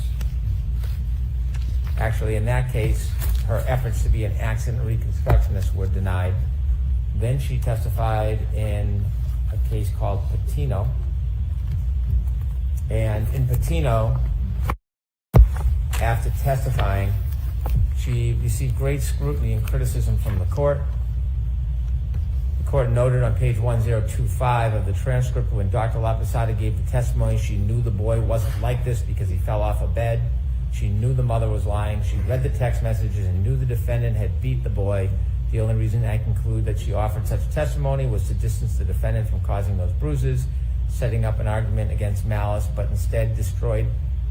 Actually, in that case, her efforts to be an accident reconstructionist were denied. Then she testified in a case called Patino. And in Patino, after testifying, she received great scrutiny and criticism from the court. The court noted on page 1025 of the transcript, when Dr. La Posada gave the testimony, she knew the boy wasn't like this because he fell off a bed. She knew the mother was lying. She read the text messages and knew the defendant had beat the boy. The only reason I conclude that she offered such testimony was to distance the defendant from causing those bruises, setting up an argument against malice, but instead destroyed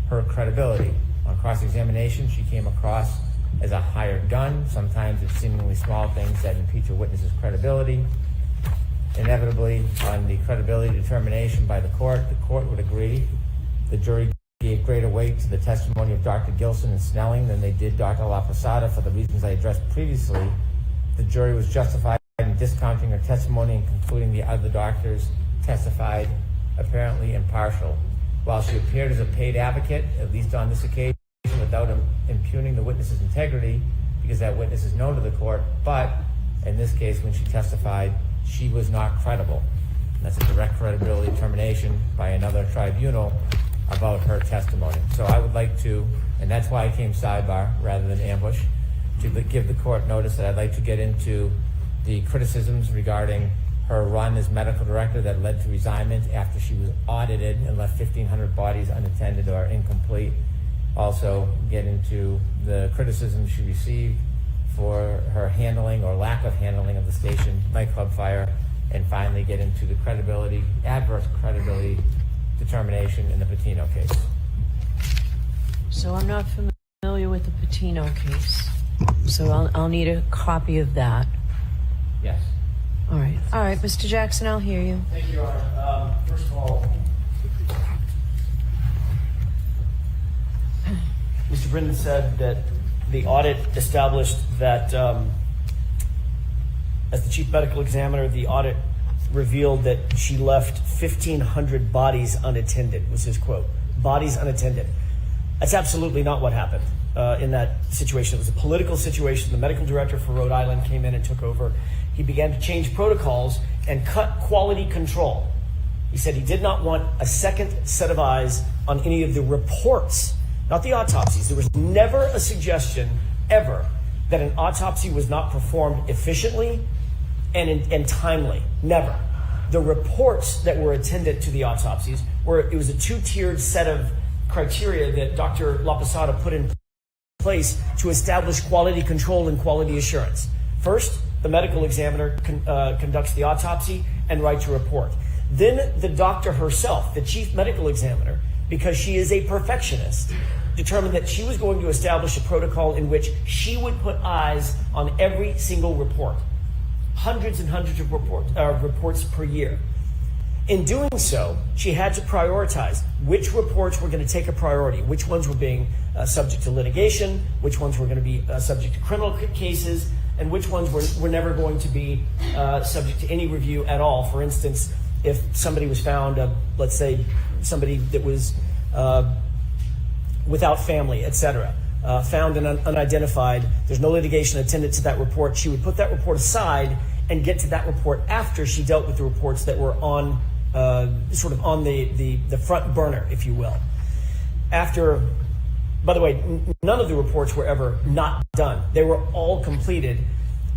her credibility. On cross-examination, she came across as a hired gun. Sometimes it's seemingly small things that impeach a witness's credibility. Inevitably, on the credibility determination by the court would agree. The jury gave greater weight to the testimony of Dr. Gilson and Snelling than they did Dr. La Posada for the reasons I addressed previously. The jury was justified in discounting her testimony and concluding the other doctors testified apparently impartial. While she appeared as a paid advocate, at least on this occasion, without impugning the witness's integrity, because that witness is known to the court, but in this case, when she testified, she was not credible. That's a direct credibility determination by another tribunal about her testimony. So I would like to, and that's why I came sidebar rather than ambush, to give the court notice that I'd like to get into the criticisms regarding her run as medical director that led to resignment after she was audited and left 1,500 bodies unattended or incomplete. Also get into the criticism she received for her handling or lack of handling of the station nightclub fire, and finally get into the adverse credibility determination in the Patino case. So I'm not familiar with the Patino case, so I'll need a copy of that. Yes. All right, Mr. Jackson, I'll hear you. Thank you, Your Honor. First of all, Mr. Brendan said that the audit established that, as the chief medical examiner, the audit revealed that she left 1,500 bodies unattended, was his quote. Bodies unattended. That's absolutely not what happened in that situation. It was a political situation. The medical director for Rhode Island came in and took over. He began to change protocols and cut quality control. He said he did not want a second set of eyes on any of the reports, not the autopsies. There was never a suggestion, ever, that an autopsy was not performed efficiently and timely. Never. The reports that were attendant to the autopsies it was a two-tiered set of criteria that Dr. La Posada put in place to establish quality control and quality assurance. First, the medical examiner conducts the autopsy and writes a report. Then the doctor herself, the chief medical examiner, because she is a perfectionist, determined that she was going to establish a protocol in which she would put eyes on every single report. Hundreds and hundreds of reports per year. In doing so, she had to prioritize which reports were going to take a priority, which ones were being subject to litigation, which ones were going to be subject to criminal cases, and which ones were never going to be subject to any review at all. For instance, if somebody was found, let's say somebody that was without family, etc., found and unidentified, there's no litigation attendant to that report. She would put that report aside and get to that report after she dealt with the reports that were on sort of on the front burner, if you will. After, by the way, none of the reports were ever not done. They were all completed.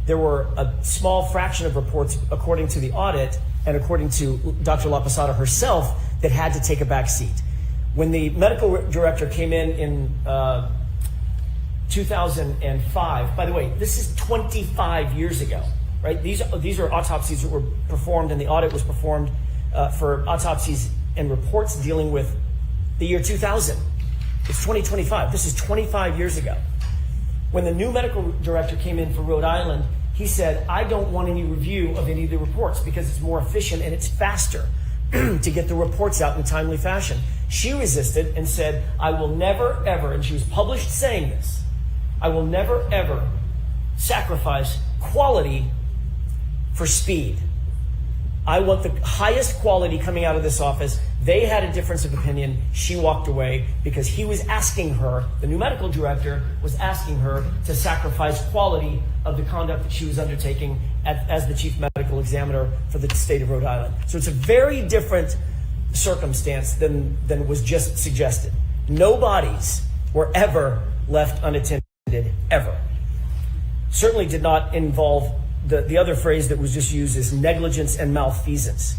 There were a small fraction of reports, according to the audit and according to Dr. LaPosada herself, that had to take a back seat. When the medical director came in 2005, by the way, this is 25 years ago, right? These are autopsies that were performed, and the audit was performed for autopsies and reports dealing with the year 2000. It's 2025. This is 25 years ago. When the new medical director came in for Rhode Island, he said, I don't want any review of any of the reports because it's more efficient and it's faster to get the reports out in a timely fashion. She resisted and said, I will never, ever, and she was published saying this, I will never, ever sacrifice quality for speed. I want the highest quality coming out of this office. They had a difference of opinion. She walked away because he was asking her, the new medical director was asking her to sacrifice quality of the conduct that she was undertaking as the chief medical examiner for the state of Rhode Island. So it's a very different circumstance than was just suggested. No bodies were ever left unattended, ever. Certainly did not involve the other phrase that was just used is negligence and malfeasance.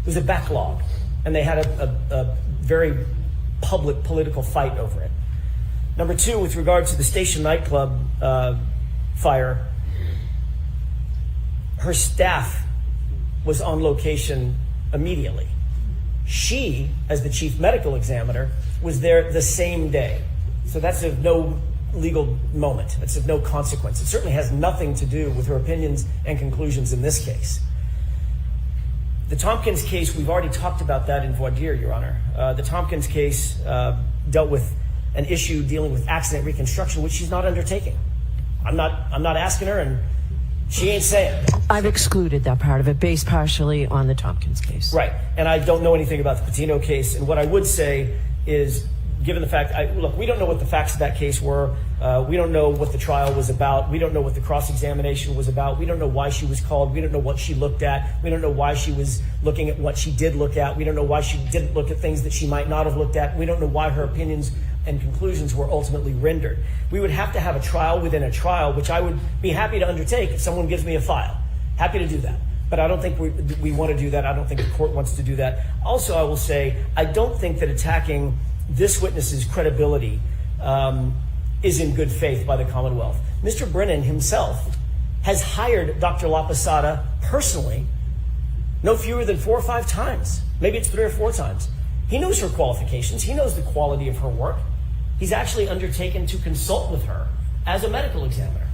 It was a backlog, and they had a very public political fight over it. Number two, with regard to the Station nightclub fire, her staff was on location immediately. She, as the chief medical examiner, was there the same day. So that's of no legal moment. It's of no consequence. It certainly has nothing to do with her opinions and conclusions in this case. The Tompkins case, we've already talked about that in voir dire, Your Honor. The Tompkins case dealt with an issue dealing with accident reconstruction, which she's not undertaking. I'm not asking her, and she ain't saying. I've excluded that part of it, based partially on the Tompkins case. Right, and I don't know anything about the Patino case, and what I would say is, given the fact, look, we don't know what the facts of that case were. We don't know what the trial was about. We don't know what the cross-examination was about. We don't know why she was called. We don't know what she looked at. We don't know why she was looking at what she did look at. We don't know why she didn't look at things that she might not have looked at. We don't know why her opinions and conclusions were ultimately rendered. We would have to have a trial within a trial, which I would be happy to undertake if someone gives me a file. Happy to do that. But I don't think we want to do that. I don't think the court wants to do that. Also, I will say, I don't think that attacking this witness's credibility is in good faith by the Commonwealth. Mr. Brennan himself has hired Dr. LaPosada personally no fewer than 4 or 5 times. Maybe it's 3 or 4 times. He knows her qualifications. He knows the quality of her work. He's actually undertaken to consult with her as a medical examiner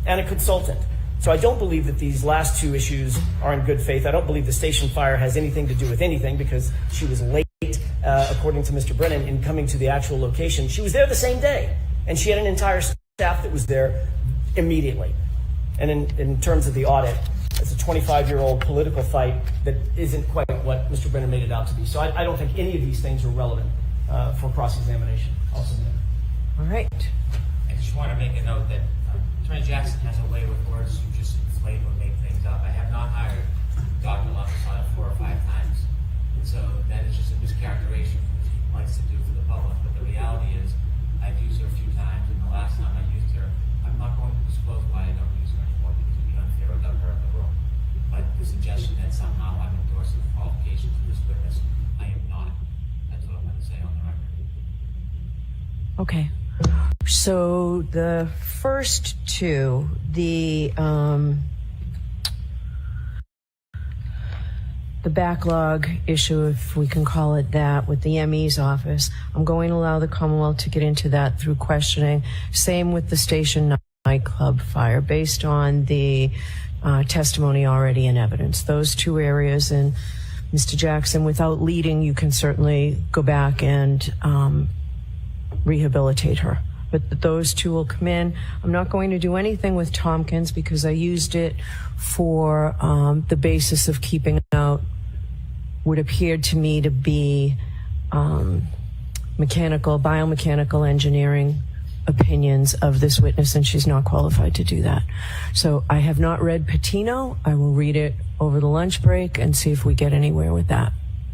and a consultant. So I don't believe that these last 2 issues are in good faith. I don't believe the station fire has anything to do with anything because she was late, according to Mr. Brennan, in coming to the actual location. She was there the same day, and she had an entire staff that was there immediately. And in terms of the audit, it's a 25-year-old political fight that isn't quite what Mr. Brennan made it out to be. So I don't think any of these things are relevant for cross-examination. I'll submit. All right. I just want to make a note that Attorney Jackson has a way with words to just inflate or make things up. I have not hired Dr. LaPosada 4 or 5 times. And so that is just a mischaracterization which he likes to do for the public. But the reality is I've used her a few times, and the last time I used her, I'm not going to disclose why I don't use her anymore because it would be unfair without her in the room. But the suggestion that somehow I'm endorsing the qualifications of this witness, I am not. That's what I'm going to say on the record. Okay. So the first 2, the backlog issue, if we can call it that, with the ME's office, I'm going to allow the Commonwealth to get into that through questioning. Same with the Station nightclub fire, based on the testimony already in evidence. Those 2 areas, and Mr. Jackson, without leading, you can certainly go back and rehabilitate her but those two will come in. I'm not going to do anything with Tompkins because I used it for the basis of keeping out what appeared to me to be biomechanical engineering opinions of this witness, and she's not qualified to do that. So I have not read Patino. I will read it over the lunch break and see if we get anywhere with that.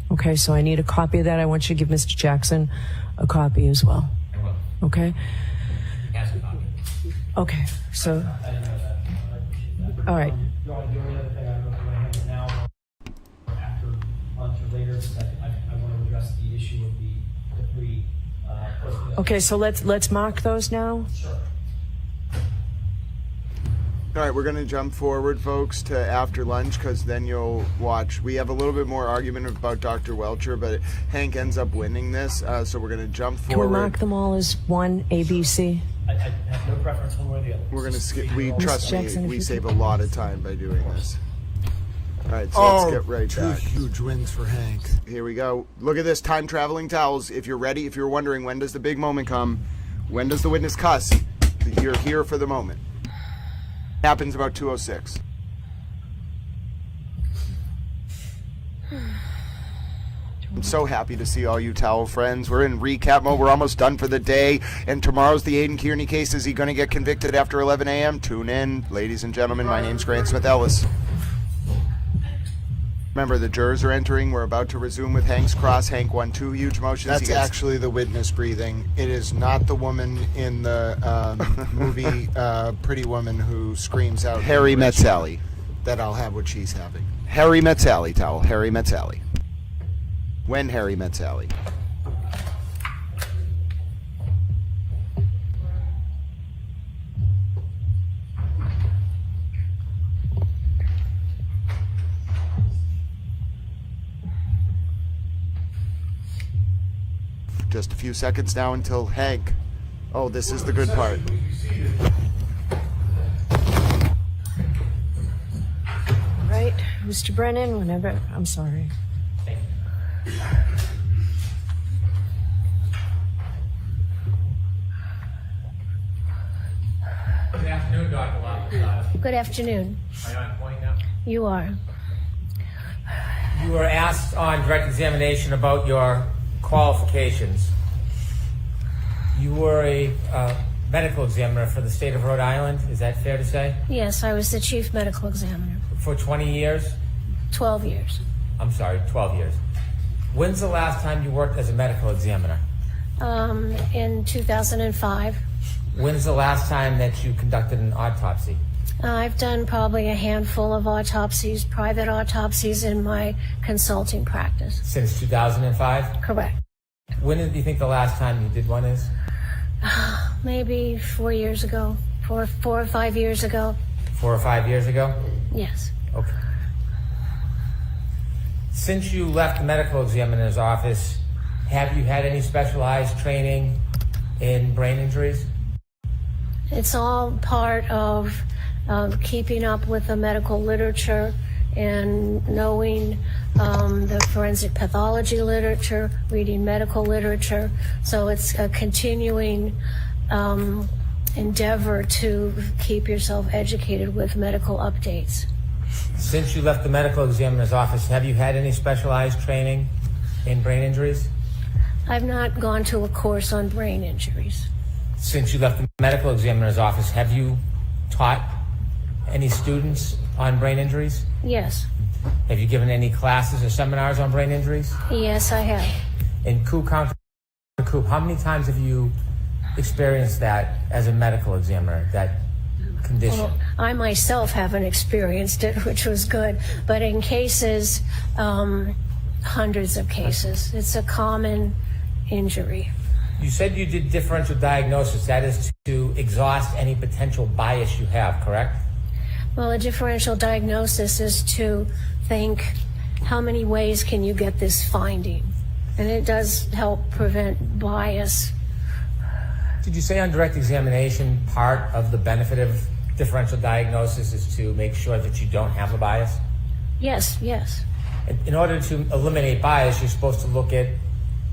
Okay, so I need a copy of that. I want you to give Mr. Jackson a copy as well. Okay? Okay, so, all right. The only other thing, I don't know if you want to handle it now or after lunch or later, because I want to address the issue of the three. Okay, so let's mark those now. Sure. All right, we're going to jump forward, folks, to after lunch, because then you'll watch. We have a little bit more argument about Dr. Welcher, but Hank ends up winning this, so we're going to jump forward. Can we mark them all as one A, B, C? I have no preference one way or the other. We're going to skip. Trust me, we save a lot of time by doing this. All right, so let's get right back. Two huge wins for Hank. Here we go. Look at this, time-traveling towels. If you're ready, if you're wondering when does the big moment come, when does the witness cuss, you're here for the moment. Happens about 2:06. I'm so happy to see all you towel friends. We're in recap mode. We're almost done for the day. And tomorrow's the Aiden Kearney case. Is he going to get convicted after 11 a.m.? Tune in. Ladies and gentlemen, my name's Grant Smith Ellis. Remember, the jurors are entering. We're about to resume with Hank's cross. Hank won 2 huge motions. That's actually the witness breathing. It is not the woman in the movie Pretty Woman who screams out. Harry Met Sally. That I'll have what she's having. Harry Met Sally towel. Harry Met Sally. When Harry Met Sally. Just a few seconds now until Hank. Oh, this is the good part. All right, Mr. Brennan, whenever. I'm sorry. Good afternoon, Dr. Lopez. Good afternoon. Are you on point now? You are. You were asked on direct examination about your qualifications. You were a medical examiner for the state of Rhode Island, is that fair to say? Yes, I was the chief medical examiner. For 20 years? 12 years. I'm sorry, 12 years. When's the last time you worked as a medical examiner? In 2005. When's the last time that you conducted an autopsy? I've done probably a handful of autopsies, private autopsies in my consulting practice. Since 2005? Correct. When do you think the last time you did one is? Maybe 4 years ago, 4 or 5 years ago. 4 or 5 years ago? Yes. Okay. Since you left the medical examiner's office, have you had any specialized training in brain injuries? It's all part of keeping up with the medical literature and knowing the forensic pathology literature, reading medical literature. So it's a continuing endeavor to keep yourself educated with medical updates. Since you left the medical examiner's office, have you had any specialized training in brain injuries? I've not gone to a course on brain injuries. Since you left the medical examiner's office, have you taught any students on brain injuries? Yes. Have you given any classes or seminars on brain injuries? Yes, I have. In Coop County, how many times have you experienced that as a medical examiner, that condition? Well, I myself haven't experienced it, which was good. But in cases, hundreds of cases, it's a common injury. You said you did differential diagnosis. That is to exhaust any potential bias you have, correct? Well, a differential diagnosis is to think, how many ways can you get this finding? And it does help prevent bias. Did you say on direct examination part of the benefit of differential diagnosis is to make sure that you don't have a bias? Yes, yes. In order to eliminate bias, you're supposed to look at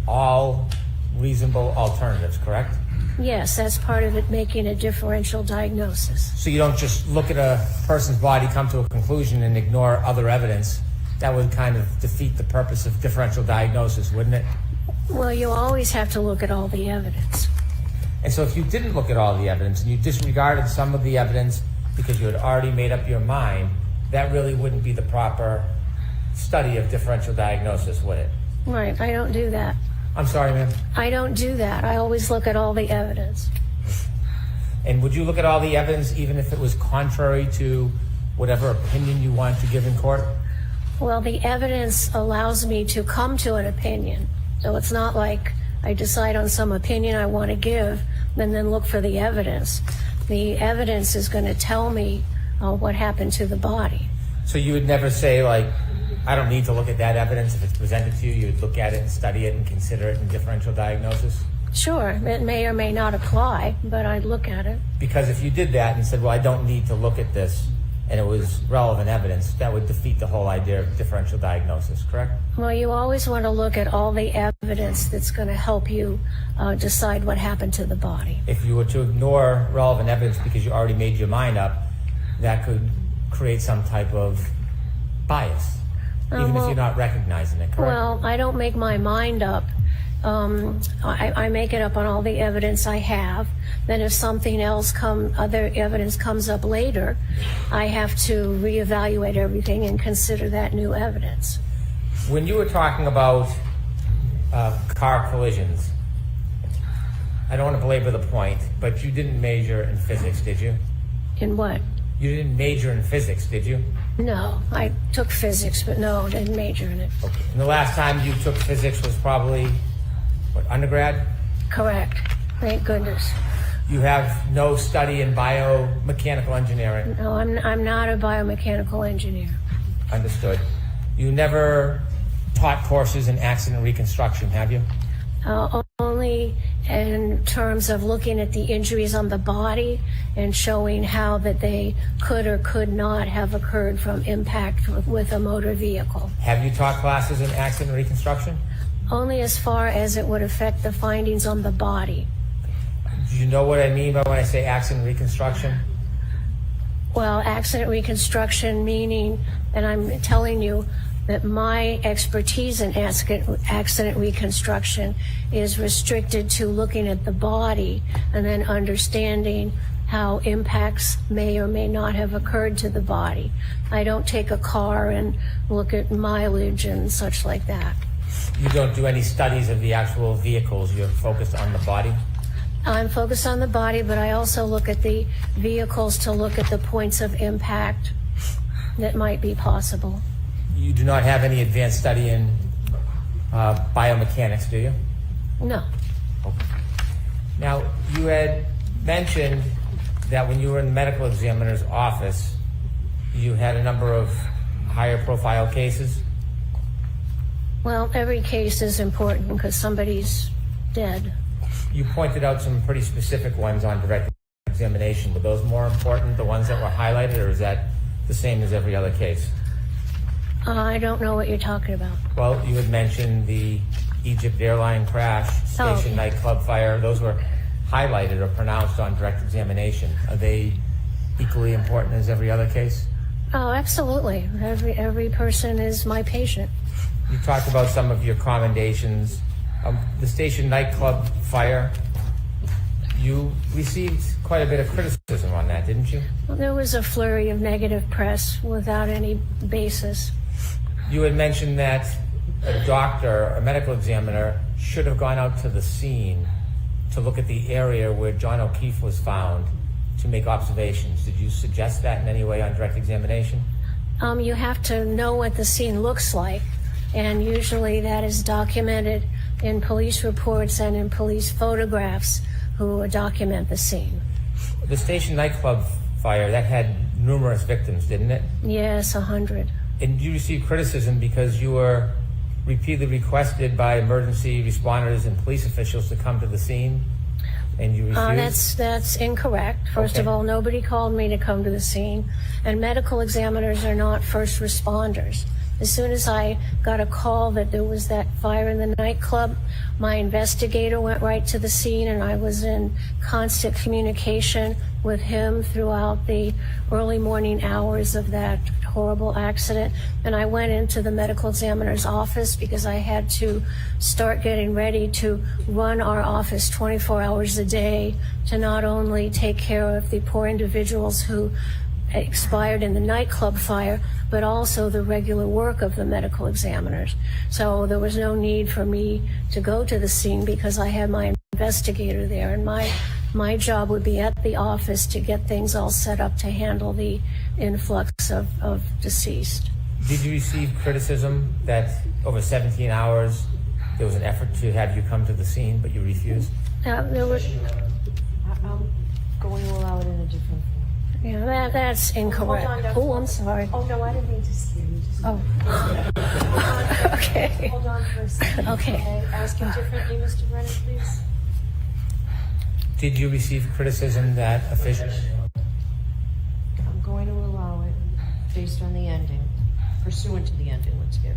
all reasonable alternatives, correct? Yes, that's part of it, making a differential diagnosis. So you don't just look at a person's body, come to a conclusion, and ignore other evidence. That would kind of defeat the purpose of differential diagnosis, wouldn't it? Well, you always have to look at all the evidence. And so if you didn't look at all the evidence and you disregarded some of the evidence because you had already made up your mind, that really wouldn't be the proper study of differential diagnosis, would it? Right, I don't do that. I'm sorry, ma'am. I don't do that. I always look at all the evidence. And would you look at all the evidence even if it was contrary to whatever opinion you want to give in court? Well, the evidence allows me to come to an opinion. So it's not like I decide on some opinion I want to give and then look for the evidence. The evidence is going to tell me what happened to the body. So you would never say, like, I don't need to look at that evidence. If it's presented to you, you would look at it and study it and consider it in differential diagnosis? Sure, it may or may not apply, but I'd look at it. Because if you did that and said, well, I don't need to look at this, and it was relevant evidence, that would defeat the whole idea of differential diagnosis, correct? Well, you always want to look at all the evidence that's going to help you decide what happened to the body. If you were to ignore relevant evidence because you already made your mind up, that could create some type of bias, even if you're not recognizing it, correct? Well, I don't make my mind up. I make it up on all the evidence I have. Then if something else other evidence comes up later, I have to reevaluate everything and consider that new evidence. When you were talking about car collisions, I don't want to belabor the point, but you didn't major in physics, did you? In what? You didn't major in physics, did you? No, I took physics, but no, didn't major in it. Okay. And the last time you took physics was probably, what, undergrad? Correct. Thank goodness. You have no study in biomechanical engineering? No, I'm not a biomechanical engineer. Understood. You never taught courses in accident reconstruction, have you? Only in terms of looking at the injuries on the body and showing how that they could or could not have occurred from impact with a motor vehicle. Have you taught classes in accident reconstruction? Only as far as it would affect the findings on the body. Do you know what I mean by when I say accident reconstruction? Well, accident reconstruction meaning, and I'm telling you that my expertise in accident reconstruction is restricted to looking at the body and then understanding how impacts may or may not have occurred to the body. I don't take a car and look at mileage and such like that. You don't do any studies of the actual vehicles, you're focused on the body? I'm focused on the body, but I also look at the vehicles to look at the points of impact that might be possible. You do not have any advanced study in biomechanics, do you? No. Okay. Now, you had mentioned that when you were in the medical examiner's office, you had a number of higher profile cases? Well, every case is important because somebody's dead. You pointed out some pretty specific ones on direct examination. Were those more important, the ones that were highlighted, or is that the same as every other case? I don't know what you're talking about. Well, you had mentioned the Egypt airline crash, Station nightclub fire. Those were highlighted or pronounced on direct examination. Are they equally important as every other case? Oh, absolutely. Every person is my patient. You talked about some of your commendations. The Station nightclub fire, you received quite a bit of criticism on that, didn't you? Well, there was a flurry of negative press without any basis. You had mentioned that a doctor, a medical examiner, should have gone out to the scene to look at the area where John O'Keefe was found to make observations. Did you suggest that in any way on direct examination? You have to know what the scene looks like, and usually that is documented in police reports and in police photographs who document the scene. The Station nightclub fire, that had numerous victims, didn't it? Yes, 100. And you received criticism because you were repeatedly requested by emergency responders and police officials to come to the scene, and you refused? That's incorrect. First of all, nobody called me to come to the scene, and medical examiners are not first responders. As soon as I got a call that there was that fire in the nightclub, my investigator went right to the scene, and I was in constant communication with him throughout the early morning hours of that horrible accident. And I went into the medical examiner's office because I had to start getting ready to run our office 24 hours a day to not only take care of the poor individuals who expired in the nightclub fire, but also the regular work of the medical examiners. So there was no need for me to go to the scene because I had my investigator there, and my job would be at the office to get things all set up to handle the influx of deceased. Did you receive criticism that over 17 hours there was an effort to have you come to the scene, but you refused? There was, I'm going to allow it in a different form. yeah, that's incorrect. Oh, I'm sorry. Oh, no, I didn't mean to scare you. Just Okay. Hold on for a second. Okay. Ask him differently, Mr. Brennan, please. Did you receive criticism that officials? I'm going to allow it based on the ending, pursuant to the ending. Let's get it.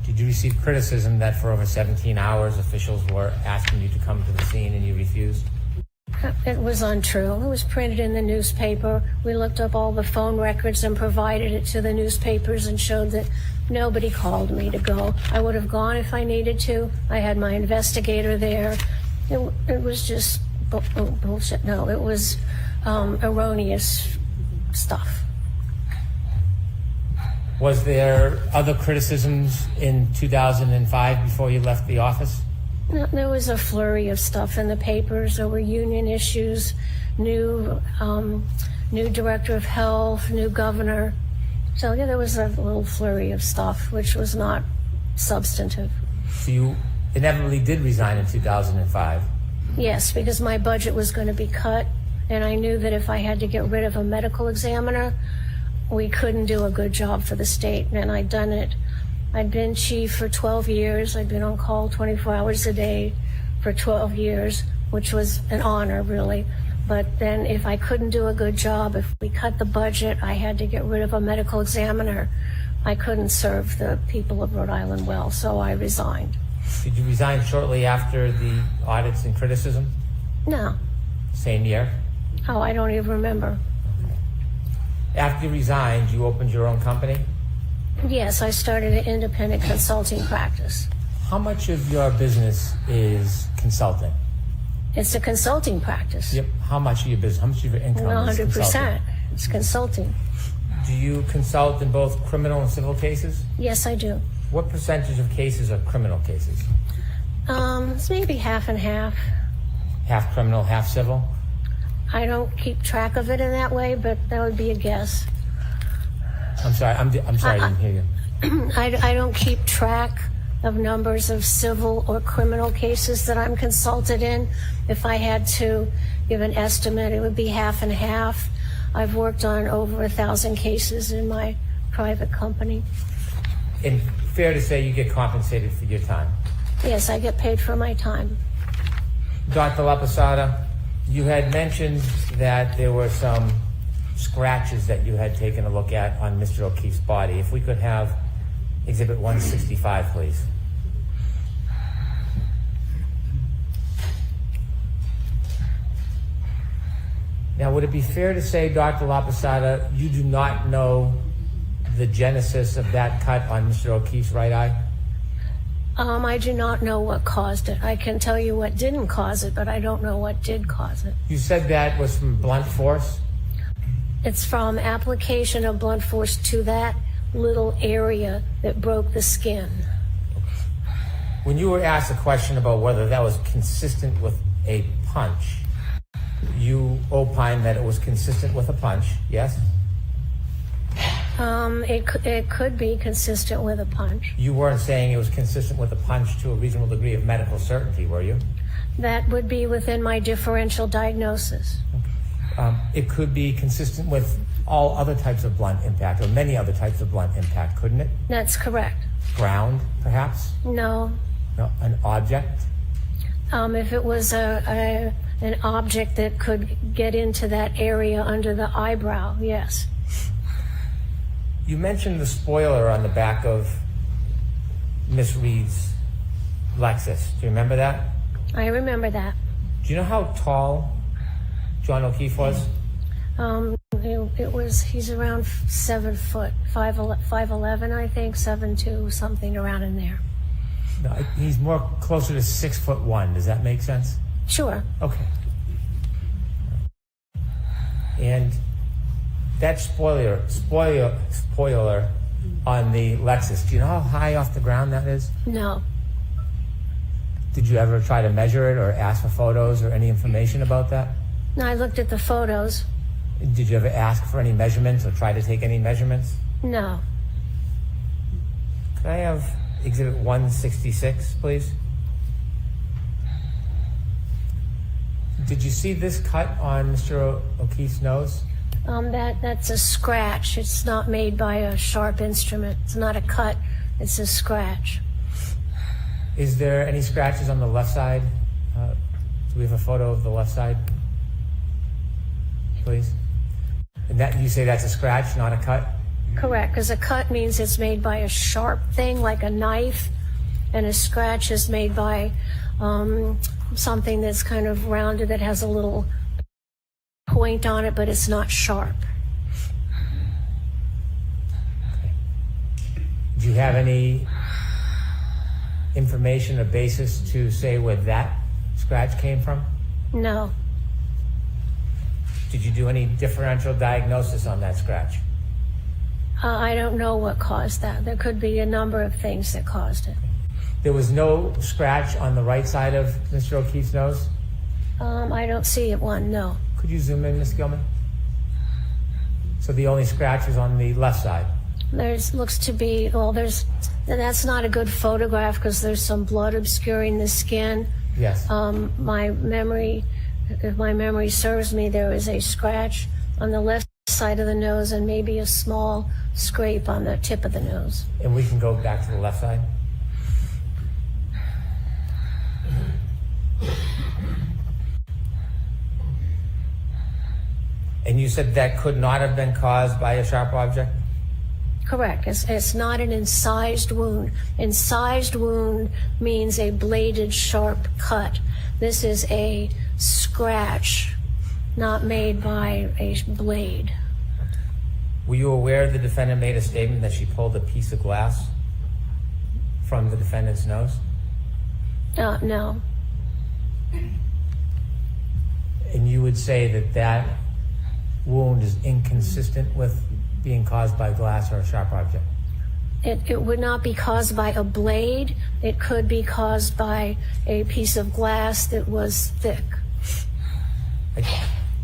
Did you receive criticism that for over 17 hours officials were asking you to come to the scene and you refused? It was untrue. It was printed in the newspaper. We looked up all the phone records and provided it to the newspapers and showed that nobody called me to go. I would have gone if I needed to. I had my investigator there. It was just bullshit. No, it was erroneous stuff. Was there other criticisms in 2005 before you left the office? No, there was a flurry of stuff in the papers. There were union issues, new director of health, new governor. So yeah, there was a little flurry of stuff, which was not substantive. So you inevitably did resign in 2005. Yes, because my budget was going to be cut, and I knew that if I had to get rid of a medical examiner, we couldn't do a good job for the state, and I'd done it. I'd been chief for 12 years. I'd been on call 24 hours a day for 12 years, which was an honor, really. But then if I couldn't do a good job, if we cut the budget, I had to get rid of a medical examiner. I couldn't serve the people of Rhode Island well, so I resigned. Did you resign shortly after the audits and criticism? No. Same year? Oh, I don't even remember. After you resigned, you opened your own company? Yes, I started an independent consulting practice. How much of your business is consulting? It's a consulting practice. Yep. How much of your business, how much of your income is 100%. consulting? It's consulting. Do you consult in both criminal and civil cases? Yes, I do. What percentage of cases are criminal cases? It's maybe half and half. Half criminal, half civil? I don't keep track of it in that way, but that would be a guess. I'm sorry, I'm sorry, I didn't hear you. I don't keep track of numbers of civil or criminal cases that I'm consulted in. If I had to give an estimate, it would be half and half. I've worked on over 1,000 cases in my private company. And fair to say you get compensated for your time? Yes, I get paid for my time. Dr. LaPosada, you had mentioned that there were some scratches that you had taken a look at on Mr. O'Keefe's body. If we could have Exhibit 165, please. Now, would it be fair to say, Dr. LaPosada, you do not know the genesis of that cut on Mr. O'Keefe's right eye? I do not know what caused it. I can tell you what didn't cause it, but I don't know what did cause it. You said that was from blunt force? It's from application of blunt force to that little area that broke the skin. When you were asked a question about whether that was consistent with a punch, you opined that it was consistent with a punch, yes? It could be consistent with a punch. You weren't saying it was consistent with a punch to a reasonable degree of medical certainty, were you? That would be within my differential diagnosis. It could be consistent with all other types of blunt impact, or many other types of blunt impact, couldn't it? That's correct. Ground, perhaps? No. No, an object? If it was an object that could get into that area under the eyebrow, yes. You mentioned the spoiler on the back of Miss Reed's Lexus. Do you remember that? I remember that. Do you know how tall John O'Keefe was? He's around 7 foot, 5'11", I think, 7'2", something around in there. No, he's more closer to 6'1". Does that make sense? Sure. Okay. And that spoiler on the Lexus, do you know how high off the ground that is? No. Did you ever try to measure it or ask for photos or any information about that? No, I looked at the photos. Did you ever ask for any measurements or try to take any measurements? No. Could I have Exhibit 166, please? Did you see this cut on Mr. O'Keefe's nose? That's a scratch. It's not made by a sharp instrument. It's not a cut. It's a scratch. Is there any scratches on the left side? Do we have a photo of the left side? Please. And that you say that's a scratch, not a cut? Correct, because a cut means it's made by a sharp thing, like a knife, and a scratch is made by something that's kind of rounded that has a little point on it, but it's not sharp. Do you have any information or basis to say where that scratch came from? No. Did you do any differential diagnosis on that scratch? I don't know what caused that. There could be a number of things that caused it. There was no scratch on the right side of Mr. O'Keefe's nose? I don't see it one, no. Could you zoom in, Ms. Gilman? So the only scratch is on the left side? Looks to be, that's not a good photograph because there's some blood obscuring the skin. Yes. If my memory serves me, there is a scratch on the left side of the nose and maybe a small scrape on the tip of the nose. And we can go back to the left side? And you said that could not have been caused by a sharp object? Correct. It's not an incised wound. Incised wound means a bladed, sharp cut. This is a scratch, not made by a blade. Were you aware the defendant made a statement that she pulled a piece of glass from the defendant's nose? No. And you would say that that wound is inconsistent with being caused by glass or a sharp object? It would not be caused by a blade. It could be caused by a piece of glass that was thick.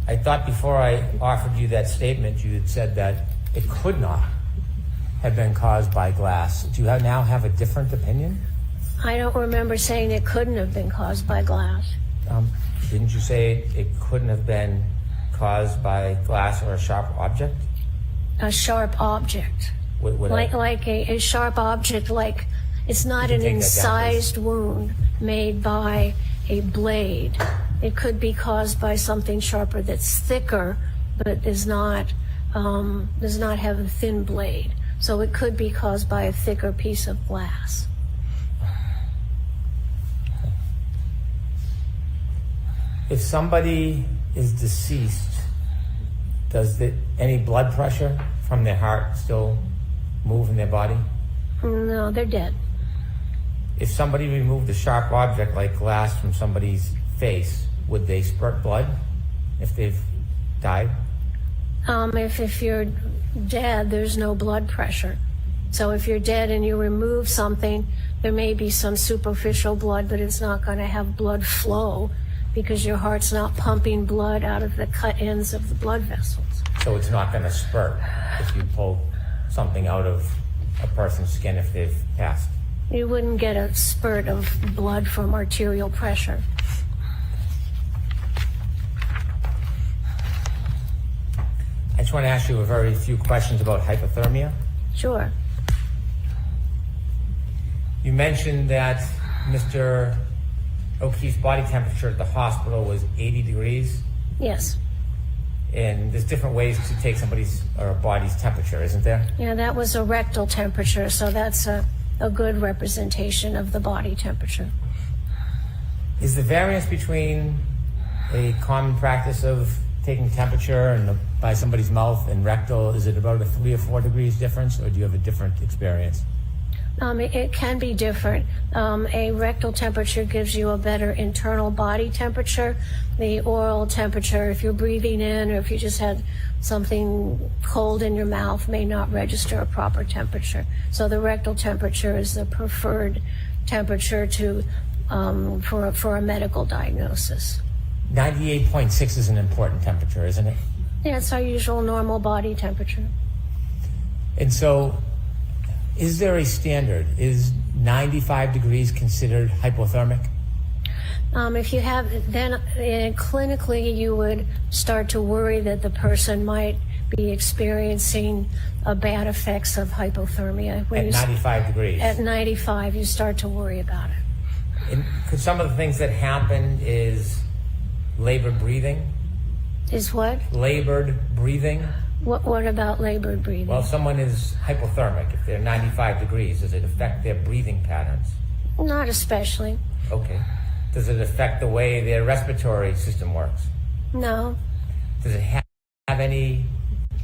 I thought before I offered you that statement, you had said that it could not have been caused by glass. Do you now have a different opinion? I don't remember saying it couldn't have been caused by glass. Didn't you say it couldn't have been caused by glass or a sharp object? A sharp object. Like a sharp object, like it's not an incised wound made by a blade. It could be caused by something sharper that's thicker, but does not have a thin blade. So it could be caused by a thicker piece of glass. If somebody is deceased, does any blood pressure from their heart still move in their body? No, they're dead. If somebody removed a sharp object like glass from somebody's face, would they spurt blood if they've died? If you're dead, there's no blood pressure. So if you're dead and you remove something, there may be some superficial blood, but it's not going to have blood flow because your heart's not pumping blood out of the cut ends of the blood vessels. So it's not going to spurt if you pull something out of a person's skin if they've passed? You wouldn't get a spurt of blood from arterial pressure. I just want to ask you a very few questions about hypothermia. Sure. You mentioned that Mr. O'Keefe's body temperature at the hospital was 80 degrees. Yes. And there's different ways to take somebody's or a body's temperature, isn't there? Yeah, that was a rectal temperature, so that's a good representation of the body temperature. Is the variance between a common practice of taking temperature by somebody's mouth and rectal, is it about a 3 or 4 degrees difference, or do you have a different experience? It can be different. A rectal temperature gives you a better internal body temperature. The oral temperature, if you're breathing in or if you just had something cold in your mouth, may not register a proper temperature. So the rectal temperature is the preferred temperature for a medical diagnosis. 98.6 is an important temperature, isn't it? Yeah, it's our usual normal body temperature. And so, is there a standard? Is 95 degrees considered hypothermic? If you have, then clinically you would start to worry that the person might be experiencing bad effects of hypothermia. At 95 degrees? At 95, you start to worry about it. And could some of the things that happen is labored breathing? Is what? Labored breathing? What about labored breathing? Well, if someone is hypothermic, if they're 95 degrees, does it affect their breathing patterns? Not especially. Okay. Does it affect the way their respiratory system works? No. Does it have any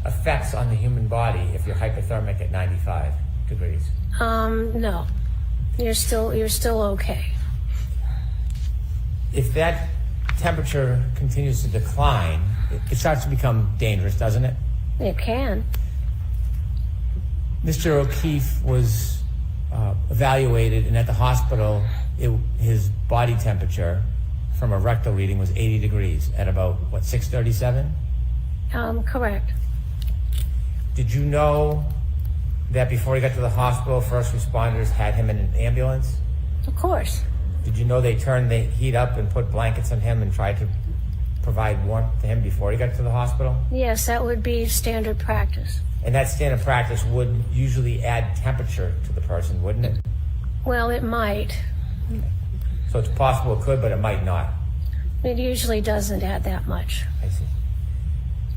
effects on the human body if you're hypothermic at 95 degrees? No. You're still okay. If that temperature continues to decline, it starts to become dangerous, doesn't it? It can. Mr. O'Keefe was evaluated, and at the hospital, his body temperature from a rectal reading was 80 degrees at about, 6:37? Correct. Did you know that before he got to the hospital, first responders had him in an ambulance? Of course. Did you know they turned the heat up and put blankets on him and tried to provide warmth to him before he got to the hospital? Yes, that would be standard practice. And that standard practice would usually add temperature to the person, wouldn't it? Well, it might. So it's possible it could, but it might not. It usually doesn't add that much. I see.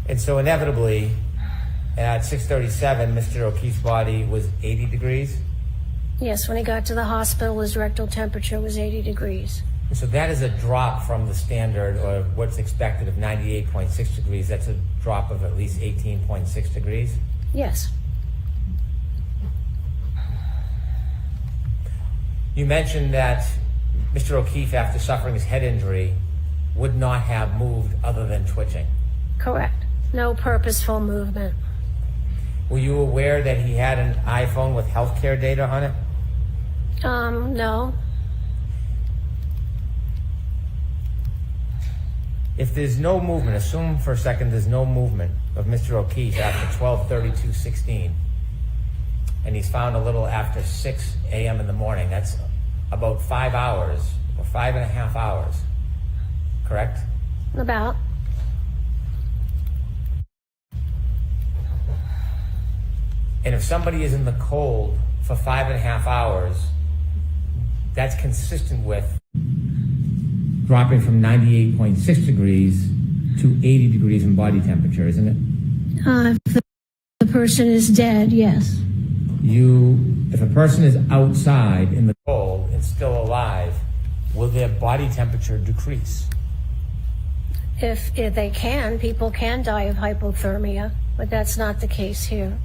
And so inevitably, at 6:37, Mr. O'Keefe's body was 80 degrees? Yes, when he got to the hospital, his rectal temperature was 80 degrees. So that is a drop from the standard, or what's expected, of 98.6 degrees. That's a drop of at least 18.6 degrees? Yes. You mentioned that Mr. O'Keefe, after suffering his head injury, would not have moved other than twitching. Correct. No purposeful movement. Were you aware that he had an iPhone with healthcare data on it? No. If there's no movement, assume for a second there's no movement of Mr. O'Keefe after 12/32/16, and he's found a little after 6 a.m. in the morning. That's about 5 hours, or 5.5 hours, correct? About. And if somebody is in the cold for 5.5 hours, that's consistent with dropping from 98.6 degrees to 80 degrees in body temperature, isn't it? If the person is dead, yes. If a person is outside in the cold and still alive, will their body temperature decrease? If they can, people can die of hypothermia, but that's not the case here.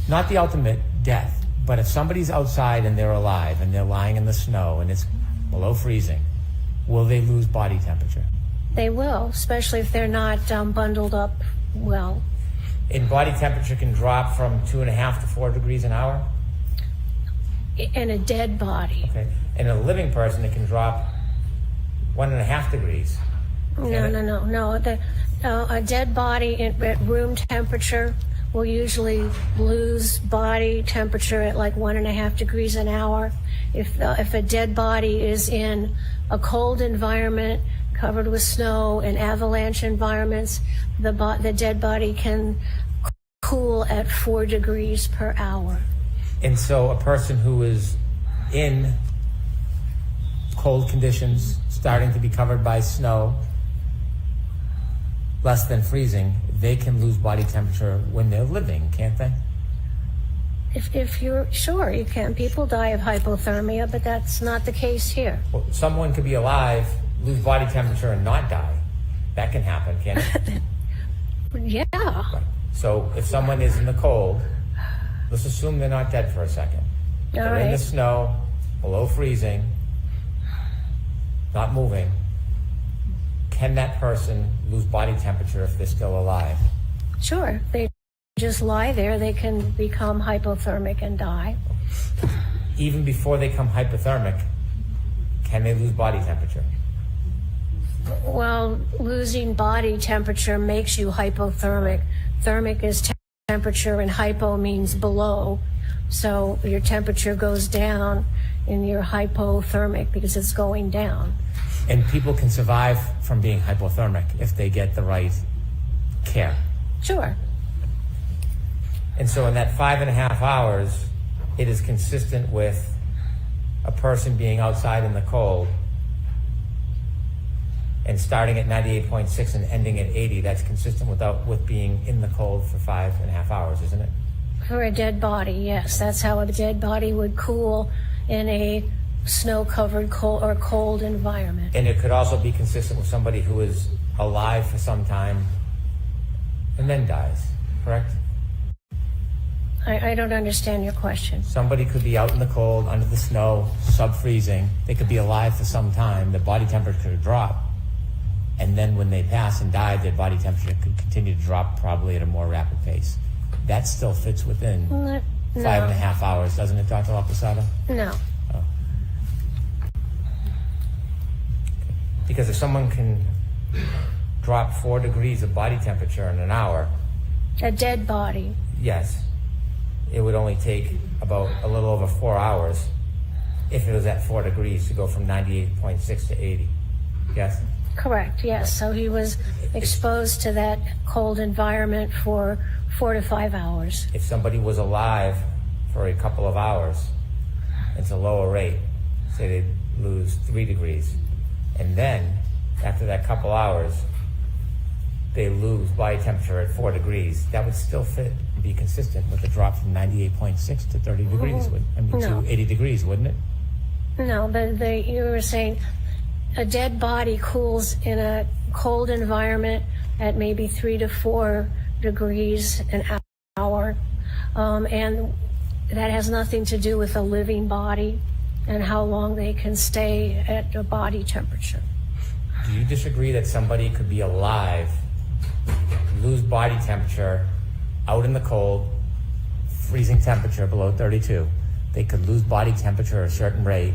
Not the ultimate death, but if somebody's outside and they're alive and they're lying in the snow and it's below freezing, will they lose body temperature? They will, especially if they're not bundled up well. And body temperature can drop from 2.5 to 4 degrees an hour? In a dead body. Okay. In a living person, it can drop 1.5 degrees. No. A dead body at room temperature will usually lose body temperature at like 1.5 degrees an hour. If a dead body is in a cold environment covered with snow and avalanche environments, the dead body can cool at 4 degrees per hour. And so a person who is in cold conditions, starting to be covered by snow, less than freezing, they can lose body temperature when they're living, can't they? If you're sure, you can. People die of hypothermia, but that's not the case here. Well, someone could be alive, lose body temperature, and not die. That can happen, can't it? Yeah. Right. So if someone is in the cold, let's assume they're not dead for a second. They're in the snow, below freezing, not moving. Can that person lose body temperature if they're still alive? Sure. They just lie there. They can become hypothermic and die. Even before they become hypothermic, can they lose body temperature? Well, losing body temperature makes you hypothermic. Thermic is temperature and hypo means below. So your temperature goes down and you're hypothermic because it's going down. And people can survive from being hypothermic if they get the right care. Sure. And so in that 5.5 hours, it is consistent with a person being outside in the cold and starting at 98.6 and ending at 80. That's consistent with being in the cold for 5.5 hours, isn't it? For a dead body, yes. That's how a dead body would cool in a snow-covered cold environment. And it could also be consistent with somebody who is alive for some time and then dies, correct? I don't understand your question. Somebody could be out in the cold, under the snow, sub-freezing. They could be alive for some time. Their body temperature could drop. And then when they pass and die, their body temperature could continue to drop probably at a more rapid pace. That still fits within 5.5 hours, doesn't it, Dr. Laposada? No. Oh. Because if someone can drop 4 degrees of body temperature in an hour... A dead body. Yes. It would only take about a little over 4 hours if it was at 4 degrees to go from 98.6 to 80. Yes? Correct, yes. So he was exposed to that cold environment for 4 to 5 hours. If somebody was alive for a couple of hours, it's a lower rate. Say they lose 3 degrees. And then, after that couple hours, they lose body temperature at 4 degrees. That would still fit and be consistent with the drop from 98.6 to 30 degrees, to 80 degrees, wouldn't it? No, but you were saying a dead body cools in a cold environment at maybe 3 to 4 degrees an hour. And that has nothing to do with a living body and how long they can stay at a body temperature. Do you disagree that somebody could be alive, lose body temperature, out in the cold, freezing temperature below 32? They could lose body temperature at a certain rate,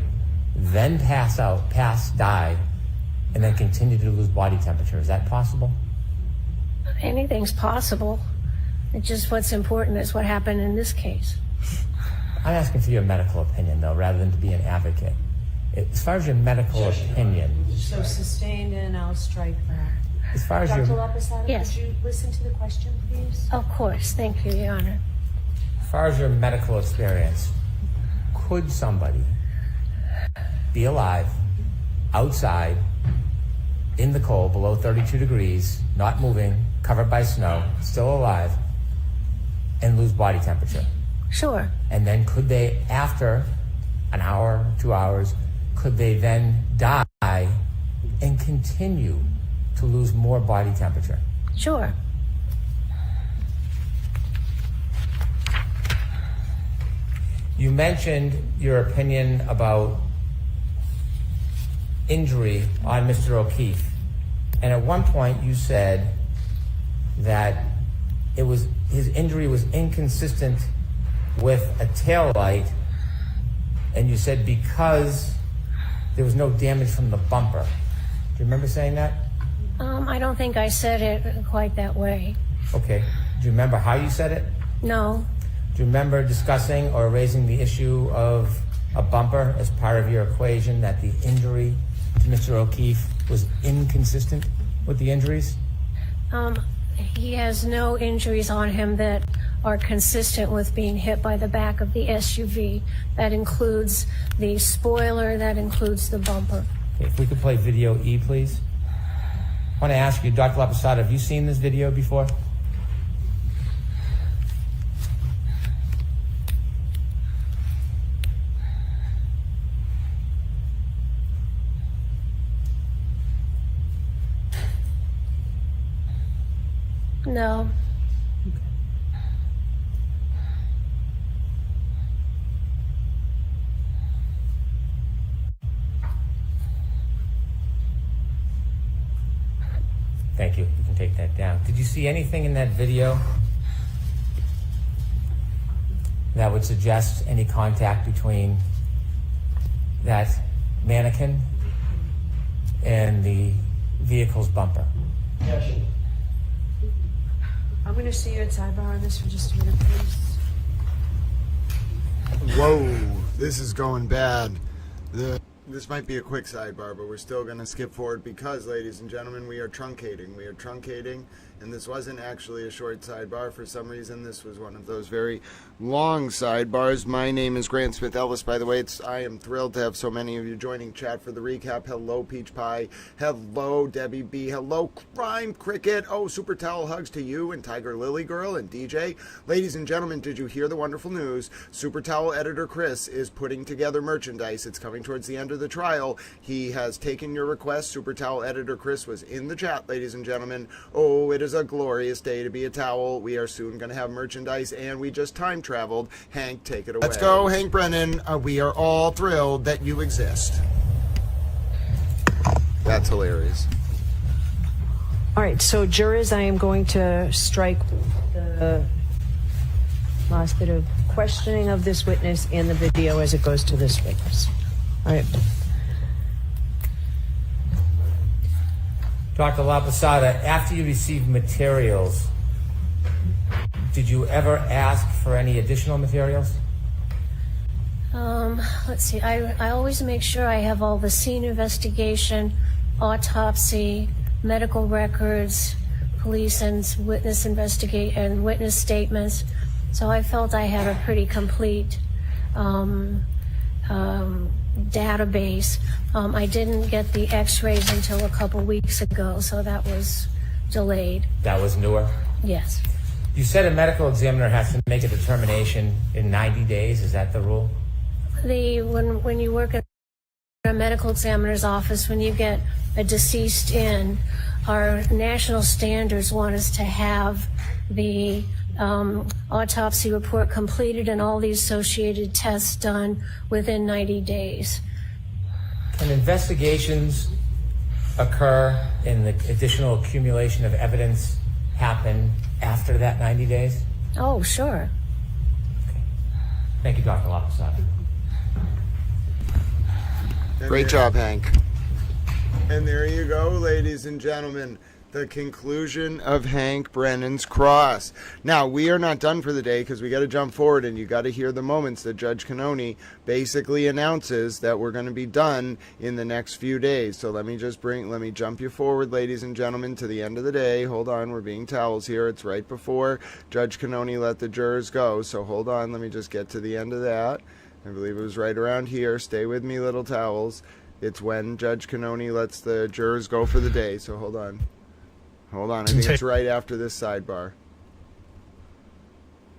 then die, and then continue to lose body temperature. Is that possible? Anything's possible. It's just what's important is what happened in this case. I'm asking for your medical opinion, though, rather than to be an advocate. As far as your medical opinion... So sustained, and I'll strike back. As far as Dr. your... Laposada, Yes. could you listen to the question, please? Of course. Thank you, Your Honor. As far as your medical experience, could somebody be alive, outside, in the cold, below 32 degrees, not moving, covered by snow, still alive, and lose body temperature? Sure. And then could they, after an hour, 2 hours, could they then die and continue to lose more body temperature? Sure. You mentioned your opinion about injury on Mr. O'Keefe. And at one point you said that his injury was inconsistent with a taillight, and you said because there was no damage from the bumper. Do you remember saying that? I don't think I said it quite that way. Okay. Do you remember how you said it? No. Do you remember discussing or raising the issue of a bumper as part of your equation, that the injury to Mr. O'Keefe was inconsistent with the injuries? He has no injuries on him that are consistent with being hit by the back of the SUV. That includes the spoiler, that includes the bumper. Okay, if we could play video E, please. I want to ask you, Dr. Laposada, have you seen this video before? No. Thank you. You can take that down. Did you see anything in that video that would suggest any contact between that mannequin and the vehicle's bumper? Objection. I'm going to see you at Sidebar on this for just a minute, please. Whoa, this is going bad. This might be a quick sidebar, but we're still going to skip forward because, ladies and gentlemen, we are truncating. We are truncating, and this wasn't actually a short sidebar. For some reason, this was one of those very long sidebars. My name is Grant Smith Elvis, by the way. I am thrilled to have so many of you joining chat for the recap. Hello, Peach Pie. Hello, Debbie B. Hello, Crime Cricket. Oh, super towel hugs to you and Tiger Lily Girl and DJ. Ladies and gentlemen, did you hear the wonderful news? Super Towel editor Chris is putting together merchandise. It's coming towards the end of the trial. He has taken your request. Super Towel editor Chris was in the chat, ladies and gentlemen. Oh, it is a glorious day to be a towel. We are soon going to have merchandise, and we just time traveled. Hank, take it away. Let's go, Hank Brennan. We are all thrilled that you exist. That's hilarious. All right, so jurors, I am going to strike the last bit of questioning of this witness in the video as it goes to this witness. All right. Dr. Laposada, after you received materials, did you ever ask for any additional materials? Let's see. I always make sure I have all the scene investigation, autopsy, medical records, police and witness investigate and witness statements. So I felt I had a pretty complete database. I didn't get the x-rays until a couple weeks ago, so that was delayed. That was newer? Yes. You said a medical examiner has to make a determination in 90 days. Is that the rule? When you work at a medical examiner's office, when you get a deceased in, our national standards want us to have the autopsy report completed and all the associated tests done within 90 days. Can investigations occur and the additional accumulation of evidence happen after that 90 days? Oh, sure. Okay. Thank you, Dr. Laposada. Great job, Hank. And there you go, ladies and gentlemen. The conclusion of Hank Brennan's cross. Now, we are not done for the day because we got to jump forward, and you got to hear the moments that Judge Cannoni basically announces that we're going to be done in the next few days. So let me jump you forward, ladies and gentlemen, to the end of the day. Hold on, we're being towels here. It's right before Judge Cannoni let the jurors go. So hold on, let me just get to the end of that. I believe it was right around here. Stay with me, little towels. It's when Judge Cannoni lets the jurors go for the day. So hold on. Hold on, I think it's right after this sidebar.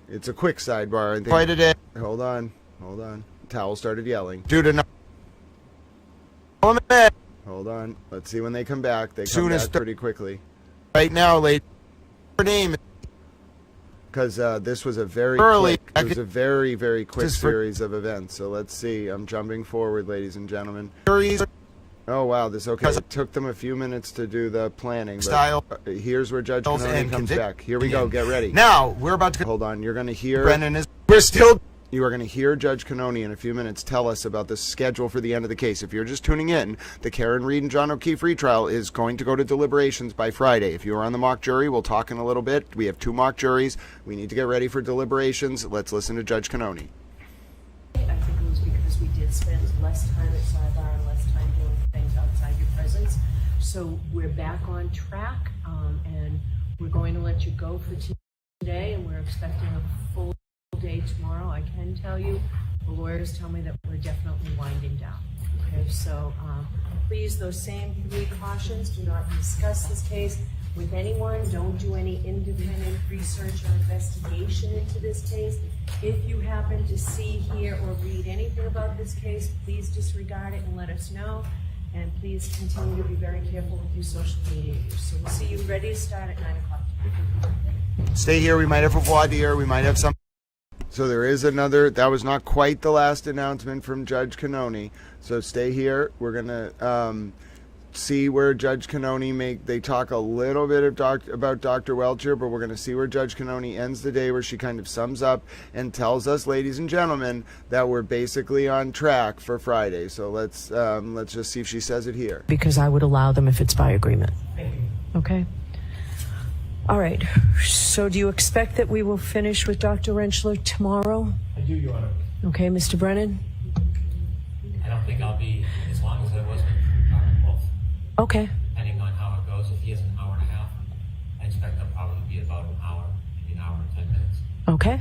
It's a quick sidebar. I think. Quite a day. Hold on. Towel started yelling. Due to Hold on. Let's see when they come back. They come back pretty quickly. Right now, lady. Her name. Because this was a very very quick series of events. So let's see. I'm jumping forward, ladies and gentlemen. Oh, wow, it took them a few minutes to do the planning. But here's where Judge Cannoni comes back. Here we go, get ready. Now, we're about to... Hold on, you're going to hear... You are going to hear Judge Cannoni in a few minutes tell us about the schedule for the end of the case. If you're just tuning in, the Karen Reed and John O'Keefe retrial is going to go to deliberations by Friday. If you are on the mock jury, we'll talk in a little bit. We have 2 mock juries. We need to get ready for deliberations. Let's listen to Judge Cannoni. I think it was because we did spend less time at Sidebar and less time doing things outside your presence. So we're back on track, and we're going to let you go for today, and we're expecting a full day tomorrow. I can tell you, the lawyers tell me that we're definitely winding down. Okay, so please, those same 3 cautions, do not discuss this case with anyone. Don't do any independent research or investigation into this case. If you happen to see, hear, or read anything about this case, please disregard it and let us know. And please continue to be very careful with your social media use. So we'll see you ready to start at 9 o'clock. Stay here. We might have a voir dire. We might have some. So there is another. That was not quite the last announcement from Judge Cannoni. So stay here. We're going to see where Judge Cannoni they talk a little bit about Dr. Welcher, but we're going to see where Judge Cannoni ends the day, where she kind of sums up and tells us, ladies and gentlemen, that we're basically on track for Friday. So let's just see if she says it here. Because I would allow them if it's by agreement. Okay? All right. So do you expect that we will finish with Dr. Rentschler tomorrow? I do, Your Honor. Okay, Mr. Brennan? I don't think I'll be as long as I was with both. Okay. Depending on how it goes, if he has an hour and a half, I expect I'll probably be about an hour, maybe an hour and 10 minutes. Okay.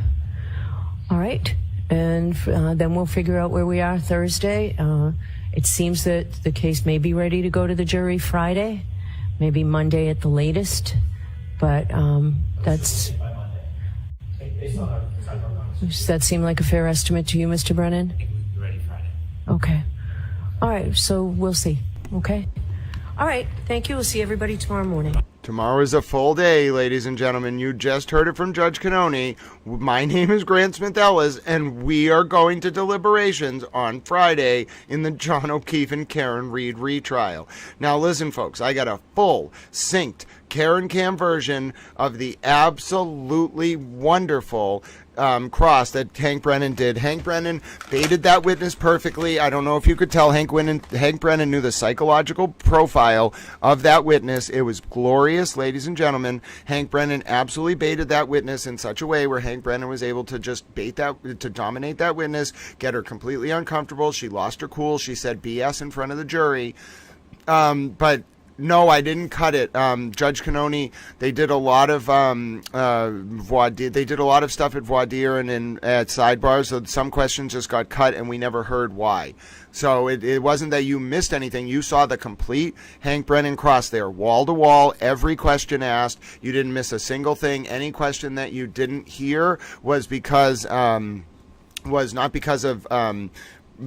All right. And then we'll figure out where we are Thursday. It seems that the case may be ready to go to the jury Friday, maybe Monday at the latest. But that's... By Monday. Based on our Sidebar. Does that seem like a fair estimate to you, Mr. Brennan? I think we'll be ready Friday. Okay. All right. So we'll see. Okay. All right. Thank you. We'll see everybody tomorrow morning. Tomorrow is a full day, ladies and gentlemen. You just heard it from Judge Cannoni. My name is Grant Smith-Ellis, and we are going to deliberations on Friday in the John O'Keefe and Karen Reed retrial. Now, listen, folks, I got a full, synced Karen Cam version of the absolutely wonderful cross that Hank Brennan did. Hank Brennan baited that witness perfectly. I don't know if you could tell. Hank Brennan knew the psychological profile of that witness. It was glorious, ladies and gentlemen. Hank Brennan absolutely baited that witness in such a way where Hank Brennan was able to just to dominate that witness, get her completely uncomfortable. She lost her cool. She said BS in front of the jury. But no, I didn't cut it. Judge Cannoni, they did a lot of they did a lot of stuff at voir dire and at Sidebar, so some questions just got cut and we never heard why. So it wasn't that you missed anything. You saw the complete Hank Brennan cross there, wall to wall, every question asked. You didn't miss a single thing. Any question that you didn't hear was because was not because of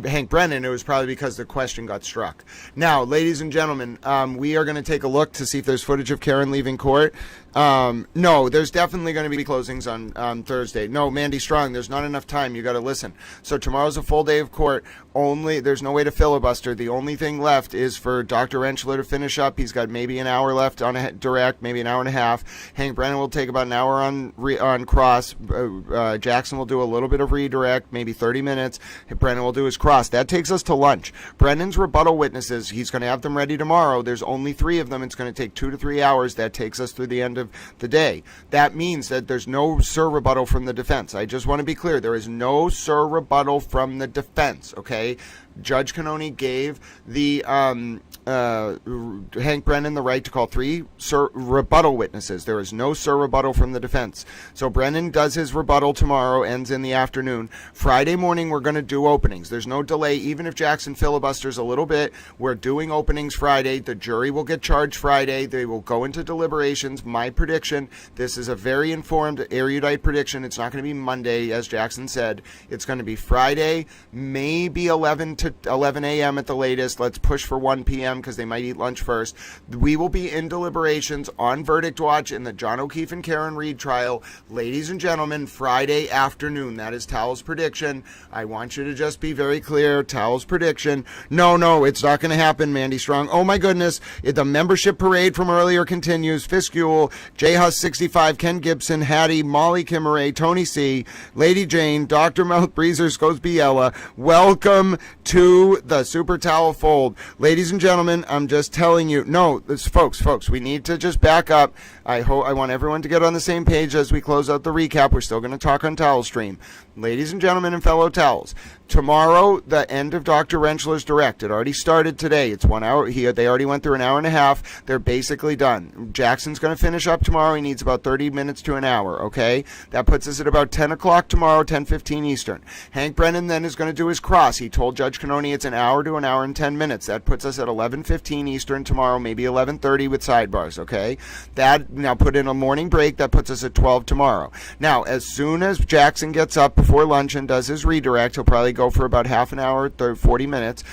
Hank Brennan. It was probably because the question got struck. Now, ladies and gentlemen, we are going to take a look to see if there's footage of Karen leaving court. No, there's definitely going to be closings on Thursday. No, Mandy Strong, there's not enough time. You got to listen. So tomorrow's a full day of court. There's no way to filibuster. The only thing left is for Dr. Rentschler to finish up. He's got maybe an hour left on a direct, maybe an hour and a half. Hank Brennan will take about an hour on cross. Jackson will do a little bit of redirect, maybe 30 minutes. Brennan will do his cross. That takes us to lunch. Brennan's rebuttal witnesses, he's going to have them ready tomorrow. There's only 3 of them. It's going to take 2 to 3 hours. That takes us through the end of the day. That means that there's no sir rebuttal from the defense. I just want to be clear. There is no sir rebuttal from the defense, okay? Judge Cannoni gave the Hank Brennan the right to call 3 rebuttal witnesses. There is no sir rebuttal from the defense. So Brennan does his rebuttal tomorrow, ends in the afternoon. Friday morning, we're going to do openings. There's no delay. Even if Jackson filibusters a little bit, we're doing openings Friday. The jury will get charged Friday. They will go into deliberations. My prediction, this is a very informed, erudite prediction. It's not going to be Monday, as Jackson said. It's going to be Friday, maybe 11 a.m. at the latest. Let's push for 1 p.m. because they might eat lunch first. We will be in deliberations on verdict watch in the John O'Keefe and Karen Reed trial. Ladies and gentlemen, Friday afternoon. That is Towell's prediction. I want you to just be very clear. Towell's prediction. No, it's not going to happen, Mandy Strong. Oh my goodness. The membership parade from earlier continues. Fiskule, J. Huss 65, Ken Gibson, Hattie, Molly Kimmeray, Tony C., Lady Jane, Dr. Mouth Breezers goes Biella. Welcome to the Super Towel fold. Ladies and gentlemen, gentlemen, I'm just telling you. No, this, folks, we need to just back up. I want everyone to get on the same page as we close out the recap. We're still going to talk on Towel Stream. Ladies and gentlemen and fellow towels, tomorrow, the end of Dr. Rentschler's direct. It already started today. It's 1 hour. They already went through an hour and a half. They're basically done. Jackson's going to finish up tomorrow. He needs about 30 minutes to an hour, okay? That puts us at about 10 o'clock tomorrow, 10:15 Eastern. Hank Brennan then is going to do his cross. He told Judge Cannoni it's an hour to an hour and 10 minutes. That puts us at 11:15 Eastern tomorrow, maybe 11:30 with sidebars, okay? That, now put in a morning break. That puts us at 12 tomorrow. Now, as soon as Jackson gets up before lunch and does his redirect, he'll probably go for about half an hour, 40 minutes.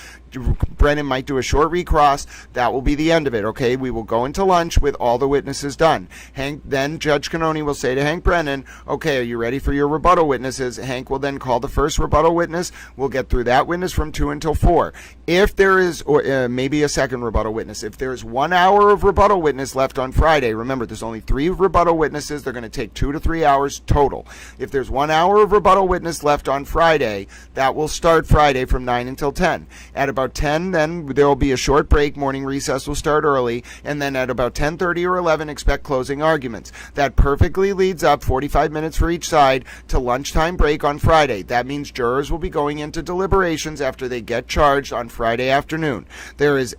Brennan might do a short recross. That will be the end of it, okay? We will go into lunch with all the witnesses done. Then Judge Cannoni will say to Hank Brennan, okay, are you ready for your rebuttal witnesses? Hank will then call the first rebuttal witness. We'll get through that witness from 2 until 4. If there is, or maybe a second rebuttal witness, if there's 1 hour of rebuttal witness left on Friday, remember there's only 3 rebuttal witnesses. They're going to take 2 to 3 hours total. If there's 1 hour of rebuttal witness left on Friday, that will start Friday from 9 until 10. At about 10, then there will be a short break. Morning recess will start early, and then at about 10:30 or 11, expect closing arguments. That perfectly leads up 45 minutes for each side to lunchtime break on Friday. That means jurors will be going into deliberations after they get charged on Friday afternoon. There is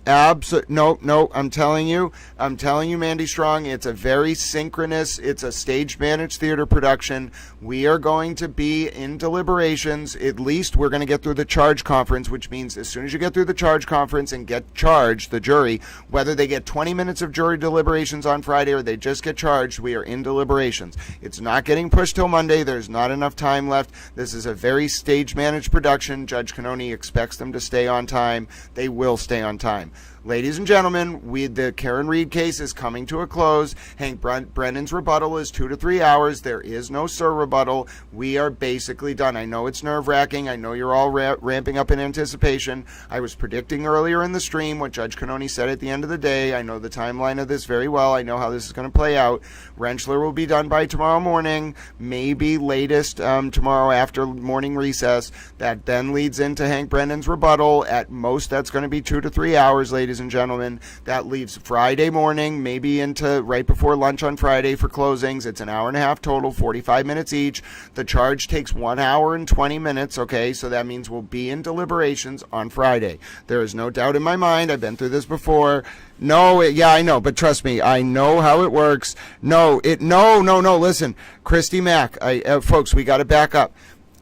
no, I'm telling you, Mandy Strong, it's a very synchronous, it's a stage managed theater production. We are going to be in deliberations. At least we're going to get through the charge conference, which means as soon as you get through the charge conference and get charged, the jury, whether they get 20 minutes of jury deliberations on Friday or they just get charged, we are in deliberations. It's not getting pushed till Monday. There's not enough time left. This is a very stage managed production. Judge Cannoni expects them to stay on time. They will stay on time. Ladies and gentlemen, the Karen Reed case is coming to a close. Hank Brennan's rebuttal is 2 to 3 hours. There is no Sir rebuttal. We are basically done. I know it's nerve-wracking. I know you're all ramping up in anticipation. I was predicting earlier in the stream what Judge Cannoni said at the end of the day. I know the timeline of this very well. I know how this is going to play out. Rentschler will be done by tomorrow morning, maybe latest tomorrow after morning recess. That then leads into Hank Brennan's rebuttal. At most, that's going to be 2 to 3 hours, ladies and gentlemen. That leaves Friday morning, maybe into right before lunch on Friday for closings. It's an hour and a half total, 45 minutes each. The charge takes 1 hour and 20 minutes, okay? So that means we'll be in deliberations on Friday. There is no doubt in my mind. I've been through this before. Yeah, I know, but trust me, I know how it works. No, listen, Christy Mack, folks, we got to back up.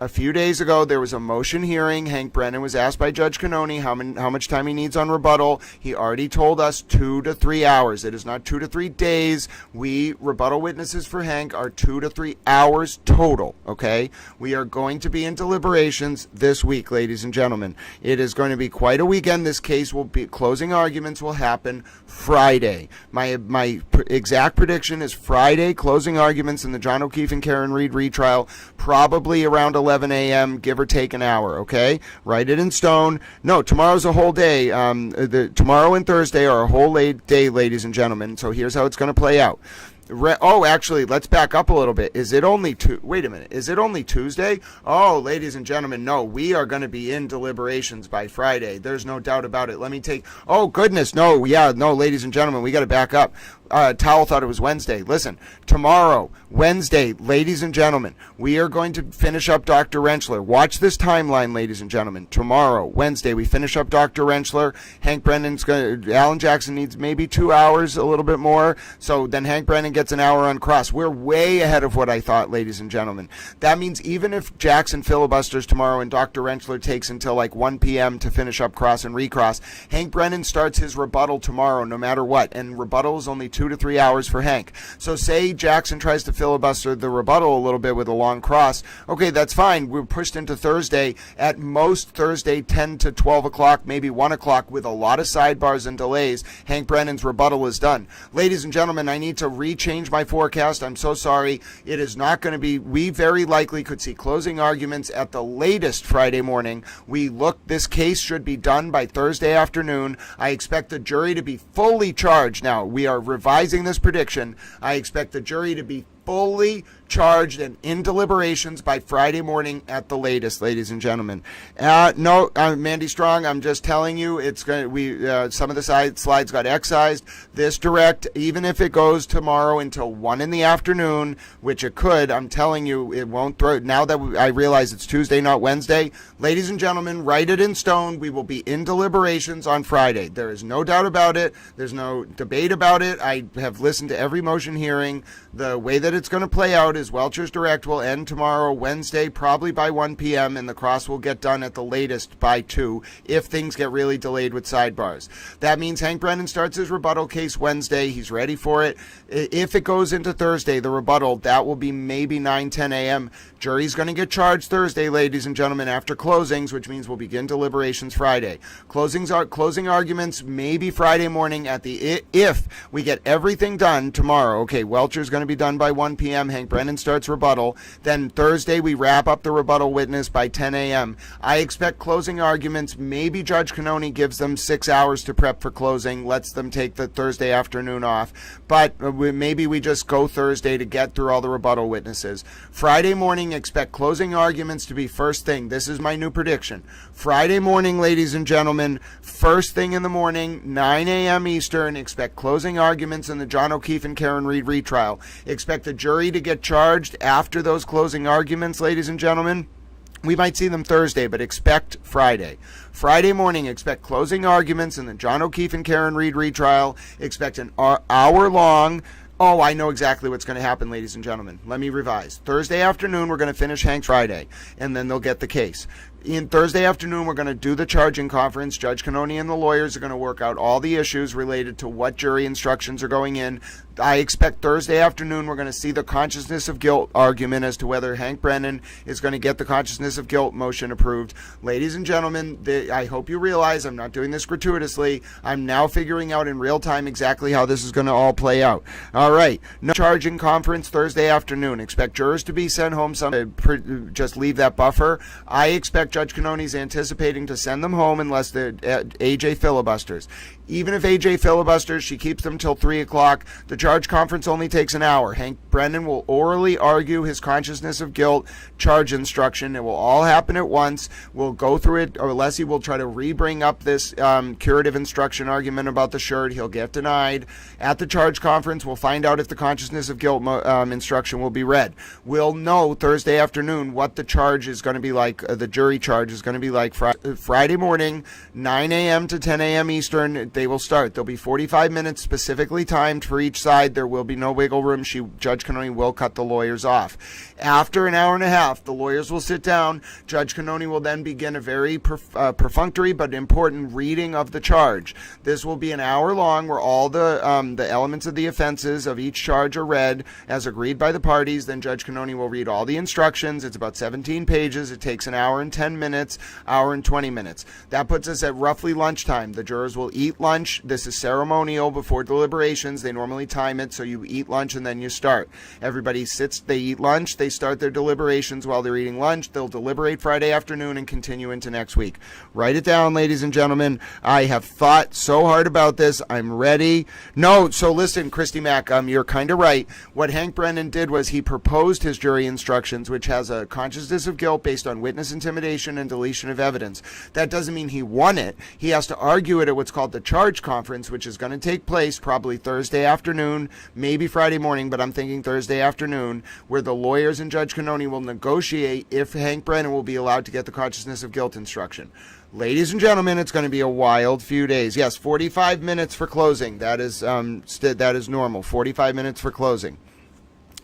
A few days ago, there was a motion hearing. Hank Brennan was asked by Judge Cannoni how much time he needs on rebuttal. He already told us 2 to 3 hours. It is not 2 to 3 days. Rebuttal witnesses for Hank are 2 to 3 hours total, okay? We are going to be in deliberations this week, ladies and gentlemen. It is going to be quite a weekend. This case will be, closing arguments will happen Friday. My exact prediction is Friday, closing arguments in the John O'Keefe and Karen Reed retrial, probably around 11 a.m., give or take an hour, okay? Write it in stone. No, tomorrow's a whole day. Tomorrow and Thursday are a whole day, ladies and gentlemen. So here's how it's going to play out. Actually, let's back up a little bit. Wait a minute. Is it only Tuesday? Oh, ladies and gentlemen, no. We are going to be in deliberations by Friday. There's no doubt about it. Oh, goodness. No, ladies and gentlemen, we got to back up. Towel thought it was Wednesday. Listen, tomorrow, Wednesday, ladies and gentlemen, we are going to finish up Dr. Rentschler. Watch this timeline, ladies and gentlemen. Tomorrow, Wednesday, we finish up Dr. Rentschler. Alan Jackson needs maybe 2 hours, a little bit more. So then Hank Brennan gets an hour on cross. We're way ahead of what I thought, ladies and gentlemen. That means even if Jackson filibusters tomorrow and Dr. Rentschler takes until like 1 p.m. to finish up cross and recross, Hank Brennan starts his rebuttal tomorrow no matter what. And rebuttal is only 2 to 3 hours for Hank. So say Jackson tries to filibuster the rebuttal a little bit with a long cross. Okay, that's fine. We're pushed into Thursday. At most Thursday, 10 to 12 o'clock, maybe 1 o'clock with a lot of sidebars and delays. Hank Brennan's rebuttal is done. Ladies and gentlemen, I need to rechange my forecast. I'm so sorry. It is not going to be, we very likely could see closing arguments at the latest Friday morning. This case should be done by Thursday afternoon. I expect the jury to be fully charged. Now, we are revising this prediction. I expect the jury to be fully charged and in deliberations by Friday morning at the latest, ladies and gentlemen. No, Mandy Strong, I'm just telling you, it's going to, some of the slides got excised. This direct, even if it goes tomorrow until 1 in the afternoon, which it could, I'm telling you, it won't throw. Now that I realize it's Tuesday, not Wednesday, ladies and gentlemen, write it in stone. We will be in deliberations on Friday. There is no doubt about it. There's no debate about it. I have listened to every motion hearing. The way that it's going to play out is Welcher's direct will end tomorrow, Wednesday, probably by 1 p.m., and the cross will get done at the latest by 2 if things get really delayed with sidebars. That means Hank Brennan starts his rebuttal case Wednesday. He's ready for it. If it goes into Thursday, the rebuttal, that will be maybe 9, 10 a.m. Jury's going to get charged Thursday, ladies and gentlemen, after closings, which means we'll begin deliberations Friday. Closing arguments maybe Friday morning if we get everything done tomorrow. Okay, Welcher's going to be done by 1 p.m. Hank Brennan starts rebuttal. Then Thursday we wrap up the rebuttal witness by 10 a.m. I expect closing arguments. Maybe Judge Cannone gives them 6 hours to prep for closing, lets them take the Thursday afternoon off. But maybe we just go Thursday to get through all the rebuttal witnesses. Friday morning, expect closing arguments to be first thing. This is my new prediction. Friday morning, ladies and gentlemen, first thing in the morning, 9 a.m. Eastern, expect closing arguments in the John O'Keefe and Karen Reed retrial. Expect the jury to get charged after those closing arguments, ladies and gentlemen. We might see them Thursday, but expect Friday. Friday morning, expect closing arguments in the John O'Keefe and Karen Reed retrial. Expect an hour-long. Oh, I know exactly what's going to happen, ladies and gentlemen. Let me revise. Thursday afternoon, we're going to finish Hank's Friday, and then they'll get the case. In Thursday afternoon, we're going to do the charging conference. Judge Cannone and the lawyers are going to work out all the issues related to what jury instructions are going in. I expect Thursday afternoon we're going to see the consciousness of guilt argument as to whether Hank Brennan is going to get the consciousness of guilt motion approved. Ladies and gentlemen, I hope you realize I'm not doing this gratuitously. I'm now figuring out in real time exactly how this is going to all play out. All right. No charging conference Thursday afternoon. Expect jurors to be sent home. Just leave that buffer. I expect Judge Cannone's anticipating to send them home unless the AJ filibusters. Even if AJ filibusters, she keeps them till 3 o'clock. The charge conference only takes an hour. Hank Brennan will orally argue his consciousness of guilt charge instruction. It will all happen at once. We'll go through it, or Leslie will try to re-bring up this curative instruction argument about the shirt. He'll get denied. At the charge conference, we'll find out if the consciousness of guilt instruction will be read. We'll know Thursday afternoon what the charge is going to be like, the jury charge is going to be like. Friday morning, 9 a.m. to 10 a.m. Eastern, they will start. There'll be 45 minutes specifically timed for each side. There will be no wiggle room. Judge Cannone will cut the lawyers off. After an hour and a half, the lawyers will sit down. Judge Cannone will then begin a very perfunctory but important reading of the charge. This will be an hour long where all the elements of the offenses of each charge are read as agreed by the parties. Then Judge Cannone will read all the instructions. It's about 17 pages. It takes an hour and 10 minutes, hour and 20 minutes. That puts us at roughly lunchtime. The jurors will eat lunch. This is ceremonial before deliberations. They normally time it so you eat lunch and then you start. Everybody sits, they eat lunch, they start their deliberations while they're eating lunch. They'll deliberate Friday afternoon and continue into next week. Write it down, ladies and gentlemen. I have thought so hard about this. I'm ready. No, so listen, Christy Mack, you're kind of right. What Hank Brennan did was he proposed his jury instructions, which has a consciousness of guilt based on witness intimidation and deletion of evidence. That doesn't mean he won it. He has to argue it at what's called the charge conference, which is going to take place probably Thursday afternoon, maybe Friday morning, but I'm thinking Thursday afternoon, where the lawyers and Judge Cannone will negotiate if Hank Brennan will be allowed to get the consciousness of guilt instruction. Ladies and gentlemen, it's going to be a wild few days. Yes, 45 minutes for closing. That is normal. 45 minutes for closing.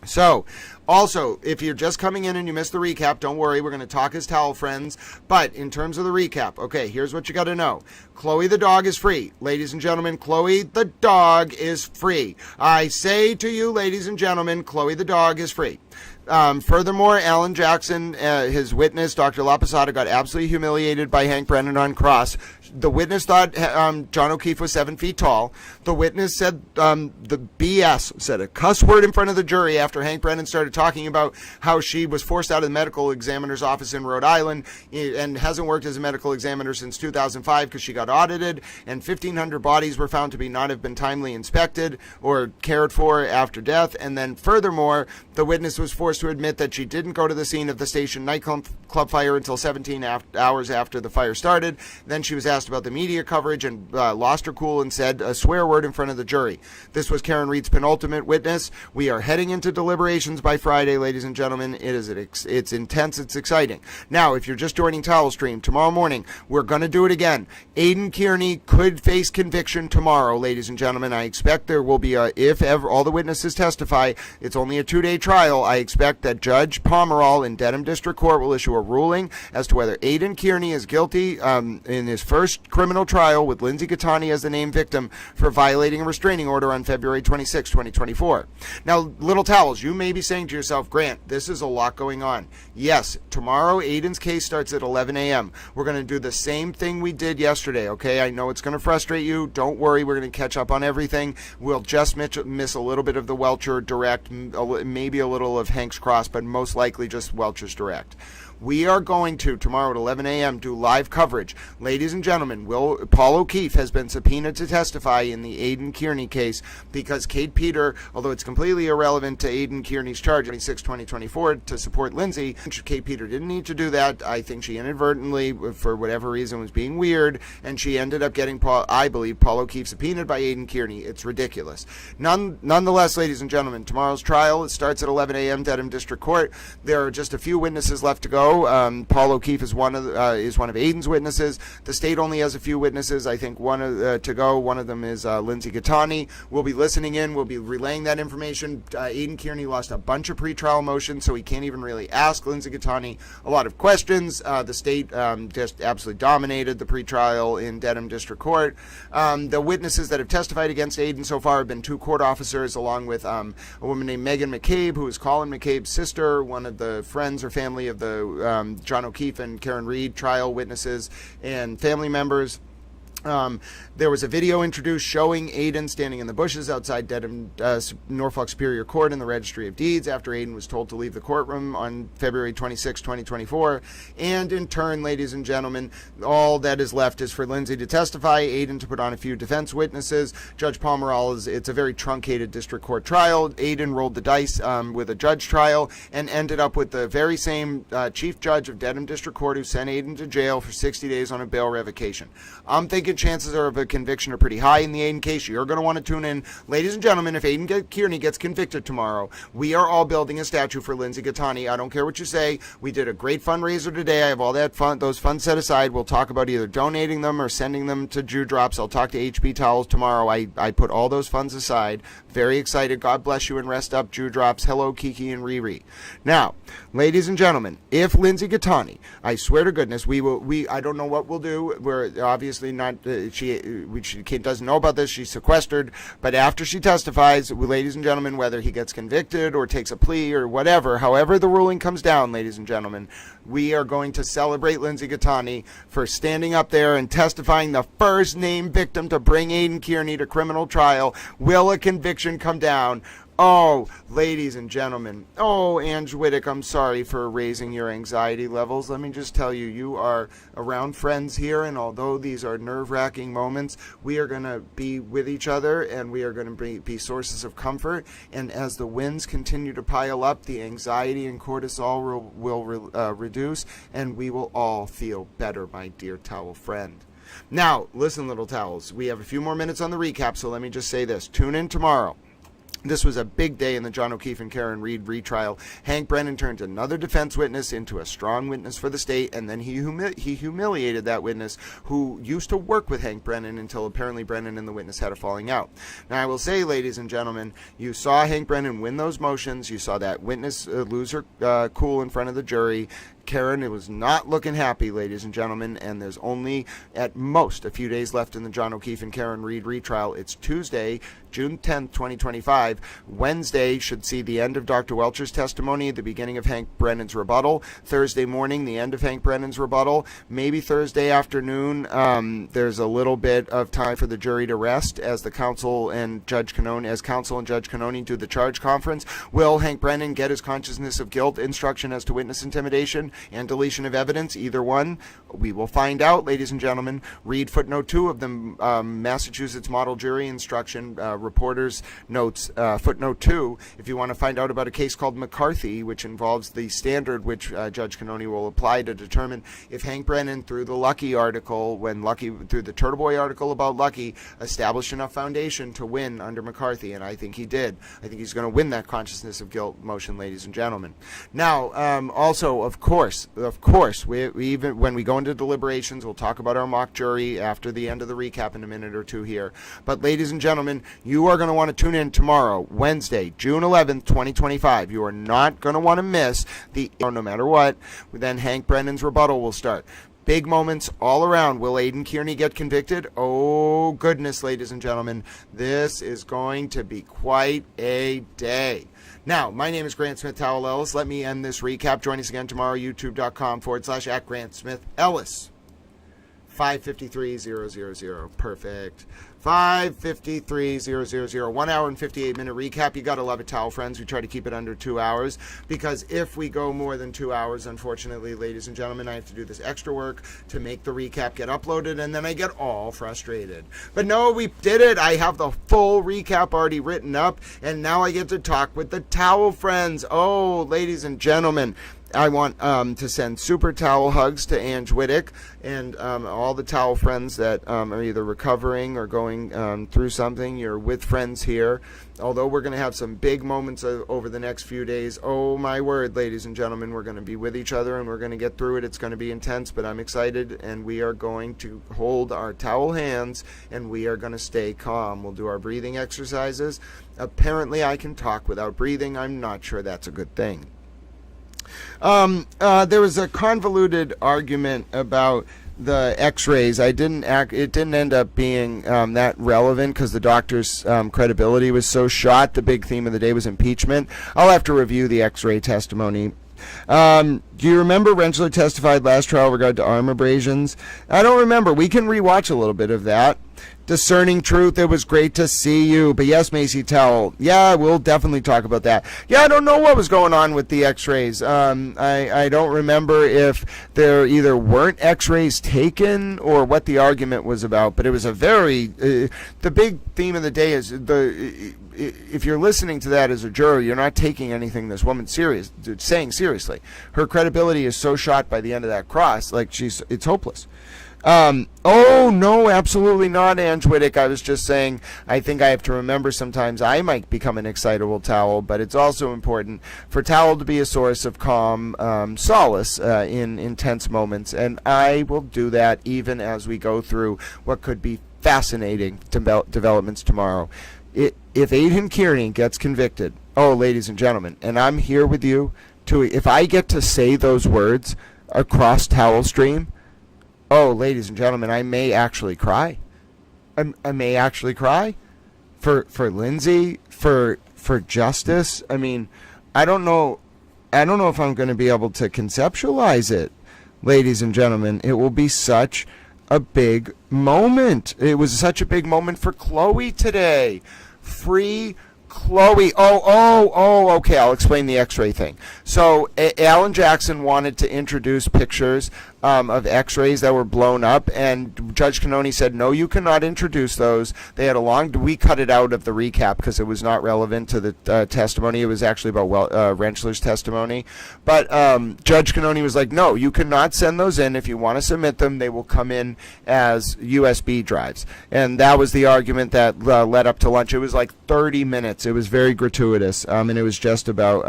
So, also, if you're just coming in and you missed the recap, don't worry, we're going to talk as towel friends. But in terms of the recap, okay, here's what you got to know. Chloe the dog is free. Ladies and gentlemen, Chloe the dog is free. I say to you, ladies and gentlemen, Chloe the dog is free. Furthermore, Alan Jackson, his witness, Dr. La Posada, got absolutely humiliated by Hank Brennan on cross. The witness thought John O'Keefe was 7 feet tall. The witness said the BS, said a cuss word in front of the jury after Hank Brennan started talking about how she was forced out of the medical examiner's office in Rhode Island and hasn't worked as a medical examiner since 2005 because she got audited, and 1,500 bodies were found to not have been timely inspected or cared for after death. And then furthermore, the witness was forced to admit that she didn't go to the scene of the station nightclub fire until 17 hours after the fire started. Then she was asked about the media coverage and lost her cool and said a swear word in front of the jury. This was Karen Reed's penultimate witness. We are heading into deliberations by Friday, ladies and gentlemen. It's intense. It's exciting. Now, if you're just joining Towel Stream, tomorrow morning, we're going to do it again. Aidan Kearney could face conviction tomorrow, ladies and gentlemen. I expect there will be if ever all the witnesses testify, it's only a 2-day trial. I expect that Judge Pomerol in Dedham District Court will issue a ruling as to whether Aidan Kearney is guilty in his first criminal trial with Lindsay Gattani as the named victim for violating a restraining order on February 26, 2024. Now, Little Towels, you may be saying to yourself, Grant, this is a lot going on. Yes, tomorrow Aidan's case starts at 11 a.m. We're going to do the same thing we did yesterday, okay? I know it's going to frustrate you. Don't worry, we're going to catch up on everything. We'll just miss a little bit of the Welcher direct, maybe a little of Hank's Cross, but most likely just Welcher's direct. We are going to, tomorrow at 11 a.m., do live coverage. Ladies and gentlemen, Paul O'Keefe has been subpoenaed to testify in the Aidan Kearney case because Kate Peter, although it's completely irrelevant to Aidan Kearney's charge, 2024, to support Lindsay, Kate Peter didn't need to do that. I think she inadvertently, for whatever reason, was being weird, and she ended up getting, Paul O'Keefe subpoenaed by Aidan Kearney. It's ridiculous. Nonetheless, ladies and gentlemen, tomorrow's trial, it starts at 11 a.m. Dedham District Court. There are just a few witnesses left to go. Paul O'Keefe is one of Aidan's witnesses. The state only has a few witnesses. I think one to go. One of them is Lindsay Gattani. We'll be listening in. We'll be relaying that information. Aidan Kearney lost a bunch of pretrial motions, so he can't even really ask Lindsay Gattani a lot of questions. The state just absolutely dominated the pretrial in Dedham District Court. The witnesses that have testified against Aidan so far have been 2 court officers, along with a woman named Megan McCabe, who is Colin McCabe's sister, one of the friends or family of the John O'Keefe and Karen Reed trial witnesses and family members. There was a video introduced showing Aidan standing in the bushes outside Dedham, Norfolk Superior Court in the Registry of Deeds after Aidan was told to leave the courtroom on February 26, 2024. And in turn, ladies and gentlemen, all that is left is for Lindsay to testify, Aidan to put on a few defense witnesses. Judge Pomerol it's a very truncated district court trial. Aidan rolled the dice with a judge trial and ended up with the very same chief judge of Dedham District Court who sent Aidan to jail for 60 days on a bail revocation. I'm thinking chances of a conviction are pretty high in the Aidan case. You're going to want to tune in. Ladies and gentlemen, if Aidan Kearney gets convicted tomorrow, we are all building a statue for Lindsay Gattani. I don't care what you say. We did a great fundraiser today. I have all those funds set aside. We'll talk about either donating them or sending them to Jew Drops. I'll talk to HB Towels tomorrow. I put all those funds aside. Very excited. God bless you and rest up, Jew Drops. Hello, Kiki and Riri. Now, ladies and gentlemen, if Lindsay Gattani, I swear to goodness, I don't know what we'll do. We're obviously not, she doesn't know about this. She's sequestered. But after she testifies, ladies and gentlemen, whether he gets convicted or takes a plea or whatever, however the ruling comes down, ladies and gentlemen, we are going to celebrate Lindsay Gattani for standing up there and testifying the first named victim to bring Aidan Kearney to criminal trial. Will a conviction come down? Oh, ladies and gentlemen. Oh, Ange Whittick, I'm sorry for raising your anxiety levels. Let me just tell you, you are around friends here, and although these are nerve-wracking moments, we are going to be with each other, and we are going to be sources of comfort. And as the winds continue to pile up, the anxiety and cortisol will reduce, and we will all feel better, my dear towel friend. Now, listen, Little Towels, we have a few more minutes on the recap, so let me just say this. Tune in tomorrow. This was a big day in the John O'Keefe and Karen Reed retrial. Hank Brennan turned another defense witness into a strong witness for the state, and then he humiliated that witness who used to work with Hank Brennan until apparently Brennan and the witness had a falling out. Now, I will say, ladies and gentlemen, you saw Hank Brennan win those motions. You saw that witness lose her cool in front of the jury. Karen, it was not looking happy, ladies and gentlemen, and there's only, at most, a few days left in the John O'Keefe and Karen Reed retrial. It's Tuesday, June 10th, 2025. 2025. Wednesday should see the end of Dr. Welcher's testimony, the beginning of Hank Brennan's rebuttal. Thursday morning, the end of Hank Brennan's rebuttal. Maybe Thursday afternoon, there's a little bit of time for the jury to rest as the counsel and Judge Cannone do the charge conference. Will Hank Brennan get his consciousness of guilt instruction as to witness intimidation and deletion of evidence? Either one. We will find out, ladies and gentlemen. Read footnote 2 of the Massachusetts Model Jury Instruction, Reporter's Notes, footnote 2, if you want to find out about a case called McCarthy, which involves the standard which Judge Cannone will apply to determine if Hank Brennan, through the Lucky article, through the Turtle Boy article about Lucky, established enough foundation to win under McCarthy, and I think he did. I think he's going to win that consciousness of guilt motion, ladies and gentlemen. Now, also, of course, we even when we go into deliberations, we'll talk about our mock jury after the end of the recap in a minute or two here. But ladies and gentlemen, you are going to want to tune in tomorrow, Wednesday, June 11th, 2025. You are not going to want to miss no matter what. Then Hank Brennan's rebuttal will start. Big moments all around. Will Aidan Kearney get convicted? Oh, goodness, ladies and gentlemen. This is going to be quite a day. Now, my name is Grant Smith Towell Ellis. Let me end this recap. Join us again tomorrow, youtube.com/@GrantSmithEllis. 553-000. Perfect. 553-000. 1 hour and 58-minute recap. You got to love it, Towel friends. We try to keep it under 2 hours because if we go more than 2 hours, unfortunately, ladies and gentlemen, I have to do this extra work to make the recap get uploaded, and then I get all frustrated. But no, we did it. I have the full recap already written up, and now I get to talk with the Towel friends. Oh, ladies and gentlemen, I want to send super towel hugs to Ange Wittick and all the towel friends that are either recovering or going through something. You're with friends here. Although we're going to have some big moments over the next few days. Oh, my word, ladies and gentlemen, we're going to be with each other and we're going to get through it. It's going to be intense, but I'm excited, and we are going to hold our towel hands and we are going to stay calm. We'll do our breathing exercises. Apparently, I can talk without breathing. I'm not sure that's a good thing. There was a convoluted argument about the x-rays. It didn't end up being that relevant because the doctor's credibility was so shot. The big theme of the day was impeachment. I'll have to review the x-ray testimony. Do you remember Rentschler testified last trial regard to arm abrasions? I don't remember. We can rewatch a little bit of that. Discerning Truth, it was great to see you. But yes, Macy Towell, yeah, we'll definitely talk about that. Yeah, I don't know what was going on with the x-rays. I don't remember if there either weren't x-rays taken or what the argument was about. But it was a very, the big theme of the day is if you're listening to that as a juror, you're not taking anything this woman's saying seriously. Her credibility is so shot by the end of that cross, like it's hopeless. Oh, no, absolutely not, Ange Wittick. I was just saying, I think I have to remember sometimes I might become an excitable towel, but it's also important for towel to be a source of calm solace in intense moments, and I will do that even as we go through what could be fascinating developments tomorrow. If Aidan Kearney gets convicted, oh, ladies and gentlemen, and I'm here with you, if I get to say those words across Towel Stream, oh, ladies and gentlemen, I may actually cry. I may actually cry for Lindsay, for justice. I mean, I don't know if I'm going to be able to conceptualize it, ladies and gentlemen. It will be such a big moment. It was such a big moment for Chloe today. Free Chloe. Okay, I'll explain the x-ray thing. So Alan Jackson wanted to introduce pictures of x-rays that were blown up, and Judge Cannone said, no, you cannot introduce those. They had we cut it out of the recap because it was not relevant to the testimony. It was actually about Rentschler's testimony. But Judge Cannone was like, no, you cannot send those in. If you want to submit them, they will come in as USB drives. And that was the argument that led up to lunch. It was like 30 minutes. It was very gratuitous, and it was just about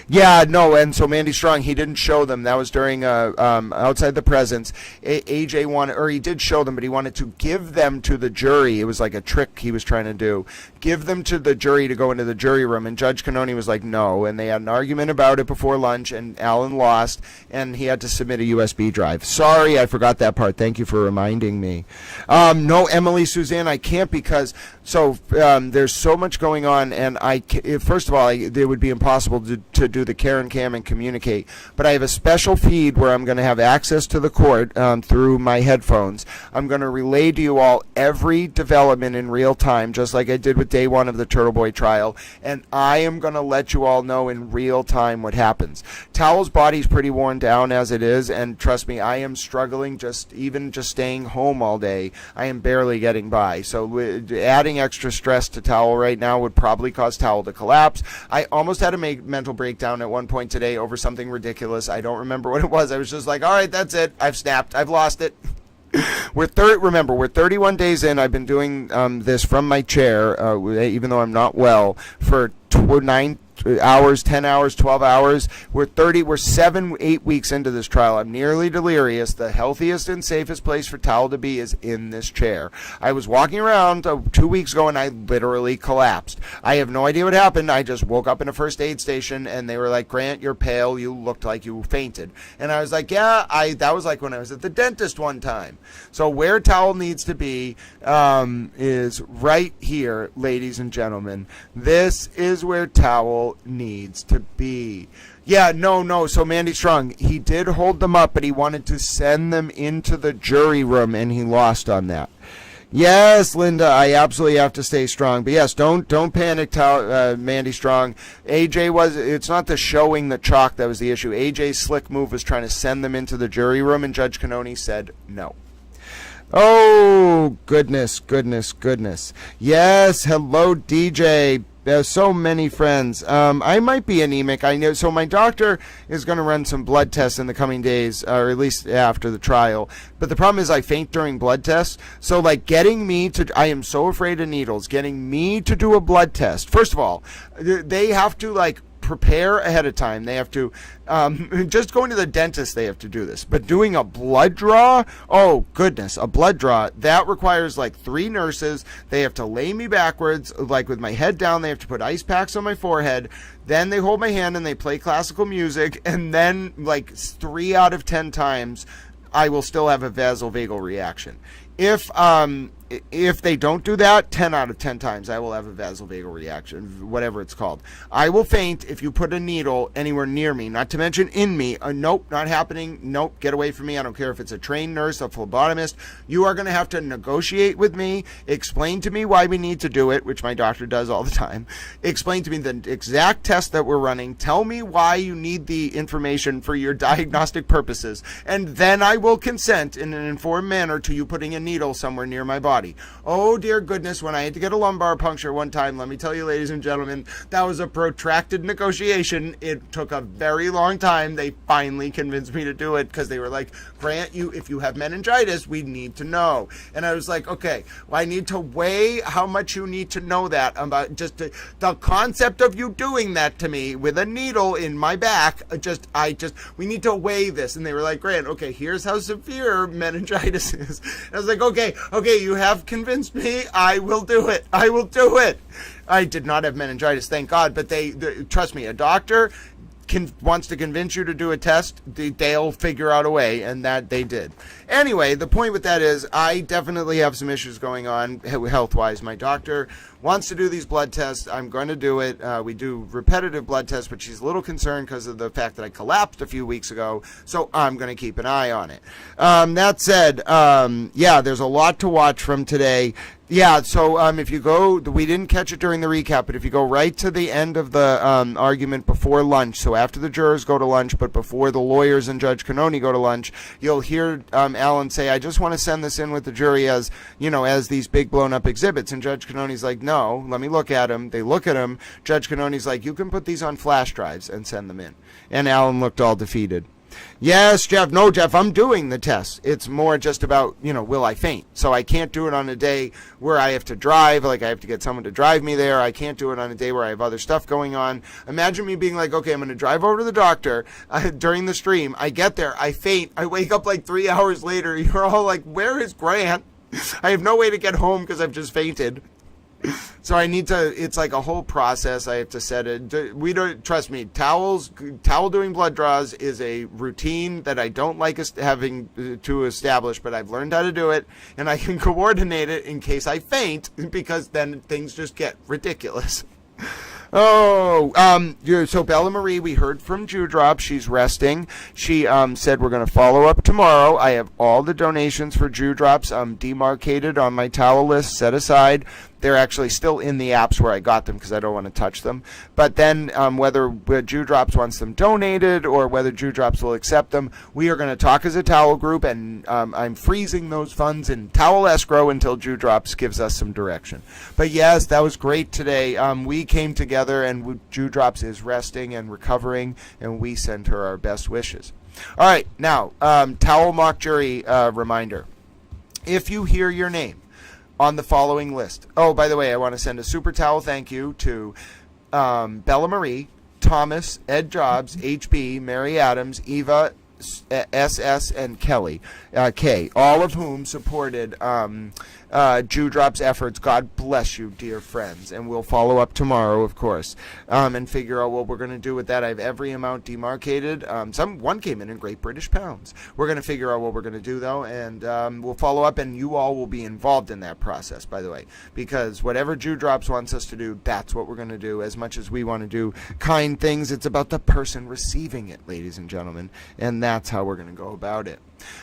Yeah, no, and so Mandy Strong, he didn't show them. That was during outside the presence. AJ wanted, or he did show them, but he wanted to give them to the jury. It was like a trick he was trying to do. Give them to the jury to go into the jury room, and Judge Cannoni was like, no, and they had an argument about it before lunch, and Alan lost, and he had to submit a USB drive. Sorry, I forgot that part. Thank you for reminding me. No, Emily Suzanne, I can't because, there's so much going on, and first of all, it would be impossible to do the Karen Cam and communicate, but I have a special feed where I'm going to have access to the court through my headphones. I'm going to relay to you all every development in real time, just like I did with day one of the Turtle Boy trial, and I am going to let you all know in real time what happens. Towel's body's pretty worn down as it is, and trust me, I am struggling just staying home all day. I am barely getting by, so adding extra stress to Towel right now would probably cause Towel to collapse. I almost had a mental breakdown at one point today over something ridiculous. I don't remember what it was. I was just like, all right, that's it. I've snapped. I've lost it. Remember, we're 31 days in. I've been doing this from my chair, even though I'm not well, for 9 hours, 10 hours, 12 hours. We're 7-8 weeks into this trial. I'm nearly delirious. The healthiest and safest place for Towel to be is in this chair. I was walking around 2 weeks ago and I literally collapsed. I have no idea what happened. I just woke up in a first aid station and they were like, Grant, you're pale. You looked like you fainted. And I was like, yeah, that was like when I was at the dentist one time. So where Towel needs to be is right here, ladies and gentlemen. This is where Towel needs to be. Yeah, no. So Mandy Strong, he did hold them up, but he wanted to send them into the jury room, and he lost on that. Yes, Linda, I absolutely have to stay strong. But yes, don't panic, Mandy Strong. It's not the showing the chalk that was the issue. AJ's slick move was trying to send them into the jury room, and Judge Cannoni said no. Oh, goodness. Yes, hello, DJ. There's so many friends. I might be anemic. I know. So my doctor is going to run some blood tests in the coming days, or at least after the trial. But the problem is I faint during blood tests. So like I am so afraid of needles. Getting me to do a blood test. First of all, they have to prepare ahead of time. They have to, just going to the dentist, they have to do this. But doing a blood draw, oh goodness, a blood draw, that requires 3 nurses. They have to lay me backwards, with my head down. They have to put ice packs on my forehead. Then they hold my hand and they play classical music. And then 3 out of 10 times, I will still have a vasovagal reaction. If they don't do that, 10 out of 10 times I will have a vasovagal reaction, whatever it's called. I will faint if you put a needle anywhere near me, not to mention in me. Nope, not happening. Nope, get away from me. I don't care if it's a trained nurse, a phlebotomist. You are going to have to negotiate with me, explain to me why we need to do it, which my doctor does all the time. Explain to me the exact test that we're running. Tell me why you need the information for your diagnostic purposes. And then I will consent in an informed manner to you putting a needle somewhere near my body. Oh dear goodness, when I had to get a lumbar puncture one time, let me tell you, ladies and gentlemen, that was a protracted negotiation. It took a very long time. They finally convinced me to do it because they were like, Grant, if you have meningitis, we need to know. And I was like, okay, well, I need to weigh how much you need to know that about just the concept of you doing that to me with a needle in my back. We need to weigh this. And they were like, Grant, okay, here's how severe meningitis is. And I was like, okay, you have convinced me. I will do it. I did not have meningitis, thank God, but they trust me, a doctor wants to convince you to do a test, they'll figure out a way, and that they did. Anyway, the point with that is I definitely have some issues going on health-wise. My doctor wants to do these blood tests. I'm going to do it. We do repetitive blood tests, but she's a little concerned because of the fact that I collapsed a few weeks ago, so I'm going to keep an eye on it. That said, there's a lot to watch from today. Yeah, so if you go, we didn't catch it during the recap, but if you go right to the end of the argument before lunch, so after the jurors go to lunch, but before the lawyers and Judge Cannoni go to lunch, you'll hear Alan say, I just want to send this in with the jury as these big blown up exhibits. And Judge Cannoni's like, no, let me look at them. They look at them. Judge Cannoni's like, you can put these on flash drives and send them in. And Alan looked all defeated. Yes, Jeff. No, Jeff, I'm doing the test. It's more just about, will I faint? So I can't do it on a day where I have to drive, like I have to get someone to drive me there. I can't do it on a day where I have other stuff going on. Imagine me being like, okay, I'm going to drive over to the doctor during the stream. I get there, I faint. I wake up like 3 hours later. You're all like, where is Grant? I have no way to get home because I've just fainted. So I need to, it's like a whole process. I have to set it. We don't, trust me, towel doing blood draws is a routine that I don't like having to establish, but I've learned how to do it, and I can coordinate it in case I faint, because then things just get ridiculous. So Bella Marie, we heard from Dewdrop. She's resting. She said we're going to follow up tomorrow. I have all the donations for Dewdrops demarcated on my towel list, set aside. They're actually still in the apps where I got them because I don't want to touch them. But then whether Dewdrops wants them donated or whether Dewdrops will accept them, we are going to talk as a towel group, and I'm freezing those funds in towel escrow until Dewdrops gives us some direction. But yes, that was great today. We came together, and Dewdrops is resting and recovering, and we send her our best wishes. All right, now, towel mock jury reminder. If you hear your name on the following list. Oh, by the way, I want to send a super towel thank you to Bella Marie, Thomas, Ed Jobs, HB, Mary Adams, Eva, SS, and Kelly, K, all of whom supported Dewdrop's efforts. God bless you, dear friends. And we'll follow up tomorrow, of course, and figure out what we're going to do with that. I have every amount demarcated. One came in Great British pounds. We're going to figure out what we're going to do, though, and we'll follow up, and you all will be involved in that process, by the way, because whatever Dewdrops wants us to do, that's what we're going to do. As much as we want to do kind things, it's about the person receiving it, ladies and gentlemen, and that's how we're going to go about it.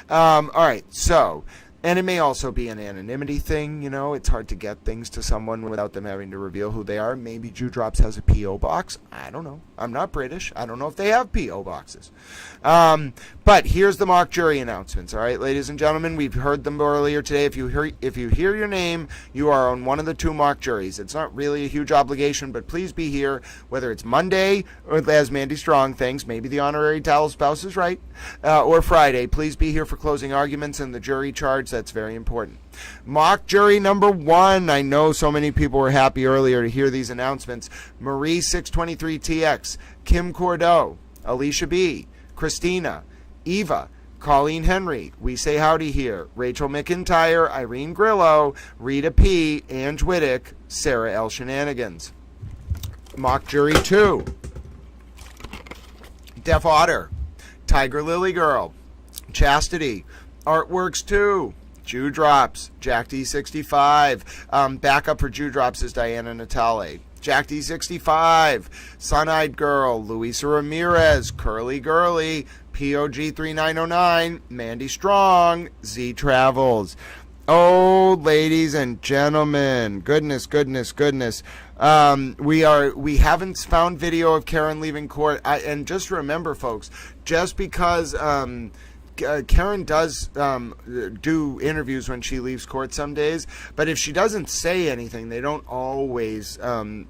All right, so, and it may also be an anonymity thing, it's hard to get things to someone without them having to reveal who they are. Maybe Dewdrops has a P.O. box. I don't know. I'm not British. I don't know if they have P.O. boxes. But here's the mock jury announcements, all right, ladies and gentlemen. We've heard them earlier today. If you hear your name, you are on one of the two mock juries. It's not really a huge obligation, but please be here, whether it's Monday, or as Mandy Strong thinks, maybe the honorary towel spouse is right, or Friday. Please be here for closing arguments and the jury charge. That's very important. Mock jury number 1. I know so many people were happy earlier to hear these announcements. Marie 623TX, Kim Cordeau, Alicia B., Christina, Eva, Colleen Henry, We Say Howdy Here, Rachel McIntyre, Irene Grillo, Rita P., Ange Whittick, Sarah L. Shenanigans. Mock jury 2. Deaf Otter, Tiger Lily Girl, Chastity, Artworks 2, Dewdrops, Jack D65. Backup for Dewdrops is Diana Natale. Jack D65, Sun-Eyed Girl, Luisa Ramirez, Curly Girly, POG 3909, Mandy Strong, Z Travels. Oh, ladies and gentlemen, goodness. We haven't found video of Karen leaving court. And just remember, folks, just because Karen does do interviews when she leaves court some days, but if she doesn't say anything, they don't always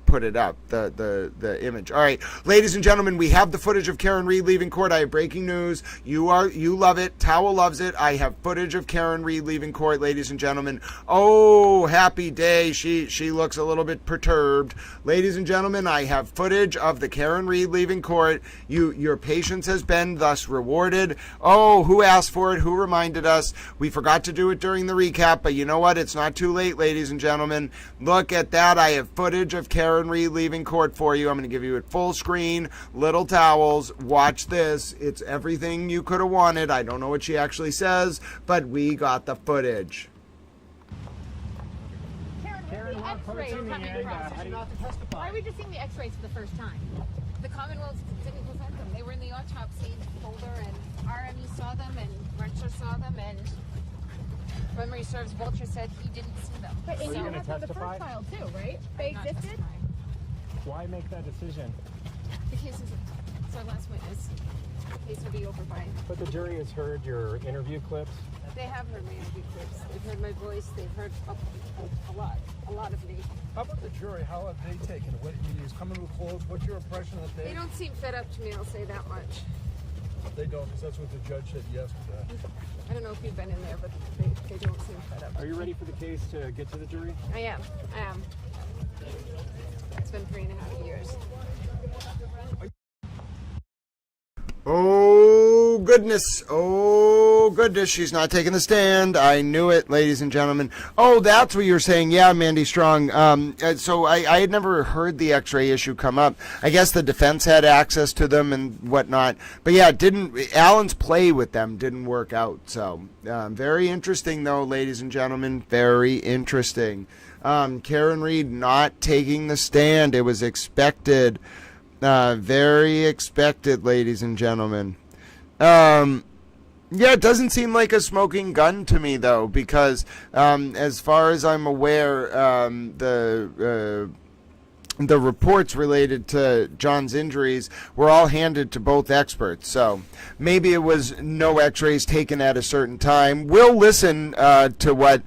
put it up, the image. All right, ladies and gentlemen, we have the footage of Karen Reed leaving court. I have breaking news. You love it. Towel loves it. I have footage of Karen Reed leaving court, ladies and gentlemen. Oh, happy day. She looks a little bit perturbed. Ladies and gentlemen, I have footage of the Karen Reed leaving court. Your patience has been thus rewarded. Oh, who asked for it? Who reminded us? We forgot to do it during the recap, but you know what? It's not too late, ladies and gentlemen. Look at that. I have footage of Karen Reed leaving court for you. I'm going to give you it full screen, little towels. Watch this. It's everything you could have wanted. I don't know what she actually says, but we got the footage. Karen, the x-rays coming across. Why are we just seeing the x-rays for the first time? The Commonwealth didn't present them. They were in the autopsy folder, and RME saw them, and Rencher saw them, and memory serves, Vulture said he didn't see them. But you had them the first trial too, right? They existed? Why make that decision? The case is, it's our last witness. The case will be over by... But the jury has heard your interview clips? They have heard my interview clips. They've heard my voice. They've heard a lot of me. How about the jury? How have they taken it? What, is coming to a close? What's your impression that They don't seem fed up to me, I'll say that much. They don't, because that's what the judge said yesterday. I don't know if you've been in there, but they don't seem fed up. Are you ready for the case to get to the jury? I am. It's been 3.5 years. Oh, goodness. Oh, goodness. She's not taking the stand. I knew it, ladies and gentlemen. Oh, that's what you're saying. Yeah, Mandy Strong. So I had never heard the x-ray issue come up. I guess the defense had access to them and whatnot. But yeah, Alan's play with them didn't work out. So very interesting, though, ladies and gentlemen. Very interesting. Karen Reed not taking the stand. It was expected. Very expected, ladies and gentlemen. Yeah, it doesn't seem like a smoking gun to me, though, because as far as I'm aware, the reports related to John's injuries were all handed to both experts. So maybe it was no x-rays taken at a certain time. We'll listen to what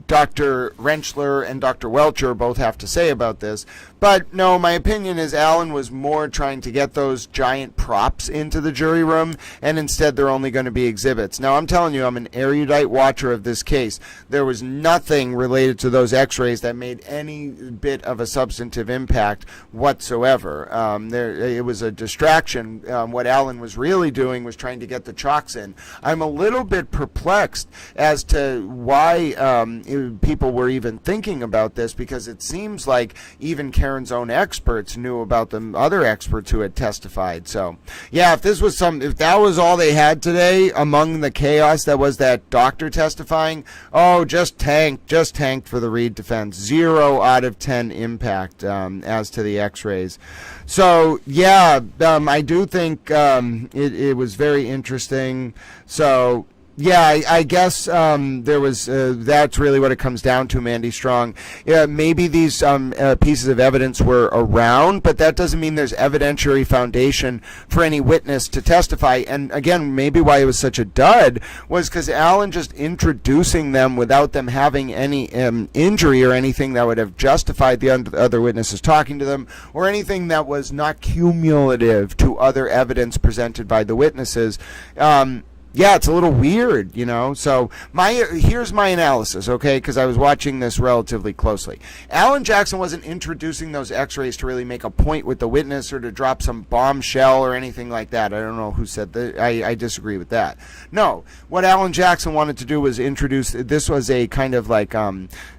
Dr. Rentschler and Dr. Welcher both have to say about this. But no, my opinion is Alan was more trying to get those giant props into the jury room, and instead they're only going to be exhibits. Now, I'm telling you, I'm an erudite watcher of this case. There was nothing related to those x-rays that made any bit of a substantive impact whatsoever. It was a distraction. What Alan was really doing was trying to get the chalks in. I'm a little bit perplexed as to why people were even thinking about this, because it seems like even Karen's own experts knew about the other experts who had testified. So yeah, if that was all they had today among the chaos that was that doctor testifying, just tanked for the Reed defense. 0 out of 10 impact as to the x-rays. So yeah, I do think it was very interesting. So yeah, I guess there was. That's really what it comes down to, Mandy Strong. Yeah, maybe these pieces of evidence were around, but that doesn't mean there's evidentiary foundation for any witness to testify. And again, maybe why it was such a dud was because Alan just introducing them without them having any injury or anything that would have justified the other witnesses talking to them, or anything that was not cumulative to other evidence presented by the witnesses. Yeah, it's a little weird, So here's my analysis, okay, because I was watching this relatively closely. Alan Jackson wasn't introducing those x-rays to really make a point with the witness or to drop some bombshell or anything like that. I don't know who said that. I disagree with that. No, what Alan Jackson wanted to do was this was a kind of like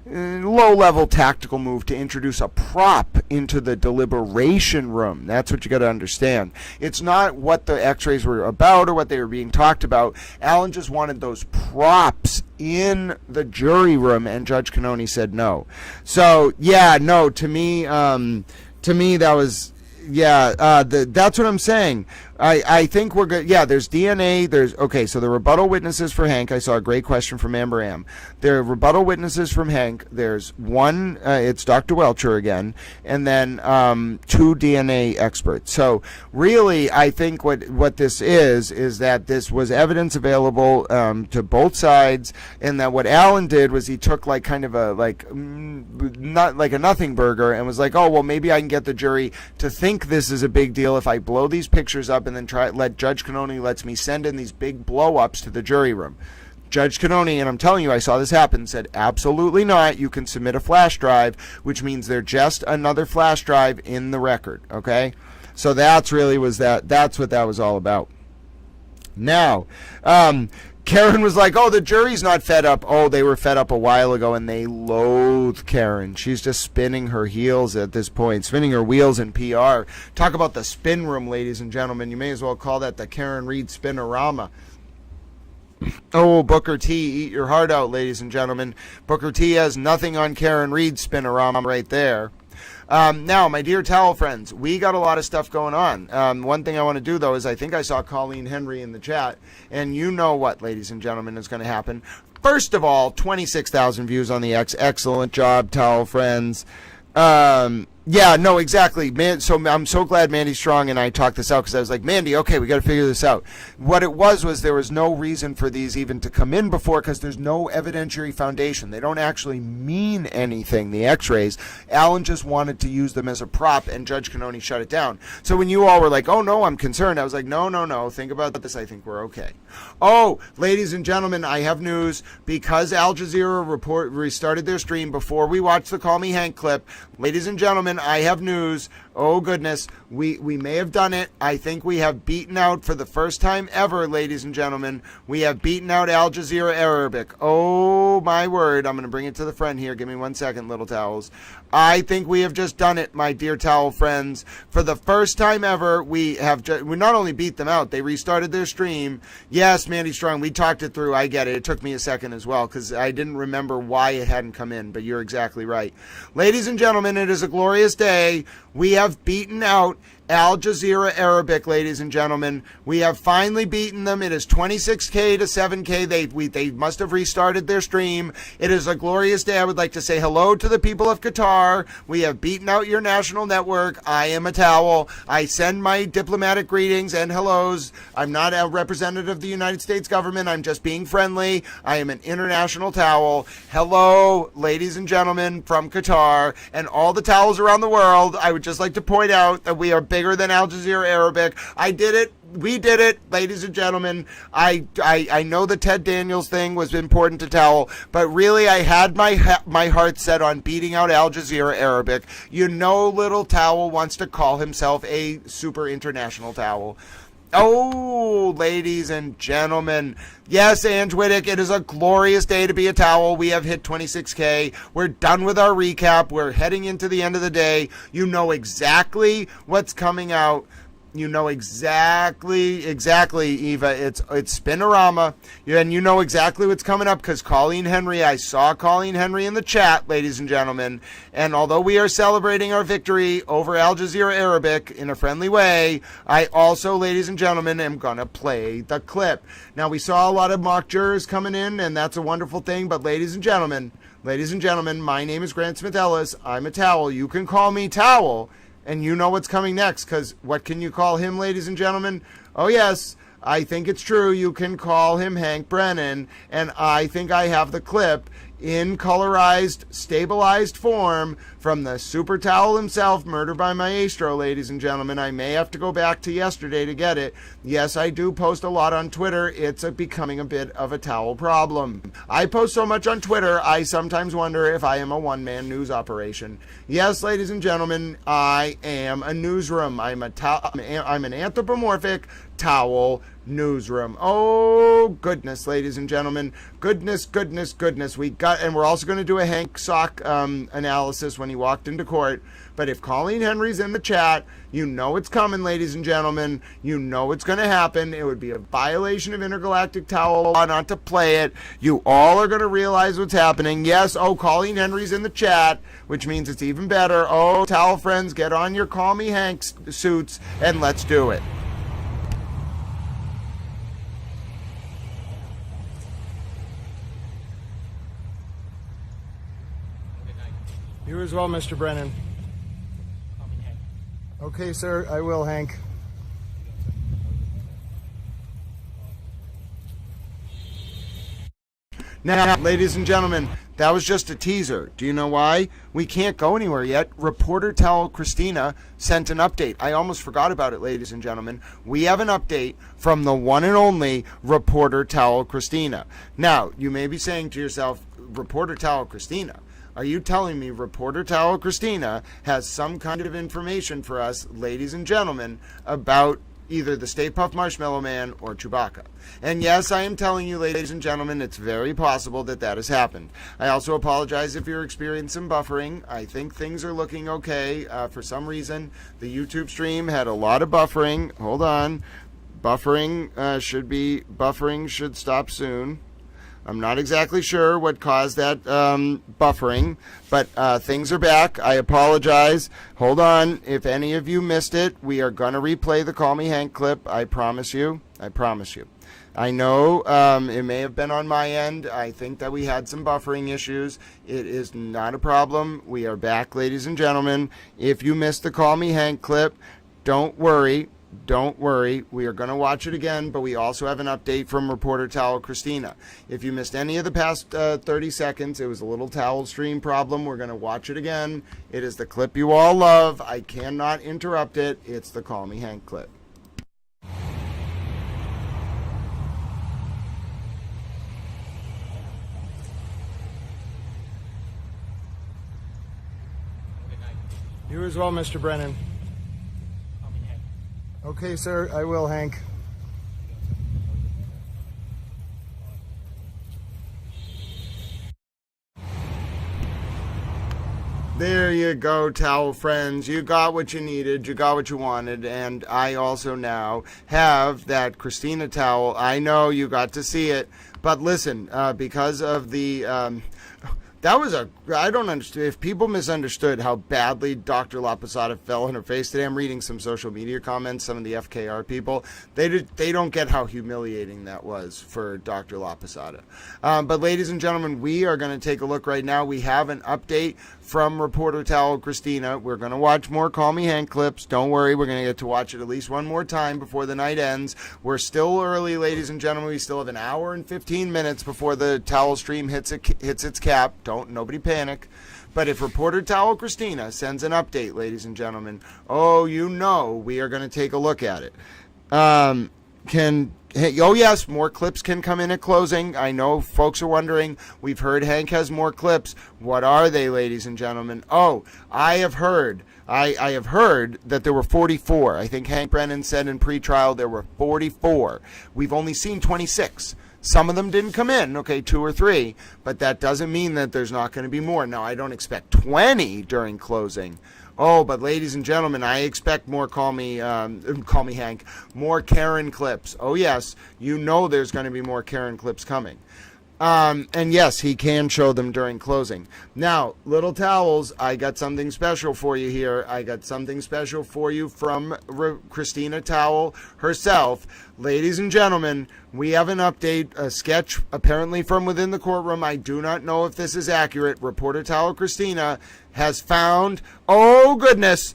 low-level tactical move to introduce a prop into the deliberation room. That's what you got to understand. It's not what the x-rays were about or what they were being talked about. Alan just wanted those props in the jury room, and Judge Cannoni said no. So yeah, no, to me that was, yeah, that's what I'm saying. I think we're good. Yeah, there's DNA. So the rebuttal witnesses for Hank. I saw a great question from Amber Am. There are rebuttal witnesses from Hank. There's one, it's Dr. Welcher again, and then 2 DNA experts. So really, I think what this is that this was evidence available to both sides, and that what Alan did was he took like kind of not like a nothing burger and was like, oh, well, maybe I can get the jury to think this is a big deal if I blow these pictures up and then let Judge Cannoni lets me send in these big blow-ups to the jury room. Judge Cannoni, and I'm telling you, I saw this happen, said absolutely not. You can submit a flash drive, which means they're just another flash drive in the record, okay? So that's what that was all about. Now, Karen was like, oh, the jury's not fed up. Oh, they were fed up a while ago, and they loathe Karen. She's just spinning her heels at this point, spinning her wheels in PR. Talk about the spin room, ladies and gentlemen. You may as well call that the Karen Reed Spinorama. Oh, Booker T, eat your heart out, ladies and gentlemen. Booker T has nothing on Karen Reed Spinorama right there. Now, my dear towel friends, we got a lot of stuff going on. One thing I want to do, though, is I think I saw Colleen Henry in the chat, and you know what, ladies and gentlemen, is going to happen. First of all, 26,000 views on the X. Excellent job, towel friends. Yeah, no, exactly, man. So I'm so glad Mandy Strong and I talked this out, because I was like, Mandy, okay, we got to figure this out. What it was there was no reason for these even to come in before, because there's no evidentiary foundation. They don't actually mean anything, the X-rays. Alan just wanted to use them as a prop, and Judge Cannoni shut it down. So when you all were like, oh no, I'm concerned, I was like, no, think about this. I think we're okay. Oh, ladies and gentlemen, I have news. Because Al Jazeera restarted their stream before we watched the Call Me Hank clip, ladies and gentlemen, I have news. Oh goodness, we may have done it. I think we have beaten out, for the first time ever, ladies and gentlemen, we have beaten out Al Jazeera Arabic. Oh my word, I'm going to bring it to the front here. Give me 1 second, little towels. I think we have just done it, my dear towel friends. For the first time ever, we not only beat them out, they restarted their stream. Yes, Mandy Strong, we talked it through. I get it. It took me a second as well, because I didn't remember why it hadn't come in, but you're exactly right. Ladies and gentlemen, it is a glorious day. We have beaten out Al Jazeera Arabic, ladies and gentlemen. We have finally beaten them. It is 26K to 7K. They must have restarted their stream. It is a glorious day. I would like to say hello to the people of Qatar. We have beaten out your national network. I am a towel. I send my diplomatic greetings and hellos. I'm not a representative of the United States government. I'm just being friendly. I am an international towel. Hello, ladies and gentlemen from Qatar and all the towels around the world. I would just like to point out that we are bigger than Al Jazeera Arabic. I did it. We did it, ladies and gentlemen. I know the Ted Daniels thing was important to towel, but really I had my heart set on beating out Al Jazeera Arabic. You know, little towel wants to call himself a super international towel. Oh, ladies and gentlemen. Yes, Ange Whittick, it is a glorious day to be a towel. We have hit 26K. We're done with our recap. We're heading into the end of the day. You know exactly what's coming out. You know exactly, Eva. It's Spinorama. And you know exactly what's coming up, because Colleen Henry, I saw Colleen Henry in the chat, ladies and gentlemen. And although we are celebrating our victory over Al Jazeera Arabic in a friendly way, I also, ladies and gentlemen, am going to play the clip. Now, we saw a lot of mock jurors coming in, and that's a wonderful thing. But ladies and gentlemen, my name is Grant Smith Ellis. I'm a towel. You can call me Towel. And you know what's coming next, because what can you call him, ladies and gentlemen? Oh, yes, I think it's true. You can call him Hank Brennan, and I think I have the clip in colorized, stabilized form from the super towel himself, Murder by Maestro, ladies and gentlemen. I may have to go back to yesterday to get it. Yes, I do post a lot on Twitter. It's becoming a bit of a towel problem. I post so much on Twitter, I sometimes wonder if I am a one-man news operation. Yes, ladies and gentlemen, I am a newsroom. I'm an anthropomorphic towel newsroom. Oh, goodness, ladies and gentlemen. Goodness. And we're also going to do a Hank Sock analysis when he walked into court. But if Colleen Henry's in the chat, you know it's coming, ladies and gentlemen. You know it's going to happen. It would be a violation of intergalactic towel law not to play it. You all are going to realize what's happening. Yes, Colleen Henry's in the chat, which means it's even better. Oh, towel friends, get on your Call Me Hank suits and let's do it. You as well, Mr. Brennan. Okay, sir, I will, Hank. Now, ladies and gentlemen, that was just a teaser. Do you know why? We can't go anywhere yet. Reporter Towel Christina sent an update. I almost forgot about it, ladies and gentlemen. We have an update from the one and only Reporter Towel Christina. Now, you may be saying to yourself, Reporter Towel Christina, are you telling me Reporter Towel Christina has some kind of information for us, ladies and gentlemen, about either the Stay Puft Marshmallow Man or Chewbacca? And yes, I am telling you, ladies and gentlemen, it's very possible that has happened. I also apologize if you're experiencing buffering. I think things are looking okay. For some reason, the YouTube stream had a lot of buffering. Hold on. Buffering should stop soon. I'm not exactly sure what caused that buffering, but things are back. I apologize. Hold on. If any of you missed it, we are going to replay the Call Me Hank clip. I promise you. I promise you. I know it may have been on my end. I think that we had some buffering issues. It is not a problem. We are back, ladies and gentlemen. If you missed the Call Me Hank clip, don't worry. Don't worry. We are going to watch it again, but we also have an update from reporter Towel Christina. If you missed any of the past 30 seconds, it was a little towel stream problem. We're going to watch it again. It is the clip you all love. I cannot interrupt it. It's the Call Me Hank clip. You as well, Mr. Brennan. Okay, sir, I will, Hank. There you go, towel friends. You got what you needed. You got what you wanted. And I also now have that Christina towel. I know you got to see it. But listen, because of the... that was I don't understand. If people misunderstood how badly Dr. La Posada fell in her face today, I'm reading some social media comments, some of the FKR people. They don't get how humiliating that was for Dr. La Posada. But ladies and gentlemen, we are going to take a look right now. We have an update from reporter Towel Christina. We're going to watch more Call Me Hank clips. Don't worry, we're going to get to watch it at least one more time before the night ends. We're still early, ladies and gentlemen. We still have an hour and 15 minutes before the towel stream hits its cap. Nobody panic. But if reporter Towel Christina sends an update, ladies and gentlemen, you know we are going to take a look at it. Yes, more clips can come in at closing. I know folks are wondering. We've heard Hank has more clips. What are they, ladies and gentlemen? I have heard. I have heard that there were 44. I think Hank Brennan said in pretrial there were 44. We've only seen 26. Some of them didn't come in, 2 or 3, but that doesn't mean that there's not going to be more. Now, I don't expect 20 during closing. But ladies and gentlemen, I expect more Call Me Hank, more Karen clips. Yes, you know there's going to be more Karen clips coming. And yes, he can show them during closing. Now, little towels, I got something special for you here. I got something special for you from Christina Towel herself. Ladies and gentlemen, we have an update, a sketch apparently from within the courtroom. I do not know if this is accurate. Reporter Towel Christina has found, goodness,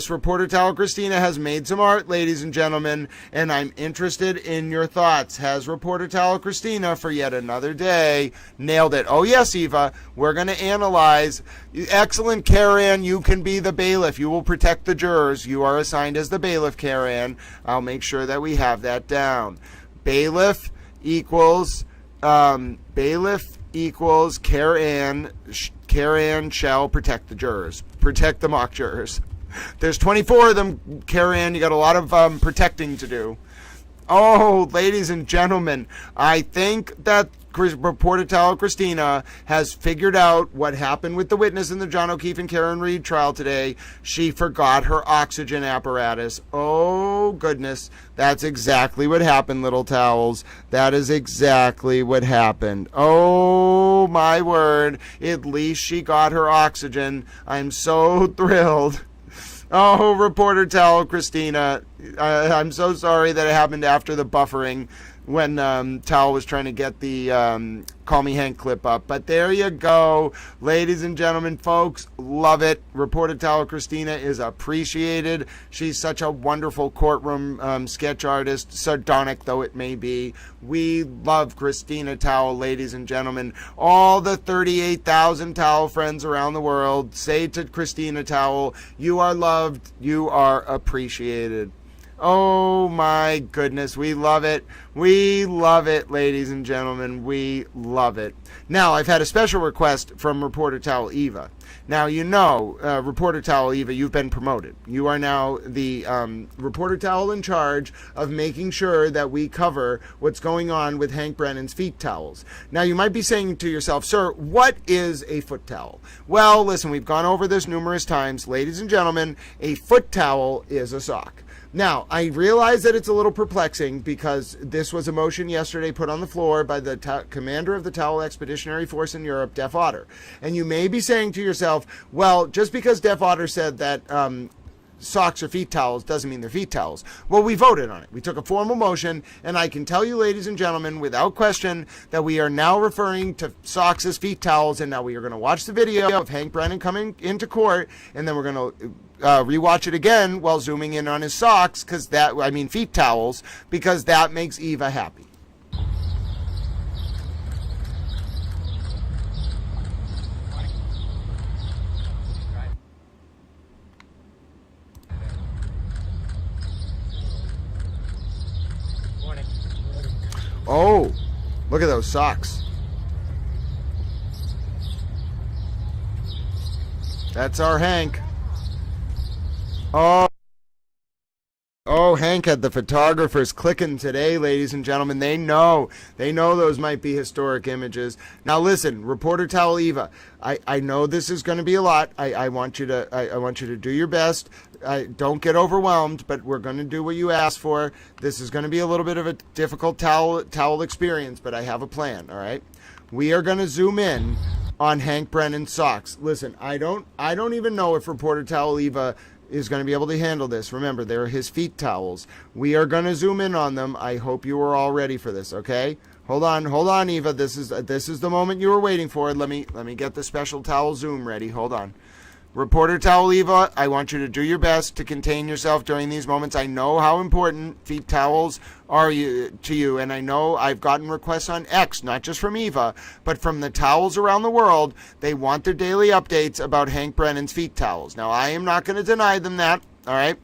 Reporter Towel Christina has made some art, ladies and gentlemen, and I'm interested in your thoughts. Has Reporter Towel Christina, for yet another day, nailed it? Yes, Eva, we're going to analyze. Excellent, Karen. You can be the bailiff. You will protect the jurors. You are assigned as the bailiff, Karen. I'll make sure that we have that down. Bailiff equals Karen shall protect the jurors. Protect the mock jurors. There's 24 of them, Karen. You got a lot of protecting to do. Ladies and gentlemen, I think that Reporter Towel Christina has figured out what happened with the witness in the John O'Keefe and Karen Reed trial today. She forgot her oxygen apparatus. Goodness. That's exactly what happened, little towels. That is exactly what happened. My word. At least she got her oxygen. I'm so thrilled. Reporter Towel Christina, I'm so sorry that it happened after the buffering when Towel was trying to get the Call Me Hank clip up. But there you go. Ladies and gentlemen, folks, love it. Reporter Towel Christina is appreciated. She's such a wonderful courtroom sketch artist, sardonic though it may be. We love Christina Towel, ladies and gentlemen. All the 38,000 Towel friends around the world, say to Christina Towel, you are loved, you are appreciated. My goodness, we love it. We love it, ladies and gentlemen. We love it. Now, I've had a special request from Reporter Towel Eva. Now, you know, Reporter Towel Eva, you've been promoted. You are now the Reporter Towel in charge of making sure that we cover what's going on with Hank Brennan's feet towels. Now, you might be saying to yourself, sir, what is a foot towel? Well, listen, we've gone over this numerous times. Ladies and gentlemen, a foot towel is a sock. Now, I realize that it's a little perplexing because this was a motion yesterday put on the floor by the commander of the Towel Expeditionary Force in Europe, Def Otter. And you may be saying to yourself, well, just because Def Otter said that socks or feet towels doesn't mean they're feet towels. Well, we voted on it. We took a formal motion, and I can tell you, ladies and gentlemen, without question, that we are now referring to socks as feet towels, and now we are going to watch the video of Hank Brennan coming into court, and then we're going to rewatch it again while zooming in on his socks, feet towels, because that makes Eva happy. Oh, look at those socks. That's our Hank. Oh, Hank had the photographers clicking today, ladies and gentlemen. They know those might be historic images. Now listen, Reporter Towel Eva, I know this is going to be a lot. I want you to do your best. Don't get overwhelmed, but we're going to do what you asked for. This is going to be a little bit of a difficult towel experience, but I have a plan, all right? We are going to zoom in on Hank Brennan's socks. Listen, I don't even know if Reporter Towel Eva is going to be able to handle this. Remember, they're his feet towels. We are going to zoom in on them. I hope you are all ready for this, okay? Hold on, Eva. This is the moment you were waiting for. Let me get the special towel zoom ready. Hold on. Reporter Towel Eva, I want you to do your best to contain yourself during these moments. I know how important feet towels are to you, and I know I've gotten requests on X, not just from Eva, but from the towels around the world. They want their daily updates about Hank Brennan's feet towels. Now, I am not going to deny them that, all right?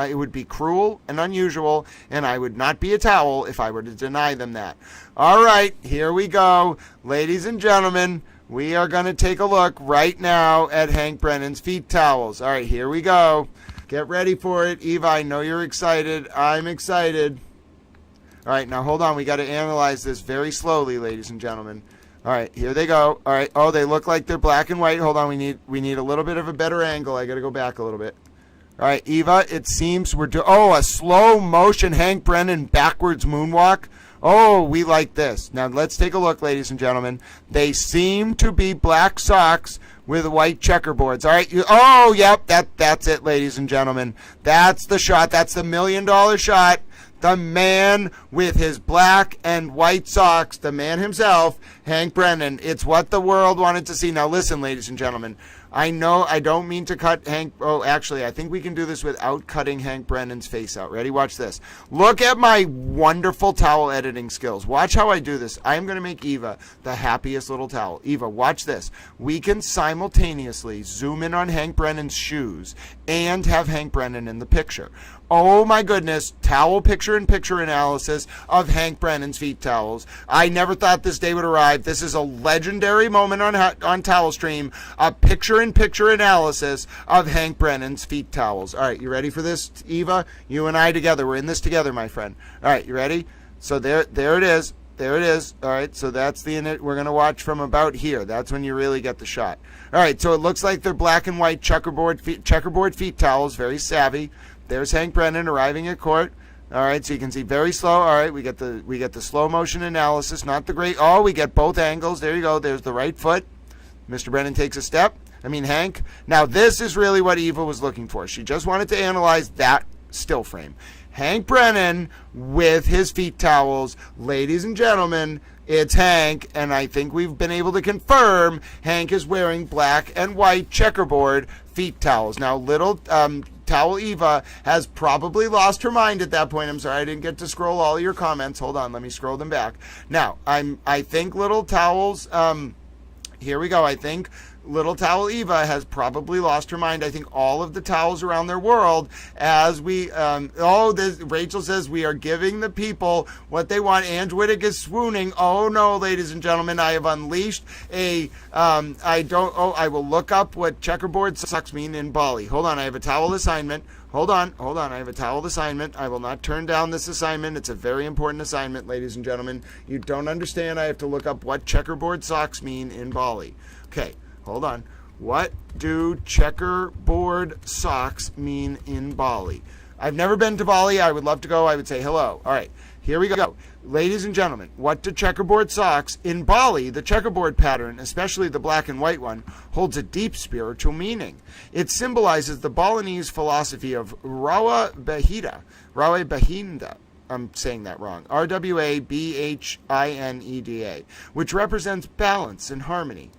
It would be cruel and unusual, and I would not be a towel if I were to deny them that. All right, here we go. Ladies and gentlemen, we are going to take a look right now at Hank Brennan's feet towels. All right, here we go. Get ready for it. Eva, I know you're excited. I'm excited. All right, now hold on. We got to analyze this very slowly, ladies and gentlemen. All right, here they go. All right. Oh, they look like they're black and white. Hold on. We need a little bit of a better angle. I got to go back a little bit. All right, Eva, it seems we're doing... Oh, a slow motion Hank Brennan backwards moonwalk. Oh, we like this. Now, let's take a look, ladies and gentlemen. They seem to be black socks with white checkerboards. All right. Oh, yep. That's it, ladies and gentlemen. That's the shot. That's the $1 million shot. The man with his black and white socks, the man himself, Hank Brennan. It's what the world wanted to see. Now, listen, ladies and gentlemen. I know I don't mean to cut Hank. Oh, actually, I think we can do this without cutting Hank Brennan's face out. Ready? Watch this. Look at my wonderful towel editing skills. Watch how I do this. I am going to make Eva the happiest little towel. Eva, watch this. We can simultaneously zoom in on Hank Brennan's shoes and have Hank Brennan in the picture. Oh my goodness, towel picture-in-picture analysis of Hank Brennan's feet towels. I never thought this day would arrive. This is a legendary moment on Towel Stream, a picture-in-picture analysis of Hank Brennan's feet towels. All right, you ready for this, Eva? You and I together. We're in this together, my friend. All right, you ready? So there it is. There it is. All right, so that's the init we're going to watch from about here. That's when you really get the shot. All right, so it looks like they're black and white checkerboard feet towels, very savvy. There's Hank Brennan arriving at court. All right, so you can see very slow. All right, we get the slow motion analysis, not the great. Oh, we get both angles. There you go. There's the right foot. Mr. Brennan takes a step. Hank. Now, this is really what Eva was looking for. She just wanted to analyze that still frame. Hank Brennan with his feet towels. Ladies and gentlemen, it's Hank, and I think we've been able to confirm Hank is wearing black and white checkerboard feet towels. Now, little Towel Eva has probably lost her mind at that point. I'm sorry I didn't get to scroll all of your comments. Hold on, let me scroll them back. Now, I think Little Towels, here we go. I think Little Towel Eva has probably lost her mind. I think all of the towels around their world, as we, Rachel says, we are giving the people what they want. Ange Wittig is swooning. Oh no, ladies and gentlemen, I have unleashed I will look up what checkerboard socks mean in Bali. Hold on, I have a towel assignment. Hold on, I have a towel assignment. I will not turn down this assignment. It's a very important assignment, ladies and gentlemen. You don't understand. I have to look up what checkerboard socks mean in Bali. Okay. Hold on. What do checkerboard socks mean in Bali? I've never been to Bali. I would love to go. I would say hello. All right, here we go. Ladies and gentlemen, what do checkerboard socks? In Bali, the checkerboard pattern, especially the black and white one, holds a deep spiritual meaning. It symbolizes the Balinese philosophy of Rawa Bahinda. I'm saying that wrong. RWABHINEDA, which represents balance and harmony.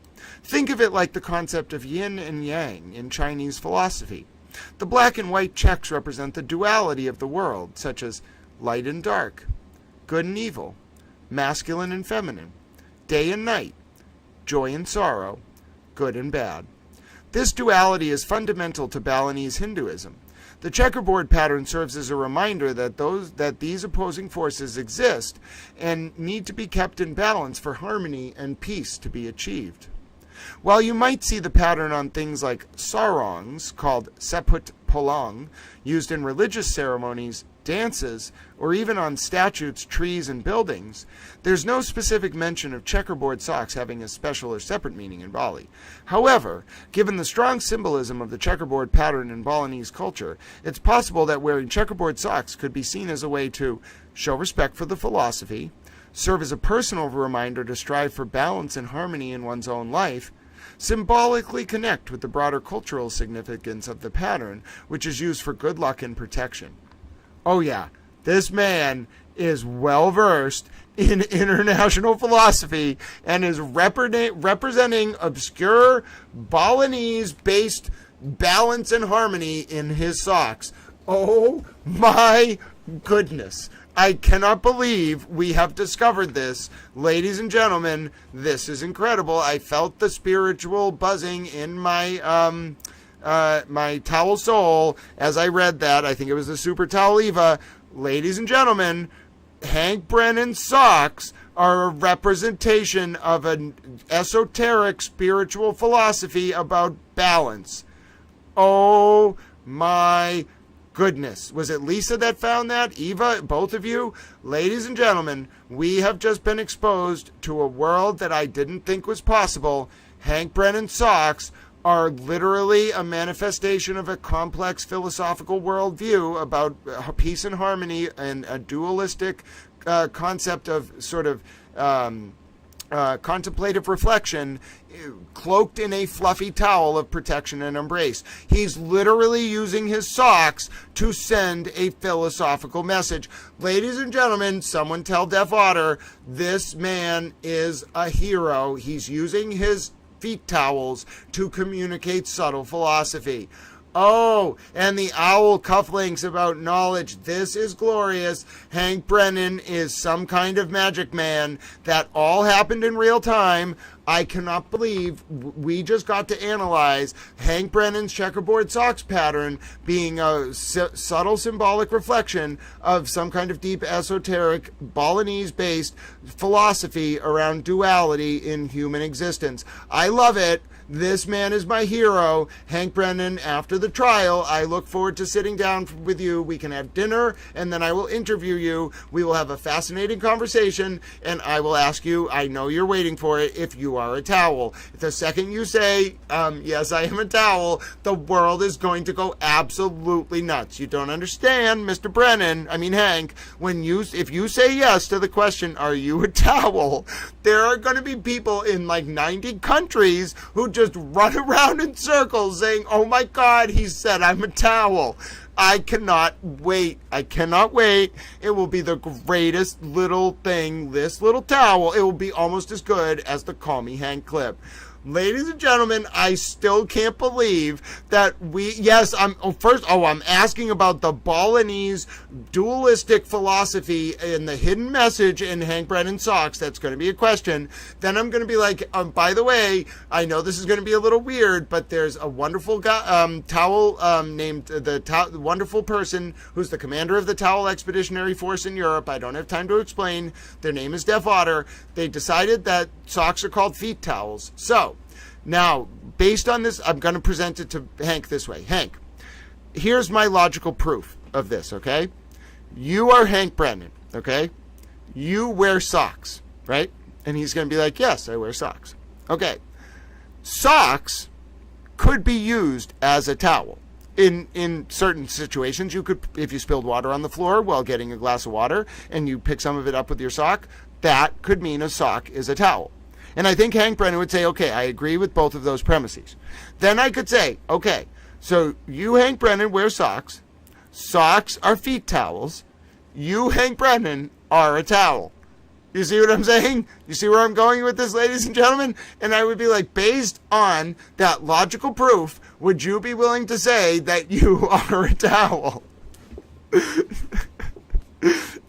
Think of it like the concept of yin and yang in Chinese philosophy. The black and white checks represent the duality of the world, such as light and dark, good and evil, masculine and feminine, day and night, joy and sorrow, good and bad. This duality is fundamental to Balinese Hinduism. The checkerboard pattern serves as a reminder that these opposing forces exist and need to be kept in balance for harmony and peace to be achieved. While you might see the pattern on things like sarongs, called seput polang, used in religious ceremonies, dances, or even on statues, trees, and buildings, there's no specific mention of checkerboard socks having a special or separate meaning in Bali. However, given the strong symbolism of the checkerboard pattern in Balinese culture, it's possible that wearing checkerboard socks could be seen as a way to show respect for the philosophy, serve as a personal reminder to strive for balance and harmony in one's own life, symbolically connect with the broader cultural significance of the pattern, which is used for good luck and protection. Oh yeah, this man is well versed in international philosophy and is representing obscure Balinese-based balance and harmony in his socks. Oh my goodness. I cannot believe we have discovered this. Ladies and gentlemen, this is incredible. I felt the spiritual buzzing in my my towel soul as I read that. I think it was the Super Towel Eva. Ladies and gentlemen, Hank Brennan's socks are a representation of an esoteric spiritual philosophy about balance. Oh my goodness. Was it Lisa that found that? Eva? Both of you? Ladies and gentlemen, we have just been exposed to a world that I didn't think was possible. Hank Brennan's socks are literally a manifestation of a complex philosophical worldview about peace and harmony and a dualistic concept of sort of contemplative reflection cloaked in a fluffy towel of protection and embrace. He's literally using his socks to send a philosophical message. Ladies and gentlemen, someone tell Deaf Otter, this man is a hero. He's using his feet towels to communicate subtle philosophy. Oh, and the owl cufflinks about knowledge. This is glorious. Hank Brennan is some kind of magic man. That all happened in real time. I cannot believe we just got to analyze Hank Brennan's checkerboard socks pattern being a subtle symbolic reflection of some kind of deep esoteric Balinese-based philosophy around duality in human existence. I love it. This man is my hero. Hank Brennan, after the trial, I look forward to sitting down with you. We can have dinner, and then I will interview you. We will have a fascinating conversation, and I will ask you, I know you're waiting for it, if you are a towel. The second you say, yes, I am a towel, the world is going to go absolutely nuts. You don't understand, Mr. Brennan, Hank, if you say yes to the question, are you a towel, there are going to be people in like 90 countries who just run around in circles saying, oh my God, he said I'm a towel. I cannot wait. I cannot wait. It will be the greatest little thing, this little towel. It will be almost as good as the Call Me Hank clip. Ladies and gentlemen, I still can't believe that I'm asking about the Balinese dualistic philosophy and the hidden message in Hank Brennan socks. That's going to be a question. Then I'm going to be like, by the way, I know this is going to be a little weird, but there's a wonderful towel named the wonderful person who's the commander of the Towel Expeditionary Force in Europe. I don't have time to explain. Their name is Deaf Otter. They decided that socks are called feet towels. So, now, based on this, I'm going to present it to Hank this way. Hank, here's my logical proof of this, okay? You are Hank Brennan, okay? You wear socks, right? And he's going to be like, yes, I wear socks. Okay. Socks could be used as a towel. in certain situations, you could, if you spilled water on the floor while getting a glass of water and you pick some of it up with your sock, that could mean a sock is a towel. And I think Hank Brennan would say, okay, I agree with both of those premises. Then I could say, okay, so you, Hank Brennan, wear socks. Socks are feet towels. You, Hank Brennan, are a towel. You see what I'm saying? You see where I'm going with this, ladies and gentlemen? And I would be like, based on that logical proof, would you be willing to say that you are a towel?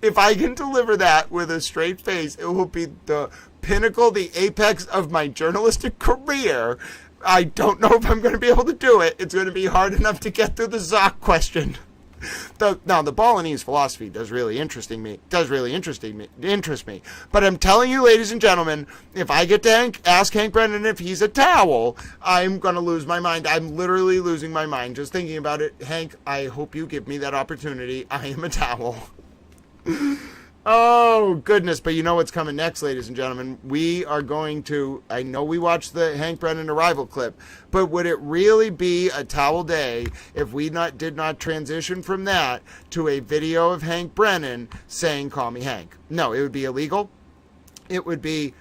If I can deliver that with a straight face, it will be the pinnacle, the apex of my journalistic career. I don't know if I'm going to be able to do it. It's going to be hard enough to get through the sock question. Now, the Balinese philosophy does really interest me. But I'm telling you, ladies and gentlemen, if I get to ask Hank Brennan if he's a towel, I'm going to lose my mind. I'm literally losing my mind just thinking about it. Hank, I hope you give me that opportunity. I am a towel. Oh, goodness. But you know what's coming next, ladies and gentlemen? We are going to, I know we watched the Hank Brennan arrival clip, but would it really be a towel day if we did not transition from that to a video of Hank Brennan saying, call me Hank? No, it would be illegal. It would be,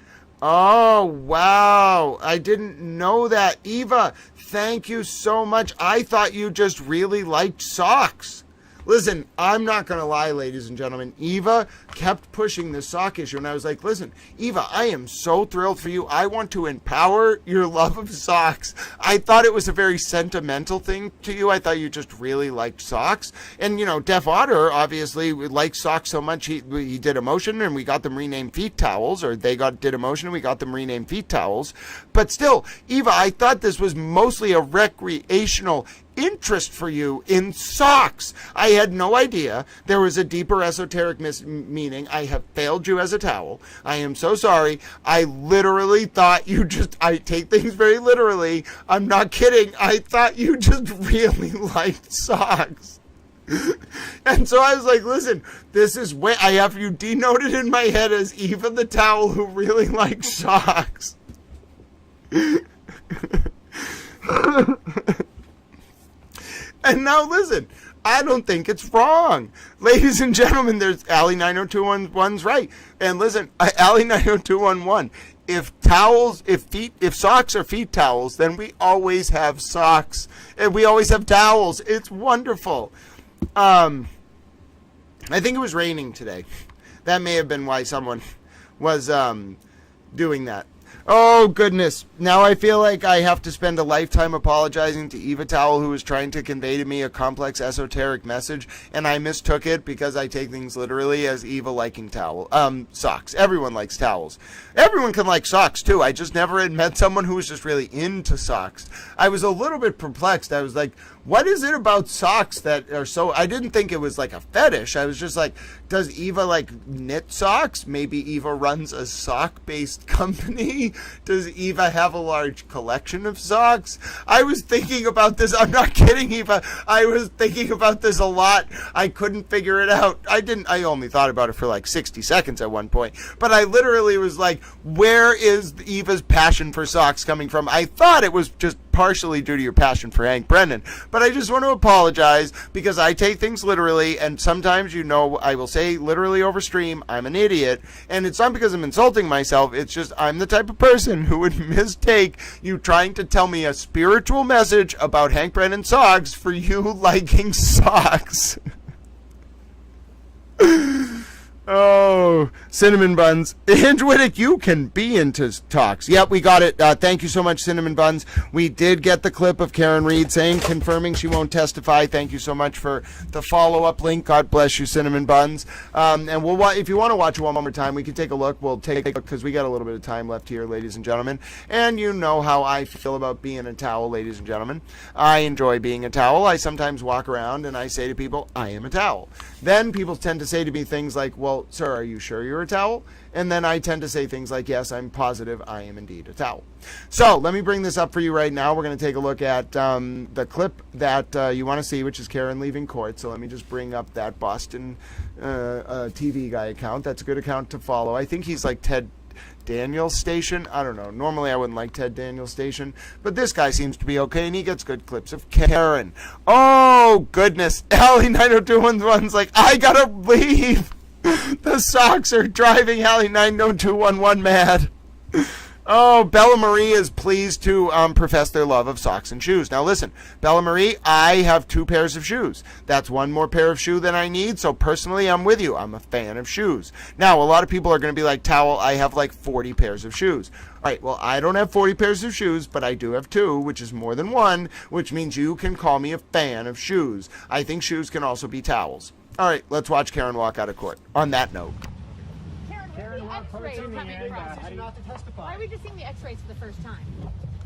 oh, wow. I didn't know that. Eva, thank you so much. I thought you just really liked socks. Listen, I'm not going to lie, ladies and gentlemen. Eva kept pushing this sock issue, and I was like, listen, Eva, I am so thrilled for you. I want to empower your love of socks. I thought it was a very sentimental thing to you. I thought you just really liked socks. And, you know, Def Otter obviously liked socks so much, he did a motion, and we got them renamed feet towels, or did a motion, and we got them renamed feet towels. But still, Eva, I thought this was mostly a recreational interest for you in socks. I had no idea there was a deeper esoteric meaning. I have failed you as a towel. I am so sorry. I literally thought I take things very literally. I'm not kidding. I thought you just really liked socks. And so I was like, listen, this is way, I have you denoted in my head as Eva the towel who really likes socks. And now listen, I don't think it's wrong. Ladies and gentlemen, there's Allie 90211's right. And listen, Allie 90211, if socks are feet towels, then we always have socks and we always have towels. It's wonderful. I think it was raining today. That may have been why someone was doing that. Oh, goodness. Now I feel like I have to spend a lifetime apologizing to Eva Towel, who was trying to convey to me a complex esoteric message, and I mistook it because I take things literally as Eva liking socks. Everyone likes towels. Everyone can like socks, too. I just never had met someone who was just really into socks. I was a little bit perplexed. I was like, what is it about socks that are so... I didn't think it was like a fetish. I was just like, does Eva like knit socks? Maybe Eva runs a sock-based company? Does Eva have a large collection of socks? I was thinking about this. I'm not kidding, Eva. I was thinking about this a lot. I couldn't figure it out. I only thought about it for like 60 seconds at one point. But I literally was like, where is Eva's passion for socks coming from? I thought it was just partially due to your passion for Hank Brennan. But I just want to apologize because I take things literally, and sometimes, you know, I will say literally over stream, I'm an idiot. And it's not because I'm insulting myself. It's just I'm the type of person who would mistake you trying to tell me a spiritual message about Hank Brennan socks for you liking socks. Oh, cinnamon buns. Hinge Wittick, you can be into talks. Yep, we got it. Thank you so much, cinnamon buns. We did get the clip of Karen Reed confirming she won't testify. Thank you so much for the follow-up link. God bless you, cinnamon buns. And if you want to watch it one more time, we can take a look. We'll take a look because we got a little bit of time left here, ladies and gentlemen. And you know how I feel about being a towel, ladies and gentlemen. I enjoy being a towel. I sometimes walk around and I say to people, I am a towel. Then people tend to say to me things like, well, sir, are you sure you're a towel? And then I tend to say things like, yes, I'm positive I am indeed a towel. So let me bring this up for you right now. We're going to take a look at the clip that you want to see, which is Karen leaving court. So let me just bring up that Boston TV guy account. That's a good account to follow. I think he's like Ted Daniels station. I don't know. Normally I wouldn't like Ted Daniels station, but this guy seems to be okay, and he gets good clips of Karen. Oh, goodness. Allie 90211's like, I gotta leave. The socks are driving Allie 90211 mad. Oh, Bella Marie is pleased to profess their love of socks and shoes. Now listen, Bella Marie, I have 2 pairs of shoes. That's 1 more pair of shoe than I need, so personally I'm with you. I'm a fan of shoes. Now, a lot of people are going to be like, Towel, I have like 40 pairs of shoes. All right, well, I don't have 40 pairs of shoes, but I do have 2, which is more than 1, which means you can call me a fan of shoes. I think shoes can also be towels. All right, let's watch Karen walk out of court. On that note. Why are we just seeing the x-rays for the first time?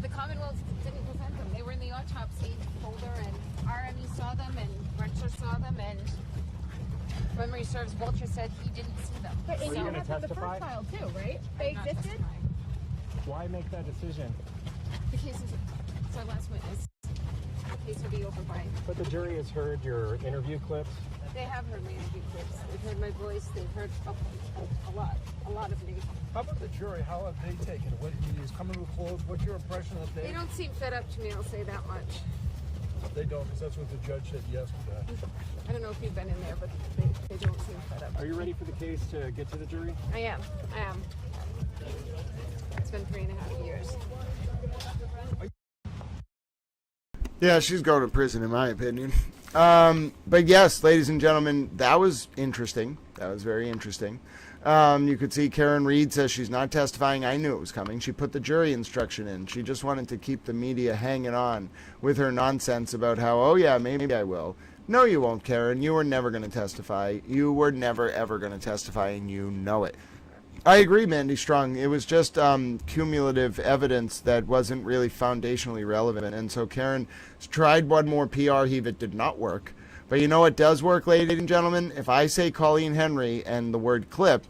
The Commonwealth didn't present them. They were in the autopsy folder, and RME saw them, and Rentler saw them, and memory serves, Vulture said he didn't see them. But you going to testify? The first trial too, right? They existed? Why make that decision? The case is, it's our last witness. The case will be over by... But the jury has heard your interview clips? They have heard my interview clips. They've heard my voice. They've heard a lot of me. How about the jury? How have they taken it? What is coming to a close? What's your impression that They don't seem fed up to me, I'll say that much. They don't, because that's what the judge said yesterday. I don't know if you've been in there, but they don't seem fed up. Are you ready for the case to get to the jury? I am. It's been 3.5 years. Yeah, she's going to prison, in my opinion. But yes, ladies and gentlemen, that was interesting. That was very interesting. You could see Karen Reed says she's not testifying. I knew it was coming. She put the jury instruction in. She just wanted to keep the media hanging on with her nonsense about how, oh yeah, maybe I will. No, you won't, Karen. You were never going to testify. You were never, ever going to testify, and you know it. I agree, Mandy Strong. It was just cumulative evidence that wasn't really foundationally relevant. And so Karen tried one more PR heave. It did not work. But you know what does work, ladies and gentlemen? If I say Colleen Henry and the word clip,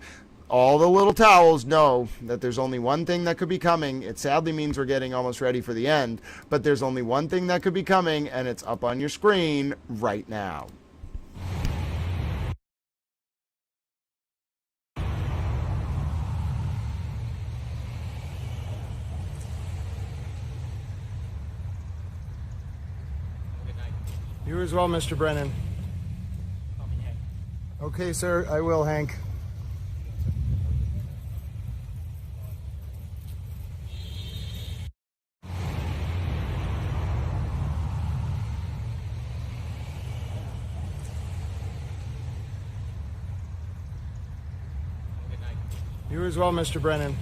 all the little towels know that there's only one thing that could be coming. It sadly means we're getting almost ready for the end. But there's only one thing that could be coming, and it's up on your screen right now. You as well, Mr. Brennan. Okay, sir, I will, Hank. You as well, Mr. Brennan.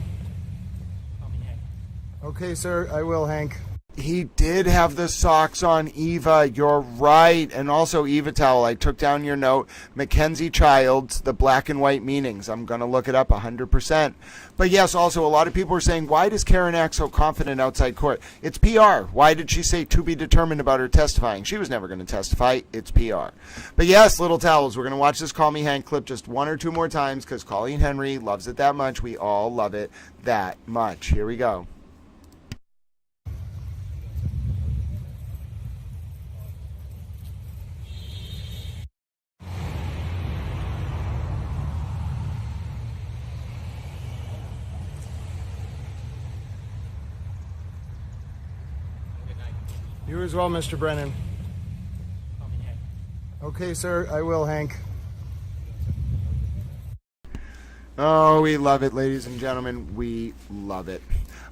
Okay, sir, I will, Hank. He did have the socks on Eva. You're right. And also Eva Towel. I took down your note. Mackenzie Childs, the black and white meanings. I'm going to look it up 100%. But yes, also a lot of people are saying, why does Karen act so confident outside court? It's PR. Why did she say to be determined about her testifying? She was never going to testify. It's PR. But yes, little towels, we're going to watch this Call Me Hank clip just 1 or 2 more times because Colleen Henry loves it that much. We all love it that much. Here we go. You as well, Mr. Brennan. Okay, sir, I will, Hank. Oh, we love it, ladies and gentlemen. We love it.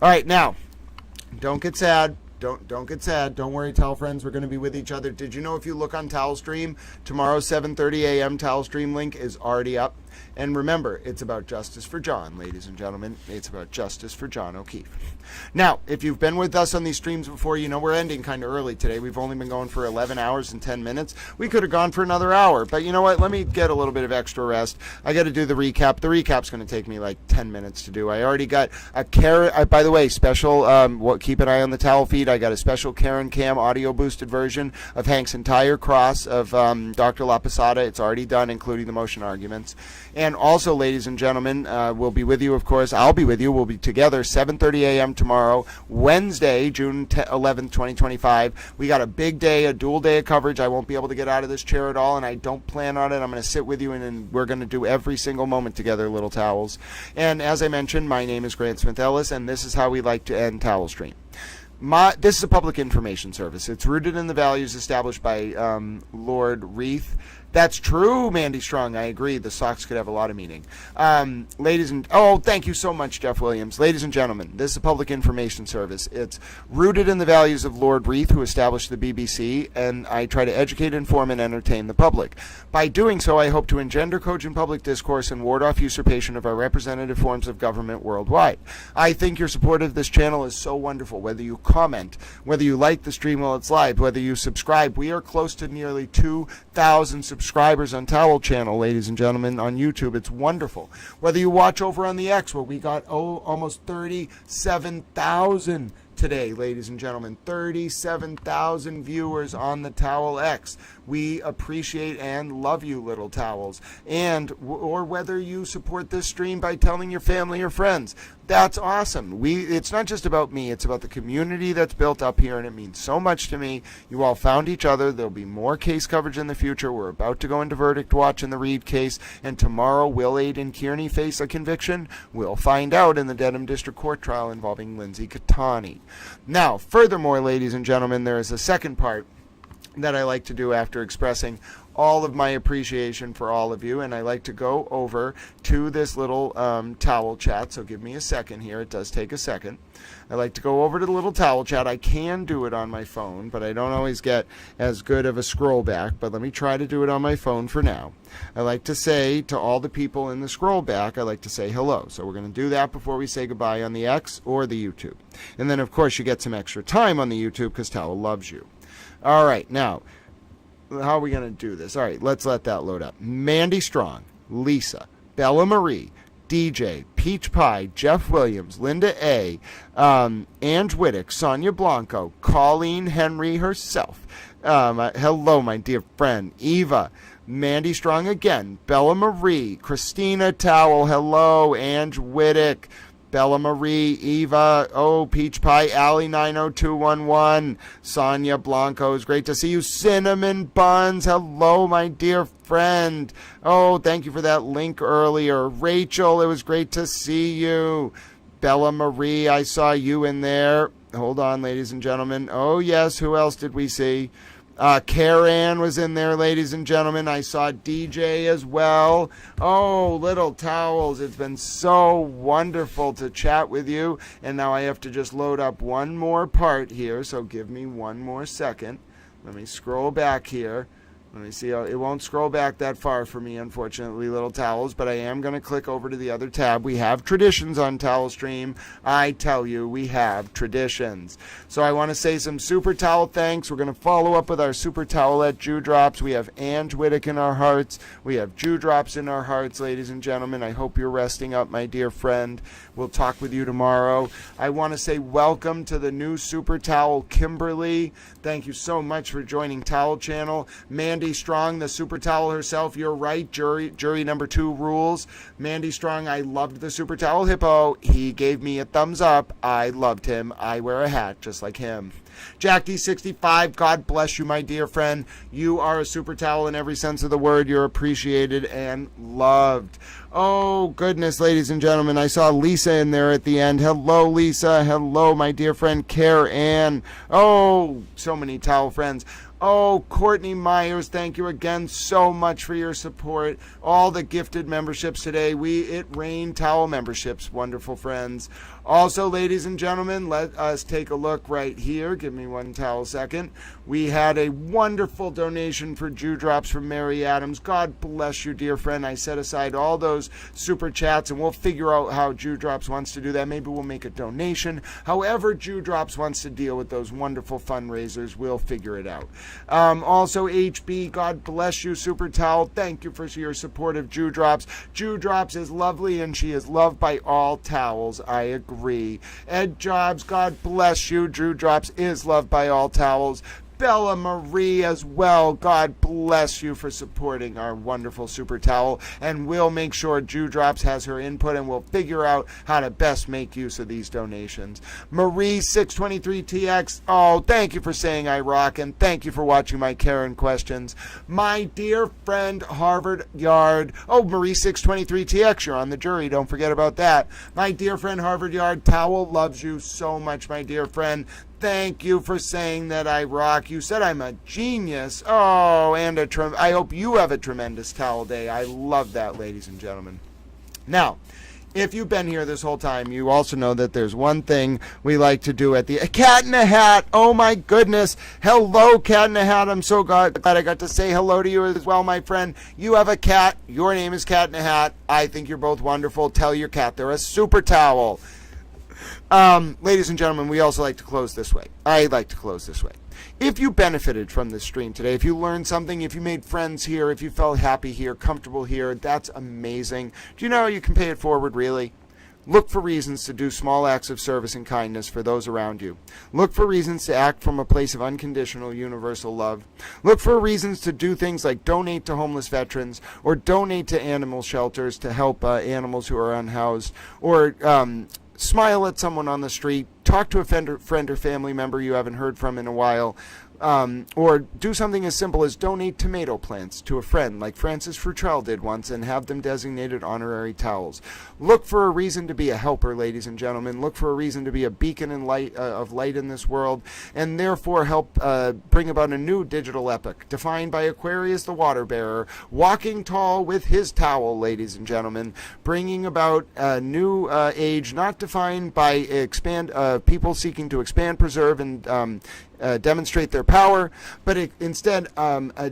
All right, now, don't get sad. Don't get sad. Don't worry, Towel friends. We're going to be with each other. Did you know if you look on Towel Stream, tomorrow's 7:30 a.m. Towel Stream link is already up. And remember, it's about justice for John, ladies and gentlemen. It's about justice for John O'Keefe. Now, if you've been with us on these streams before, you know we're ending kind of early today. We've only been going for 11 hours and 10 minutes. We could have gone for another hour. But you know what? Let me get a little bit of extra rest. I got to do the recap. The recap's going to take me like 10 minutes to do. I already got a by the way, special, keep an eye on the Towel feed need, I got a special Karen Cam audio boosted version of Hank's entire cross of Dr. La Posada. It's already done, including the motion arguments. And also, ladies and gentlemen, we'll be with you, of course. I'll be with you. We'll be together 7:30 a.m. tomorrow, Wednesday, June 11th, 2025. We got a big day, a dual day of coverage. I won't be able to get out of this chair at all, and I don't plan on it. I'm going to sit with you, and we're going to do every single moment together, little towels. And as I mentioned, my name is Grant Smith Ellis, and this is how we like to end Towel Stream. This is a public information service. It's rooted in the values established by Lord Reith. That's true, Mandy Strong. I agree. The socks could have a lot of meaning. Thank you so much, Jeff Williams. Ladies and gentlemen, this is a public information service. It's rooted in the values of Lord Reith, who established the BBC, and I try to educate, inform, and entertain the public. By doing so, I hope to engender cogent public discourse and ward off usurpation of our representative forms of government worldwide. I think your support of this channel is so wonderful. Whether you comment, whether you like the stream while it's live, whether you subscribe, we are close to nearly 2,000 subscribers on Towel Channel, ladies and gentlemen, on YouTube. It's wonderful. Whether you watch over on the X, where we got almost 37,000 today, ladies and gentlemen, 37,000 viewers on the Towel X. We appreciate and love you, little towels. Or whether you support this stream by telling your family or friends. That's awesome. It's not just about me, it's about the community that's built up here, and it means so much to me. You all found each other. There'll be more case coverage in the future. We're about to go into verdict watch in the Reed case, and tomorrow will Aiden Kearney face a conviction? We'll find out in the Dedham District Court trial involving Lindsay Catani. Now, furthermore, ladies and gentlemen, there is a second part that I like to do after expressing all of my appreciation for all of you, and I like to go over to this little towel chat, so give me a second here. It does take a second. I like to go over to the little towel chat. I can do it on my phone, but I don't always get as good of a scroll back, but let me try to do it on my phone for now. I like to say to all the people in the scroll back, I like to say hello. So we're going to do that before we say goodbye on the X or the YouTube. And then, of course, you get some extra time on the YouTube because Towel loves you. All right, now, how are we going to do this? All right, let's let that load up. Mandy Strong, Lisa, Bella Marie, DJ, Peach Pie, Jeff Williams, Linda A., Ange Wittick, Sonia Blanco, Colleen Henry herself. Hello, my dear friend. Eva, Mandy Strong again, Bella Marie, Christina Towel, hello, Ange Wittick, Bella Marie, Eva, Peach Pie, Allie 90211, Sonia Blanco, it's great to see you. Cinnamon Buns, hello, my dear friend. Thank you for that link earlier. Rachel, it was great to see you. Bella Marie, I saw you in there. Hold on, ladies and gentlemen. Oh, yes, who else did we see? Karen was in there, ladies and gentlemen. I saw DJ as well. Little towels. It's been so wonderful to chat with you. And now I have to just load up one more part here. So give me one more second. Let me scroll back here. Let me see. It won't scroll back that far for me, unfortunately, little towels, but I am going to click over to the other tab. We have traditions on Towel Stream. I tell you, we have traditions. So I want to say some Super Towel thanks. We're going to follow up with our Super Towelette Dewdrops. We have Ange Wittick in our hearts. We have Dewdrops in our hearts, ladies and gentlemen. I hope you're resting up, my dear friend. We'll talk with you tomorrow. I want to say welcome to the new Super Towel, Kimberly. Thank you so much for joining Towel Channel. Mandy Strong, the Super Towel herself. You're right. Jury number 2 rules. Mandy Strong, I loved the Super Towel Hippo. He gave me a thumbs up. I loved him. I wear a hat just like him. Jack D65, God bless you, my dear friend. You are a Super Towel in every sense of the word. You're appreciated and loved. Oh, goodness, ladies and gentlemen. I saw Lisa in there at the end. Hello, Lisa. Hello, my dear friend, Care Ann. Oh, so many towel friends. Oh, Courtney Myers, thank you again so much for your support. All the gifted memberships today. It rained towel memberships, wonderful friends. Also, ladies and gentlemen, let us take a look right here. Give me one towel second. We had a wonderful donation for Dewdrops from Mary Adams. God bless you, dear friend. I set aside all those super chats, and we'll figure out how Dewdrops wants to do that. Maybe we'll make a donation. However Dewdrops wants to deal with those wonderful fundraisers, we'll figure it out. Also, HB, God bless you, Super Towel. Thank you for your support of Jew Drops. Jew Drops is lovely, and she is loved by all towels. I agree. Ed Jobs, God bless you. Jew Drops is loved by all towels. Bella Marie as well. God bless you for supporting our wonderful Super Towel. And we'll make sure Jew Drops has her input, and we'll figure out how to best make use of these donations. Marie623TX, oh, thank you for saying I rock, and thank you for watching my Karen questions. My dear friend Harvard Yard, oh, Marie623TX, you're on the jury, don't forget about that. My dear friend Harvard Yard, Towel loves you so much, my dear friend. Thank you for saying that I rock. You said I'm a genius. Oh, and I hope you have a tremendous towel day. I love that, ladies and gentlemen. Now, if you've been here this whole time, you also know that there's one thing we like to do at the Cat in a Hat. Oh my goodness. Hello, Cat in a Hat. I'm so glad I got to say hello to you as well, my friend. You have a cat. Your name is Cat in a Hat. I think you're both wonderful. Tell your cat they're a super towel. Ladies and gentlemen, we also like to close this way. I like to close this way. If you benefited from this stream today, if you learned something, if you made friends here, if you felt happy here, comfortable here, that's amazing. Do you know how you can pay it forward, really? Look for reasons to do small acts of service and kindness for those around you. Look for reasons to act from a place of unconditional, universal love. Look for reasons to do things like donate to homeless veterans, or donate to animal shelters to help animals who are unhoused, or smile at someone on the street, talk to a friend or family member you haven't heard from in a while, or do something as simple as donate tomato plants to a friend like Francis Frutrell did once and have them designated honorary towels. Look for a reason to be a helper, ladies and gentlemen. Look for a reason to be a beacon of light in this world, and therefore help bring about a new digital epoch defined by Aquarius the water bearer, walking tall with his towel, ladies and gentlemen, bringing about a new age not defined by people seeking to expand, preserve, and demonstrate their power, but instead a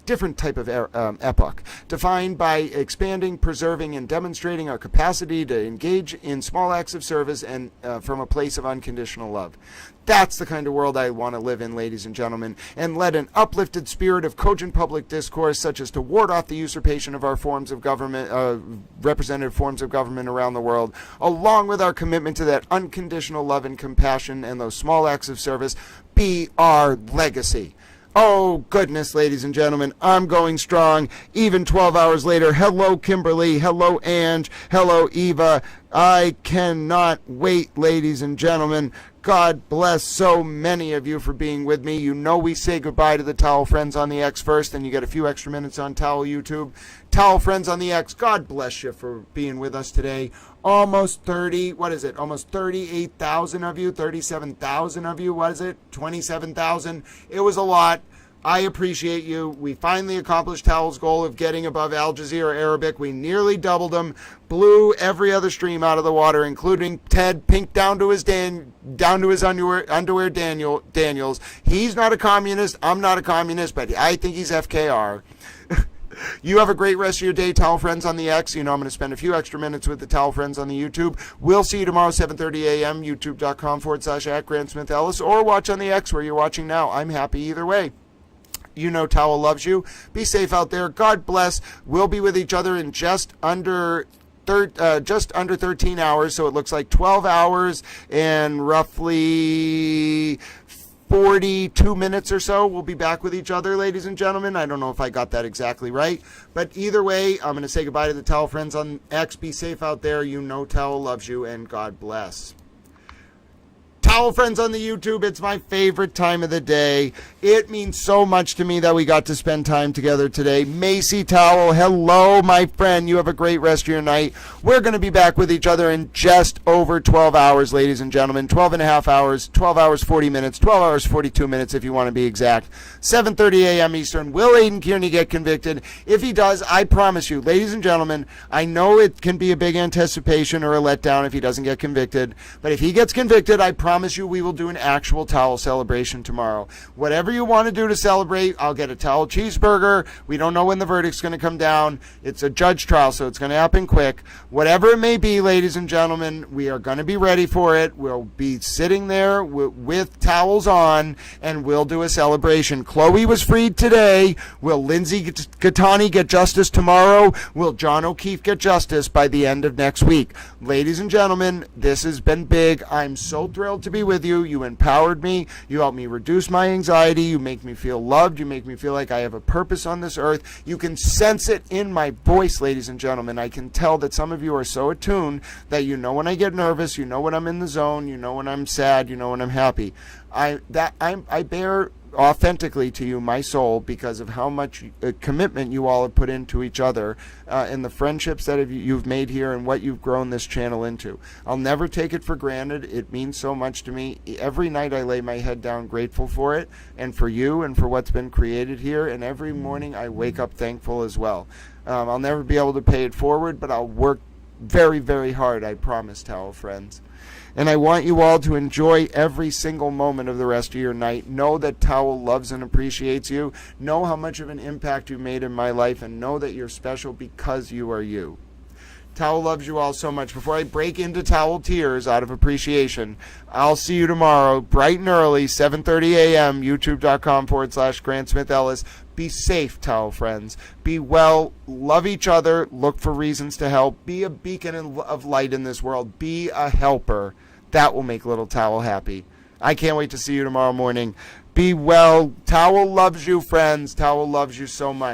different type of epoch, defined by expanding, preserving, and demonstrating our capacity to engage in small acts of service and from a place of unconditional love. That's the kind of world I want to live in, ladies and gentlemen, and let an uplifted spirit of cogent public discourse, such as to ward off the usurpation of our forms of government, representative forms of government around the world, along with our commitment to that unconditional love and compassion and those small acts of service, be our legacy. Oh, goodness, ladies and gentlemen, I'm going strong, even 12 hours later. Hello, Kimberly. Hello, Ange. Hello, Eva. I cannot wait, ladies and gentlemen. God bless so many of you for being with me. You know we say goodbye to the Towel Friends on the X first, and you get a few extra minutes on Towel YouTube. Towel Friends on the X, God bless you for being with us today. Almost 38,000 of you, 37,000 of you, what is it? 27,000. It was a lot. I appreciate you. We finally accomplished Towel's goal of getting above Al Jazeera Arabic. We nearly doubled them, blew every other stream out of the water, including Ted Pink down to his underwear Daniels. He's not a communist. I'm not a communist, but I think he's FKR. You have a great rest of your day, Towel Friends on the X. You know I'm going to spend a few extra minutes with the Towel Friends on the YouTube. We'll see you tomorrow, 7:30 a.m., youtube.com/@GrantSmithEllis, or watch on the X where you're watching now. I'm happy either way. You know Towel loves you. Be safe out there. God bless. We'll be with each other in just under 13 hours, so it looks like 12 hours and roughly 42 minutes or so. We'll be back with each other, ladies and gentlemen. I don't know if I got that exactly right, but either way, I'm going to say goodbye to the Towel Friends on X. Be safe out there. You know Towel loves you, and God bless. Towel Friends on the YouTube, it's my favorite time of the day. It means so much to me that we got to spend time together today. Macy Towel, hello, my friend. You have a great rest of your night. We're going to be back with each other in just over 12 hours, ladies and gentlemen. 12 and a half hours, 12 hours, 40 minutes, 12 hours, 42 minutes if you want to be exact. 7:30 a.m. Eastern. Will Aiden Kearney get convicted? If he does, I promise you, ladies and gentlemen, I know it can be a big anticipation or a letdown if he doesn't get convicted, but if he gets convicted, I promise promise you we will do an actual towel celebration tomorrow. Whatever you want to do to celebrate, I'll get a towel cheeseburger. We don't know when the verdict's going to come down. It's a judge trial, so it's going to happen quick. Whatever it may be, ladies and gentlemen, we are going to be ready for it. We'll be sitting there with towels on, and we'll do a celebration. Chloe was freed today. Will Lindsay Gattani get justice tomorrow? Will John O'Keefe get justice by the end of next week? Ladies and gentlemen, this has been big. I'm so thrilled to be with you. You empowered me. You helped me reduce my anxiety. You make me feel loved. You make me feel like I have a purpose on this earth. You can sense it in my voice, ladies and gentlemen. I can tell that some of you are so attuned that you know when I get nervous, you know when I'm in the zone, you know when I'm sad, you know when I'm happy. I bear authentically to you my soul because of how much commitment you all have put into each other and the friendships that you've made here and what you've grown this channel into. I'll never take it for granted. It means so much to me. Every night I lay my head down grateful for it and for you and for what's been created here, and every morning I wake up thankful as well. I'll never be able to pay it forward, but I'll work very, very hard, I promise, towel friends. And I want you all to enjoy every single moment of the rest of your night. Know that Towel loves and appreciates you. Know how much of an impact you made in my life, and know that you're special because you are you. Towel loves you all so much. Before I break into towel tears out of appreciation, I'll see you tomorrow, bright and early, 7:30 a.m., youtube.com/Grant Smith Ellis. Be safe, towel friends. Be well. Love each other. Look for reasons to help. Be a beacon of light in this world. Be a helper. That will make little Towel happy. I can't wait to see you tomorrow morning. Be well. Towel loves you, friends. Towel loves you so much.